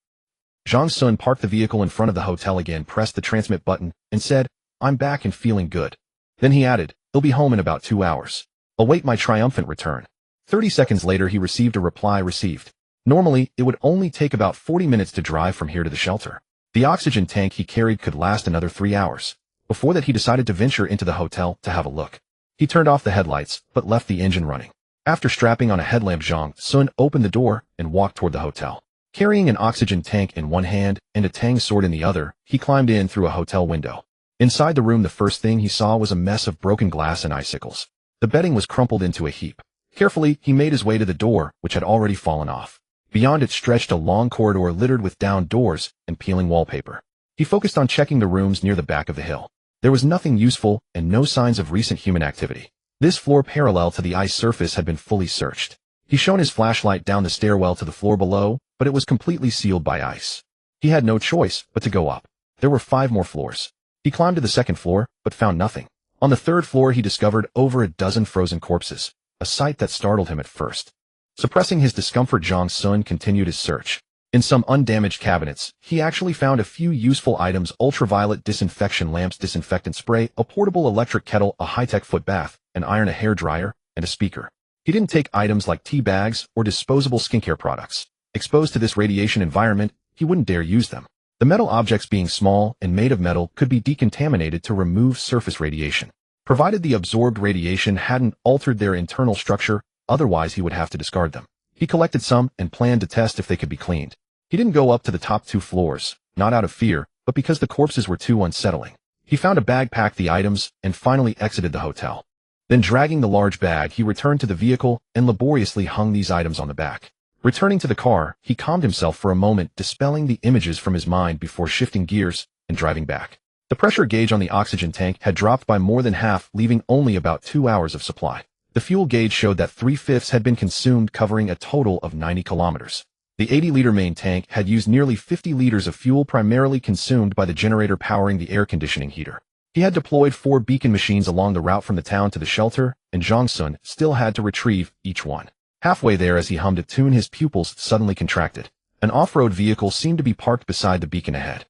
Zhang Sun parked the vehicle in front of the hotel again, pressed the transmit button, and said, I'm back and feeling good. Then he added, he'll be home in about 2 hours. Await my triumphant return. 30 seconds later, he received a reply, received. Normally, it would only take about 40 minutes to drive from here to the shelter. The oxygen tank he carried could last another 3 hours. Before that, he decided to venture into the hotel to have a look. He turned off the headlights, but left the engine running. After strapping on a headlamp, Zhang Sun opened the door and walked toward the hotel. Carrying an oxygen tank in one hand and a Tang sword in the other, he climbed in through a hotel window. Inside the room, the first thing he saw was a mess of broken glass and icicles. The bedding was crumpled into a heap. Carefully, he made his way to the door, which had already fallen off. Beyond it stretched a long corridor littered with downed doors and peeling wallpaper. He focused on checking the rooms near the back of the hill. There was nothing useful and no signs of recent human activity. This floor parallel to the ice surface had been fully searched. He shone his flashlight down the stairwell to the floor below, but it was completely sealed by ice. He had no choice but to go up. There were 5 more floors. He climbed to the second floor, but found nothing. On the third floor, he discovered over a dozen frozen corpses, a sight that startled him at first. Suppressing his discomfort, Zhang Sun continued his search. In some undamaged cabinets, he actually found a few useful items: ultraviolet disinfection lamps, disinfectant spray, a portable electric kettle, a high-tech foot bath, an iron, a hair dryer, and a speaker. He didn't take items like tea bags or disposable skincare products. Exposed to this radiation environment, he wouldn't dare use them. The metal objects, being small and made of metal, could be decontaminated to remove surface radiation, provided the absorbed radiation hadn't altered their internal structure. Otherwise, he would have to discard them. He collected some and planned to test if they could be cleaned. He didn't go up to the top 2 floors, not out of fear, but because the corpses were too unsettling. He found a bag, packed the items, and finally exited the hotel. Then, dragging the large bag, he returned to the vehicle and laboriously hung these items on the back. Returning to the car, he calmed himself for a moment, dispelling the images from his mind before shifting gears and driving back. The pressure gauge on the oxygen tank had dropped by more than half, leaving only about 2 hours of supply. The fuel gauge showed that 3/5 had been consumed, covering a total of 90 kilometers. The 80-liter main tank had used nearly 50 liters of fuel, primarily consumed by the generator powering the air conditioning heater. He had deployed 4 beacon machines along the route from the town to the shelter, and Zhang Sun still had to retrieve each one. Halfway there, as he hummed a tune, his pupils suddenly contracted. An off-road vehicle seemed to be parked beside the beacon ahead.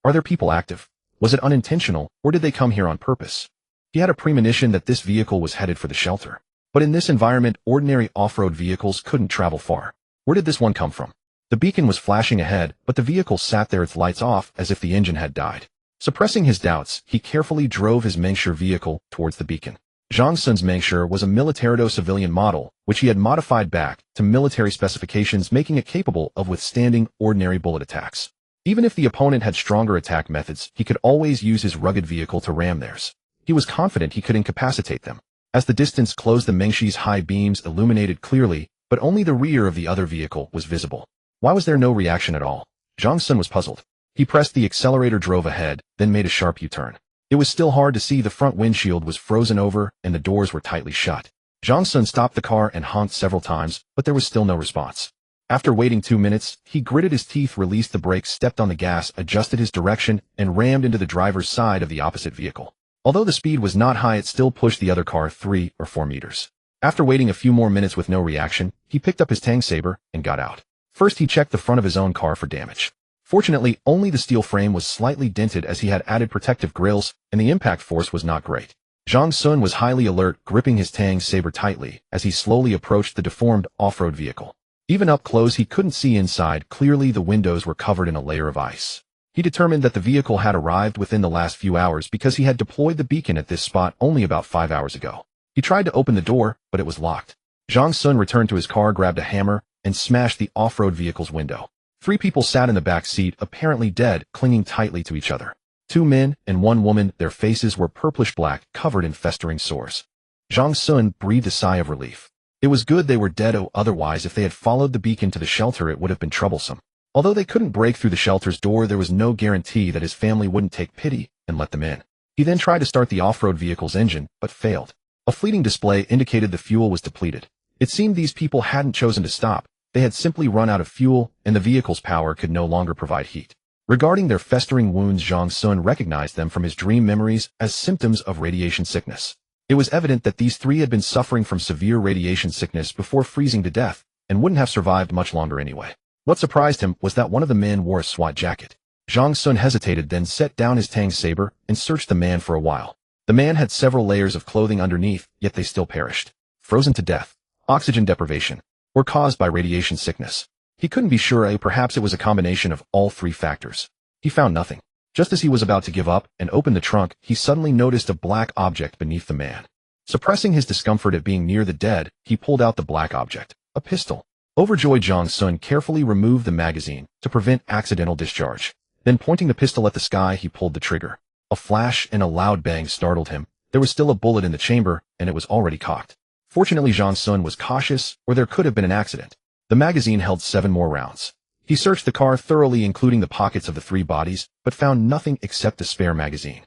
Are there people active? Was it unintentional, or did they come here on purpose? He had a premonition that this vehicle was headed for the shelter. But in this environment, ordinary off-road vehicles couldn't travel far. Where did this one come from? The beacon was flashing ahead, but the vehicle sat there, its lights off, as if the engine had died. Suppressing his doubts, he carefully drove his Mengshe vehicle towards the beacon. Zhang Sun's Mengshe was a Militarido civilian model, which he had modified back to military specifications, making it capable of withstanding ordinary bullet attacks. Even if the opponent had stronger attack methods, he could always use his rugged vehicle to ram theirs. He was confident he could incapacitate them. As the distance closed, the Mengxi's high beams illuminated clearly, but only the rear of the other vehicle was visible. Why was there no reaction at all? Zhang Sun was puzzled. He pressed the accelerator, drove ahead, then made a sharp U-turn. It was still hard to see. The front windshield was frozen over and the doors were tightly shut. Zhang Sun stopped the car and honked several times, but there was still no response. After waiting 2 minutes, he gritted his teeth, released the brakes, stepped on the gas, adjusted his direction, and rammed into the driver's side of the opposite vehicle. Although the speed was not high, it still pushed the other car 3 or 4 meters. After waiting a few more minutes with no reaction, he picked up his tang saber and got out. First, he checked the front of his own car for damage. Fortunately, only the steel frame was slightly dented as he had added protective grills, and the impact force was not great. Zhang Sun was highly alert, gripping his tang saber tightly as he slowly approached the deformed off-road vehicle. Even up close, he couldn't see inside clearly. The windows were covered in a layer of ice. He determined that the vehicle had arrived within the last few hours because he had deployed the beacon at this spot only about 5 hours ago. He tried to open the door, but it was locked. Zhang Sun returned to his car, grabbed a hammer, and smashed the off-road vehicle's window. 3 people sat in the back seat, apparently dead, clinging tightly to each other. 2 men and 1 woman, their faces were purplish black, covered in festering sores. Zhang Sun breathed a sigh of relief. It was good they were dead, otherwise if they had followed the beacon to the shelter it would have been troublesome. Although they couldn't break through the shelter's door, there was no guarantee that his family wouldn't take pity and let them in. He then tried to start the off-road vehicle's engine, but failed. A fleeting display indicated the fuel was depleted. It seemed these people hadn't chosen to stop. They had simply run out of fuel, and the vehicle's power could no longer provide heat. Regarding their festering wounds, Zhang Sun recognized them from his dream memories as symptoms of radiation sickness. It was evident that these 3 had been suffering from severe radiation sickness before freezing to death, and wouldn't have survived much longer anyway. What surprised him was that one of the men wore a SWAT jacket. Zhang Sun hesitated, then set down his tang saber and searched the man for a while. The man had several layers of clothing underneath, yet they still perished. Frozen to death, oxygen deprivation, or caused by radiation sickness. He couldn't be sure, perhaps it was a combination of all 3 factors. He found nothing. Just as he was about to give up and open the trunk, he suddenly noticed a black object beneath the man. Suppressing his discomfort at being near the dead, he pulled out the black object, a pistol. Overjoyed, Zhang Sun carefully removed the magazine to prevent accidental discharge. Then pointing the pistol at the sky, he pulled the trigger. A flash and a loud bang startled him. There was still a bullet in the chamber, and it was already cocked. Fortunately, Zhang Sun was cautious, or there could have been an accident. The magazine held 7 more rounds. He searched the car thoroughly, including the pockets of the 3 bodies, but found nothing except the spare magazine.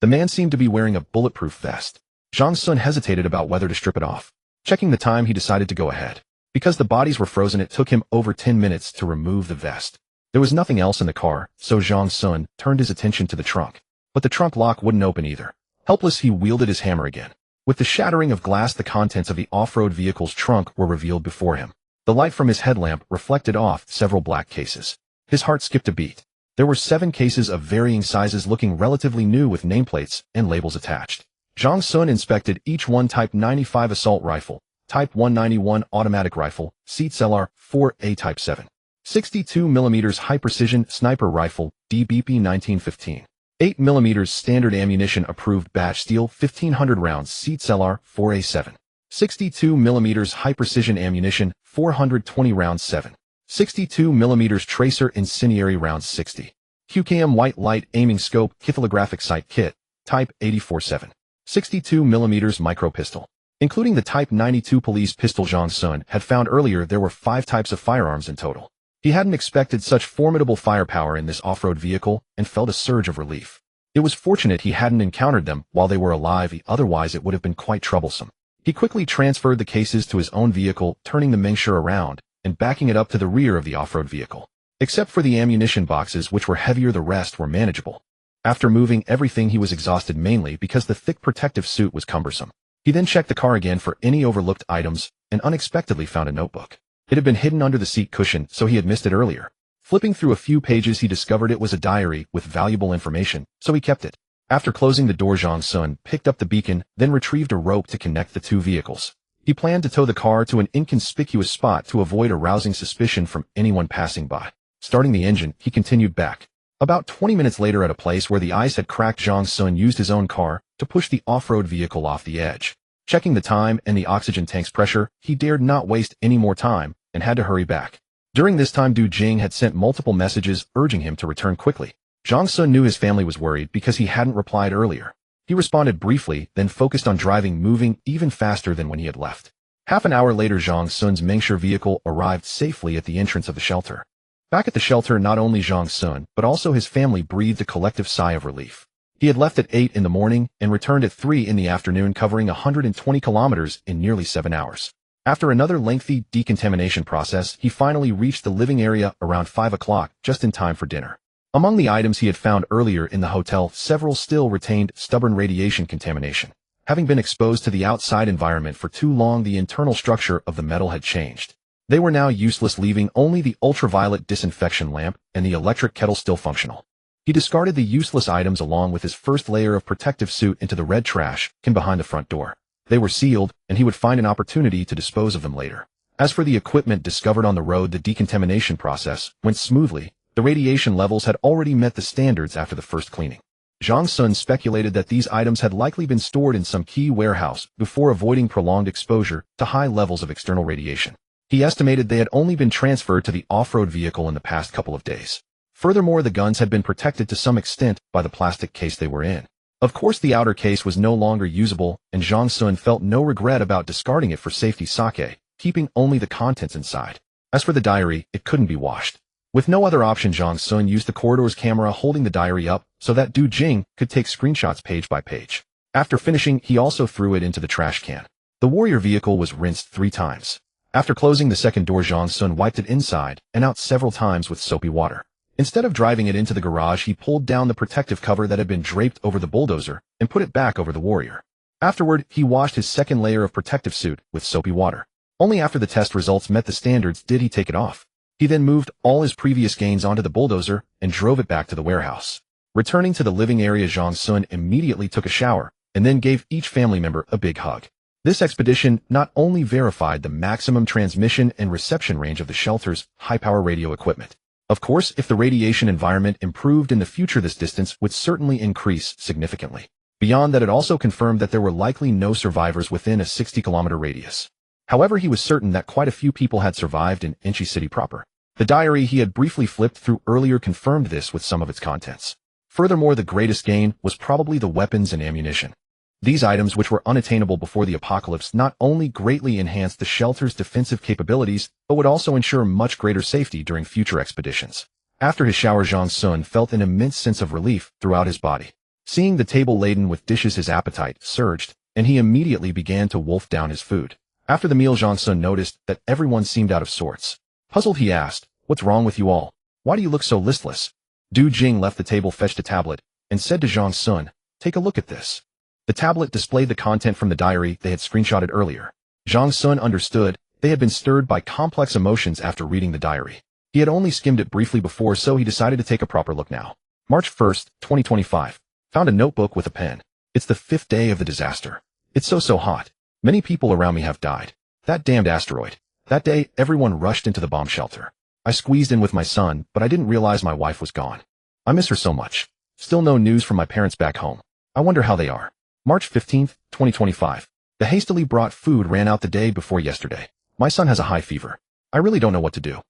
The man seemed to be wearing a bulletproof vest. Zhang Sun hesitated about whether to strip it off. Checking the time, he decided to go ahead. Because the bodies were frozen, it took him over 10 minutes to remove the vest. There was nothing else in the car, so Zhang Sun turned his attention to the trunk. But the trunk lock wouldn't open either. Helpless, he wielded his hammer again. With the shattering of glass, the contents of the off-road vehicle's trunk were revealed before him. The light from his headlamp reflected off several black cases. His heart skipped a beat. There were 7 cases of varying sizes, looking relatively new, with nameplates and labels attached. Zhang Sun inspected each one. Type 95 assault rifle, Type 191 automatic rifle, Seats LR-4A Type 7. 62mm high-precision sniper rifle, DBP 1915. 8mm standard ammunition approved batch steel 1500 rounds, Seats LR-4A7. 62mm high-precision ammunition, 420 rounds 7. 62mm tracer incendiary rounds 60. QKM white light aiming scope kithylographic sight kit, Type 84-7. 62mm micro pistol. Including the Type 92 police pistol Zhang Sun had found earlier, there were 5 types of firearms in total. He hadn't expected such formidable firepower in this off-road vehicle and felt a surge of relief. It was fortunate he hadn't encountered them while they were alive, otherwise it would have been quite troublesome. He quickly transferred the cases to his own vehicle, turning the Mengshi around and backing it up to the rear of the off-road vehicle. Except for the ammunition boxes, which were heavier, the rest were manageable. After moving everything, he was exhausted, mainly because the thick protective suit was cumbersome. He then checked the car again for any overlooked items and unexpectedly found a notebook. It had been hidden under the seat cushion, so he had missed it earlier. Flipping through a few pages, he discovered it was a diary with valuable information, so he kept it. After closing the door, Zhang Sun picked up the beacon, then retrieved a rope to connect the 2 vehicles. He planned to tow the car to an inconspicuous spot to avoid arousing suspicion from anyone passing by. Starting the engine, he continued back. About 20 minutes later, at a place where the ice had cracked, Zhang Sun used his own car to push the off-road vehicle off the edge. Checking the time and the oxygen tank's pressure, he dared not waste any more time and had to hurry back. During this time, Du Jing had sent multiple messages urging him to return quickly. Zhang Sun knew his family was worried because he hadn't replied earlier. He responded briefly, then focused on moving even faster than when he had left. Half an hour later, Zhang Sun's Mengshi vehicle arrived safely at the entrance of the shelter. Back at the shelter, not only Zhang Sun, but also his family breathed a collective sigh of relief. He had left at 8 in the morning and returned at 3 in the afternoon, covering 120 kilometers in nearly 7 hours. After another lengthy decontamination process, he finally reached the living area around 5 o'clock, just in time for dinner. Among the items he had found earlier in the hotel, several still retained stubborn radiation contamination. Having been exposed to the outside environment for too long, the internal structure of the metal had changed. They were now useless, leaving only the ultraviolet disinfection lamp and the electric kettle still functional. He discarded the useless items along with his first layer of protective suit into the red trash can behind the front door. They were sealed, and he would find an opportunity to dispose of them later. As for the equipment discovered on the road, the decontamination process went smoothly. The radiation levels had already met the standards after the first cleaning. Zhang Sun speculated that these items had likely been stored in some key warehouse before avoiding prolonged exposure to high levels of external radiation. He estimated they had only been transferred to the off-road vehicle in the past couple of days. Furthermore, the guns had been protected to some extent by the plastic case they were in. Of course, the outer case was no longer usable, and Zhang Sun felt no regret about discarding it for safety's sake, keeping only the contents inside. As for the diary, it couldn't be washed. With no other option, Zhang Sun used the corridor's camera, holding the diary up so that Du Jing could take screenshots page by page. After finishing, he also threw it into the trash can. The warrior vehicle was rinsed 3 times. After closing the second door, Zhang Sun wiped it inside and out several times with soapy water. Instead of driving it into the garage, he pulled down the protective cover that had been draped over the bulldozer and put it back over the warrior. Afterward, he washed his second layer of protective suit with soapy water. Only after the test results met the standards did he take it off. He then moved all his previous gains onto the bulldozer and drove it back to the warehouse. Returning to the living area, Zhang Sun immediately took a shower and then gave each family member a big hug. This expedition not only verified the maximum transmission and reception range of the shelter's high-power radio equipment. Of course, if the radiation environment improved in the future, this distance would certainly increase significantly. Beyond that, it also confirmed that there were likely no survivors within a 60-kilometer radius. However, he was certain that quite a few people had survived in Enchi City proper. The diary he had briefly flipped through earlier confirmed this with some of its contents. Furthermore, the greatest gain was probably the weapons and ammunition. These items, which were unattainable before the apocalypse, not only greatly enhanced the shelter's defensive capabilities, but would also ensure much greater safety during future expeditions. After his shower, Zhang Sun felt an immense sense of relief throughout his body. Seeing the table laden with dishes, his appetite surged, and he immediately began to wolf down his food. After the meal, Zhang Sun noticed that everyone seemed out of sorts. Puzzled, he asked, "What's wrong with you all? Why do you look so listless?" Du Jing left the table, fetched a tablet, and said to Zhang Sun, "Take a look at this." The tablet displayed the content from the diary they had screenshotted earlier. Zhang Sun understood they had been stirred by complex emotions after reading the diary. He had only skimmed it briefly before, so he decided to take a proper look now. March 1st, 2025. Found a notebook with a pen. It's the 5th day of the disaster. It's so hot. Many people around me have died. That damned asteroid. That day, everyone rushed into the bomb shelter. I squeezed in with my son, but I didn't realize my wife was gone. I miss her so much. Still no news from my parents back home. I wonder how they are. March 15th, 2025. The hastily brought food ran out the day before yesterday. My son has a high fever. I really don't know what to do.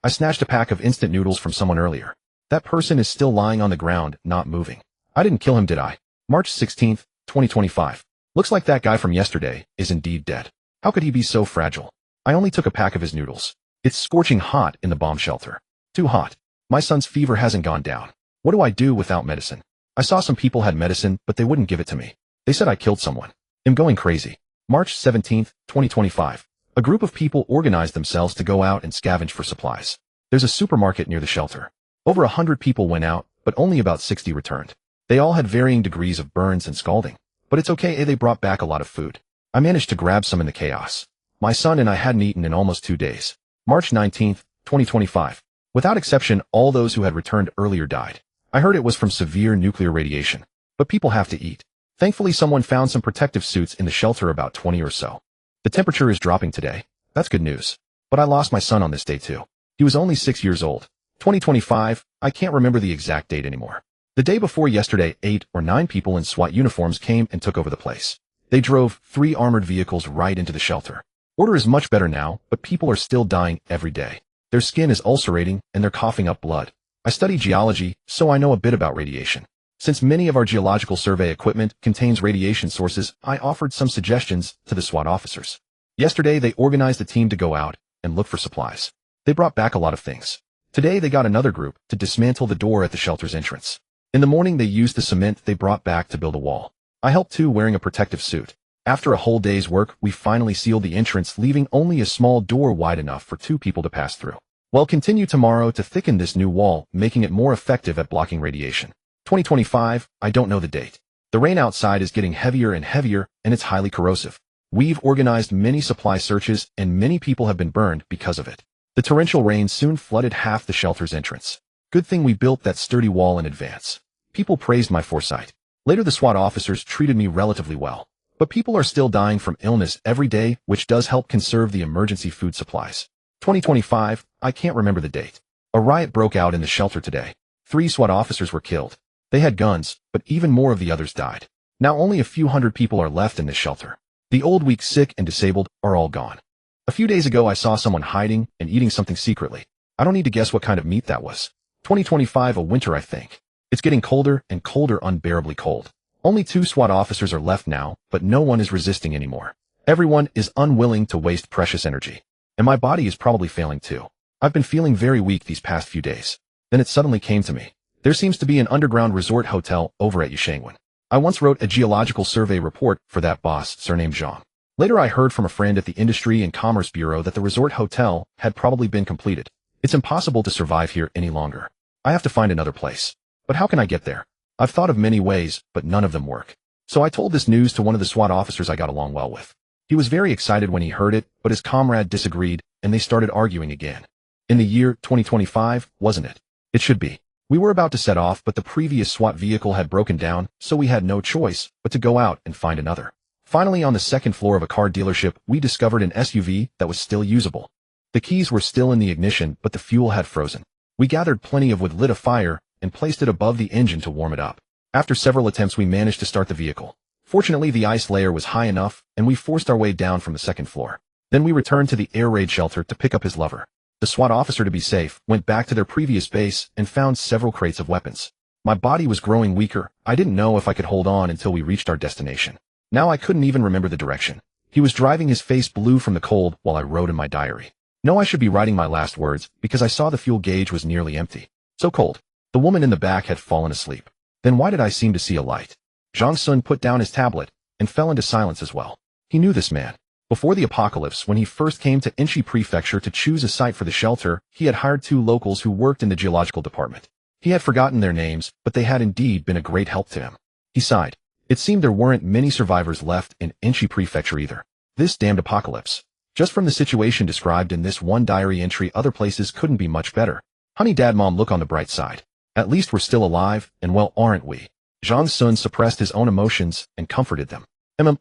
I snatched a pack of instant noodles from someone earlier. That person is still lying on the ground, not moving. I didn't kill him, did I? March 16th, 2025. Looks like that guy from yesterday is indeed dead. How could he be so fragile? I only took a pack of his noodles. It's scorching hot in the bomb shelter. Too hot. My son's fever hasn't gone down. What do I do without medicine? I saw some people had medicine, but they wouldn't give it to me. They said I killed someone. I'm going crazy. March 17th, 2025. A group of people organized themselves to go out and scavenge for supplies. There's a supermarket near the shelter. Over 100 people went out, but only about 60 returned. They all had varying degrees of burns and scalding. But it's okay, they brought back a lot of food. I managed to grab some in the chaos. My son and I hadn't eaten in almost 2 days. March 19th, 2025. Without exception, all those who had returned earlier died. I heard it was from severe nuclear radiation. But people have to eat. Thankfully, someone found some protective suits in the shelter, about 20 or so. The temperature is dropping today. That's good news. But I lost my son on this day too. He was only 6 years old. 2025, I can't remember the exact date anymore. The day before yesterday, 8 or 9 people in SWAT uniforms came and took over the place. They drove 3 armored vehicles right into the shelter. Order is much better now, but people are still dying every day. Their skin is ulcerating and they're coughing up blood. I study geology, so I know a bit about radiation. Since many of our geological survey equipment contains radiation sources, I offered some suggestions to the SWAT officers. Yesterday, they organized a team to go out and look for supplies. They brought back a lot of things. Today, they got another group to dismantle the door at the shelter's entrance. In the morning, they used the cement they brought back to build a wall. I helped too, wearing a protective suit. After a whole day's work, we finally sealed the entrance, leaving only a small door wide enough for 2 people to pass through. We'll continue tomorrow to thicken this new wall, making it more effective at blocking radiation. 2025, I don't know the date. The rain outside is getting heavier and heavier, and it's highly corrosive. We've organized many supply searches, and many people have been burned because of it. The torrential rain soon flooded half the shelter's entrance. Good thing we built that sturdy wall in advance. People praised my foresight. Later, the SWAT officers treated me relatively well. But people are still dying from illness every day, which does help conserve the emergency food supplies. 2025, I can't remember the date. A riot broke out in the shelter today. 3 SWAT officers were killed. They had guns, but even more of the others died. Now only a few hundred people are left in this shelter. The old, weak, sick, and disabled are all gone. A few days ago, I saw someone hiding and eating something secretly. I don't need to guess what kind of meat that was. 2025, a winter, I think. It's getting colder and colder, unbearably cold. Only 2 SWAT officers are left now, but no one is resisting anymore. Everyone is unwilling to waste precious energy. And my body is probably failing too. I've been feeling very weak these past few days. Then it suddenly came to me. There seems to be an underground resort hotel over at Yushangwan. I once wrote a geological survey report for that boss, surnamed Zhang. Later, I heard from a friend at the Industry and Commerce Bureau that the resort hotel had probably been completed. It's impossible to survive here any longer. I have to find another place. But how can I get there? I've thought of many ways, but none of them work. So I told this news to one of the SWAT officers I got along well with. He was very excited when he heard it, but his comrade disagreed, and they started arguing again. In the year 2025, wasn't it? It should be. We were about to set off, but the previous SWAT vehicle had broken down, so we had no choice but to go out and find another. Finally, on the 2nd floor of a car dealership, we discovered an SUV that was still usable. The keys were still in the ignition, but the fuel had frozen. We gathered plenty of wood, lit a fire, and placed it above the engine to warm it up. After several attempts, we managed to start the vehicle. Fortunately, the ice layer was high enough, and we forced our way down from the 2nd floor. Then we returned to the air raid shelter to pick up his lover. The SWAT officer, to be safe, went back to their previous base and found several crates of weapons. My body was growing weaker. I didn't know if I could hold on until we reached our destination. Now I couldn't even remember the direction. He was driving, his face blue from the cold, while I wrote in my diary. No, I should be writing my last words, because I saw the fuel gauge was nearly empty. So cold. The woman in the back had fallen asleep. Then why did I seem to see a light? Zhang Sun put down his tablet and fell into silence as well. He knew this man. Before the apocalypse, when he first came to Inchi Prefecture to choose a site for the shelter, he had hired 2 locals who worked in the geological department. He had forgotten their names, but they had indeed been a great help to him. He sighed. It seemed there weren't many survivors left in Inchi Prefecture either. This damned apocalypse. Just from the situation described in this one diary entry, other places couldn't be much better. Honey, Dad, Mom, look on the bright side. At least we're still alive, and well, aren't we? Zhang Sun suppressed his own emotions and comforted them.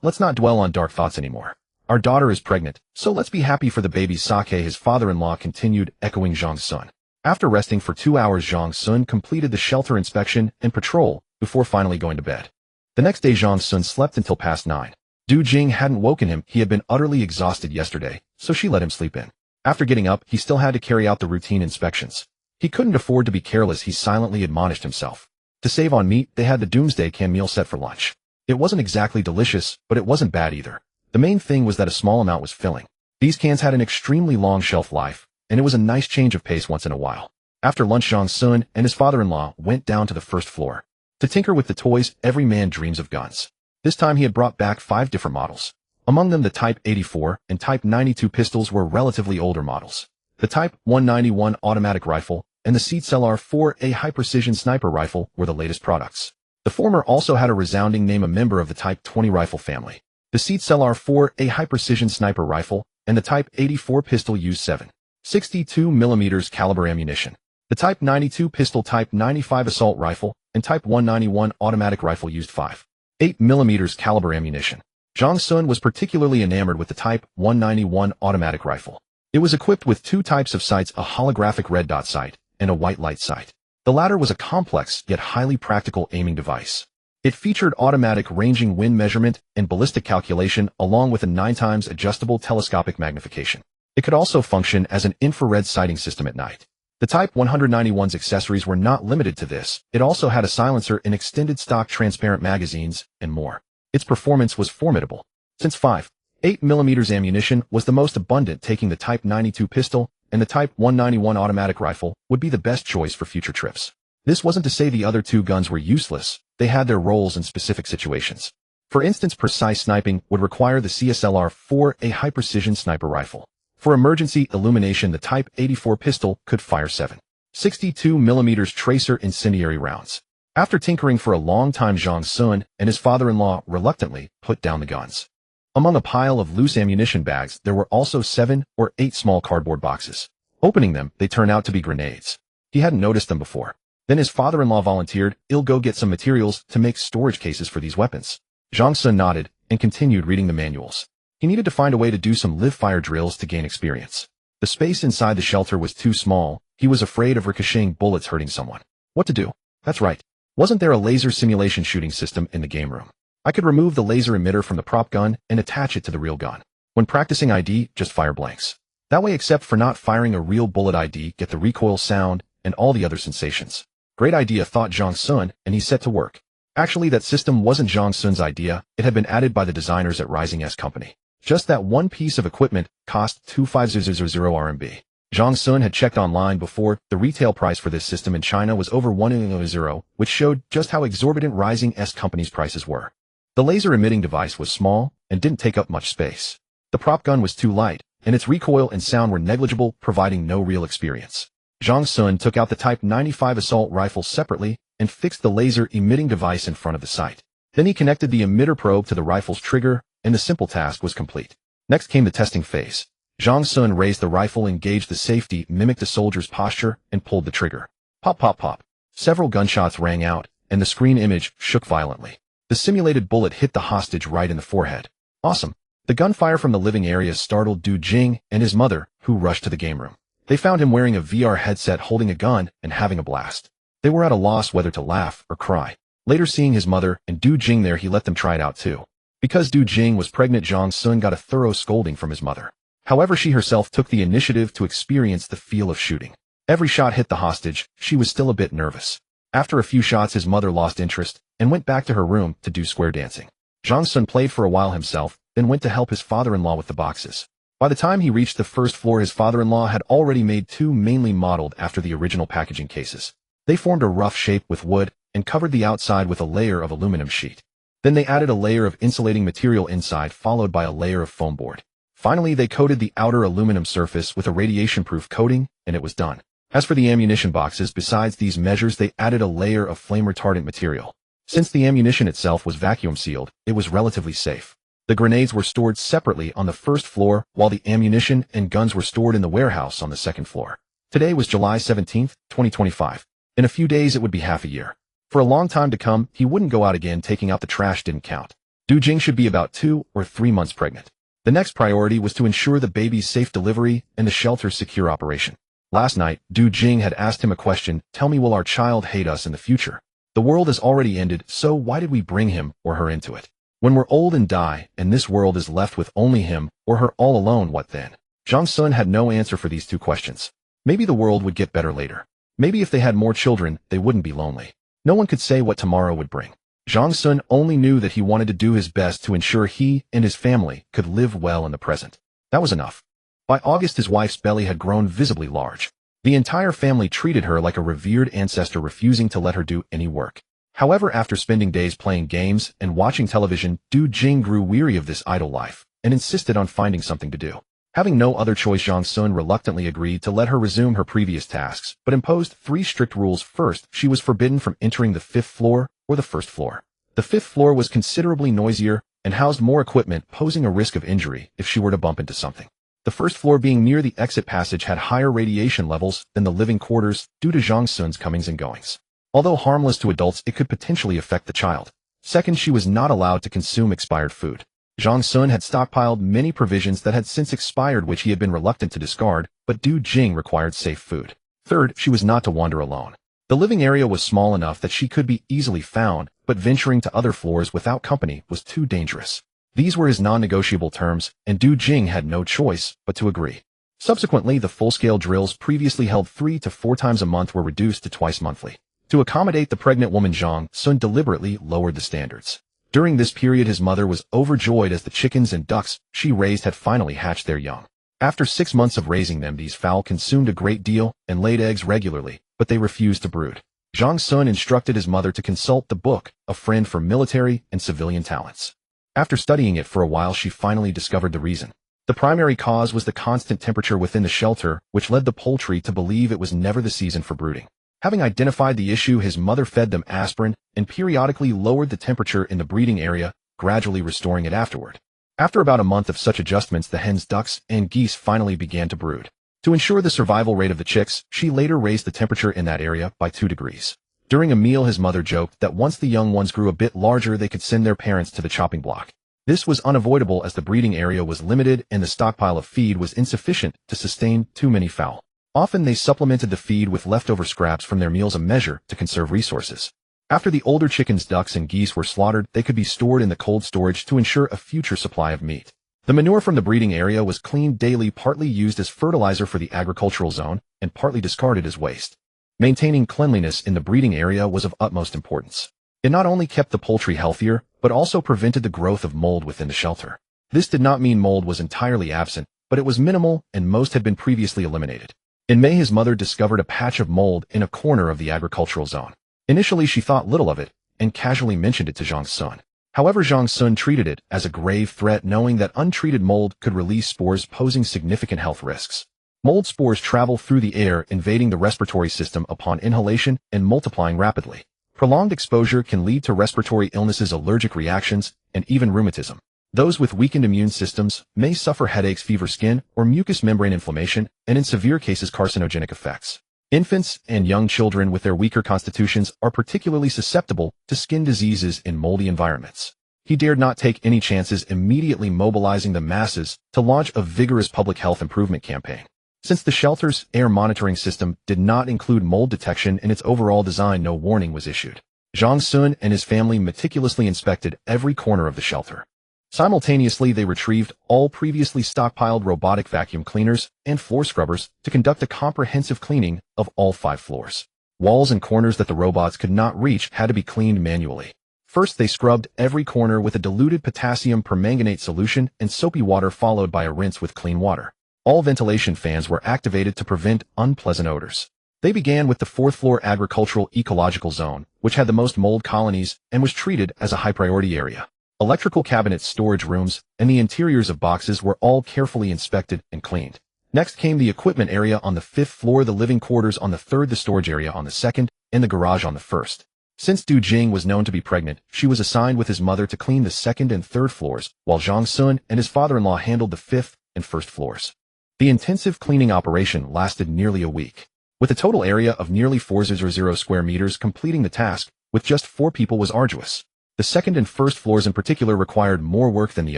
Let's not dwell on dark thoughts anymore. Our daughter is pregnant, so let's be happy for the baby. Sake, his father-in-law, continued, echoing Zhang Sun. After resting for 2 hours, Zhang Sun completed the shelter inspection and patrol before finally going to bed. The next day, Zhang Sun slept until past 9. Du Jing hadn't woken him. He had been utterly exhausted yesterday, so she let him sleep in. After getting up, he still had to carry out the routine inspections. He couldn't afford to be careless, he silently admonished himself. To save on meat, they had the doomsday canned meal set for lunch. It wasn't exactly delicious, but it wasn't bad either. The main thing was that a small amount was filling. These cans had an extremely long shelf life, and it was a nice change of pace once in a while. After lunch, Zhang Sun and his father-in-law went down to the 1st floor. To tinker with the toys, every man dreams of guns. This time he had brought back 5 different models. Among them, the Type 84 and Type 92 pistols were relatively older models. The Type 191 automatic rifle and the CLR-4A high-precision sniper rifle were the latest products. The former also had a resounding name, a member of the Type 20 rifle family. The CLR-4A high-precision sniper rifle and the Type 84 pistol used 7.62mm caliber ammunition. The Type 92 pistol, Type 95 assault rifle, and Type 191 automatic rifle used 5.8mm caliber ammunition. Zhang Sun was particularly enamored with the Type 191 automatic rifle. It was equipped with 2 types of sights, a holographic red dot sight and a white light sight. The latter was a complex yet highly practical aiming device. It featured automatic ranging, wind measurement, and ballistic calculation, along with a 9x adjustable telescopic magnification. It could also function as an infrared sighting system at night. The Type 191's accessories were not limited to this. It also had a silencer and extended stock transparent magazines, and more. Its performance was formidable. Since 5.8mm ammunition was the most abundant, taking the Type 92 pistol and the Type 191 automatic rifle would be the best choice for future trips. This wasn't to say the other two guns were useless. They had their roles in specific situations. For instance, precise sniping would require the CSLR-4, a high-precision sniper rifle. For emergency illumination, the Type 84 pistol could fire 7.62mm tracer incendiary rounds. After tinkering for a long time, Zhang Sun and his father-in-law reluctantly put down the guns. Among a pile of loose ammunition bags, there were also 7 or 8 small cardboard boxes. Opening them, they turned out to be grenades. He hadn't noticed them before. Then his father-in-law volunteered, "I'll go get some materials to make storage cases for these weapons." Zhang Sun nodded and continued reading the manuals. He needed to find a way to do some live-fire drills to gain experience. The space inside the shelter was too small. He was afraid of ricocheting bullets hurting someone. What to do? That's right. Wasn't there a laser simulation shooting system in the game room? I could remove the laser emitter from the prop gun and attach it to the real gun. When practicing ID, just fire blanks. That way, except for not firing a real bullet ID, get the recoil sound and all the other sensations. Great idea, thought Zhang Sun, and he set to work. Actually, that system wasn't Zhang Sun's idea. It had been added by the designers at Rising S Company. Just that one piece of equipment cost 25000 RMB. Zhang Sun had checked online before. The retail price for this system in China was over 100, which showed just how exorbitant Rising S Company's prices were. The laser emitting device was small and didn't take up much space. The prop gun was too light, and its recoil and sound were negligible, providing no real experience. Zhang Sun took out the Type 95 assault rifle separately and fixed the laser emitting device in front of the sight. Then he connected the emitter probe to the rifle's trigger, and the simple task was complete. Next came the testing phase. Zhang Sun raised the rifle, engaged the safety, mimicked the soldier's posture, and pulled the trigger. Pop, pop, pop. Several gunshots rang out, and the screen image shook violently. The simulated bullet hit the hostage right in the forehead. Awesome. The gunfire from the living area startled Du Jing and his mother, who rushed to the game room. They found him wearing a VR headset, holding a gun, and having a blast. They were at a loss whether to laugh or cry. Later, seeing his mother and Du Jing there, he let them try it out too. Because Du Jing was pregnant, Zhang Sun got a thorough scolding from his mother. However, she herself took the initiative to experience the feel of shooting. Every shot hit the hostage. She was still a bit nervous. After a few shots, his mother lost interest and went back to her room to do square dancing. Zhang Sun played for a while himself, then went to help his father-in-law with the boxes. By the time he reached the first floor, his father-in-law had already made 2 mainly modeled after the original packaging cases. They formed a rough shape with wood and covered the outside with a layer of aluminum sheet. Then they added a layer of insulating material inside, followed by a layer of foam board. Finally, they coated the outer aluminum surface with a radiation-proof coating, and it was done. As for the ammunition boxes, besides these measures, they added a layer of flame-retardant material. Since the ammunition itself was vacuum-sealed, it was relatively safe. The grenades were stored separately on the first floor, while the ammunition and guns were stored in the warehouse on the second floor. Today was July 17, 2025. In a few days, it would be half a year. For a long time to come, he wouldn't go out again. Taking out the trash didn't count. Du Jing should be about 2 or 3 months pregnant. The next priority was to ensure the baby's safe delivery and the shelter's secure operation. Last night, Du Jing had asked him a question: "Tell me, will our child hate us in the future? The world has already ended, so why did we bring him or her into it? When we're old and die, and this world is left with only him or her all alone, what then?" Zhang Sun had no answer for these 2 questions. Maybe the world would get better later. Maybe if they had more children, they wouldn't be lonely. No one could say what tomorrow would bring. Zhang Sun only knew that he wanted to do his best to ensure he and his family could live well in the present. That was enough. By August, his wife's belly had grown visibly large. The entire family treated her like a revered ancestor, refusing to let her do any work. However, after spending days playing games and watching television, Du Jing grew weary of this idle life and insisted on finding something to do. Having no other choice, Zhang Sun reluctantly agreed to let her resume her previous tasks, but imposed 3 strict rules. First, she was forbidden from entering the 5th floor or the 1st floor. The 5th floor was considerably noisier and housed more equipment, posing a risk of injury if she were to bump into something. The 1st floor, being near the exit passage, had higher radiation levels than the living quarters due to Zhang Sun's comings and goings. Although harmless to adults, it could potentially affect the child. Second, she was not allowed to consume expired food. Zhang Sun had stockpiled many provisions that had since expired, which he had been reluctant to discard, but Du Jing required safe food. Third, she was not to wander alone. The living area was small enough that she could be easily found, but venturing to other floors without company was too dangerous. These were his non-negotiable terms, and Du Jing had no choice but to agree. Subsequently, the full-scale drills previously held 3 to 4 times a month were reduced to twice monthly. To accommodate the pregnant woman, Zhang Sun deliberately lowered the standards. During this period, his mother was overjoyed as the chickens and ducks she raised had finally hatched their young. After 6 months of raising them, these fowl consumed a great deal and laid eggs regularly, but they refused to brood. Zhang Sun instructed his mother to consult the book, A Friend for Military and Civilian Talents. After studying it for a while, she finally discovered the reason. The primary cause was the constant temperature within the shelter, which led the poultry to believe it was never the season for brooding. Having identified the issue, his mother fed them aspirin and periodically lowered the temperature in the breeding area, gradually restoring it afterward. After about a month of such adjustments, the hens, ducks, and geese finally began to brood. To ensure the survival rate of the chicks, she later raised the temperature in that area by 2 degrees. During a meal, his mother joked that once the young ones grew a bit larger, they could send their parents to the chopping block. This was unavoidable as the breeding area was limited and the stockpile of feed was insufficient to sustain too many fowl. Often they supplemented the feed with leftover scraps from their meals, a measure to conserve resources. After the older chickens, ducks, and geese were slaughtered, they could be stored in the cold storage to ensure a future supply of meat. The manure from the breeding area was cleaned daily, partly used as fertilizer for the agricultural zone, and partly discarded as waste. Maintaining cleanliness in the breeding area was of utmost importance. It not only kept the poultry healthier, but also prevented the growth of mold within the shelter. This did not mean mold was entirely absent, but it was minimal and most had been previously eliminated. In May, his mother discovered a patch of mold in a corner of the agricultural zone. Initially, she thought little of it and casually mentioned it to Zhang Sun. However, Zhang Sun treated it as a grave threat, knowing that untreated mold could release spores posing significant health risks. Mold spores travel through the air, invading the respiratory system upon inhalation and multiplying rapidly. Prolonged exposure can lead to respiratory illnesses, allergic reactions, and even rheumatism. Those with weakened immune systems may suffer headaches, fever, skin or mucous membrane inflammation, and in severe cases, carcinogenic effects. Infants and young children with their weaker constitutions are particularly susceptible to skin diseases in moldy environments. He dared not take any chances, immediately mobilizing the masses to launch a vigorous public health improvement campaign. Since the shelter's air monitoring system did not include mold detection in its overall design, no warning was issued. Zhang Sun and his family meticulously inspected every corner of the shelter. Simultaneously, they retrieved all previously stockpiled robotic vacuum cleaners and floor scrubbers to conduct a comprehensive cleaning of all 5 floors. Walls and corners that the robots could not reach had to be cleaned manually. First, they scrubbed every corner with a diluted potassium permanganate solution and soapy water, followed by a rinse with clean water. All ventilation fans were activated to prevent unpleasant odors. They began with the 4th floor agricultural ecological zone, which had the most mold colonies and was treated as a high-priority area. Electrical cabinets, storage rooms, and the interiors of boxes were all carefully inspected and cleaned. Next came the equipment area on the 5th floor, the living quarters on the 3rd, the storage area on the 2nd, and the garage on the 1st. Since Du Jing was known to be pregnant, she was assigned with his mother to clean the 2nd and 3rd floors, while Zhang Sun and his father-in-law handled the 5th and 1st floors. The intensive cleaning operation lasted nearly a week. With a total area of nearly 400 square meters, completing the task with just 4 people was arduous. The 2nd and 1st floors in particular required more work than the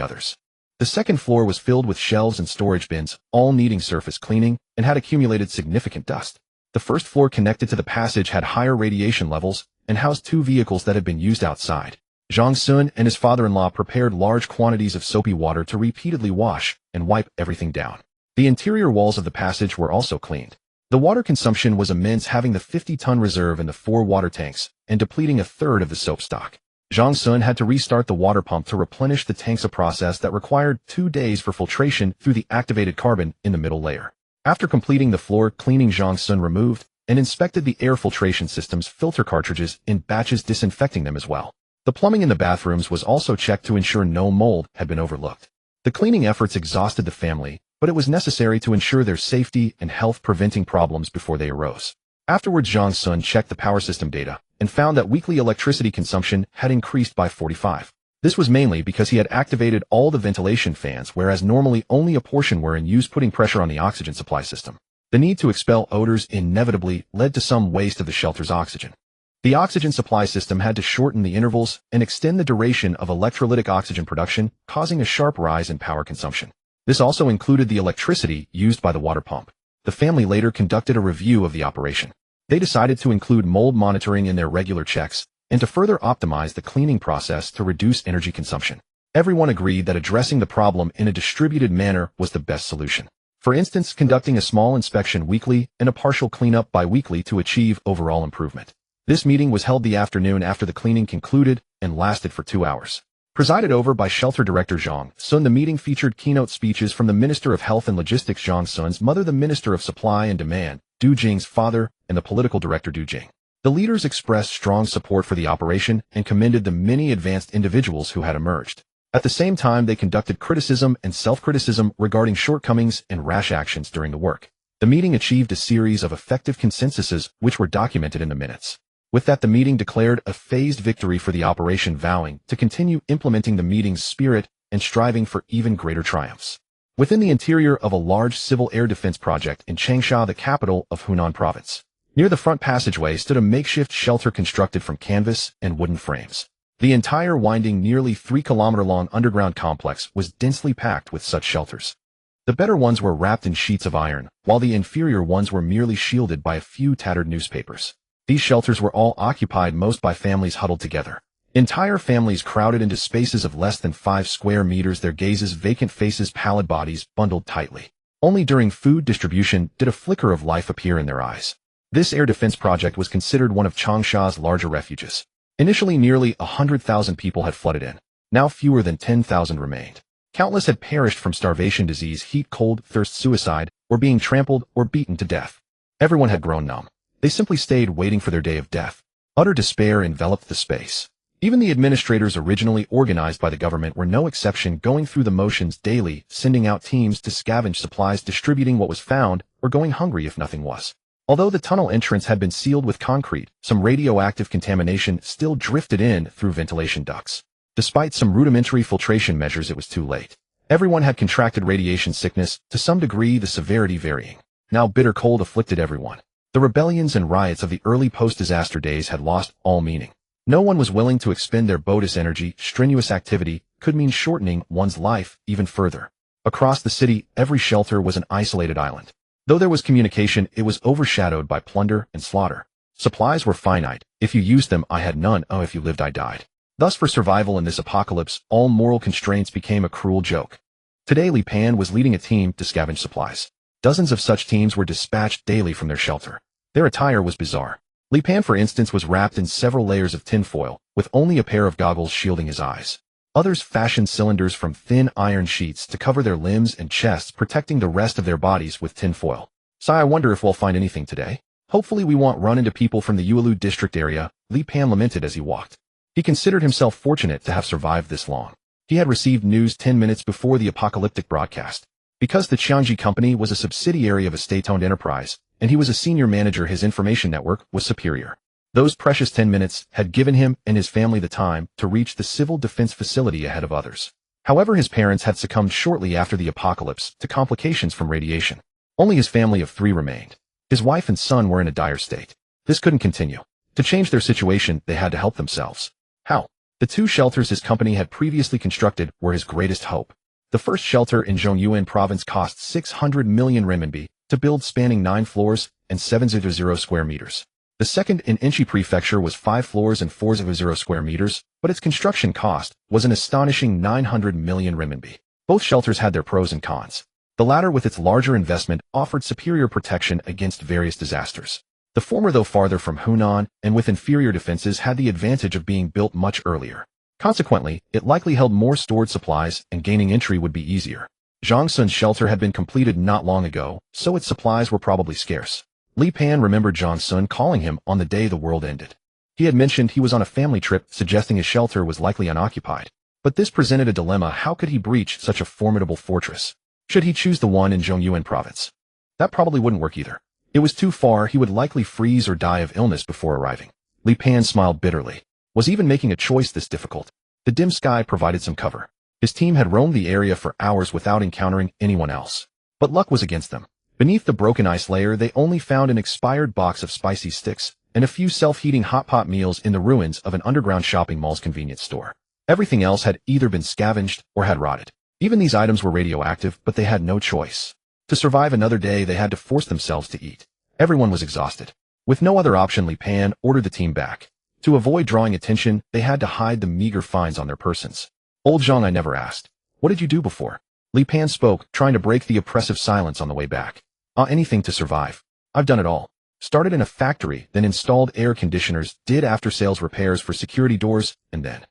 others. The 2nd floor was filled with shelves and storage bins, all needing surface cleaning, and had accumulated significant dust. The 1st floor, connected to the passage, had higher radiation levels and housed 2 vehicles that had been used outside. Zhang Sun and his father-in-law prepared large quantities of soapy water to repeatedly wash and wipe everything down. The interior walls of the passage were also cleaned. The water consumption was immense, having the 50-ton reserve in the 4 water tanks and depleting a third of the soap stock. Zhang Sun had to restart the water pump to replenish the tanks, a process that required 2 days for filtration through the activated carbon in the middle layer. After completing the floor cleaning, Zhang Sun removed and inspected the air filtration system's filter cartridges in batches, disinfecting them as well. The plumbing in the bathrooms was also checked to ensure no mold had been overlooked. The cleaning efforts exhausted the family, but it was necessary to ensure their safety and health, preventing problems before they arose. Afterwards, Zhang Sun checked the power system data and found that weekly electricity consumption had increased by 45. This was mainly because he had activated all the ventilation fans, whereas normally only a portion were in use, putting pressure on the oxygen supply system. The need to expel odors inevitably led to some waste of the shelter's oxygen. The oxygen supply system had to shorten the intervals and extend the duration of electrolytic oxygen production, causing a sharp rise in power consumption. This also included the electricity used by the water pump. The family later conducted a review of the operation. They decided to include mold monitoring in their regular checks and to further optimize the cleaning process to reduce energy consumption. Everyone agreed that addressing the problem in a distributed manner was the best solution. For instance, conducting a small inspection weekly and a partial cleanup bi-weekly to achieve overall improvement. This meeting was held the afternoon after the cleaning concluded and lasted for 2 hours. Presided over by Shelter Director Zhang Sun, the meeting featured keynote speeches from the Minister of Health and Logistics Zhang Sun's mother, the Minister of Supply and Demand, Du Jing's father, and the Political Director Du Jing. The leaders expressed strong support for the operation and commended the many advanced individuals who had emerged. At the same time, they conducted criticism and self-criticism regarding shortcomings and rash actions during the work. The meeting achieved a series of effective consensuses which were documented in the minutes. With that, the meeting declared a phased victory for the operation, vowing to continue implementing the meeting's spirit and striving for even greater triumphs. Within the interior of a large civil air defense project in Changsha, the capital of Hunan province, near the front passageway stood a makeshift shelter constructed from canvas and wooden frames. The entire winding, nearly 3-kilometer-long underground complex was densely packed with such shelters. The better ones were wrapped in sheets of iron, while the inferior ones were merely shielded by a few tattered newspapers. These shelters were all occupied, most by families huddled together. Entire families crowded into spaces of less than 5 square meters, their gazes vacant, faces pallid, bodies bundled tightly. Only during food distribution did a flicker of life appear in their eyes. This air defense project was considered one of Changsha's larger refuges. Initially, nearly 100,000 people had flooded in. Now fewer than 10,000 remained. Countless had perished from starvation, disease, heat, cold, thirst, suicide, or being trampled or beaten to death. Everyone had grown numb. They simply stayed waiting for their day of death. Utter despair enveloped the space. Even the administrators originally organized by the government were no exception, going through the motions daily, sending out teams to scavenge supplies, distributing what was found, or going hungry if nothing was. Although the tunnel entrance had been sealed with concrete, some radioactive contamination still drifted in through ventilation ducts. Despite some rudimentary filtration measures, it was too late. Everyone had contracted radiation sickness, to some degree the severity varying. Now bitter cold afflicted everyone. The rebellions and riots of the early post-disaster days had lost all meaning. No one was willing to expend their bodous energy. Strenuous activity could mean shortening one's life even further. Across the city, every shelter was an isolated island. Though there was communication, it was overshadowed by plunder and slaughter. Supplies were finite. If you used them, I had none. Oh, if you lived, I died. Thus, for survival in this apocalypse, all moral constraints became a cruel joke. Today, Li Pan was leading a team to scavenge supplies. Dozens of such teams were dispatched daily from their shelter. Their attire was bizarre. Li Pan, for instance, was wrapped in several layers of tinfoil, with only a pair of goggles shielding his eyes. Others fashioned cylinders from thin iron sheets to cover their limbs and chests, protecting the rest of their bodies with tinfoil. So I wonder if we'll find anything today. Hopefully we won't run into people from the Yuelu district area, Li Pan lamented as he walked. He considered himself fortunate to have survived this long. He had received news 10 minutes before the apocalyptic broadcast. Because the Qiangji company was a subsidiary of a state-owned enterprise, and he was a senior manager, his information network was superior. Those precious 10 minutes had given him and his family the time to reach the civil defense facility ahead of others. However, his parents had succumbed shortly after the apocalypse to complications from radiation. Only his family of 3 remained. His wife and son were in a dire state. This couldn't continue. To change their situation, they had to help themselves. How? The 2 shelters his company had previously constructed were his greatest hope. The first shelter in Zhongyuan province cost 600 million renminbi to build, spanning 9 floors and 700 square meters. The second in Inchi Prefecture was 5 floors and 400 square meters, but its construction cost was an astonishing 900 million renminbi. Both shelters had their pros and cons. The latter, with its larger investment, offered superior protection against various disasters. The former, though farther from Hunan and with inferior defenses, had the advantage of being built much earlier. Consequently, it likely held more stored supplies and gaining entry would be easier. Zhang Sun's shelter had been completed not long ago, so its supplies were probably scarce. Li Pan remembered Zhang Sun calling him on the day the world ended. He had mentioned he was on a family trip, suggesting his shelter was likely unoccupied. But this presented a dilemma. How could he breach such a formidable fortress? Should he choose the one in Zhongyuan province? That probably wouldn't work either. It was too far. He would likely freeze or die of illness before arriving. Li Pan smiled bitterly. Was even making a choice this difficult? The dim sky provided some cover. His team had roamed the area for hours without encountering anyone else. But luck was against them. Beneath the broken ice layer, they only found an expired box of spicy sticks and a few self-heating hot pot meals in the ruins of an underground shopping mall's convenience store. Everything else had either been scavenged or had rotted. Even these items were radioactive, but they had no choice. To survive another day, they had to force themselves to eat. Everyone was exhausted. With no other option, Li Pan ordered the team back. To avoid drawing attention, they had to hide the meager finds on their persons. Old Zhang, I never asked. What did you do before? Li Pan spoke, trying to break the oppressive silence on the way back. Anything to survive. I've done it all. Started in a factory, then installed air conditioners, did after-sales repairs for security doors, and then.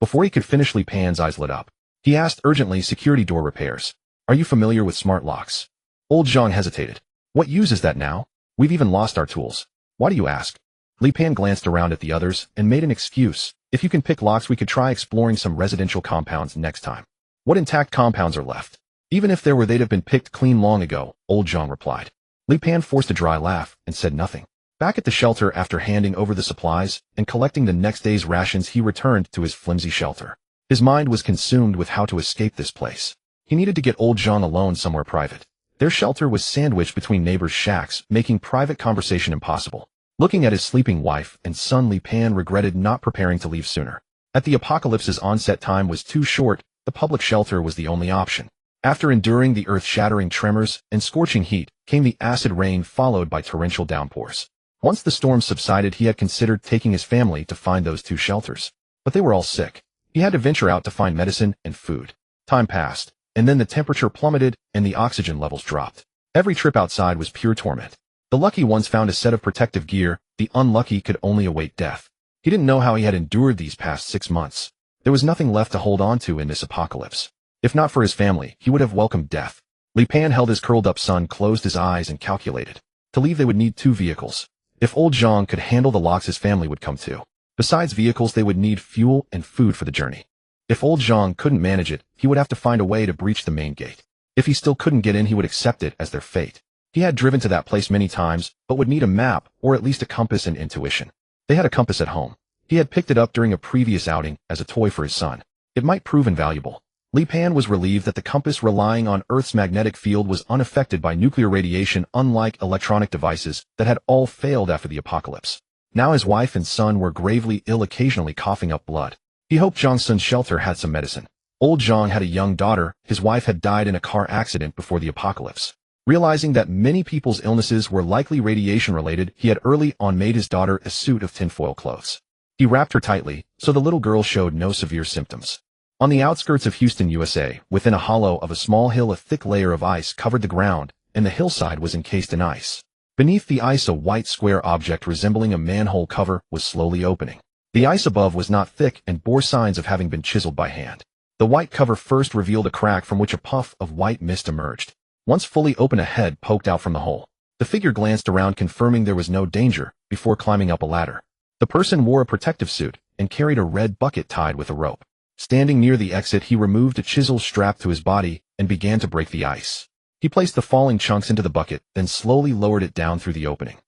Before he could finish, Li Pan's eyes lit up. He asked urgently, security door repairs. Are you familiar with smart locks? Old Zhang hesitated. What use is that now? We've even lost our tools. Why do you ask? Li Pan glanced around at the others and made an excuse. If you can pick locks, we could try exploring some residential compounds next time. What intact compounds are left? Even if there were, they'd have been picked clean long ago, Old Zhang replied. Li Pan forced a dry laugh and said nothing. Back at the shelter after handing over the supplies and collecting the next day's rations, he returned to his flimsy shelter. His mind was consumed with how to escape this place. He needed to get Old Zhang alone somewhere private. Their shelter was sandwiched between neighbors' shacks, making private conversation impossible. Looking at his sleeping wife and son, Li Pan regretted not preparing to leave sooner. At the apocalypse's onset, time was too short. The public shelter was the only option. After enduring the earth-shattering tremors and scorching heat, came the acid rain followed by torrential downpours. Once the storm subsided, he had considered taking his family to find those two shelters. But they were all sick. He had to venture out to find medicine and food. Time passed, and then the temperature plummeted and the oxygen levels dropped. Every trip outside was pure torment. The lucky ones found a set of protective gear, the unlucky could only await death. He didn't know how he had endured these past 6 months. There was nothing left to hold on to in this apocalypse. If not for his family, he would have welcomed death. Li Pan held his curled-up son, closed his eyes, and calculated. To leave, they would need 2 vehicles. If Old Zhang could handle the locks, his family would come too. Besides vehicles, they would need fuel and food for the journey. If Old Zhang couldn't manage it, he would have to find a way to breach the main gate. If he still couldn't get in, he would accept it as their fate. He had driven to that place many times, but would need a map or at least a compass and intuition. They had a compass at home. He had picked it up during a previous outing as a toy for his son. It might prove invaluable. Li Pan was relieved that the compass, relying on Earth's magnetic field, was unaffected by nuclear radiation, unlike electronic devices that had all failed after the apocalypse. Now his wife and son were gravely ill, occasionally coughing up blood. He hoped Zhang Sun's shelter had some medicine. Old Zhang had a young daughter. His wife had died in a car accident before the apocalypse. Realizing that many people's illnesses were likely radiation-related, he had early on made his daughter a suit of tinfoil clothes. He wrapped her tightly, so the little girl showed no severe symptoms. On the outskirts of Houston, USA, within a hollow of a small hill, a thick layer of ice covered the ground, and the hillside was encased in ice. Beneath the ice, a white square object resembling a manhole cover was slowly opening. The ice above was not thick and bore signs of having been chiseled by hand. The white cover first revealed a crack from which a puff of white mist emerged. Once fully open, a head poked out from the hole. The figure glanced around, confirming there was no danger, before climbing up a ladder. The person wore a protective suit and carried a red bucket tied with a rope. Standing near the exit, he removed a chisel strapped to his body and began to break the ice. He placed the falling chunks into the bucket, then slowly lowered it down through the opening.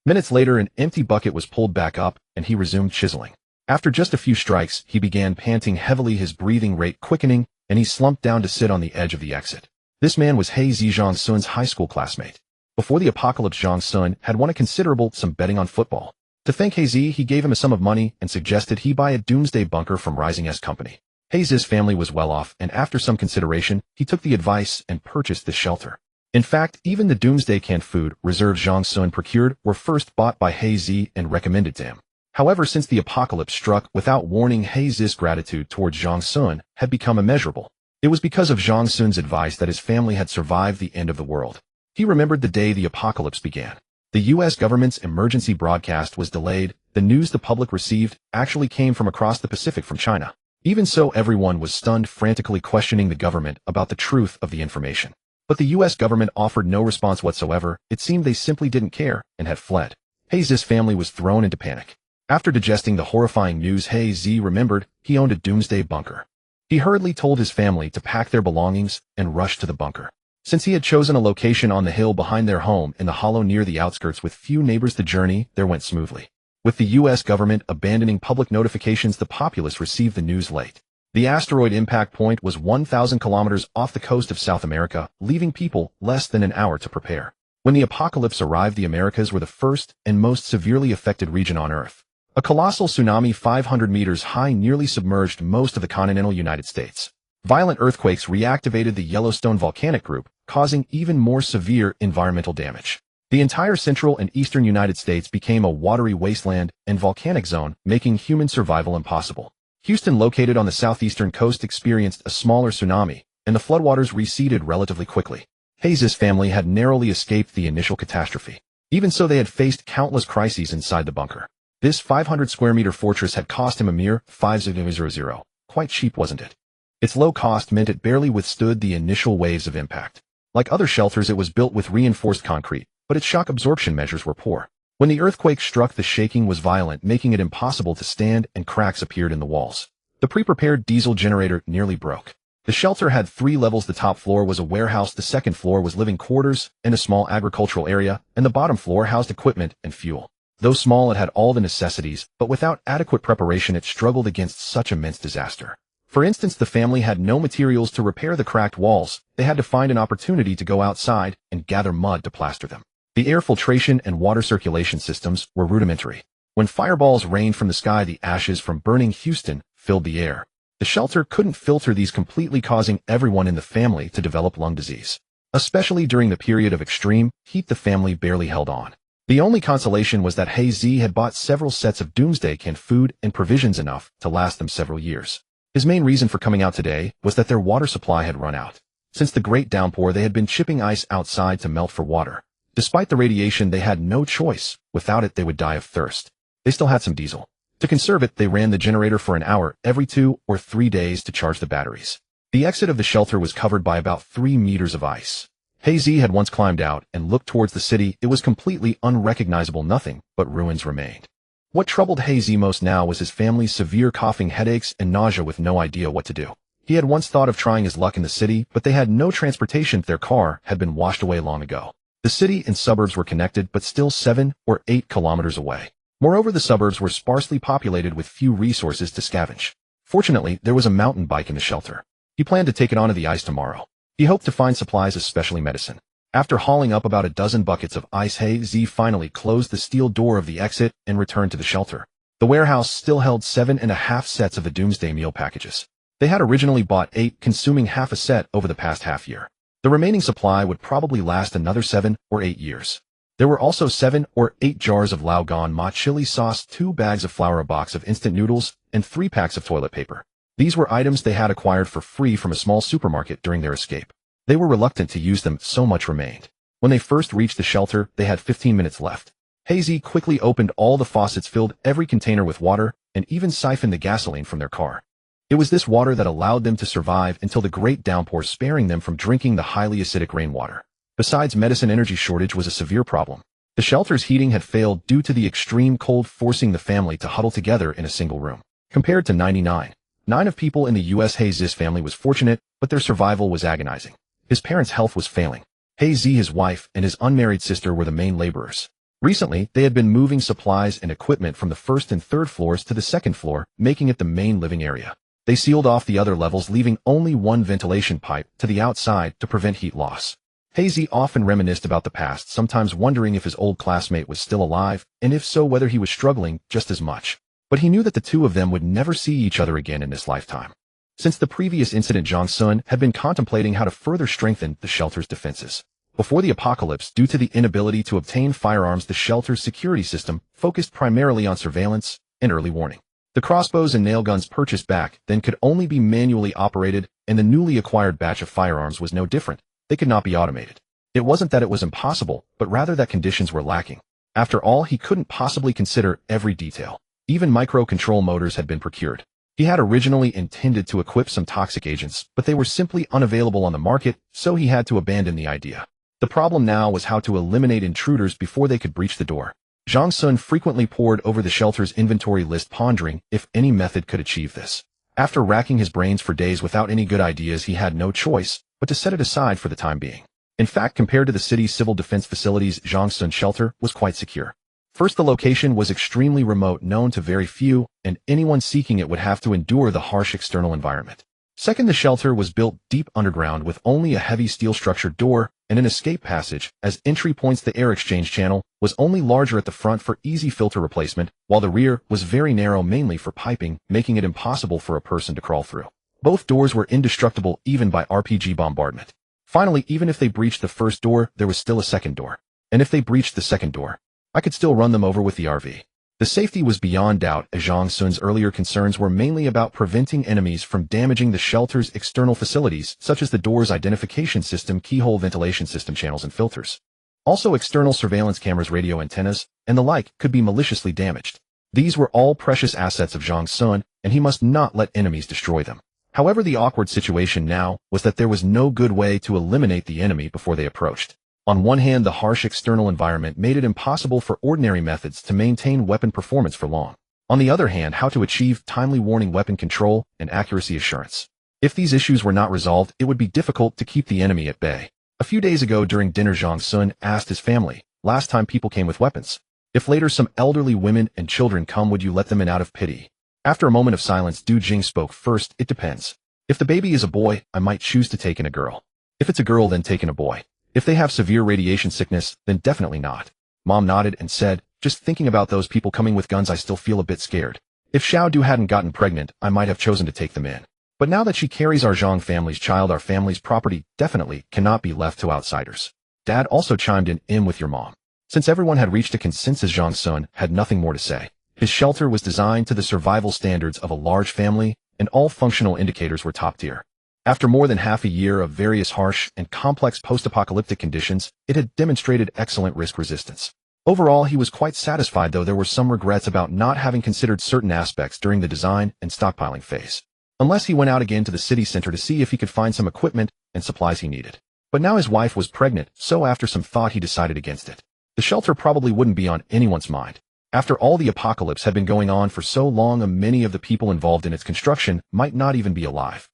Minutes later, an empty bucket was pulled back up, and he resumed chiseling. After just a few strikes, he began panting heavily, his breathing rate quickening, and he slumped down to sit on the edge of the exit. This man was He Zi, Zhang Sun's high school classmate. Before the apocalypse, Zhang Sun had won a considerable sum betting on football. To thank He Zi, he gave him a sum of money and suggested he buy a doomsday bunker from Rising S Company. He Zi's family was well off, and after some consideration, he took the advice and purchased this shelter. In fact, even the doomsday canned food reserves Zhang Sun procured were first bought by He Zi and recommended to him. However, since the apocalypse struck without warning, He Zi's gratitude towards Zhang Sun had become immeasurable. It was because of Zhang Sun's advice that his family had survived the end of the world. He remembered the day the apocalypse began. The U.S. government's emergency broadcast was delayed. The news the public received actually came from across the Pacific, from China. Even so, everyone was stunned, frantically questioning the government about the truth of the information. But the U.S. government offered no response whatsoever. It seemed they simply didn't care and had fled. He Zi's family was thrown into panic. After digesting the horrifying news, He Zi remembered he owned a doomsday bunker. He hurriedly told his family to pack their belongings and rush to the bunker. Since he had chosen a location on the hill behind their home in the hollow near the outskirts with few neighbors, the journey there went smoothly. With the U.S. government abandoning public notifications, the populace received the news late. The asteroid impact point was 1,000 kilometers off the coast of South America, leaving people less than an hour to prepare. When the apocalypse arrived, the Americas were the first and most severely affected region on Earth. A colossal tsunami 500 meters high nearly submerged most of the continental United States. Violent earthquakes reactivated the Yellowstone volcanic group, causing even more severe environmental damage. The entire central and eastern United States became a watery wasteland and volcanic zone, making human survival impossible. Houston, located on the southeastern coast, experienced a smaller tsunami, and the floodwaters receded relatively quickly. Hayes' family had narrowly escaped the initial catastrophe. Even so, they had faced countless crises inside the bunker. This 500 square meter fortress had cost him a mere $5,000. Quite cheap, wasn't it? Its low cost meant it barely withstood the initial waves of impact. Like other shelters, it was built with reinforced concrete, but its shock absorption measures were poor. When the earthquake struck, the shaking was violent, making it impossible to stand, and cracks appeared in the walls. The pre-prepared diesel generator nearly broke. The shelter had 3 levels. The top floor was a warehouse, the second floor was living quarters and a small agricultural area, and the bottom floor housed equipment and fuel. Though small, it had all the necessities, but without adequate preparation it struggled against such immense disaster. For instance, the family had no materials to repair the cracked walls. They had to find an opportunity to go outside and gather mud to plaster them. The air filtration and water circulation systems were rudimentary. When fireballs rained from the sky, the ashes from burning Houston filled the air. The shelter couldn't filter these completely, causing everyone in the family to develop lung disease. Especially during the period of extreme heat, the family barely held on. The only consolation was that Hayes had bought several sets of doomsday canned food and provisions, enough to last them several years. His main reason for coming out today was that their water supply had run out. Since the great downpour, they had been shipping ice outside to melt for water. Despite the radiation, they had no choice. Without it, they would die of thirst. They still had some diesel. To conserve it, they ran the generator for an hour every 2 or 3 days to charge the batteries. The exit of the shelter was covered by about 3 meters of ice. Hayes had once climbed out and looked towards the city. It was completely unrecognizable. Nothing but ruins remained. What troubled Hayes most now was his family's severe coughing, headaches, and nausea, with no idea what to do. He had once thought of trying his luck in the city, but they had no transportation. Their car had been washed away long ago. The city and suburbs were connected, but still 7 or 8 kilometers away. Moreover, the suburbs were sparsely populated with few resources to scavenge. Fortunately, there was a mountain bike in the shelter. He planned to take it onto the ice tomorrow. He hoped to find supplies, especially medicine. After hauling up about a dozen buckets of ice, Hayes finally closed the steel door of the exit and returned to the shelter. The warehouse still held 7.5 sets of the doomsday meal packages. They had originally bought 8, consuming half a set over the past half year. The remaining supply would probably last another 7 or 8 years. There were also 7 or 8 jars of Lao Gan Ma chili sauce, 2 bags of flour, a box of instant noodles, and 3 packs of toilet paper. These were items they had acquired for free from a small supermarket during their escape. They were reluctant to use them, so much remained. When they first reached the shelter, they had 15 minutes left. Hayes quickly opened all the faucets, filled every container with water, and even siphoned the gasoline from their car. It was this water that allowed them to survive until the great downpour, sparing them from drinking the highly acidic rainwater. Besides medicine, energy shortage was a severe problem. The shelter's heating had failed due to the extreme cold, forcing the family to huddle together in a single room. Compared to 99.9% of people in the U.S., Hayes' family was fortunate, but their survival was agonizing. His parents' health was failing. Hayes, his wife, and his unmarried sister were the main laborers. Recently, they had been moving supplies and equipment from the first and third floors to the second floor, making it the main living area. They sealed off the other levels, leaving only one ventilation pipe to the outside to prevent heat loss. Hayes often reminisced about the past, sometimes wondering if his old classmate was still alive, and if so, whether he was struggling just as much. But he knew that the two of them would never see each other again in this lifetime. Since the previous incident, Jong Sun had been contemplating how to further strengthen the shelter's defenses. Before the apocalypse, due to the inability to obtain firearms, the shelter's security system focused primarily on surveillance and early warning. The crossbows and nail guns purchased back then could only be manually operated, and the newly acquired batch of firearms was no different. They could not be automated. It wasn't that it was impossible, but rather that conditions were lacking. After all, he couldn't possibly consider every detail. Even micro-control motors had been procured. He had originally intended to equip some toxic agents, but they were simply unavailable on the market, so he had to abandon the idea. The problem now was how to eliminate intruders before they could breach the door. Jong Sun frequently pored over the shelter's inventory list, pondering if any method could achieve this. After racking his brains for days without any good ideas, he had no choice but to set it aside for the time being. In fact, compared to the city's civil defense facilities, Jong Sun's shelter was quite secure. First, the location was extremely remote, known to very few, and anyone seeking it would have to endure the harsh external environment. Second, the shelter was built deep underground with only a heavy steel-structured door and an escape passage as entry points. The air exchange channel was only larger at the front for easy filter replacement, while the rear was very narrow, mainly for piping, making it impossible for a person to crawl through. Both doors were indestructible even by RPG bombardment. Finally, even if they breached the first door, there was still a second door. And if they breached the second door, I could still run them over with the RV. The safety was beyond doubt, as Zhang Sun's earlier concerns were mainly about preventing enemies from damaging the shelter's external facilities, such as the door's identification system, keyhole ventilation system channels and filters. Also, external surveillance cameras, radio antennas, and the like could be maliciously damaged. These were all precious assets of Zhang Sun, and he must not let enemies destroy them. However, the awkward situation now was that there was no good way to eliminate the enemy before they approached. On one hand, the harsh external environment made it impossible for ordinary methods to maintain weapon performance for long. On the other hand, how to achieve timely warning weapon control and accuracy assurance. If these issues were not resolved, it would be difficult to keep the enemy at bay. A few days ago during dinner, Zhang Sun asked his family, "Last time people came with weapons. If later some elderly women and children come, would you let them in out of pity?" After a moment of silence, Du Jing spoke first. "It depends. If the baby is a boy, I might choose to take in a girl. If it's a girl, then take in a boy. If they have severe radiation sickness, then definitely not." Mom nodded and said, "Just thinking about those people coming with guns, I still feel a bit scared. If Xiao Du hadn't gotten pregnant, I might have chosen to take them in. But now that she carries our Zhang family's child, our family's property definitely cannot be left to outsiders." Dad also chimed in with your mom. Since everyone had reached a consensus, Zhang Sun had nothing more to say. His shelter was designed to the survival standards of a large family, and all functional indicators were top tier. After more than half a year of various harsh and complex post-apocalyptic conditions, it had demonstrated excellent risk resistance. Overall, he was quite satisfied, though there were some regrets about not having considered certain aspects during the design and stockpiling phase. Unless he went out again to the city center to see if he could find some equipment and supplies he needed. But now his wife was pregnant, so after some thought he decided against it. The shelter probably wouldn't be on anyone's mind. After all, the apocalypse had been going on for so long, and many of the people involved in its construction might not even be alive.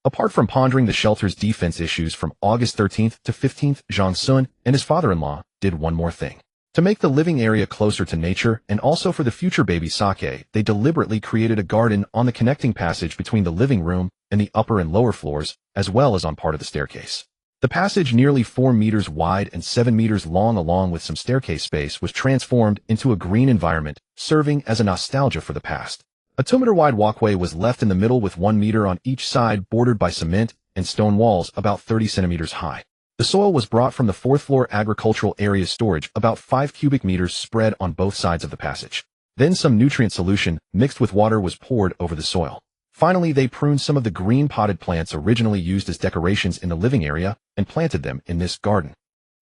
Apart from pondering the shelter's defense issues from August 13th to 15th, Zhang Sun and his father-in-law did one more thing. To make the living area closer to nature and also for the future baby Sake, they deliberately created a garden on the connecting passage between the living room and the upper and lower floors, as well as on part of the staircase. The passage, nearly 4 meters wide and 7 meters long, along with some staircase space, was transformed into a green environment, serving as a nostalgia for the past. A 2-meter-wide walkway was left in the middle with 1 meter on each side, bordered by cement and stone walls about 30 centimeters high. The soil was brought from the 4th floor agricultural area storage, about 5 cubic meters spread on both sides of the passage. Then some nutrient solution mixed with water was poured over the soil. Finally, they pruned some of the green potted plants originally used as decorations in the living area and planted them in this garden.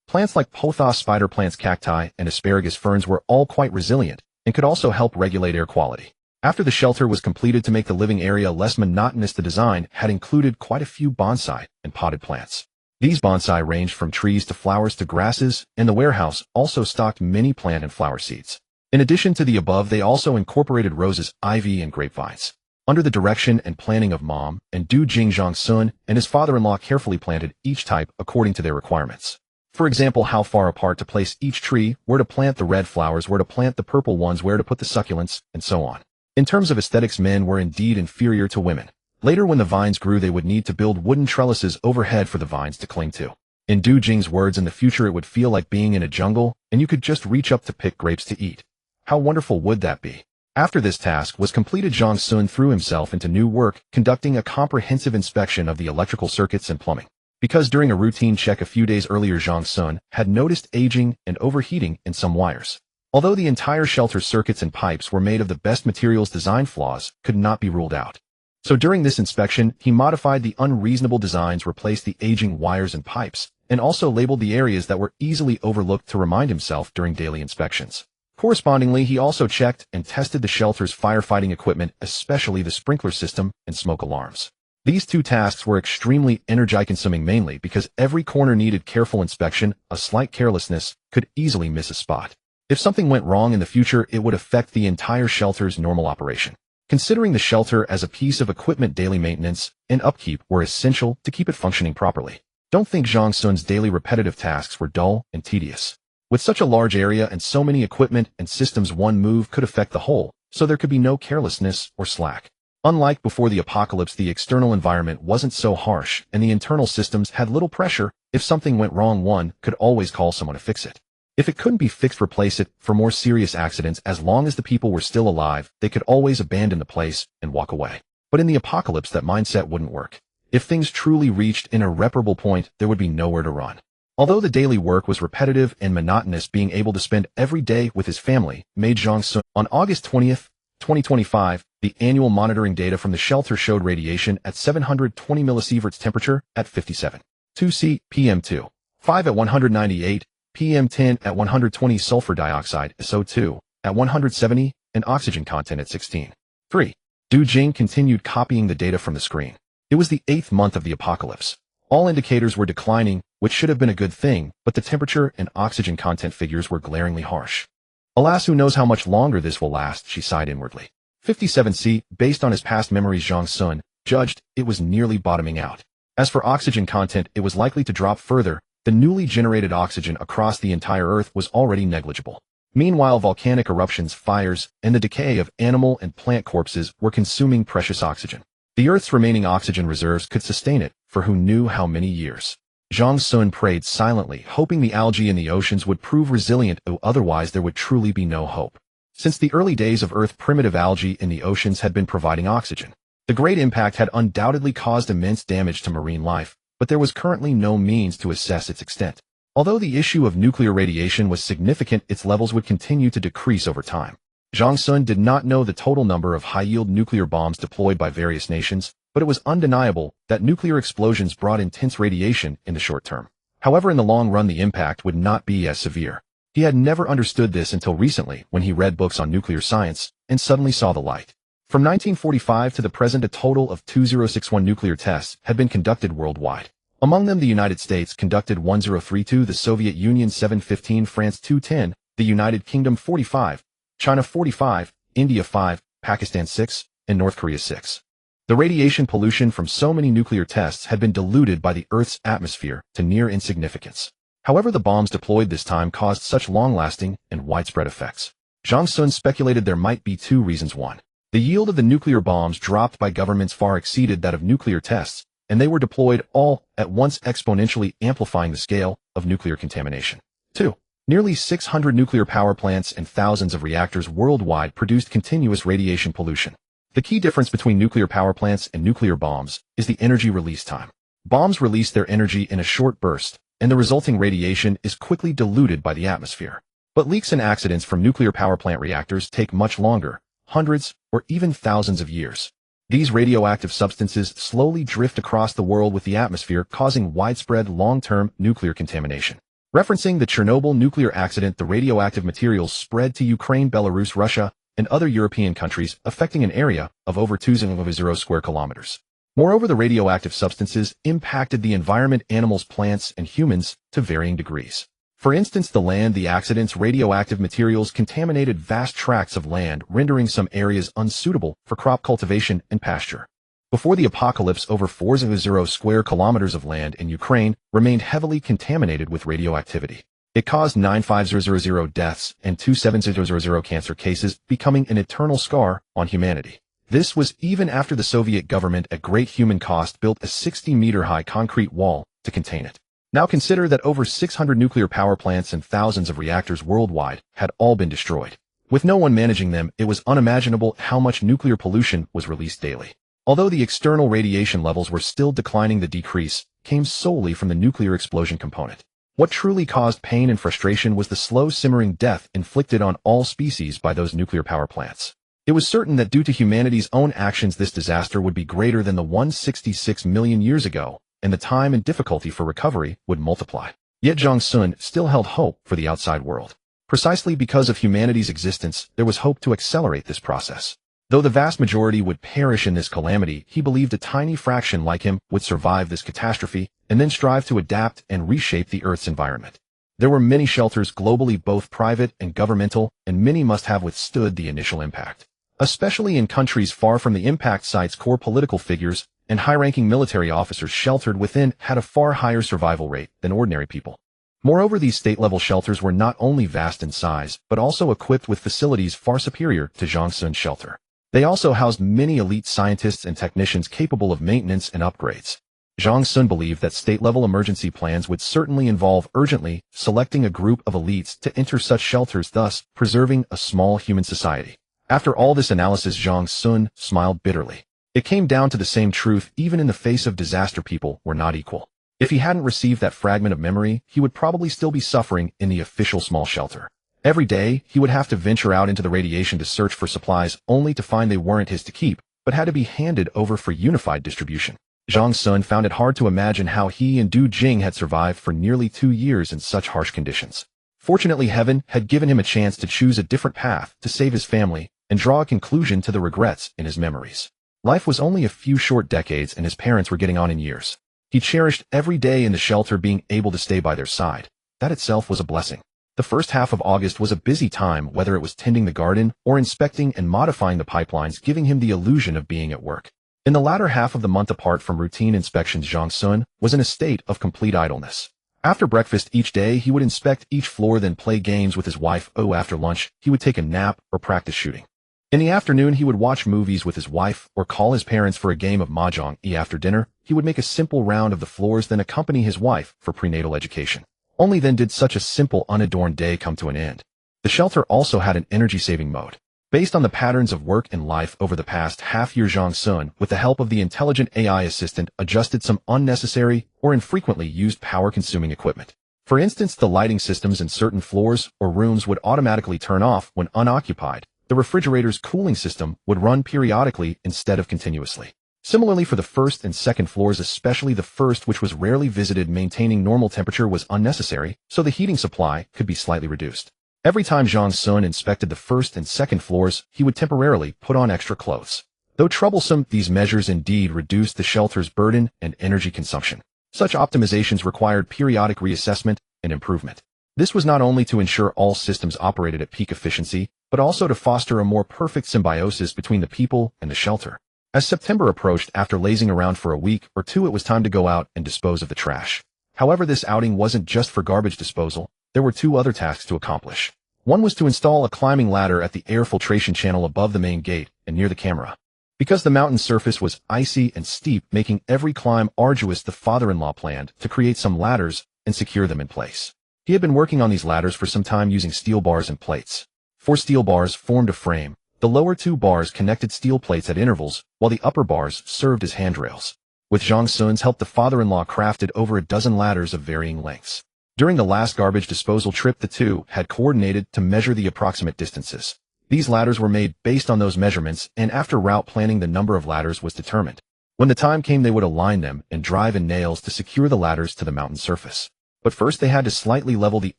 Plants like pothos spider plants, cacti, and asparagus ferns were all quite resilient and could also help regulate air quality. After the shelter was completed, to make the living area less monotonous, the design had included quite a few bonsai and potted plants. These bonsai ranged from trees to flowers to grasses, and the warehouse also stocked many plant and flower seeds. In addition to the above, they also incorporated roses, ivy, and grapevines. Under the direction and planning of Mom and Du Jing, Zhang Sun and his father-in-law carefully planted each type according to their requirements. For example, how far apart to place each tree, where to plant the red flowers, where to plant the purple ones, where to put the succulents, and so on. In terms of aesthetics, men were indeed inferior to women. Later, when the vines grew, they would need to build wooden trellises overhead for the vines to cling to. In Du Jing's words, in the future it would feel like being in a jungle, and you could just reach up to pick grapes to eat. How wonderful would that be? After this task was completed, Zhang Sun threw himself into new work, conducting a comprehensive inspection of the electrical circuits and plumbing. Because during a routine check a few days earlier, Zhang Sun had noticed aging and overheating in some wires. Although the entire shelter's circuits and pipes were made of the best materials, design flaws could not be ruled out. So during this inspection, he modified the unreasonable designs, replaced the aging wires and pipes, and also labeled the areas that were easily overlooked to remind himself during daily inspections. Correspondingly, he also checked and tested the shelter's firefighting equipment, especially the sprinkler system and smoke alarms. These two tasks were extremely energy-consuming, mainly because every corner needed careful inspection. A slight carelessness could easily miss a spot. If something went wrong in the future, it would affect the entire shelter's normal operation. Considering the shelter as a piece of equipment, daily maintenance and upkeep were essential to keep it functioning properly. Don't think Zhang Sun's daily repetitive tasks were dull and tedious. With such a large area and so many equipment and systems, one move could affect the whole, so there could be no carelessness or slack. Unlike before the apocalypse, the external environment wasn't so harsh and the internal systems had little pressure. If something went wrong, one could always call someone to fix it. If it couldn't be fixed, replace it. For more serious accidents, as long as the people were still alive, they could always abandon the place and walk away. But in the apocalypse, that mindset wouldn't work. If things truly reached an irreparable point, there would be nowhere to run. Although the daily work was repetitive and monotonous, being able to spend every day with his family made Zhang Sun. On August 20th, 2025, the annual monitoring data from the shelter showed radiation at 720 millisieverts temperature at 57.2 C PM2, 5 at 198, PM10 at 120 sulfur dioxide SO2 at 170, and oxygen content at 16.3. Du Jing continued copying the data from the screen. It was the 8th month of the apocalypse. All indicators were declining, which should have been a good thing, but the temperature and oxygen content figures were glaringly harsh. Alas, who knows how much longer this will last, she sighed inwardly. 57C, based on his past memories, Zhang Sun judged it was nearly bottoming out. As for oxygen content, it was likely to drop further. The newly generated oxygen across the entire Earth was already negligible. Meanwhile, volcanic eruptions, fires, and the decay of animal and plant corpses were consuming precious oxygen. The Earth's remaining oxygen reserves could sustain it for who knew how many years. Zhang Sun prayed silently, hoping the algae in the oceans would prove resilient, though otherwise there would truly be no hope. Since the early days of Earth, primitive algae in the oceans had been providing oxygen. The Great Impact had undoubtedly caused immense damage to marine life, but there was currently no means to assess its extent. Although the issue of nuclear radiation was significant, its levels would continue to decrease over time. Zhang Sun did not know the total number of high-yield nuclear bombs deployed by various nations, but it was undeniable that nuclear explosions brought intense radiation in the short term. However, in the long run, the impact would not be as severe. He had never understood this until recently, when he read books on nuclear science and suddenly saw the light. From 1945 to the present, a total of 2061 nuclear tests had been conducted worldwide. Among them, the United States conducted 1032, the Soviet Union 715, France 210, the United Kingdom 45, China 45, India 5, Pakistan 6, and North Korea 6. The radiation pollution from so many nuclear tests had been diluted by the Earth's atmosphere to near insignificance. However, the bombs deployed this time caused such long-lasting and widespread effects. Zhang Sun speculated there might be two reasons. One, the yield of the nuclear bombs dropped by governments far exceeded that of nuclear tests, and they were deployed all at once, exponentially amplifying the scale of nuclear contamination. 2. Nearly 600 nuclear power plants and thousands of reactors worldwide produced continuous radiation pollution. The key difference between nuclear power plants and nuclear bombs is the energy release time. Bombs release their energy in a short burst, and the resulting radiation is quickly diluted by the atmosphere. But leaks and accidents from nuclear power plant reactors take much longer, hundreds or even thousands of years. These radioactive substances slowly drift across the world with the atmosphere, causing widespread long-term nuclear contamination. Referencing the Chernobyl nuclear accident, the radioactive materials spread to Ukraine, Belarus, Russia, and other European countries, affecting an area of over 2,000 square kilometers. Moreover, the radioactive substances impacted the environment, animals, plants, and humans to varying degrees. For instance, the accident's radioactive materials contaminated vast tracts of land, rendering some areas unsuitable for crop cultivation and pasture. Before the apocalypse, over 4,000 square kilometers of land in Ukraine remained heavily contaminated with radioactivity. It caused 9,500 deaths and 2,700 cancer cases, becoming an eternal scar on humanity. This was even after the Soviet government, at great human cost, built a 60-meter-high concrete wall to contain it. Now consider that over 600 nuclear power plants and thousands of reactors worldwide had all been destroyed. With no one managing them, it was unimaginable how much nuclear pollution was released daily. Although the external radiation levels were still declining, the decrease came solely from the nuclear explosion component. What truly caused pain and frustration was the slow simmering death inflicted on all species by those nuclear power plants. It was certain that due to humanity's own actions, this disaster would be greater than the 166 million years ago, and the time and difficulty for recovery would multiply. Yet Zhang Sun still held hope for the outside world. Precisely because of humanity's existence, there was hope to accelerate this process. Though the vast majority would perish in this calamity, he believed a tiny fraction like him would survive this catastrophe and then strive to adapt and reshape the Earth's environment. There were many shelters globally, both private and governmental, and many must have withstood the initial impact. Especially in countries far from the impact sites, core political figures and high-ranking military officers sheltered within had a far higher survival rate than ordinary people. Moreover, these state-level shelters were not only vast in size, but also equipped with facilities far superior to Zhang Sun's shelter. They also housed many elite scientists and technicians capable of maintenance and upgrades. Zhang Sun believed that state-level emergency plans would certainly involve urgently selecting a group of elites to enter such shelters, thus preserving a small human society. After all this analysis, Zhang Sun smiled bitterly. It came down to the same truth: even in the face of disaster, people were not equal. If he hadn't received that fragment of memory, he would probably still be suffering in the official small shelter. Every day, he would have to venture out into the radiation to search for supplies only to find they weren't his to keep, but had to be handed over for unified distribution. Zhang Sun found it hard to imagine how he and Du Jing had survived for nearly 2 years in such harsh conditions. Fortunately, heaven had given him a chance to choose a different path to save his family and draw a conclusion to the regrets in his memories. Life was only a few short decades and his parents were getting on in years. He cherished every day in the shelter being able to stay by their side. That itself was a blessing. The first half of August was a busy time, whether it was tending the garden or inspecting and modifying the pipelines, giving him the illusion of being at work. In the latter half of the month, apart from routine inspections, Zhang Sun was in a state of complete idleness. After breakfast each day, he would inspect each floor, then play games with his wife. After lunch, he would take a nap or practice shooting. In the afternoon, he would watch movies with his wife or call his parents for a game of mahjong. After dinner, he would make a simple round of the floors, then accompany his wife for prenatal education. Only then did such a simple, unadorned day come to an end. The shelter also had an energy-saving mode. Based on the patterns of work and life over the past half-year, Zhang Sun, with the help of the intelligent AI assistant, adjusted some unnecessary or infrequently used power-consuming equipment. For instance, the lighting systems in certain floors or rooms would automatically turn off when unoccupied. The refrigerator's cooling system would run periodically instead of continuously. Similarly, for the first and second floors, especially the first, which was rarely visited, maintaining normal temperature was unnecessary, so the heating supply could be slightly reduced. Every time Zhang Sun inspected the first and second floors, he would temporarily put on extra clothes. Though troublesome, these measures indeed reduced the shelter's burden and energy consumption. Such optimizations required periodic reassessment and improvement. This was not only to ensure all systems operated at peak efficiency, but also to foster a more perfect symbiosis between the people and the shelter. As September approached, after lazing around for a week or two, it was time to go out and dispose of the trash. However, this outing wasn't just for garbage disposal. There were 2 other tasks to accomplish. One was to install a climbing ladder at the air filtration channel above the main gate and near the camera. Because the mountain surface was icy and steep, making every climb arduous, the father-in-law planned to create some ladders and secure them in place. He had been working on these ladders for some time using steel bars and plates. 4 steel bars formed a frame. The lower 2 bars connected steel plates at intervals, while the upper bars served as handrails. With Zhang Sun's help, the father-in-law crafted over a dozen ladders of varying lengths. During the last garbage disposal trip, the 2 had coordinated to measure the approximate distances. These ladders were made based on those measurements, and after route planning, the number of ladders was determined. When the time came, they would align them and drive in nails to secure the ladders to the mountain surface. But first, they had to slightly level the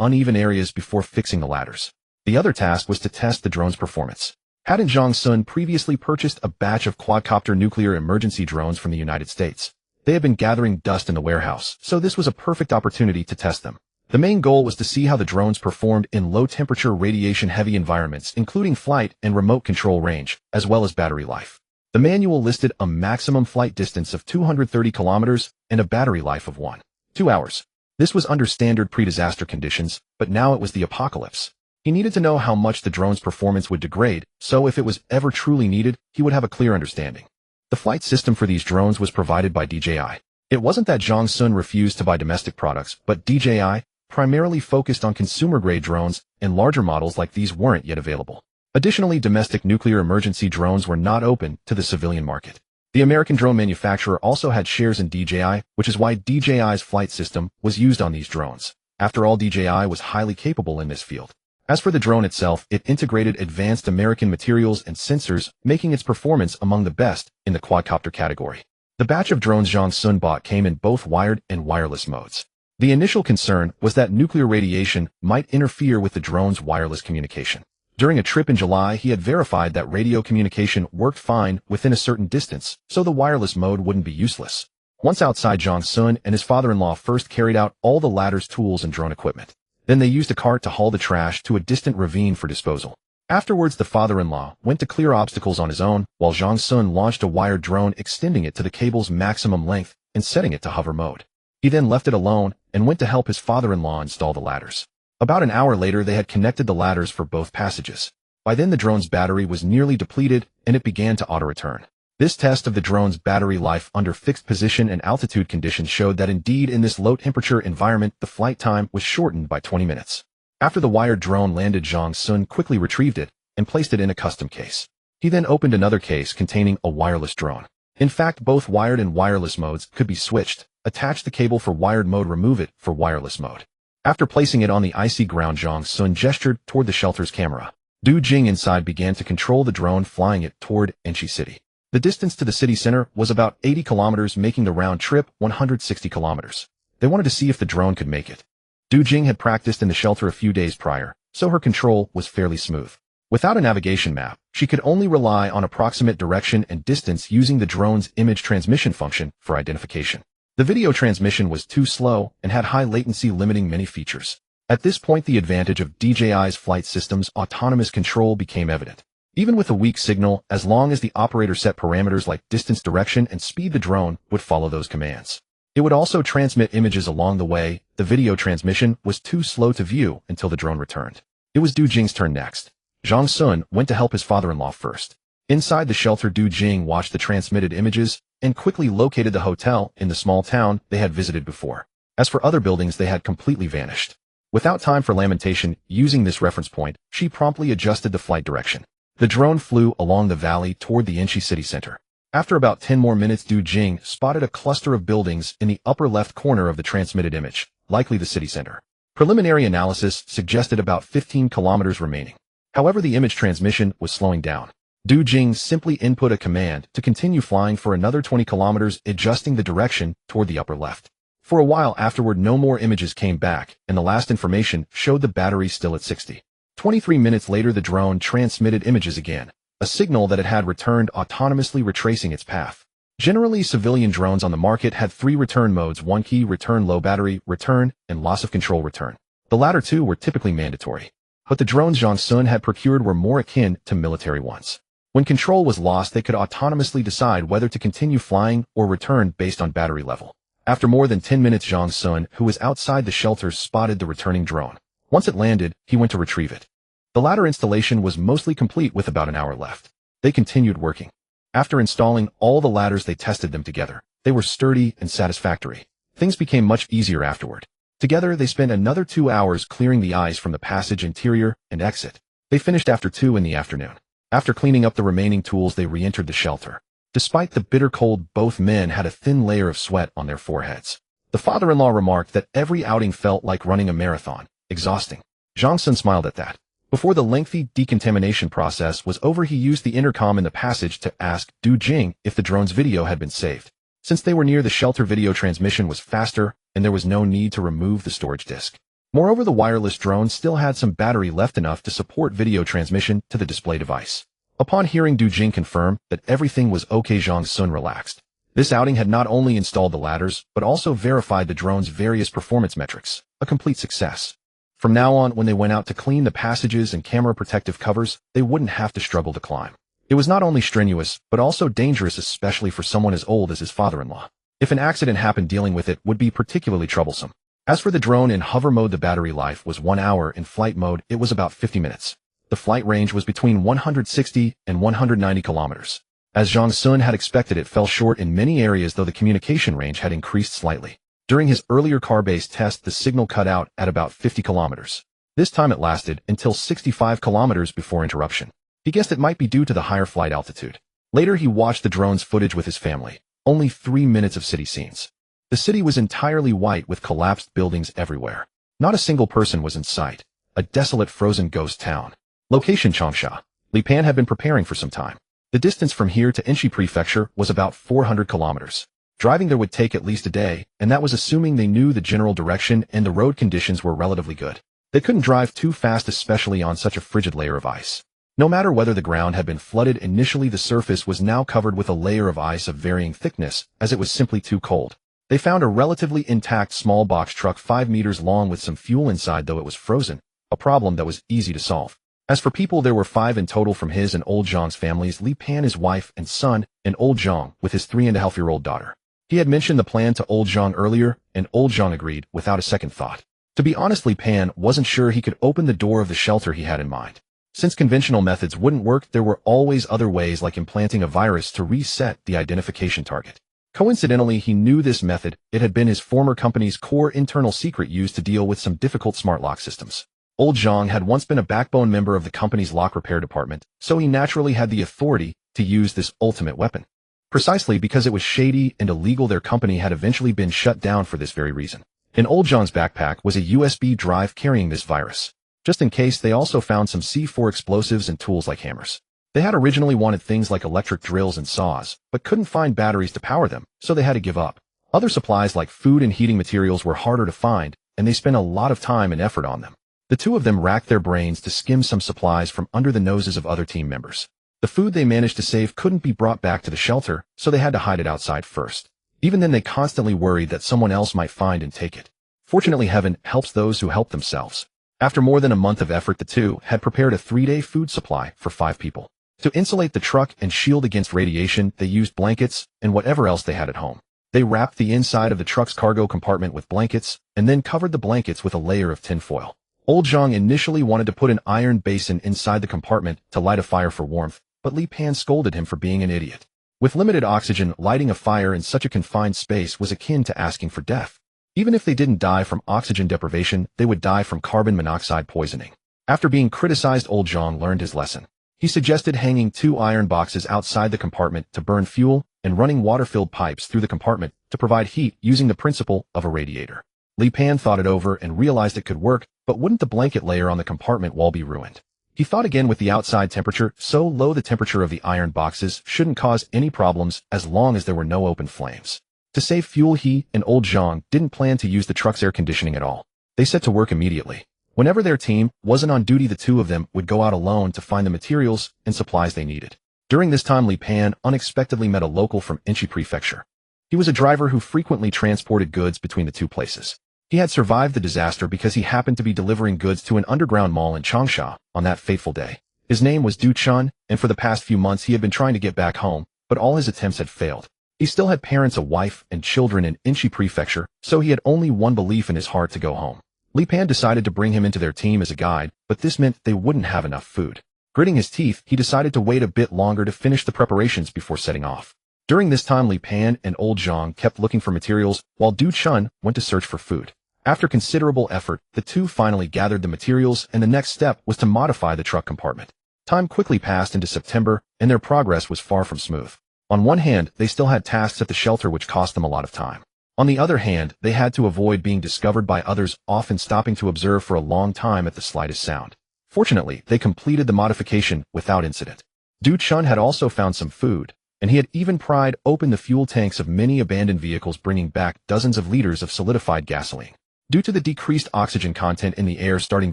uneven areas before fixing the ladders. The other task was to test the drone's performance. Hadn't Zhang Sun previously purchased a batch of quadcopter nuclear emergency drones from the United States? They had been gathering dust in the warehouse, so this was a perfect opportunity to test them. The main goal was to see how the drones performed in low-temperature, radiation-heavy environments, including flight and remote control range, as well as battery life. The manual listed a maximum flight distance of 230 kilometers and a battery life of 1.2 hours. This was under standard pre-disaster conditions, but now it was the apocalypse. He needed to know how much the drone's performance would degrade, so if it was ever truly needed, he would have a clear understanding. The flight system for these drones was provided by DJI. It wasn't that Zhang Sun refused to buy domestic products, but DJI primarily focused on consumer-grade drones, and larger models like these weren't yet available. Additionally, domestic nuclear emergency drones were not open to the civilian market. The American drone manufacturer also had shares in DJI, which is why DJI's flight system was used on these drones. After all, DJI was highly capable in this field. As for the drone itself, it integrated advanced American materials and sensors, making its performance among the best in the quadcopter category. The batch of drones Zhang Sun bought came in both wired and wireless modes. The initial concern was that nuclear radiation might interfere with the drone's wireless communication. During a trip in July, he had verified that radio communication worked fine within a certain distance, so the wireless mode wouldn't be useless. Once outside, Zhang Sun and his father-in-law first carried out all the ladder's tools and drone equipment. Then they used a cart to haul the trash to a distant ravine for disposal. Afterwards, the father-in-law went to clear obstacles on his own, while Zhang Sun launched a wired drone, extending it to the cable's maximum length and setting it to hover mode. He then left it alone and went to help his father-in-law install the ladders. About an hour later, they had connected the ladders for both passages. By then, the drone's battery was nearly depleted, and it began to auto-return. This test of the drone's battery life under fixed position and altitude conditions showed that indeed in this low-temperature environment, the flight time was shortened by 20 minutes. After the wired drone landed, Zhang Sun quickly retrieved it and placed it in a custom case. He then opened another case containing a wireless drone. In fact, both wired and wireless modes could be switched, attach the cable for wired mode, remove it for wireless mode. After placing it on the icy ground, Zhang Sun gestured toward the shelter's camera. Du Jing inside began to control the drone, flying it toward Enchi City. The distance to the city center was about 80 kilometers, making the round trip 160 kilometers. They wanted to see if the drone could make it. Du Jing had practiced in the shelter a few days prior, so her control was fairly smooth. Without a navigation map, she could only rely on approximate direction and distance using the drone's image transmission function for identification. The video transmission was too slow and had high latency, limiting many features. At this point, the advantage of DJI's flight system's autonomous control became evident. Even with a weak signal, as long as the operator set parameters like distance, direction, and speed, the drone would follow those commands. It would also transmit images along the way. The video transmission was too slow to view until the drone returned. It was Du Jing's turn next. Zhang Sun went to help his father-in-law first. Inside the shelter, Du Jing watched the transmitted images and quickly located the hotel in the small town they had visited before. As for other buildings, they had completely vanished. Without time for lamentation, using this reference point, she promptly adjusted the flight direction. The drone flew along the valley toward the Enchi city center. After about 10 more minutes, Du Jing spotted a cluster of buildings in the upper left corner of the transmitted image, likely the city center. Preliminary analysis suggested about 15 kilometers remaining. However, the image transmission was slowing down. Du Jing simply input a command to continue flying for another 20 kilometers, adjusting the direction toward the upper left. For a while afterward, no more images came back, and the last information showed the battery still at 60. 23 minutes later, the drone transmitted images again, a signal that it had returned, autonomously retracing its path. Generally, civilian drones on the market had 3 return modes: 1 key return, low battery return, and loss of control return. The latter 2 were typically mandatory. But the drones Zhang Sun had procured were more akin to military ones. When control was lost, they could autonomously decide whether to continue flying or return based on battery level. After more than 10 minutes, Zhang Sun, who was outside the shelter, spotted the returning drone. Once it landed, he went to retrieve it. The ladder installation was mostly complete with about an hour left. They continued working. After installing all the ladders, they tested them together. They were sturdy and satisfactory. Things became much easier afterward. Together, they spent another 2 hours clearing the ice from the passage interior and exit. They finished after 2 in the afternoon. After cleaning up the remaining tools, they re-entered the shelter. Despite the bitter cold, both men had a thin layer of sweat on their foreheads. The father-in-law remarked that every outing felt like running a marathon, exhausting. Zhang Sun smiled at that. Before the lengthy decontamination process was over, he used the intercom in the passage to ask Du Jing if the drone's video had been saved. Since they were near the shelter, video transmission was faster, and there was no need to remove the storage disk. Moreover, the wireless drone still had some battery left, enough to support video transmission to the display device. Upon hearing Du Jing confirm that everything was okay, Zhang Sun relaxed. This outing had not only installed the ladders, but also verified the drone's various performance metrics, a complete success. From now on, when they went out to clean the passages and camera protective covers, they wouldn't have to struggle to climb. It was not only strenuous, but also dangerous, especially for someone as old as his father-in-law. If an accident happened, dealing with it would be particularly troublesome. As for the drone, in hover mode, the battery life was 1 hour. In flight mode, it was about 50 minutes. The flight range was between 160 and 190 kilometers. As Zhang Sun had expected, it fell short in many areas, though the communication range had increased slightly. During his earlier car-based test, the signal cut out at about 50 kilometers. This time it lasted until 65 kilometers before interruption. He guessed it might be due to the higher flight altitude. Later, he watched the drone's footage with his family. Only 3 minutes of city scenes. The city was entirely white with collapsed buildings everywhere. Not a single person was in sight. A desolate, frozen ghost town. Location: Changsha. Li Pan had been preparing for some time. The distance from here to Enchi Prefecture was about 400 kilometers. Driving there would take at least a day, and that was assuming they knew the general direction and the road conditions were relatively good. They couldn't drive too fast, especially on such a frigid layer of ice. No matter whether the ground had been flooded initially, the surface was now covered with a layer of ice of varying thickness, as it was simply too cold. They found a relatively intact small box truck 5 meters long with some fuel inside, though it was frozen, a problem that was easy to solve. As for people, there were 5 in total from his and old Zhang's families: Li Pan, his wife and son, and old Zhang with his 3.5-year-old daughter. He had mentioned the plan to old Zhang earlier, and old Zhang agreed without a second thought. To be honest, Li Pan wasn't sure he could open the door of the shelter he had in mind. Since conventional methods wouldn't work, there were always other ways, like implanting a virus to reset the identification target. Coincidentally, he knew this method. It had been his former company's core internal secret used to deal with some difficult smart lock systems. Old Zhang had once been a backbone member of the company's lock repair department, so he naturally had the authority to use this ultimate weapon. Precisely because it was shady and illegal, their company had eventually been shut down for this very reason. In old Zhang's backpack was a USB drive carrying this virus. Just in case, they also found some C4 explosives and tools like hammers. They had originally wanted things like electric drills and saws, but couldn't find batteries to power them, so they had to give up. Other supplies like food and heating materials were harder to find, and they spent a lot of time and effort on them. The two of them racked their brains to skim some supplies from under the noses of other team members. The food they managed to save couldn't be brought back to the shelter, so they had to hide it outside first. Even then, they constantly worried that someone else might find and take it. Fortunately, heaven helps those who help themselves. After more than a month of effort, the two had prepared a 3-day food supply for 5 people. To insulate the truck and shield against radiation, they used blankets and whatever else they had at home. They wrapped the inside of the truck's cargo compartment with blankets and then covered the blankets with a layer of tinfoil. Old Zhang initially wanted to put an iron basin inside the compartment to light a fire for warmth, but Li Pan scolded him for being an idiot. With limited oxygen, lighting a fire in such a confined space was akin to asking for death. Even if they didn't die from oxygen deprivation, they would die from carbon monoxide poisoning. After being criticized, old Zhang learned his lesson. He suggested hanging 2 iron boxes outside the compartment to burn fuel and running water-filled pipes through the compartment to provide heat using the principle of a radiator. Li Pan thought it over and realized it could work, but wouldn't the blanket layer on the compartment wall be ruined? He thought again. With the outside temperature so low, the temperature of the iron boxes shouldn't cause any problems as long as there were no open flames. To save fuel, he and old Zhang didn't plan to use the truck's air conditioning at all. They set to work immediately. Whenever their team wasn't on duty, the two of them would go out alone to find the materials and supplies they needed. During this time, Li Pan unexpectedly met a local from Inchi Prefecture. He was a driver who frequently transported goods between the two places. He had survived the disaster because he happened to be delivering goods to an underground mall in Changsha on that fateful day. His name was Du Chun, and for the past few months he had been trying to get back home, but all his attempts had failed. He still had parents, a wife, and children in Inchi Prefecture, so he had only one belief in his heart: to go home. Li Pan decided to bring him into their team as a guide, but this meant they wouldn't have enough food. Gritting his teeth, he decided to wait a bit longer to finish the preparations before setting off. During this time, Li Pan and old Zhang kept looking for materials, while Du Chun went to search for food. After considerable effort, the two finally gathered the materials, and the next step was to modify the truck compartment. Time quickly passed into September, and their progress was far from smooth. On one hand, they still had tasks at the shelter which cost them a lot of time. On the other hand, they had to avoid being discovered by others, often stopping to observe for a long time at the slightest sound. Fortunately, they completed the modification without incident. Du Chun had also found some food, and he had even pried open the fuel tanks of many abandoned vehicles, bringing back dozens of liters of solidified gasoline. Due to the decreased oxygen content in the air, starting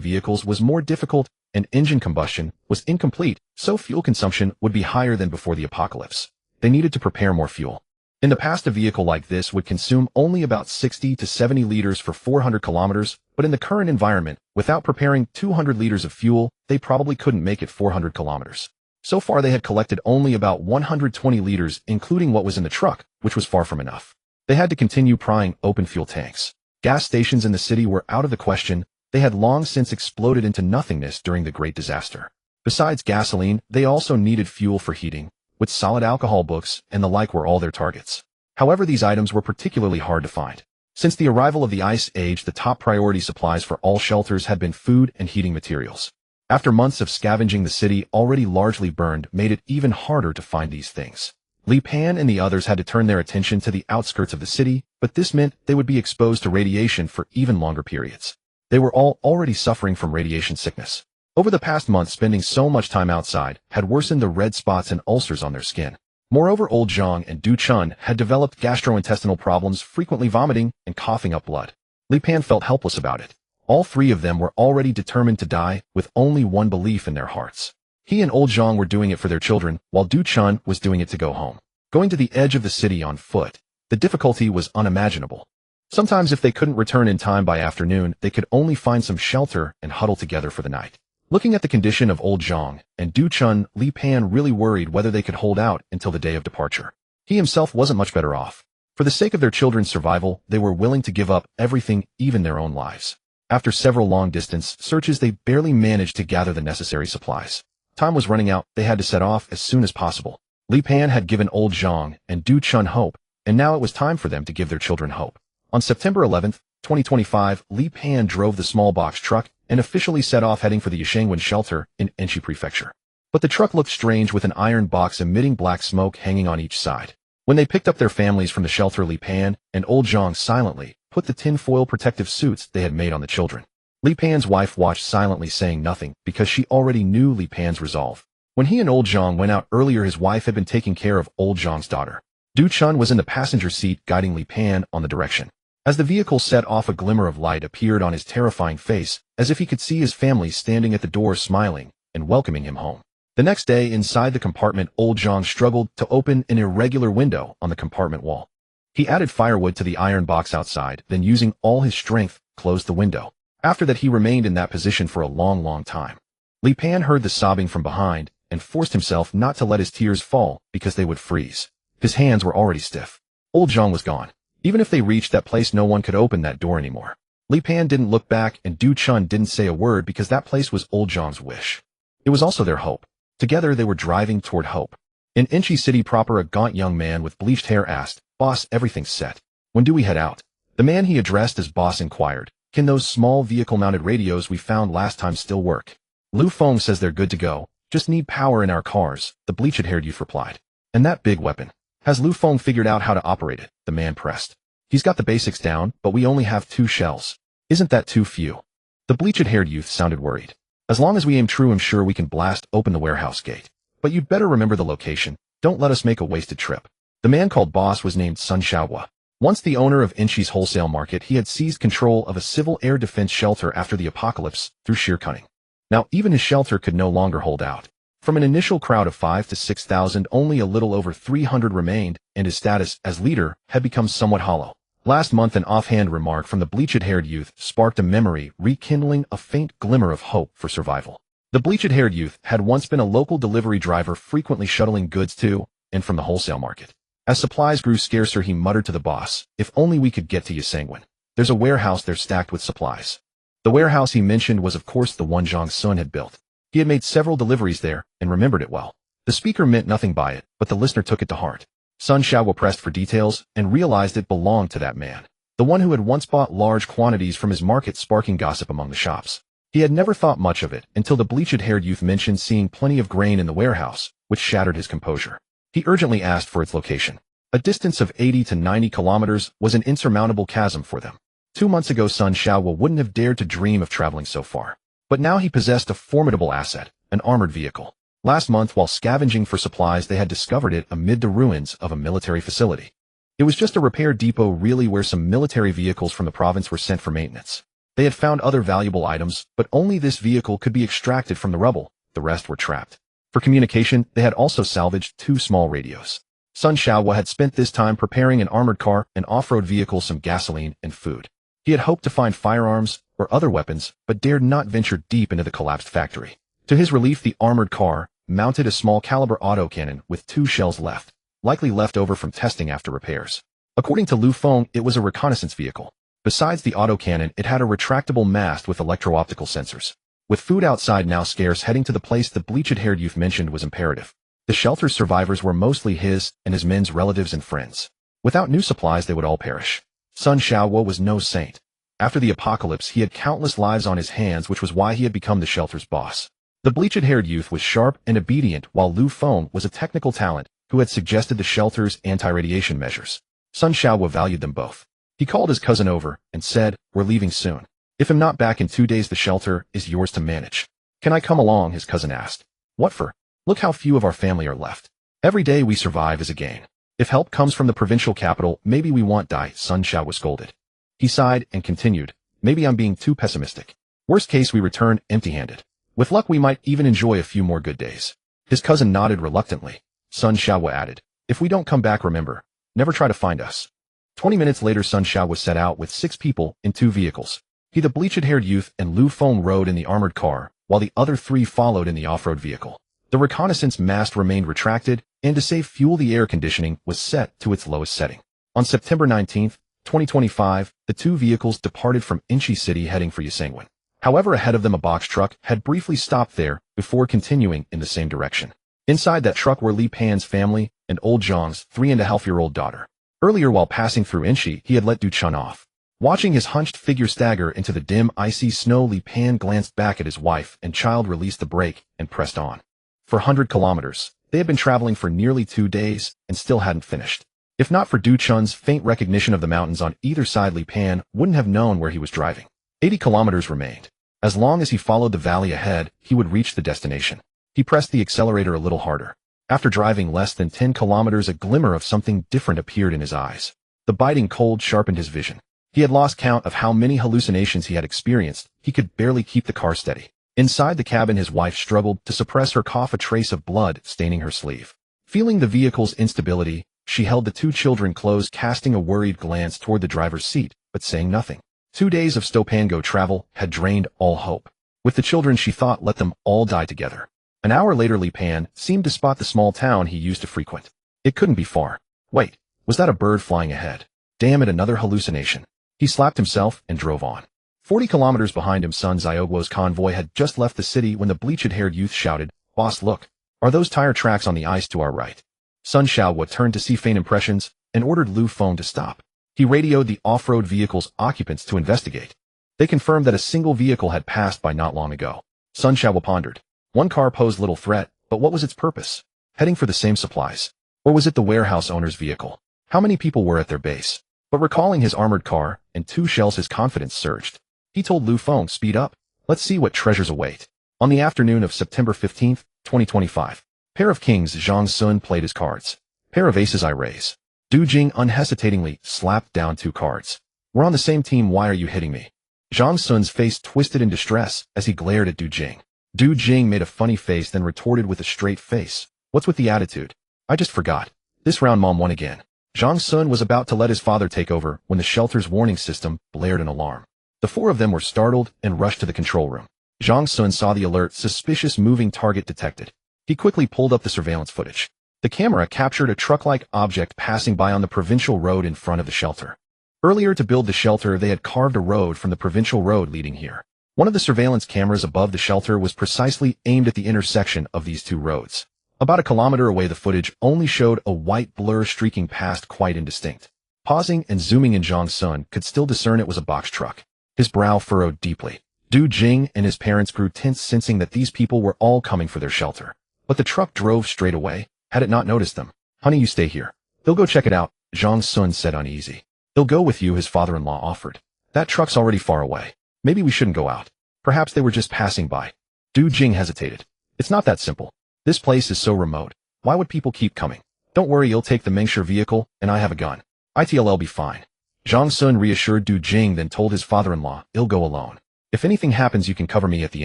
vehicles was more difficult and engine combustion was incomplete, so fuel consumption would be higher than before the apocalypse. They needed to prepare more fuel. In the past, a vehicle like this would consume only about 60 to 70 liters for 400 kilometers, but in the current environment, without preparing 200 liters of fuel, they probably couldn't make it 400 kilometers. So far, they had collected only about 120 liters, including what was in the truck, which was far from enough. They had to continue prying open fuel tanks. Gas stations in the city were out of the question. They had long since exploded into nothingness during the Great Disaster. Besides gasoline, they also needed fuel for heating, with solid alcohol, books, and the like were all their targets. However, these items were particularly hard to find. Since the arrival of the Ice Age, the top priority supplies for all shelters had been food and heating materials. After months of scavenging, the city, already largely burned, made it even harder to find these things. Li Pan and the others had to turn their attention to the outskirts of the city, but this meant they would be exposed to radiation for even longer periods. They were all already suffering from radiation sickness. Over the past month, spending so much time outside had worsened the red spots and ulcers on their skin. Moreover, old Zhang and Du Chun had developed gastrointestinal problems, frequently vomiting and coughing up blood. Li Pan felt helpless about it. All three of them were already determined to die, with only one belief in their hearts. He and old Zhang were doing it for their children, while Du Chun was doing it to go home. Going to the edge of the city on foot, the difficulty was unimaginable. Sometimes if they couldn't return in time by afternoon, they could only find some shelter and huddle together for the night. Looking at the condition of old Zhang and Du Chun, Li Pan really worried whether they could hold out until the day of departure. He himself wasn't much better off. For the sake of their children's survival, they were willing to give up everything, even their own lives. After several long-distance searches, they barely managed to gather the necessary supplies. Time was running out. They had to set off as soon as possible. Li Pan had given old Zhang and Du Chun hope, and now it was time for them to give their children hope. On September 11th, 2025, Li Pan drove the small box truck and officially set off, heading for the Yishangwen shelter in Enshi Prefecture. But the truck looked strange, with an iron box emitting black smoke hanging on each side. When they picked up their families from the shelter, Li Pan and old Zhang silently put the tin-foil protective suits they had made on the children. Li Pan's wife watched silently, saying nothing, because she already knew Li Pan's resolve. When he and old Zhang went out earlier, his wife had been taking care of old Zhang's daughter. Du Chun was in the passenger seat, guiding Li Pan on the direction. As the vehicle set off, a glimmer of light appeared on his terrifying face, as if he could see his family standing at the door smiling and welcoming him home. The next day, inside the compartment, old Zhang struggled to open an irregular window on the compartment wall. He added firewood to the iron box outside, then using all his strength, closed the window. After that, he remained in that position for a long time. Li Pan heard the sobbing from behind and forced himself not to let his tears fall because they would freeze. His hands were already stiff. Old Zhang was gone. Even if they reached that place, no one could open that door anymore. Li Pan didn't look back, and Du Chun didn't say a word, because that place was old Zhang's wish. It was also their hope. Together they were driving toward hope. In Inchi City proper, a gaunt young man with bleached hair asked, "Boss, everything's set. When do we head out?" The man he addressed as boss inquired, "Can those small vehicle-mounted radios we found last time still work?" "Lu Feng says they're good to go. Just need power in our cars," the bleached-haired youth replied. "And that big weapon? Has Lu Feng figured out how to operate it?" the man pressed. "He's got the basics down, but we only have 2 shells. Isn't that too few?" The bleached-haired youth sounded worried. "As long as we aim true, I'm sure we can blast open the warehouse gate. But you'd better remember the location. Don't let us make a wasted trip." The man called boss was named Sun Xiaohua. Once the owner of Inchi's wholesale market, he had seized control of a civil air defense shelter after the apocalypse through sheer cunning. Now even his shelter could no longer hold out. From an initial crowd of 5,000 to 6,000, only a little over 300 remained, and his status as leader had become somewhat hollow. Last month, an offhand remark from the bleached-haired youth sparked a memory, rekindling a faint glimmer of hope for survival. The bleached-haired youth had once been a local delivery driver, frequently shuttling goods to and from the wholesale market. As supplies grew scarcer, he muttered to the boss, "If only we could get to Yasangwan. There's a warehouse there stacked with supplies." The warehouse he mentioned was of course the one Zhang Sun had built. He had made several deliveries there and remembered it well. The speaker meant nothing by it, but the listener took it to heart. Sun Xiaohua pressed for details and realized it belonged to that man, the one who had once bought large quantities from his market, sparking gossip among the shops. He had never thought much of it until the bleached-haired youth mentioned seeing plenty of grain in the warehouse, which shattered his composure. He urgently asked for its location. A distance of 80 to 90 kilometers was an insurmountable chasm for them. 2 months ago, Sun Xiaohua wouldn't have dared to dream of traveling so far. But now he possessed a formidable asset, an armored vehicle. Last month, while scavenging for supplies, they had discovered it amid the ruins of a military facility. It was just a repair depot, really, where some military vehicles from the province were sent for maintenance. They had found other valuable items, but only this vehicle could be extracted from the rubble. The rest were trapped. For communication, they had also salvaged 2 small radios. Sun Xiaohua had spent this time preparing an armored car, an off-road vehicle, some gasoline, and food. He had hoped to find firearms or other weapons, but dared not venture deep into the collapsed factory. To his relief, the armored car mounted a small caliber autocannon with 2 shells left, likely left over from testing after repairs. According to Lu Feng, it was a reconnaissance vehicle. Besides the autocannon, it had a retractable mast with electro-optical sensors. With food outside now scarce, heading to the place the bleached-haired youth mentioned was imperative. The shelter's survivors were mostly his and his men's relatives and friends. Without new supplies, they would all perish. Sun Xiaohua was no saint. After the apocalypse, he had countless lives on his hands, which was why he had become the shelter's boss. The bleached-haired youth was sharp and obedient, while Lu Feng was a technical talent who had suggested the shelter's anti-radiation measures. Sun Xiaohua valued them both. He called his cousin over and said, "We're leaving soon. If I'm not back in 2 days, the shelter is yours to manage." "Can I come along?" his cousin asked. "What for? Look how few of our family are left. Every day we survive is a gain. If help comes from the provincial capital, maybe we won't die," Sun Xiaohua scolded. He sighed and continued, "Maybe I'm being too pessimistic. Worst case, we return empty-handed. With luck, we might even enjoy a few more good days." His cousin nodded reluctantly. Sun Xiaohua added, "If we don't come back, remember, never try to find us." 20 minutes later, Sun Xiaohua set out with 6 people in 2 vehicles. He, the bleached-haired youth, and Lu Feng rode in the armored car, while the other 3 followed in the off-road vehicle. The reconnaissance mast remained retracted, and to save fuel, the air conditioning was set to its lowest setting. On September 19, 2025, the 2 vehicles departed from Inchi City, heading for Yasangwan. However, ahead of them, a box truck had briefly stopped there before continuing in the same direction. Inside that truck were Li Pan's family and old Zhang's 3.5-year-old daughter. Earlier, while passing through Inchi, he had let Du Chun off. Watching his hunched figure stagger into the dim, icy snow, Li Pan glanced back at his wife and child, released the brake, and pressed on. For 100 kilometers, they had been traveling for nearly 2 days and still hadn't finished. If not for Du Chun's faint recognition of the mountains on either side, Li Pan wouldn't have known where he was driving. 80 kilometers remained. As long as he followed the valley ahead, he would reach the destination. He pressed the accelerator a little harder. After driving less than 10 kilometers, a glimmer of something different appeared in his eyes. The biting cold sharpened his vision. He had lost count of how many hallucinations he had experienced. He could barely keep the car steady. Inside the cabin, his wife struggled to suppress her cough, a trace of blood staining her sleeve. Feeling the vehicle's instability, she held the two children close, casting a worried glance toward the driver's seat, but saying nothing. 2 days of Stopango travel had drained all hope. With the children, she thought, let them all die together. An hour later, Li Pan seemed to spot the small town he used to frequent. It couldn't be far. Wait, was that a bird flying ahead? Damn it, another hallucination. He slapped himself and drove on. 40 kilometers behind him, Sun Xiaoguo's convoy had just left the city when the bleached-haired youth shouted, "Boss, look. Are those tire tracks on the ice to our right?" Sun Xiaoguo turned to see faint impressions and ordered Lu Feng to stop. He radioed the off-road vehicle's occupants to investigate. They confirmed that a single vehicle had passed by not long ago. Sun Xiaoguo pondered. One car posed little threat, but what was its purpose? Heading for the same supplies? Or was it the warehouse owner's vehicle? How many people were at their base? But recalling his armored car and 2 shells, his confidence surged. He told Lu Feng, "Speed up. Let's see what treasures await." On the afternoon of September 15th, 2025, pair of kings, Zhang Sun played his cards. Pair of aces, I raise. Du Jing unhesitatingly slapped down 2 cards. "We're on the same team, why are you hitting me?" Zhang Sun's face twisted in distress as he glared at Du Jing. Du Jing made a funny face, then retorted with a straight face. "What's with the attitude? I just forgot. This round Mom won again." Zhang Sun was about to let his father take over when the shelter's warning system blared an alarm. The 4 of them were startled and rushed to the control room. Zhang Sun saw the alert, "Suspicious moving target detected." He quickly pulled up the surveillance footage. The camera captured a truck-like object passing by on the provincial road in front of the shelter. Earlier, to build the shelter, they had carved a road from the provincial road leading here. One of the surveillance cameras above the shelter was precisely aimed at the intersection of these 2 roads. About a kilometer away, the footage only showed a white blur streaking past, quite indistinct. Pausing and zooming in, Zhang Sun could still discern it was a box truck. His brow furrowed deeply. Du Jing and his parents grew tense, sensing that these people were all coming for their shelter. But the truck drove straight away. Had it not noticed them? "Honey, you stay here. They'll go check it out," Zhang Sun said, uneasy. "They'll go with you," his father-in-law offered. "That truck's already far away. Maybe we shouldn't go out. Perhaps they were just passing by." Du Jing hesitated. "It's not that simple. This place is so remote. Why would people keep coming? Don't worry, you'll take the Mengshi vehicle, and I have a gun. It'll be fine." Zhang Sun reassured Du Jing, then told his father-in-law, "I'll go alone. If anything happens, you can cover me at the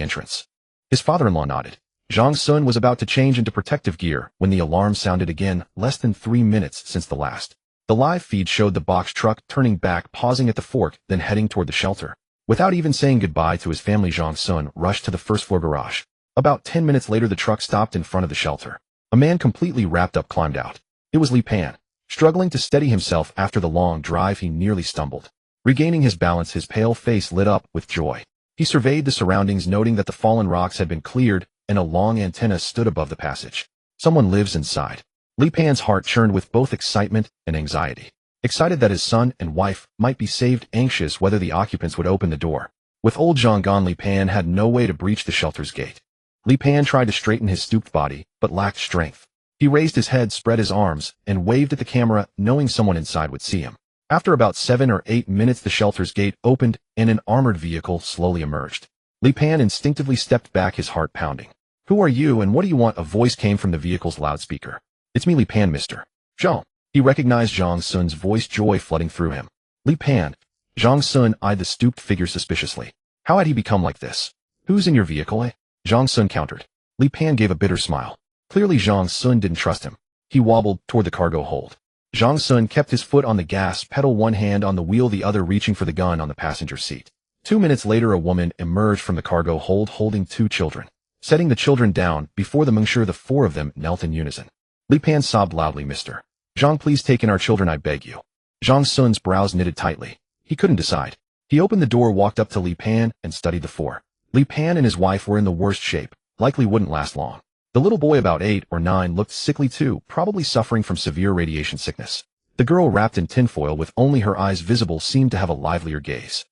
entrance." His father-in-law nodded. Zhang Sun was about to change into protective gear when the alarm sounded again, less than 3 minutes since the last. The live feed showed the box truck turning back, pausing at the fork, then heading toward the shelter. Without even saying goodbye to his family, Zhang Sun rushed to the first-floor garage. About 10 minutes later, the truck stopped in front of the shelter. A man completely wrapped up climbed out. It was Li Pan. Struggling to steady himself after the long drive, he nearly stumbled. Regaining his balance, his pale face lit up with joy. He surveyed the surroundings, noting that the fallen rocks had been cleared and a long antenna stood above the passage. Someone lives inside. Li Pan's heart churned with both excitement and anxiety. Excited that his son and wife might be saved, anxious whether the occupants would open the door. With old Zhang gone, Li Pan had no way to breach the shelter's gate. Li Pan tried to straighten his stooped body, but lacked strength. He raised his head, spread his arms, and waved at the camera, knowing someone inside would see him. After about 7 or 8 minutes, the shelter's gate opened and an armored vehicle slowly emerged. Li Pan instinctively stepped back, his heart pounding. "Who are you and what do you want?" A voice came from the vehicle's loudspeaker. "It's me, Li Pan, Mr. Zhang." He recognized Zhang Sun's voice, joy flooding through him. "Li Pan." Zhang Sun eyed the stooped figure suspiciously. How had he become like this? "Who's in your vehicle, eh?" Zhang Sun countered. Li Pan gave a bitter smile. Clearly Zhang Sun didn't trust him. He wobbled toward the cargo hold. Zhang Sun kept his foot on the gas pedal, one hand on the wheel, the other reaching for the gun on the passenger seat. 2 minutes later, a woman emerged from the cargo hold holding 2 children. Setting the children down before the Mengshi, the 4 of them knelt in unison. Li Pan sobbed loudly. "Mr. Zhang, please take in our children, I beg you." Zhang Sun's brows knitted tightly. He couldn't decide. He opened the door, walked up to Li Pan, and studied the 4. Li Pan and his wife were in the worst shape, likely wouldn't last long. The little boy, about 8 or 9, looked sickly too, probably suffering from severe radiation sickness. The girl, wrapped in tinfoil with only her eyes visible, seemed to have a livelier gaze.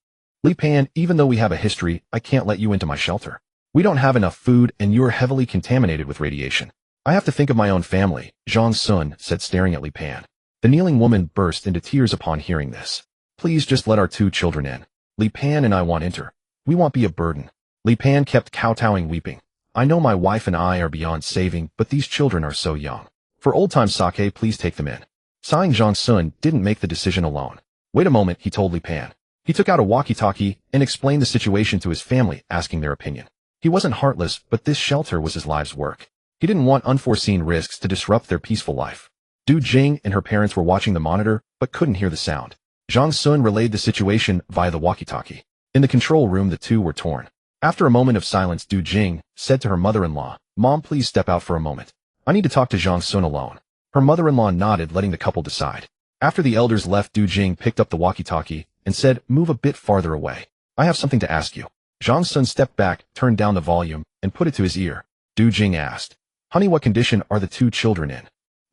"Li Pan, even though we have a history, I can't let you into my shelter. We don't have enough food and you're heavily contaminated with radiation. I have to think of my own family," Zhang Sun said, staring at Li Pan. The kneeling woman burst into tears upon hearing this. Please just let our 2 children in. Li Pan and I want enter. We won't be a burden. Li Pan kept kowtowing weeping. I know my wife and I are beyond saving, but these children are so young. For old-time sake, please take them in. Sighing, Zhang Sun didn't make the decision alone. Wait a moment, he told Li Pan. He took out a walkie-talkie and explained the situation to his family, asking their opinion. He wasn't heartless, but this shelter was his life's work. He didn't want unforeseen risks to disrupt their peaceful life. Du Jing and her parents were watching the monitor, but couldn't hear the sound. Zhang Sun relayed the situation via the walkie-talkie. In the control room, the two were torn. After a moment of silence, Du Jing said to her mother-in-law, Mom, please step out for a moment. I need to talk to Zhang Sun alone. Her mother-in-law nodded, letting the couple decide. After the elders left, Du Jing picked up the walkie-talkie and said, move a bit farther away. I have something to ask you. Zhang Sun stepped back, turned down the volume, and put it to his ear. Du Jing asked, Honey, what condition are the 2 children in?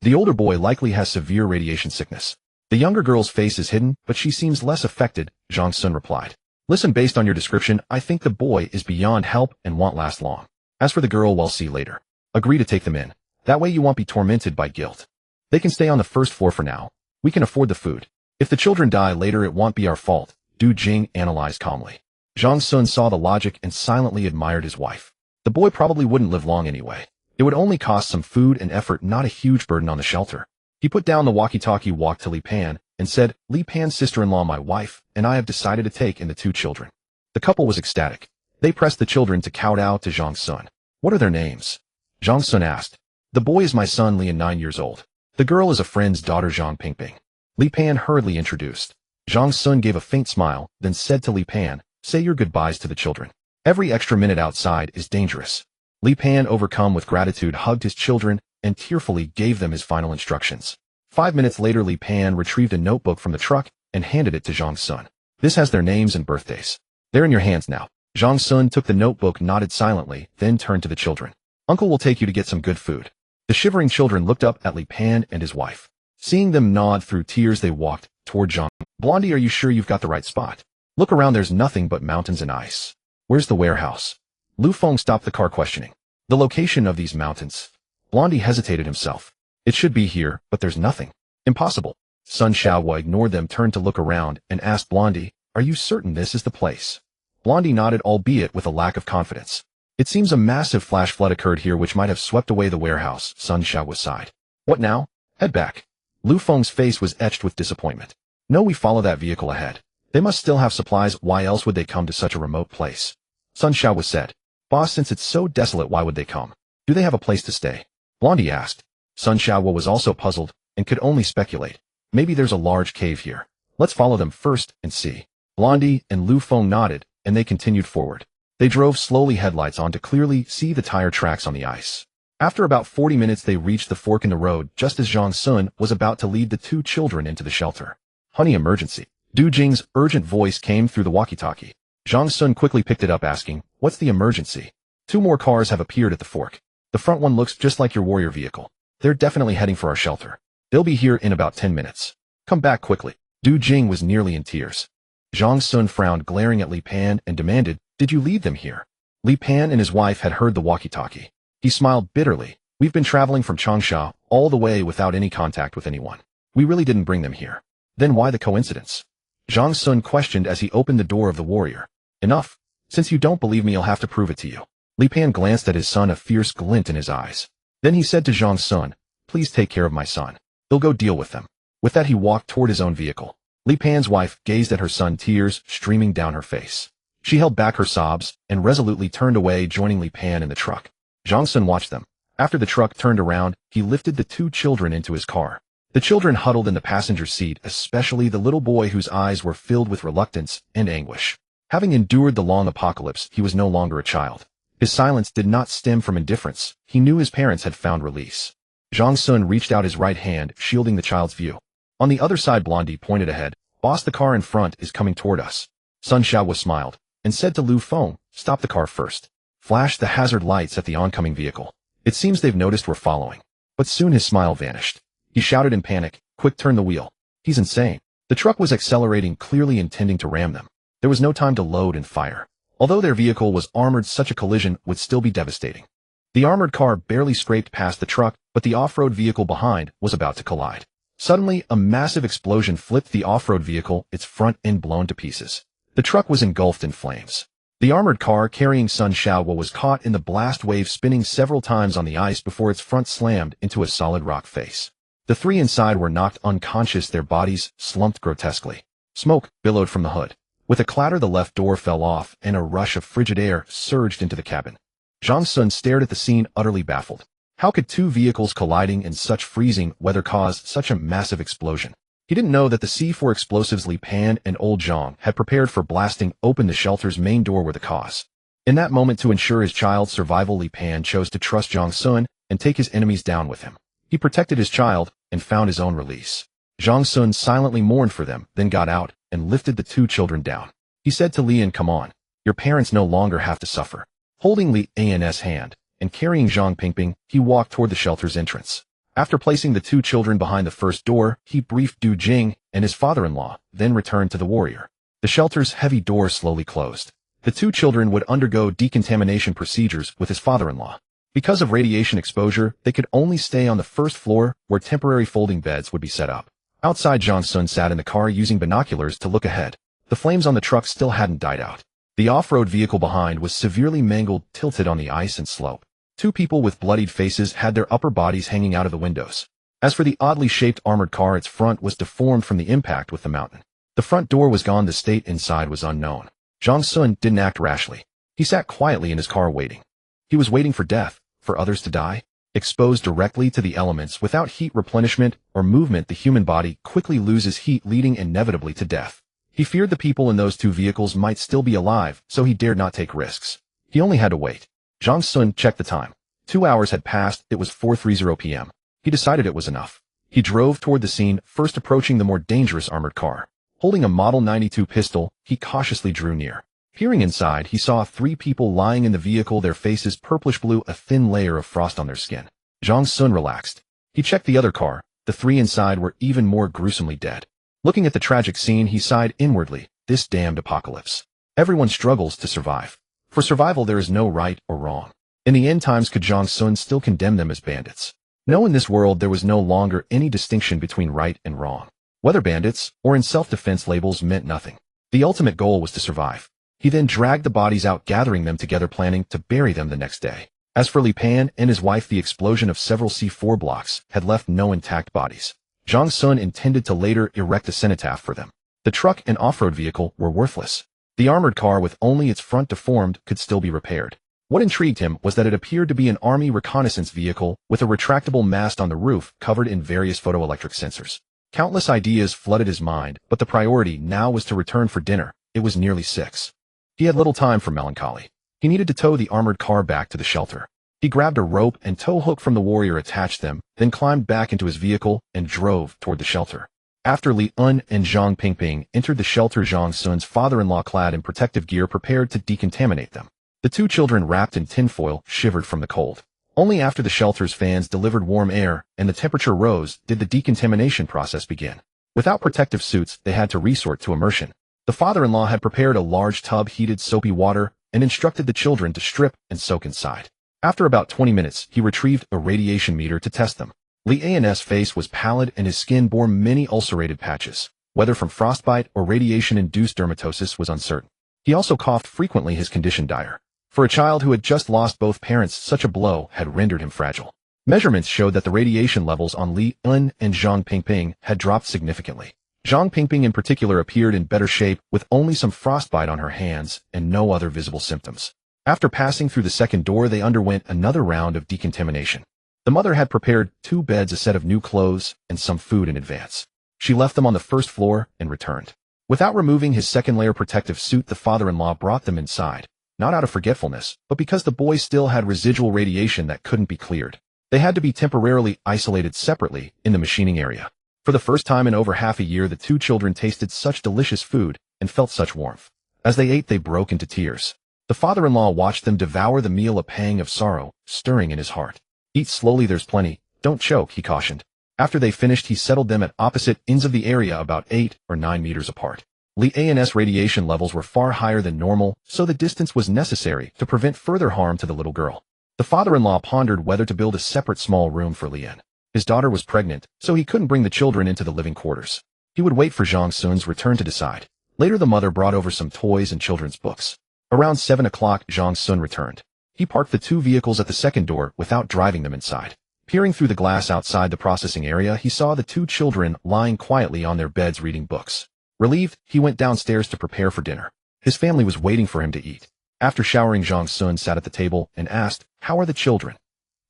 The older boy likely has severe radiation sickness. The younger girl's face is hidden, but she seems less affected, Zhang Sun replied. Listen, based on your description, I think the boy is beyond help and won't last long. As for the girl, we'll see later. Agree to take them in. That way you won't be tormented by guilt. They can stay on the first floor for now. We can afford the food. If the children die later, it won't be our fault, Du Jing analyzed calmly. Zhang Sun saw the logic and silently admired his wife. The boy probably wouldn't live long anyway. It would only cost some food and effort, not a huge burden on the shelter. He put down the walkie-talkie, walked to Li Pan, and said, Li Pan's sister-in-law, my wife, and I have decided to take in the 2 children. The couple was ecstatic. They pressed the children to kowtow to Zhang Sun. What are their names? Zhang Sun asked. The boy is my son, Li, and 9 years old. The girl is a friend's daughter, Zhang Pingping. Li Pan hurriedly introduced. Zhang Sun gave a faint smile, then said to Li Pan, say your goodbyes to the children. Every extra minute outside is dangerous. Li Pan, overcome with gratitude, hugged his children and tearfully gave them his final instructions. 5 minutes later, Li Pan retrieved a notebook from the truck and handed it to Zhang Sun. This has their names and birthdays. They're in your hands now. Zhang Sun took the notebook, nodded silently, then turned to the children. Uncle will take you to get some good food. The shivering children looked up at Li Pan and his wife. Seeing them nod through tears, they walked toward Zhang. Blondie, are you sure you've got the right spot? Look around, there's nothing but mountains and ice. Where's the warehouse? Lu Feng stopped the car, questioning the location of these mountains. Blondie hesitated himself. It should be here, but there's nothing. Impossible. Sun Xiaohua ignored them, turned to look around, and asked Blondie, are you certain this is the place? Blondie nodded, albeit with a lack of confidence. It seems a massive flash flood occurred here which might have swept away the warehouse, Sun Xiaohua sighed. What now? Head back. Lu Feng's face was etched with disappointment. No, we follow that vehicle ahead. They must still have supplies, why else would they come to such a remote place? Sun Xiaohua said. Boss, since it's so desolate, why would they come? Do they have a place to stay? Blondie asked. Sun Xiaohua was also puzzled and could only speculate. Maybe there's a large cave here. Let's follow them first and see. Blondie and Lu Feng nodded, and they continued forward. They drove slowly, headlights on to clearly see the tire tracks on the ice. After about 40 minutes, they reached the fork in the road just as Zhang Sun was about to lead the 2 children into the shelter. Honey, emergency. Du Jing's urgent voice came through the walkie-talkie. Zhang Sun quickly picked it up, asking, what's the emergency? 2 more cars have appeared at the fork. The front one looks just like your warrior vehicle. They're definitely heading for our shelter. They'll be here in about 10 minutes. Come back quickly. Du Jing was nearly in tears. Zhang Sun frowned, glaring at Li Pan, and demanded, did you lead them here? Li Pan and his wife had heard the walkie-talkie. He smiled bitterly. We've been traveling from Changsha all the way without any contact with anyone. We really didn't bring them here. Then why the coincidence? Zhang Sun questioned as he opened the door of the warrior. Enough. Since you don't believe me, I'll have to prove it to you. Li Pan glanced at his son, a fierce glint in his eyes. Then he said to Zhang Sun, please take care of my son. He'll go deal with them. With that, he walked toward his own vehicle. Li Pan's wife gazed at her son, tears streaming down her face. She held back her sobs and resolutely turned away, joining Li Pan in the truck. Zhang Sun watched them. After the truck turned around, he lifted the 2 children into his car. The children huddled in the passenger seat, especially the little boy whose eyes were filled with reluctance and anguish. Having endured the long apocalypse, he was no longer a child. His silence did not stem from indifference. He knew his parents had found release. Zhang Sun reached out his right hand, shielding the child's view. On the other side, Blondie pointed ahead. Boss, the car in front is coming toward us. Sun Xiaohua smiled and said to Lu Feng, stop the car first. Flash the hazard lights at the oncoming vehicle. It seems they've noticed we're following. But soon his smile vanished. He shouted in panic, quick, turn the wheel. He's insane. The truck was accelerating, clearly intending to ram them. There was no time to load and fire. Although their vehicle was armored, such a collision would still be devastating. The armored car barely scraped past the truck, but the off-road vehicle behind was about to collide. Suddenly, a massive explosion flipped the off-road vehicle, its front end blown to pieces. The truck was engulfed in flames. The armored car carrying Sun Xiaohua was caught in the blast wave, spinning several times on the ice before its front slammed into a solid rock face. The three inside were knocked unconscious, their bodies slumped grotesquely. Smoke billowed from the hood. With a clatter, the left door fell off, and a rush of frigid air surged into the cabin. Zhang Sun stared at the scene, utterly baffled. How could two vehicles colliding in such freezing weather cause such a massive explosion? He didn't know that the C4 explosives Li Pan and Old Zhang had prepared for blasting open the shelter's main door were the cause. In that moment, to ensure his child's survival, Li Pan chose to trust Zhang Sun and take his enemies down with him. He protected his child and found his own release. Zhang Sun silently mourned for them, then got out and lifted the two children down. He said to Li An, "Come on. Your parents no longer have to suffer." Holding Li An's hand and carrying Zhang Pingping, he walked toward the shelter's entrance. After placing the two children behind the first door, he briefed Du Jing and his father-in-law, then returned to the warrior. The shelter's heavy door slowly closed. The two children would undergo decontamination procedures with his father-in-law. Because of radiation exposure, they could only stay on the first floor, where temporary folding beds would be set up. Outside, Zhang Sun sat in the car using binoculars to look ahead. The flames on the truck still hadn't died out. The off-road vehicle behind was severely mangled, tilted on the ice and slope. Two people with bloodied faces had their upper bodies hanging out of the windows. As for the oddly shaped armored car, its front was deformed from the impact with the mountain. The front door was gone, the state inside was unknown. Zhang Sun didn't act rashly. He sat quietly in his car waiting. He was waiting for death, for others to die. Exposed directly to the elements without heat replenishment or movement, the human body quickly loses heat, leading inevitably to death. He feared the people in those two vehicles might still be alive, so he dared not take risks. He only had to wait. Zhang Sun checked the time. 2 hours had passed. It was 4:30 p.m. He decided it was enough. He drove toward the scene, first approaching the more dangerous armored car. Holding a Model 92 pistol, he cautiously drew near. Peering inside, he saw 3 people lying in the vehicle, their faces purplish-blue, a thin layer of frost on their skin. Zhang Sun relaxed. He checked the other car. The 3 inside were even more gruesomely dead. Looking at the tragic scene, he sighed inwardly. This damned apocalypse. Everyone struggles to survive. For survival, there is no right or wrong. In the end times, could Zhang Sun still condemn them as bandits? No, in this world there was no longer any distinction between right and wrong. Whether bandits or in self-defense, labels meant nothing. The ultimate goal was to survive. He then dragged the bodies out, gathering them together, planning to bury them the next day. As for Li Pan and his wife, the explosion of several C4 blocks had left no intact bodies. Zhang Sun intended to later erect a cenotaph for them. The truck and off-road vehicle were worthless. The armored car, with only its front deformed, could still be repaired. What intrigued him was that it appeared to be an army reconnaissance vehicle with a retractable mast on the roof covered in various photoelectric sensors. Countless ideas flooded his mind, but the priority now was to return for dinner. It was nearly 6. He had little time for melancholy. He needed to tow the armored car back to the shelter. He grabbed a rope and tow hook from the warrior, attached them, then climbed back into his vehicle and drove toward the shelter. After Li Un and Zhang Pingping entered the shelter, Zhang Sun's father-in-law, clad in protective gear, prepared to decontaminate them. The two children, wrapped in tinfoil, shivered from the cold. Only after the shelter's fans delivered warm air and the temperature rose did the decontamination process begin. Without protective suits, they had to resort to immersion. The father-in-law had prepared a large tub, heated soapy water, and instructed the children to strip and soak inside. After about 20 minutes, he retrieved a radiation meter to test them. Li An's face was pallid and his skin bore many ulcerated patches. Whether from frostbite or radiation-induced dermatosis was uncertain. He also coughed frequently, his condition dire. For a child who had just lost both parents, such a blow had rendered him fragile. Measurements showed that the radiation levels on Li Un and Zhang Pingping had dropped significantly. Zhang Pingping in particular appeared in better shape, with only some frostbite on her hands and no other visible symptoms. After passing through the second door, they underwent another round of decontamination. The mother had prepared 2 beds, a set of new clothes, and some food in advance. She left them on the first floor and returned. Without removing his second-layer protective suit, the father-in-law brought them inside, not out of forgetfulness, but because the boys still had residual radiation that couldn't be cleared. They had to be temporarily isolated separately in the machining area. For the first time in over half a year, the 2 children tasted such delicious food and felt such warmth. As they ate, they broke into tears. The father-in-law watched them devour the meal, a pang of sorrow stirring in his heart. "Eat slowly, there's plenty. Don't choke," he cautioned. After they finished, he settled them at opposite ends of the area, about 8 or 9 meters apart. Li An's radiation levels were far higher than normal, so the distance was necessary to prevent further harm to the little girl. The father-in-law pondered whether to build a separate small room for Li An. His daughter was pregnant, so he couldn't bring the children into the living quarters. He would wait for Zhang Sun's return to decide. Later the mother brought over some toys and children's books. Around 7 o'clock, Zhang Sun returned. He parked the 2 vehicles at the second door without driving them inside. Peering through the glass outside the processing area, he saw the 2 children lying quietly on their beds reading books. Relieved, he went downstairs to prepare for dinner. His family was waiting for him to eat. After showering, Zhang Sun sat at the table and asked, "How are the children?"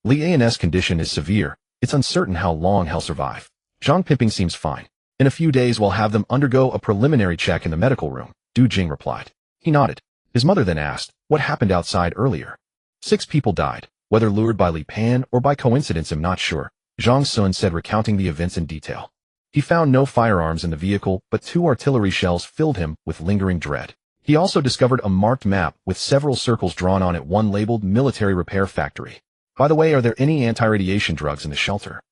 Li An's condition is severe. It's uncertain how long he'll survive. Zhang Pingping seems fine. In a few days we'll have them undergo a preliminary check in the medical room, Du Jing replied. He nodded. His mother then asked, "What happened outside earlier?" 6 people died. Whether lured by Li Pan or by coincidence, I'm not sure, Zhang Sun said, recounting the events in detail. He found no firearms in the vehicle, but 2 artillery shells filled him with lingering dread. He also discovered a marked map with several circles drawn on it, one labeled Military Repair Factory. By the way, are there any anti-radiation drugs in the shelter?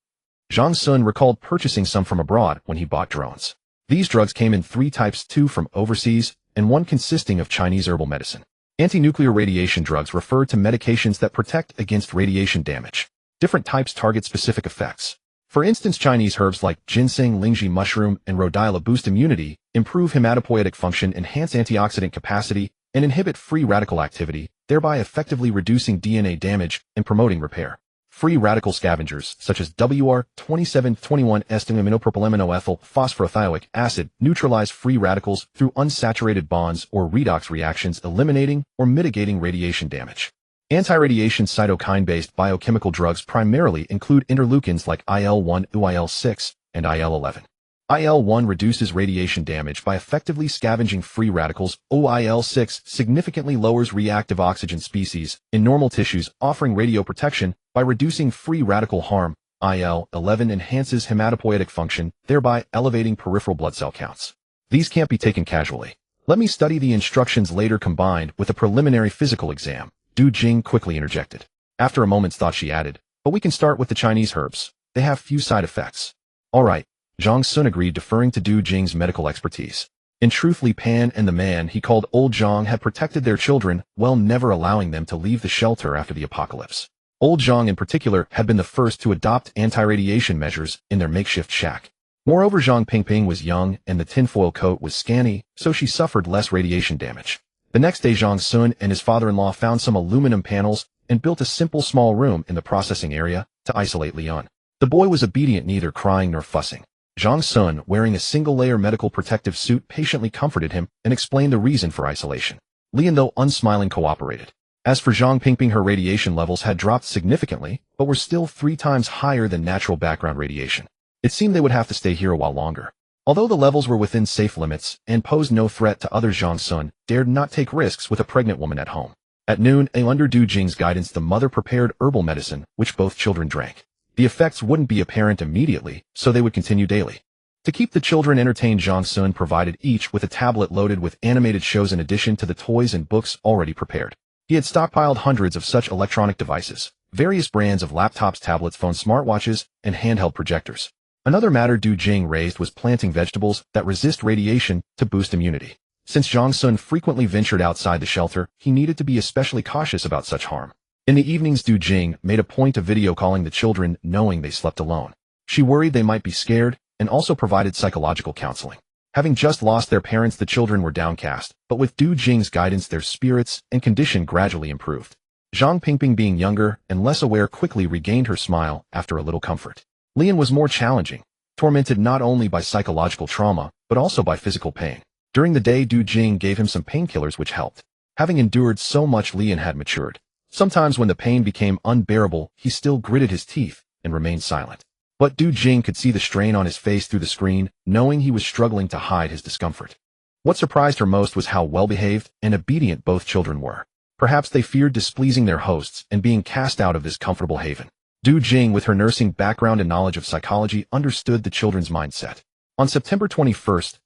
Zhang Sun recalled purchasing some from abroad when he bought drones. These drugs came in 3 types, 2 from overseas, and 1 consisting of Chinese herbal medicine. Anti-nuclear radiation drugs refer to medications that protect against radiation damage. Different types target specific effects. For instance, Chinese herbs like ginseng, lingzhi mushroom, and rhodiola boost immunity, improve hematopoietic function, enhance antioxidant capacity, and inhibit free radical activity, thereby effectively reducing DNA damage and promoting repair. Free radical scavengers, such as WR-2721-ethanopropilaminoethyl phosphorothioic acid, neutralize free radicals through unsaturated bonds or redox reactions, eliminating or mitigating radiation damage. Anti-radiation cytokine-based biochemical drugs primarily include interleukins like IL-1, IL-6, and IL-11. IL-1 reduces radiation damage by effectively scavenging free radicals. IL-6 significantly lowers reactive oxygen species in normal tissues, offering radioprotection by reducing free radical harm. IL-11 enhances hematopoietic function, thereby elevating peripheral blood cell counts. These can't be taken casually. Let me study the instructions later combined with a preliminary physical exam, Du Jing quickly interjected. After a moment's thought she added, "But we can start with the Chinese herbs. They have few side effects." All right. Zhang Sun agreed, deferring to Du Jing's medical expertise. In truth, Li Pan and the man he called Old Zhang had protected their children, while never allowing them to leave the shelter after the apocalypse. Old Zhang in particular had been the first to adopt anti-radiation measures in their makeshift shack. Moreover, Zhang Pingping was young and the tinfoil coat was scanty, so she suffered less radiation damage. The next day, Zhang Sun and his father-in-law found some aluminum panels and built a simple small room in the processing area to isolate Leon. The boy was obedient, neither crying nor fussing. Zhang Sun, wearing a single-layer medical protective suit, patiently comforted him and explained the reason for isolation. Leon, though unsmiling, cooperated. As for Zhang Pingping, her radiation levels had dropped significantly, but were still 3 times higher than natural background radiation. It seemed they would have to stay here a while longer. Although the levels were within safe limits and posed no threat to others, Zhang Sun dared not take risks with a pregnant woman at home. At noon, under Du Jing's guidance, the mother prepared herbal medicine, which both children drank. The effects wouldn't be apparent immediately, so they would continue daily. To keep the children entertained, Zhang Sun provided each with a tablet loaded with animated shows in addition to the toys and books already prepared. He had stockpiled hundreds of such electronic devices, various brands of laptops, tablets, phones, smartwatches, and handheld projectors. Another matter Du Jing raised was planting vegetables that resist radiation to boost immunity. Since Zhang Sun frequently ventured outside the shelter, he needed to be especially cautious about such harm. In the evenings, Du Jing made a point of video calling the children, knowing they slept alone. She worried they might be scared and also provided psychological counseling. Having just lost their parents, the children were downcast, but with Du Jing's guidance, their spirits and condition gradually improved. Zhang Pingping, being younger and less aware, quickly regained her smile after a little comfort. Leon was more challenging, tormented not only by psychological trauma, but also by physical pain. During the day, Du Jing gave him some painkillers which helped. Having endured so much, Leon had matured. Sometimes when the pain became unbearable, he still gritted his teeth and remained silent. But Du Jing could see the strain on his face through the screen, knowing he was struggling to hide his discomfort. What surprised her most was how well-behaved and obedient both children were. Perhaps they feared displeasing their hosts and being cast out of this comfortable haven. Du Jing, with her nursing background and knowledge of psychology, understood the children's mindset. On September 21,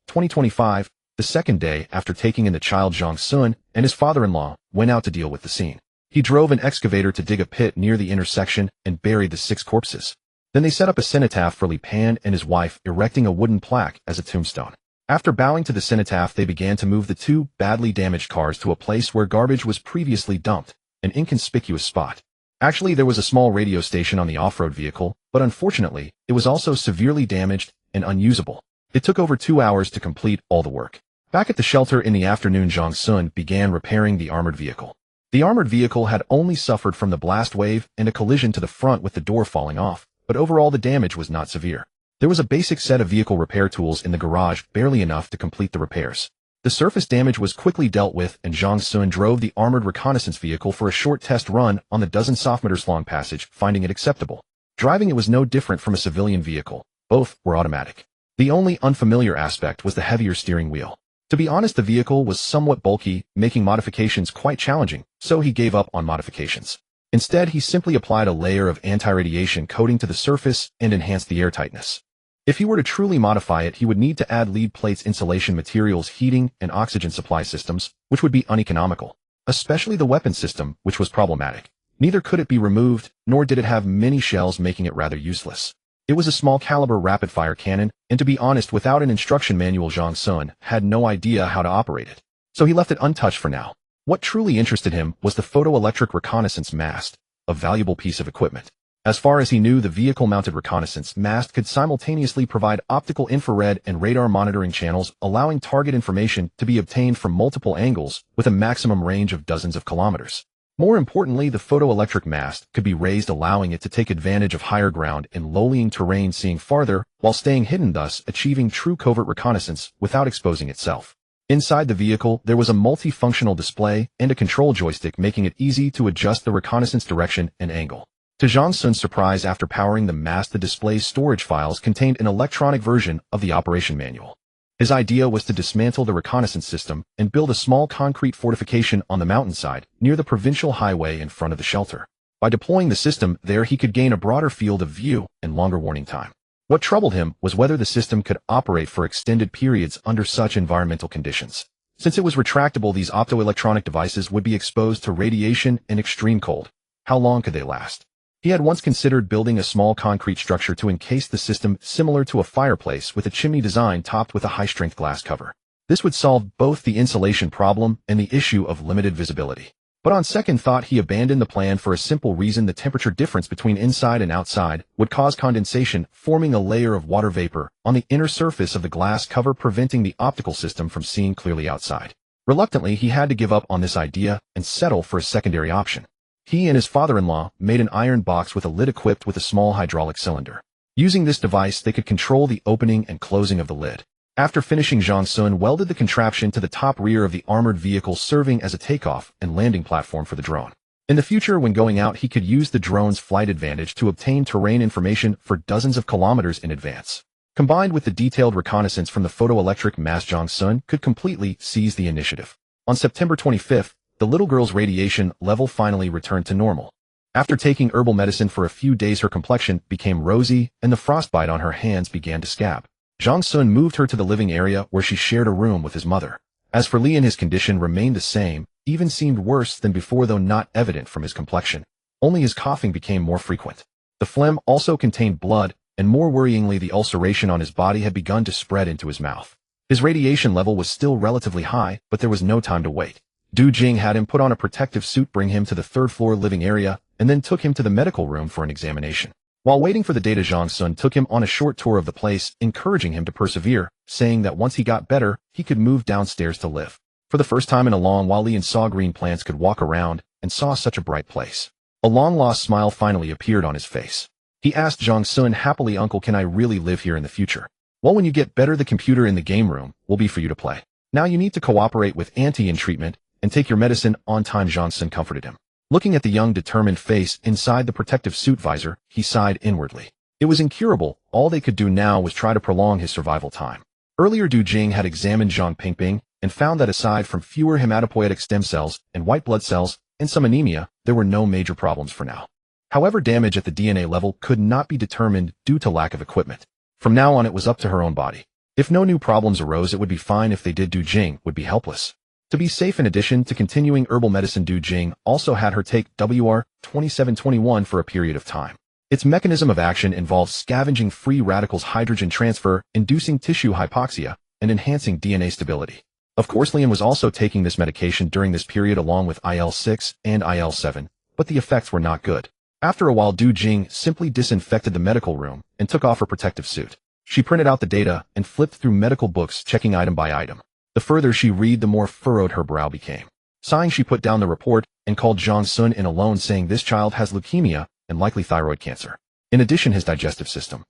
2025, the second day after taking in the child, Zhang Sun and his father-in-law went out to deal with the scene. He drove an excavator to dig a pit near the intersection and buried the 6 corpses. Then they set up a cenotaph for Li Pan and his wife, erecting a wooden plaque as a tombstone. After bowing to the cenotaph, they began to move the 2 badly damaged cars to a place where garbage was previously dumped, an inconspicuous spot. Actually, there was a small radio station on the off-road vehicle, but unfortunately, it was also severely damaged and unusable. It took over 2 hours to complete all the work. Back at the shelter in the afternoon, Jong Sun began repairing the armored vehicle. The armored vehicle had only suffered from the blast wave and a collision to the front with the door falling off, but overall the damage was not severe. There was a basic set of vehicle repair tools in the garage, barely enough to complete the repairs. The surface damage was quickly dealt with, and Jong Sun drove the armored reconnaissance vehicle for a short test run on the dozen meters long passage, finding it acceptable. Driving it was no different from a civilian vehicle. Both were automatic. The only unfamiliar aspect was the heavier steering wheel. To be honest, the vehicle was somewhat bulky, making modifications quite challenging, so he gave up on modifications. Instead, he simply applied a layer of anti-radiation coating to the surface and enhanced the airtightness. If he were to truly modify it, he would need to add lead plates, insulation materials, heating, and oxygen supply systems, which would be uneconomical. Especially the weapon system, which was problematic. Neither could it be removed, nor did it have many shells, making it rather useless. It was a small-caliber rapid-fire cannon, and to be honest, without an instruction manual, Jong Sun had no idea how to operate it. So he left it untouched for now. What truly interested him was the photoelectric reconnaissance mast, a valuable piece of equipment. As far as he knew, the vehicle-mounted reconnaissance mast could simultaneously provide optical, infrared, and radar monitoring channels, allowing target information to be obtained from multiple angles with a maximum range of dozens of kilometers. More importantly, the photoelectric mast could be raised, allowing it to take advantage of higher ground in low-lying terrain, seeing farther while staying hidden, thus achieving true covert reconnaissance without exposing itself. Inside the vehicle, there was a multifunctional display and a control joystick, making it easy to adjust the reconnaissance direction and angle. To Jong Sun's surprise, after powering the mast, the display's storage files contained an electronic version of the operation manual. His idea was to dismantle the reconnaissance system and build a small concrete fortification on the mountainside near the provincial highway in front of the shelter. By deploying the system there, he could gain a broader field of view and longer warning time. What troubled him was whether the system could operate for extended periods under such environmental conditions. Since it was retractable, these optoelectronic devices would be exposed to radiation and extreme cold. How long could they last? He had once considered building a small concrete structure to encase the system, similar to a fireplace with a chimney design topped with a high-strength glass cover. This would solve both the insulation problem and the issue of limited visibility. But on second thought, he abandoned the plan for a simple reason: the temperature difference between inside and outside would cause condensation, forming a layer of water vapor on the inner surface of the glass cover, preventing the optical system from seeing clearly outside. Reluctantly, he had to give up on this idea and settle for a secondary option. He and his father-in-law made an iron box with a lid equipped with a small hydraulic cylinder. Using this device, they could control the opening and closing of the lid. After finishing, Jong Sun welded the contraption to the top rear of the armored vehicle, serving as a takeoff and landing platform for the drone. In the future, when going out, he could use the drone's flight advantage to obtain terrain information for dozens of kilometers in advance. Combined with the detailed reconnaissance from the photoelectric mast, Jong Sun could completely seize the initiative. On September 25th, the little girl's radiation level finally returned to normal. After taking herbal medicine for a few days, her complexion became rosy and the frostbite on her hands began to scab. Jong Sun moved her to the living area where she shared a room with his mother. As for Lian, his condition remained the same, even seemed worse than before, though not evident from his complexion. Only his coughing became more frequent. The phlegm also contained blood, and more worryingly, the ulceration on his body had begun to spread into his mouth. His radiation level was still relatively high, but there was no time to wait. Du Jing had him put on a protective suit, bring him to the third-floor living area, and then took him to the medical room for an examination. While waiting for the data, Jong Sun took him on a short tour of the place, encouraging him to persevere, saying that once he got better, he could move downstairs to live. For the first time in a long while, Lian saw green plants, could walk around, and saw such a bright place. A long-lost smile finally appeared on his face. He asked Jong Sun happily, "Uncle, can I really live here in the future?" "Well, when you get better, the computer in the game room will be for you to play. Now you need to cooperate with Auntie in treatment and take your medicine on time," Jong Sun comforted him. Looking at the young, determined face inside the protective suit visor, he sighed inwardly. It was incurable. All they could do now was try to prolong his survival time. Earlier, Du Jing had examined Zhang Pingping and found that aside from fewer hematopoietic stem cells and white blood cells and some anemia, there were no major problems for now. However, damage at the DNA level could not be determined due to lack of equipment. From now on, it was up to her own body. If no new problems arose, it would be fine. If they did, Du Jing would be helpless. To be safe, in addition to continuing herbal medicine, Du Jing also had her take WR-2721 for a period of time. Its mechanism of action involves scavenging free radicals, hydrogen transfer, inducing tissue hypoxia, and enhancing DNA stability. Of course, Lian was also taking this medication during this period along with IL-6 and IL-7, but the effects were not good. After a while, Du Jing simply disinfected the medical room and took off her protective suit. She printed out the data and flipped through medical books, checking item by item. The further she read, the more furrowed her brow became. Sighing, she put down the report and called Zhang Sun in alone, saying this child has leukemia and likely thyroid cancer. In addition, his digestive system.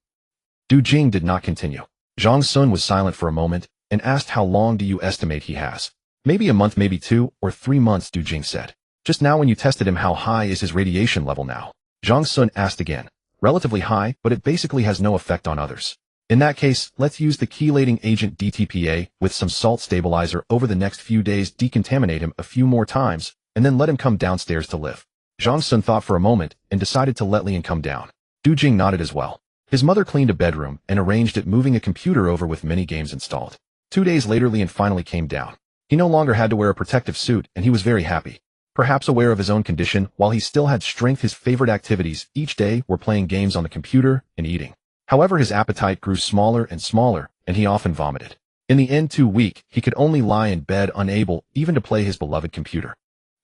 Du Jing did not continue. Zhang Sun was silent for a moment and asked, how long do you estimate he has? Maybe a month, maybe 2 or 3 months, Du Jing said. Just now when you tested him, how high is his radiation level now? Zhang Sun asked again. Relatively high, but it basically has no effect on others. In that case, let's use the chelating agent DTPA with some salt stabilizer over the next few days, decontaminate him a few more times, and then let him come downstairs to live. Zhang Sun thought for a moment and decided to let Lian come down. Du Jing nodded as well. His mother cleaned a bedroom and arranged it, moving a computer over with many games installed. 2 days later, Lian finally came down. He no longer had to wear a protective suit, and he was very happy. Perhaps aware of his own condition, while he still had strength, his favorite activities each day were playing games on the computer and eating. However, his appetite grew smaller and smaller, and he often vomited. In the end, too weak, he could only lie in bed, unable even to play his beloved computer.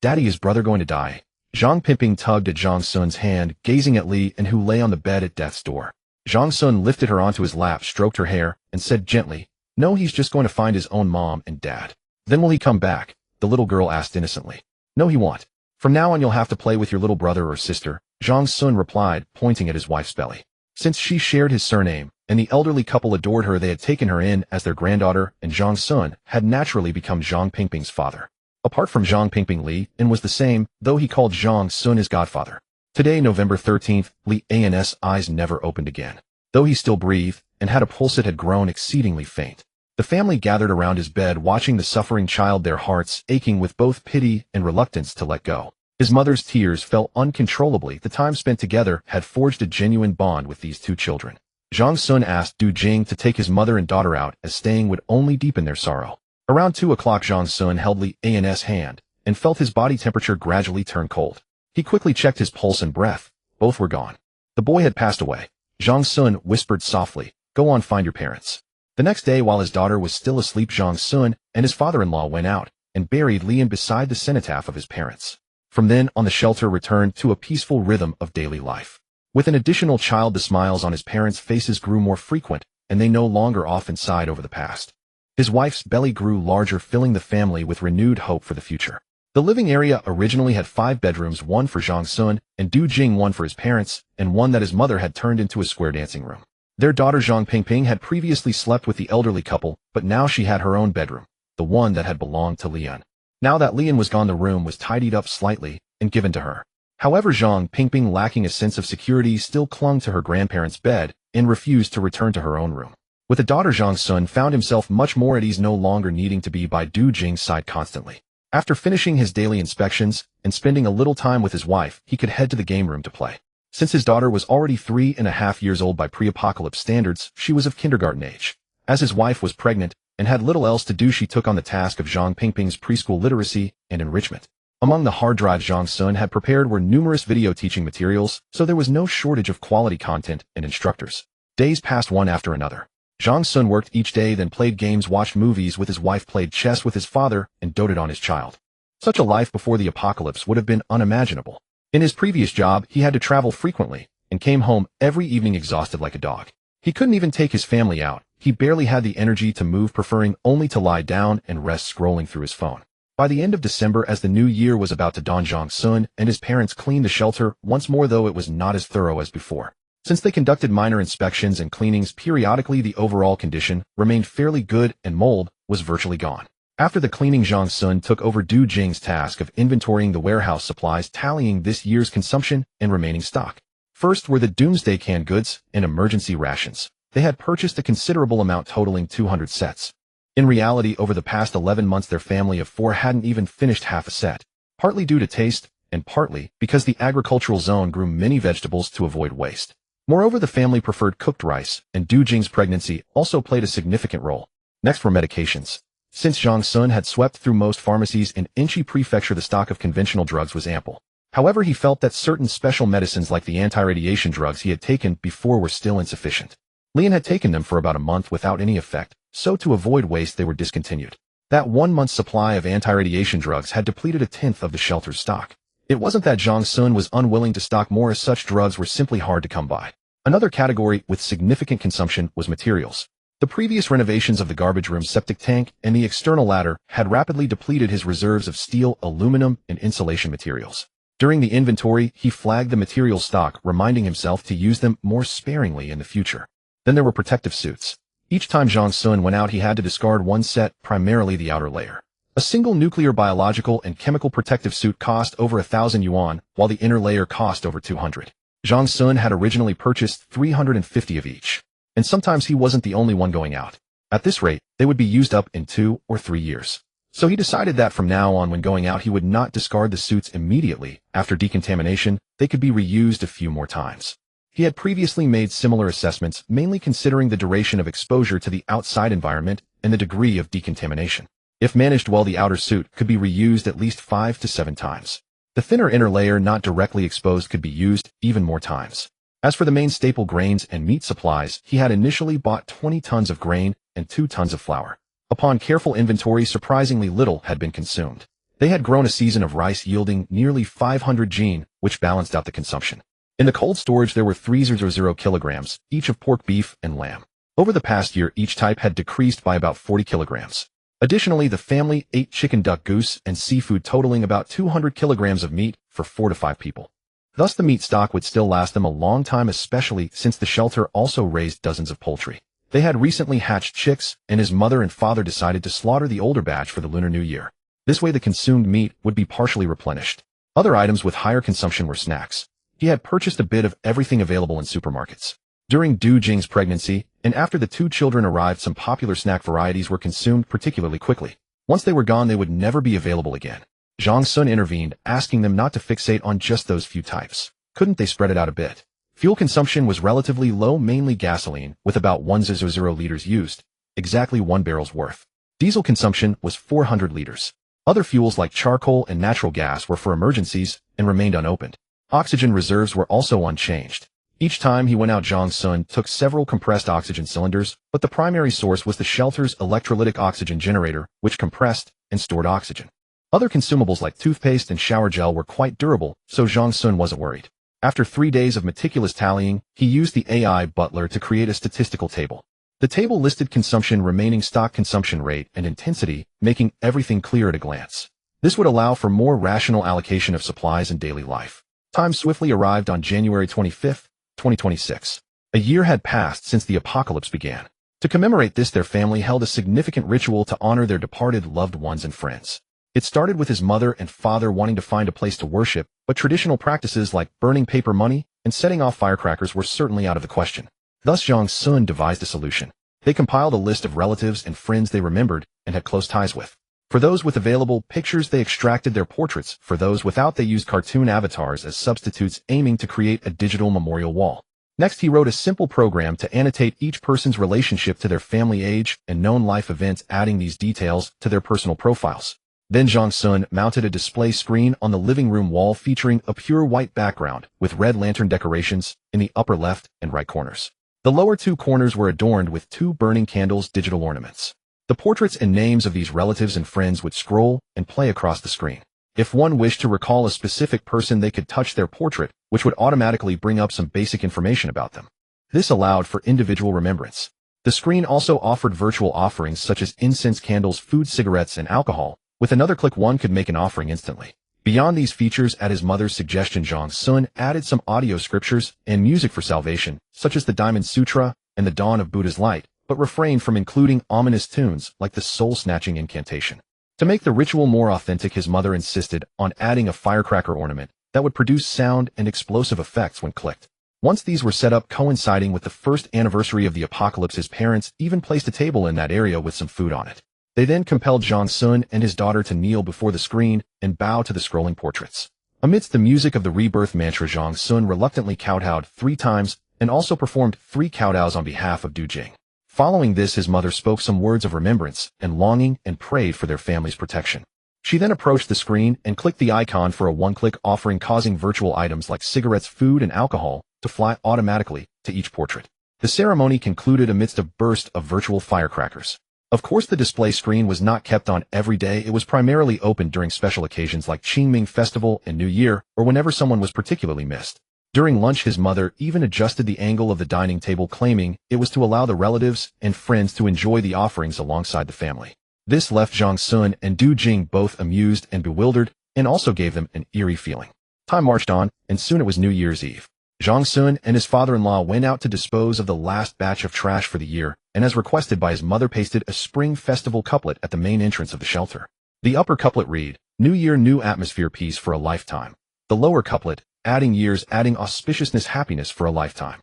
Daddy, is brother going to die? Zhang Pingping tugged at Zhang Sun's hand, gazing at Li, and who lay on the bed at death's door. Zhang Sun lifted her onto his lap, stroked her hair, and said gently, no, he's just going to find his own mom and dad. Then will he come back? The little girl asked innocently. No, he won't. From now on, you'll have to play with your little brother or sister, Zhang Sun replied, pointing at his wife's belly. Since she shared his surname, and the elderly couple adored her, they had taken her in as their granddaughter, and Zhang Sun had naturally become Zhang Pingping's father. Apart from Zhang Pingping, Li and was the same, though he called Zhang Sun his godfather. Today, November 13th, Li An's eyes never opened again. Though he still breathed and had a pulse, it had grown exceedingly faint. The family gathered around his bed, watching the suffering child, their hearts aching with both pity and reluctance to let go. His mother's tears fell uncontrollably. The time spent together had forged a genuine bond with these two children. Zhang Sun asked Du Jing to take his mother and daughter out, as staying would only deepen their sorrow. Around 2 o'clock, Zhang Sun held Li An's hand and felt his body temperature gradually turn cold. He quickly checked his pulse and breath. Both were gone. The boy had passed away. Zhang Sun whispered softly, go on, find your parents. The next day, while his daughter was still asleep, Zhang Sun and his father-in-law went out and buried Lian beside the cenotaph of his parents. From then on, the shelter returned to a peaceful rhythm of daily life. With an additional child, the smiles on his parents' faces grew more frequent, and they no longer often sighed over the past. His wife's belly grew larger, filling the family with renewed hope for the future. The living area originally had 5 bedrooms, 1 for Zhang Sun and Du Jing, 1 for his parents, and 1 that his mother had turned into a square dancing room. Their daughter Zhang Pingping had previously slept with the elderly couple, but now she had her own bedroom, the one that had belonged to Lian. Now that Lian was gone, the room was tidied up slightly and given to her. However, Zhang Pingping, lacking a sense of security, still clung to her grandparents' bed and refused to return to her own room. With a daughter, Zhang Sun found himself much more at ease, no longer needing to be by Du Jing's side constantly. After finishing his daily inspections and spending a little time with his wife, he could head to the game room to play. Since his daughter was already 3.5 years old by pre-apocalypse standards, she was of kindergarten age. As his wife was pregnant and had little else to do, she took on the task of Zhang Pingping's preschool literacy and enrichment. Among the hard drives Zhang Sun had prepared were numerous video teaching materials, so there was no shortage of quality content and instructors. Days passed one after another. Zhang Sun worked each day, then played games, watched movies with his wife, played chess with his father, and doted on his child. Such a life before the apocalypse would have been unimaginable. In his previous job, he had to travel frequently and came home every evening exhausted like a dog. He couldn't even take his family out. He barely had the energy to move, preferring only to lie down and rest, scrolling through his phone. By the end of December, as the new year was about to dawn, Zhang Sun and his parents cleaned the shelter once more, though it was not as thorough as before. Since they conducted minor inspections and cleanings periodically, the overall condition remained fairly good and mold was virtually gone. After the cleaning, Zhang Sun took over Du Jing's task of inventorying the warehouse supplies, tallying this year's consumption and remaining stock. First were the doomsday canned goods and emergency rations. They had purchased a considerable amount, totaling 200 sets. In reality, over the past 11 months, their family of 4 hadn't even finished half a set, partly due to taste and partly because the agricultural zone grew many vegetables to avoid waste. Moreover, the family preferred cooked rice, and Du Jing's pregnancy also played a significant role. Next were medications. Since Zhang Sun had swept through most pharmacies in Inchi Prefecture, the stock of conventional drugs was ample. However, he felt that certain special medicines like the anti-radiation drugs he had taken before were still insufficient. Lian had taken them for about a month without any effect, so to avoid waste they were discontinued. That 1 month's supply of anti-radiation drugs had depleted 1/10 of the shelter's stock. It wasn't that Zhang Sun was unwilling to stock more, as such drugs were simply hard to come by. Another category with significant consumption was materials. The previous renovations of the garbage room septic tank and the external ladder had rapidly depleted his reserves of steel, aluminum, and insulation materials. During the inventory, he flagged the material stock, reminding himself to use them more sparingly in the future. Then there were protective suits. Each time Zhang Sun went out, he had to discard one set, primarily the outer layer. A single nuclear, biological, and chemical protective suit cost over 1,000 yuan, while the inner layer cost over 200. Zhang Sun had originally purchased 350 of each. And sometimes he wasn't the only one going out. At this rate, they would be used up in 2 or 3 years. So he decided that from now on, when going out, he would not discard the suits immediately. After decontamination, they could be reused a few more times. He had previously made similar assessments, mainly considering the duration of exposure to the outside environment and the degree of decontamination. If managed well, the outer suit could be reused at least 5 to 7 times. The thinner inner layer, not directly exposed, could be used even more times. As for the main staple grains and meat supplies, he had initially bought 20 tons of grain and 2 tons of flour. Upon careful inventory, surprisingly little had been consumed. They had grown a season of rice yielding nearly 500 jin, which balanced out the consumption. In the cold storage, there were 300 kilograms, each of pork, beef, and lamb. Over the past year, each type had decreased by about 40 kilograms. Additionally, the family ate chicken, duck, goose, and seafood, totaling about 200 kilograms of meat for 4 to 5 people. Thus, the meat stock would still last them a long time, especially since the shelter also raised dozens of poultry. They had recently hatched chicks, and his mother and father decided to slaughter the older batch for the Lunar New Year. This way, the consumed meat would be partially replenished. Other items with higher consumption were snacks. He had purchased a bit of everything available in supermarkets. During Du Jing's pregnancy, and after the 2 children arrived, some popular snack varieties were consumed particularly quickly. Once they were gone, they would never be available again. Zhang Sun intervened, asking them not to fixate on just those few types. Couldn't they spread it out a bit? Fuel consumption was relatively low, mainly gasoline, with about 100 liters used, exactly 1 barrel's worth. Diesel consumption was 400 liters. Other fuels like charcoal and natural gas were for emergencies and remained unopened. Oxygen reserves were also unchanged. Each time he went out, Zhang Sun took several compressed oxygen cylinders, but the primary source was the shelter's electrolytic oxygen generator, which compressed and stored oxygen. Other consumables like toothpaste and shower gel were quite durable, so Zhang Sun wasn't worried. After 3 days of meticulous tallying, he used the AI butler to create a statistical table. The table listed consumption, remaining stock consumption rate, and intensity, making everything clear at a glance. This would allow for more rational allocation of supplies in daily life. Time swiftly arrived on January 25, 2026. A year had passed since the apocalypse began. To commemorate this, their family held a significant ritual to honor their departed loved ones and friends. It started with his mother and father wanting to find a place to worship, but traditional practices like burning paper money and setting off firecrackers were certainly out of the question. Thus, Zhang Sun devised a solution. They compiled a list of relatives and friends they remembered and had close ties with. For those with available pictures, they extracted their portraits. For those without, they used cartoon avatars as substitutes, aiming to create a digital memorial wall. Next, he wrote a simple program to annotate each person's relationship to their family, age, and known life events, adding these details to their personal profiles. Then Zhang Sun mounted a display screen on the living room wall featuring a pure white background with red lantern decorations in the upper left and right corners. The lower 2 corners were adorned with 2 burning candles, digital ornaments. The portraits and names of these relatives and friends would scroll and play across the screen. If one wished to recall a specific person, they could touch their portrait, which would automatically bring up some basic information about them. This allowed for individual remembrance. The screen also offered virtual offerings such as incense, candles, food, cigarettes, and alcohol. With another click, one could make an offering instantly. Beyond these features, at his mother's suggestion, Zhang Sun added some audio scriptures and music for salvation, such as the Diamond Sutra and the Dawn of Buddha's Light, but refrained from including ominous tunes like the soul-snatching incantation. To make the ritual more authentic, his mother insisted on adding a firecracker ornament that would produce sound and explosive effects when clicked. Once these were set up, coinciding with the first anniversary of the apocalypse, his parents even placed a table in that area with some food on it. They then compelled Zhang Sun and his daughter to kneel before the screen and bow to the scrolling portraits. Amidst the music of the rebirth mantra, Zhang Sun reluctantly kowtowed 3 times and also performed 3 kowtows on behalf of Du Jing. Following this, his mother spoke some words of remembrance and longing and prayed for their family's protection. She then approached the screen and clicked the icon for a one-click offering, causing virtual items like cigarettes, food, and alcohol to fly automatically to each portrait. The ceremony concluded amidst a burst of virtual firecrackers. Of course, the display screen was not kept on every day. It was primarily opened during special occasions like Qingming Festival and New Year, or whenever someone was particularly missed. During lunch, his mother even adjusted the angle of the dining table, claiming it was to allow the relatives and friends to enjoy the offerings alongside the family. This left Zhang Sun and Du Jing both amused and bewildered, and also gave them an eerie feeling. Time marched on, and soon it was New Year's Eve. Zhang Sun and his father-in-law went out to dispose of the last batch of trash for the year, and as requested by his mother, pasted a Spring Festival couplet at the main entrance of the shelter. The upper couplet read, "New Year, new atmosphere, peace for a lifetime." The lower couplet, "Adding years, adding auspiciousness, happiness for a lifetime."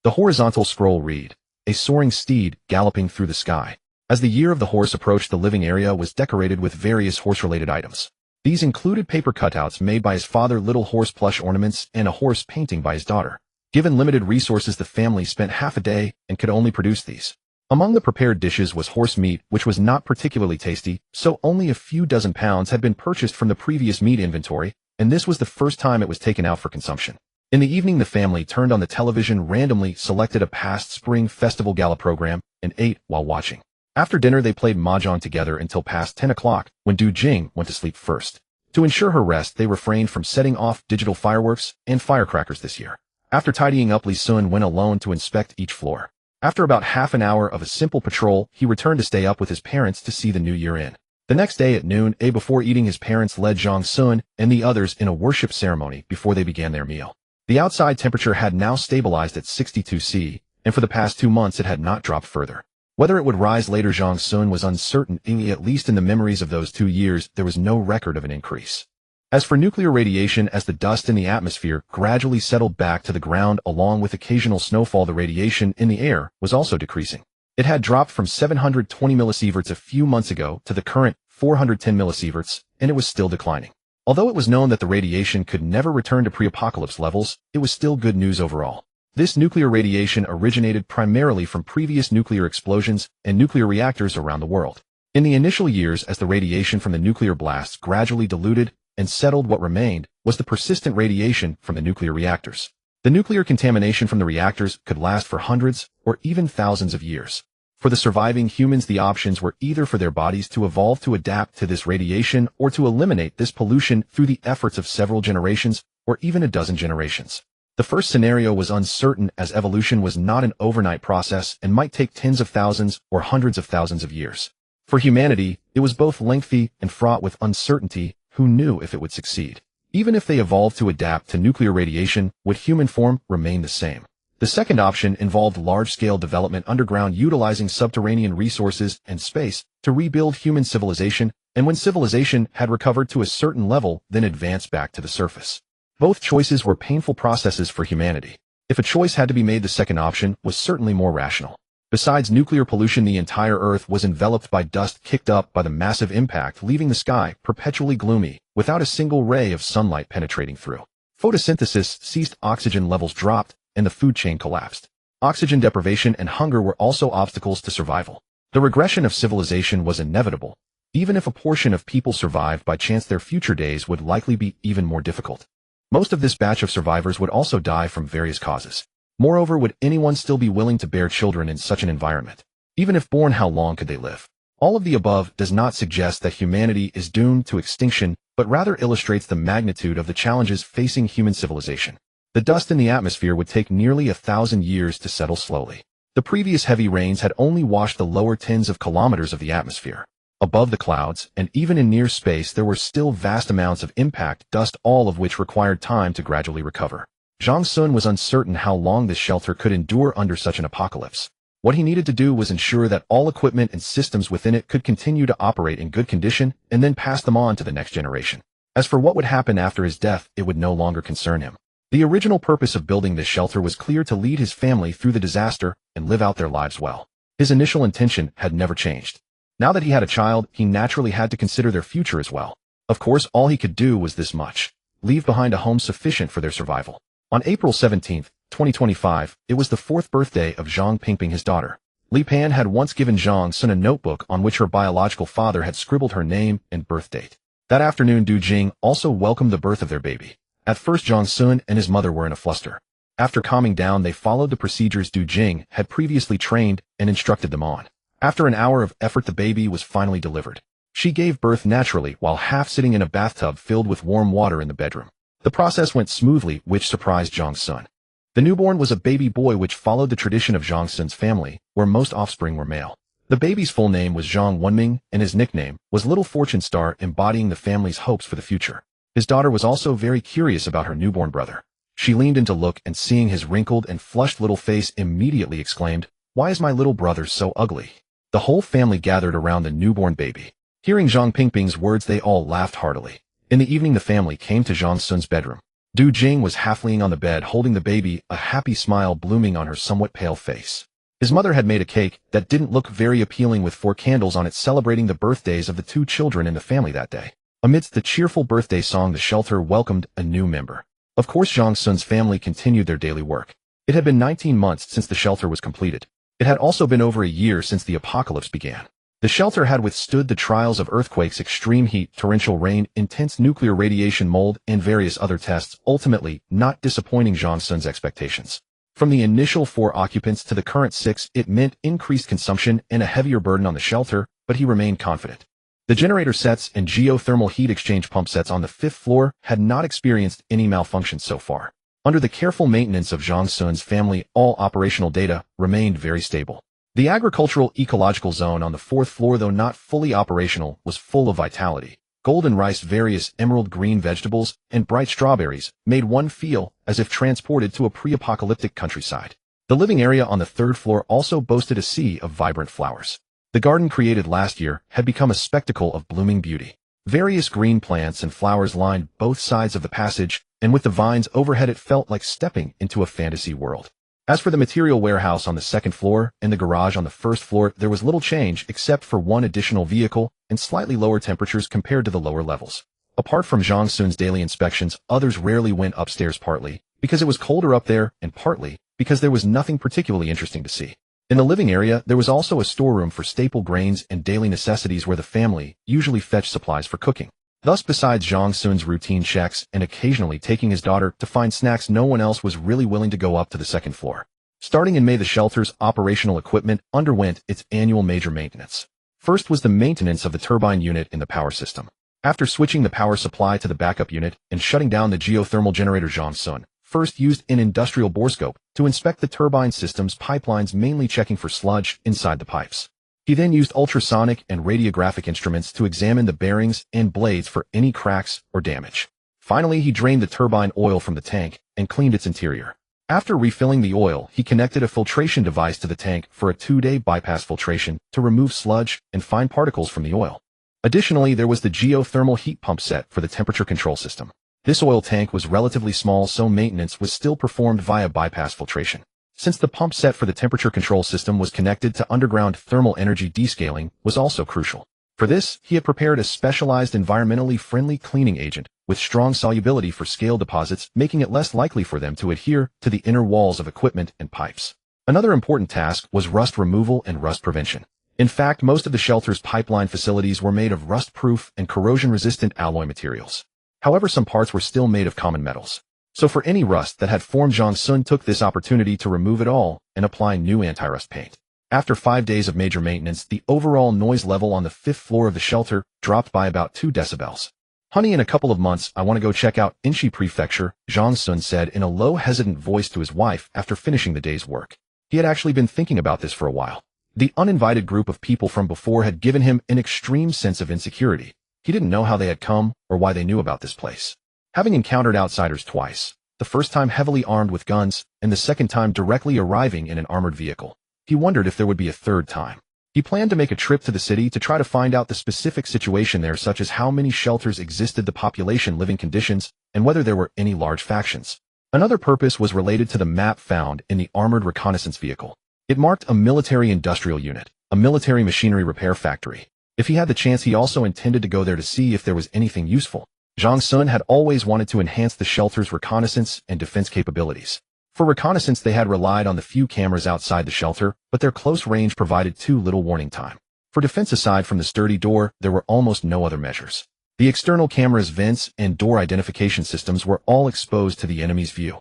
The horizontal scroll read, "A soaring steed galloping through the sky." As the year of the horse approached, the living area was decorated with various horse-related items. These included paper cutouts made by his father, little horse plush ornaments, and a horse painting by his daughter. Given limited resources, the family spent half a day and could only produce these. Among the prepared dishes was horse meat, which was not particularly tasty, so only a few dozen pounds had been purchased from the previous meat inventory, and this was the first time it was taken out for consumption. In the evening, the family turned on the television, randomly selected a past Spring Festival gala program, and ate while watching. After dinner, they played mahjong together until past 10 o'clock, when Du Jing went to sleep first. To ensure her rest, they refrained from setting off digital fireworks and firecrackers this year. After tidying up, Li Sun went alone to inspect each floor. After about half an hour of a simple patrol, he returned to stay up with his parents to see the new year in. The next day at noon, before eating, his parents led Zhang Sun and the others in a worship ceremony before they began their meal. The outside temperature had now stabilized at 62 C, and for the past 2 months it had not dropped further. Whether it would rise later, Zhang Sun was uncertain. At least in the memories of those 2 years, there was no record of an increase. As for nuclear radiation, as the dust in the atmosphere gradually settled back to the ground along with occasional snowfall, the radiation in the air was also decreasing. It had dropped from 720 millisieverts a few months ago to the current 410 millisieverts, and it was still declining. Although it was known that the radiation could never return to pre-apocalypse levels, it was still good news overall. This nuclear radiation originated primarily from previous nuclear explosions and nuclear reactors around the world. In the initial years, as the radiation from the nuclear blasts gradually diluted and settled, what remained was the persistent radiation from the nuclear reactors. The nuclear contamination from the reactors could last for hundreds or even thousands of years. For the surviving humans, the options were either for their bodies to evolve to adapt to this radiation or to eliminate this pollution through the efforts of several generations or even a dozen generations. The first scenario was uncertain, as evolution was not an overnight process and might take tens of thousands or hundreds of thousands of years. For humanity, it was both lengthy and fraught with uncertainty. Who knew if it would succeed? Even if they evolved to adapt to nuclear radiation, would human form remain the same? The second option involved large-scale development underground, utilizing subterranean resources and space to rebuild human civilization, and when civilization had recovered to a certain level, then advance back to the surface. Both choices were painful processes for humanity. If a choice had to be made, the second option was certainly more rational. Besides nuclear pollution, the entire Earth was enveloped by dust kicked up by the massive impact, leaving the sky perpetually gloomy, without a single ray of sunlight penetrating through. Photosynthesis ceased, oxygen levels dropped, and the food chain collapsed. Oxygen deprivation and hunger were also obstacles to survival. The regression of civilization was inevitable. Even if a portion of people survived by chance, their future days would likely be even more difficult. Most of this batch of survivors would also die from various causes. Moreover, would anyone still be willing to bear children in such an environment? Even if born, how long could they live? All of the above does not suggest that humanity is doomed to extinction, but rather illustrates the magnitude of the challenges facing human civilization. The dust in the atmosphere would take nearly 1,000 years to settle slowly. The previous heavy rains had only washed the lower tens of kilometers of the atmosphere. Above the clouds, and even in near space, there were still vast amounts of impact dust, all of which required time to gradually recover. Zhang Sun was uncertain how long this shelter could endure under such an apocalypse. What he needed to do was ensure that all equipment and systems within it could continue to operate in good condition, and then pass them on to the next generation. As for what would happen after his death, it would no longer concern him. The original purpose of building this shelter was clear: to lead his family through the disaster and live out their lives well. His initial intention had never changed. Now that he had a child, he naturally had to consider their future as well. Of course, all he could do was this much: leave behind a home sufficient for their survival. On April 17, 2025, it was the 4th birthday of Zhang Pingping, his daughter. Li Pan had once given Zhang Sun a notebook on which her biological father had scribbled her name and birth date. That afternoon, Du Jing also welcomed the birth of their baby. At first, Zhang Sun and his mother were in a fluster. After calming down, they followed the procedures Du Jing had previously trained and instructed them on. After an hour of effort, the baby was finally delivered. She gave birth naturally while half sitting in a bathtub filled with warm water in the bedroom. The process went smoothly, which surprised Zhang Sun. The newborn was a baby boy, which followed the tradition of Zhang Sun's family, where most offspring were male. The baby's full name was Zhang Wenming, and his nickname was Little Fortune Star, embodying the family's hopes for the future. His daughter was also very curious about her newborn brother. She leaned in to look, and seeing his wrinkled and flushed little face, immediately exclaimed, "Why is my little brother so ugly?" The whole family gathered around the newborn baby. Hearing Zhang Pingping's words, they all laughed heartily. In the evening, the family came to Zhang Sun's bedroom. Du Jing was half laying on the bed holding the baby, a happy smile blooming on her somewhat pale face. His mother had made a cake that didn't look very appealing, with 4 candles on it celebrating the birthdays of the 2 children in the family that day. Amidst the cheerful birthday song, the shelter welcomed a new member. Of course, Zhang Sun's family continued their daily work. It had been 19 months since the shelter was completed. It had also been over a year since the apocalypse began. The shelter had withstood the trials of earthquakes, extreme heat, torrential rain, intense nuclear radiation, mold, and various other tests, ultimately not disappointing Zhang Sun's expectations. From the initial 4 occupants to the current 6, it meant increased consumption and a heavier burden on the shelter, but he remained confident. The generator sets and geothermal heat exchange pump sets on the 5th floor had not experienced any malfunctions so far. Under the careful maintenance of Zhang Sun's family, all operational data remained very stable. The agricultural ecological zone on the 4th floor, though not fully operational, was full of vitality. Golden rice, various emerald green vegetables, and bright strawberries made one feel as if transported to a pre-apocalyptic countryside. The living area on the 3rd floor also boasted a sea of vibrant flowers. The garden created last year had become a spectacle of blooming beauty. Various green plants and flowers lined both sides of the passage, and with the vines overhead, it felt like stepping into a fantasy world. As for the material warehouse on the 2nd floor and the garage on the 1st floor, there was little change except for 1 additional vehicle and slightly lower temperatures compared to the lower levels. Apart from Zhang Sun's daily inspections, others rarely went upstairs, partly because it was colder up there and partly because there was nothing particularly interesting to see. In the living area, there was also a storeroom for staple grains and daily necessities where the family usually fetched supplies for cooking. Thus, besides Zhang Sun's routine checks and occasionally taking his daughter to find snacks, no one else was really willing to go up to the 2nd floor. Starting in May, the shelter's operational equipment underwent its annual major maintenance. First was the maintenance of the turbine unit in the power system. After switching the power supply to the backup unit and shutting down the geothermal generator, Zhang Sun first used an industrial borescope to inspect the turbine system's pipelines, mainly checking for sludge inside the pipes. He then used ultrasonic and radiographic instruments to examine the bearings and blades for any cracks or damage. Finally, he drained the turbine oil from the tank and cleaned its interior. After refilling the oil, he connected a filtration device to the tank for a 2-day bypass filtration to remove sludge and fine particles from the oil. Additionally, there was the geothermal heat pump set for the temperature control system. This oil tank was relatively small, so maintenance was still performed via bypass filtration. Since the pump set for the temperature control system was connected to underground, thermal energy descaling was also crucial. For this, he had prepared a specialized environmentally friendly cleaning agent with strong solubility for scale deposits, making it less likely for them to adhere to the inner walls of equipment and pipes. Another important task was rust removal and rust prevention. In fact, most of the shelter's pipeline facilities were made of rust-proof and corrosion-resistant alloy materials. However, some parts were still made of common metals. So for any rust that had formed, Zhang Sun took this opportunity to remove it all and apply new anti-rust paint. After 5 days of major maintenance, the overall noise level on the 5th floor of the shelter dropped by about 2 decibels. "Honey, in a couple of months, I want to go check out Inchi Prefecture," Zhang Sun said in a low, hesitant voice to his wife after finishing the day's work. He had actually been thinking about this for a while. The uninvited group of people from before had given him an extreme sense of insecurity. He didn't know how they had come or why they knew about this place. Having encountered outsiders twice, the first time heavily armed with guns, and the second time directly arriving in an armored vehicle, he wondered if there would be a third time. He planned to make a trip to the city to try to find out the specific situation there, such as how many shelters existed, the population living conditions, and whether there were any large factions. Another purpose was related to the map found in the armored reconnaissance vehicle. It marked a military industrial unit, a military machinery repair factory. If he had the chance, he also intended to go there to see if there was anything useful. Zhang Sun had always wanted to enhance the shelter's reconnaissance and defense capabilities. For reconnaissance, they had relied on the few cameras outside the shelter, but their close range provided too little warning time. For defense, aside from the sturdy door, there were almost no other measures. The external cameras, vents, and door identification systems were all exposed to the enemy's view.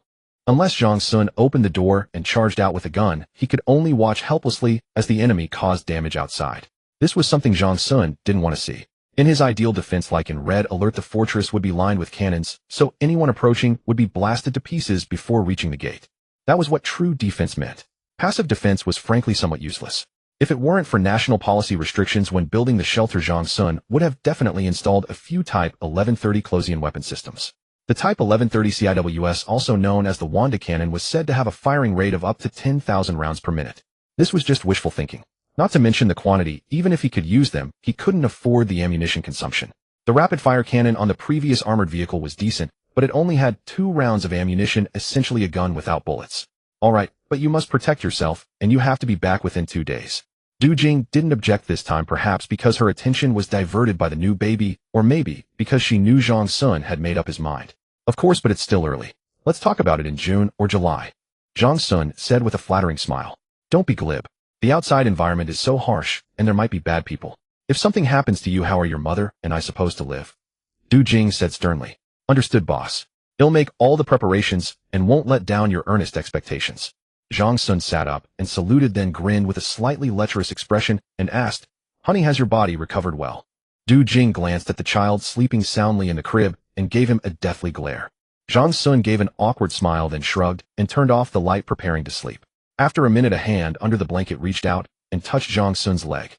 Unless Zhang Sun opened the door and charged out with a gun, he could only watch helplessly as the enemy caused damage outside. This was something Zhang Sun didn't want to see. In his ideal defense, like in Red Alert, the fortress would be lined with cannons, so anyone approaching would be blasted to pieces before reaching the gate. That was what true defense meant. Passive defense was frankly somewhat useless. If it weren't for national policy restrictions when building the shelter, Zhang Sun would have definitely installed a few Type 1130 Closian weapon systems. The Type 1130 CIWS, also known as the Wanda cannon, was said to have a firing rate of up to 10,000 rounds per minute. This was just wishful thinking. Not to mention the quantity. Even if he could use them, he couldn't afford the ammunition consumption. The rapid-fire cannon on the previous armored vehicle was decent, but it only had 2 rounds of ammunition, essentially a gun without bullets. Alright, but you must protect yourself, and you have to be back within 2 days. Du Jing didn't object this time, perhaps because her attention was diverted by the new baby, or maybe because she knew Zhang Sun had made up his mind. Of course, but it's still early. Let's talk about it in June or July. Zhang Sun said with a flattering smile. Don't be glib. The outside environment is so harsh, and there might be bad people. If something happens to you, how are your mother and I supposed to live? Du Jing said sternly. Understood, boss. I'll make all the preparations and won't let down your earnest expectations. Zhang Sun sat up and saluted, then grinned with a slightly lecherous expression and asked, Honey, has your body recovered well? Du Jing glanced at the child sleeping soundly in the crib and gave him a deathly glare. Zhang Sun gave an awkward smile, then shrugged and turned off the light, preparing to sleep. After a minute, a hand under the blanket reached out and touched Zhang Sun's leg.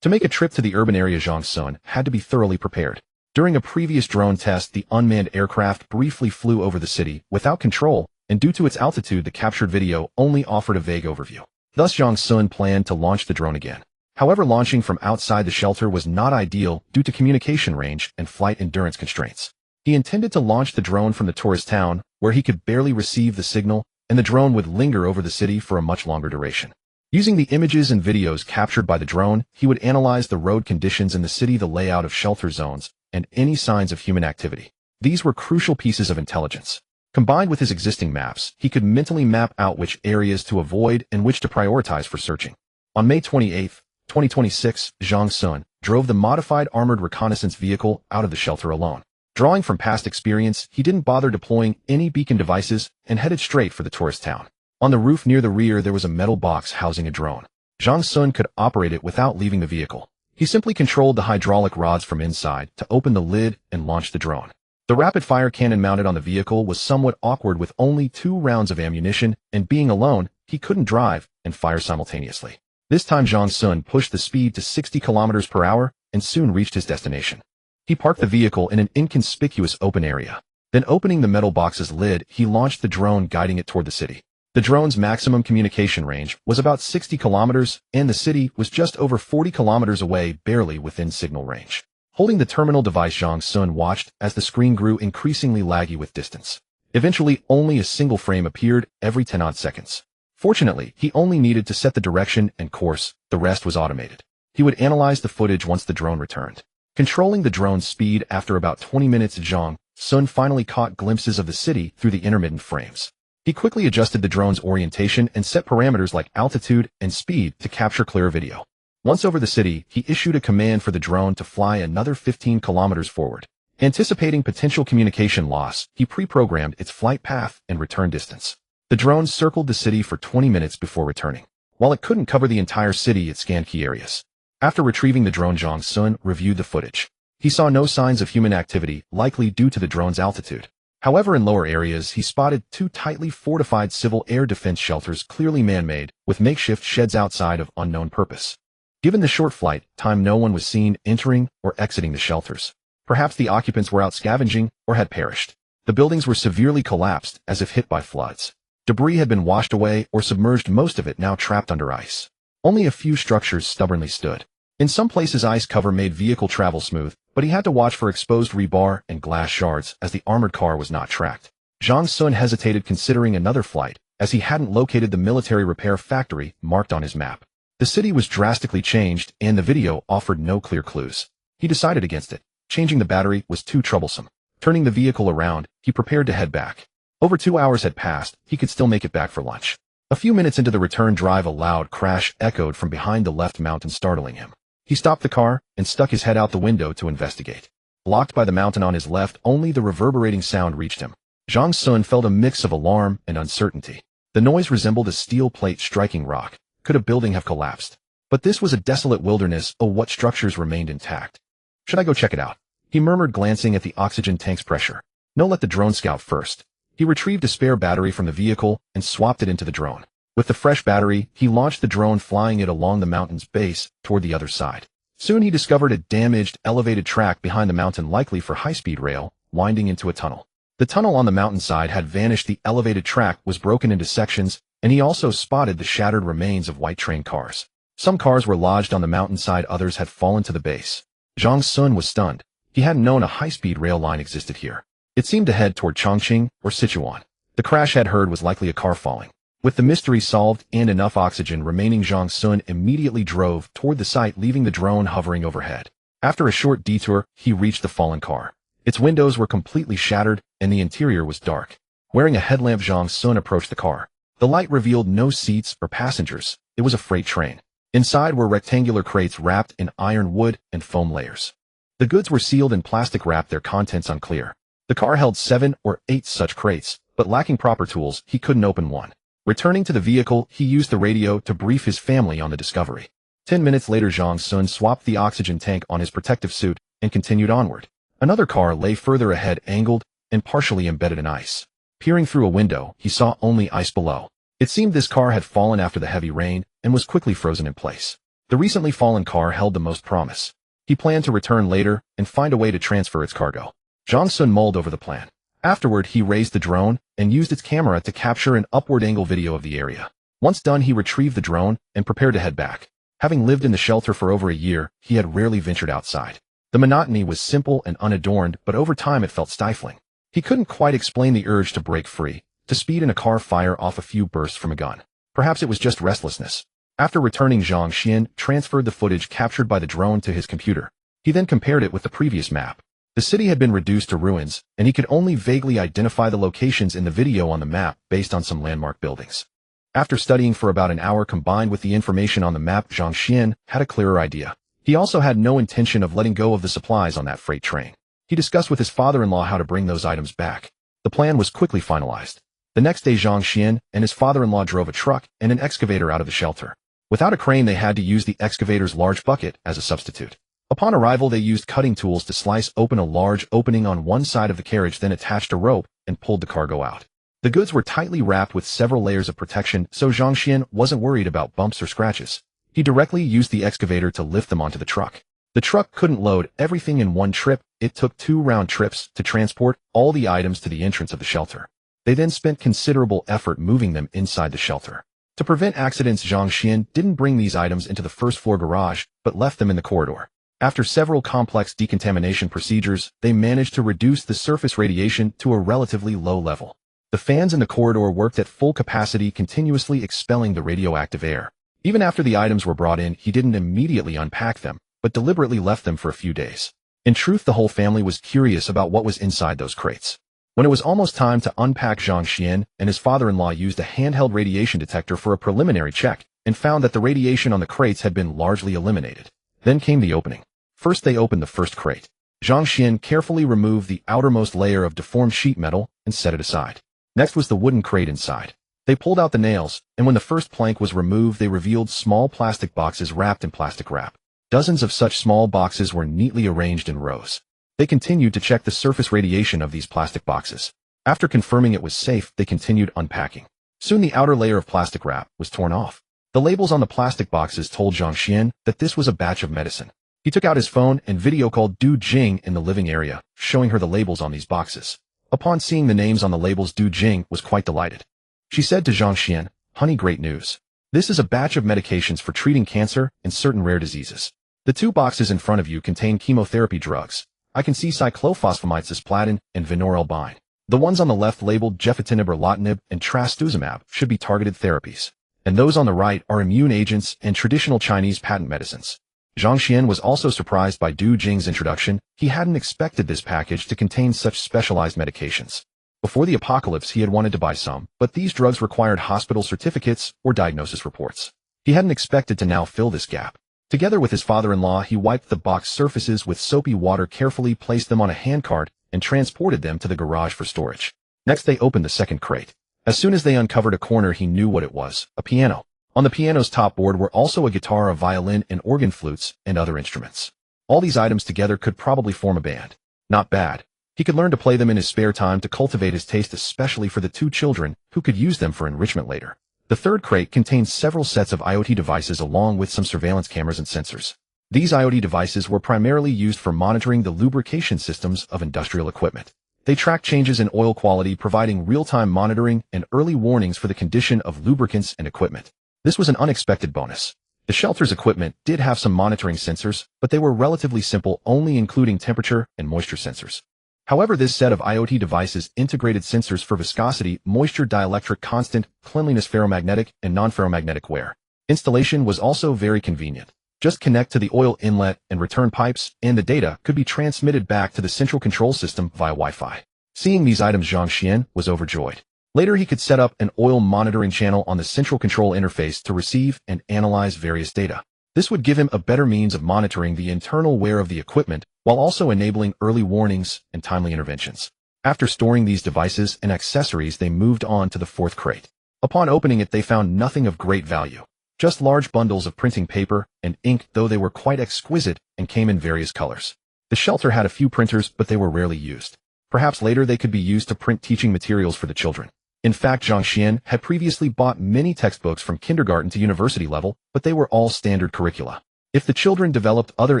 To make a trip to the urban area, Zhang Sun had to be thoroughly prepared. During a previous drone test, the unmanned aircraft briefly flew over the city without control, and due to its altitude, the captured video only offered a vague overview. Thus, Zhang Sun planned to launch the drone again. However, launching from outside the shelter was not ideal due to communication range and flight endurance constraints. He intended to launch the drone from the tourist town, where he could barely receive the signal, and the drone would linger over the city for a much longer duration. Using the images and videos captured by the drone, he would analyze the road conditions in the city, the layout of shelter zones, and any signs of human activity. These were crucial pieces of intelligence. Combined with his existing maps, he could mentally map out which areas to avoid and which to prioritize for searching. On May 28, 2026, Zhang Sun drove the modified armored reconnaissance vehicle out of the shelter alone. Drawing from past experience, he didn't bother deploying any beacon devices and headed straight for the tourist town. On the roof near the rear, there was a metal box housing a drone. Zhang Sun could operate it without leaving the vehicle. He simply controlled the hydraulic rods from inside to open the lid and launch the drone. The rapid-fire cannon mounted on the vehicle was somewhat awkward with only 2 rounds of ammunition, and being alone, he couldn't drive and fire simultaneously. This time, Zhang Sun pushed the speed to 60 kilometers per hour and soon reached his destination. He parked the vehicle in an inconspicuous open area. Then, opening the metal box's lid, he launched the drone, guiding it toward the city. The drone's maximum communication range was about 60 kilometers, and the city was just over 40 kilometers away, barely within signal range. Holding the terminal device, Zhang Sun watched as the screen grew increasingly laggy with distance. Eventually, only a single frame appeared every 10-odd seconds. Fortunately, he only needed to set the direction and course. The rest was automated. He would analyze the footage once the drone returned. Controlling the drone's speed, after about 20 minutes, Zhang Sun finally caught glimpses of the city through the intermittent frames. He quickly adjusted the drone's orientation and set parameters like altitude and speed to capture clear video. Once over the city, he issued a command for the drone to fly another 15 kilometers forward. Anticipating potential communication loss, he pre-programmed its flight path and return distance. The drone circled the city for 20 minutes before returning. While it couldn't cover the entire city, it scanned key areas. After retrieving the drone, Zhang Sun reviewed the footage. He saw no signs of human activity, likely due to the drone's altitude. However, in lower areas, he spotted 2 tightly fortified civil air defense shelters, clearly man-made, with makeshift sheds outside of unknown purpose. Given the short flight time, no one was seen entering or exiting the shelters. Perhaps the occupants were out scavenging or had perished. The buildings were severely collapsed, as if hit by floods. Debris had been washed away or submerged, most of it now trapped under ice. Only a few structures stubbornly stood. In some places, ice cover made vehicle travel smooth, but he had to watch for exposed rebar and glass shards as the armored car was not tracked. Zhang Sun hesitated, considering another flight, as he hadn't located the military repair factory marked on his map. The city was drastically changed, and the video offered no clear clues. He decided against it. Changing the battery was too troublesome. Turning the vehicle around, he prepared to head back. Over 2 hours had passed. He could still make it back for lunch. A few minutes into the return drive, a loud crash echoed from behind the left mountain, startling him. He stopped the car and stuck his head out the window to investigate. Blocked by the mountain on his left, only the reverberating sound reached him. Zhang Sun felt a mix of alarm and uncertainty. The noise resembled a steel plate striking rock. Could a building have collapsed? But this was a desolate wilderness. Oh, what structures remained intact? Should I go check it out? He murmured, glancing at the oxygen tank's pressure. No, let the drone scout first. He retrieved a spare battery from the vehicle and swapped it into the drone. With the fresh battery, he launched the drone, flying it along the mountain's base toward the other side. Soon he discovered a damaged, elevated track behind the mountain, likely for high-speed rail, winding into a tunnel. The tunnel on the mountainside had vanished. The elevated track was broken into sections, and he also spotted the shattered remains of white train cars. Some cars were lodged on the mountainside, others had fallen to the base. Zhang Sun was stunned. He hadn't known a high-speed rail line existed here. It seemed to head toward Chongqing or Sichuan. The crash had heard was likely a car falling. With the mystery solved and enough oxygen remaining, Zhang Sun immediately drove toward the site, leaving the drone hovering overhead. After a short detour, he reached the fallen car. Its windows were completely shattered, and the interior was dark. Wearing a headlamp, Zhang Sun approached the car. The light revealed no seats or passengers. It was a freight train. Inside were rectangular crates wrapped in iron, wood, and foam layers. The goods were sealed in plastic wrap, their contents unclear. The car held 7 or 8 such crates, but lacking proper tools, he couldn't open one. Returning to the vehicle, he used the radio to brief his family on the discovery. 10 minutes later, Zhang Sun swapped the oxygen tank on his protective suit and continued onward. Another car lay further ahead, angled and partially embedded in ice. Peering through a window, he saw only ice below. It seemed this car had fallen after the heavy rain and was quickly frozen in place. The recently fallen car held the most promise. He planned to return later and find a way to transfer its cargo. Zhang Sun mulled over the plan. Afterward, he raised the drone and used its camera to capture an upward angle video of the area. Once done, he retrieved the drone and prepared to head back. Having lived in the shelter for over a year, he had rarely ventured outside. The monotony was simple and unadorned, but over time it felt stifling. He couldn't quite explain the urge to break free, to speed in a car, fire off a few bursts from a gun. Perhaps it was just restlessness. After returning, Zhang Xian transferred the footage captured by the drone to his computer. He then compared it with the previous map. The city had been reduced to ruins, and he could only vaguely identify the locations in the video on the map based on some landmark buildings. After studying for about an hour, combined with the information on the map, Zhang Xian had a clearer idea. He also had no intention of letting go of the supplies on that freight train. He discussed with his father-in-law how to bring those items back. The plan was quickly finalized. The next day, Zhang Xian and his father-in-law drove a truck and an excavator out of the shelter. Without a crane, they had to use the excavator's large bucket as a substitute. Upon arrival, they used cutting tools to slice open a large opening on one side of the carriage, then attached a rope and pulled the cargo out. The goods were tightly wrapped with several layers of protection, so Zhang Xian wasn't worried about bumps or scratches. He directly used the excavator to lift them onto the truck. The truck couldn't load everything in one trip. It took 2 round trips to transport all the items to the entrance of the shelter. They then spent considerable effort moving them inside the shelter. To prevent accidents, Zhang Xian didn't bring these items into the first-floor garage, but left them in the corridor. After several complex decontamination procedures, they managed to reduce the surface radiation to a relatively low level. The fans in the corridor worked at full capacity, continuously expelling the radioactive air. Even after the items were brought in, he didn't immediately unpack them, but deliberately left them for a few days. In truth, the whole family was curious about what was inside those crates. When it was almost time to unpack, Zhang Xian and his father-in-law used a handheld radiation detector for a preliminary check and found that the radiation on the crates had been largely eliminated. Then came the opening. First, they opened the first crate. Zhang Xian carefully removed the outermost layer of deformed sheet metal and set it aside. Next was the wooden crate inside. They pulled out the nails, and when the first plank was removed, they revealed small plastic boxes wrapped in plastic wrap. Dozens of such small boxes were neatly arranged in rows. They continued to check the surface radiation of these plastic boxes. After confirming it was safe, they continued unpacking. Soon the outer layer of plastic wrap was torn off. The labels on the plastic boxes told Zhang Xian that this was a batch of medicine. He took out his phone and video called Du Jing in the living area, showing her the labels on these boxes. Upon seeing the names on the labels, Du Jing was quite delighted. She said to Zhang Xian, "Honey, great news. This is a batch of medications for treating cancer and certain rare diseases. The 2 boxes in front of you contain chemotherapy drugs. I can see cyclophosphamide, cisplatin, and vinorelbine. The ones on the left labeled gefitinib, erlotinib, and trastuzumab should be targeted therapies. And those on the right are immune agents and traditional Chinese patent medicines." Zhang Xian was also surprised by Du Jing's introduction. He hadn't expected this package to contain such specialized medications. Before the apocalypse, he had wanted to buy some, but these drugs required hospital certificates or diagnosis reports. He hadn't expected to now fill this gap. Together with his father-in-law, he wiped the box surfaces with soapy water, carefully placed them on a handcart, and transported them to the garage for storage. Next they opened the second crate. As soon as they uncovered a corner he knew what it was, a piano. On the piano's top board were also a guitar, a violin, and organ flutes, and other instruments. All these items together could probably form a band. Not bad. He could learn to play them in his spare time to cultivate his taste, especially for the two children, who could use them for enrichment later. The third crate contained several sets of IoT devices along with some surveillance cameras and sensors. These IoT devices were primarily used for monitoring the lubrication systems of industrial equipment. They tracked changes in oil quality, providing real-time monitoring and early warnings for the condition of lubricants and equipment. This was an unexpected bonus. The shelter's equipment did have some monitoring sensors, but they were relatively simple, only including temperature and moisture sensors. However, this set of IoT devices integrated sensors for viscosity, moisture, dielectric constant, cleanliness, ferromagnetic, and non-ferromagnetic wear. Installation was also very convenient. Just connect to the oil inlet and return pipes, and the data could be transmitted back to the central control system via Wi-Fi. Seeing these items, Zhang Xian was overjoyed. Later he could set up an oil monitoring channel on the central control interface to receive and analyze various data. This would give him a better means of monitoring the internal wear of the equipment, while also enabling early warnings and timely interventions. After storing these devices and accessories, they moved on to the fourth crate. Upon opening it, they found nothing of great value. Just large bundles of printing paper and ink, though they were quite exquisite and came in various colors. The shelter had a few printers, but they were rarely used. Perhaps later they could be used to print teaching materials for the children. In fact, Zhang Xian had previously bought many textbooks from kindergarten to university level, but they were all standard curricula. If the children developed other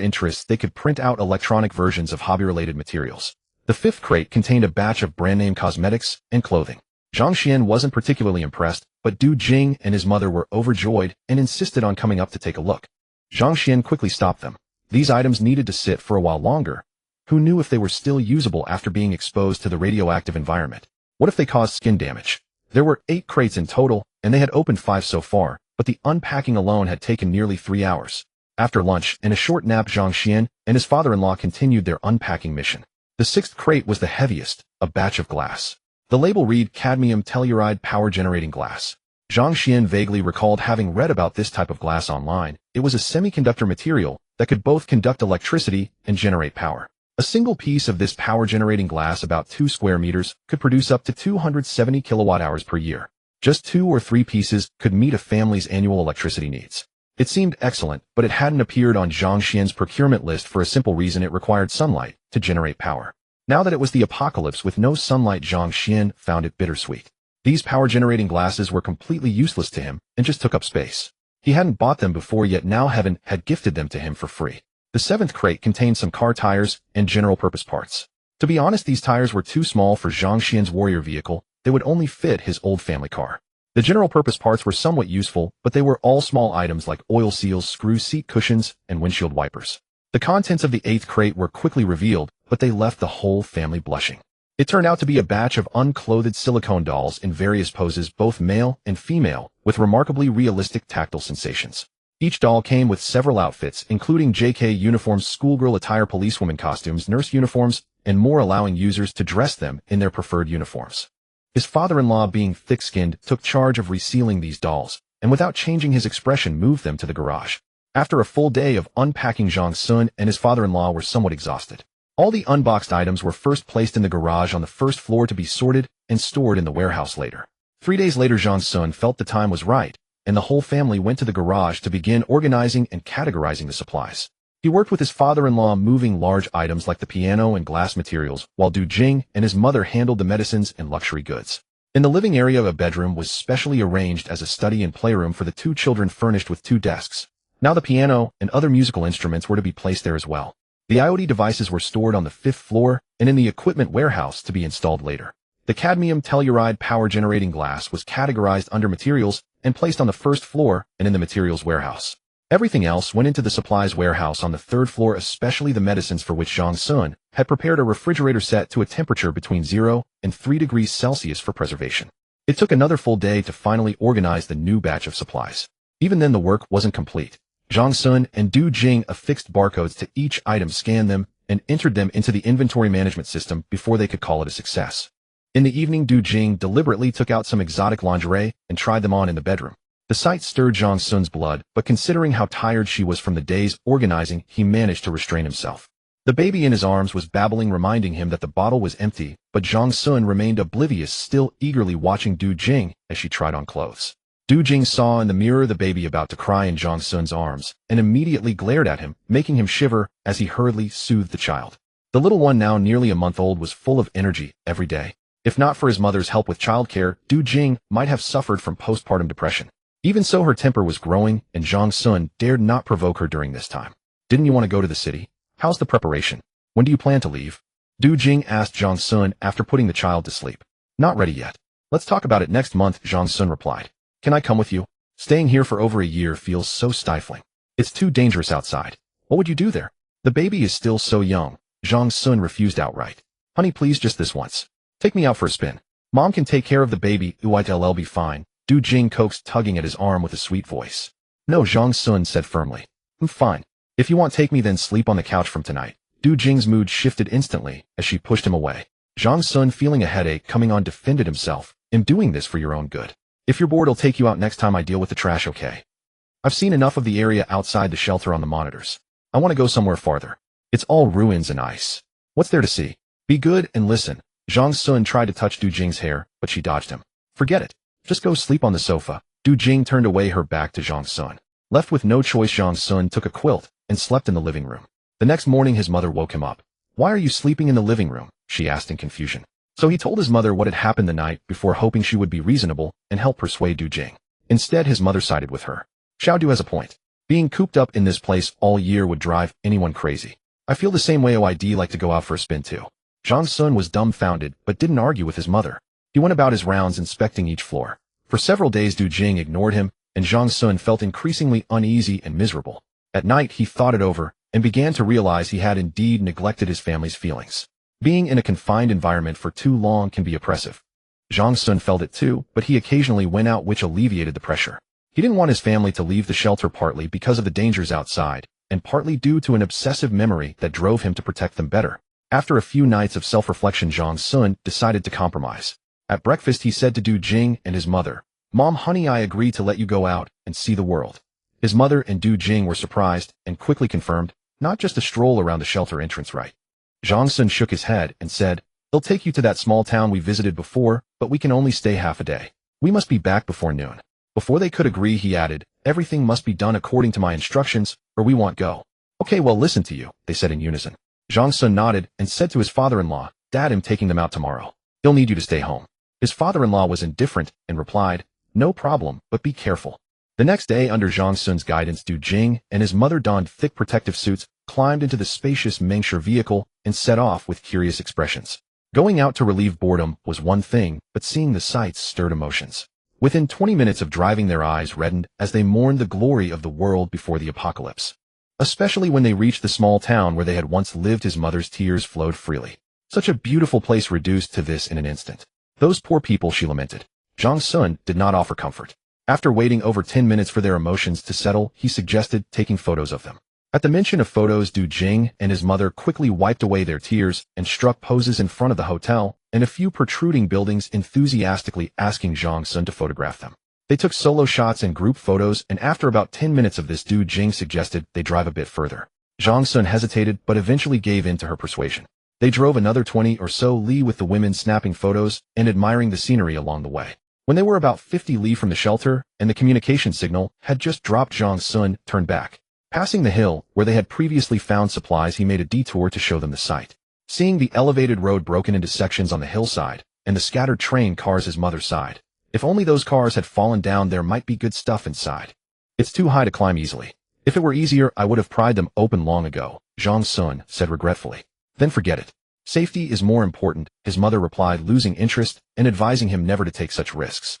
interests, they could print out electronic versions of hobby-related materials. The fifth crate contained a batch of brand-name cosmetics and clothing. Zhang Xian wasn't particularly impressed, but Du Jing and his mother were overjoyed and insisted on coming up to take a look. Zhang Xian quickly stopped them. These items needed to sit for a while longer. Who knew if they were still usable after being exposed to the radioactive environment? What if they caused skin damage? There were 8 crates in total, and they had opened 5 so far, but the unpacking alone had taken nearly 3 hours. After lunch and a short nap, Zhang Xian and his father-in-law continued their unpacking mission. The 6th crate was the heaviest, a batch of glass. The label read cadmium telluride power-generating glass. Zhang Xian vaguely recalled having read about this type of glass online. It was a semiconductor material that could both conduct electricity and generate power. A single piece of this power-generating glass, about 2 square meters, could produce up to 270 kilowatt-hours per year. Just 2 or 3 pieces could meet a family's annual electricity needs. It seemed excellent, but it hadn't appeared on Zhang Xian's procurement list for a simple reason: it required sunlight to generate power. Now that it was the apocalypse with no sunlight, Zhang Xian found it bittersweet. These power-generating glasses were completely useless to him and just took up space. He hadn't bought them before, yet now heaven had gifted them to him for free. The 7th crate contained some car tires and general-purpose parts. To be honest, these tires were too small for Zhang Xian's warrior vehicle. They would only fit his old family car. The general-purpose parts were somewhat useful, but they were all small items like oil seals, screw seat cushions, and windshield wipers. The contents of the 8th crate were quickly revealed, but they left the whole family blushing. It turned out to be a batch of unclothed silicone dolls in various poses, both male and female, with remarkably realistic tactile sensations. Each doll came with several outfits, including JK uniforms, schoolgirl attire, policewoman costumes, nurse uniforms, and more, allowing users to dress them in their preferred uniforms. His father-in-law, being thick-skinned, took charge of resealing these dolls, and without changing his expression moved them to the garage. After a full day of unpacking, Zhang Sun and his father-in-law were somewhat exhausted. All the unboxed items were first placed in the garage on the first floor to be sorted and stored in the warehouse later. 3 days later, Zhang Sun felt the time was right, and the whole family went to the garage to begin organizing and categorizing the supplies. He worked with his father-in-law, moving large items like the piano and glass materials, while Du Jing and his mother handled the medicines and luxury goods. In the living area, a bedroom was specially arranged as a study and playroom for the 2 children, furnished with 2 desks. Now the piano and other musical instruments were to be placed there as well. The IoT devices were stored on the 5th floor and in the equipment warehouse to be installed later. The cadmium telluride power-generating glass was categorized under materials and placed on the 1st floor and in the materials warehouse. Everything else went into the supplies warehouse on the 3rd floor, especially the medicines, for which Zhang Sun had prepared a refrigerator set to a temperature between 0 and 3 degrees Celsius for preservation. It took another full day to finally organize the new batch of supplies. Even then, the work wasn't complete. Zhang Sun and Du Jing affixed barcodes to each item, scanned them, and entered them into the inventory management system before they could call it a success. In the evening, Du Jing deliberately took out some exotic lingerie and tried them on in the bedroom. The sight stirred Zhang Sun's blood, but considering how tired she was from the day's organizing, he managed to restrain himself. The baby in his arms was babbling, reminding him that the bottle was empty, but Zhang Sun remained oblivious, still eagerly watching Du Jing as she tried on clothes. Du Jing saw in the mirror the baby about to cry in Zhang Sun's arms, and immediately glared at him, making him shiver as he hurriedly soothed the child. The little one, now nearly a month old, was full of energy every day. If not for his mother's help with childcare, Du Jing might have suffered from postpartum depression. Even so, her temper was growing, and Zhang Sun dared not provoke her during this time. "Didn't you want to go to the city? How's the preparation? When do you plan to leave?" Du Jing asked Zhang Sun after putting the child to sleep. "Not ready yet. Let's talk about it next month," Zhang Sun replied. "Can I come with you? Staying here for over a year feels so stifling. It's too dangerous outside. What would you do there? The baby is still so young." Zhang Sun refused outright. "Honey, please, just this once. Take me out for a spin. Mom can take care of the baby. I'll be fine," Du Jing coaxed, tugging at his arm with a sweet voice. "No," Zhang Sun said firmly. "I'm fine. If you want, take me, then sleep on the couch from tonight." Du Jing's mood shifted instantly as she pushed him away. Zhang Sun, feeling a headache coming on, defended himself. "I'm doing this for your own good. If you're bored, I'll take you out next time I deal with the trash, okay? I've seen enough of the area outside the shelter on the monitors. I want to go somewhere farther. It's all ruins and ice. What's there to see? Be good and listen." Zhang Sun tried to touch Du Jing's hair, but she dodged him. "Forget it. Just go sleep on the sofa." Du Jing turned away, her back to Zhang Sun. Left with no choice, Zhang Sun took a quilt and slept in the living room. The next morning, his mother woke him up. "Why are you sleeping in the living room?" she asked in confusion. So he told his mother what had happened the night before, hoping she would be reasonable and help persuade Du Jing. Instead, his mother sided with her. "Xiao Du has a point. Being cooped up in this place all year would drive anyone crazy. I feel the same way. I'd like to go out for a spin too." Zhang Sun was dumbfounded but didn't argue with his mother. He went about his rounds, inspecting each floor. For several days, Du Jing ignored him, and Zhang Sun felt increasingly uneasy and miserable. At night, he thought it over and began to realize he had indeed neglected his family's feelings. Being in a confined environment for too long can be oppressive. Zhang Sun felt it too, but he occasionally went out, which alleviated the pressure. He didn't want his family to leave the shelter, partly because of the dangers outside, and partly due to an obsessive memory that drove him to protect them better. After a few nights of self-reflection, Zhang Sun decided to compromise. At breakfast, he said to Du Jing and his mother, "Mom, honey, I agree to let you go out and see the world." His mother and Du Jing were surprised and quickly confirmed, "Not just a stroll around the shelter entrance, right?" Zhang Sun shook his head and said, "They'll take you to that small town we visited before, but we can only stay half a day. We must be back before noon." Before they could agree, he added, "Everything must be done according to my instructions, or we won't go." "Okay, well, listen to you," they said in unison. Zhang Sun nodded and said to his father-in-law, "Dad, I'm taking them out tomorrow. He'll need you to stay home." His father-in-law was indifferent and replied, "No problem, but be careful." The next day, under Zhang Sun's guidance, Du Jing and his mother donned thick protective suits, climbed into the spacious Mengshi vehicle, and set off with curious expressions. Going out to relieve boredom was one thing, but seeing the sights stirred emotions. Within 20 minutes of driving, their eyes reddened as they mourned the glory of the world before the apocalypse. Especially when they reached the small town where they had once lived, his mother's tears flowed freely. Such a beautiful place reduced to this in an instant. "Those poor people," she lamented. Zhang Sun did not offer comfort. After waiting over 10 minutes for their emotions to settle, he suggested taking photos of them. At the mention of photos, Du Jing and his mother quickly wiped away their tears and struck poses in front of the hotel and a few protruding buildings, enthusiastically asking Zhang Sun to photograph them. They took solo shots and group photos, and after about 10 minutes of this, Du Jing suggested they drive a bit further. Zhang Sun hesitated but eventually gave in to her persuasion. They drove another 20 or so li with the women snapping photos and admiring the scenery along the way. When they were about 50 li from the shelter and the communication signal had just dropped, Zhang Sun turned back. Passing the hill where they had previously found supplies, he made a detour to show them the site. Seeing the elevated road broken into sections on the hillside and the scattered train cars, his mother sighed. If only those cars had fallen down, there might be good stuff inside. "It's too high to climb easily. If it were easier, I would have pried them open long ago," Zhang Sun said regretfully. "Then forget it. Safety is more important," his mother replied, losing interest and advising him never to take such risks.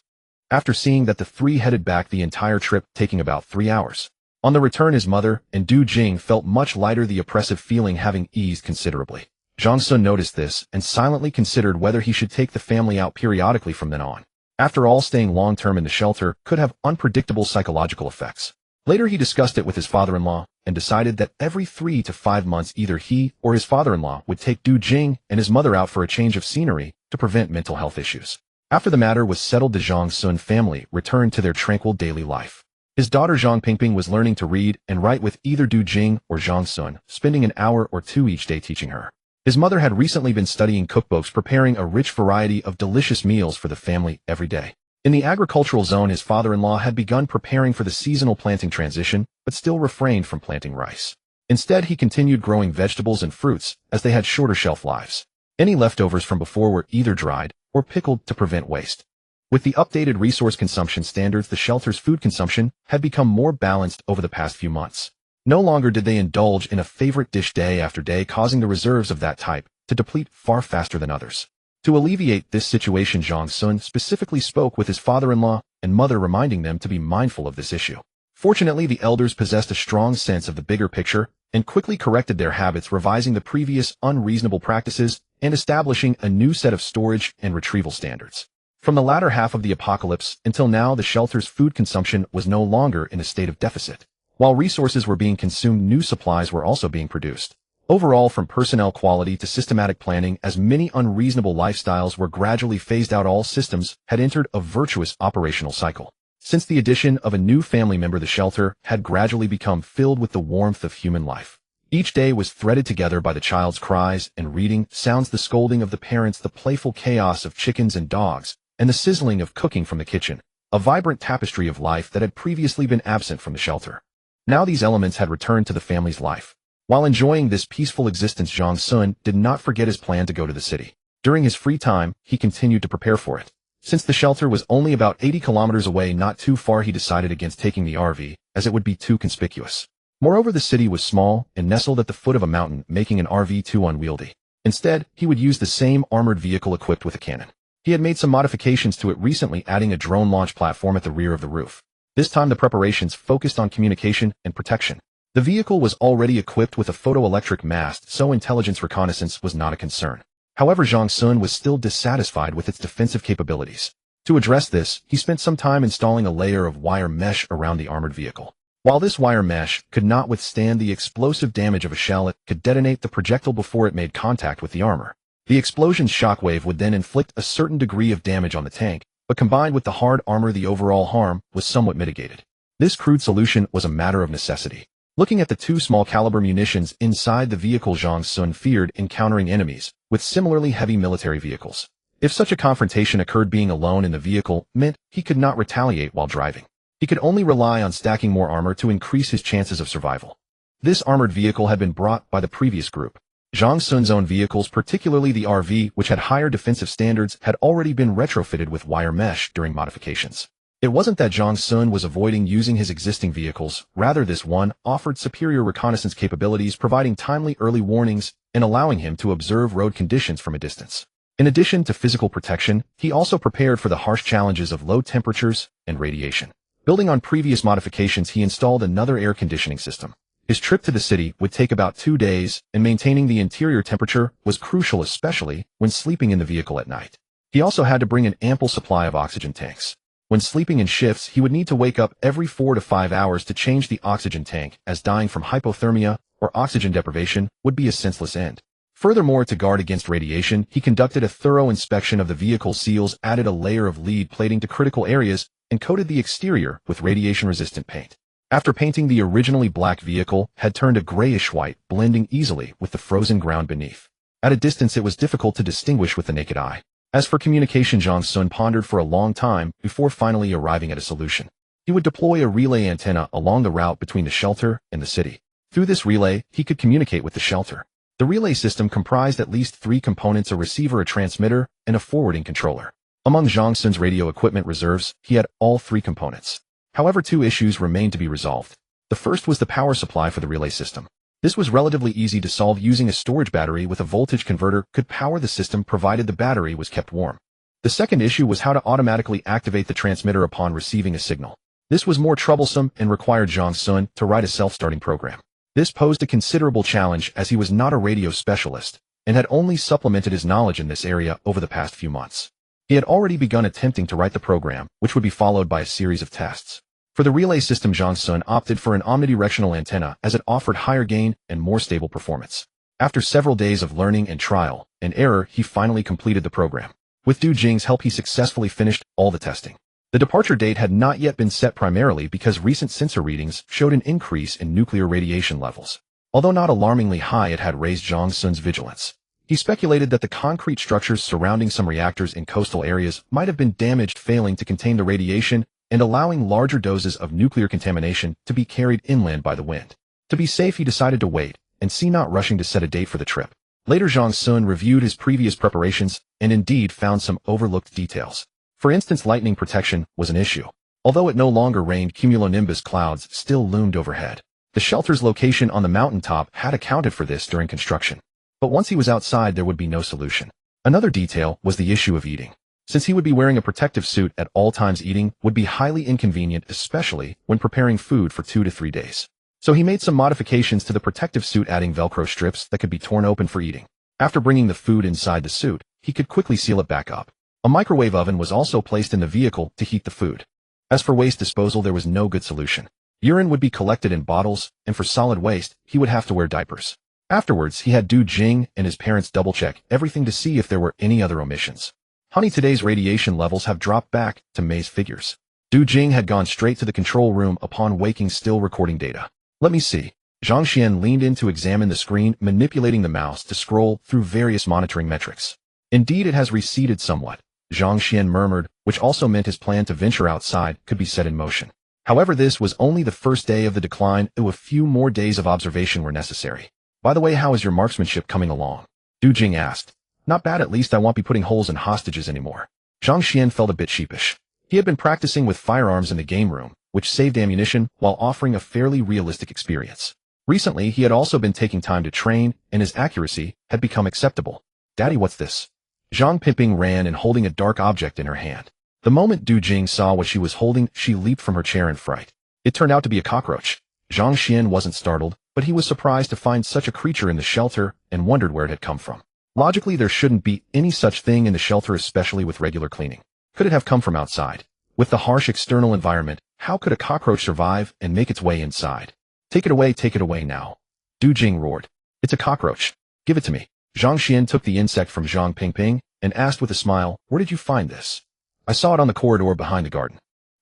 After seeing that, the three headed back, the entire trip taking about 3 hours. On the return, his mother and Du Jing felt much lighter, the oppressive feeling having eased considerably. Zhang Sun noticed this and silently considered whether he should take the family out periodically from then on. After all, staying long-term in the shelter could have unpredictable psychological effects. Later, he discussed it with his father-in-law and decided that every 3 to 5 months either he or his father-in-law would take Du Jing and his mother out for a change of scenery to prevent mental health issues. After the matter was settled, the Zhang Sun family returned to their tranquil daily life. His daughter Zhang Pingping was learning to read and write with either Du Jing or Zhang Sun, spending an hour or two each day teaching her. His mother had recently been studying cookbooks, preparing a rich variety of delicious meals for the family every day. In the agricultural zone, his father-in-law had begun preparing for the seasonal planting transition, but still refrained from planting rice. Instead, he continued growing vegetables and fruits, as they had shorter shelf lives. Any leftovers from before were either dried or pickled to prevent waste. With the updated resource consumption standards, the shelter's food consumption had become more balanced over the past few months. No longer did they indulge in a favorite dish day after day, causing the reserves of that type to deplete far faster than others. To alleviate this situation, Zhang Sun specifically spoke with his father-in-law and mother, reminding them to be mindful of this issue. Fortunately, the elders possessed a strong sense of the bigger picture and quickly corrected their habits, revising the previous unreasonable practices and establishing a new set of storage and retrieval standards. From the latter half of the apocalypse until now, the shelter's food consumption was no longer in a state of deficit. While resources were being consumed, new supplies were also being produced. Overall, from personnel quality to systematic planning, as many unreasonable lifestyles were gradually phased out, all systems had entered a virtuous operational cycle. Since the addition of a new family member, the shelter had gradually become filled with the warmth of human life. Each day was threaded together by the child's cries and reading sounds, the scolding of the parents, the playful chaos of chickens and dogs, and the sizzling of cooking from the kitchen, a vibrant tapestry of life that had previously been absent from the shelter. Now these elements had returned to the family's life. While enjoying this peaceful existence, Zhang Sun did not forget his plan to go to the city. During his free time, he continued to prepare for it. Since the shelter was only about 80 kilometers away, not too far, he decided against taking the RV, as it would be too conspicuous. Moreover, the city was small and nestled at the foot of a mountain, making an RV too unwieldy. Instead, he would use the same armored vehicle equipped with a cannon. He had made some modifications to it recently, adding a drone launch platform at the rear of the roof. This time the preparations focused on communication and protection. The vehicle was already equipped with a photoelectric mast, so intelligence reconnaissance was not a concern. However, Zhang Sun was still dissatisfied with its defensive capabilities. To address this, he spent some time installing a layer of wire mesh around the armored vehicle. While this wire mesh could not withstand the explosive damage of a shell, it could detonate the projectile before it made contact with the armor. The explosion's shockwave would then inflict a certain degree of damage on the tank, but combined with the hard armor, the overall harm was somewhat mitigated. This crude solution was a matter of necessity. Looking at the two small caliber munitions inside the vehicle, Zhang Sun feared encountering enemies with similarly heavy military vehicles. If such a confrontation occurred, being alone in the vehicle meant he could not retaliate while driving. He could only rely on stacking more armor to increase his chances of survival. This armored vehicle had been brought by the previous group. Zhang Sun's own vehicles, particularly the RV, which had higher defensive standards, had already been retrofitted with wire mesh during modifications. It wasn't that Zhang Sun was avoiding using his existing vehicles, rather this one offered superior reconnaissance capabilities, providing timely early warnings and allowing him to observe road conditions from a distance. In addition to physical protection, he also prepared for the harsh challenges of low temperatures and radiation. Building on previous modifications, he installed another air conditioning system. His trip to the city would take about 2 days, and maintaining the interior temperature was crucial, especially when sleeping in the vehicle at night. He also had to bring an ample supply of oxygen tanks. When sleeping in shifts, he would need to wake up every 4 to 5 hours to change the oxygen tank, as dying from hypothermia or oxygen deprivation would be a senseless end. Furthermore, to guard against radiation, he conducted a thorough inspection of the vehicle's seals, added a layer of lead plating to critical areas, and coated the exterior with radiation-resistant paint. After painting, the originally black vehicle had turned a grayish-white, blending easily with the frozen ground beneath. At a distance, it was difficult to distinguish with the naked eye. As for communication, Zhang Sun pondered for a long time before finally arriving at a solution. He would deploy a relay antenna along the route between the shelter and the city. Through this relay, he could communicate with the shelter. The relay system comprised at least 3 components: a receiver, a transmitter, and a forwarding controller. Among Zhang Sun's radio equipment reserves, he had all 3 components. However, 2 issues remained to be resolved. The first was the power supply for the relay system. This was relatively easy to solve. Using a storage battery with a voltage converter could power the system provided the battery was kept warm. The second issue was how to automatically activate the transmitter upon receiving a signal. This was more troublesome and required Zhang Sun to write a self-starting program. This posed a considerable challenge, as he was not a radio specialist and had only supplemented his knowledge in this area over the past few months. He had already begun attempting to write the program, which would be followed by a series of tests. For the relay system, Zhang Sun opted for an omnidirectional antenna, as it offered higher gain and more stable performance. After several days of learning and trial and error, he finally completed the program. With Du Jing's help, he successfully finished all the testing. The departure date had not yet been set primarily because recent sensor readings showed an increase in nuclear radiation levels. Although not alarmingly high, it had raised Zhang Sun's vigilance. He speculated that the concrete structures surrounding some reactors in coastal areas might have been damaged, failing to contain the radiation and allowing larger doses of nuclear contamination to be carried inland by the wind. To be safe, he decided to wait and see, not rushing to set a date for the trip. Later, Zhang Sun reviewed his previous preparations and indeed found some overlooked details. For instance, lightning protection was an issue. Although it no longer rained, cumulonimbus clouds still loomed overhead. The shelter's location on the mountaintop had accounted for this during construction. But once he was outside, there would be no solution. Another detail was the issue of eating. Since he would be wearing a protective suit at all times, eating would be highly inconvenient, especially when preparing food for 2 to 3 days. So he made some modifications to the protective suit, adding Velcro strips that could be torn open for eating. After bringing the food inside the suit, he could quickly seal it back up. A microwave oven was also placed in the vehicle to heat the food. As for waste disposal, there was no good solution. Urine would be collected in bottles, and for solid waste, he would have to wear diapers. Afterwards, he had Du Jing and his parents double-check everything to see if there were any other omissions. Honey, today's radiation levels have dropped back to May's figures. Du Jing had gone straight to the control room upon waking, still recording data. Let me see. Zhang Xian leaned in to examine the screen, manipulating the mouse to scroll through various monitoring metrics. Indeed, it has receded somewhat, Zhang Xian murmured, which also meant his plan to venture outside could be set in motion. However, this was only the first day of the decline, and a few more days of observation were necessary. By the way, how is your marksmanship coming along? Du Jing asked. Not bad, at least I won't be putting holes in hostages anymore. Zhang Xian felt a bit sheepish. He had been practicing with firearms in the game room, which saved ammunition while offering a fairly realistic experience. Recently, he had also been taking time to train, and his accuracy had become acceptable. Daddy, what's this? Zhang Pimping ran and holding a dark object in her hand. The moment Du Jing saw what she was holding, she leaped from her chair in fright. It turned out to be a cockroach. Zhang Xian wasn't startled, but he was surprised to find such a creature in the shelter and wondered where it had come from. Logically, there shouldn't be any such thing in the shelter, especially with regular cleaning. Could it have come from outside? With the harsh external environment, how could a cockroach survive and make its way inside? Take it away now. Du Jing roared. It's a cockroach. Give it to me. Zhang Xian took the insect from Zhang Pingping and asked with a smile, where did you find this? I saw it on the corridor behind the garden.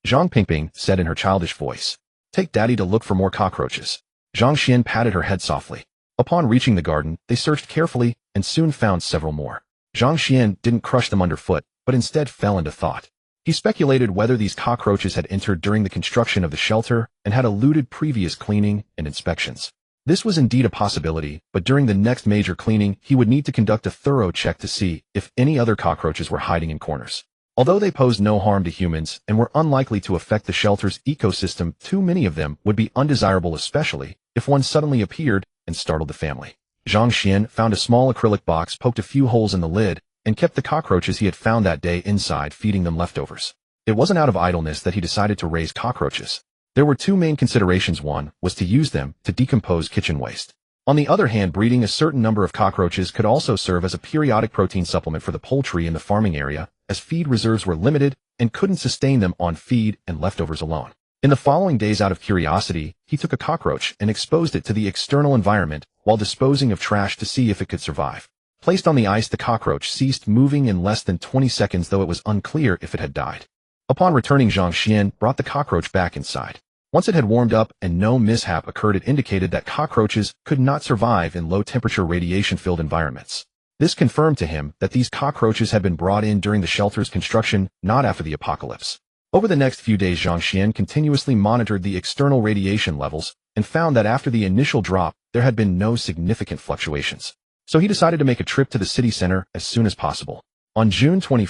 Zhang Pingping said in her childish voice. Take Daddy to look for more cockroaches. Zhang Xian patted her head softly. Upon reaching the garden, they searched carefully and soon found several more. Zhang Xian didn't crush them underfoot, but instead fell into thought. He speculated whether these cockroaches had entered during the construction of the shelter and had eluded previous cleaning and inspections. This was indeed a possibility, but during the next major cleaning, he would need to conduct a thorough check to see if any other cockroaches were hiding in corners. Although they posed no harm to humans and were unlikely to affect the shelter's ecosystem, too many of them would be undesirable, especially if one suddenly appeared and startled the family. Zhang Xian found a small acrylic box, poked a few holes in the lid, and kept the cockroaches he had found that day inside, feeding them leftovers. It wasn't out of idleness that he decided to raise cockroaches. There were two main considerations. One was to use them to decompose kitchen waste. On the other hand, breeding a certain number of cockroaches could also serve as a periodic protein supplement for the poultry in the farming area, as feed reserves were limited and couldn't sustain them on feed and leftovers alone. In the following days, out of curiosity, he took a cockroach and exposed it to the external environment while disposing of trash to see if it could survive. Placed on the ice, the cockroach ceased moving in less than 20 seconds, though it was unclear if it had died. Upon returning, Zhang Xian brought the cockroach back inside. Once it had warmed up and no mishap occurred, it indicated that cockroaches could not survive in low-temperature radiation-filled environments. This confirmed to him that these cockroaches had been brought in during the shelter's construction, not after the apocalypse. Over the next few days, Zhang Xian continuously monitored the external radiation levels and found that after the initial drop, there had been no significant fluctuations. So he decided to make a trip to the city center as soon as possible. On June 21,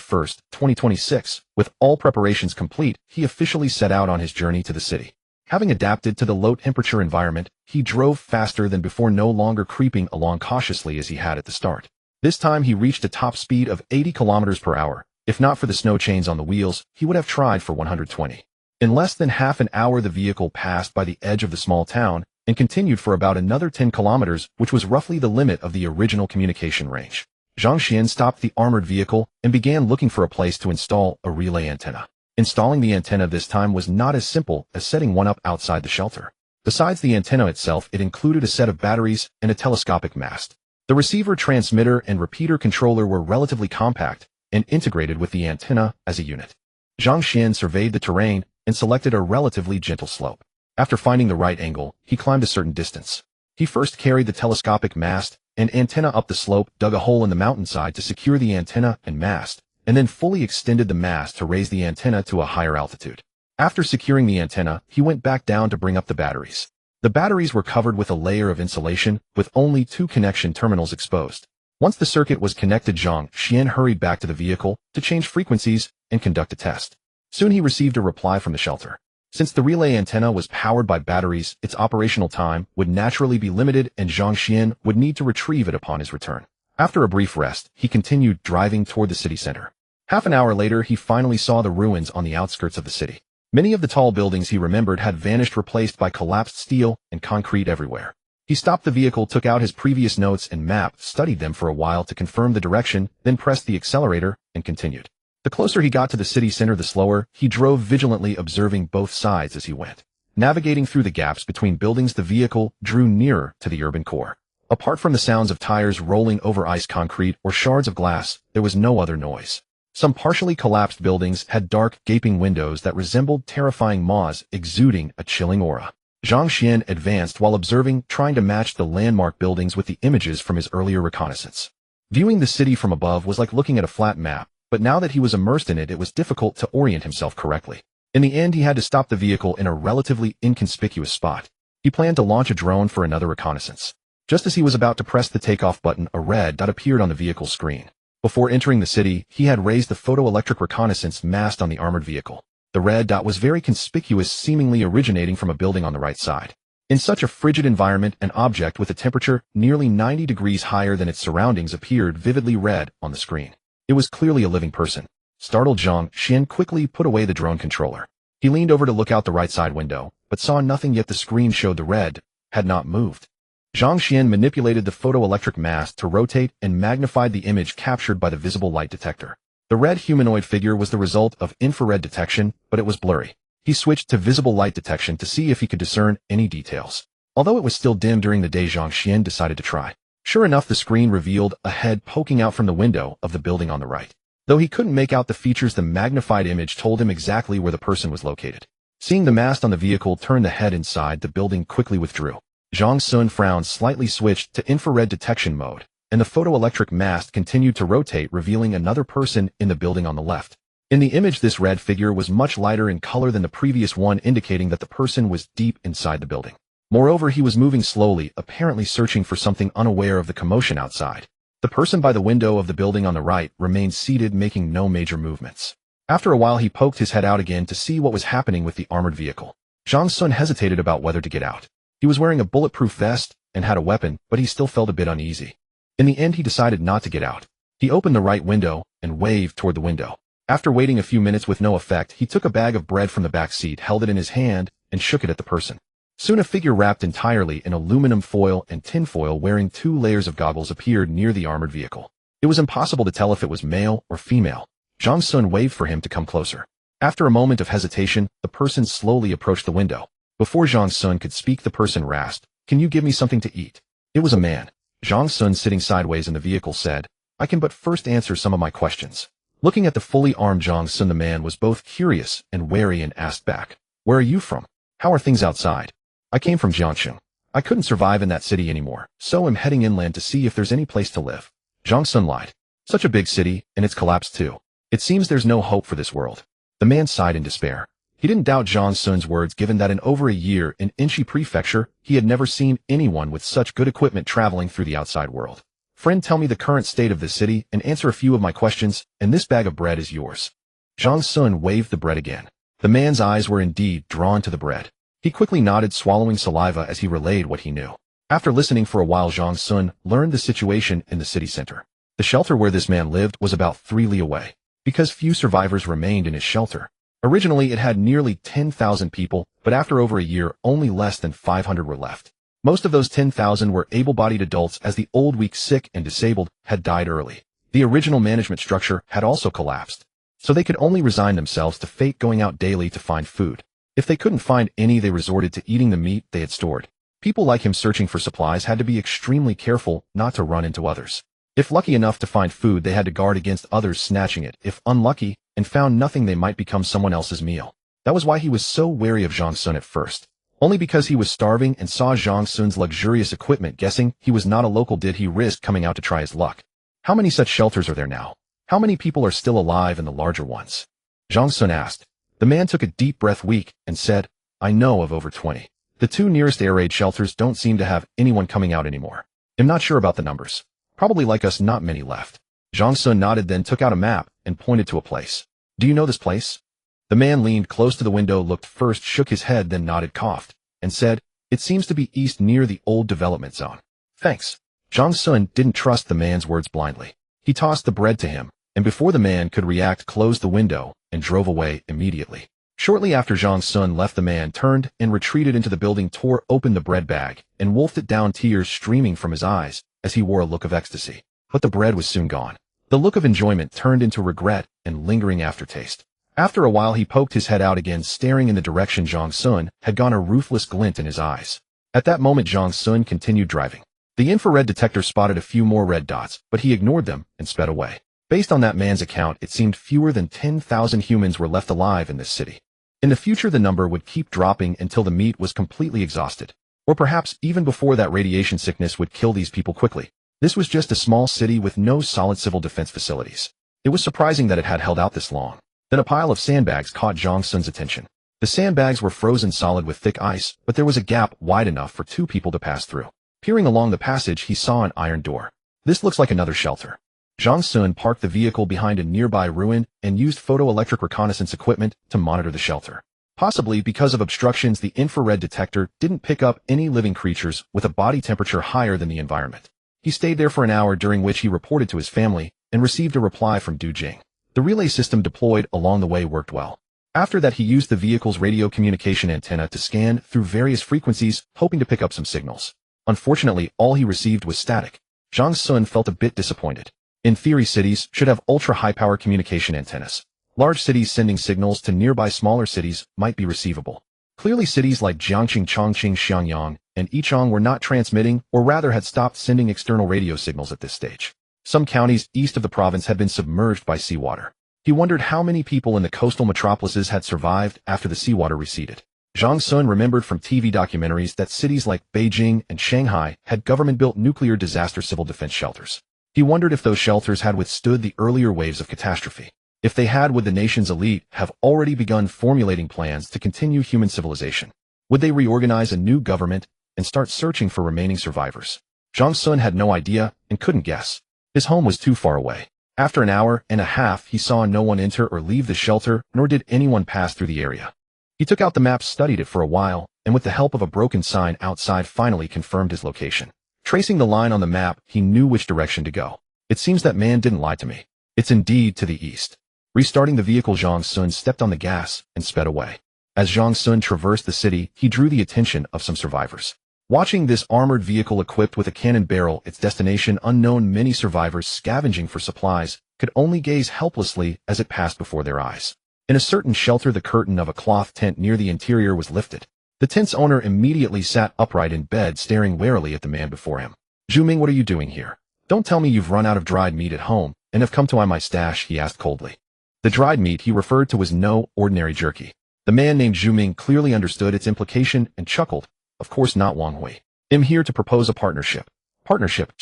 2026, with all preparations complete, he officially set out on his journey to the city. Having adapted to the low-temperature environment, he drove faster than before, no longer creeping along cautiously as he had at the start. This time he reached a top speed of 80 kilometers per hour. If not for the snow chains on the wheels, he would have tried for 120. In less than half an hour, the vehicle passed by the edge of the small town and continued for about another 10 kilometers, which was roughly the limit of the original communication range. Zhang Xian stopped the armored vehicle and began looking for a place to install a relay antenna. Installing the antenna this time was not as simple as setting one up outside the shelter. Besides the antenna itself, it included a set of batteries and a telescopic mast. The receiver, transmitter, and repeater controller were relatively compact and integrated with the antenna as a unit. Zhang Xian surveyed the terrain and selected a relatively gentle slope. After finding the right angle, he climbed a certain distance. He first carried the telescopic mast and antenna up the slope, dug a hole in the mountainside to secure the antenna and mast, and then fully extended the mast to raise the antenna to a higher altitude. After securing the antenna, he went back down to bring up the batteries. The batteries were covered with a layer of insulation, with only 2 connection terminals exposed. Once the circuit was connected, Zhang Xian hurried back to the vehicle to change frequencies and conduct a test. Soon he received a reply from the shelter. Since the relay antenna was powered by batteries, its operational time would naturally be limited and Zhang Xian would need to retrieve it upon his return. After a brief rest, he continued driving toward the city center. Half an hour later, he finally saw the ruins on the outskirts of the city. Many of the tall buildings he remembered had vanished, replaced by collapsed steel and concrete everywhere. He stopped the vehicle, took out his previous notes and map, studied them for a while to confirm the direction, then pressed the accelerator and continued. The closer he got to the city center, the slower he drove, vigilantly observing both sides as he went. Navigating through the gaps between buildings, the vehicle drew nearer to the urban core. Apart from the sounds of tires rolling over ice, concrete, or shards of glass, there was no other noise. Some partially collapsed buildings had dark, gaping windows that resembled terrifying maws, exuding a chilling aura. Zhang Xian advanced while observing, trying to match the landmark buildings with the images from his earlier reconnaissance. Viewing the city from above was like looking at a flat map, but now that he was immersed in it, it was difficult to orient himself correctly. In the end, he had to stop the vehicle in a relatively inconspicuous spot. He planned to launch a drone for another reconnaissance. Just as he was about to press the takeoff button, a red dot appeared on the vehicle's screen. Before entering the city, he had raised the photoelectric reconnaissance mast on the armored vehicle. The red dot was very conspicuous, seemingly originating from a building on the right side. In such a frigid environment, an object with a temperature nearly 90 degrees higher than its surroundings appeared vividly red on the screen. It was clearly a living person. Startled, Zhang Xian quickly put away the drone controller. He leaned over to look out the right side window, but saw nothing, yet the screen showed the red had not moved. Zhang Xian manipulated the photoelectric mast to rotate and magnified the image captured by the visible light detector. The red humanoid figure was the result of infrared detection, but it was blurry. He switched to visible light detection to see if he could discern any details. Although it was still dim during the day, Zhang Xian decided to try. Sure enough, the screen revealed a head poking out from the window of the building on the right. Though he couldn't make out the features, the magnified image told him exactly where the person was located. Seeing the mast on the vehicle turn the head inside, the building quickly withdrew. Zhang Sun frowned, slightly switched to infrared detection mode, and the photoelectric mast continued to rotate, revealing another person in the building on the left. In the image, this red figure was much lighter in color than the previous one, indicating that the person was deep inside the building. Moreover, he was moving slowly, apparently searching for something, unaware of the commotion outside. The person by the window of the building on the right remained seated, making no major movements. After a while, he poked his head out again to see what was happening with the armored vehicle. Zhang Sun hesitated about whether to get out. He was wearing a bulletproof vest and had a weapon, but he still felt a bit uneasy. In the end, he decided not to get out. He opened the right window and waved toward the window. After waiting a few minutes with no effect, he took a bag of bread from the back seat, held it in his hand, and shook it at the person. Soon a figure wrapped entirely in aluminum foil and tinfoil, wearing 2 layers of goggles, appeared near the armored vehicle. It was impossible to tell if it was male or female. Zhang Sun waved for him to come closer. After a moment of hesitation, the person slowly approached the window. Before Zhang Sun could speak, the person rasped, "Can you give me something to eat?" It was a man. Zhang Sun, sitting sideways in the vehicle, said, "I can but first answer some of my questions." Looking at the fully armed Zhang Sun, the man was both curious and wary and asked back, "Where are you from? How are things outside?" "I came from Jiangxing. I couldn't survive in that city anymore, so I'm heading inland to see if there's any place to live." Zhang Sun lied. "Such a big city, and it's collapsed too. It seems there's no hope for this world." The man sighed in despair. He didn't doubt Zhang Sun's words, given that in over a year in Inchi Prefecture, he had never seen anyone with such good equipment traveling through the outside world. "Friend, tell me the current state of this city and answer a few of my questions, and this bag of bread is yours." Zhang Sun waved the bread again. The man's eyes were indeed drawn to the bread. He quickly nodded, swallowing saliva as he relayed what he knew. After listening for a while, Zhang Sun learned the situation in the city center. The shelter where this man lived was about 3 li away. Because few survivors remained in his shelter. Originally, it had nearly 10,000 people, but after over a year, only less than 500 were left. Most of those 10,000 were able-bodied adults, as the old, weak, sick, and disabled had died early. The original management structure had also collapsed, so they could only resign themselves to fate, going out daily to find food. If they couldn't find any, they resorted to eating the meat they had stored. People like him searching for supplies had to be extremely careful not to run into others. If lucky enough to find food, they had to guard against others snatching it. If unlucky, and found nothing they might become someone else's meal. That was why he was so wary of Zhang Sun at first. Only because he was starving and saw Zhang Sun's luxurious equipment, guessing he was not a local, did he risk coming out to try his luck. How many such shelters are there now? How many people are still alive in the larger ones? Zhang Sun asked. The man took a deep breath, weak, and said, I know of over 20. The 2 nearest air raid shelters don't seem to have anyone coming out anymore. I'm not sure about the numbers. Probably like us, not many left. Zhang Sun nodded, then took out a map and pointed to a place. Do you know this place? The man leaned close to the window, looked first, shook his head, then nodded, coughed, and said, It seems to be east near the old development zone. Thanks. Zhang Sun didn't trust the man's words blindly. He tossed the bread to him, and before the man could react, closed the window and drove away immediately. Shortly after Zhang Sun left, the man turned and retreated into the building, tore open the bread bag, and wolfed it down, tears streaming from his eyes as he wore a look of ecstasy. But the bread was soon gone. The look of enjoyment turned into regret and lingering aftertaste. After a while, he poked his head out again, staring in the direction Zhang Sun had gone, a ruthless glint in his eyes. At that moment, Zhang Sun continued driving. The infrared detector spotted a few more red dots, but he ignored them and sped away. Based on that man's account, it seemed fewer than 10,000 humans were left alive in this city. In the future, the number would keep dropping until the meat was completely exhausted. Or perhaps even before that, radiation sickness would kill these people quickly. This was just a small city with no solid civil defense facilities. It was surprising that it had held out this long. Then a pile of sandbags caught Zhang Sun's attention. The sandbags were frozen solid with thick ice, but there was a gap wide enough for 2 people to pass through. Peering along the passage, he saw an iron door. This looks like another shelter. Zhang Sun parked the vehicle behind a nearby ruin and used photoelectric reconnaissance equipment to monitor the shelter. Possibly because of obstructions, the infrared detector didn't pick up any living creatures with a body temperature higher than the environment. He stayed there for an hour, during which he reported to his family and received a reply from Du Jing. The relay system deployed along the way worked well. After that, he used the vehicle's radio communication antenna to scan through various frequencies, hoping to pick up some signals. Unfortunately, all he received was static. Zhang Sun felt a bit disappointed. In theory, cities should have ultra-high-power communication antennas. Large cities sending signals to nearby smaller cities might be receivable. Clearly, cities like Jiangqing, Chongqing, Xiangyang, and Yichang were not transmitting, or rather had stopped sending external radio signals at this stage. Some counties east of the province had been submerged by seawater. He wondered how many people in the coastal metropolises had survived after the seawater receded. Zhang Sun remembered from TV documentaries that cities like Beijing and Shanghai had government-built nuclear disaster civil defense shelters. He wondered if those shelters had withstood the earlier waves of catastrophe. If they had, would the nation's elite have already begun formulating plans to continue human civilization? Would they reorganize a new government and start searching for remaining survivors? Zhang Sun had no idea and couldn't guess. His home was too far away. After an hour and a half, he saw no one enter or leave the shelter, nor did anyone pass through the area. He took out the map, studied it for a while, and with the help of a broken sign outside, finally confirmed his location. Tracing the line on the map, he knew which direction to go. It seems that man didn't lie to me. It's indeed to the east. Restarting the vehicle, Zhang Sun stepped on the gas and sped away. As Zhang Sun traversed the city, he drew the attention of some survivors. Watching this armored vehicle equipped with a cannon barrel, its destination unknown, many survivors scavenging for supplies could only gaze helplessly as it passed before their eyes. In a certain shelter, the curtain of a cloth tent near the interior was lifted. The tent's owner immediately sat upright in bed, staring warily at the man before him. Zhu Ming, what are you doing here? Don't tell me you've run out of dried meat at home and have come to my stash, he asked coldly. The dried meat he referred to was no ordinary jerky. The man named Zhu Ming clearly understood its implication and chuckled. Of course not, Wang Hui. I'm here to propose a partnership. Partnership?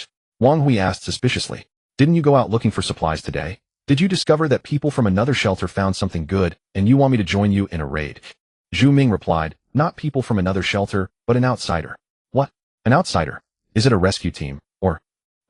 Wang Hui asked suspiciously. Didn't you go out looking for supplies today? Did you discover that people from another shelter found something good and you want me to join you in a raid? Zhu Ming replied, not people from another shelter, but an outsider. What? An outsider? Is it a rescue team, or?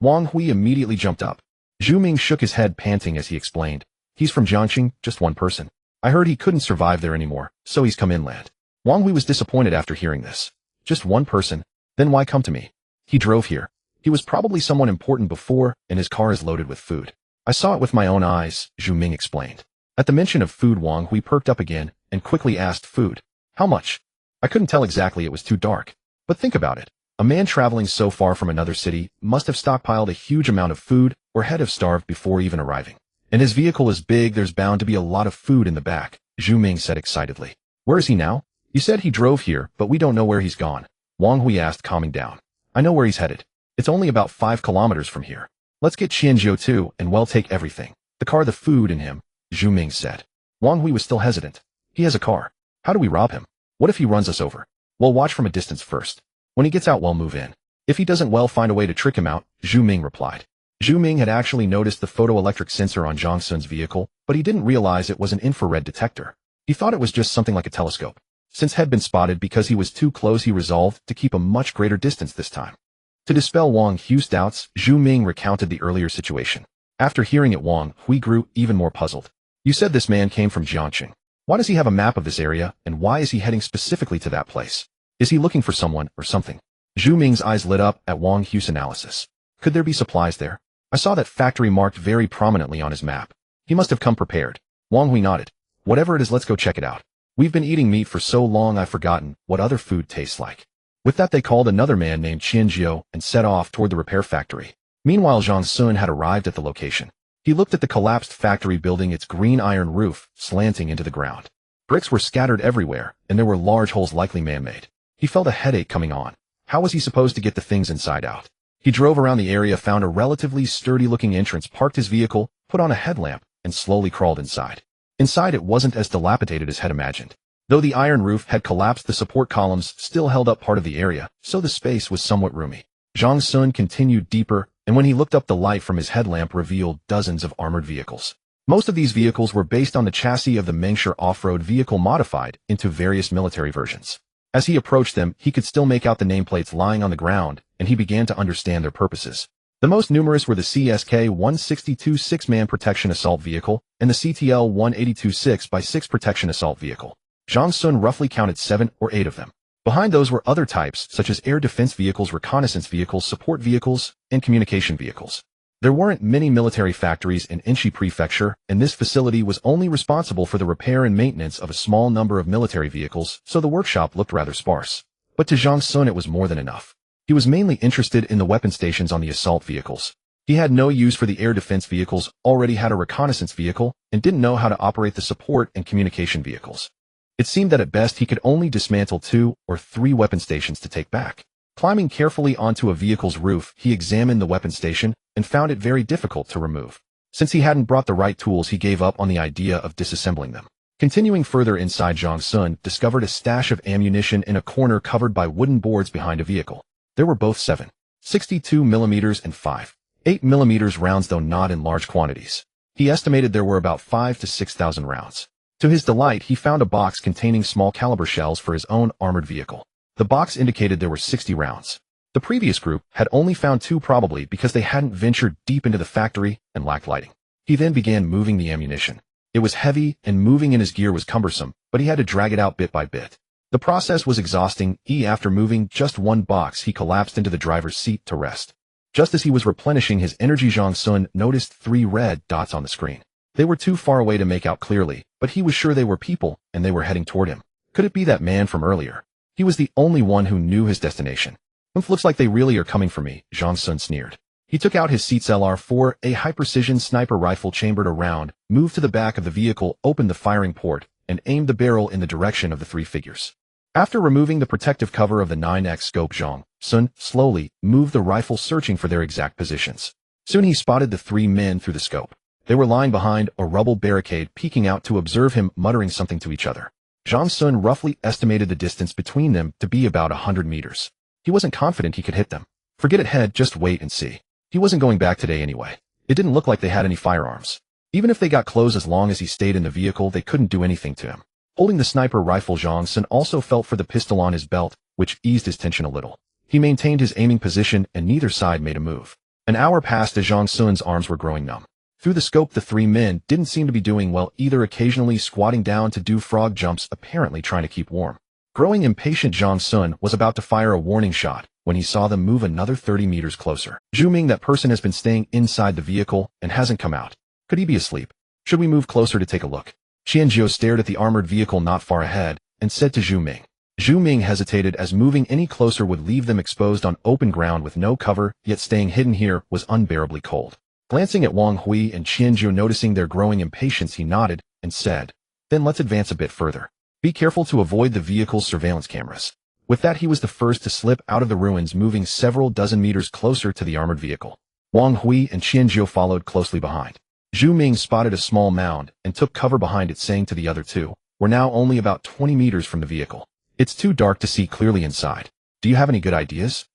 Wang Hui immediately jumped up. Zhu Ming shook his head, panting as he explained. He's from Jiangqing, just one person. I heard he couldn't survive there anymore, so he's come inland. Wang Hui was disappointed after hearing this. Just one person? Then why come to me? He drove here. He was probably someone important before, and his car is loaded with food. I saw it with my own eyes, Zhu Ming explained. At the mention of food, Wang Hui perked up again and quickly asked, food? How much? I couldn't tell exactly, it was too dark. But think about it. A man traveling so far from another city must have stockpiled a huge amount of food or had have starved before even arriving. And his vehicle is big, there's bound to be a lot of food in the back, Zhu Ming said excitedly. Where is he now? You said he drove here, but we don't know where he's gone. Wang Hui asked, calming down. I know where he's headed. It's only about 5 kilometers from here. Let's get Qianzhou too, and we'll take everything. The car, the food, and him. Zhu Ming said. Wang Hui was still hesitant. He has a car. How do we rob him? What if he runs us over? Well, watch from a distance first. When he gets out, we'll move in. If he doesn't, we'll find a way to trick him out, Zhu Ming replied. Zhu Ming had actually noticed the photoelectric sensor on Zhang Sun's vehicle, but he didn't realize it was an infrared detector. He thought it was just something like a telescope. Since had been spotted because he was too close, he resolved to keep a much greater distance this time. To dispel Wang Hui's doubts, Zhu Ming recounted the earlier situation. After hearing it, Wang Hui grew even more puzzled. You said this man came from Jiangqing. Why does he have a map of this area, and why is he heading specifically to that place? Is he looking for someone or something? Zhu Ming's eyes lit up at Wang Hui's analysis. Could there be supplies there? I saw that factory marked very prominently on his map. He must have come prepared. Wang Hui nodded. Whatever it is, let's go check it out. We've been eating meat for so long I've forgotten what other food tastes like. With that, they called another man named Qian Jiu and set off toward the repair factory. Meanwhile, Zhang Sun had arrived at the location. He looked at the collapsed factory building, its green iron roof slanting into the ground. Bricks were scattered everywhere, and there were large holes likely man-made. He felt a headache coming on. How was he supposed to get the things inside out? He drove around the area, found a relatively sturdy-looking entrance, parked his vehicle, put on a headlamp, and slowly crawled inside. Inside, it wasn't as dilapidated as had imagined. Though the iron roof had collapsed, the support columns still held up part of the area, so the space was somewhat roomy. Zhang Sun continued deeper, and when he looked up, the light from his headlamp revealed dozens of armored vehicles. Most of these vehicles were based on the chassis of the Mengsher off-road vehicle modified into various military versions. As he approached them, he could still make out the nameplates lying on the ground, and he began to understand their purposes. The most numerous were the CSK-162 6-man protection assault vehicle and the CTL-182 6x6 protection assault vehicle. Zhang Sun roughly counted 7 or 8 of them. Behind those were other types, such as air defense vehicles, reconnaissance vehicles, support vehicles, and communication vehicles. There weren't many military factories in Enshi Prefecture, and this facility was only responsible for the repair and maintenance of a small number of military vehicles, so the workshop looked rather sparse. But to Zhang Sun, it was more than enough. He was mainly interested in the weapon stations on the assault vehicles. He had no use for the air defense vehicles, already had a reconnaissance vehicle, and didn't know how to operate the support and communication vehicles. It seemed that at best he could only dismantle 2 or 3 weapon stations to take back. Climbing carefully onto a vehicle's roof, he examined the weapon station and found it very difficult to remove. Since he hadn't brought the right tools, he gave up on the idea of disassembling them. Continuing further inside, Zhang Sun discovered a stash of ammunition in a corner covered by wooden boards behind a vehicle. There were both 7.62mm and 5.8mm rounds, though not in large quantities. He estimated there were about 5,000 to 6,000 rounds. To his delight, he found a box containing small caliber shells for his own armored vehicle. The box indicated there were 60 rounds. The previous group had only found 2, probably because they hadn't ventured deep into the factory and lacked lighting. He then began moving the ammunition. It was heavy, and moving in his gear was cumbersome, but he had to drag it out bit by bit. The process was exhausting. After moving just one box, he collapsed into the driver's seat to rest. Just as he was replenishing his energy, Zhang Sun noticed 3 red dots on the screen. They were too far away to make out clearly, but he was sure they were people, and they were heading toward him. Could it be that man from earlier? He was the only one who knew his destination. Looks like they really are coming for me, Zhang Sun sneered. He took out his seat's LR-4, a high-precision sniper rifle chambered around, moved to the back of the vehicle, opened the firing port, and aimed the barrel in the direction of the 3 figures. After removing the protective cover of the 9x scope, Zhang Sun slowly moved the rifle, searching for their exact positions. Soon he spotted the 3 men through the scope. They were lying behind a rubble barricade, peeking out to observe him, muttering something to each other. Zhang Sun roughly estimated the distance between them to be about 100 meters. He wasn't confident he could hit them. Forget it, head, just wait and see. He wasn't going back today anyway. It didn't look like they had any firearms. Even if they got close, as long as he stayed in the vehicle, they couldn't do anything to him. Holding the sniper rifle, Zhang Sun also felt for the pistol on his belt, which eased his tension a little. He maintained his aiming position, and neither side made a move. An hour passed as Zhang Sun's arms were growing numb. Through the scope, the 3 men didn't seem to be doing well either, occasionally squatting down to do frog jumps, apparently trying to keep warm. Growing impatient, Zhang Sun was about to fire a warning shot when he saw them move another 30 meters closer. Zhu Ming, that person has been staying inside the vehicle and hasn't come out. Could he be asleep? Should we move closer to take a look? Qian Jiu stared at the armored vehicle not far ahead and said to Zhu Ming. Zhu Ming hesitated, as moving any closer would leave them exposed on open ground with no cover, yet staying hidden here was unbearably cold. Glancing at Wang Hui and Qian Jiu, noticing their growing impatience, he nodded and said, "Then let's advance a bit further. Be careful to avoid the vehicle's surveillance cameras." With that, he was the first to slip out of the ruins, moving several dozen meters closer to the armored vehicle. Wang Hui and Qian Jiu followed closely behind. Zhu Ming spotted a small mound and took cover behind it, saying to the other two, "We're now only about 20 meters from the vehicle. It's too dark to see clearly inside. Do you have any good ideas?"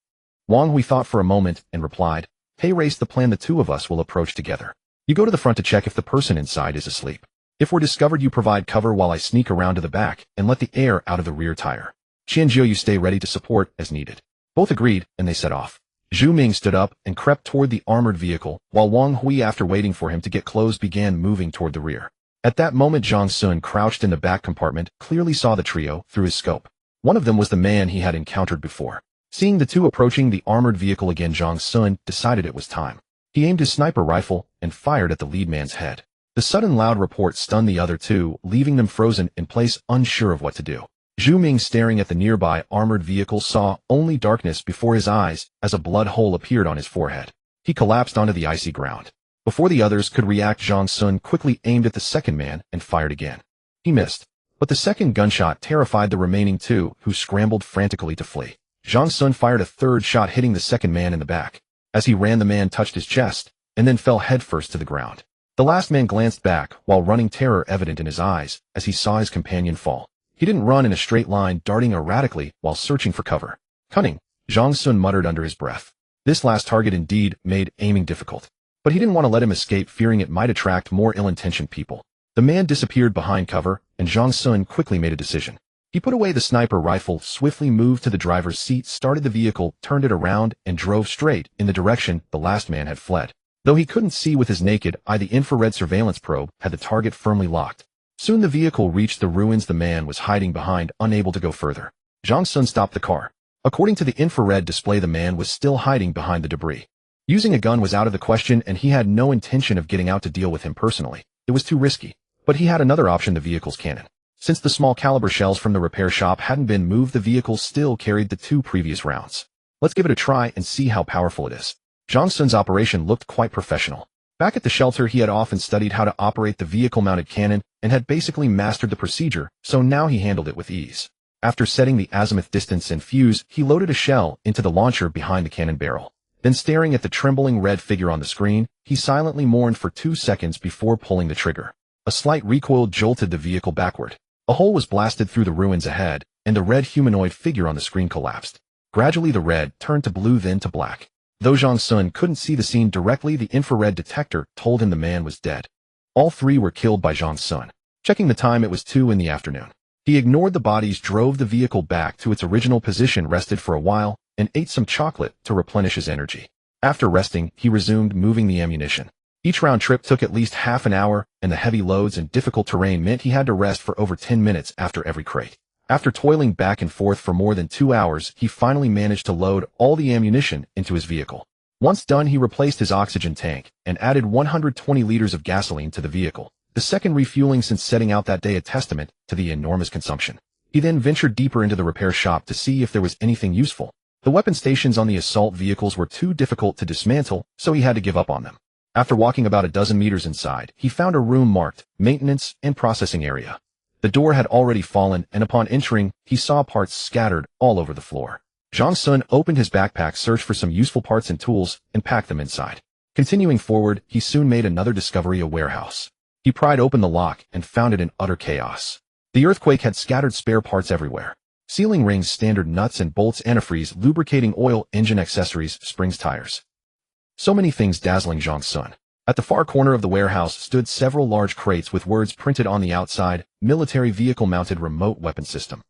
Wang Hui thought for a moment and replied, "Hey, race the plan. The two of us will approach together. You go to the front to check if the person inside is asleep. If we're discovered, you provide cover while I sneak around to the back and let the air out of the rear tire. Qianjiu, you stay ready to support as needed." Both agreed, and they set off. Zhu Ming stood up and crept toward the armored vehicle, while Wang Hui, after waiting for him to get close, began moving toward the rear. At that moment, Zhang Sun, crouched in the back compartment, clearly saw the trio through his scope. One of them was the man he had encountered before. Seeing the two approaching the armored vehicle again, Zhang Sun decided it was time. He aimed his sniper rifle and fired at the lead man's head. The sudden loud report stunned the other two, leaving them frozen in place, unsure of what to do. Zhu Ming, staring at the nearby armored vehicle, saw only darkness before his eyes as a blood hole appeared on his forehead. He collapsed onto the icy ground. Before the others could react, Zhang Sun quickly aimed at the second man and fired again. He missed, but the second gunshot terrified the remaining two, who scrambled frantically to flee. Zhang Sun fired a third shot, hitting the second man in the back. As he ran, the man touched his chest and then fell headfirst to the ground. The last man glanced back, while running, terror evident in his eyes as he saw his companion fall. He didn't run in a straight line, darting erratically while searching for cover. "Cunning," Zhang Sun muttered under his breath. This last target indeed made aiming difficult, but he didn't want to let him escape, fearing it might attract more ill-intentioned people. The man disappeared behind cover, and Zhang Sun quickly made a decision. He put away the sniper rifle, swiftly moved to the driver's seat, started the vehicle, turned it around, and drove straight in the direction the last man had fled. Though he couldn't see with his naked eye, the infrared surveillance probe had the target firmly locked. Soon the vehicle reached the ruins the man was hiding behind, unable to go further. Zhang Sun stopped the car. According to the infrared display, the man was still hiding behind the debris. Using a gun was out of the question, and he had no intention of getting out to deal with him personally. It was too risky. But he had another option: the vehicle's cannon. Since the small caliber shells from the repair shop hadn't been moved, the vehicle still carried the 2 previous rounds. "Let's give it a try and see how powerful it is." Zhang Sun's operation looked quite professional. Back at the shelter, he had often studied how to operate the vehicle-mounted cannon and had basically mastered the procedure, so now he handled it with ease. After setting the azimuth distance and fuse, he loaded a shell into the launcher behind the cannon barrel. Then, staring at the trembling red figure on the screen, he silently mourned for 2 seconds before pulling the trigger. A slight recoil jolted the vehicle backward. A hole was blasted through the ruins ahead, and the red humanoid figure on the screen collapsed. Gradually, the red turned to blue, then to black. Though Zhang Sun couldn't see the scene directly, the infrared detector told him the man was dead. All 3 were killed by Zhang Sun. Checking the time, it was 2 in the afternoon. He ignored the bodies, drove the vehicle back to its original position, rested for a while, and ate some chocolate to replenish his energy. After resting, he resumed moving the ammunition. Each round trip took at least half an hour, and the heavy loads and difficult terrain meant he had to rest for over 10 minutes after every crate. After toiling back and forth for more than 2 hours, he finally managed to load all the ammunition into his vehicle. Once done, he replaced his oxygen tank and added 120 liters of gasoline to the vehicle, the second refueling since setting out that day, a testament to the enormous consumption. He then ventured deeper into the repair shop to see if there was anything useful. The weapon stations on the assault vehicles were too difficult to dismantle, so he had to give up on them. After walking about a dozen meters inside, he found a room marked Maintenance and Processing Area. The door had already fallen, and upon entering, he saw parts scattered all over the floor. Zhang Sun opened his backpack, searched for some useful parts and tools, and packed them inside. Continuing forward, he soon made another discovery: a warehouse. He pried open the lock and found it in utter chaos. The earthquake had scattered spare parts everywhere. Sealing rings, standard nuts and bolts, antifreeze, lubricating oil, engine accessories, springs, tires. So many things dazzling Zhang Sun. At the far corner of the warehouse stood several large crates with words printed on the outside: Military Vehicle Mounted Remote Weapon System.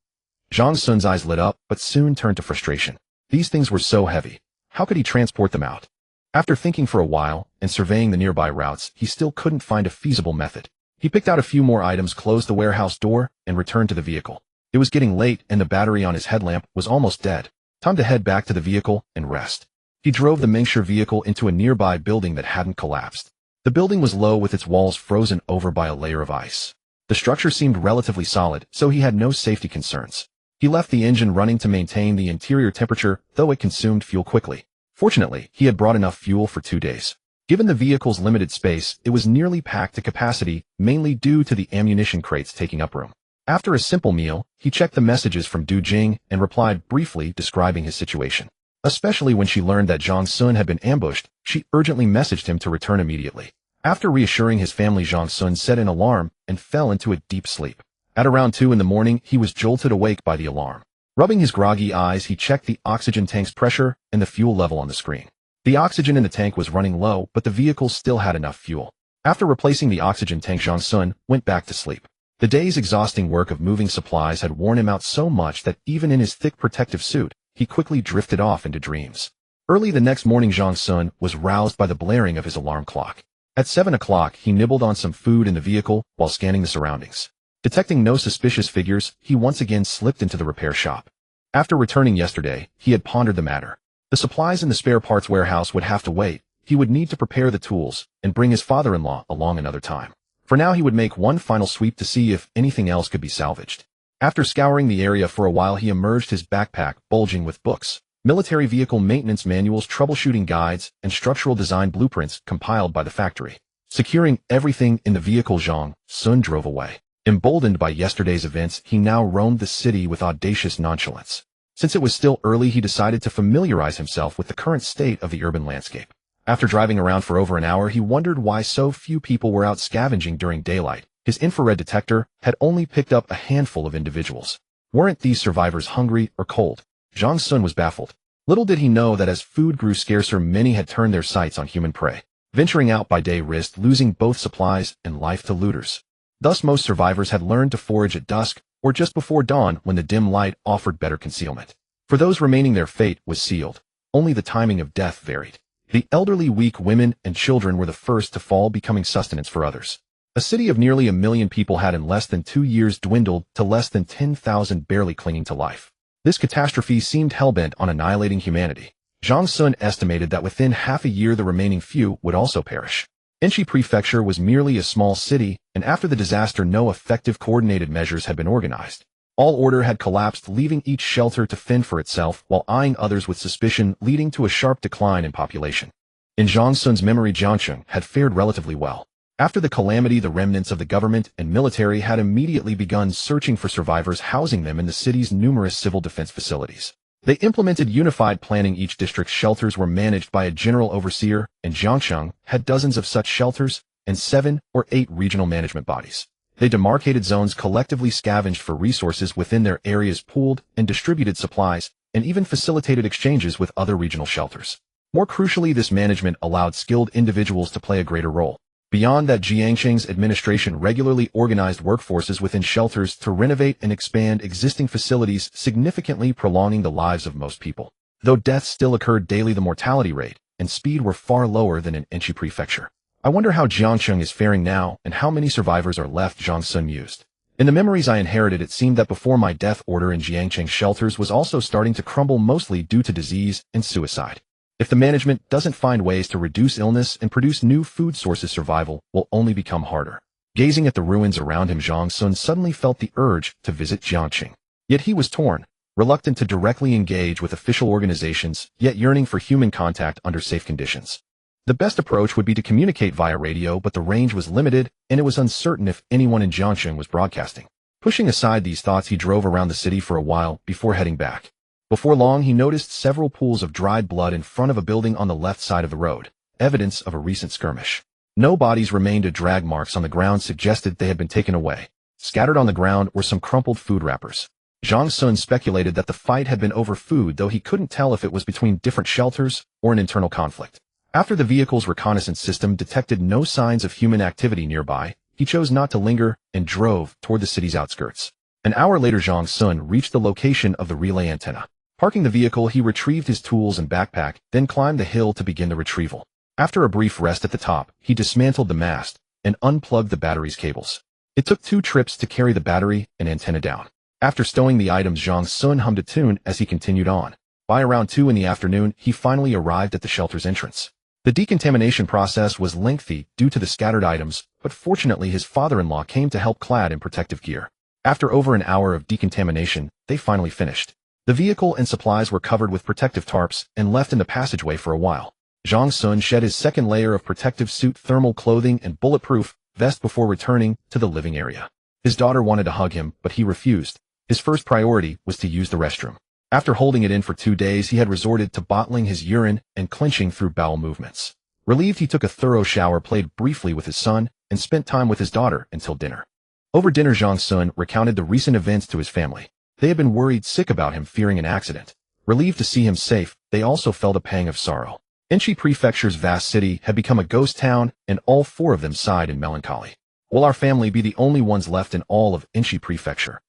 Zhang Sun's eyes lit up, but soon turned to frustration. These things were so heavy. How could he transport them out? After thinking for a while and surveying the nearby routes, he still couldn't find a feasible method. He picked out a few more items, closed the warehouse door, and returned to the vehicle. It was getting late, and the battery on his headlamp was almost dead. Time to head back to the vehicle and rest. He drove the Mengshi vehicle into a nearby building that hadn't collapsed. The building was low, with its walls frozen over by a layer of ice. The structure seemed relatively solid, so he had no safety concerns. He left the engine running to maintain the interior temperature, though it consumed fuel quickly. Fortunately, he had brought enough fuel for 2 days. Given the vehicle's limited space, it was nearly packed to capacity, mainly due to the ammunition crates taking up room. After a simple meal, he checked the messages from Du Jing and replied briefly describing his situation. Especially when she learned that Zhang Sun had been ambushed, she urgently messaged him to return immediately. After reassuring his family, Zhang Sun set an alarm and fell into a deep sleep. At around 2 in the morning, he was jolted awake by the alarm. Rubbing his groggy eyes, he checked the oxygen tank's pressure and the fuel level on the screen. The oxygen in the tank was running low, but the vehicle still had enough fuel. After replacing the oxygen tank, Zhang Sun went back to sleep. The day's exhausting work of moving supplies had worn him out so much that even in his thick protective suit, he quickly drifted off into dreams. Early the next morning, Zhang Sun was roused by the blaring of his alarm clock. At 7 o'clock, he nibbled on some food in the vehicle while scanning the surroundings. Detecting no suspicious figures, he once again slipped into the repair shop. After returning yesterday, he had pondered the matter. The supplies in the spare parts warehouse would have to wait. He would need to prepare the tools and bring his father-in-law along another time. For now, he would make one final sweep to see if anything else could be salvaged. After scouring the area for a while, he emerged, his backpack bulging with books, military vehicle maintenance manuals, troubleshooting guides, and structural design blueprints compiled by the factory. Securing everything in the vehicle, Zhang Sun drove away. Emboldened by yesterday's events, he now roamed the city with audacious nonchalance. Since it was still early, he decided to familiarize himself with the current state of the urban landscape. After driving around for over an hour, he wondered why so few people were out scavenging during daylight. His infrared detector had only picked up a handful of individuals. Weren't these survivors hungry or cold? Zhang Sun was baffled. Little did he know that as food grew scarcer, many had turned their sights on human prey. Venturing out by day risked losing both supplies and life to looters. Thus, most survivors had learned to forage at dusk or just before dawn when the dim light offered better concealment. For those remaining, their fate was sealed. Only the timing of death varied. The elderly, weak women and children were the first to fall, becoming sustenance for others. A city of nearly 1 million people had in less than 2 years dwindled to less than 10,000, barely clinging to life. This catastrophe seemed hellbent on annihilating humanity. Zhang Sun estimated that within half a year the remaining few would also perish. Enchi Prefecture was merely a small city, and after the disaster no effective coordinated measures had been organized. All order had collapsed, leaving each shelter to fend for itself while eyeing others with suspicion, leading to a sharp decline in population. In Zhang Sun's memory, Jiangcheng had fared relatively well. After the calamity, the remnants of the government and military had immediately begun searching for survivors, housing them in the city's numerous civil defense facilities. They implemented unified planning. Each district's shelters were managed by a general overseer, and Jiangcheng had dozens of such shelters and 7 or 8 regional management bodies. They demarcated zones, collectively scavenged for resources within their areas, pooled and distributed supplies, and even facilitated exchanges with other regional shelters. More crucially, this management allowed skilled individuals to play a greater role. Beyond that, Jiangcheng's administration regularly organized workforces within shelters to renovate and expand existing facilities, significantly prolonging the lives of most people. Though deaths still occurred daily, the mortality rate and speed were far lower than in Enchi Prefecture. I wonder how Jiangcheng is faring now and how many survivors are left, Zhang Sun mused. In the memories I inherited, it seemed that before my death, order in Jiangcheng shelters was also starting to crumble, mostly due to disease and suicide. If the management doesn't find ways to reduce illness and produce new food sources, survival will only become harder. Gazing at the ruins around him, Zhang Sun suddenly felt the urge to visit Jiangcheng. Yet he was torn, reluctant to directly engage with official organizations, yet yearning for human contact under safe conditions. The best approach would be to communicate via radio, but the range was limited, and it was uncertain if anyone in Jiangcheng was broadcasting. Pushing aside these thoughts, he drove around the city for a while before heading back. Before long, he noticed several pools of dried blood in front of a building on the left side of the road, evidence of a recent skirmish. No bodies remained. Drag marks on the ground suggested they had been taken away. Scattered on the ground were some crumpled food wrappers. Zhang Sun speculated that the fight had been over food, though he couldn't tell if it was between different shelters or an internal conflict. After the vehicle's reconnaissance system detected no signs of human activity nearby, he chose not to linger and drove toward the city's outskirts. An hour later, Zhang Sun reached the location of the relay antenna. Parking the vehicle, he retrieved his tools and backpack, then climbed the hill to begin the retrieval. After a brief rest at the top, he dismantled the mast and unplugged the battery's cables. It took 2 trips to carry the battery and antenna down. After stowing the items, Zhang Sun hummed a tune as he continued on. By around 2 in the afternoon, he finally arrived at the shelter's entrance. The decontamination process was lengthy due to the scattered items, but fortunately his father-in-law came to help, clad in protective gear. After over an hour of decontamination, they finally finished. The vehicle and supplies were covered with protective tarps and left in the passageway for a while. Zhang Sun shed his second layer of protective suit, thermal clothing, and bulletproof vest before returning to the living area. His daughter wanted to hug him, but he refused. His first priority was to use the restroom. After holding it in for 2 days, he had resorted to bottling his urine and clenching through bowel movements. Relieved, he took a thorough shower, played briefly with his son, and spent time with his daughter until dinner. Over dinner, Zhang Sun recounted the recent events to his family. They had been worried sick about him, fearing an accident. Relieved to see him safe, they also felt a pang of sorrow. Enshi Prefecture's vast city had become a ghost town, and all four of them sighed in melancholy. Will our family be the only ones left in all of Enshi Prefecture?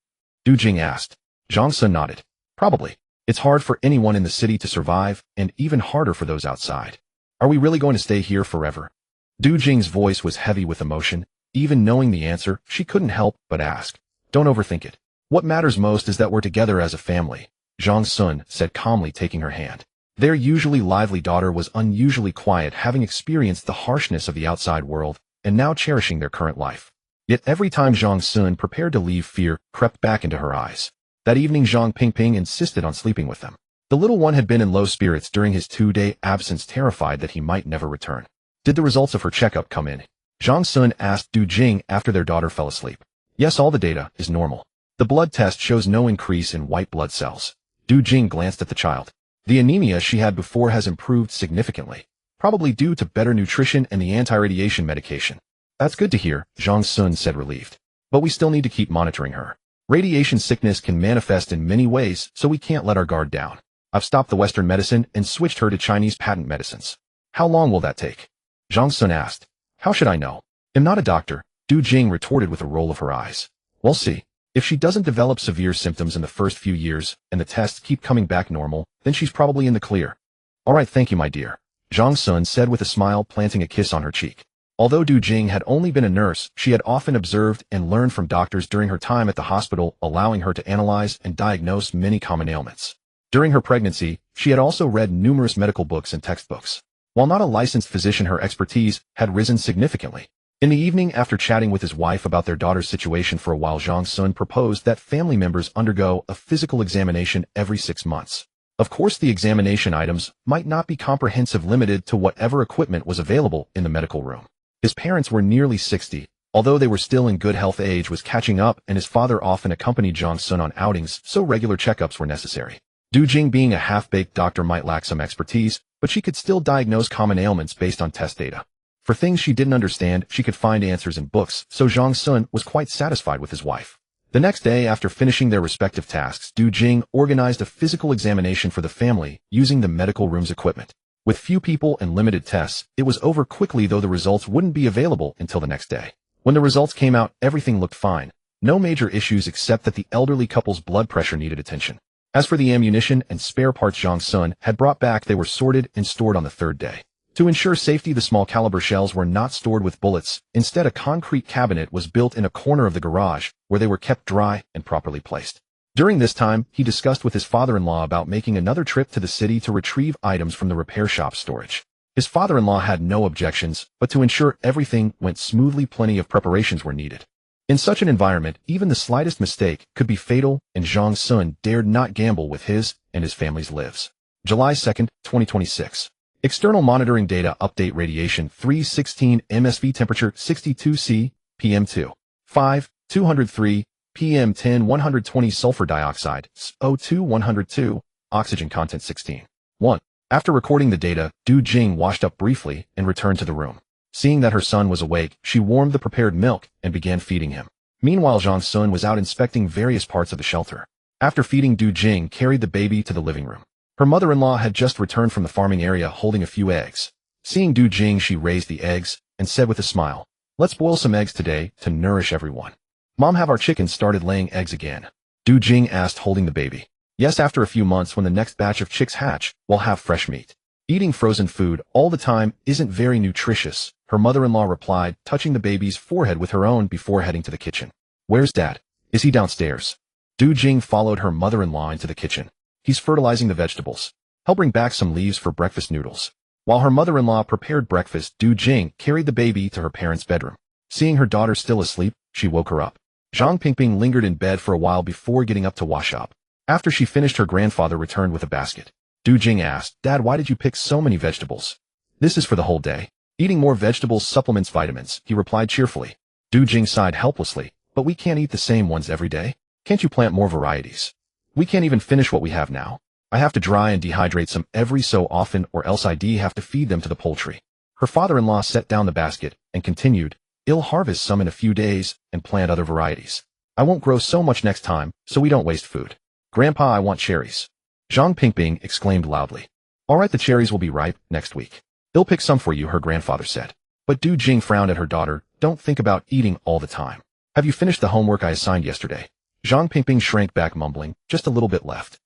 Du Jing asked. Zhang Sun nodded. Probably. It's hard for anyone in the city to survive, and even harder for those outside. Are we really going to stay here forever? Du Jing's voice was heavy with emotion. Even knowing the answer, she couldn't help but ask. Don't overthink it. What matters most is that we're together as a family, Zhang Sun said calmly, taking her hand. Their usually lively daughter was unusually quiet, having experienced the harshness of the outside world, and now cherishing their current life. Yet every time Zhang Sun prepared to leave, fear crept back into her eyes. That evening, Zhang Pingping insisted on sleeping with them. The little one had been in low spirits during his 2-day absence, terrified that he might never return. Did the results of her checkup come in? Zhang Sun asked Du Jing after their daughter fell asleep. Yes, all the data is normal. The blood test shows no increase in white blood cells. Du Jing glanced at the child. The anemia she had before has improved significantly, probably due to better nutrition and the anti-radiation medication. That's good to hear, Zhang Sun said, relieved. But we still need to keep monitoring her. Radiation sickness can manifest in many ways, so we can't let our guard down. I've stopped the Western medicine and switched her to Chinese patent medicines. How long will that take? Zhang Sun asked. How should I know? I'm not a doctor, Du Jing retorted with a roll of her eyes. We'll see. If she doesn't develop severe symptoms in the first few years, and the tests keep coming back normal, then she's probably in the clear. All right, thank you, my dear, Zhang Sun said with a smile, planting a kiss on her cheek. Although Du Jing had only been a nurse, she had often observed and learned from doctors during her time at the hospital, allowing her to analyze and diagnose many common ailments. During her pregnancy, she had also read numerous medical books and textbooks. While not a licensed physician, her expertise had risen significantly. In the evening, after chatting with his wife about their daughter's situation for a while, Zhang Sun proposed that family members undergo a physical examination every 6 months. Of course, the examination items might not be comprehensive, limited to whatever equipment was available in the medical room. His parents were nearly 60, although they were still in good health. Age was catching up, and his father often accompanied Zhang Sun on outings, so regular checkups were necessary. Du Jing, being a half-baked doctor, might lack some expertise, but she could still diagnose common ailments based on test data. For things she didn't understand, she could find answers in books, so Zhang Sun was quite satisfied with his wife. The next day, after finishing their respective tasks, Du Jing organized a physical examination for the family using the medical room's equipment. With few people and limited tests, it was over quickly, though the results wouldn't be available until the next day. When the results came out, everything looked fine. No major issues except that the elderly couple's blood pressure needed attention. As for the ammunition and spare parts Zhang Sun had brought back, they were sorted and stored on the third day. To ensure safety, the small caliber shells were not stored with bullets. Instead, a concrete cabinet was built in a corner of the garage, where they were kept dry and properly placed. During this time, he discussed with his father-in-law about making another trip to the city to retrieve items from the repair shop's storage. His father-in-law had no objections, but to ensure everything went smoothly, plenty of preparations were needed. In such an environment, even the slightest mistake could be fatal, and Zhang Sun dared not gamble with his and his family's lives. July 2, 2026. External monitoring data update: radiation 316 MSV, temperature 62 C, PM2. 5, 203, PM10 120, sulfur dioxide, SO2 102, oxygen content 16. 1. After recording the data, Du Jing washed up briefly and returned to the room. Seeing that her son was awake, she warmed the prepared milk and began feeding him. Meanwhile, Zhang Sun was out inspecting various parts of the shelter. After feeding, Du Jing carried the baby to the living room. Her mother-in-law had just returned from the farming area holding a few eggs. Seeing Du Jing, she raised the eggs and said with a smile, "Let's boil some eggs today to nourish everyone." "Mom, have our chickens started laying eggs again?" Du Jing asked, holding the baby. "Yes, after a few months, when the next batch of chicks hatch, we'll have fresh meat. Eating frozen food all the time isn't very nutritious," her mother-in-law replied, touching the baby's forehead with her own before heading to the kitchen. "Where's Dad? Is he downstairs?" Du Jing followed her mother-in-law into the kitchen. "He's fertilizing the vegetables. I'll bring back some leaves for breakfast noodles." While her mother-in-law prepared breakfast, Du Jing carried the baby to her parents' bedroom. Seeing her daughter still asleep, she woke her up. Zhang Pingping lingered in bed for a while before getting up to wash up. After she finished, her grandfather returned with a basket. Du Jing asked, "Dad, why did you pick so many vegetables?" "This is for the whole day. Eating more vegetables supplements vitamins," he replied cheerfully. Du Jing sighed helplessly. "But we can't eat the same ones every day. Can't you plant more varieties? We can't even finish what we have now. I have to dry and dehydrate some every so often, or else I'd have to feed them to the poultry." Her father-in-law set down the basket and continued, "I'll harvest some in a few days and plant other varieties. I won't grow so much next time, so we don't waste food. Grandpa, I want cherries." Zhang Pingping exclaimed loudly. "All right, the cherries will be ripe next week. I'll pick some for you," her grandfather said. But Du Jing frowned at her daughter. "Don't think about eating all the time. Have you finished the homework I assigned yesterday?" Zhang Pingping shrank back, mumbling, "Just a little bit left.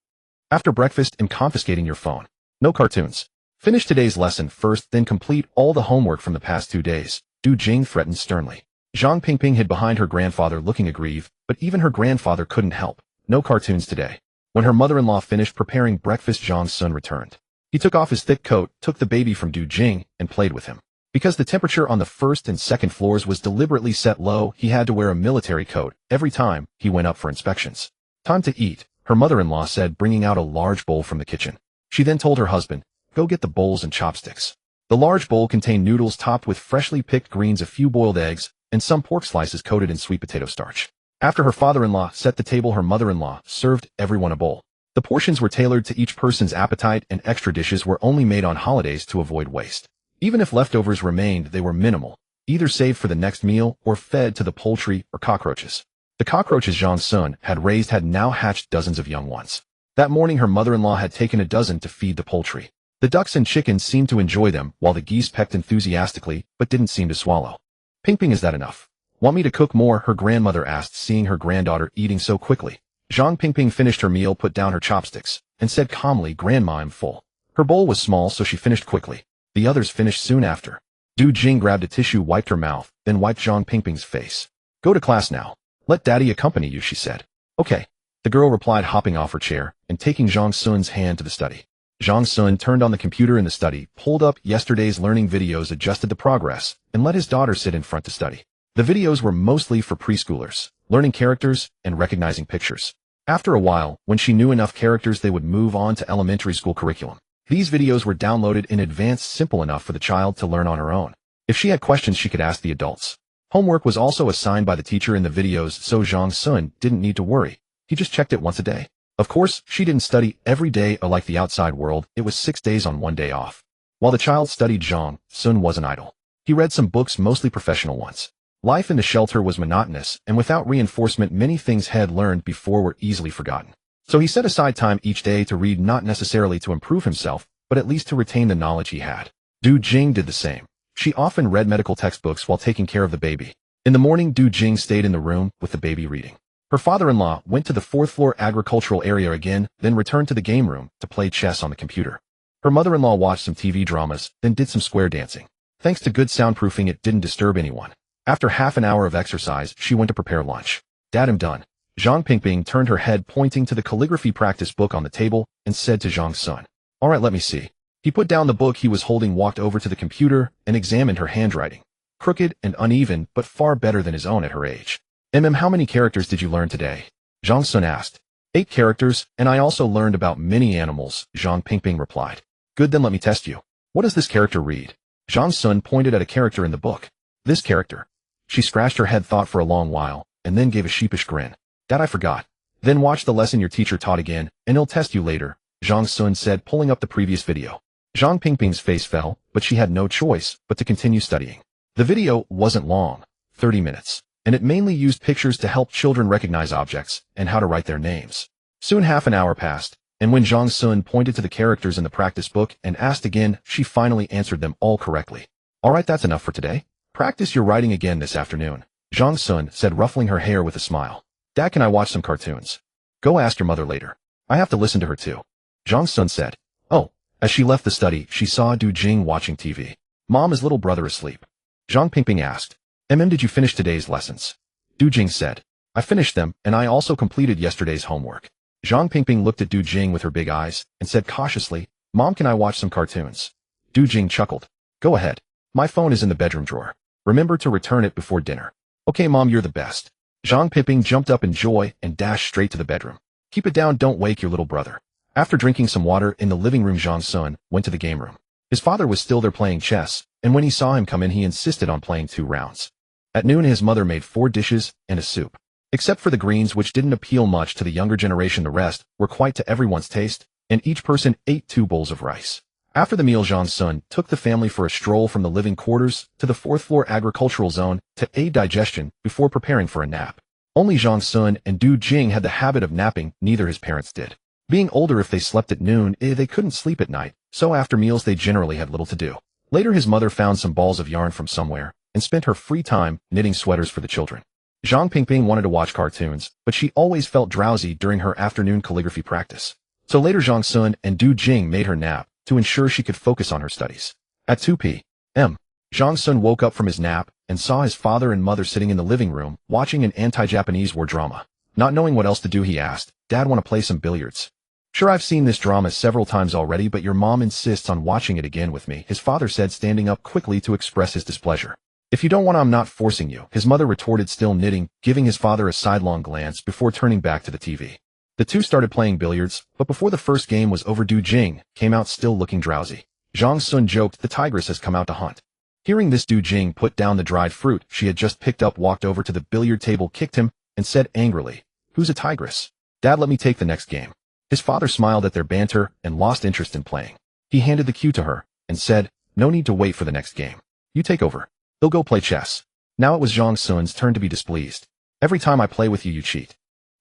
After breakfast, I'm confiscating your phone. No cartoons. Finish today's lesson first, then complete all the homework from the past 2 days," Du Jing threatened sternly. Zhang Pingping hid behind her grandfather, looking aggrieved, but even her grandfather couldn't help. No cartoons today. When her mother-in-law finished preparing breakfast, Zhang Sun returned. He took off his thick coat, took the baby from Du Jing, and played with him. Because the temperature on the first and second floors was deliberately set low, he had to wear a military coat every time he went up for inspections. "Time to eat," her mother-in-law said, bringing out a large bowl from the kitchen. She then told her husband, "Go get the bowls and chopsticks." The large bowl contained noodles topped with freshly picked greens, a few boiled eggs, and some pork slices coated in sweet potato starch. After her father-in-law set the table, her mother-in-law served everyone a bowl. The portions were tailored to each person's appetite, and extra dishes were only made on holidays to avoid waste. Even if leftovers remained, they were minimal, either saved for the next meal or fed to the poultry or cockroaches. The cockroaches Zhang Sun had raised had now hatched dozens of young ones. That morning, her mother-in-law had taken a dozen to feed the poultry. The ducks and chickens seemed to enjoy them, while the geese pecked enthusiastically but didn't seem to swallow. "Pingping, is that enough? Want me to cook more?" her grandmother asked, seeing her granddaughter eating so quickly. Zhang Pingping finished her meal, put down her chopsticks, and said calmly, "Grandma, I'm full." Her bowl was small, so she finished quickly. The others finished soon after. Du Jing grabbed a tissue, wiped her mouth, then wiped Zhang Pingping's face. "Go to class now. Let Daddy accompany you," she said. "Okay," the girl replied, hopping off her chair and taking Zhang Sun's hand to the study. Zhang Sun turned on the computer in the study, pulled up yesterday's learning videos, adjusted the progress, and let his daughter sit in front to study. The videos were mostly for preschoolers, learning characters and recognizing pictures. After a while, when she knew enough characters, they would move on to elementary school curriculum. These videos were downloaded in advance, simple enough for the child to learn on her own. If she had questions, she could ask the adults. Homework was also assigned by the teacher in the videos, so Zhang Sun didn't need to worry. He just checked it once a day. Of course, she didn't study every day like the outside world. It was 6 days on, 1 day off. While the child studied, Zhang Sun wasn't idle. He read some books, mostly professional ones. Life in the shelter was monotonous, and without reinforcement, many things had learned before were easily forgotten. So he set aside time each day to read, not necessarily to improve himself, but at least to retain the knowledge he had. Du Jing did the same. She often read medical textbooks while taking care of the baby. In the morning, Du Jing stayed in the room with the baby reading. Her father-in-law went to the 4th floor agricultural area again, then returned to the game room to play chess on the computer. Her mother-in-law watched some TV dramas, then did some square dancing. Thanks to good soundproofing, it didn't disturb anyone. After half an hour of exercise, she went to prepare lunch. "Dad, I'm done." Zhang Pingping turned her head, pointing to the calligraphy practice book on the table, and said to Zhang Sun, "All right, let me see." He put down the book he was holding, walked over to the computer, and examined her handwriting. Crooked and uneven, but far better than his own at her age. How many characters did you learn today?" Zhang Sun asked. 8 characters, and I also learned about many animals," Zhang Pingping replied. "Good, then let me test you. What does this character read?" Zhang Sun pointed at a character in the book. "This character." She scratched her head, thought for a long while, and then gave a sheepish grin. "That I forgot." "Then watch the lesson your teacher taught again, and he'll test you later," Zhang Sun said, pulling up the previous video. Zhang Pingping's face fell, but she had no choice but to continue studying. The video wasn't long, 30 minutes, and it mainly used pictures to help children recognize objects and how to write their names. Soon half an hour passed, and when Zhang Sun pointed to the characters in the practice book and asked again, she finally answered them all correctly. "All right, that's enough for today. Practice your writing again this afternoon," Zhang Sun said, ruffling her hair with a smile. "Dad, can I watch some cartoons?" "Go ask your mother later. I have to listen to her too," Zhang Sun said. "Oh." As she left the study, she saw Du Jing watching TV. "Mom, is little brother asleep?" Zhang Pingping asked. Did you finish today's lessons?" Du Jing said. "I finished them, and I also completed yesterday's homework." Zhang Pingping looked at Du Jing with her big eyes and said cautiously, "Mom, can I watch some cartoons?" Du Jing chuckled. "Go ahead. My phone is in the bedroom drawer. Remember to return it before dinner." "Okay, Mom, you're the best." Zhang Pingping jumped up in joy and dashed straight to the bedroom. "Keep it down, don't wake your little brother." After drinking some water in the living room, Zhang Sun went to the game room. His father was still there playing chess, and when he saw him come in, he insisted on playing 2 rounds. At noon, his mother made 4 dishes and a soup. Except for the greens, which didn't appeal much to the younger generation, the rest were quite to everyone's taste, and each person ate 2 bowls of rice. After the meal, Zhang Sun took the family for a stroll from the living quarters to the fourth-floor agricultural zone to aid digestion before preparing for a nap. Only Zhang Sun and Du Jing had the habit of napping, neither his parents did. Being older, if they slept at noon, they couldn't sleep at night, so after meals they generally had little to do. Later his mother found some balls of yarn from somewhere and spent her free time knitting sweaters for the children. Zhang Pingping wanted to watch cartoons, but she always felt drowsy during her afternoon calligraphy practice. So later Zhang Sun and Du Jing made her nap to ensure she could focus on her studies. At 2 p.m., Zhang Sun woke up from his nap and saw his father and mother sitting in the living room watching an anti-Japanese war drama. Not knowing what else to do, he asked, "Dad, want to play some billiards?" "Sure, I've seen this drama several times already, but your mom insists on watching it again with me," his father said, standing up quickly to express his displeasure. "If you don't want to, I'm not forcing you," his mother retorted, still knitting, giving his father a sidelong glance before turning back to the TV. The two started playing billiards, but before the first game was over, Du Jing came out still looking drowsy. Zhang Sun joked, "The tigress has come out to hunt." Hearing this, Du Jing put down the dried fruit she had just picked up, walked over to the billiard table, kicked him, and said angrily, "Who's a tigress? Dad, let me take the next game." His father smiled at their banter and lost interest in playing. He handed the cue to her and said, "No need to wait for the next game. You take over. He'll go play chess." Now it was Zhang Sun's turn to be displeased. "Every time I play with you, you cheat."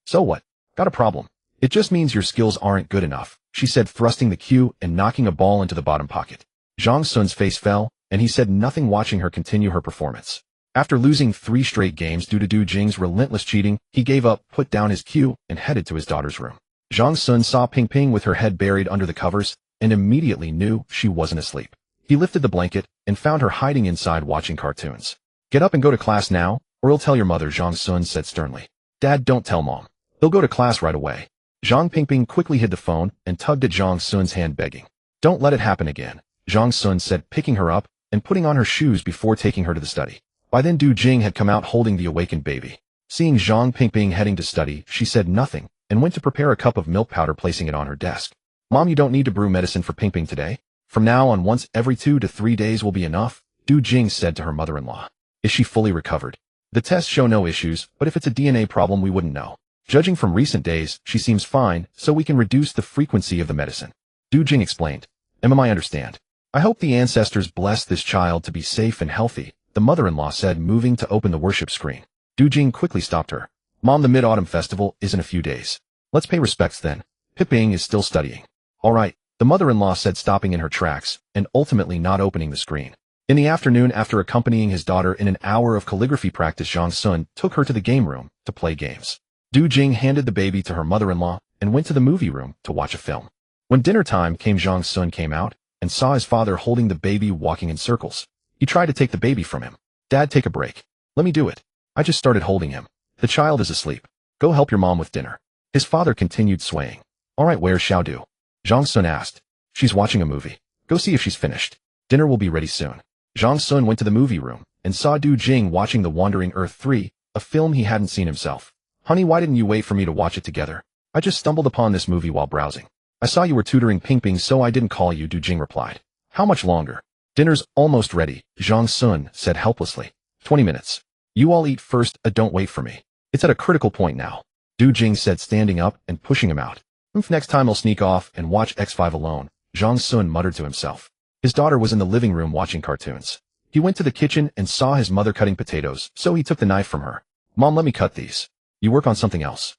"So what? Got a problem?" "It just means your skills aren't good enough," she said, thrusting the cue and knocking a ball into the bottom pocket. Zhang Sun's face fell, and he said nothing, watching her continue her performance. After losing 3 straight games due to Du Jing's relentless cheating, he gave up, put down his cue, and headed to his daughter's room. Zhang Sun saw Ping with her head buried under the covers and immediately knew she wasn't asleep. He lifted the blanket and found her hiding inside watching cartoons. "Get up and go to class now, or I'll tell your mother," Zhang Sun said sternly. "Dad, don't tell Mom. He'll go to class right away." Zhang Pingping quickly hid the phone and tugged at Zhang Sun's hand, begging. "Don't let it happen again," Zhang Sun said, picking her up and putting on her shoes before taking her to the study. By then Du Jing had come out holding the awakened baby. Seeing Zhang Pingping heading to study, she said nothing and went to prepare a cup of milk powder, placing it on her desk. "Mom, you don't need to brew medicine for Pingping today. From now on, once every 2 to 3 days will be enough," Du Jing said to her mother-in-law. "Is she fully recovered?" "The tests show no issues, but if it's a DNA problem, we wouldn't know. Judging from recent days, she seems fine, so we can reduce the frequency of the medicine," Du Jing explained. "I understand. I hope the ancestors bless this child to be safe and healthy," the mother-in-law said, moving to open the worship screen. Du Jing quickly stopped her. "Mom, the Mid-Autumn Festival is in a few days. Let's pay respects then. Piping is still studying." "All right," the mother-in-law said, stopping in her tracks and ultimately not opening the screen. In the afternoon, after accompanying his daughter in an hour of calligraphy practice, Zhang Sun took her to the game room to play games. Du Jing handed the baby to her mother-in-law and went to the movie room to watch a film. When dinner time came, Zhang Sun came out and saw his father holding the baby, walking in circles. He tried to take the baby from him. "Dad, take a break. Let me do it. I just started holding him. The child is asleep. Go help your mom with dinner." His father continued swaying. "All right, where's Xiaodu?" Zhang Sun asked. "She's watching a movie. Go see if she's finished. Dinner will be ready soon." Zhang Sun went to the movie room and saw Du Jing watching The Wandering Earth 3, a film he hadn't seen himself. "Honey, why didn't you wait for me to watch it together? I just stumbled upon this movie while browsing. I saw you were tutoring Pingping, so I didn't call you," Du Jing replied. "How much longer?" "Dinner's almost ready," Zhang Sun said helplessly. 20 minutes. "You all eat first, don't wait for me. It's at a critical point now," Du Jing said, standing up and pushing him out. Next time I'll sneak off and watch X5 alone," Zhang Sun muttered to himself. His daughter was in the living room watching cartoons. He went to the kitchen and saw his mother cutting potatoes, so he took the knife from her. "Mom, let me cut these. You work on something else.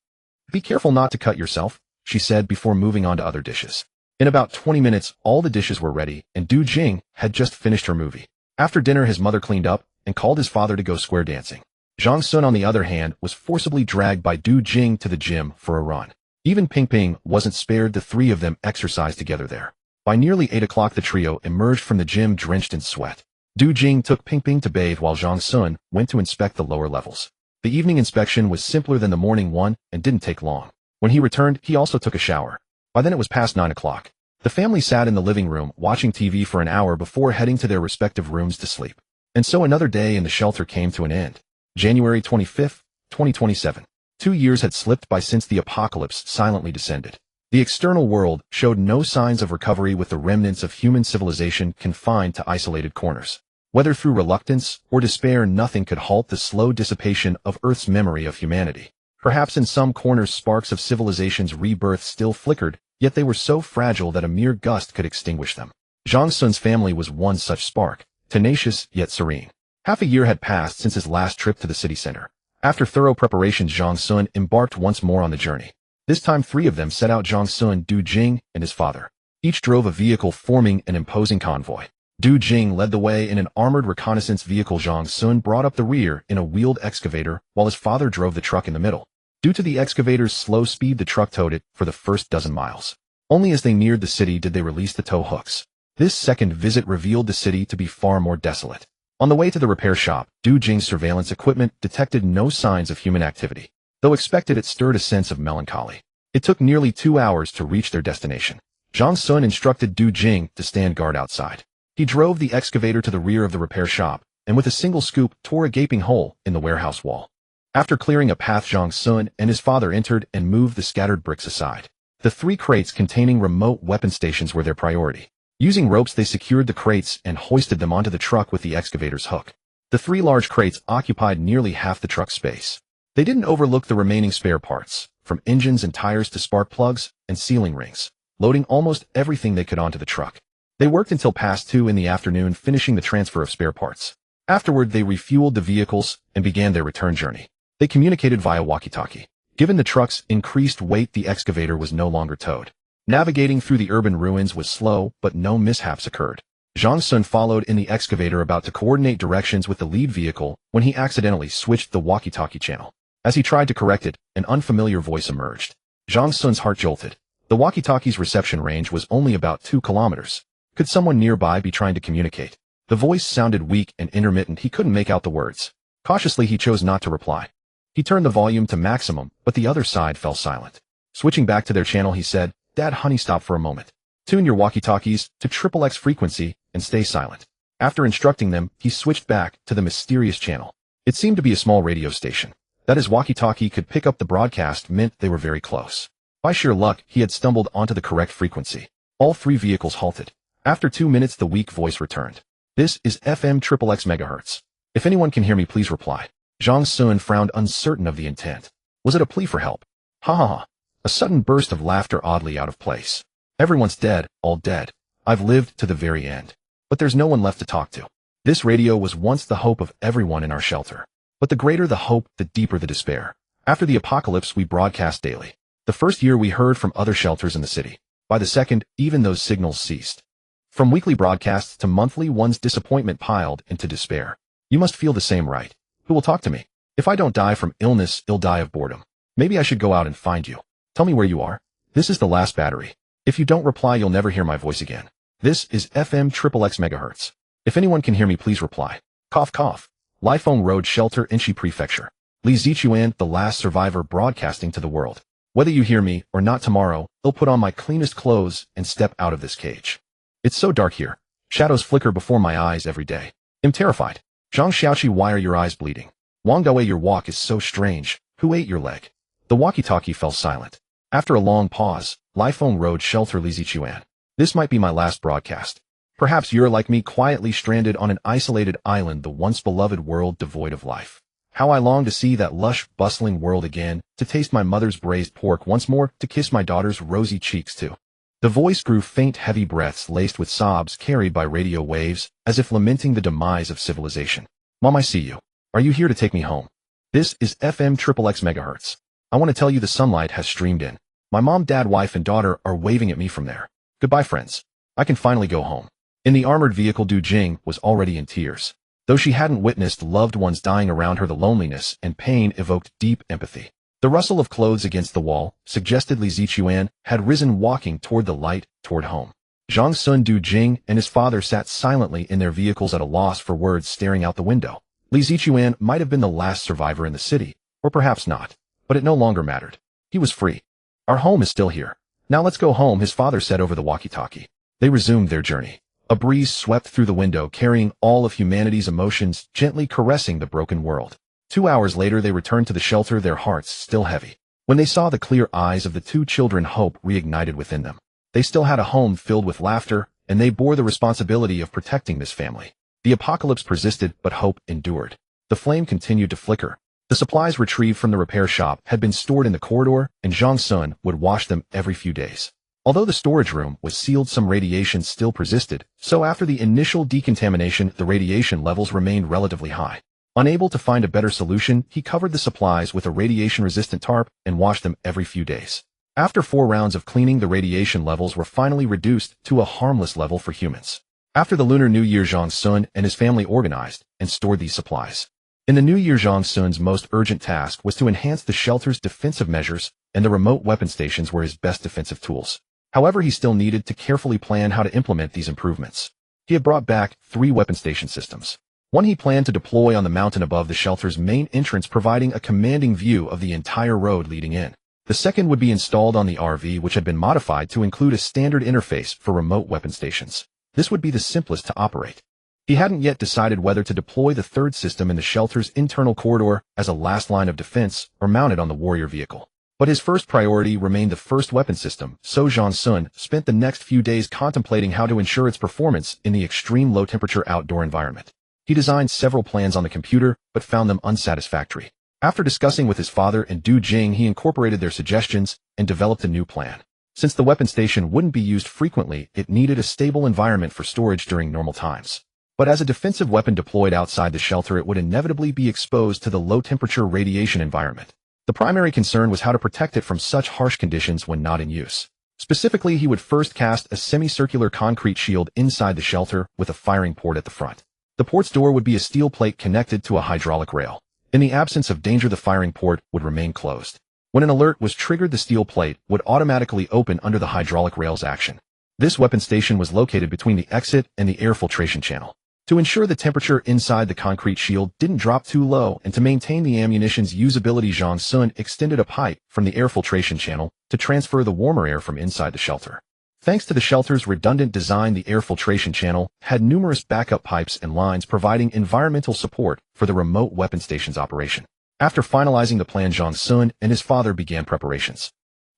Be careful not to cut yourself," she said before moving on to other dishes. In about 20 minutes, all the dishes were ready, and Du Jing had just finished her movie. After dinner, his mother cleaned up and called his father to go square dancing. Zhang Sun, on the other hand, was forcibly dragged by Du Jing to the gym for a run. Even Pingping wasn't spared. The 3 of them exercised together there. By nearly 8 o'clock, the trio emerged from the gym drenched in sweat. Du Jing took Pingping to bathe while Zhang Sun went to inspect the lower levels. The evening inspection was simpler than the morning one and didn't take long. When he returned, he also took a shower. By then it was past 9 o'clock. The family sat in the living room watching TV for an hour before heading to their respective rooms to sleep. And so another day in the shelter came to an end. January 25th, 2027. 2 years had slipped by since the apocalypse silently descended. The external world showed no signs of recovery, with the remnants of human civilization confined to isolated corners. Whether through reluctance or despair, nothing could halt the slow dissipation of Earth's memory of humanity. Perhaps in some corners sparks of civilization's rebirth still flickered, yet they were so fragile that a mere gust could extinguish them. Zhang Sun's family was one such spark, tenacious yet serene. Half a year had passed since his last trip to the city center. After thorough preparations, Zhang Sun embarked once more on the journey. This time 3 of them set out: Zhang Sun, Du Jing, and his father. Each drove a vehicle forming an imposing convoy. Du Jing led the way in an armored reconnaissance vehicle. Zhang Sun brought up the rear in a wheeled excavator, while his father drove the truck in the middle. Due to the excavator's slow speed, the truck towed it for the first dozen miles. Only as they neared the city did they release the tow hooks. This second visit revealed the city to be far more desolate. On the way to the repair shop, Du Jing's surveillance equipment detected no signs of human activity. Though expected, it stirred a sense of melancholy. It took nearly 2 hours to reach their destination. Zhang Sun instructed Du Jing to stand guard outside. He drove the excavator to the rear of the repair shop, and with a single scoop tore a gaping hole in the warehouse wall. After clearing a path, Zhang Sun and his father entered and moved the scattered bricks aside. The 3 crates containing remote weapon stations were their priority. Using ropes, they secured the crates and hoisted them onto the truck with the excavator's hook. The 3 large crates occupied nearly half the truck's space. They didn't overlook the remaining spare parts, from engines and tires to spark plugs and sealing rings, loading almost everything they could onto the truck. They worked until past 2 in the afternoon, finishing the transfer of spare parts. Afterward, they refueled the vehicles and began their return journey. They communicated via walkie-talkie. Given the truck's increased weight, the excavator was no longer towed. Navigating through the urban ruins was slow, but no mishaps occurred. Zhang Sun followed in the excavator, about to coordinate directions with the lead vehicle, when he accidentally switched the walkie-talkie channel. As he tried to correct it, an unfamiliar voice emerged. Zhang Sun's heart jolted. The walkie-talkie's reception range was only about 2 kilometers. Could someone nearby be trying to communicate? The voice sounded weak and intermittent. He couldn't make out the words. Cautiously, he chose not to reply. He turned the volume to maximum, but the other side fell silent. Switching back to their channel, he said, "Dad, honey, stop for a moment. Tune your walkie-talkies to XXX frequency and stay silent." After instructing them, he switched back to the mysterious channel. It seemed to be a small radio station. That his walkie-talkie could pick up the broadcast meant they were very close. By sheer luck, he had stumbled onto the correct frequency. All 3 vehicles halted. After 2 minutes, the weak voice returned. "This is FM XXX megahertz. If anyone can hear me, please reply." Zhang Sun frowned, uncertain of the intent. Was it a plea for help? Ha ha ha. A sudden burst of laughter, oddly out of place. "Everyone's dead, all dead. I've lived to the very end. But there's no one left to talk to." This radio was once the hope of everyone in our shelter. But the greater the hope, the deeper the despair. After the apocalypse, we broadcast daily. The first year, we heard from other shelters in the city. By the second, even those signals ceased. From weekly broadcasts to monthly ones, disappointment piled into despair. You must feel the same, right? Who will talk to me? If I don't die from illness, I'll die of boredom. Maybe I should go out and find you. Tell me where you are. This is the last battery. If you don't reply, you'll never hear my voice again. This is FM XXX megahertz. If anyone can hear me, please reply. Cough cough. Lifeng Road Shelter, Inchi Prefecture. Li Zichuan, the last survivor, broadcasting to the world. Whether you hear me or not, tomorrow, I'll put on my cleanest clothes and step out of this cage. It's so dark here. Shadows flicker before my eyes every day. I'm terrified. Zhang Xiaoqi, why are your eyes bleeding? Wang Dawei, your walk is so strange. Who ate your leg? The walkie-talkie fell silent. After a long pause, Lifeng Road Shelter, Li Zichuan. This might be my last broadcast. Perhaps you're like me, quietly stranded on an isolated island, the once beloved world devoid of life. How I long to see that lush, bustling world again, to taste my mother's braised pork once more, to kiss my daughter's rosy cheeks too. The voice grew faint, heavy breaths laced with sobs carried by radio waves, as if lamenting the demise of civilization. Mom, I see you. Are you here to take me home? This is FM XXX megahertz. I want to tell you the sunlight has streamed in. My mom, dad, wife, and daughter are waving at me from there. Goodbye, friends. I can finally go home. In the armored vehicle, Du Jing was already in tears. Though she hadn't witnessed loved ones dying around her, the loneliness and pain evoked deep empathy. The rustle of clothes against the wall suggested Li Zichuan had risen, walking toward the light, toward home. Zhang Sun, Du Jing, and his father sat silently in their vehicles, at a loss for words, staring out the window. Li Zichuan might have been the last survivor in the city, or perhaps not, but it no longer mattered. He was free. Our home is still here. Now let's go home, his father said over the walkie-talkie. They resumed their journey. A breeze swept through the window, carrying all of humanity's emotions, gently caressing the broken world. 2 hours later, they returned to the shelter, their hearts still heavy. When they saw the clear eyes of the 2 children, hope reignited within them. They still had a home filled with laughter, and they bore the responsibility of protecting this family. The apocalypse persisted, but hope endured. The flame continued to flicker. The supplies retrieved from the repair shop had been stored in the corridor, and Zhang Sun would wash them every few days. Although the storage room was sealed, some radiation still persisted, so after the initial decontamination, the radiation levels remained relatively high. Unable to find a better solution, he covered the supplies with a radiation-resistant tarp and washed them every few days. After 4 rounds of cleaning, the radiation levels were finally reduced to a harmless level for humans. After the Lunar New Year, Zhang Sun and his family organized and stored these supplies. In the new year, Zhang Sun's most urgent task was to enhance the shelter's defensive measures, and the remote weapon stations were his best defensive tools. However, he still needed to carefully plan how to implement these improvements. He had brought back 3 weapon station systems. One he planned to deploy on the mountain above the shelter's main entrance, providing a commanding view of the entire road leading in. The second would be installed on the RV, which had been modified to include a standard interface for remote weapon stations. This would be the simplest to operate. He hadn't yet decided whether to deploy the third system in the shelter's internal corridor as a last line of defense or mount it on the warrior vehicle. But his first priority remained the first weapon system, so Zhang Sun spent the next few days contemplating how to ensure its performance in the extreme low-temperature outdoor environment. He designed several plans on the computer, but found them unsatisfactory. After discussing with his father and Du Jing, he incorporated their suggestions and developed a new plan. Since the weapon station wouldn't be used frequently, it needed a stable environment for storage during normal times. But as a defensive weapon deployed outside the shelter, it would inevitably be exposed to the low-temperature radiation environment. The primary concern was how to protect it from such harsh conditions when not in use. Specifically, he would first cast a semicircular concrete shield inside the shelter with a firing port at the front. The port's door would be a steel plate connected to a hydraulic rail. In the absence of danger, the firing port would remain closed. When an alert was triggered, the steel plate would automatically open under the hydraulic rail's action. This weapon station was located between the exit and the air filtration channel. To ensure the temperature inside the concrete shield didn't drop too low and to maintain the ammunition's usability, Zhang Sun extended a pipe from the air filtration channel to transfer the warmer air from inside the shelter. Thanks to the shelter's redundant design, the air filtration channel had numerous backup pipes and lines providing environmental support for the remote weapon station's operation. After finalizing the plan, Zhang Sun and his father began preparations.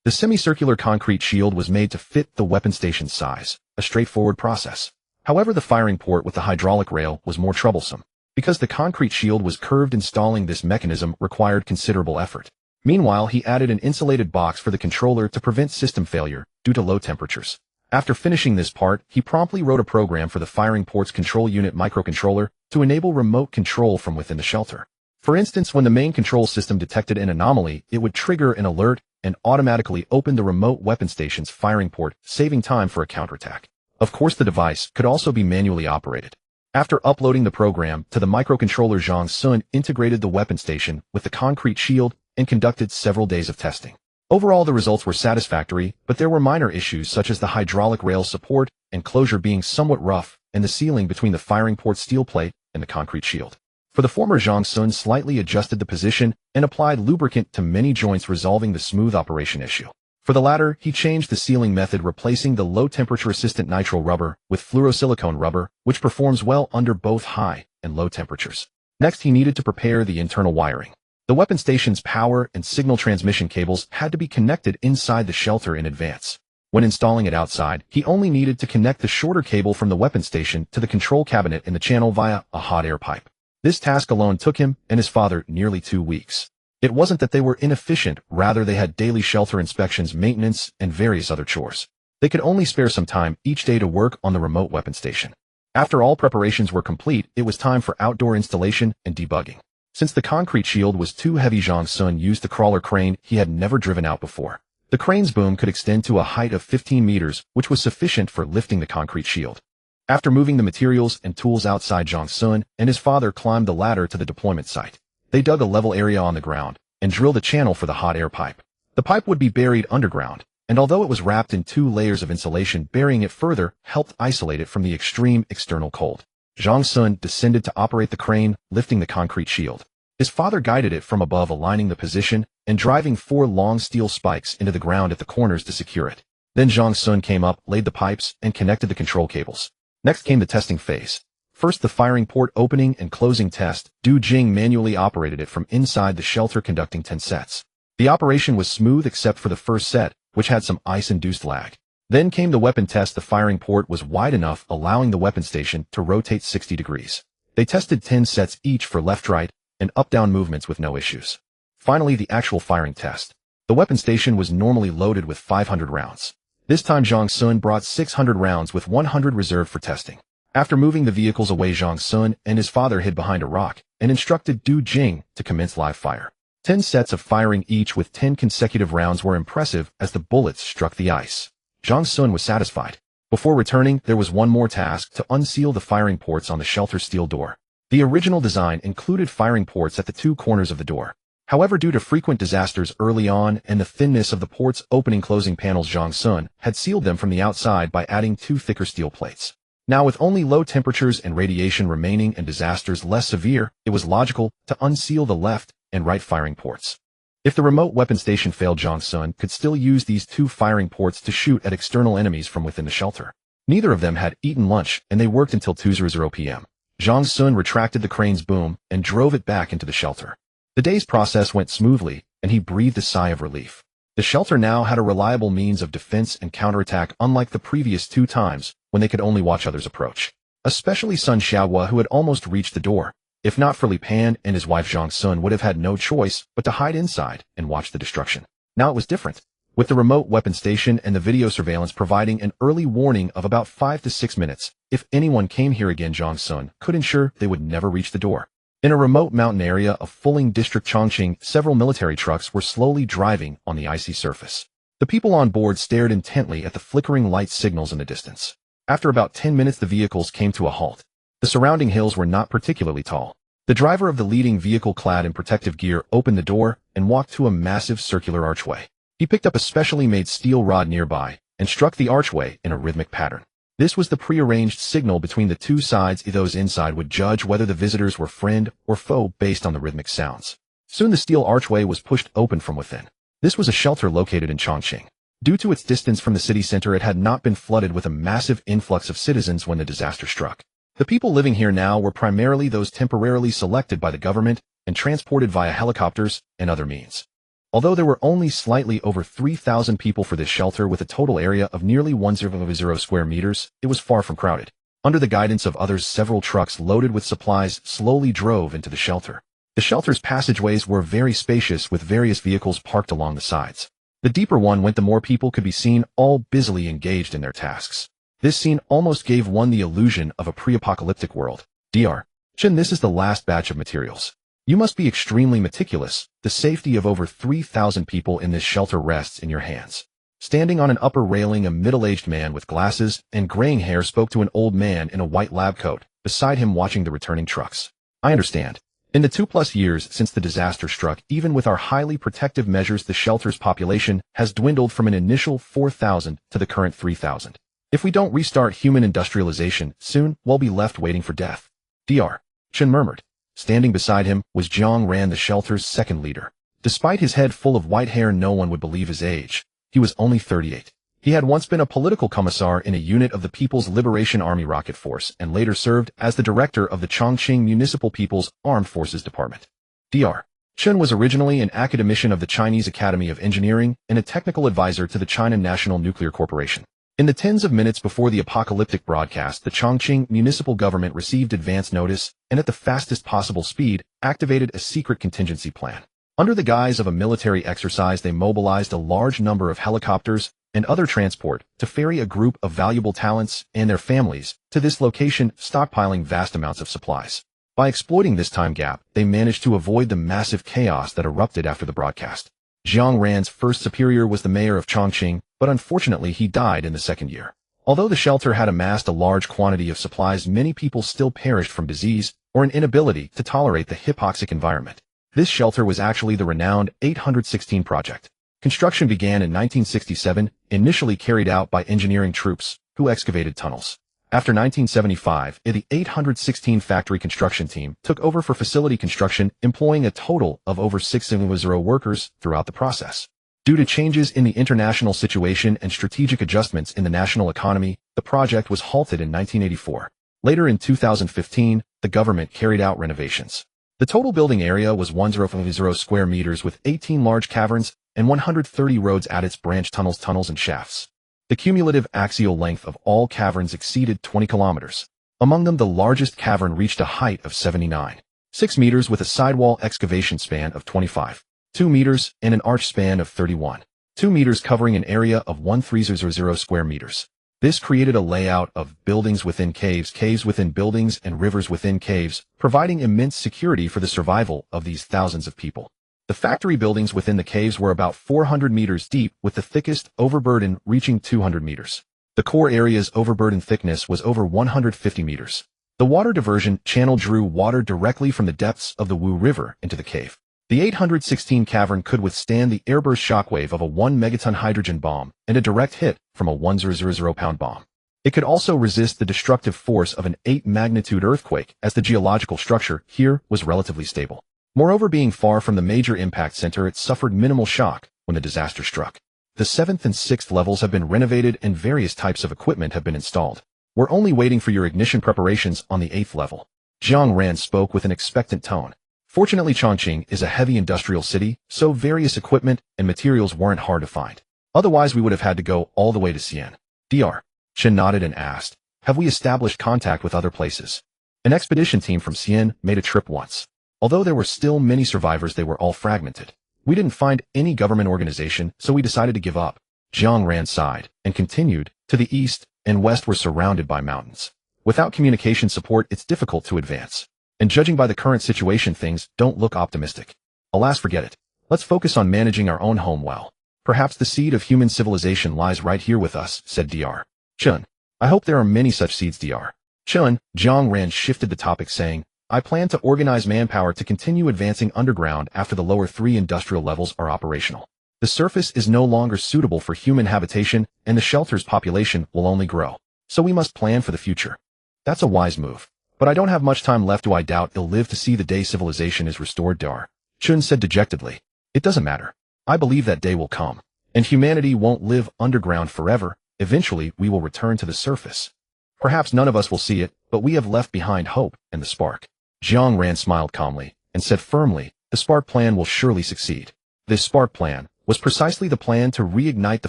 The semicircular concrete shield was made to fit the weapon station's size, a straightforward process. However, the firing port with the hydraulic rail was more troublesome. Because the concrete shield was curved, installing this mechanism required considerable effort. Meanwhile, he added an insulated box for the controller to prevent system failure due to low temperatures. After finishing this part, he promptly wrote a program for the firing port's control unit microcontroller to enable remote control from within the shelter. For instance, when the main control system detected an anomaly, it would trigger an alert and automatically open the remote weapon station's firing port, saving time for a counterattack. Of course, the device could also be manually operated. After uploading the program to the microcontroller, Zhang Sun integrated the weapon station with the concrete shield and conducted several days of testing. Overall, the results were satisfactory, but there were minor issues such as the hydraulic rail support and closure being somewhat rough and the sealing between the firing port steel plate and the concrete shield. For the former, Zhang Sun slightly adjusted the position and applied lubricant to many joints, resolving the smooth operation issue. For the latter, he changed the sealing method, replacing the low-temperature assistant nitrile rubber with fluorosilicone rubber, which performs well under both high and low temperatures. Next, he needed to prepare the internal wiring. The weapon station's power and signal transmission cables had to be connected inside the shelter in advance. When installing it outside, he only needed to connect the shorter cable from the weapon station to the control cabinet in the channel via a hot air pipe. This task alone took him and his father nearly 2 weeks. It wasn't that they were inefficient, rather they had daily shelter inspections, maintenance, and various other chores. They could only spare some time each day to work on the remote weapon station. After all preparations were complete, it was time for outdoor installation and debugging. Since the concrete shield was too heavy, Zhang Sun used the crawler crane he had never driven out before. The crane's boom could extend to a height of 15 meters, which was sufficient for lifting the concrete shield. After moving the materials and tools outside, Zhang Sun and his father climbed the ladder to the deployment site. They dug a level area on the ground and drilled a channel for the hot air pipe. The pipe would be buried underground, and although it was wrapped in 2 layers of insulation, burying it further helped isolate it from the extreme external cold. Zhang Sun descended to operate the crane, lifting the concrete shield. His father guided it from above, aligning the position and driving 4 long steel spikes into the ground at the corners to secure it. Then Zhang Sun came up, laid the pipes, and connected the control cables. Next came the testing phase. First, the firing port opening and closing test. Du Jing manually operated it from inside the shelter, conducting 10 sets. The operation was smooth except for the first set, which had some ice-induced lag. Then came the weapon test. The firing port was wide enough, allowing the weapon station to rotate 60 degrees. They tested 10 sets each for left-right and up-down movements with no issues. Finally, the actual firing test. The weapon station was normally loaded with 500 rounds. This time Zhang Sun brought 600 rounds with 100 reserved for testing. After moving the vehicles away, Zhang Sun and his father hid behind a rock and instructed Du Jing to commence live fire. 10 sets of firing each with 10 consecutive rounds were impressive as the bullets struck the ice. Zhang Sun was satisfied. Before returning, there was one more task: to unseal the firing ports on the shelter's steel door. The original design included firing ports at the two corners of the door. However, due to frequent disasters early on and the thinness of the port's opening-closing panels, Zhang Sun had sealed them from the outside by adding two thicker steel plates. Now, with only low temperatures and radiation remaining and disasters less severe, it was logical to unseal the left and right firing ports. If the remote weapon station failed, Zhang Sun could still use these two firing ports to shoot at external enemies from within the shelter. Neither of them had eaten lunch, and they worked until 2:00 p.m. Zhang Sun retracted the crane's boom and drove it back into the shelter. The day's process went smoothly, and he breathed a sigh of relief. The shelter now had a reliable means of defense and counterattack, unlike the previous two times when they could only watch others approach. Especially Sun Xiaohua, who had almost reached the door. If not for Li Pan and his wife, Zhang Sun would have had no choice but to hide inside and watch the destruction. Now it was different. With the remote weapon station and the video surveillance providing an early warning of about 5 to 6 minutes, if anyone came here again, Zhang Sun could ensure they would never reach the door. In a remote mountain area of Fuling District, Chongqing, several military trucks were slowly driving on the icy surface. The people on board stared intently at the flickering light signals in the distance. After about 10 minutes, the vehicles came to a halt. The surrounding hills were not particularly tall. The driver of the leading vehicle, clad in protective gear, opened the door and walked to a massive circular archway. He picked up a specially made steel rod nearby and struck the archway in a rhythmic pattern. This was the prearranged signal between the two sides. Those inside would judge whether the visitors were friend or foe based on the rhythmic sounds. Soon the steel archway was pushed open from within. This was a shelter located in Chongqing. Due to its distance from the city center, it had not been flooded with a massive influx of citizens when the disaster struck. The people living here now were primarily those temporarily selected by the government and transported via helicopters and other means. Although there were only slightly over 3,000 people for this shelter with a total area of nearly 100 square meters, it was far from crowded. Under the guidance of others, several trucks loaded with supplies slowly drove into the shelter. The shelter's passageways were very spacious, with various vehicles parked along the sides. The deeper one went, the more people could be seen, all busily engaged in their tasks. This scene almost gave one the illusion of a pre-apocalyptic world. Dr. Chen, this is the last batch of materials. You must be extremely meticulous. The safety of over 3,000 people in this shelter rests in your hands. Standing on an upper railing, a middle-aged man with glasses and graying hair spoke to an old man in a white lab coat, beside him watching the returning trucks. I understand. In the 2+ years since the disaster struck, even with our highly protective measures, the shelter's population has dwindled from an initial 4,000 to the current 3,000. If we don't restart human industrialization, soon we'll be left waiting for death. Dr. Chen murmured. Standing beside him was Jiang Ran, the shelter's second leader. Despite his head full of white hair, no one would believe his age. He was only 38. He had once been a political commissar in a unit of the People's Liberation Army Rocket Force and later served as the director of the Chongqing Municipal People's Armed Forces Department. Dr. Chen was originally an academician of the Chinese Academy of Engineering and a technical advisor to the China National Nuclear Corporation. In the tens of minutes before the apocalyptic broadcast, the Chongqing municipal government received advance notice and at the fastest possible speed activated a secret contingency plan. Under the guise of a military exercise, they mobilized a large number of helicopters and other transport to ferry a group of valuable talents and their families to this location, stockpiling vast amounts of supplies. By exploiting this time gap, they managed to avoid the massive chaos that erupted after the broadcast. Jiang Ran's first superior was the mayor of Chongqing, but unfortunately he died in the second year. Although the shelter had amassed a large quantity of supplies, many people still perished from disease or an inability to tolerate the hypoxic environment. This shelter was actually the renowned 816 project. Construction began in 1967, initially carried out by engineering troops who excavated tunnels. After 1975, the 816 factory construction team took over for facility construction, employing a total of over 600 workers throughout the process. Due to changes in the international situation and strategic adjustments in the national economy, the project was halted in 1984. Later in 2015, the government carried out renovations. The total building area was 100 square meters with 18 large caverns and 130 roads at its branch tunnels and shafts. The cumulative axial length of all caverns exceeded 20 kilometers. Among them, the largest cavern reached a height of 79.6 meters with a sidewall excavation span of 25.2 meters and an arch span of 31. 2 meters covering an area of 1,300 square meters. This created a layout of buildings within caves, caves within buildings, and rivers within caves, providing immense security for the survival of these thousands of people. The factory buildings within the caves were about 400 meters deep, with the thickest overburden reaching 200 meters. The core area's overburden thickness was over 150 meters. The water diversion channel drew water directly from the depths of the Wu River into the cave. The 816 cavern could withstand the airburst shockwave of a 1 megaton hydrogen bomb and a direct hit from a 1,000-pound bomb. It could also resist the destructive force of an 8-magnitude earthquake, as the geological structure here was relatively stable. Moreover, being far from the major impact center, it suffered minimal shock when the disaster struck. The 7th and 6th levels have been renovated and various types of equipment have been installed. We're only waiting for your ignition preparations on the 8th level. Jiang Ran spoke with an expectant tone. Fortunately, Chongqing is a heavy industrial city, so various equipment and materials weren't hard to find. Otherwise, we would have had to go all the way to Xi'an. Dr. Chen nodded and asked, have we established contact with other places? An expedition team from Xi'an made a trip once. Although there were still many survivors, they were all fragmented. We didn't find any government organization, so we decided to give up. Jiang Ran sighed and continued. To the east and west were surrounded by mountains. Without communication support, it's difficult to advance. And judging by the current situation, things don't look optimistic. Alas, forget it. Let's focus on managing our own home well. Perhaps the seed of human civilization lies right here with us, said Dr. Chen. I hope there are many such seeds, Dr. Chen. Jiang Ran shifted the topic, saying, I plan to organize manpower to continue advancing underground after the lower 3 industrial levels are operational. The surface is no longer suitable for human habitation, and the shelter's population will only grow. So we must plan for the future. That's a wise move. But I don't have much time left. I doubt I'll live to see the day civilization is restored, Dr. Chen said dejectedly. It doesn't matter. I believe that day will come. And humanity won't live underground forever. Eventually, we will return to the surface. Perhaps none of us will see it, but we have left behind hope and the spark. Jiang Ran smiled calmly and said firmly, the spark plan will surely succeed. This spark plan was precisely the plan to reignite the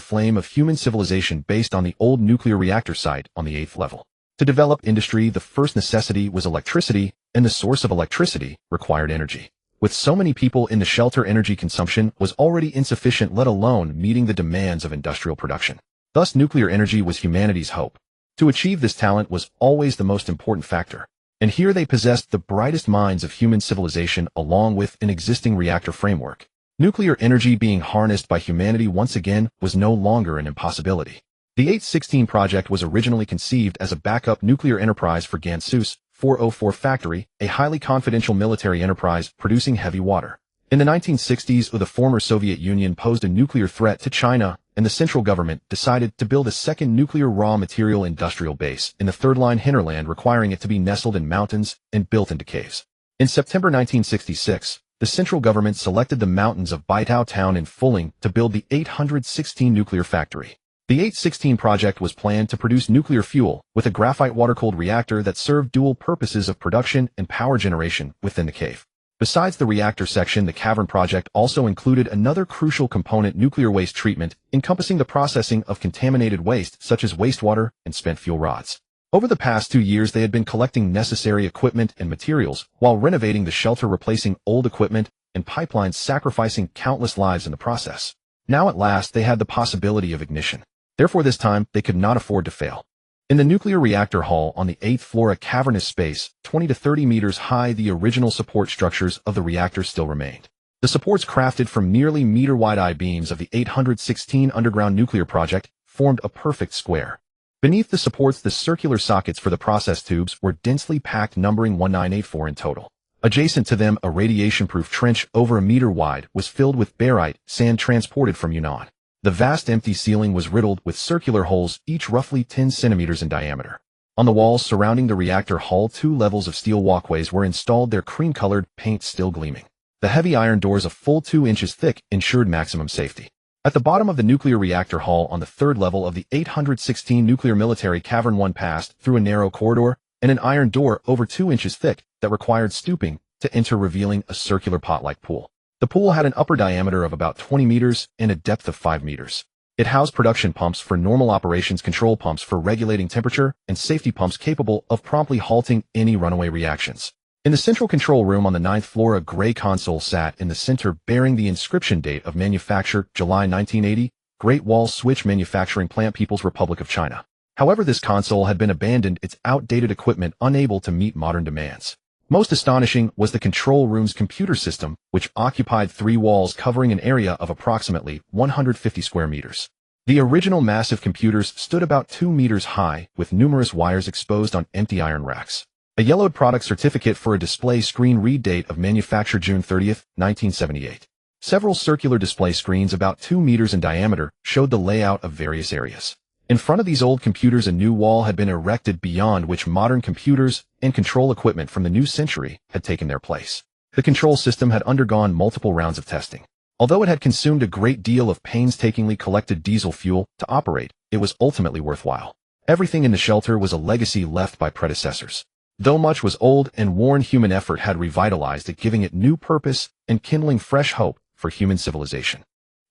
flame of human civilization based on the old nuclear reactor site on the 8th level. To develop industry, the first necessity was electricity, and the source of electricity required energy. With so many people in the shelter, energy consumption was already insufficient, let alone meeting the demands of industrial production. Thus, nuclear energy was humanity's hope. To achieve this, talent was always the most important factor. And here they possessed the brightest minds of human civilization along with an existing reactor framework. Nuclear energy being harnessed by humanity once again was no longer an impossibility. The 816 project was originally conceived as a backup nuclear enterprise for Gansu's 404 factory, a highly confidential military enterprise producing heavy water. In the 1960s, the former Soviet Union posed a nuclear threat to China, and the central government decided to build a second nuclear raw material industrial base in the third-line hinterland, requiring it to be nestled in mountains and built into caves. In September 1966, the central government selected the mountains of Baitao town in Fuling to build the 816 nuclear factory. The 816 project was planned to produce nuclear fuel with a graphite water-cooled reactor that served dual purposes of production and power generation within the cave. Besides the reactor section, the cavern project also included another crucial component, nuclear waste treatment, encompassing the processing of contaminated waste such as wastewater and spent fuel rods. Over the past 2 years, they had been collecting necessary equipment and materials while renovating the shelter, replacing old equipment and pipelines, sacrificing countless lives in the process. Now at last, they had the possibility of ignition. Therefore, this time, they could not afford to fail. In the nuclear reactor hall on the 8th floor, a cavernous space, 20 to 30 meters high, the original support structures of the reactor still remained. The supports, crafted from nearly meter-wide I-beams of the 816 underground nuclear project, formed a perfect square. Beneath the supports, the circular sockets for the process tubes were densely packed, numbering 1984 in total. Adjacent to them, a radiation-proof trench over a meter wide was filled with barite sand transported from Yunnan. The vast empty ceiling was riddled with circular holes, each roughly 10 centimeters in diameter. On the walls surrounding the reactor hall, 2 levels of steel walkways were installed, their cream-colored paint still gleaming. The heavy iron doors, a full 2 inches thick, ensured maximum safety. At the bottom of the nuclear reactor hall on the 3rd level of the 816 nuclear military cavern, one passed through a narrow corridor and an iron door over 2 inches thick that required stooping to enter, revealing a circular pot-like pool. The pool had an upper diameter of about 20 meters and a depth of 5 meters. It housed production pumps for normal operations, control pumps for regulating temperature, and safety pumps capable of promptly halting any runaway reactions. In the central control room on the 9th floor, a gray console sat in the center bearing the inscription date of manufacture, July 1980, Great Wall Switch Manufacturing Plant, People's Republic of China. However, this console had been abandoned, its outdated equipment unable to meet modern demands. Most astonishing was the control room's computer system, which occupied 3 walls covering an area of approximately 150 square meters. The original massive computers stood about 2 meters high, with numerous wires exposed on empty iron racks. A yellowed product certificate for a display screen read date of manufacture June 30, 1978. Several circular display screens about 2 meters in diameter showed the layout of various areas. In front of these old computers, a new wall had been erected beyond which modern computers and control equipment from the new century had taken their place. The control system had undergone multiple rounds of testing. Although it had consumed a great deal of painstakingly collected diesel fuel to operate, it was ultimately worthwhile. Everything in the shelter was a legacy left by predecessors. Though much was old and worn, human effort had revitalized it, giving it new purpose and kindling fresh hope for human civilization.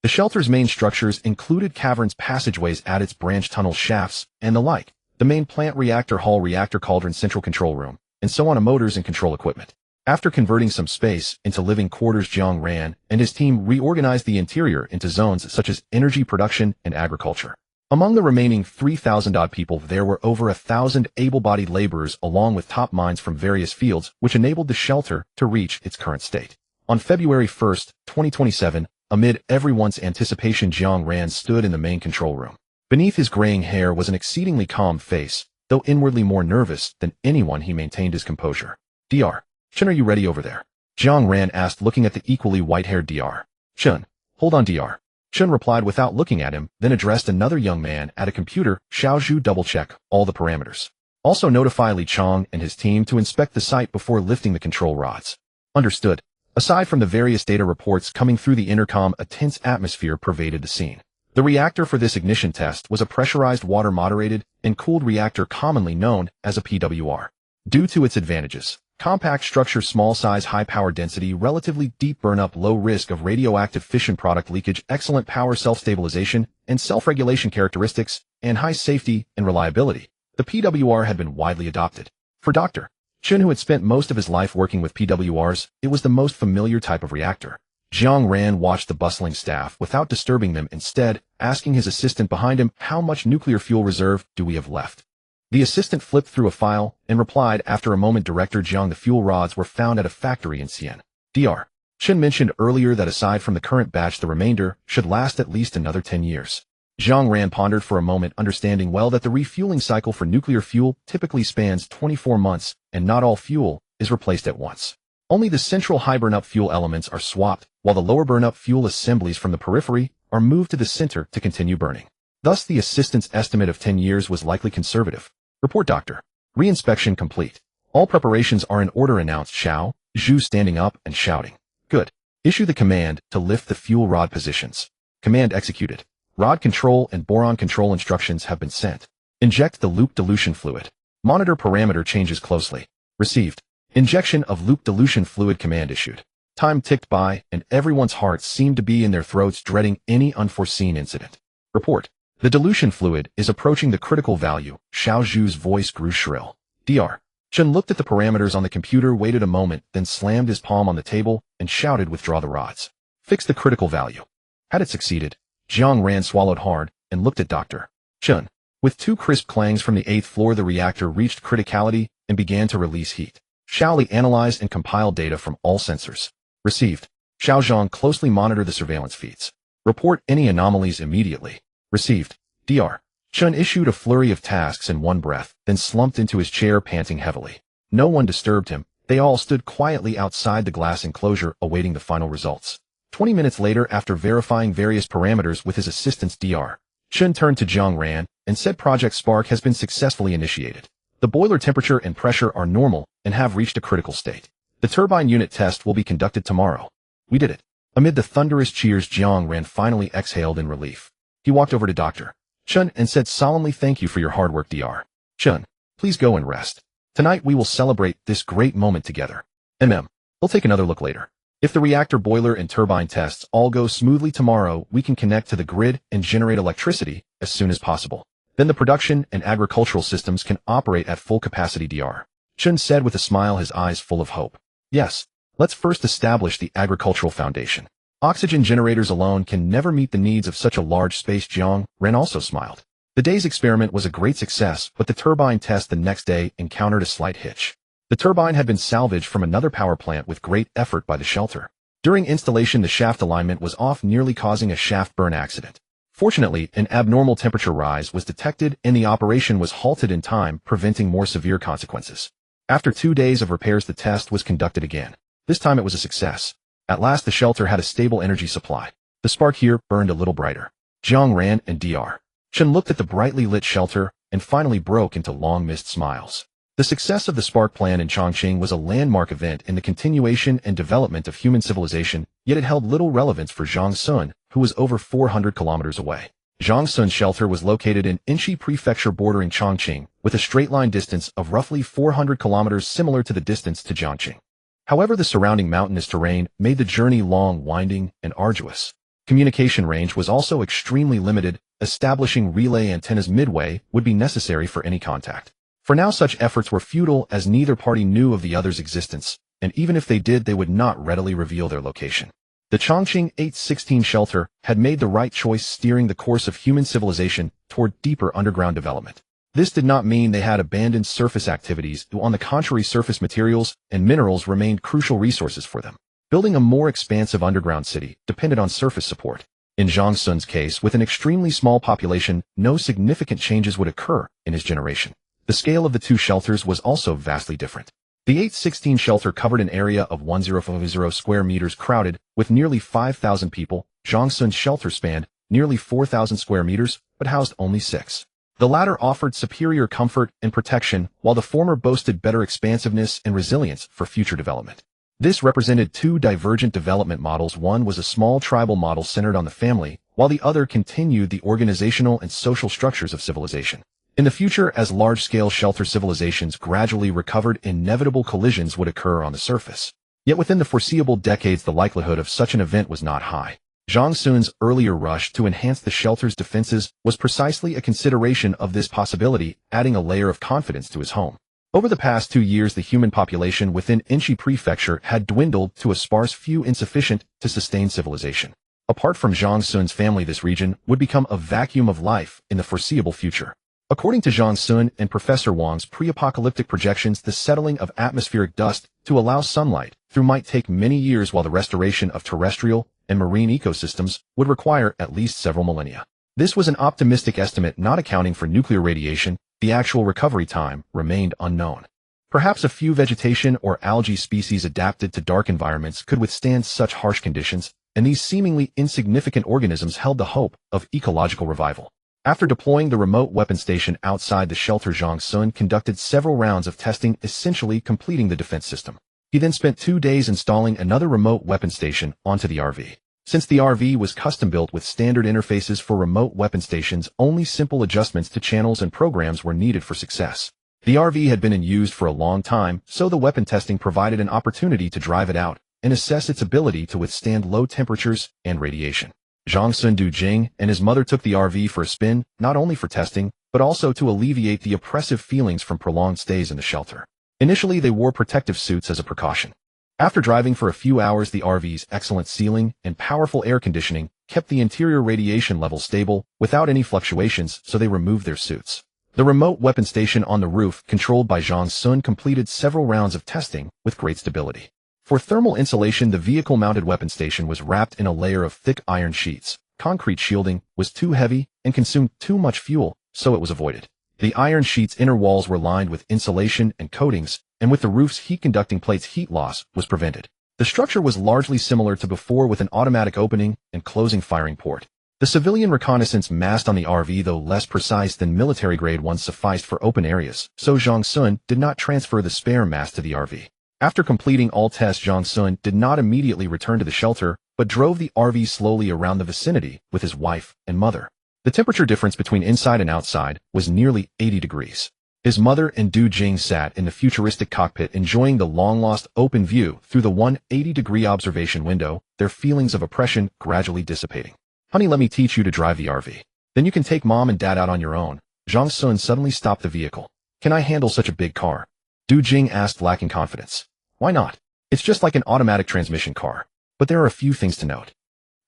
The shelter's main structures included caverns, passageways, adits, branch tunnels, shafts, and the like, the main plant, reactor hall, reactor cauldron, central control room, and so on, motors and control equipment. After converting some space into living quarters, Jiang Ran and his team reorganized the interior into zones such as energy production and agriculture. Among the remaining 3,000-odd people, there were over 1,000 able-bodied laborers along with top minds from various fields, which enabled the shelter to reach its current state. On February 1, 2027, amid everyone's anticipation, Jiang Ran stood in the main control room. Beneath his graying hair was an exceedingly calm face, though inwardly more nervous than anyone. He maintained his composure. Dr. Chen, are you ready over there? Jiang Ran asked, looking at the equally white-haired Dr. Chen. Hold on, Dr. Chen replied without looking at him, then addressed another young man at a computer. Xiao Zhu, double-check all the parameters. Also notify Li Chong and his team to inspect the site before lifting the control rods. Understood. Aside from the various data reports coming through the intercom, a tense atmosphere pervaded the scene. The reactor for this ignition test was a pressurized water-moderated and cooled reactor commonly known as a PWR. Due to its advantages, compact structure, small size, high power density, relatively deep burn-up, low risk of radioactive fission product leakage, excellent power self-stabilization and self-regulation characteristics, and high safety and reliability, the PWR had been widely adopted. For Dr. Chen, who had spent most of his life working with PWRs, it was the most familiar type of reactor. Jiang Ran watched the bustling staff without disturbing them, instead asking his assistant behind him, how much nuclear fuel reserve do we have left? The assistant flipped through a file and replied after a moment, Director Jiang, the fuel rods were found at a factory in Xi'an. Dr. Chen mentioned earlier that aside from the current batch, the remainder should last at least another 10 years. Jiang Ran pondered for a moment, understanding well that the refueling cycle for nuclear fuel typically spans 24 months, and not all fuel is replaced at once. Only the central high burn-up fuel elements are swapped, while the lower burn-up fuel assemblies from the periphery are moved to the center to continue burning. Thus, the assistant's estimate of 10 years was likely conservative. Report, Doctor. Reinspection complete. All preparations are in order, announced Xiao Zhu, standing up and shouting. Good. Issue the command to lift the fuel rod positions. Command executed. Rod control and boron control instructions have been sent. Inject the loop dilution fluid. Monitor parameter changes closely. Received. Injection of loop dilution fluid. Command issued. Time ticked by, and everyone's hearts seemed to be in their throats, dreading any unforeseen incident. Report. The dilution fluid is approaching the critical value. Xiao Zhu's voice grew shrill. Dr. Chen looked at the parameters on the computer, waited a moment, then slammed his palm on the table and shouted, withdraw the rods. Fix the critical value. Had it succeeded? Jiang Ran swallowed hard and looked at Dr. Chen. With 2 crisp clangs from the 8th floor, the reactor reached criticality and began to release heat. Xiao Li analyzed and compiled data from all sensors. Received. Xiao Zhang, closely monitor the surveillance feeds. Report any anomalies immediately. Received. Dr. Chen issued a flurry of tasks in one breath, then slumped into his chair, panting heavily. No one disturbed him. They all stood quietly outside the glass enclosure, awaiting the final results. 20 minutes later, after verifying various parameters with his assistants, Dr. Chen turned to Jiang Ran and said, Project Spark has been successfully initiated. The boiler temperature and pressure are normal and have reached a critical state. The turbine unit test will be conducted tomorrow. We did it. Amid the thunderous cheers, Jiang Ran finally exhaled in relief. He walked over to Dr. Chen and said solemnly, thank you for your hard work, Dr. Chen. Please go and rest. Tonight we will celebrate this great moment together. We'll take another look later. If the reactor, boiler, and turbine tests all go smoothly tomorrow, we can connect to the grid and generate electricity as soon as possible. Then the production and agricultural systems can operate at full capacity, Dr. Chen said with a smile, his eyes full of hope. Yes, let's first establish the agricultural foundation. Oxygen generators alone can never meet the needs of such a large space. Jiang Ren also smiled. The day's experiment was a great success, but the turbine test the next day encountered a slight hitch. The turbine had been salvaged from another power plant with great effort by the shelter. During installation, the shaft alignment was off, nearly causing a shaft burn accident. Fortunately, an abnormal temperature rise was detected and the operation was halted in time, preventing more severe consequences. After 2 days of repairs, the test was conducted again. This time it was a success. At last, the shelter had a stable energy supply. The spark here burned a little brighter. Jiang Ran and Dr. Chen looked at the brightly lit shelter and finally broke into long mist smiles. The success of the spark plan in Chongqing was a landmark event in the continuation and development of human civilization, yet it held little relevance for Zhang Sun, who was over 400 kilometers away. Zhang Sun's shelter was located in Inchi Prefecture bordering Chongqing, with a straight-line distance of roughly 400 kilometers, similar to the distance to Jiangqing. However, the surrounding mountainous terrain made the journey long, winding, and arduous. Communication range was also extremely limited. Establishing relay antennas midway would be necessary for any contact. For now, such efforts were futile, as neither party knew of the other's existence, and even if they did, they would not readily reveal their location. The Chongqing 816 shelter had made the right choice, steering the course of human civilization toward deeper underground development. This did not mean they had abandoned surface activities. On the contrary, surface materials and minerals remained crucial resources for them. Building a more expansive underground city depended on surface support. In Zhang Sun's case, with an extremely small population, no significant changes would occur in his generation. The scale of the two shelters was also vastly different. The 816 shelter covered an area of 1050 square meters, crowded with nearly 5,000 people. Zhang Sun's shelter spanned nearly 4,000 square meters, but housed only 6. The latter offered superior comfort and protection, while the former boasted better expansiveness and resilience for future development. This represented two divergent development models. One was a small tribal model centered on the family, while the other continued the organizational and social structures of civilization. In the future, as large-scale shelter civilizations gradually recovered, inevitable collisions would occur on the surface. Yet within the foreseeable decades, the likelihood of such an event was not high. Zhang Sun's earlier rush to enhance the shelter's defenses was precisely a consideration of this possibility, adding a layer of confidence to his home. Over the past 2 years, the human population within Inchi Prefecture had dwindled to a sparse few, insufficient to sustain civilization. Apart from Zhang Sun's family, this region would become a vacuum of life in the foreseeable future. According to Zhang Sun and Professor Wang's pre-apocalyptic projections, the settling of atmospheric dust to allow sunlight through might take many years, while the restoration of terrestrial and marine ecosystems would require at least several millennia. This was an optimistic estimate, not accounting for nuclear radiation. The actual recovery time remained unknown. Perhaps a few vegetation or algae species adapted to dark environments could withstand such harsh conditions, and these seemingly insignificant organisms held the hope of ecological revival. After deploying the remote weapon station outside the shelter, Zhang Sun conducted several rounds of testing, essentially completing the defense system. He then spent 2 days installing another remote weapon station onto the RV. Since the RV was custom-built with standard interfaces for remote weapon stations, only simple adjustments to channels and programs were needed for success. The RV had been in use for a long time, so the weapon testing provided an opportunity to drive it out and assess its ability to withstand low temperatures and radiation. Zhang Sun Du Jing and his mother took the RV for a spin, not only for testing, but also to alleviate the oppressive feelings from prolonged stays in the shelter. Initially, they wore protective suits as a precaution. After driving for a few hours, the RV's excellent sealing and powerful air conditioning kept the interior radiation level stable without any fluctuations, so they removed their suits. The remote weapon station on the roof, controlled by Zhang Sun, completed several rounds of testing with great stability. For thermal insulation, the vehicle-mounted weapon station was wrapped in a layer of thick iron sheets. Concrete shielding was too heavy and consumed too much fuel, so it was avoided. The iron sheets' inner walls were lined with insulation and coatings, and with the roof's heat-conducting plates, heat loss was prevented. The structure was largely similar to before, with an automatic opening and closing firing port. The civilian reconnaissance mast on the RV, though less precise than military-grade ones, sufficed for open areas, so Zhang Sun did not transfer the spare mast to the RV. After completing all tests, Zhang Sun did not immediately return to the shelter, but drove the RV slowly around the vicinity with his wife and mother. The temperature difference between inside and outside was nearly 80 degrees. His mother and Du Jing sat in the futuristic cockpit, enjoying the long-lost open view through the 180-degree observation window, their feelings of oppression gradually dissipating. "Honey, let me teach you to drive the RV. Then you can take Mom and Dad out on your own." Zhang Sun suddenly stopped the vehicle. "Can I handle such a big car?" Du Jing asked, lacking confidence. "Why not? It's just like an automatic transmission car. But there are a few things to note.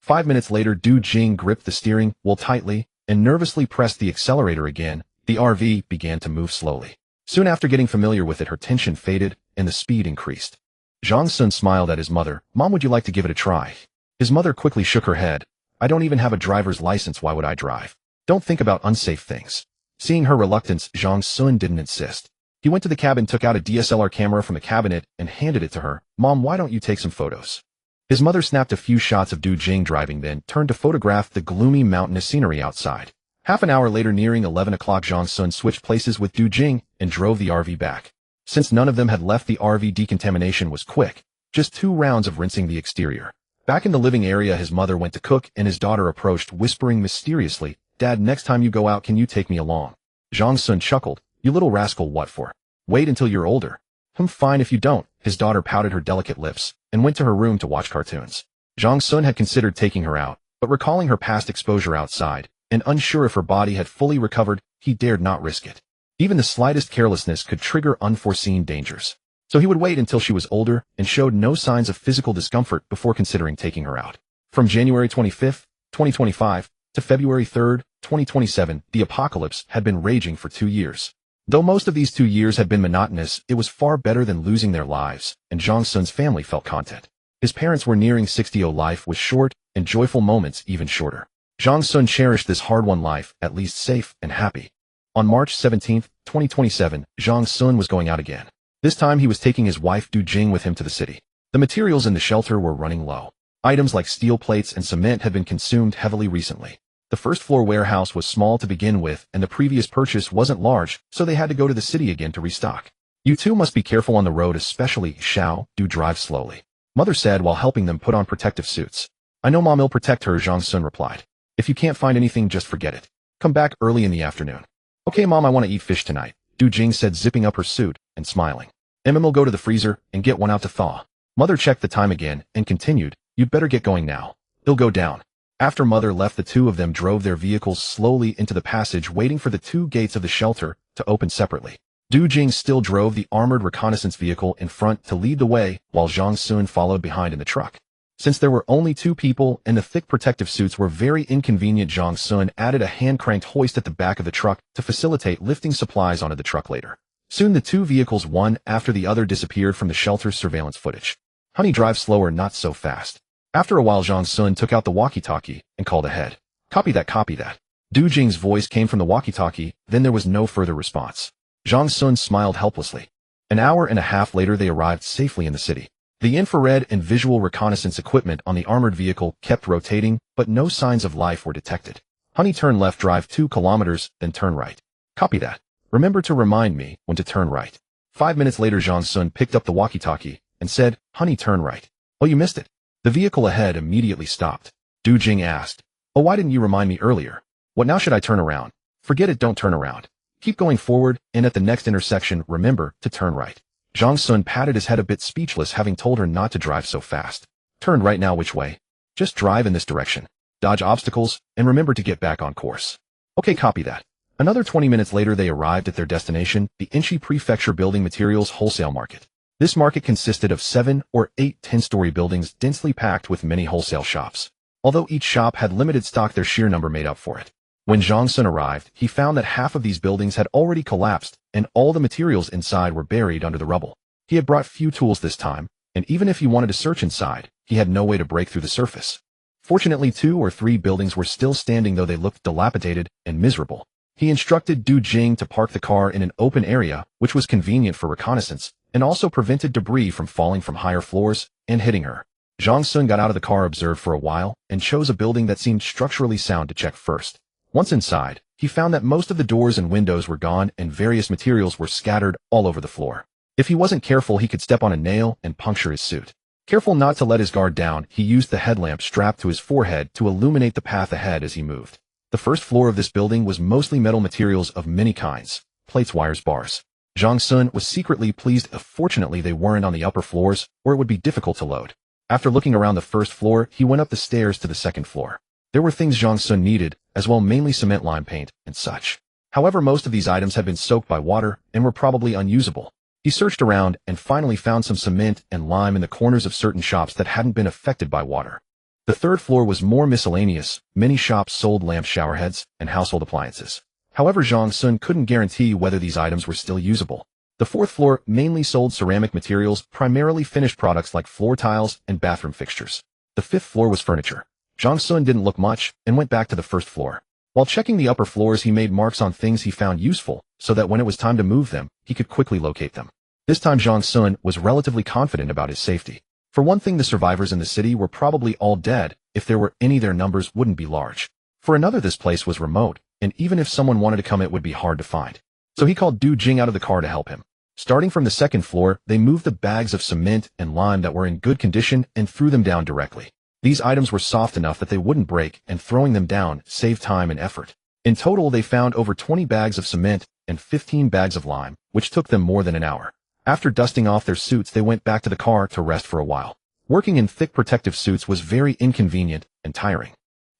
5 minutes later, Du Jing gripped the steering wheel tightly and nervously pressed the accelerator again. The RV began to move slowly. Soon after getting familiar with it, her tension faded and the speed increased. Zhang Sun smiled at his mother. Mom, would you like to give it a try? His mother quickly shook her head. I don't even have a driver's license. Why would I drive? Don't think about unsafe things. Seeing her reluctance, Zhang Sun didn't insist. He went to the cabin, took out a DSLR camera from the cabinet, and handed it to her. Mom, why don't you take some photos? His mother snapped a few shots of Du Jing driving, then turned to photograph the gloomy mountainous scenery outside. Half an hour later, nearing 11 o'clock, Zhang Sun switched places with Du Jing and drove the RV back. Since none of them had left, the RV decontamination was quick. Just 2 rounds of rinsing the exterior. Back in the living area, his mother went to cook and his daughter approached, whispering mysteriously, Dad, next time you go out, can you take me along? Zhang Sun chuckled. You little rascal, what for? Wait until you're older. Fine if you don't. His daughter pouted her delicate lips and went to her room to watch cartoons. Zhang Sun had considered taking her out, but recalling her past exposure outside, and unsure if her body had fully recovered, he dared not risk it. Even the slightest carelessness could trigger unforeseen dangers. So he would wait until she was older and showed no signs of physical discomfort before considering taking her out. From January 25, 2025, to February 3, 2027, the apocalypse had been raging for 2 years. Though most of these 2 years had been monotonous, it was far better than losing their lives, and Zhang Sun's family felt content. His parents were nearing 60. Life was short, and joyful moments even shorter. Zhang Sun cherished this hard-won life, at least safe and happy. On March 17, 2027, Zhang Sun was going out again. This time he was taking his wife Du Jing with him to the city. The materials in the shelter were running low. Items like steel plates and cement had been consumed heavily recently. The first-floor warehouse was small to begin with, and the previous purchase wasn't large, so they had to go to the city again to restock. You two must be careful on the road, especially Xiao. Do drive slowly, Mother said while helping them put on protective suits. I know Mom will protect her, Zhang Sun replied. If you can't find anything, just forget it. Come back early in the afternoon. Okay, Mom, I want to eat fish tonight, Du Jing said, zipping up her suit and smiling. Will go to the freezer and get one out to thaw. Mother checked the time again and continued, you'd better get going now. It'll go down. After Mother left, the two of them drove their vehicles slowly into the passage, waiting for the 2 gates of the shelter to open separately. Du Jing still drove the armored reconnaissance vehicle in front to lead the way, while Zhang Sun followed behind in the truck. Since there were only 2 people and the thick protective suits were very inconvenient, Zhang Sun added a hand-cranked hoist at the back of the truck to facilitate lifting supplies onto the truck later. Soon the 2 vehicles, one after the other, disappeared from the shelter's surveillance footage. Honey, drive slower, not so fast. After a while, Zhang Sun took out the walkie-talkie and called ahead. Copy that, copy that. Du Jing's voice came from the walkie-talkie, then there was no further response. Zhang Sun smiled helplessly. An hour and a half later, they arrived safely in the city. The infrared and visual reconnaissance equipment on the armored vehicle kept rotating, but no signs of life were detected. Honey, turn left, drive 2 kilometers, then turn right. Copy that. Remember to remind me when to turn right. 5 minutes later, Zhang Sun picked up the walkie-talkie and said, Honey, turn right. Oh, you missed it. The vehicle ahead immediately stopped. Du Jing asked, Oh, why didn't you remind me earlier? What now, should I turn around? Forget it, don't turn around. Keep going forward, and at the next intersection, remember to turn right. Zhang Sun patted his head, a bit speechless, having told her not to drive so fast. Turn right now, which way? Just drive in this direction. Dodge obstacles, and remember to get back on course. Okay, copy that. Another 20 minutes later, they arrived at their destination, the Inchi Prefecture Building Materials Wholesale Market. This market consisted of 7 or 8 10-story buildings densely packed with many wholesale shops. Although each shop had limited stock, their sheer number made up for it. When Zhang Sun arrived, he found that half of these buildings had already collapsed, and all the materials inside were buried under the rubble. He had brought few tools this time, and even if he wanted to search inside, he had no way to break through the surface. Fortunately, 2 or 3 buildings were still standing, though they looked dilapidated and miserable. He instructed Du Jing to park the car in an open area, which was convenient for reconnaissance, and also prevented debris from falling from higher floors and hitting her. Zhang Sun got out of the car, observed for a while, and chose a building that seemed structurally sound to check first. Once inside, he found that most of the doors and windows were gone and various materials were scattered all over the floor. If he wasn't careful, he could step on a nail and puncture his suit. Careful not to let his guard down, he used the headlamp strapped to his forehead to illuminate the path ahead as he moved. The first floor of this building was mostly metal materials of many kinds, plates, wires, bars. Zhang Sun was secretly pleased. Fortunately, they weren't on the upper floors, or it would be difficult to load. After looking around the first floor, he went up the stairs to the second floor. There were things Zhang Sun needed, as well, mainly cement, lime paint, and such. However, most of these items had been soaked by water and were probably unusable. He searched around and finally found some cement and lime in the corners of certain shops that hadn't been affected by water. The third floor was more miscellaneous. Many shops sold lamp showerheads and household appliances. However, Zhang Sun couldn't guarantee whether these items were still usable. The fourth floor mainly sold ceramic materials, primarily finished products like floor tiles and bathroom fixtures. The fifth floor was furniture. Zhang Sun didn't look much and went back to the first floor. While checking the upper floors, he made marks on things he found useful, so that when it was time to move them, he could quickly locate them. This time Zhang Sun was relatively confident about his safety. For one thing, the survivors in the city were probably all dead. If there were any, their numbers wouldn't be large. For another, this place was remote, and even if someone wanted to come, it would be hard to find. So he called Du Jing out of the car to help him. Starting from the second floor, they moved the bags of cement and lime that were in good condition and threw them down directly. These items were soft enough that they wouldn't break, and throwing them down saved time and effort. In total, they found over 20 bags of cement and 15 bags of lime, which took them more than an hour. After dusting off their suits, they went back to the car to rest for a while. Working in thick protective suits was very inconvenient and tiring.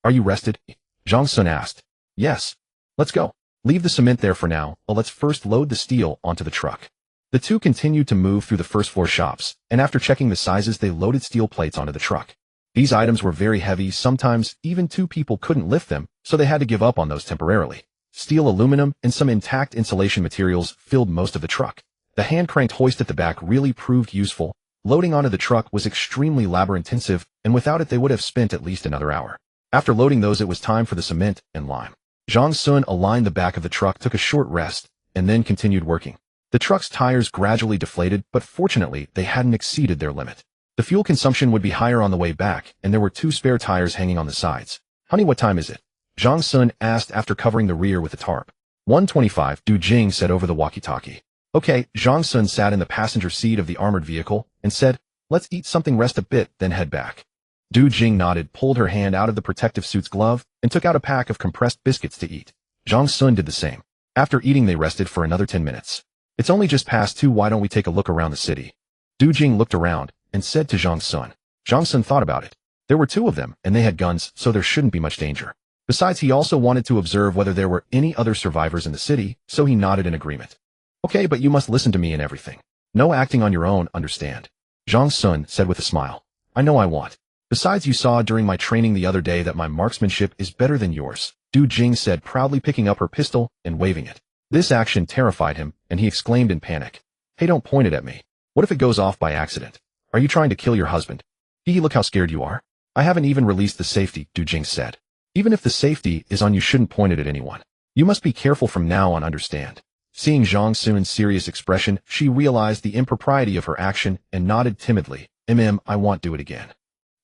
"Are you rested?" Zhang Sun asked. "Yes. Let's go. Leave the cement there for now, but let's first load the steel onto the truck." The two continued to move through the first floor shops, and after checking the sizes, they loaded steel plates onto the truck. These items were very heavy. Sometimes even two people couldn't lift them, so they had to give up on those temporarily. Steel, aluminum, and some intact insulation materials filled most of the truck. The hand-cranked hoist at the back really proved useful. Loading onto the truck was extremely labor-intensive, and without it they would have spent at least another hour. After loading those, it was time for the cement and lime. Zhang Sun aligned the back of the truck, took a short rest, and then continued working. The truck's tires gradually deflated, but fortunately they hadn't exceeded their limit. The fuel consumption would be higher on the way back, and there were 2 spare tires hanging on the sides. "Honey, what time is it?" Zhang Sun asked after covering the rear with a tarp. 1:25, Du Jing said over the walkie-talkie. "Okay." Zhang Sun sat in the passenger seat of the armored vehicle and said, "Let's eat something, rest a bit, then head back." Du Jing nodded, pulled her hand out of the protective suit's glove, and took out a pack of compressed biscuits to eat. Zhang Sun did the same. After eating, they rested for another 10 minutes. "It's only just past 2, why don't we take a look around the city?" Du Jing looked around and said to Zhang Sun. Zhang Sun thought about it. There were 2 of them, and they had guns, so there shouldn't be much danger. Besides, he also wanted to observe whether there were any other survivors in the city, so he nodded in agreement. "Okay, but you must listen to me in everything. No acting on your own, understand?" Zhang Sun said with a smile. "I know I want. Besides, you saw during my training the other day that my marksmanship is better than yours," Du Jing said, proudly picking up her pistol and waving it. This action terrified him, and he exclaimed in panic, "Hey, don't point it at me. What if it goes off by accident? Are you trying to kill your husband?" "Hee, look how scared you are." "I haven't even released the safety," Du Jing said. "Even if the safety is on, you shouldn't point it at anyone. You must be careful from now on, understand?" Seeing Zhang Sun's serious expression, she realized the impropriety of her action and nodded timidly. I won't do it again."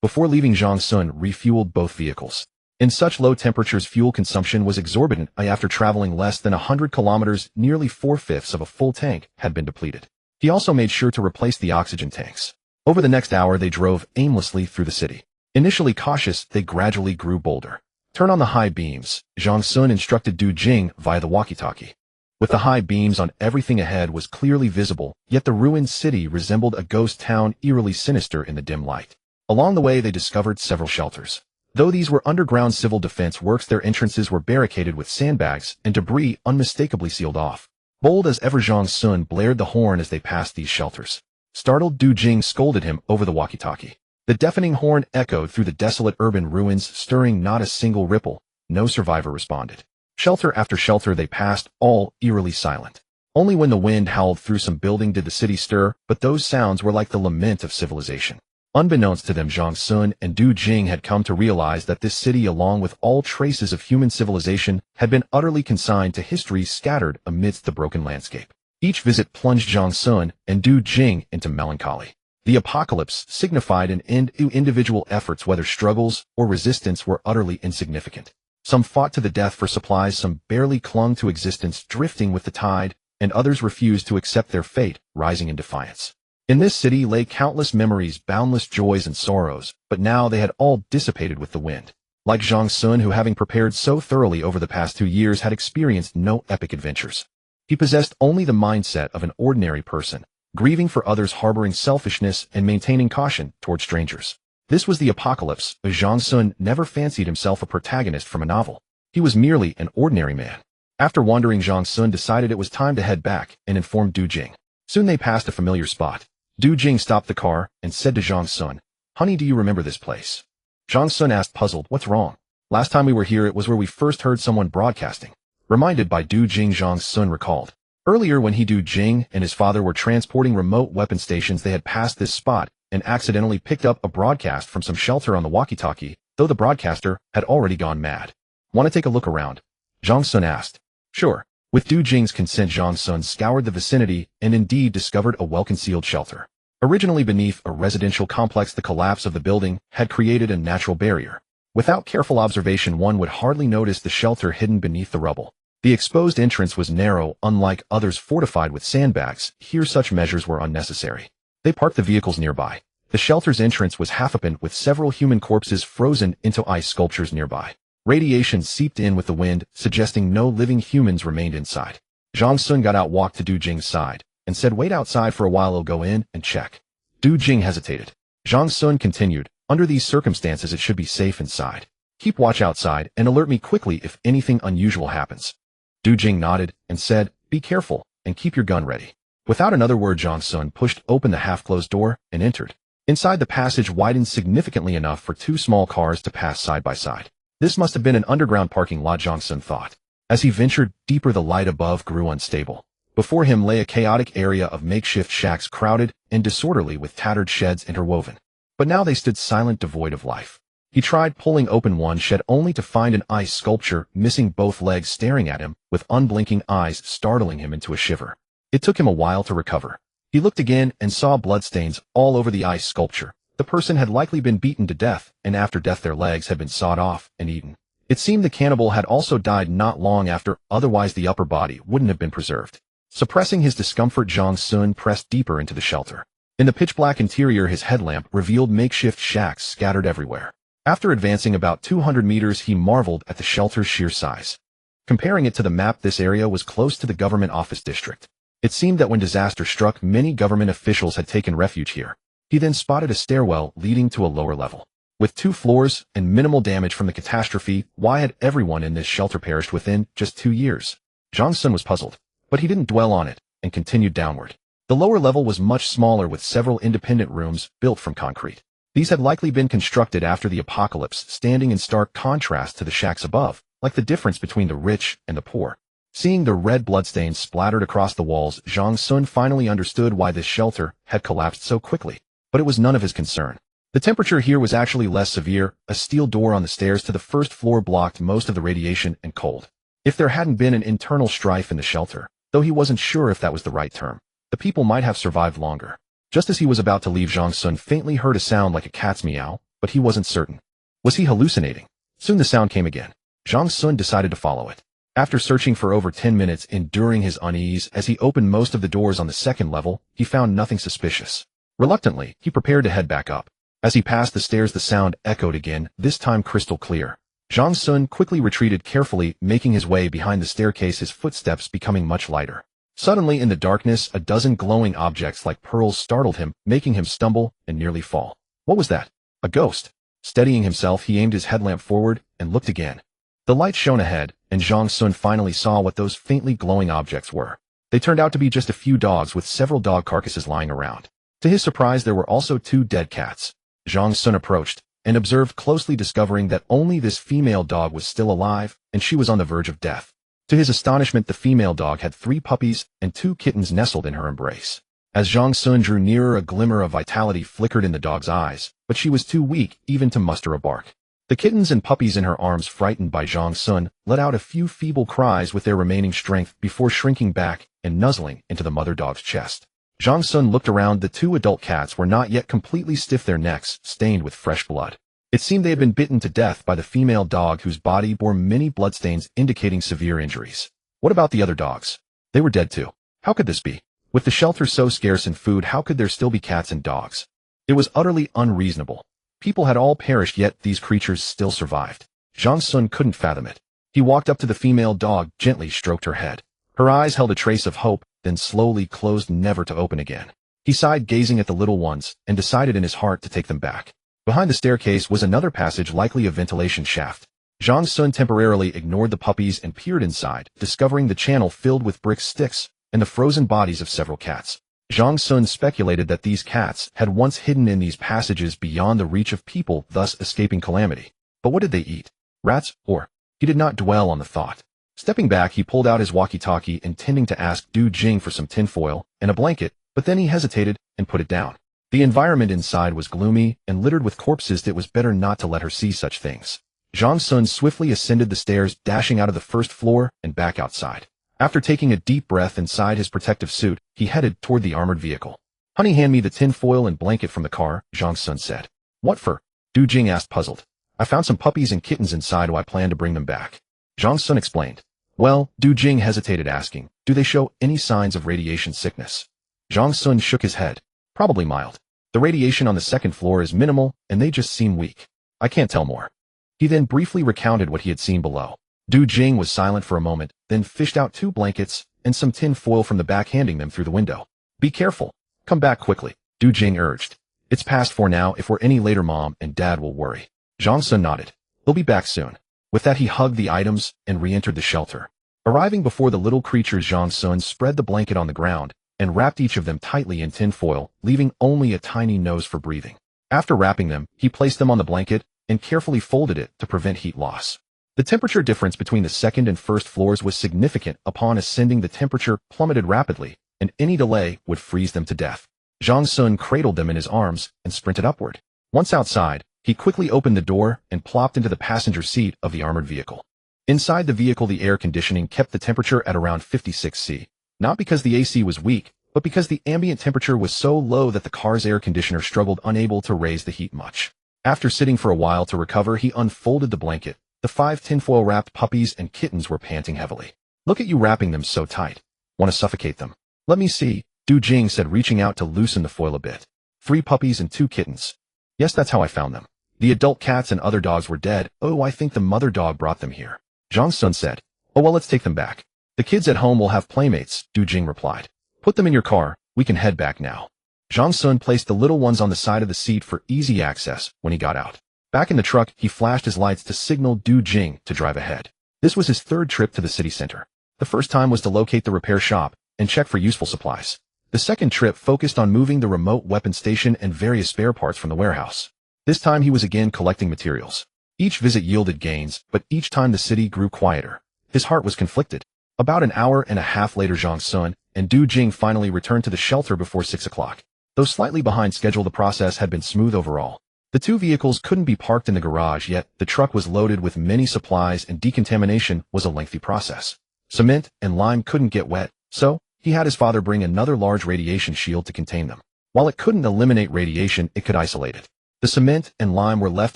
Before leaving, Zhang Sun refueled both vehicles. In such low temperatures, fuel consumption was exorbitant. After traveling less than 100 kilometers, nearly 4/5 of a full tank had been depleted. He also made sure to replace the oxygen tanks. Over the next hour, they drove aimlessly through the city. Initially cautious, they gradually grew bolder. "Turn on the high beams," Zhang Sun instructed Du Jing via the walkie-talkie. With the high beams on, everything ahead was clearly visible, yet the ruined city resembled a ghost town, eerily sinister in the dim light. Along the way, they discovered several shelters. Though these were underground civil defense works, their entrances were barricaded with sandbags and debris unmistakably sealed off. Bold as ever, Zhang Sun blared the horn as they passed these shelters. Startled, Du Jing scolded him over the walkie-talkie. The deafening horn echoed through the desolate urban ruins, stirring not a single ripple. No survivor responded. Shelter after shelter they passed, all eerily silent. Only when the wind howled through some building did the city stir, but those sounds were like the lament of civilization. Unbeknownst to them, Zhang Sun and Du Jing had come to realize that this city, along with all traces of human civilization, had been utterly consigned to history, scattered amidst the broken landscape. Each visit plunged Zhang Sun and Du Jing into melancholy. The apocalypse signified an end to individual efforts, whether struggles or resistance were utterly insignificant. Some fought to the death for supplies, some barely clung to existence, drifting with the tide, and others refused to accept their fate, rising in defiance. In this city lay countless memories, boundless joys and sorrows, but now they had all dissipated with the wind. Like Zhang Sun, who, having prepared so thoroughly over the past 2 years, had experienced no epic adventures. He possessed only the mindset of an ordinary person, grieving for others, harboring selfishness, and maintaining caution toward strangers. This was the apocalypse, but Zhang Sun never fancied himself a protagonist from a novel. He was merely an ordinary man. After wandering, Zhang Sun decided it was time to head back and informed Du Jing. Soon they passed a familiar spot. Du Jing stopped the car and said to Zhang Sun, "Honey, do you remember this place?" Zhang Sun asked, puzzled. What's wrong? Last time we were here, it was where we first heard someone broadcasting. Reminded by Du Jing, Zhang Sun recalled. Earlier, when Du Jing and his father were transporting remote weapon stations, they had passed this spot and accidentally picked up a broadcast from some shelter on the walkie-talkie, though the broadcaster had already gone mad. Want to take a look around? Zhang Sun asked. Sure. With Du Jing's consent, Zhang Sun scoured the vicinity and indeed discovered a well-concealed shelter. Originally beneath a residential complex, the collapse of the building had created a natural barrier. Without careful observation, one would hardly notice the shelter hidden beneath the rubble. The exposed entrance was narrow, unlike others fortified with sandbags. Here such measures were unnecessary. They parked the vehicles nearby. The shelter's entrance was half open, with several human corpses frozen into ice sculptures nearby. Radiation seeped in with the wind, suggesting no living humans remained inside. Zhang Sun got out, walked to Du Jing's side, and said, wait outside for a while, I'll go in and check. Du Jing hesitated. Zhang Sun continued, under these circumstances it should be safe inside. Keep watch outside and alert me quickly if anything unusual happens. Du Jing nodded and said, be careful and keep your gun ready. Without another word, Zhang Sun pushed open the half-closed door and entered. Inside, the passage widened significantly enough for two small cars to pass side by side. This must have been an underground parking lot, Zhang Sun thought. As he ventured deeper, the light above grew unstable. Before him lay a chaotic area of makeshift shacks, crowded and disorderly, with tattered sheds interwoven. But now they stood silent, devoid of life. He tried pulling open one shed, only to find an ice sculpture missing both legs, staring at him with unblinking eyes, startling him into a shiver. It took him a while to recover. He looked again and saw bloodstains all over the ice sculpture. The person had likely been beaten to death, and after death their legs had been sawed off and eaten. It seemed the cannibal had also died not long after, otherwise the upper body wouldn't have been preserved. Suppressing his discomfort, Zhang Sun pressed deeper into the shelter. In the pitch-black interior, his headlamp revealed makeshift shacks scattered everywhere. After advancing about 200 meters, he marveled at the shelter's sheer size. Comparing it to the map, this area was close to the government office district. It seemed that when disaster struck, many government officials had taken refuge here. He then spotted a stairwell leading to a lower level. With 2 floors and minimal damage from the catastrophe, why had everyone in this shelter perished within just 2 years? Zhang Sun was puzzled, but he didn't dwell on it and continued downward. The lower level was much smaller, with several independent rooms built from concrete. These had likely been constructed after the apocalypse, standing in stark contrast to the shacks above, like the difference between the rich and the poor. Seeing the red bloodstains splattered across the walls, Zhang Sun finally understood why this shelter had collapsed so quickly. But it was none of his concern. The temperature here was actually less severe. A steel door on the stairs to the first floor blocked most of the radiation and cold. If there hadn't been an internal strife in the shelter, though he wasn't sure if that was the right term, the people might have survived longer. Just as he was about to leave, Zhang Sun faintly heard a sound like a cat's meow, but he wasn't certain. Was he hallucinating? Soon the sound came again. Zhang Sun decided to follow it. After searching for over 10 minutes, enduring his unease as he opened most of the doors on the second level, he found nothing suspicious. Reluctantly, he prepared to head back up. As he passed the stairs, the sound echoed again, this time crystal clear. Zhang Sun quickly retreated carefully, making his way behind the staircase, his footsteps becoming much lighter. Suddenly, in the darkness, a dozen glowing objects like pearls startled him, making him stumble and nearly fall. What was that? A ghost. Steadying himself, he aimed his headlamp forward and looked again. The light shone ahead, and Zhang Sun finally saw what those faintly glowing objects were. They turned out to be just a few dogs, with several dog carcasses lying around. To his surprise, there were also 2 dead cats. Zhang Sun approached and observed closely, discovering that only this female dog was still alive, and she was on the verge of death. To his astonishment, the female dog had 3 puppies and 2 kittens nestled in her embrace. As Zhang Sun drew nearer, a glimmer of vitality flickered in the dog's eyes, but she was too weak even to muster a bark. The kittens and puppies in her arms, frightened by Zhang Sun, let out a few feeble cries with their remaining strength before shrinking back and nuzzling into the mother dog's chest. Zhang Sun looked around. The 2 adult cats were not yet completely stiff, their necks stained with fresh blood. It seemed they had been bitten to death by the female dog, whose body bore many bloodstains indicating severe injuries. What about the other dogs? They were dead too. How could this be? With the shelter so scarce in food, how could there still be cats and dogs? It was utterly unreasonable. People had all perished, yet these creatures still survived. Zhang Sun couldn't fathom it. He walked up to the female dog, gently stroked her head. Her eyes held a trace of hope, then slowly closed, never to open again. He sighed, gazing at the little ones, and decided in his heart to take them back. Behind the staircase was another passage, likely a ventilation shaft. Zhang Sun temporarily ignored the puppies and peered inside, discovering the channel filled with brick sticks and the frozen bodies of several cats. Zhang Sun speculated that these cats had once hidden in these passages beyond the reach of people, thus escaping calamity. But what did they eat? Rats? Or? He did not dwell on the thought. Stepping back, he pulled out his walkie-talkie, intending to ask Du Jing for some tinfoil and a blanket, but then he hesitated and put it down. The environment inside was gloomy and littered with corpses. It was better not to let her see such things. Zhang Sun swiftly ascended the stairs, dashing out of the first floor and back outside. After taking a deep breath inside his protective suit, he headed toward the armored vehicle. "Honey, hand me the tinfoil and blanket from the car," Zhang Sun said. "What for?" Du Jing asked, puzzled. "I found some puppies and kittens inside. I plan to bring them back." Zhang Sun explained. "Well," Du Jing hesitated, asking, "do they show any signs of radiation sickness?" Zhang Sun shook his head. "Probably mild. The radiation on the second floor is minimal, and they just seem weak. I can't tell more." He then briefly recounted what he had seen below. Du Jing was silent for a moment, then fished out 2 blankets and some tin foil from the back, handing them through the window. "Be careful. Come back quickly," Du Jing urged. "It's past 4 now. If we're any later, Mom and Dad will worry." Zhang Sun nodded. "They'll be back soon." With that, he hugged the items and re-entered the shelter. Arriving before the little creatures, Zhang Sun spread the blanket on the ground and wrapped each of them tightly in tin foil, leaving only a tiny nose for breathing. After wrapping them, he placed them on the blanket and carefully folded it to prevent heat loss. The temperature difference between the second and first floors was significant. Upon ascending, the temperature plummeted rapidly, and any delay would freeze them to death. Zhang Sun cradled them in his arms and sprinted upward. Once outside, he quickly opened the door and plopped into the passenger seat of the armored vehicle. Inside the vehicle, the air conditioning kept the temperature at around 56 C. Not because the AC was weak, but because the ambient temperature was so low that the car's air conditioner struggled, unable to raise the heat much. After sitting for a while to recover, he unfolded the blanket. The 5 tinfoil-wrapped puppies and kittens were panting heavily. "Look at you wrapping them so tight. Want to suffocate them?" "Let me see," Du Jing said, reaching out to loosen the foil a bit. 3 puppies and 2 kittens. "Yes, that's how I found them. The adult cats and other dogs were dead. Oh, I think the mother dog brought them here," Zhang Sun said. "Oh, well, let's take them back. The kids at home will have playmates," Du Jing replied. "Put them in your car. We can head back now." Zhang Sun placed the little ones on the side of the seat for easy access when he got out. Back in the truck, he flashed his lights to signal Du Jing to drive ahead. This was his 3rd trip to the city center. The first time was to locate the repair shop and check for useful supplies. The second trip focused on moving the remote weapon station and various spare parts from the warehouse. This time he was again collecting materials. Each visit yielded gains, but each time the city grew quieter. His heart was conflicted. About an hour and a half later, Zhang Sun and Du Jing finally returned to the shelter before 6 o'clock. Though slightly behind schedule, the process had been smooth overall. The 2 vehicles couldn't be parked in the garage yet. The truck was loaded with many supplies, and decontamination was a lengthy process. Cement and lime couldn't get wet, so he had his father bring another large radiation shield to contain them. While it couldn't eliminate radiation, it could isolate it. The cement and lime were left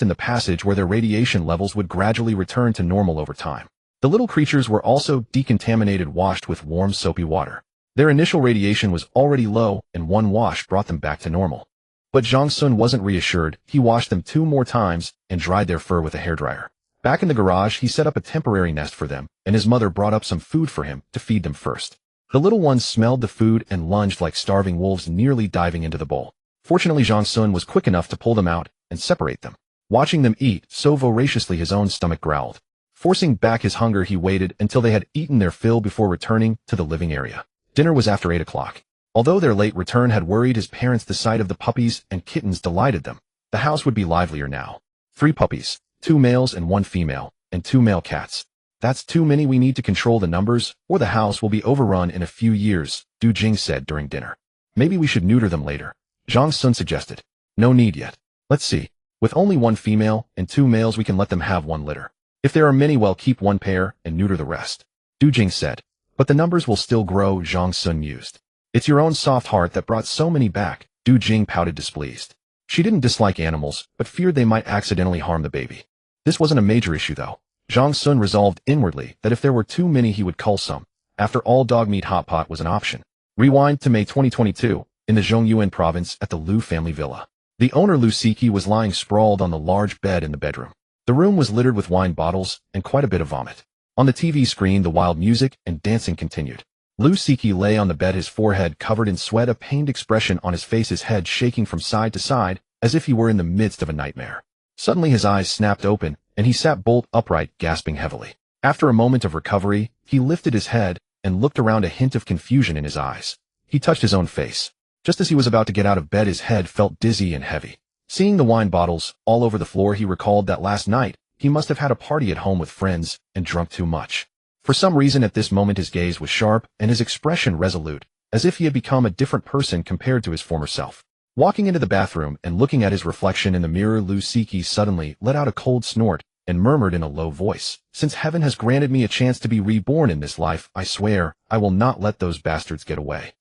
in the passage where their radiation levels would gradually return to normal over time. The little creatures were also decontaminated, washed with warm soapy water. Their initial radiation was already low, and 1 wash brought them back to normal. But Zhang Sun wasn't reassured. He washed them 2 more times and dried their fur with a hairdryer. Back in the garage, he set up a temporary nest for them, and his mother brought up some food for him to feed them first. The little ones smelled the food and lunged like starving wolves, nearly diving into the bowl. Fortunately, Zhang Sun was quick enough to pull them out and separate them. Watching them eat so voraciously, his own stomach growled. Forcing back his hunger, he waited until they had eaten their fill before returning to the living area. Dinner was after 8 o'clock. Although their late return had worried his parents, the sight of the puppies and kittens delighted them. The house would be livelier now. 3 puppies, 2 males and 1 female, and 2 male cats. "That's too many. We need to control the numbers, or the house will be overrun in a few years," Du Jing said during dinner. "Maybe we should neuter them later," Zhang Sun suggested. "No need yet. Let's see. With only 1 female and 2 males, we can let them have 1 litter. If there are many, well, keep 1 pair and neuter the rest," Du Jing said. "But the numbers will still grow," Zhang Sun mused. "It's your own soft heart that brought so many back," Du Jing pouted, displeased. She didn't dislike animals, but feared they might accidentally harm the baby. This wasn't a major issue, though. Zhang Sun resolved inwardly that if there were too many, he would cull some. After all, dog meat hot pot was an option. Rewind to May 2022, in the Zhongyuan province at the Liu family villa. The owner, Liu Siki, was lying sprawled on the large bed in the bedroom. The room was littered with wine bottles and quite a bit of vomit. On the TV screen, the wild music and dancing continued. Liu Siki lay on the bed, his forehead covered in sweat, a pained expression on his face, his head shaking from side to side, as if he were in the midst of a nightmare. Suddenly his eyes snapped open, and he sat bolt upright, gasping heavily. After a moment of recovery, he lifted his head and looked around, a hint of confusion in his eyes. He touched his own face. Just as he was about to get out of bed, his head felt dizzy and heavy. Seeing the wine bottles all over the floor, he recalled that last night he must have had a party at home with friends and drunk too much. For some reason at this moment his gaze was sharp and his expression resolute, as if he had become a different person compared to his former self. Walking into the bathroom and looking at his reflection in the mirror, Lusiki suddenly let out a cold snort and murmured in a low voice, "Since heaven has granted me a chance to be reborn in this life, I swear I will not let those bastards get away."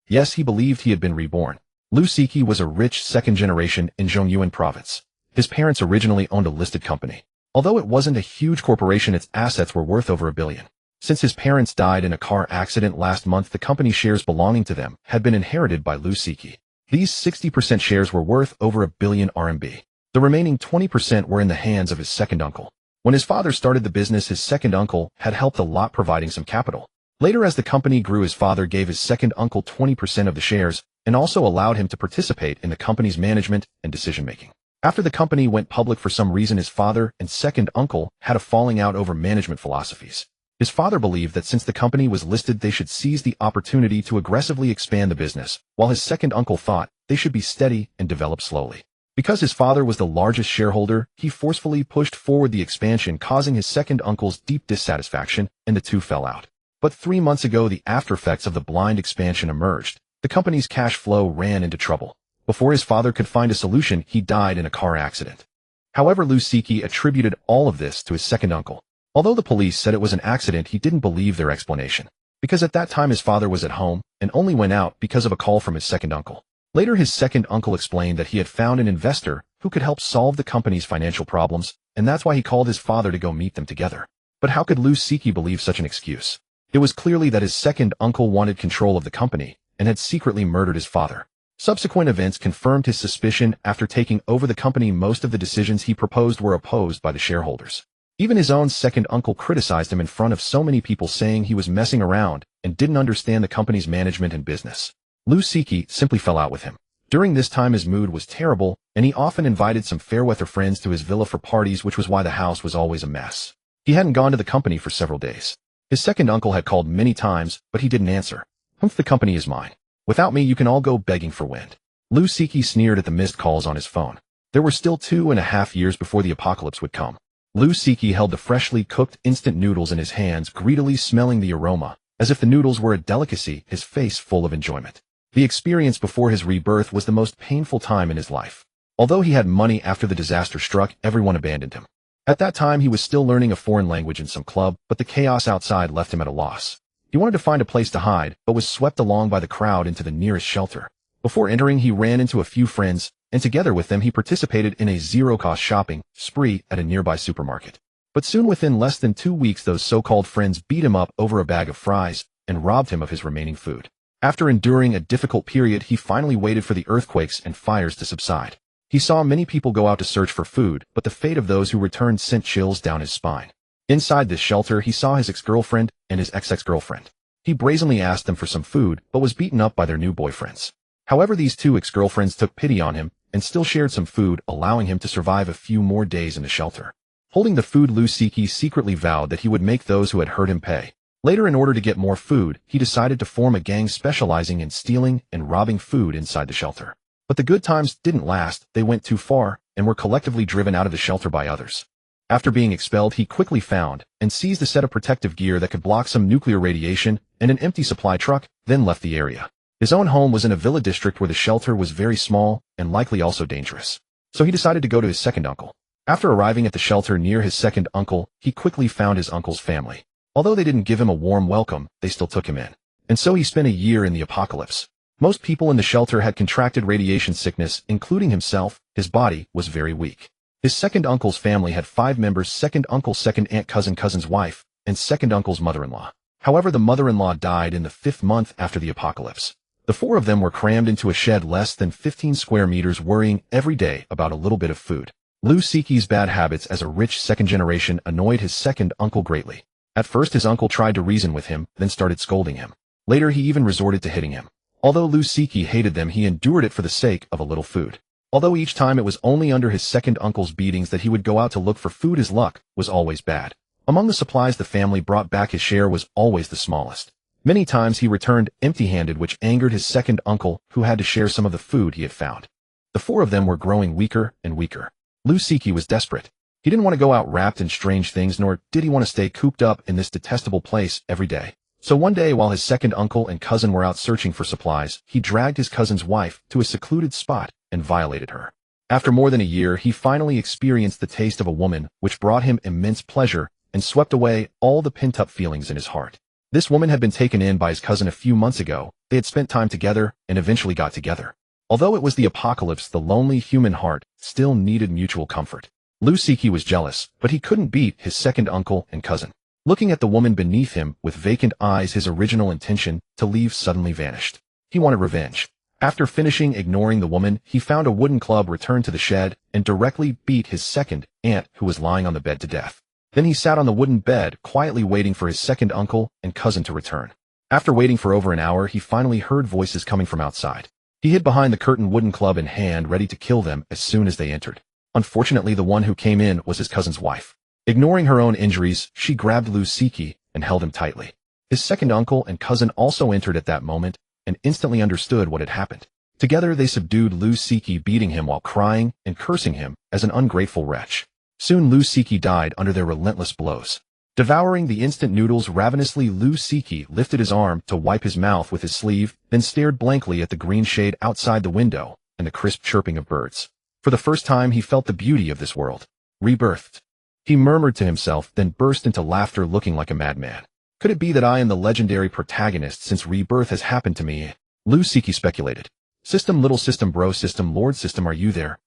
Yes, he believed he had been reborn. Lusiki was a rich second generation in Zhongyuan province. His parents originally owned a listed company. Although it wasn't a huge corporation, its assets were worth over $1 billion. Since his parents died in a car accident last month, the company shares belonging to them had been inherited by Lusiki. These 60% shares were worth over $1 billion RMB. The remaining 20% were in the hands of his second uncle. When his father started the business, his second uncle had helped a lot, providing some capital. Later, as the company grew, his father gave his second uncle 20% of the shares and also allowed him to participate in the company's management and decision-making. After the company went public, for some reason his father and second uncle had a falling out over management philosophies. His father believed that since the company was listed, they should seize the opportunity to aggressively expand the business, while his second uncle thought they should be steady and develop slowly. Because his father was the largest shareholder, he forcefully pushed forward the expansion, causing his second uncle's deep dissatisfaction, and the two fell out. But 3 months ago, the aftereffects of the blind expansion emerged. The company's cash flow ran into trouble. Before his father could find a solution, he died in a car accident. However, Lusiki attributed all of this to his second uncle. Although the police said it was an accident, he didn't believe their explanation, because at that time his father was at home and only went out because of a call from his second uncle. Later, his second uncle explained that he had found an investor who could help solve the company's financial problems, and that's why he called his father to go meet them together. But how could Lusiki believe such an excuse? It was clearly that his second uncle wanted control of the company and had secretly murdered his father. Subsequent events confirmed his suspicion. After taking over the company, most of the decisions he proposed were opposed by the shareholders. Even his own second uncle criticized him in front of so many people, saying he was messing around and didn't understand the company's management and business. Lusiki simply fell out with him. During this time his mood was terrible, and he often invited some fair-weather friends to his villa for parties, which was why the house was always a mess. He hadn't gone to the company for several days. His second uncle had called many times, but he didn't answer. "Humph, the company is mine. Without me, you can all go begging for wind." Lusiki sneered at the missed calls on his phone. There were still 2.5 years before the apocalypse would come. Lusiki held the freshly cooked instant noodles in his hands, greedily smelling the aroma, as if the noodles were a delicacy, his face full of enjoyment. The experience before his rebirth was the most painful time in his life. Although he had money after the disaster struck, everyone abandoned him. At that time, he was still learning a foreign language in some club, but the chaos outside left him at a loss. He wanted to find a place to hide, but was swept along by the crowd into the nearest shelter. Before entering, he ran into a few friends, and together with them he participated in a zero-cost shopping spree at a nearby supermarket. But soon, within less than 2 weeks, those so-called friends beat him up over a bag of fries and robbed him of his remaining food. After enduring a difficult period, he finally waited for the earthquakes and fires to subside. He saw many people go out to search for food, but the fate of those who returned sent chills down his spine. Inside this shelter, he saw his ex-girlfriend and his ex-ex-girlfriend. He brazenly asked them for some food, but was beaten up by their new boyfriends. However, these two ex-girlfriends took pity on him and still shared some food, allowing him to survive a few more days in the shelter. Holding the food, Lusiki secretly vowed that he would make those who had hurt him pay. Later, in order to get more food, he decided to form a gang specializing in stealing and robbing food inside the shelter. But the good times didn't last. They went too far and were collectively driven out of the shelter by others. After being expelled, he quickly found and seized a set of protective gear that could block some nuclear radiation and an empty supply truck, then left the area. His own home was in a villa district where the shelter was very small and likely also dangerous. So he decided to go to his second uncle. After arriving at the shelter near his second uncle, he quickly found his uncle's family. Although they didn't give him a warm welcome, they still took him in. And so he spent a year in the apocalypse. Most people in the shelter had contracted radiation sickness, including himself. His body was very weak. His second uncle's family had 5 members: second uncle, second aunt, cousin's wife, and second uncle's mother-in-law. However, the mother-in-law died in the 5th month after the apocalypse. The 4 of them were crammed into a shed less than 15 square meters, worrying every day about a little bit of food. Lusiki's bad habits as a rich second generation annoyed his second uncle greatly. At first, his uncle tried to reason with him, then started scolding him. Later, he even resorted to hitting him. Although Lusiki hated them, he endured it for the sake of a little food. Although each time it was only under his second uncle's beatings that he would go out to look for food, his luck was always bad. Among the supplies the family brought back, his share was always the smallest. Many times he returned empty-handed, which angered his second uncle, who had to share some of the food he had found. The four of them were growing weaker and weaker. Lu Siki was desperate. He didn't want to go out wrapped in strange things, nor did he want to stay cooped up in this detestable place every day. So one day, while his second uncle and cousin were out searching for supplies, he dragged his cousin's wife to a secluded spot and violated her. After more than a year, he finally experienced the taste of a woman, which brought him immense pleasure and swept away all the pent-up feelings in his heart. This woman had been taken in by his cousin a few months ago. They had spent time together and eventually got together. Although it was the apocalypse, the lonely human heart still needed mutual comfort. Lu Siki was jealous, but he couldn't beat his second uncle and cousin. Looking at the woman beneath him with vacant eyes, his original intention to leave suddenly vanished. He wanted revenge. After finishing ignoring the woman, he found a wooden club, returned to the shed, and directly beat his second aunt, who was lying on the bed, to death. Then he sat on the wooden bed, quietly waiting for his second uncle and cousin to return. After waiting for over an hour, he finally heard voices coming from outside. He hid behind the curtain, wooden club in hand, ready to kill them as soon as they entered. Unfortunately, the one who came in was his cousin's wife. Ignoring her own injuries, she grabbed Lu Siki and held him tightly. His second uncle and cousin also entered at that moment and instantly understood what had happened. Together they subdued Lu Siki, beating him while crying and cursing him as an ungrateful wretch. Soon Lu Siki died under their relentless blows. Devouring the instant noodles ravenously, Lu Siki lifted his arm to wipe his mouth with his sleeve, then stared blankly at the green shade outside the window and the crisp chirping of birds. For the first time he felt the beauty of this world. Rebirthed. He murmured to himself, then burst into laughter, looking like a madman. Could it be that I am the legendary protagonist since rebirth has happened to me? Lu Siki speculated. System, little system, bro system, lord system, are you there?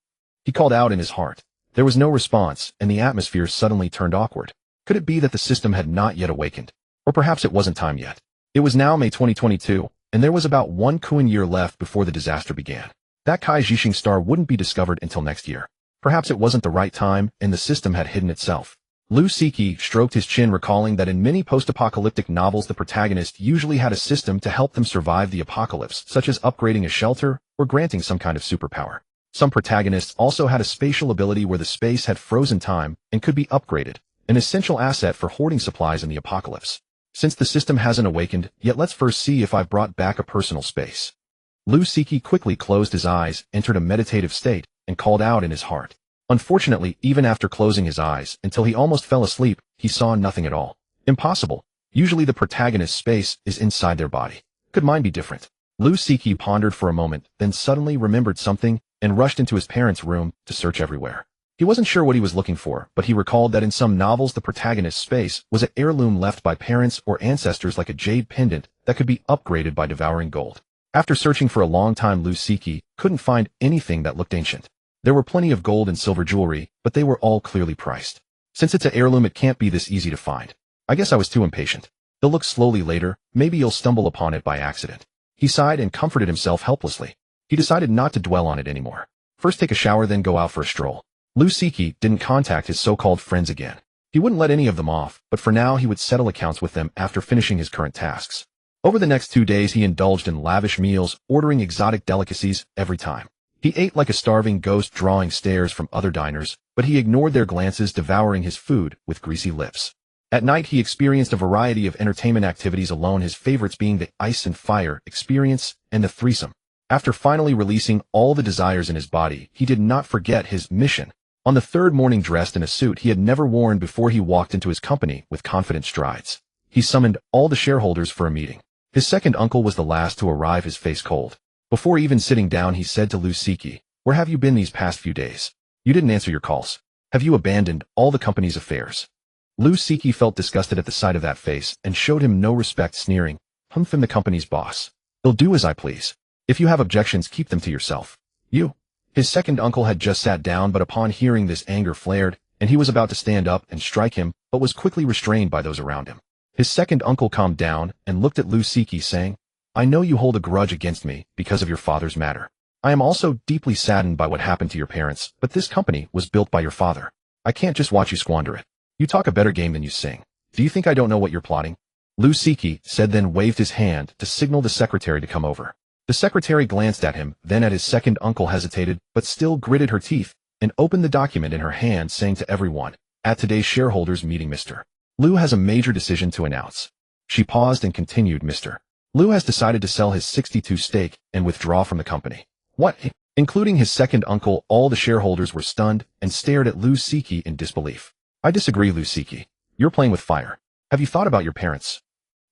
He called out in his heart. There was no response, and the atmosphere suddenly turned awkward. Could it be that the system had not yet awakened? Or perhaps it wasn't time yet. It was now May 2022, and there was about 1 Kuan year left before the disaster began. That Kai Jixing star wouldn't be discovered until next year. Perhaps it wasn't the right time, and the system had hidden itself. Lu Siki stroked his chin, recalling that in many post-apocalyptic novels the protagonist usually had a system to help them survive the apocalypse, such as upgrading a shelter or granting some kind of superpower. Some protagonists also had a spatial ability where the space had frozen time and could be upgraded, an essential asset for hoarding supplies in the apocalypse. Since the system hasn't awakened yet, let's first see if I've brought back a personal space. Lu Siki quickly closed his eyes, entered a meditative state, and called out in his heart. Unfortunately, even after closing his eyes until he almost fell asleep, he saw nothing at all. Impossible. Usually the protagonist's space is inside their body. Could mine be different? Lu Siki pondered for a moment, then suddenly remembered something and rushed into his parents' room to search everywhere. He wasn't sure what he was looking for, but he recalled that in some novels the protagonist's space was an heirloom left by parents or ancestors, like a jade pendant that could be upgraded by devouring gold. After searching for a long time, Lu Siki couldn't find anything that looked ancient. There were plenty of gold and silver jewelry, but they were all clearly priced. Since it's an heirloom, it can't be this easy to find. I guess I was too impatient. He'll look slowly later, maybe you'll stumble upon it by accident. He sighed and comforted himself helplessly. He decided not to dwell on it anymore. First take a shower, then go out for a stroll. Lu Siki didn't contact his so-called friends again. He wouldn't let any of them off, but for now he would settle accounts with them after finishing his current tasks. Over the next 2 days he indulged in lavish meals, ordering exotic delicacies every time. He ate like a starving ghost, drawing stares from other diners, but he ignored their glances, devouring his food with greasy lips. At night he experienced a variety of entertainment activities alone, his favorites being the ice and fire experience and the threesome. After finally releasing all the desires in his body, he did not forget his mission. On the third morning, dressed in a suit he had never worn before, he walked into his company with confident strides. He summoned all the shareholders for a meeting. His second uncle was the last to arrive, his face cold. Before even sitting down, he said to Lu Siki, "Where have you been these past few days? You didn't answer your calls. Have you abandoned all the company's affairs?" Lu Siki felt disgusted at the sight of that face and showed him no respect, sneering, "I'm the company's boss. I'll do as I please. If you have objections, keep them to yourself." You. His second uncle had just sat down, but upon hearing this, anger flared, and he was about to stand up and strike him, but was quickly restrained by those around him. His second uncle calmed down and looked at Lu Siki, saying, "I know you hold a grudge against me because of your father's matter. I am also deeply saddened by what happened to your parents, but this company was built by your father. I can't just watch you squander it. You talk a better game than you sing. Do you think I don't know what you're plotting?" Lu Siki said, then waved his hand to signal the secretary to come over. The secretary glanced at him, then at his second uncle, hesitated, but still gritted her teeth, and opened the document in her hand, saying to everyone, "At today's shareholders meeting, Mr. Lu has a major decision to announce. She paused and continued, Mr. Liu has decided to sell his 62 stake and withdraw from the company. What? Including his second uncle, all the shareholders were stunned and stared at Liu Siki in disbelief. I disagree, Liu Siki. You're playing with fire. Have you thought about your parents?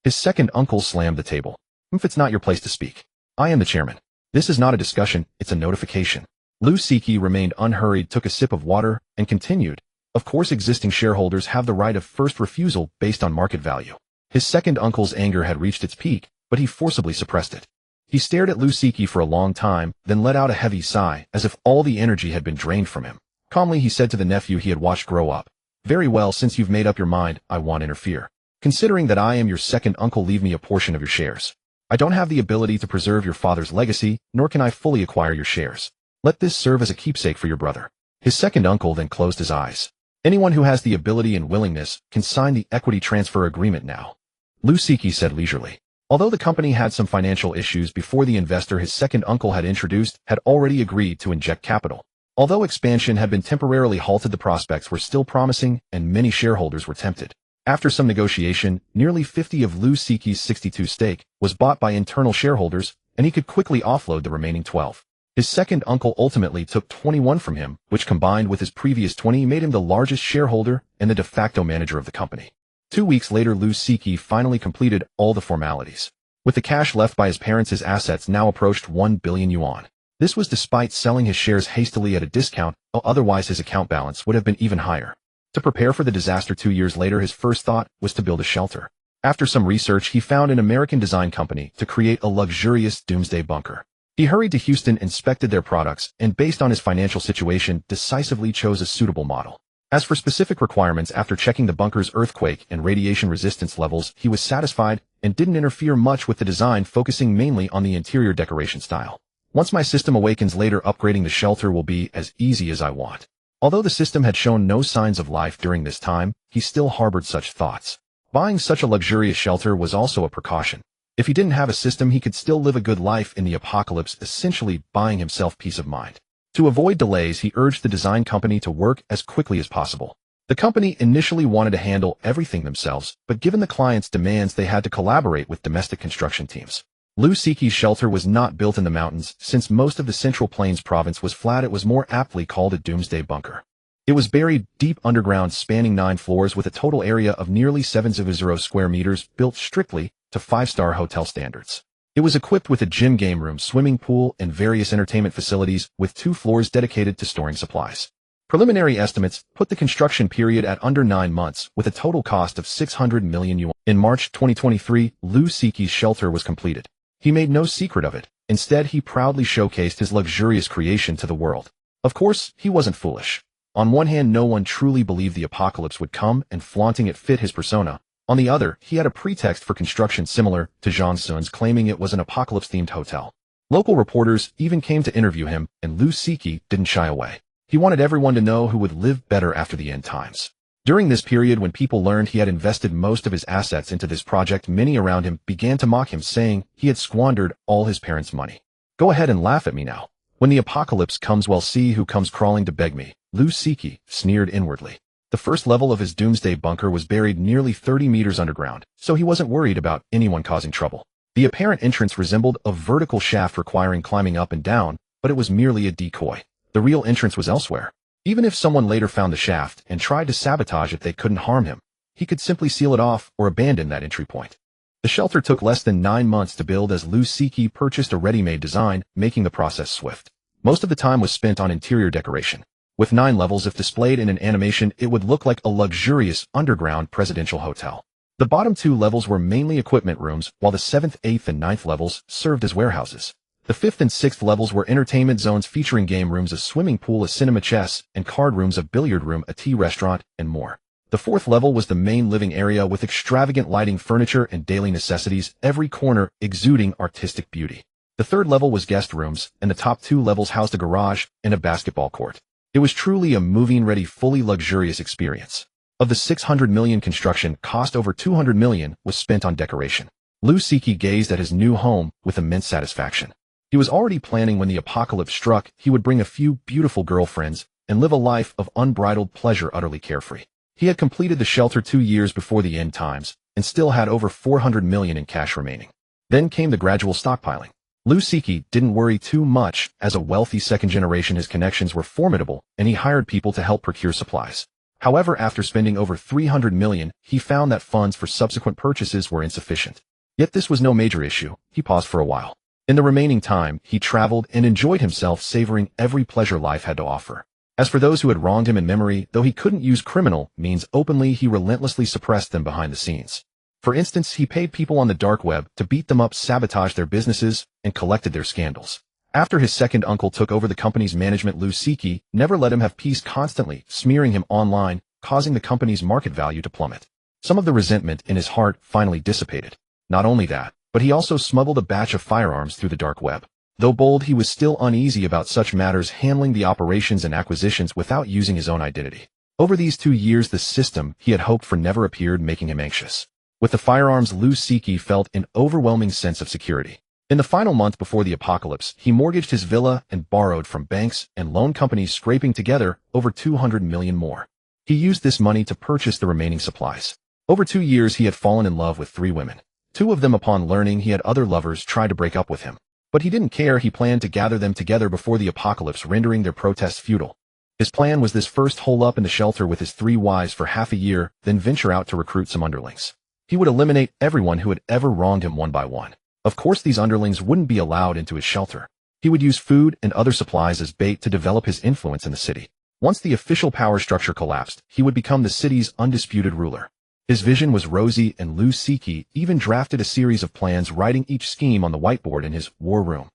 His second uncle slammed the table. If it's not your place to speak. I am the chairman. This is not a discussion, it's a notification. Liu Siki remained unhurried, took a sip of water, and continued. Of course, existing shareholders have the right of first refusal based on market value. His second uncle's anger had reached its peak, but he forcibly suppressed it. He stared at Liu Siki for a long time, then let out a heavy sigh, as if all the energy had been drained from him. Calmly he said to the nephew he had watched grow up, Very well, since you've made up your mind, I won't interfere. Considering that I am your second uncle, leave me a portion of your shares. I don't have the ability to preserve your father's legacy, nor can I fully acquire your shares. Let this serve as a keepsake for your brother. His second uncle then closed his eyes. Anyone who has the ability and willingness can sign the equity transfer agreement now. Liu Siki said leisurely. Although the company had some financial issues before, the investor his second uncle had introduced had already agreed to inject capital. Although expansion had been temporarily halted, the prospects were still promising and many shareholders were tempted. After some negotiation, nearly 50 of Liu Siki's 62 stake was bought by internal shareholders, and he could quickly offload the remaining 12. His second uncle ultimately took 21 from him, which combined with his previous 20 made him the largest shareholder and the de facto manager of the company. 2 weeks later, Liu Siki finally completed all the formalities. With the cash left by his parents, his assets now approached 1 billion yuan. This was despite selling his shares hastily at a discount, otherwise his account balance would have been even higher. To prepare for the disaster 2 years later, his first thought was to build a shelter. After some research, he found an American design company to create a luxurious doomsday bunker. He hurried to Houston, inspected their products, and based on his financial situation, decisively chose a suitable model. As for specific requirements, after checking the bunker's earthquake and radiation resistance levels, he was satisfied and didn't interfere much with the design, focusing mainly on the interior decoration style. Once my system awakens later, upgrading the shelter will be as easy as I want. Although the system had shown no signs of life during this time, he still harbored such thoughts. Buying such a luxurious shelter was also a precaution. If he didn't have a system, he could still live a good life in the apocalypse, essentially buying himself peace of mind. To avoid delays, he urged the design company to work as quickly as possible. The company initially wanted to handle everything themselves, but given the client's demands, they had to collaborate with domestic construction teams. Liu Siki's shelter was not built in the mountains. Since most of the Central Plains province was flat, it was more aptly called a doomsday bunker. It was buried deep underground, spanning 9 floors with a total area of nearly 700 square meters, built strictly to 5-star hotel standards. It was equipped with a gym, game room, swimming pool, and various entertainment facilities, with 2 floors dedicated to storing supplies. Preliminary estimates put the construction period at under 9 months, with a total cost of 600 million yuan. In March 2023, Liu Siki's shelter was completed. He made no secret of it. Instead, he proudly showcased his luxurious creation to the world. Of course, he wasn't foolish. On one hand, no one truly believed the apocalypse would come, and flaunting it fit his persona. On the other, he had a pretext for construction similar to Zhang Sun's, claiming it was an apocalypse-themed hotel. Local reporters even came to interview him, and Liu Siki didn't shy away. He wanted everyone to know who would live better after the end times. During this period, when people learned he had invested most of his assets into this project, many around him began to mock him, saying he had squandered all his parents' money. Go ahead and laugh at me now. When the apocalypse comes, well, see who comes crawling to beg me. Liu Siki sneered inwardly. The first level of his doomsday bunker was buried nearly 30 meters underground, so he wasn't worried about anyone causing trouble. The apparent entrance resembled a vertical shaft requiring climbing up and down, but it was merely a decoy. The real entrance was elsewhere. Even if someone later found the shaft and tried to sabotage it, they couldn't harm him. He could simply seal it off or abandon that entry point. The shelter took less than 9 months to build, as Liu Siki purchased a ready-made design, making the process swift. Most of the time was spent on interior decoration. With 9 levels, if displayed in an animation, it would look like a luxurious underground presidential hotel. The bottom 2 levels were mainly equipment rooms, while the 7th, 8th, and 9th levels served as warehouses. The 5th and 6th levels were entertainment zones featuring game rooms, a swimming pool, a cinema, chess and card rooms, a billiard room, a tea restaurant, and more. The 4th level was the main living area with extravagant lighting, furniture, and daily necessities, every corner exuding artistic beauty. The 3rd level was guest rooms, and the top 2 levels housed a garage and a basketball court. It was truly a moving-ready, fully luxurious experience. Of the 600 million construction cost, over 200 million was spent on decoration. Liu Siki gazed at his new home with immense satisfaction. He was already planning when the apocalypse struck, he would bring a few beautiful girlfriends and live a life of unbridled pleasure, utterly carefree. He had completed the shelter 2 years before the end times, and still had over 400 million in cash remaining. Then came the gradual stockpiling. Liu Cixi didn't worry too much. As a wealthy second generation, his connections were formidable, and he hired people to help procure supplies. However, after spending over 300 million, he found that funds for subsequent purchases were insufficient. Yet this was no major issue. He paused for a while. In the remaining time, he traveled and enjoyed himself, savoring every pleasure life had to offer. As for those who had wronged him in memory, though he couldn't use criminal means openly, he relentlessly suppressed them behind the scenes. For instance, he paid people on the dark web to beat them up, sabotage their businesses, and collected their scandals. After his second uncle took over the company's management, Liu Cixi never let him have peace, constantly smearing him online, causing the company's market value to plummet. Some of the resentment in his heart finally dissipated. Not only that, but he also smuggled a batch of firearms through the dark web. Though bold, he was still uneasy about such matters, handling the operations and acquisitions without using his own identity. Over these 2 years, the system he had hoped for never appeared, making him anxious. With the firearms, Liu Cixi felt an overwhelming sense of security. In the final month before the apocalypse, he mortgaged his villa and borrowed from banks and loan companies, scraping together over 200 million more. He used this money to purchase the remaining supplies. Over 2 years, he had fallen in love with 3 women. 2 of them, upon learning he had other lovers, tried to break up with him. But he didn't care. He planned to gather them together before the apocalypse, rendering their protests futile. His plan was this: first hole up in the shelter with his 3 wives for half a year, then venture out to recruit some underlings. He would eliminate everyone who had ever wronged him one by one. Of course, these underlings wouldn't be allowed into his shelter. He would use food and other supplies as bait to develop his influence in the city. Once the official power structure collapsed, he would become the city's undisputed ruler. His vision was rosy, and Liu Cixi even drafted a series of plans, writing each scheme on the whiteboard in his war room.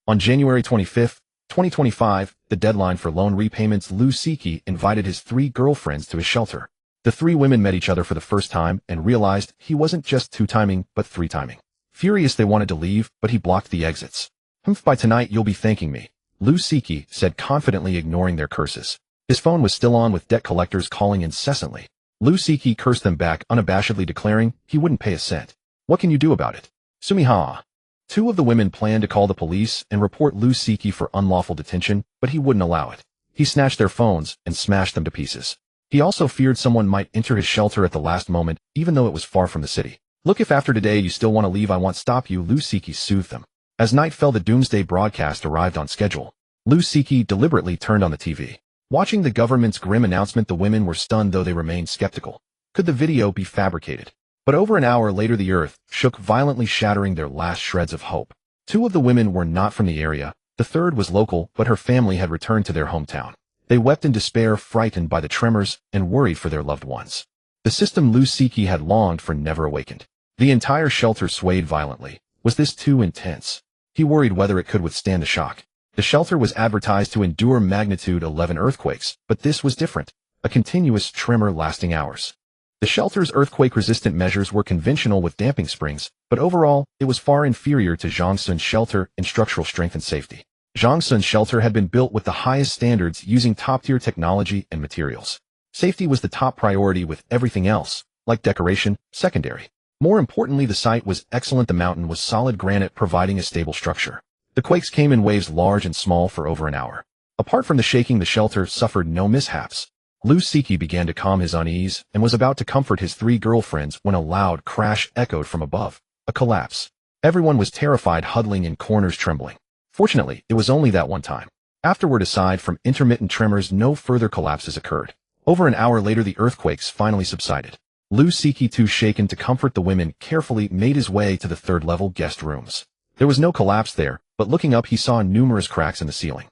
On January 25, 2025, the deadline for loan repayments, Liu Cixi invited his 3 girlfriends to his shelter. The 3 women met each other for the first time and realized he wasn't just 2-timing, but 3-timing. Furious, they wanted to leave, but he blocked the exits. By tonight, you'll be thanking me," Liu Cixi said, confidently ignoring their curses. His phone was still on, with debt collectors calling incessantly. Liu Cixi cursed them back, unabashedly declaring he wouldn't pay a cent. "What can you do about it?" "Sumiha." 2 of the women planned to call the police and report Liu Cixi for unlawful detention, but he wouldn't allow it. He snatched their phones and smashed them to pieces. He also feared someone might enter his shelter at the last moment, even though it was far from the city. "Look, if after today you still want to leave, I won't stop you," Liu Cixi soothed them. As night fell, the doomsday broadcast arrived on schedule. Liu Cixi deliberately turned on the TV. Watching the government's grim announcement, the women were stunned, though they remained skeptical. Could the video be fabricated? But over an hour later, the earth shook violently, shattering their last shreds of hope. 2 of the women were not from the area. The third was local, but her family had returned to their hometown. They wept in despair, frightened by the tremors and worried for their loved ones. The system Liu Cixi had longed for never awakened. The entire shelter swayed violently. Was this too intense? He worried whether it could withstand the shock. The shelter was advertised to endure magnitude 11 earthquakes, but this was different. A continuous tremor lasting hours. The shelter's earthquake-resistant measures were conventional with damping springs, but overall, it was far inferior to Zhang Sun's shelter in structural strength and safety. Zhang Sun's shelter had been built with the highest standards, using top-tier technology and materials. Safety was the top priority, with everything else, like decoration, secondary. More importantly, the site was excellent. The mountain was solid granite, providing a stable structure. The quakes came in waves, large and small, for over an hour. Apart from the shaking, the shelter suffered no mishaps. Liu Cixi began to calm his unease and was about to comfort his 3 girlfriends when a loud crash echoed from above. A collapse. Everyone was terrified, huddling in corners, trembling. Fortunately, it was only that one time. Afterward, aside from intermittent tremors, no further collapses occurred. Over an hour later, the earthquakes finally subsided. Liu Cixi, too shaken to comfort the women, carefully made his way to the 3rd-level guest rooms. There was no collapse there, but looking up, he saw numerous cracks in the ceiling.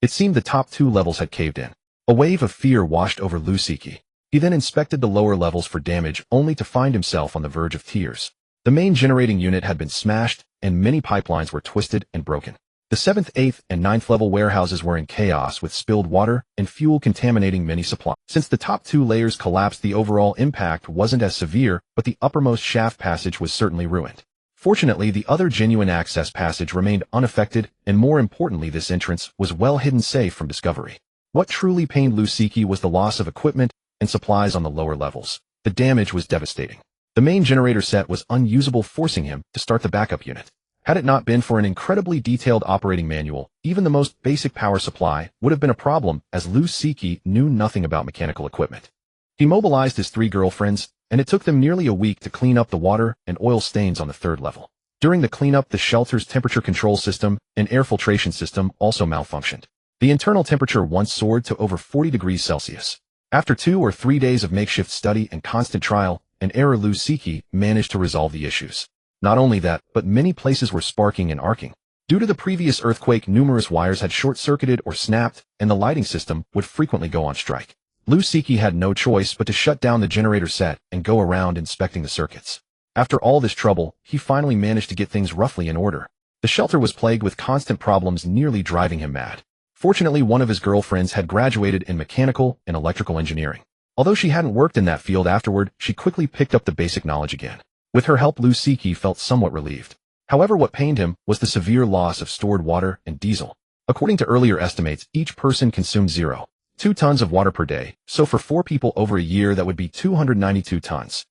It seemed the top 2 levels had caved in. A wave of fear washed over Liu Cixi. He then inspected the lower levels for damage, only to find himself on the verge of tears. The main generating unit had been smashed, and many pipelines were twisted and broken. The 7th, 8th, and 9th level warehouses were in chaos, with spilled water and fuel contaminating many supplies. Since the top 2 layers collapsed, the overall impact wasn't as severe, but the uppermost shaft passage was certainly ruined. Fortunately, the other genuine access passage remained unaffected, and more importantly, this entrance was well hidden, safe from discovery. What truly pained Liu Cixi was the loss of equipment and supplies on the lower levels. The damage was devastating. The main generator set was unusable, forcing him to start the backup unit. Had it not been for an incredibly detailed operating manual, even the most basic power supply would have been a problem, as Liu Cixi knew nothing about mechanical equipment. He mobilized his 3 girlfriends, and it took them nearly a week to clean up the water and oil stains on the 3rd level. During the cleanup, the shelter's temperature control system and air filtration system also malfunctioned. The internal temperature once soared to over 40 degrees Celsius. After 2 or 3 days of makeshift study and constant trial and error, Lusiki managed to resolve the issues. Not only that, but many places were sparking and arcing. Due to the previous earthquake, numerous wires had short-circuited or snapped, and the lighting system would frequently go on strike. Lusiki had no choice but to shut down the generator set and go around inspecting the circuits. After all this trouble, he finally managed to get things roughly in order. The shelter was plagued with constant problems, nearly driving him mad. Fortunately, one of his girlfriends had graduated in mechanical and electrical engineering. Although she hadn't worked in that field afterward, she quickly picked up the basic knowledge again. With her help, Lusiki felt somewhat relieved. However, what pained him was the severe loss of stored water and diesel. According to earlier estimates, each person consumed 0.2 tons of water per day, so for 4 people over a year that would be 292 tons.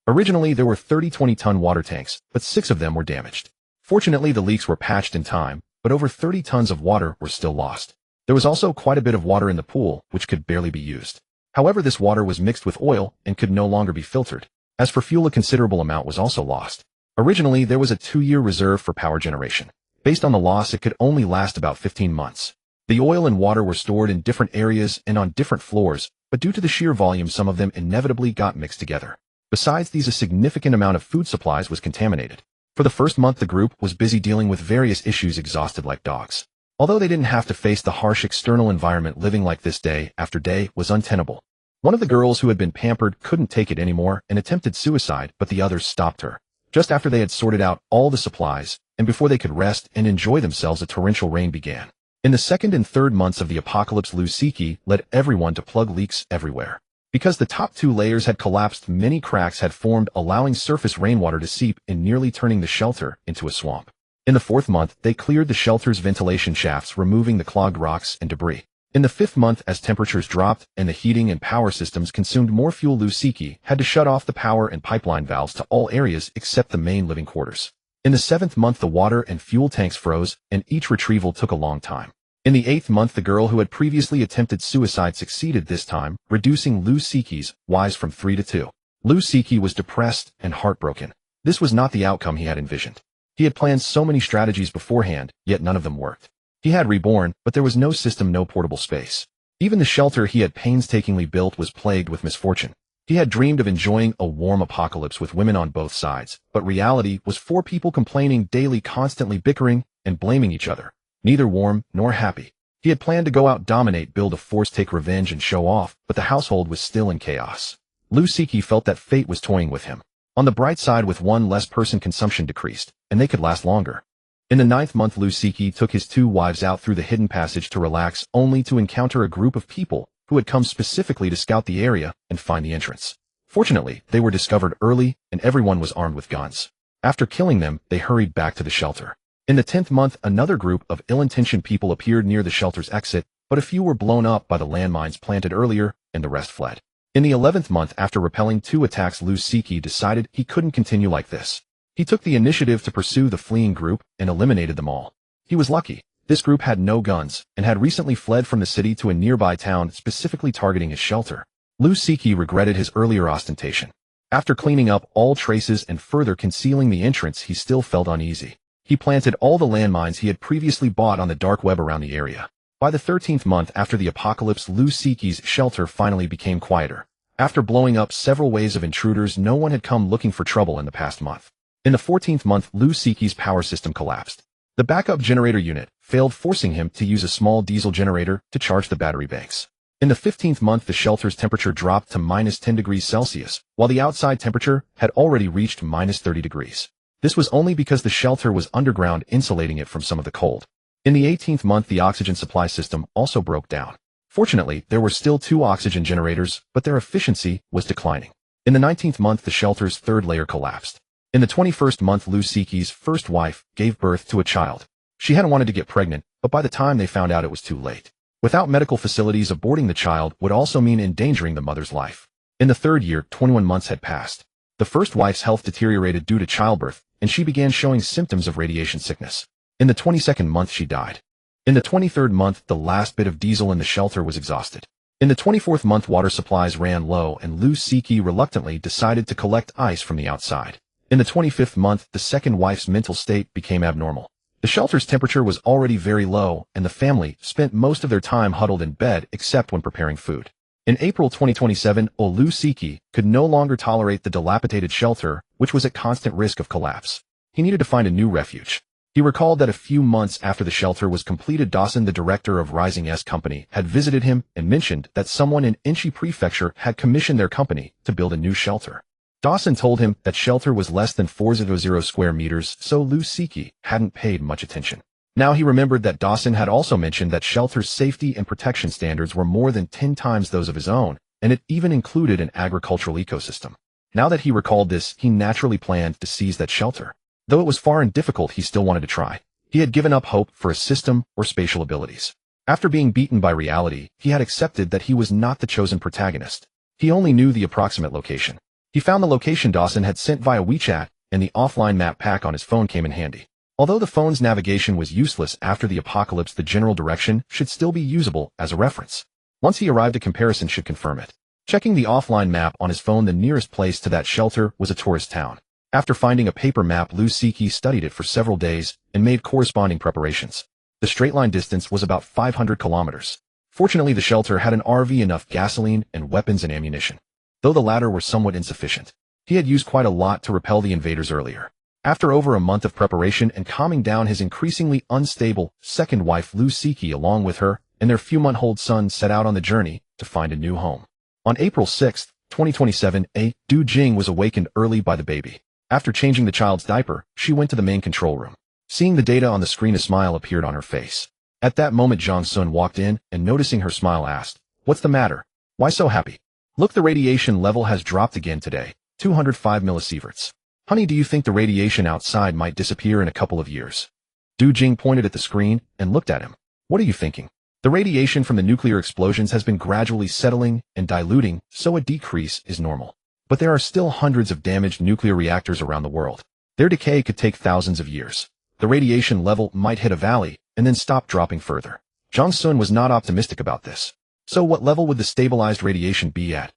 Originally, there were 30 20-ton water tanks, but 6 of them were damaged. Fortunately, the leaks were patched in time, but over 30 tons of water were still lost. There was also quite a bit of water in the pool, which could barely be used. However, this water was mixed with oil and could no longer be filtered. As for fuel, a considerable amount was also lost. Originally, there was a 2-year reserve for power generation. Based on the loss, it could only last about 15 months. The oil and water were stored in different areas and on different floors, but due to the sheer volume, some of them inevitably got mixed together. Besides these, a significant amount of food supplies was contaminated. For the first month, the group was busy dealing with various issues, exhausted like dogs. Although they didn't have to face the harsh external environment, living like this day after day was untenable. One of the girls who had been pampered couldn't take it anymore and attempted suicide, but the others stopped her. Just after they had sorted out all the supplies, and before they could rest and enjoy themselves, a torrential rain began. In the 2nd and 3rd months of the apocalypse, Lusiki led everyone to plug leaks everywhere. Because the top 2 layers had collapsed, many cracks had formed, allowing surface rainwater to seep in, nearly turning the shelter into a swamp. In the 4th month, they cleared the shelter's ventilation shafts, removing the clogged rocks and debris. In the 5th month, as temperatures dropped and the heating and power systems consumed more fuel, Lusiki had to shut off the power and pipeline valves to all areas except the main living quarters. In the 7th month, the water and fuel tanks froze, and each retrieval took a long time. In the 8th month, the girl who had previously attempted suicide succeeded this time, reducing Lusiki's wives from 3 to 2. Lusiki was depressed and heartbroken. This was not the outcome he had envisioned. He had planned so many strategies beforehand, yet none of them worked. He had reborn, but there was no system, no portable space. Even the shelter he had painstakingly built was plagued with misfortune. He had dreamed of enjoying a warm apocalypse with women on both sides, but reality was 4 people complaining daily, constantly bickering and blaming each other. Neither warm nor happy. He had planned to go out, dominate, build a force, take revenge, and show off, but the household was still in chaos. Lusiki felt that fate was toying with him. On the bright side, with 1 less person, consumption decreased, and they could last longer. In the 9th month, Lusiki took his 2 wives out through the hidden passage to relax, only to encounter a group of people who had come specifically to scout the area and find the entrance. Fortunately, they were discovered early, and everyone was armed with guns. After killing them, they hurried back to the shelter. In the 10th month, another group of ill-intentioned people appeared near the shelter's exit, but a few were blown up by the landmines planted earlier, and the rest fled. In the 11th month, after repelling 2 attacks, Lusiki decided he couldn't continue like this. He took the initiative to pursue the fleeing group and eliminated them all. He was lucky. This group had no guns and had recently fled from the city to a nearby town, specifically targeting his shelter. Lusiki regretted his earlier ostentation. After cleaning up all traces and further concealing the entrance, he still felt uneasy. He planted all the landmines he had previously bought on the dark web around the area. By the 13th month after the apocalypse, Lusiki's shelter finally became quieter. After blowing up several waves of intruders, no one had come looking for trouble in the past month. In the 14th month, Lusiki's power system collapsed. The backup generator unit failed, forcing him to use a small diesel generator to charge the battery banks. In the 15th month, the shelter's temperature dropped to -10 degrees Celsius, while the outside temperature had already reached -30 degrees. This was only because the shelter was underground, insulating it from some of the cold. In the 18th month, the oxygen supply system also broke down. Fortunately, there were still 2 oxygen generators, but their efficiency was declining. In the 19th month, the shelter's 3rd layer collapsed. In the 21st month, Lusiki's first wife gave birth to a child. She hadn't wanted to get pregnant, but by the time they found out, it was too late. Without medical facilities, aborting the child would also mean endangering the mother's life. In the 3rd year, 21 months had passed. The first wife's health deteriorated due to childbirth, and she began showing symptoms of radiation sickness. In the 22nd month, she died. In the 23rd month, the last bit of diesel in the shelter was exhausted. In the 24th month, water supplies ran low and Lu Siki reluctantly decided to collect ice from the outside. In the 25th month, the second wife's mental state became abnormal. The shelter's temperature was already very low, and the family spent most of their time huddled in bed except when preparing food. In April 2027, Lu Siki could no longer tolerate the dilapidated shelter, which was at constant risk of collapse. He needed to find a new refuge. He recalled that a few months after the shelter was completed, Dawson, the director of Rising S Company, had visited him and mentioned that someone in Inchi Prefecture had commissioned their company to build a new shelter. Dawson told him that shelter was less than 400 square meters, so Lu Siki hadn't paid much attention. Now he remembered that Dawson had also mentioned that shelter's safety and protection standards were more than 10 times those of his own, and it even included an agricultural ecosystem. Now that he recalled this, he naturally planned to seize that shelter. Though it was far and difficult, he still wanted to try. He had given up hope for a system or spatial abilities. After being beaten by reality, he had accepted that he was not the chosen protagonist. He only knew the approximate location. He found the location Dawson had sent via WeChat, and the offline map pack on his phone came in handy. Although the phone's navigation was useless after the apocalypse, the general direction should still be usable as a reference. Once he arrived, a comparison should confirm it. Checking the offline map on his phone, the nearest place to that shelter was a tourist town. After finding a paper map, Lu Siki studied it for several days and made corresponding preparations. The straight-line distance was about 500 kilometers. Fortunately, the shelter had an RV, enough gasoline, and weapons and ammunition, though the latter were somewhat insufficient. He had used quite a lot to repel the invaders earlier. After over a month of preparation and calming down his increasingly unstable second wife, Lu Siki, along with her and their few-month-old son, set out on the journey to find a new home. On April 6, 2027, Du Jing was awakened early by the baby. After changing the child's diaper, she went to the main control room. Seeing the data on the screen, a smile appeared on her face. At that moment, Zhang Sun walked in and, noticing her smile, asked, "What's the matter? Why so happy?" "Look, the radiation level has dropped again today, 205 millisieverts. Honey, do you think the radiation outside might disappear in a couple of years?" Du Jing pointed at the screen and looked at him. "What are you thinking? The radiation from the nuclear explosions has been gradually settling and diluting, so a decrease is normal. But there are still hundreds of damaged nuclear reactors around the world. Their decay could take thousands of years. The radiation level might hit a valley and then stop dropping further." Zhang Sun was not optimistic about this. "So what level would the stabilized radiation be at?"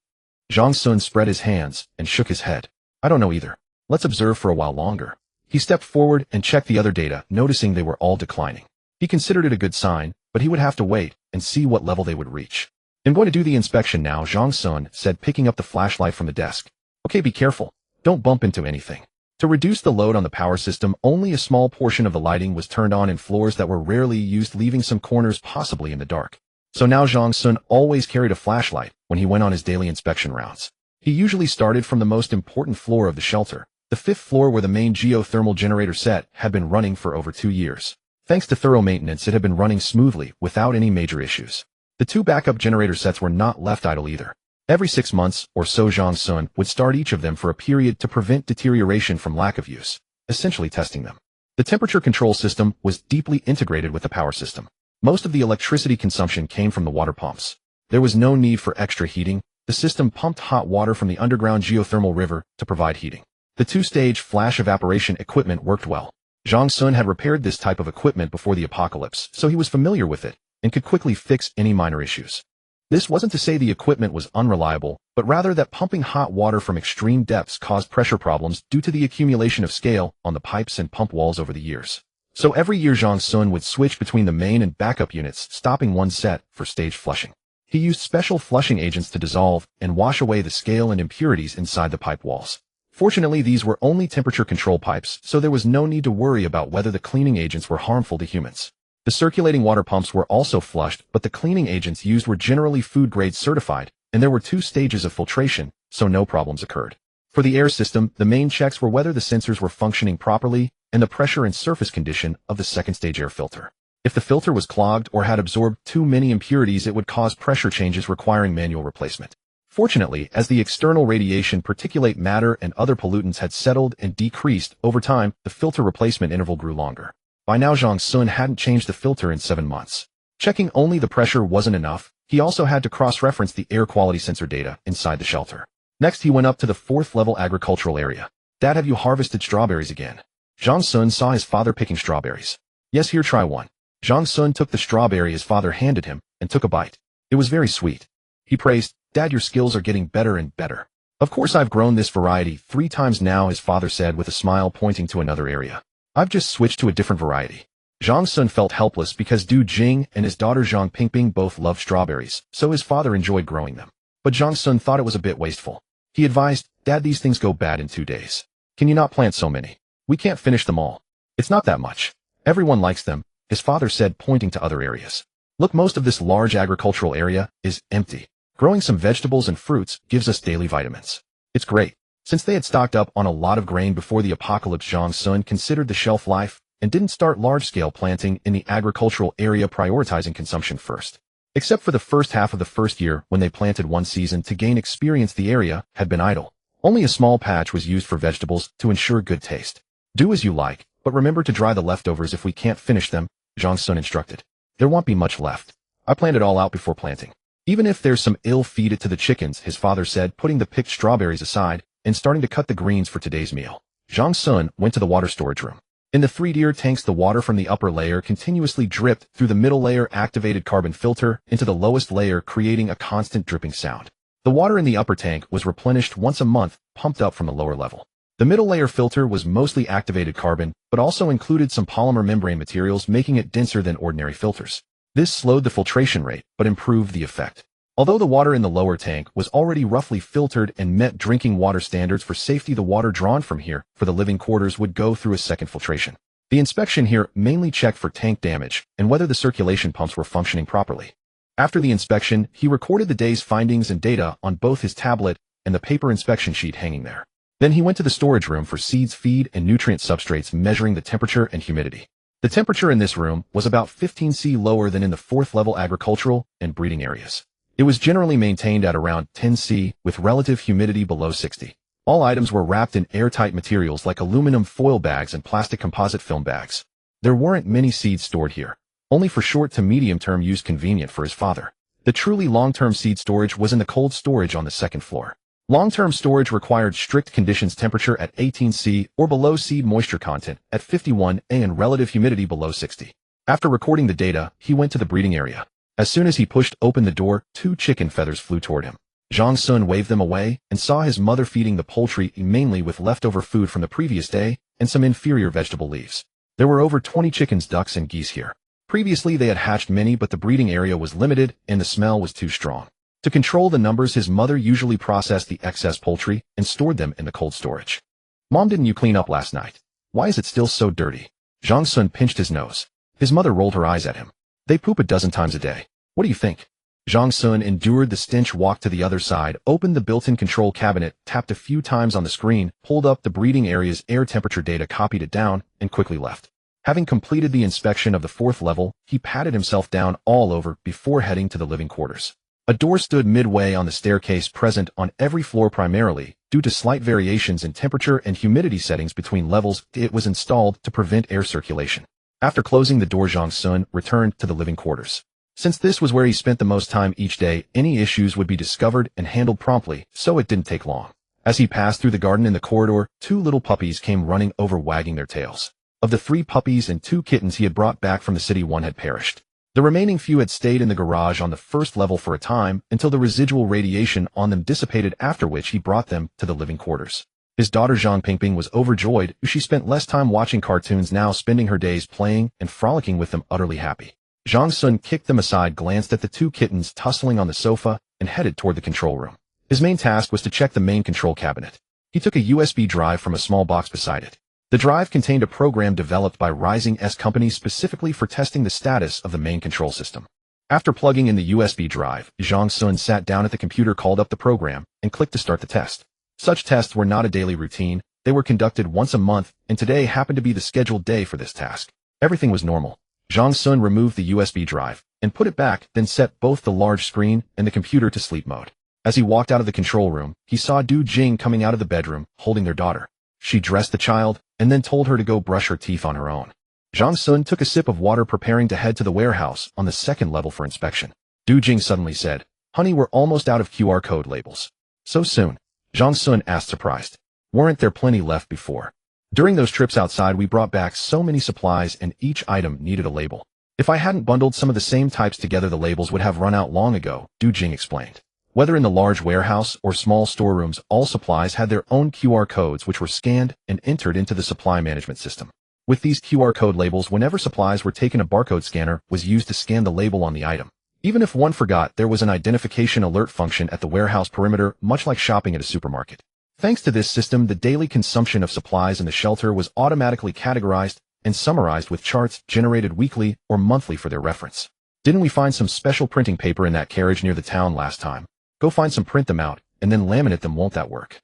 Zhang Sun spread his hands and shook his head. "I don't know either. Let's observe for a while longer." He stepped forward and checked the other data, noticing they were all declining. He considered it a good sign, but he would have to wait and see what level they would reach. "I'm going to do the inspection now," Zhang Sun said, picking up the flashlight from the desk. "Okay, be careful. Don't bump into anything." To reduce the load on the power system, only a small portion of the lighting was turned on in floors that were rarely used, leaving some corners possibly in the dark. So now Zhang Sun always carried a flashlight when he went on his daily inspection rounds. He usually started from the most important floor of the shelter, the 5th floor, where the main geothermal generator set had been running for over 2 years. Thanks to thorough maintenance, it had been running smoothly without any major issues. The 2 backup generator sets were not left idle either. Every 6 months or so, Zhang Sun would start each of them for a period to prevent deterioration from lack of use, essentially testing them. The temperature control system was deeply integrated with the power system. Most of the electricity consumption came from the water pumps. There was no need for extra heating. The system pumped hot water from the underground geothermal river to provide heating. The 2-stage flash evaporation equipment worked well. Zhang Sun had repaired this type of equipment before the apocalypse, so he was familiar with it and could quickly fix any minor issues. This wasn't to say the equipment was unreliable, but rather that pumping hot water from extreme depths caused pressure problems due to the accumulation of scale on the pipes and pump walls over the years. So every year Zhang Sun would switch between the main and backup units, stopping one set for stage flushing. He used special flushing agents to dissolve and wash away the scale and impurities inside the pipe walls. Fortunately, these were only temperature control pipes, so there was no need to worry about whether the cleaning agents were harmful to humans. The circulating water pumps were also flushed, but the cleaning agents used were generally food-grade certified, and there were 2 stages of filtration, so no problems occurred. For the air system, the main checks were whether the sensors were functioning properly and the pressure and surface condition of the second-stage air filter. If the filter was clogged or had absorbed too many impurities, it would cause pressure changes requiring manual replacement. Fortunately, as the external radiation, particulate matter, and other pollutants had settled and decreased over time, the filter replacement interval grew longer. By now, Zhang Sun hadn't changed the filter in 7 months. Checking only the pressure wasn't enough. He also had to cross-reference the air quality sensor data inside the shelter. Next, he went up to the 4th-level agricultural area. "Dad, have you harvested strawberries again?" Zhang Sun saw his father picking strawberries. "Yes, here, try one." Zhang Sun took the strawberry his father handed him and took a bite. It was very sweet. He praised, "Dad, your skills are getting better and better." "Of course I've grown this variety 3 times now," his father said with a smile, pointing to another area. "I've just switched to a different variety." Zhang Sun felt helpless because Du Jing and his daughter Zhang Pingping both loved strawberries, so his father enjoyed growing them. But Zhang Sun thought it was a bit wasteful. He advised, "Dad, these things go bad in 2 days. Can you not plant so many? We can't finish them all." "It's not that much. Everyone likes them," his father said, pointing to other areas. "Look, most of this large agricultural area is empty. Growing some vegetables and fruits gives us daily vitamins. It's great." Since they had stocked up on a lot of grain before the apocalypse, Zhang Sun considered the shelf life and didn't start large-scale planting in the agricultural area, prioritizing consumption first. Except for the first half of the first year when they planted one season to gain experience, the area had been idle. Only a small patch was used for vegetables to ensure good taste. "Do as you like, but remember to dry the leftovers if we can't finish them," Zhang Sun instructed. "There won't be much left. I planned it all out before planting. Even if there's some ill, feed it to the chickens," his father said, putting the picked strawberries aside and starting to cut the greens for today's meal. Zhang Sun went to the water storage room. In the 3-tier tanks, the water from the upper layer continuously dripped through the middle layer activated carbon filter into the lowest layer, creating a constant dripping sound. The water in the upper tank was replenished once a month, pumped up from the lower level. The middle layer filter was mostly activated carbon, but also included some polymer membrane materials, making it denser than ordinary filters. This slowed the filtration rate, but improved the effect. Although the water in the lower tank was already roughly filtered and met drinking water standards for safety, the water drawn from here for the living quarters would go through a second filtration. The inspection here mainly checked for tank damage and whether the circulation pumps were functioning properly. After the inspection, he recorded the day's findings and data on both his tablet and the paper inspection sheet hanging there. Then he went to the storage room for seeds, feed, and nutrient substrates, measuring the temperature and humidity. The temperature in this room was about 15 C lower than in the 4th level agricultural and breeding areas. It was generally maintained at around 10 C, with relative humidity below 60. All items were wrapped in airtight materials like aluminum foil bags and plastic composite film bags. There weren't many seeds stored here, only for short to medium-term use, convenient for his father. The truly long-term seed storage was in the cold storage on the 2nd floor. Long-term storage required strict conditions: temperature at 18 C or below, seed moisture content at 51 A, and relative humidity below 60. After recording the data, he went to the breeding area. As soon as he pushed open the door, 2 chicken feathers flew toward him. Zhang Sun waved them away and saw his mother feeding the poultry, mainly with leftover food from the previous day and some inferior vegetable leaves. There were over 20 chickens, ducks, and geese here. Previously they had hatched many, but the breeding area was limited and the smell was too strong. To control the numbers, his mother usually processed the excess poultry and stored them in the cold storage. "Mom, didn't you clean up last night? Why is it still so dirty?" Zhang Sun pinched his nose. His mother rolled her eyes at him. "They poop a dozen times a day. What do you think?" Zhang Sun endured the stench, walked to the other side, opened the built-in control cabinet, tapped a few times on the screen, pulled up the breeding area's air temperature data, copied it down, and quickly left. Having completed the inspection of the 4th level, he patted himself down all over before heading to the living quarters. A door stood midway on the staircase, present on every floor primarily due to slight variations in temperature and humidity settings between levels. It was installed to prevent air circulation. After closing the door, Zhang Sun returned to the living quarters. Since this was where he spent the most time each day, any issues would be discovered and handled promptly, so it didn't take long. As he passed through the garden in the corridor, 2 little puppies came running over, wagging their tails. Of the 3 puppies and 2 kittens he had brought back from the city, 1 had perished. The remaining few had stayed in the garage on the 1st level for a time until the residual radiation on them dissipated, after which he brought them to the living quarters. His daughter Zhang Pingping was overjoyed. She spent less time watching cartoons, now spending her days playing and frolicking with them, utterly happy. Zhang Sun kicked them aside, glanced at the 2 kittens tussling on the sofa, and headed toward the control room. His main task was to check the main control cabinet. He took a USB drive from a small box beside it. The drive contained a program developed by Rising S Company specifically for testing the status of the main control system. After plugging in the USB drive, Zhang Sun sat down at the computer, called up the program, and clicked to start the test. Such tests were not a daily routine. They were conducted once a month, and today happened to be the scheduled day for this task. Everything was normal. Zhang Sun removed the USB drive and put it back, then set both the large screen and the computer to sleep mode. As he walked out of the control room, he saw Du Jing coming out of the bedroom, holding their daughter. She dressed the child and then told her to go brush her teeth on her own. Zhang Sun took a sip of water, preparing to head to the warehouse on the 2nd level for inspection. Du Jing suddenly said, "Honey, we're almost out of QR code labels." "So soon?" Zhang Sun asked, surprised. "Weren't there plenty left before? During those trips outside, we brought back so many supplies and each item needed a label. If I hadn't bundled some of the same types together, the labels would have run out long ago," Du Jing explained. Whether in the large warehouse or small storerooms, all supplies had their own QR codes which were scanned and entered into the supply management system. With these QR code labels, whenever supplies were taken, a barcode scanner was used to scan the label on the item. Even if one forgot, there was an identification alert function at the warehouse perimeter, much like shopping at a supermarket. Thanks to this system, the daily consumption of supplies in the shelter was automatically categorized and summarized with charts generated weekly or monthly for their reference. Didn't we find some special printing paper in that carriage near the town last time? Go find some, print them out, and then laminate them. Won't that work?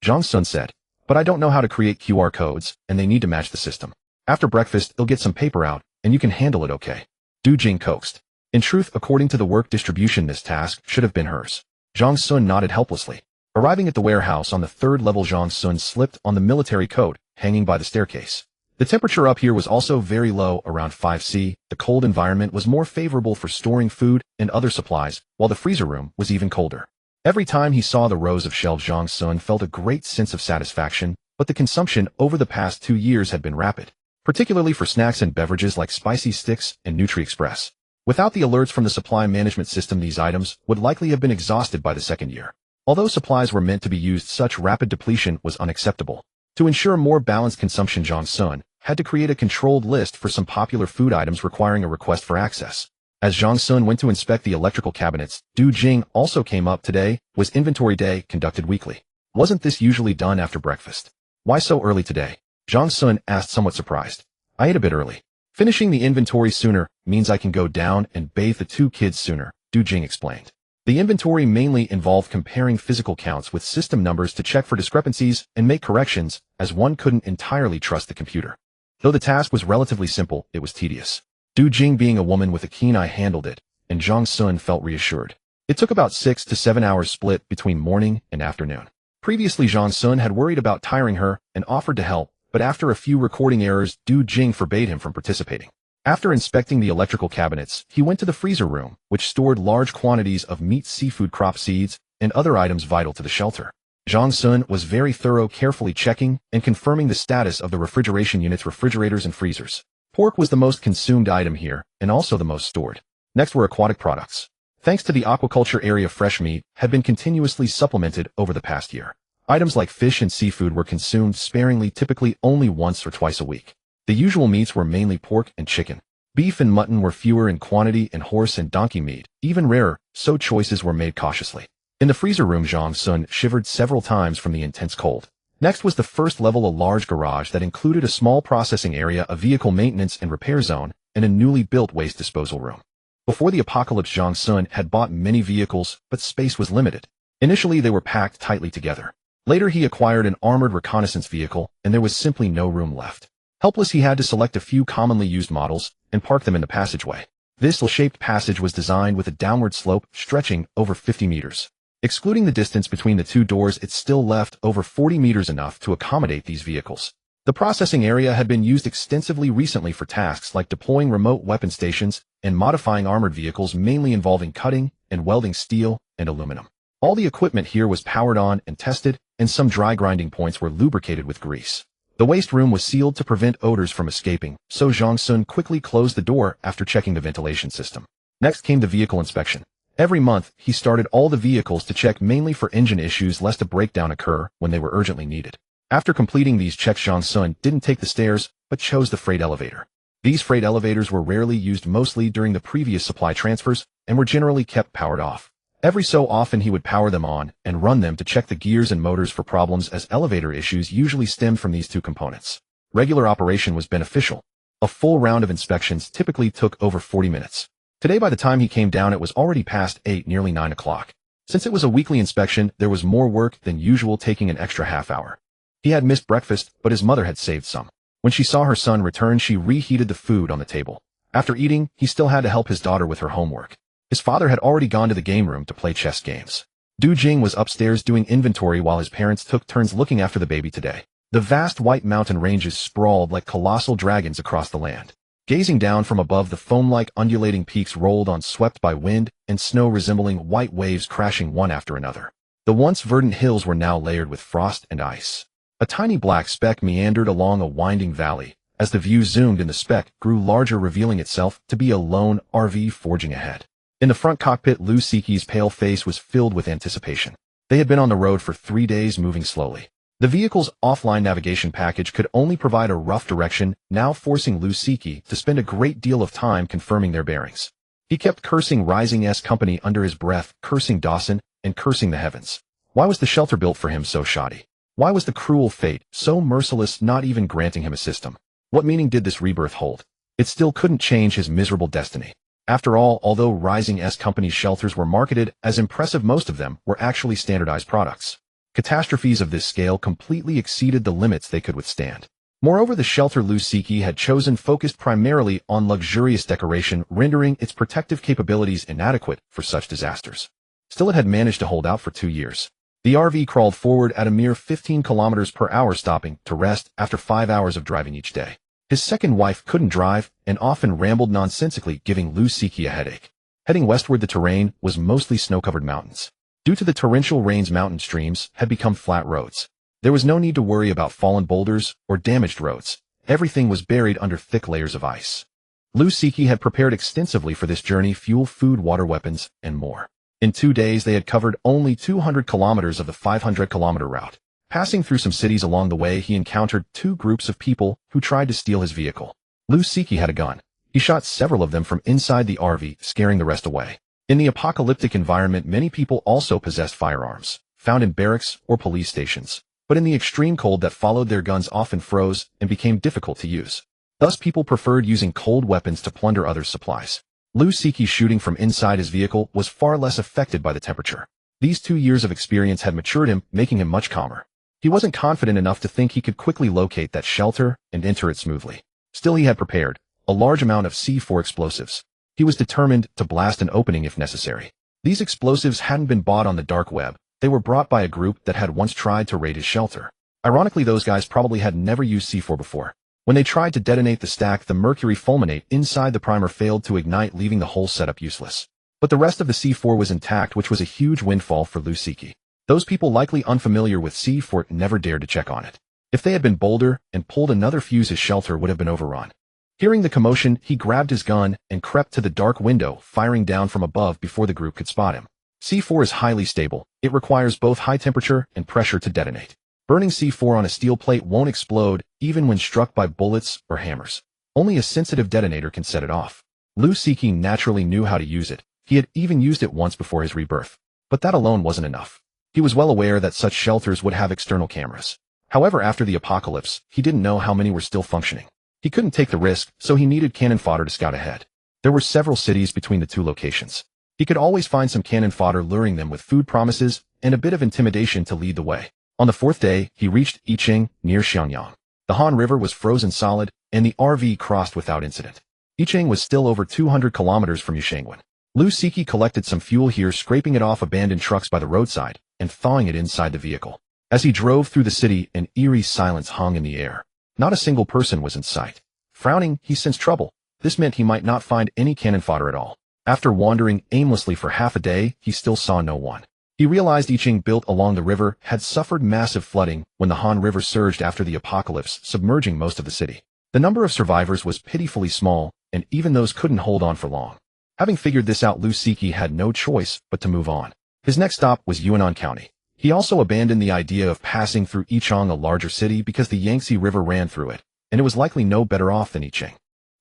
Zhang Sun said. But I don't know how to create QR codes, and they need to match the system. After breakfast, they'll get some paper out, and you can handle it, okay? Du Jing coaxed. In truth, according to the work distribution, this task should have been hers. Zhang Sun nodded helplessly. Arriving at the warehouse on the third level, Zhang Sun slipped on the military coat hanging by the staircase. The temperature up here was also very low, around 5°C. The cold environment was more favorable for storing food and other supplies, while the freezer room was even colder. Every time he saw the rows of shelves, Zhang Sun felt a great sense of satisfaction, but the consumption over the past 2 years had been rapid, particularly for snacks and beverages like spicy sticks and Nutri-Express. Without the alerts from the supply management system, these items would likely have been exhausted by the second year. Although supplies were meant to be used, such rapid depletion was unacceptable. To ensure more balanced consumption, Zhang Sun had to create a controlled list for some popular food items requiring a request for access. As Zhang Sun went to inspect the electrical cabinets, Du Jing also came up. Today was inventory day, conducted weekly. Wasn't this usually done after breakfast? Why so early today? Zhang Sun asked, somewhat surprised. I ate a bit early. Finishing the inventory sooner means I can go down and bathe the 2 kids sooner, Du Jing explained. The inventory mainly involved comparing physical counts with system numbers to check for discrepancies and make corrections, as one couldn't entirely trust the computer. Though the task was relatively simple, it was tedious. Du Jing, being a woman with a keen eye, handled it, and Zhang Sun felt reassured. It took about 6 to 7 hours split between morning and afternoon. Previously, Zhang Sun had worried about tiring her and offered to help, but after a few recording errors, Du Jing forbade him from participating. After inspecting the electrical cabinets, he went to the freezer room, which stored large quantities of meat, seafood, crop seeds, and other items vital to the shelter. Zhang Sun was very thorough, carefully checking and confirming the status of the refrigeration units, refrigerators, and freezers. Pork was the most consumed item here, and also the most stored. Next were aquatic products. Thanks to the aquaculture area, fresh meat had been continuously supplemented over the past year. Items like fish and seafood were consumed sparingly, typically only once or twice a week. The usual meats were mainly pork and chicken. Beef and mutton were fewer in quantity, and horse and donkey meat even rarer, so choices were made cautiously. In the freezer room, Zhang Sun shivered several times from the intense cold. Next was the first level, a large garage that included a small processing area, a vehicle maintenance and repair zone, and a newly built waste disposal room. Before the apocalypse, Zhang Sun had bought many vehicles, but space was limited. Initially, they were packed tightly together. Later, he acquired an armored reconnaissance vehicle, and there was simply no room left. Helpless, he had to select a few commonly used models and park them in the passageway. This L-shaped passage was designed with a downward slope stretching over 50 meters. Excluding the distance between the 2 doors, it still left over 40 meters, enough to accommodate these vehicles. The processing area had been used extensively recently for tasks like deploying remote weapon stations and modifying armored vehicles, mainly involving cutting and welding steel and aluminum. All the equipment here was powered on and tested, and some dry grinding points were lubricated with grease. The waste room was sealed to prevent odors from escaping, so Zhang Sun quickly closed the door after checking the ventilation system. Next came the vehicle inspection. Every month, he started all the vehicles to check, mainly for engine issues, lest a breakdown occur when they were urgently needed. After completing these checks, Zhang Sun didn't take the stairs, but chose the freight elevator. These freight elevators were rarely used, mostly during the previous supply transfers, and were generally kept powered off. Every so often, he would power them on and run them to check the gears and motors for problems, as elevator issues usually stemmed from these 2 components. Regular operation was beneficial. A full round of inspections typically took over 40 minutes. Today, by the time he came down, it was already past 8, nearly 9 o'clock. Since it was a weekly inspection, there was more work than usual, taking an extra half hour. He had missed breakfast, but his mother had saved some. When she saw her son return, she reheated the food on the table. After eating, he still had to help his daughter with her homework. His father had already gone to the game room to play chess games. Du Jing was upstairs doing inventory while his parents took turns looking after the baby today. The vast white mountain ranges sprawled like colossal dragons across the land. Gazing down from above, the foam-like undulating peaks rolled on, swept by wind and snow, resembling white waves crashing one after another. The once verdant hills were now layered with frost and ice. A tiny black speck meandered along a winding valley. As the view zoomed in, the speck grew larger, revealing itself to be a lone RV forging ahead. In the front cockpit, Lu Siki's pale face was filled with anticipation. They had been on the road for 3 days, moving slowly. The vehicle's offline navigation package could only provide a rough direction, now forcing Lu Siki to spend a great deal of time confirming their bearings. He kept cursing Rising S Company under his breath, cursing Dawson, and cursing the heavens. Why was the shelter built for him so shoddy? Why was the cruel fate so merciless, not even granting him a system? What meaning did this rebirth hold? It still couldn't change his miserable destiny. After all, although Rising S Company's shelters were marketed as impressive, most of them were actually standardized products. Catastrophes of this scale completely exceeded the limits they could withstand. Moreover, the shelter Lu Siki had chosen focused primarily on luxurious decoration, rendering its protective capabilities inadequate for such disasters. Still, it had managed to hold out for 2 years. The RV crawled forward at a mere 15 kilometers per hour, stopping to rest after 5 hours of driving each day. His second wife couldn't drive and often rambled nonsensically, giving Lu Siki a headache. Heading westward, the terrain was mostly snow-covered mountains. Due to the torrential rains, mountain streams had become flat roads. There was no need to worry about fallen boulders or damaged roads. Everything was buried under thick layers of ice. Lu Siki had prepared extensively for this journey: fuel, food, water, weapons, and more. In 2 days, they had covered only 200 kilometers of the 500-kilometer route. Passing through some cities along the way, he encountered 2 groups of people who tried to steal his vehicle. Lu Siki had a gun. He shot several of them from inside the RV, scaring the rest away. In the apocalyptic environment, many people also possessed firearms, found in barracks or police stations. But in the extreme cold that followed, their guns often froze and became difficult to use. Thus, people preferred using cold weapons to plunder others' supplies. Lu Siki's shooting from inside his vehicle was far less affected by the temperature. These 2 years of experience had matured him, making him much calmer. He wasn't confident enough to think he could quickly locate that shelter and enter it smoothly. Still, he had prepared a large amount of C4 explosives. He was determined to blast an opening if necessary. These explosives hadn't been bought on the dark web. They were brought by a group that had once tried to raid his shelter. Ironically, those guys probably had never used C4 before. When they tried to detonate the stack, the mercury fulminate inside the primer failed to ignite, leaving the whole setup useless. But the rest of the C4 was intact, which was a huge windfall for Lu Siki. Those people likely unfamiliar with C4 never dared to check on it. If they had been bolder and pulled another fuse, his shelter would have been overrun. Hearing the commotion, he grabbed his gun and crept to the dark window, firing down from above before the group could spot him. C4 is highly stable. It requires both high temperature and pressure to detonate. Burning C4 on a steel plate won't explode, even when struck by bullets or hammers. Only a sensitive detonator can set it off. Lu Siki naturally knew how to use it. He had even used it once before his rebirth. But that alone wasn't enough. He was well aware that such shelters would have external cameras. However, after the apocalypse, he didn't know how many were still functioning. He couldn't take the risk, so he needed cannon fodder to scout ahead. There were several cities between the 2 locations. He could always find some cannon fodder, luring them with food promises and a bit of intimidation to lead the way. On the 4th day, he reached Yicheng, near Xiangyang. The Han River was frozen solid, and the RV crossed without incident. Yicheng was still over 200 kilometers from Yushangwan. Lu Siki collected some fuel here, scraping it off abandoned trucks by the roadside and thawing it inside the vehicle. As he drove through the city, an eerie silence hung in the air. Not a single person was in sight. Frowning, he sensed trouble. This meant he might not find any cannon fodder at all. After wandering aimlessly for half a day, he still saw no one. He realized Yicheng, built along the river, had suffered massive flooding when the Han River surged after the apocalypse, submerging most of the city. The number of survivors was pitifully small, and even those couldn't hold on for long. Having figured this out, Lu Siki had no choice but to move on. His next stop was Yunnan County. He also abandoned the idea of passing through Yicheng, a larger city, because the Yangtze River ran through it, and it was likely no better off than Yicheng.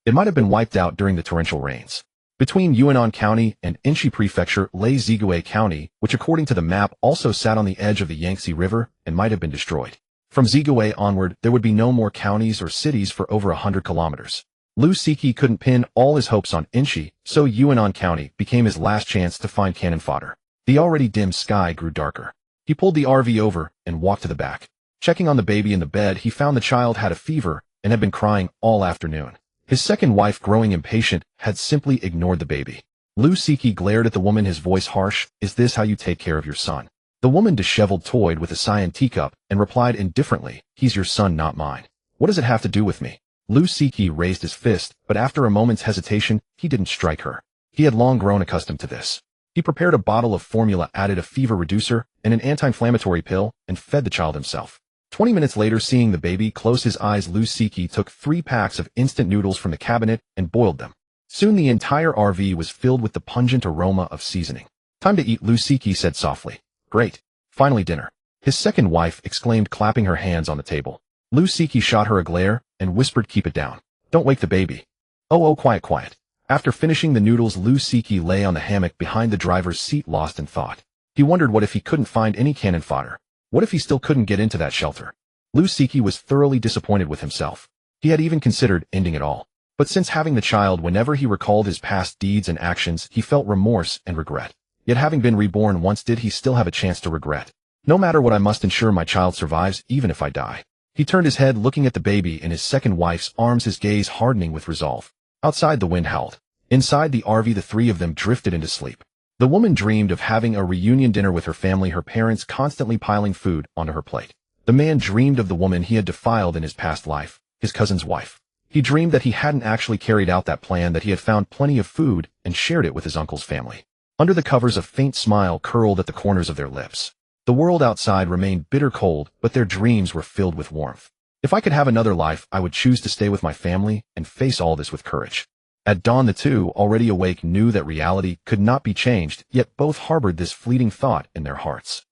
It might have been wiped out during the torrential rains. Between Yunnan County and Enshi Prefecture lay Zigui County, which according to the map also sat on the edge of the Yangtze River and might have been destroyed. From Zigui onward, there would be no more counties or cities for over 100 kilometers. Lu Siki couldn't pin all his hopes on Enshi, so Yunnan County became his last chance to find cannon fodder. The already dim sky grew darker. He pulled the RV over and walked to the back. Checking on the baby in the bed, he found the child had a fever and had been crying all afternoon. His second wife, growing impatient, had simply ignored the baby. Lu Siki glared at the woman, his voice harsh. "Is this how you take care of your son?" The woman disheveled, toyed with a cyan teacup, and replied indifferently, "He's your son, not mine. What does it have to do with me?" Lu Siki raised his fist, but after a moment's hesitation, he didn't strike her. He had long grown accustomed to this. He prepared a bottle of formula, added a fever reducer and an anti-inflammatory pill, and fed the child himself. 20 minutes later, seeing the baby close his eyes, Lu Siki took 3 packs of instant noodles from the cabinet and boiled them. Soon the entire RV was filled with the pungent aroma of seasoning. "Time to eat," Lusiki said softly. "Great. Finally dinner." His second wife exclaimed, clapping her hands on the table. Lusiki shot her a glare and whispered, "Keep it down. Don't wake the baby." Oh, quiet, quiet. After finishing the noodles, Lusiki lay on the hammock behind the driver's seat, lost in thought. He wondered, what if he couldn't find any cannon fodder? What if he still couldn't get into that shelter? Lusiki was thoroughly disappointed with himself. He had even considered ending it all. But since having the child, whenever he recalled his past deeds and actions, he felt remorse and regret. Yet having been reborn once, did he still have a chance to regret? "No matter what, I must ensure my child survives, even if I die." He turned his head, looking at the baby in his second wife's arms, his gaze hardening with resolve. Outside, the wind howled. Inside the RV, the three of them drifted into sleep. The woman dreamed of having a reunion dinner with her family, her parents constantly piling food onto her plate. The man dreamed of the woman he had defiled in his past life, his cousin's wife. He dreamed that he hadn't actually carried out that plan, that he had found plenty of food and shared it with his uncle's family. Under the covers, a faint smile curled at the corners of their lips. The world outside remained bitter cold, but their dreams were filled with warmth. "If I could have another life, I would choose to stay with my family and face all this with courage." At dawn, the two, already awake, knew that reality could not be changed, yet both harbored this fleeting thought in their hearts.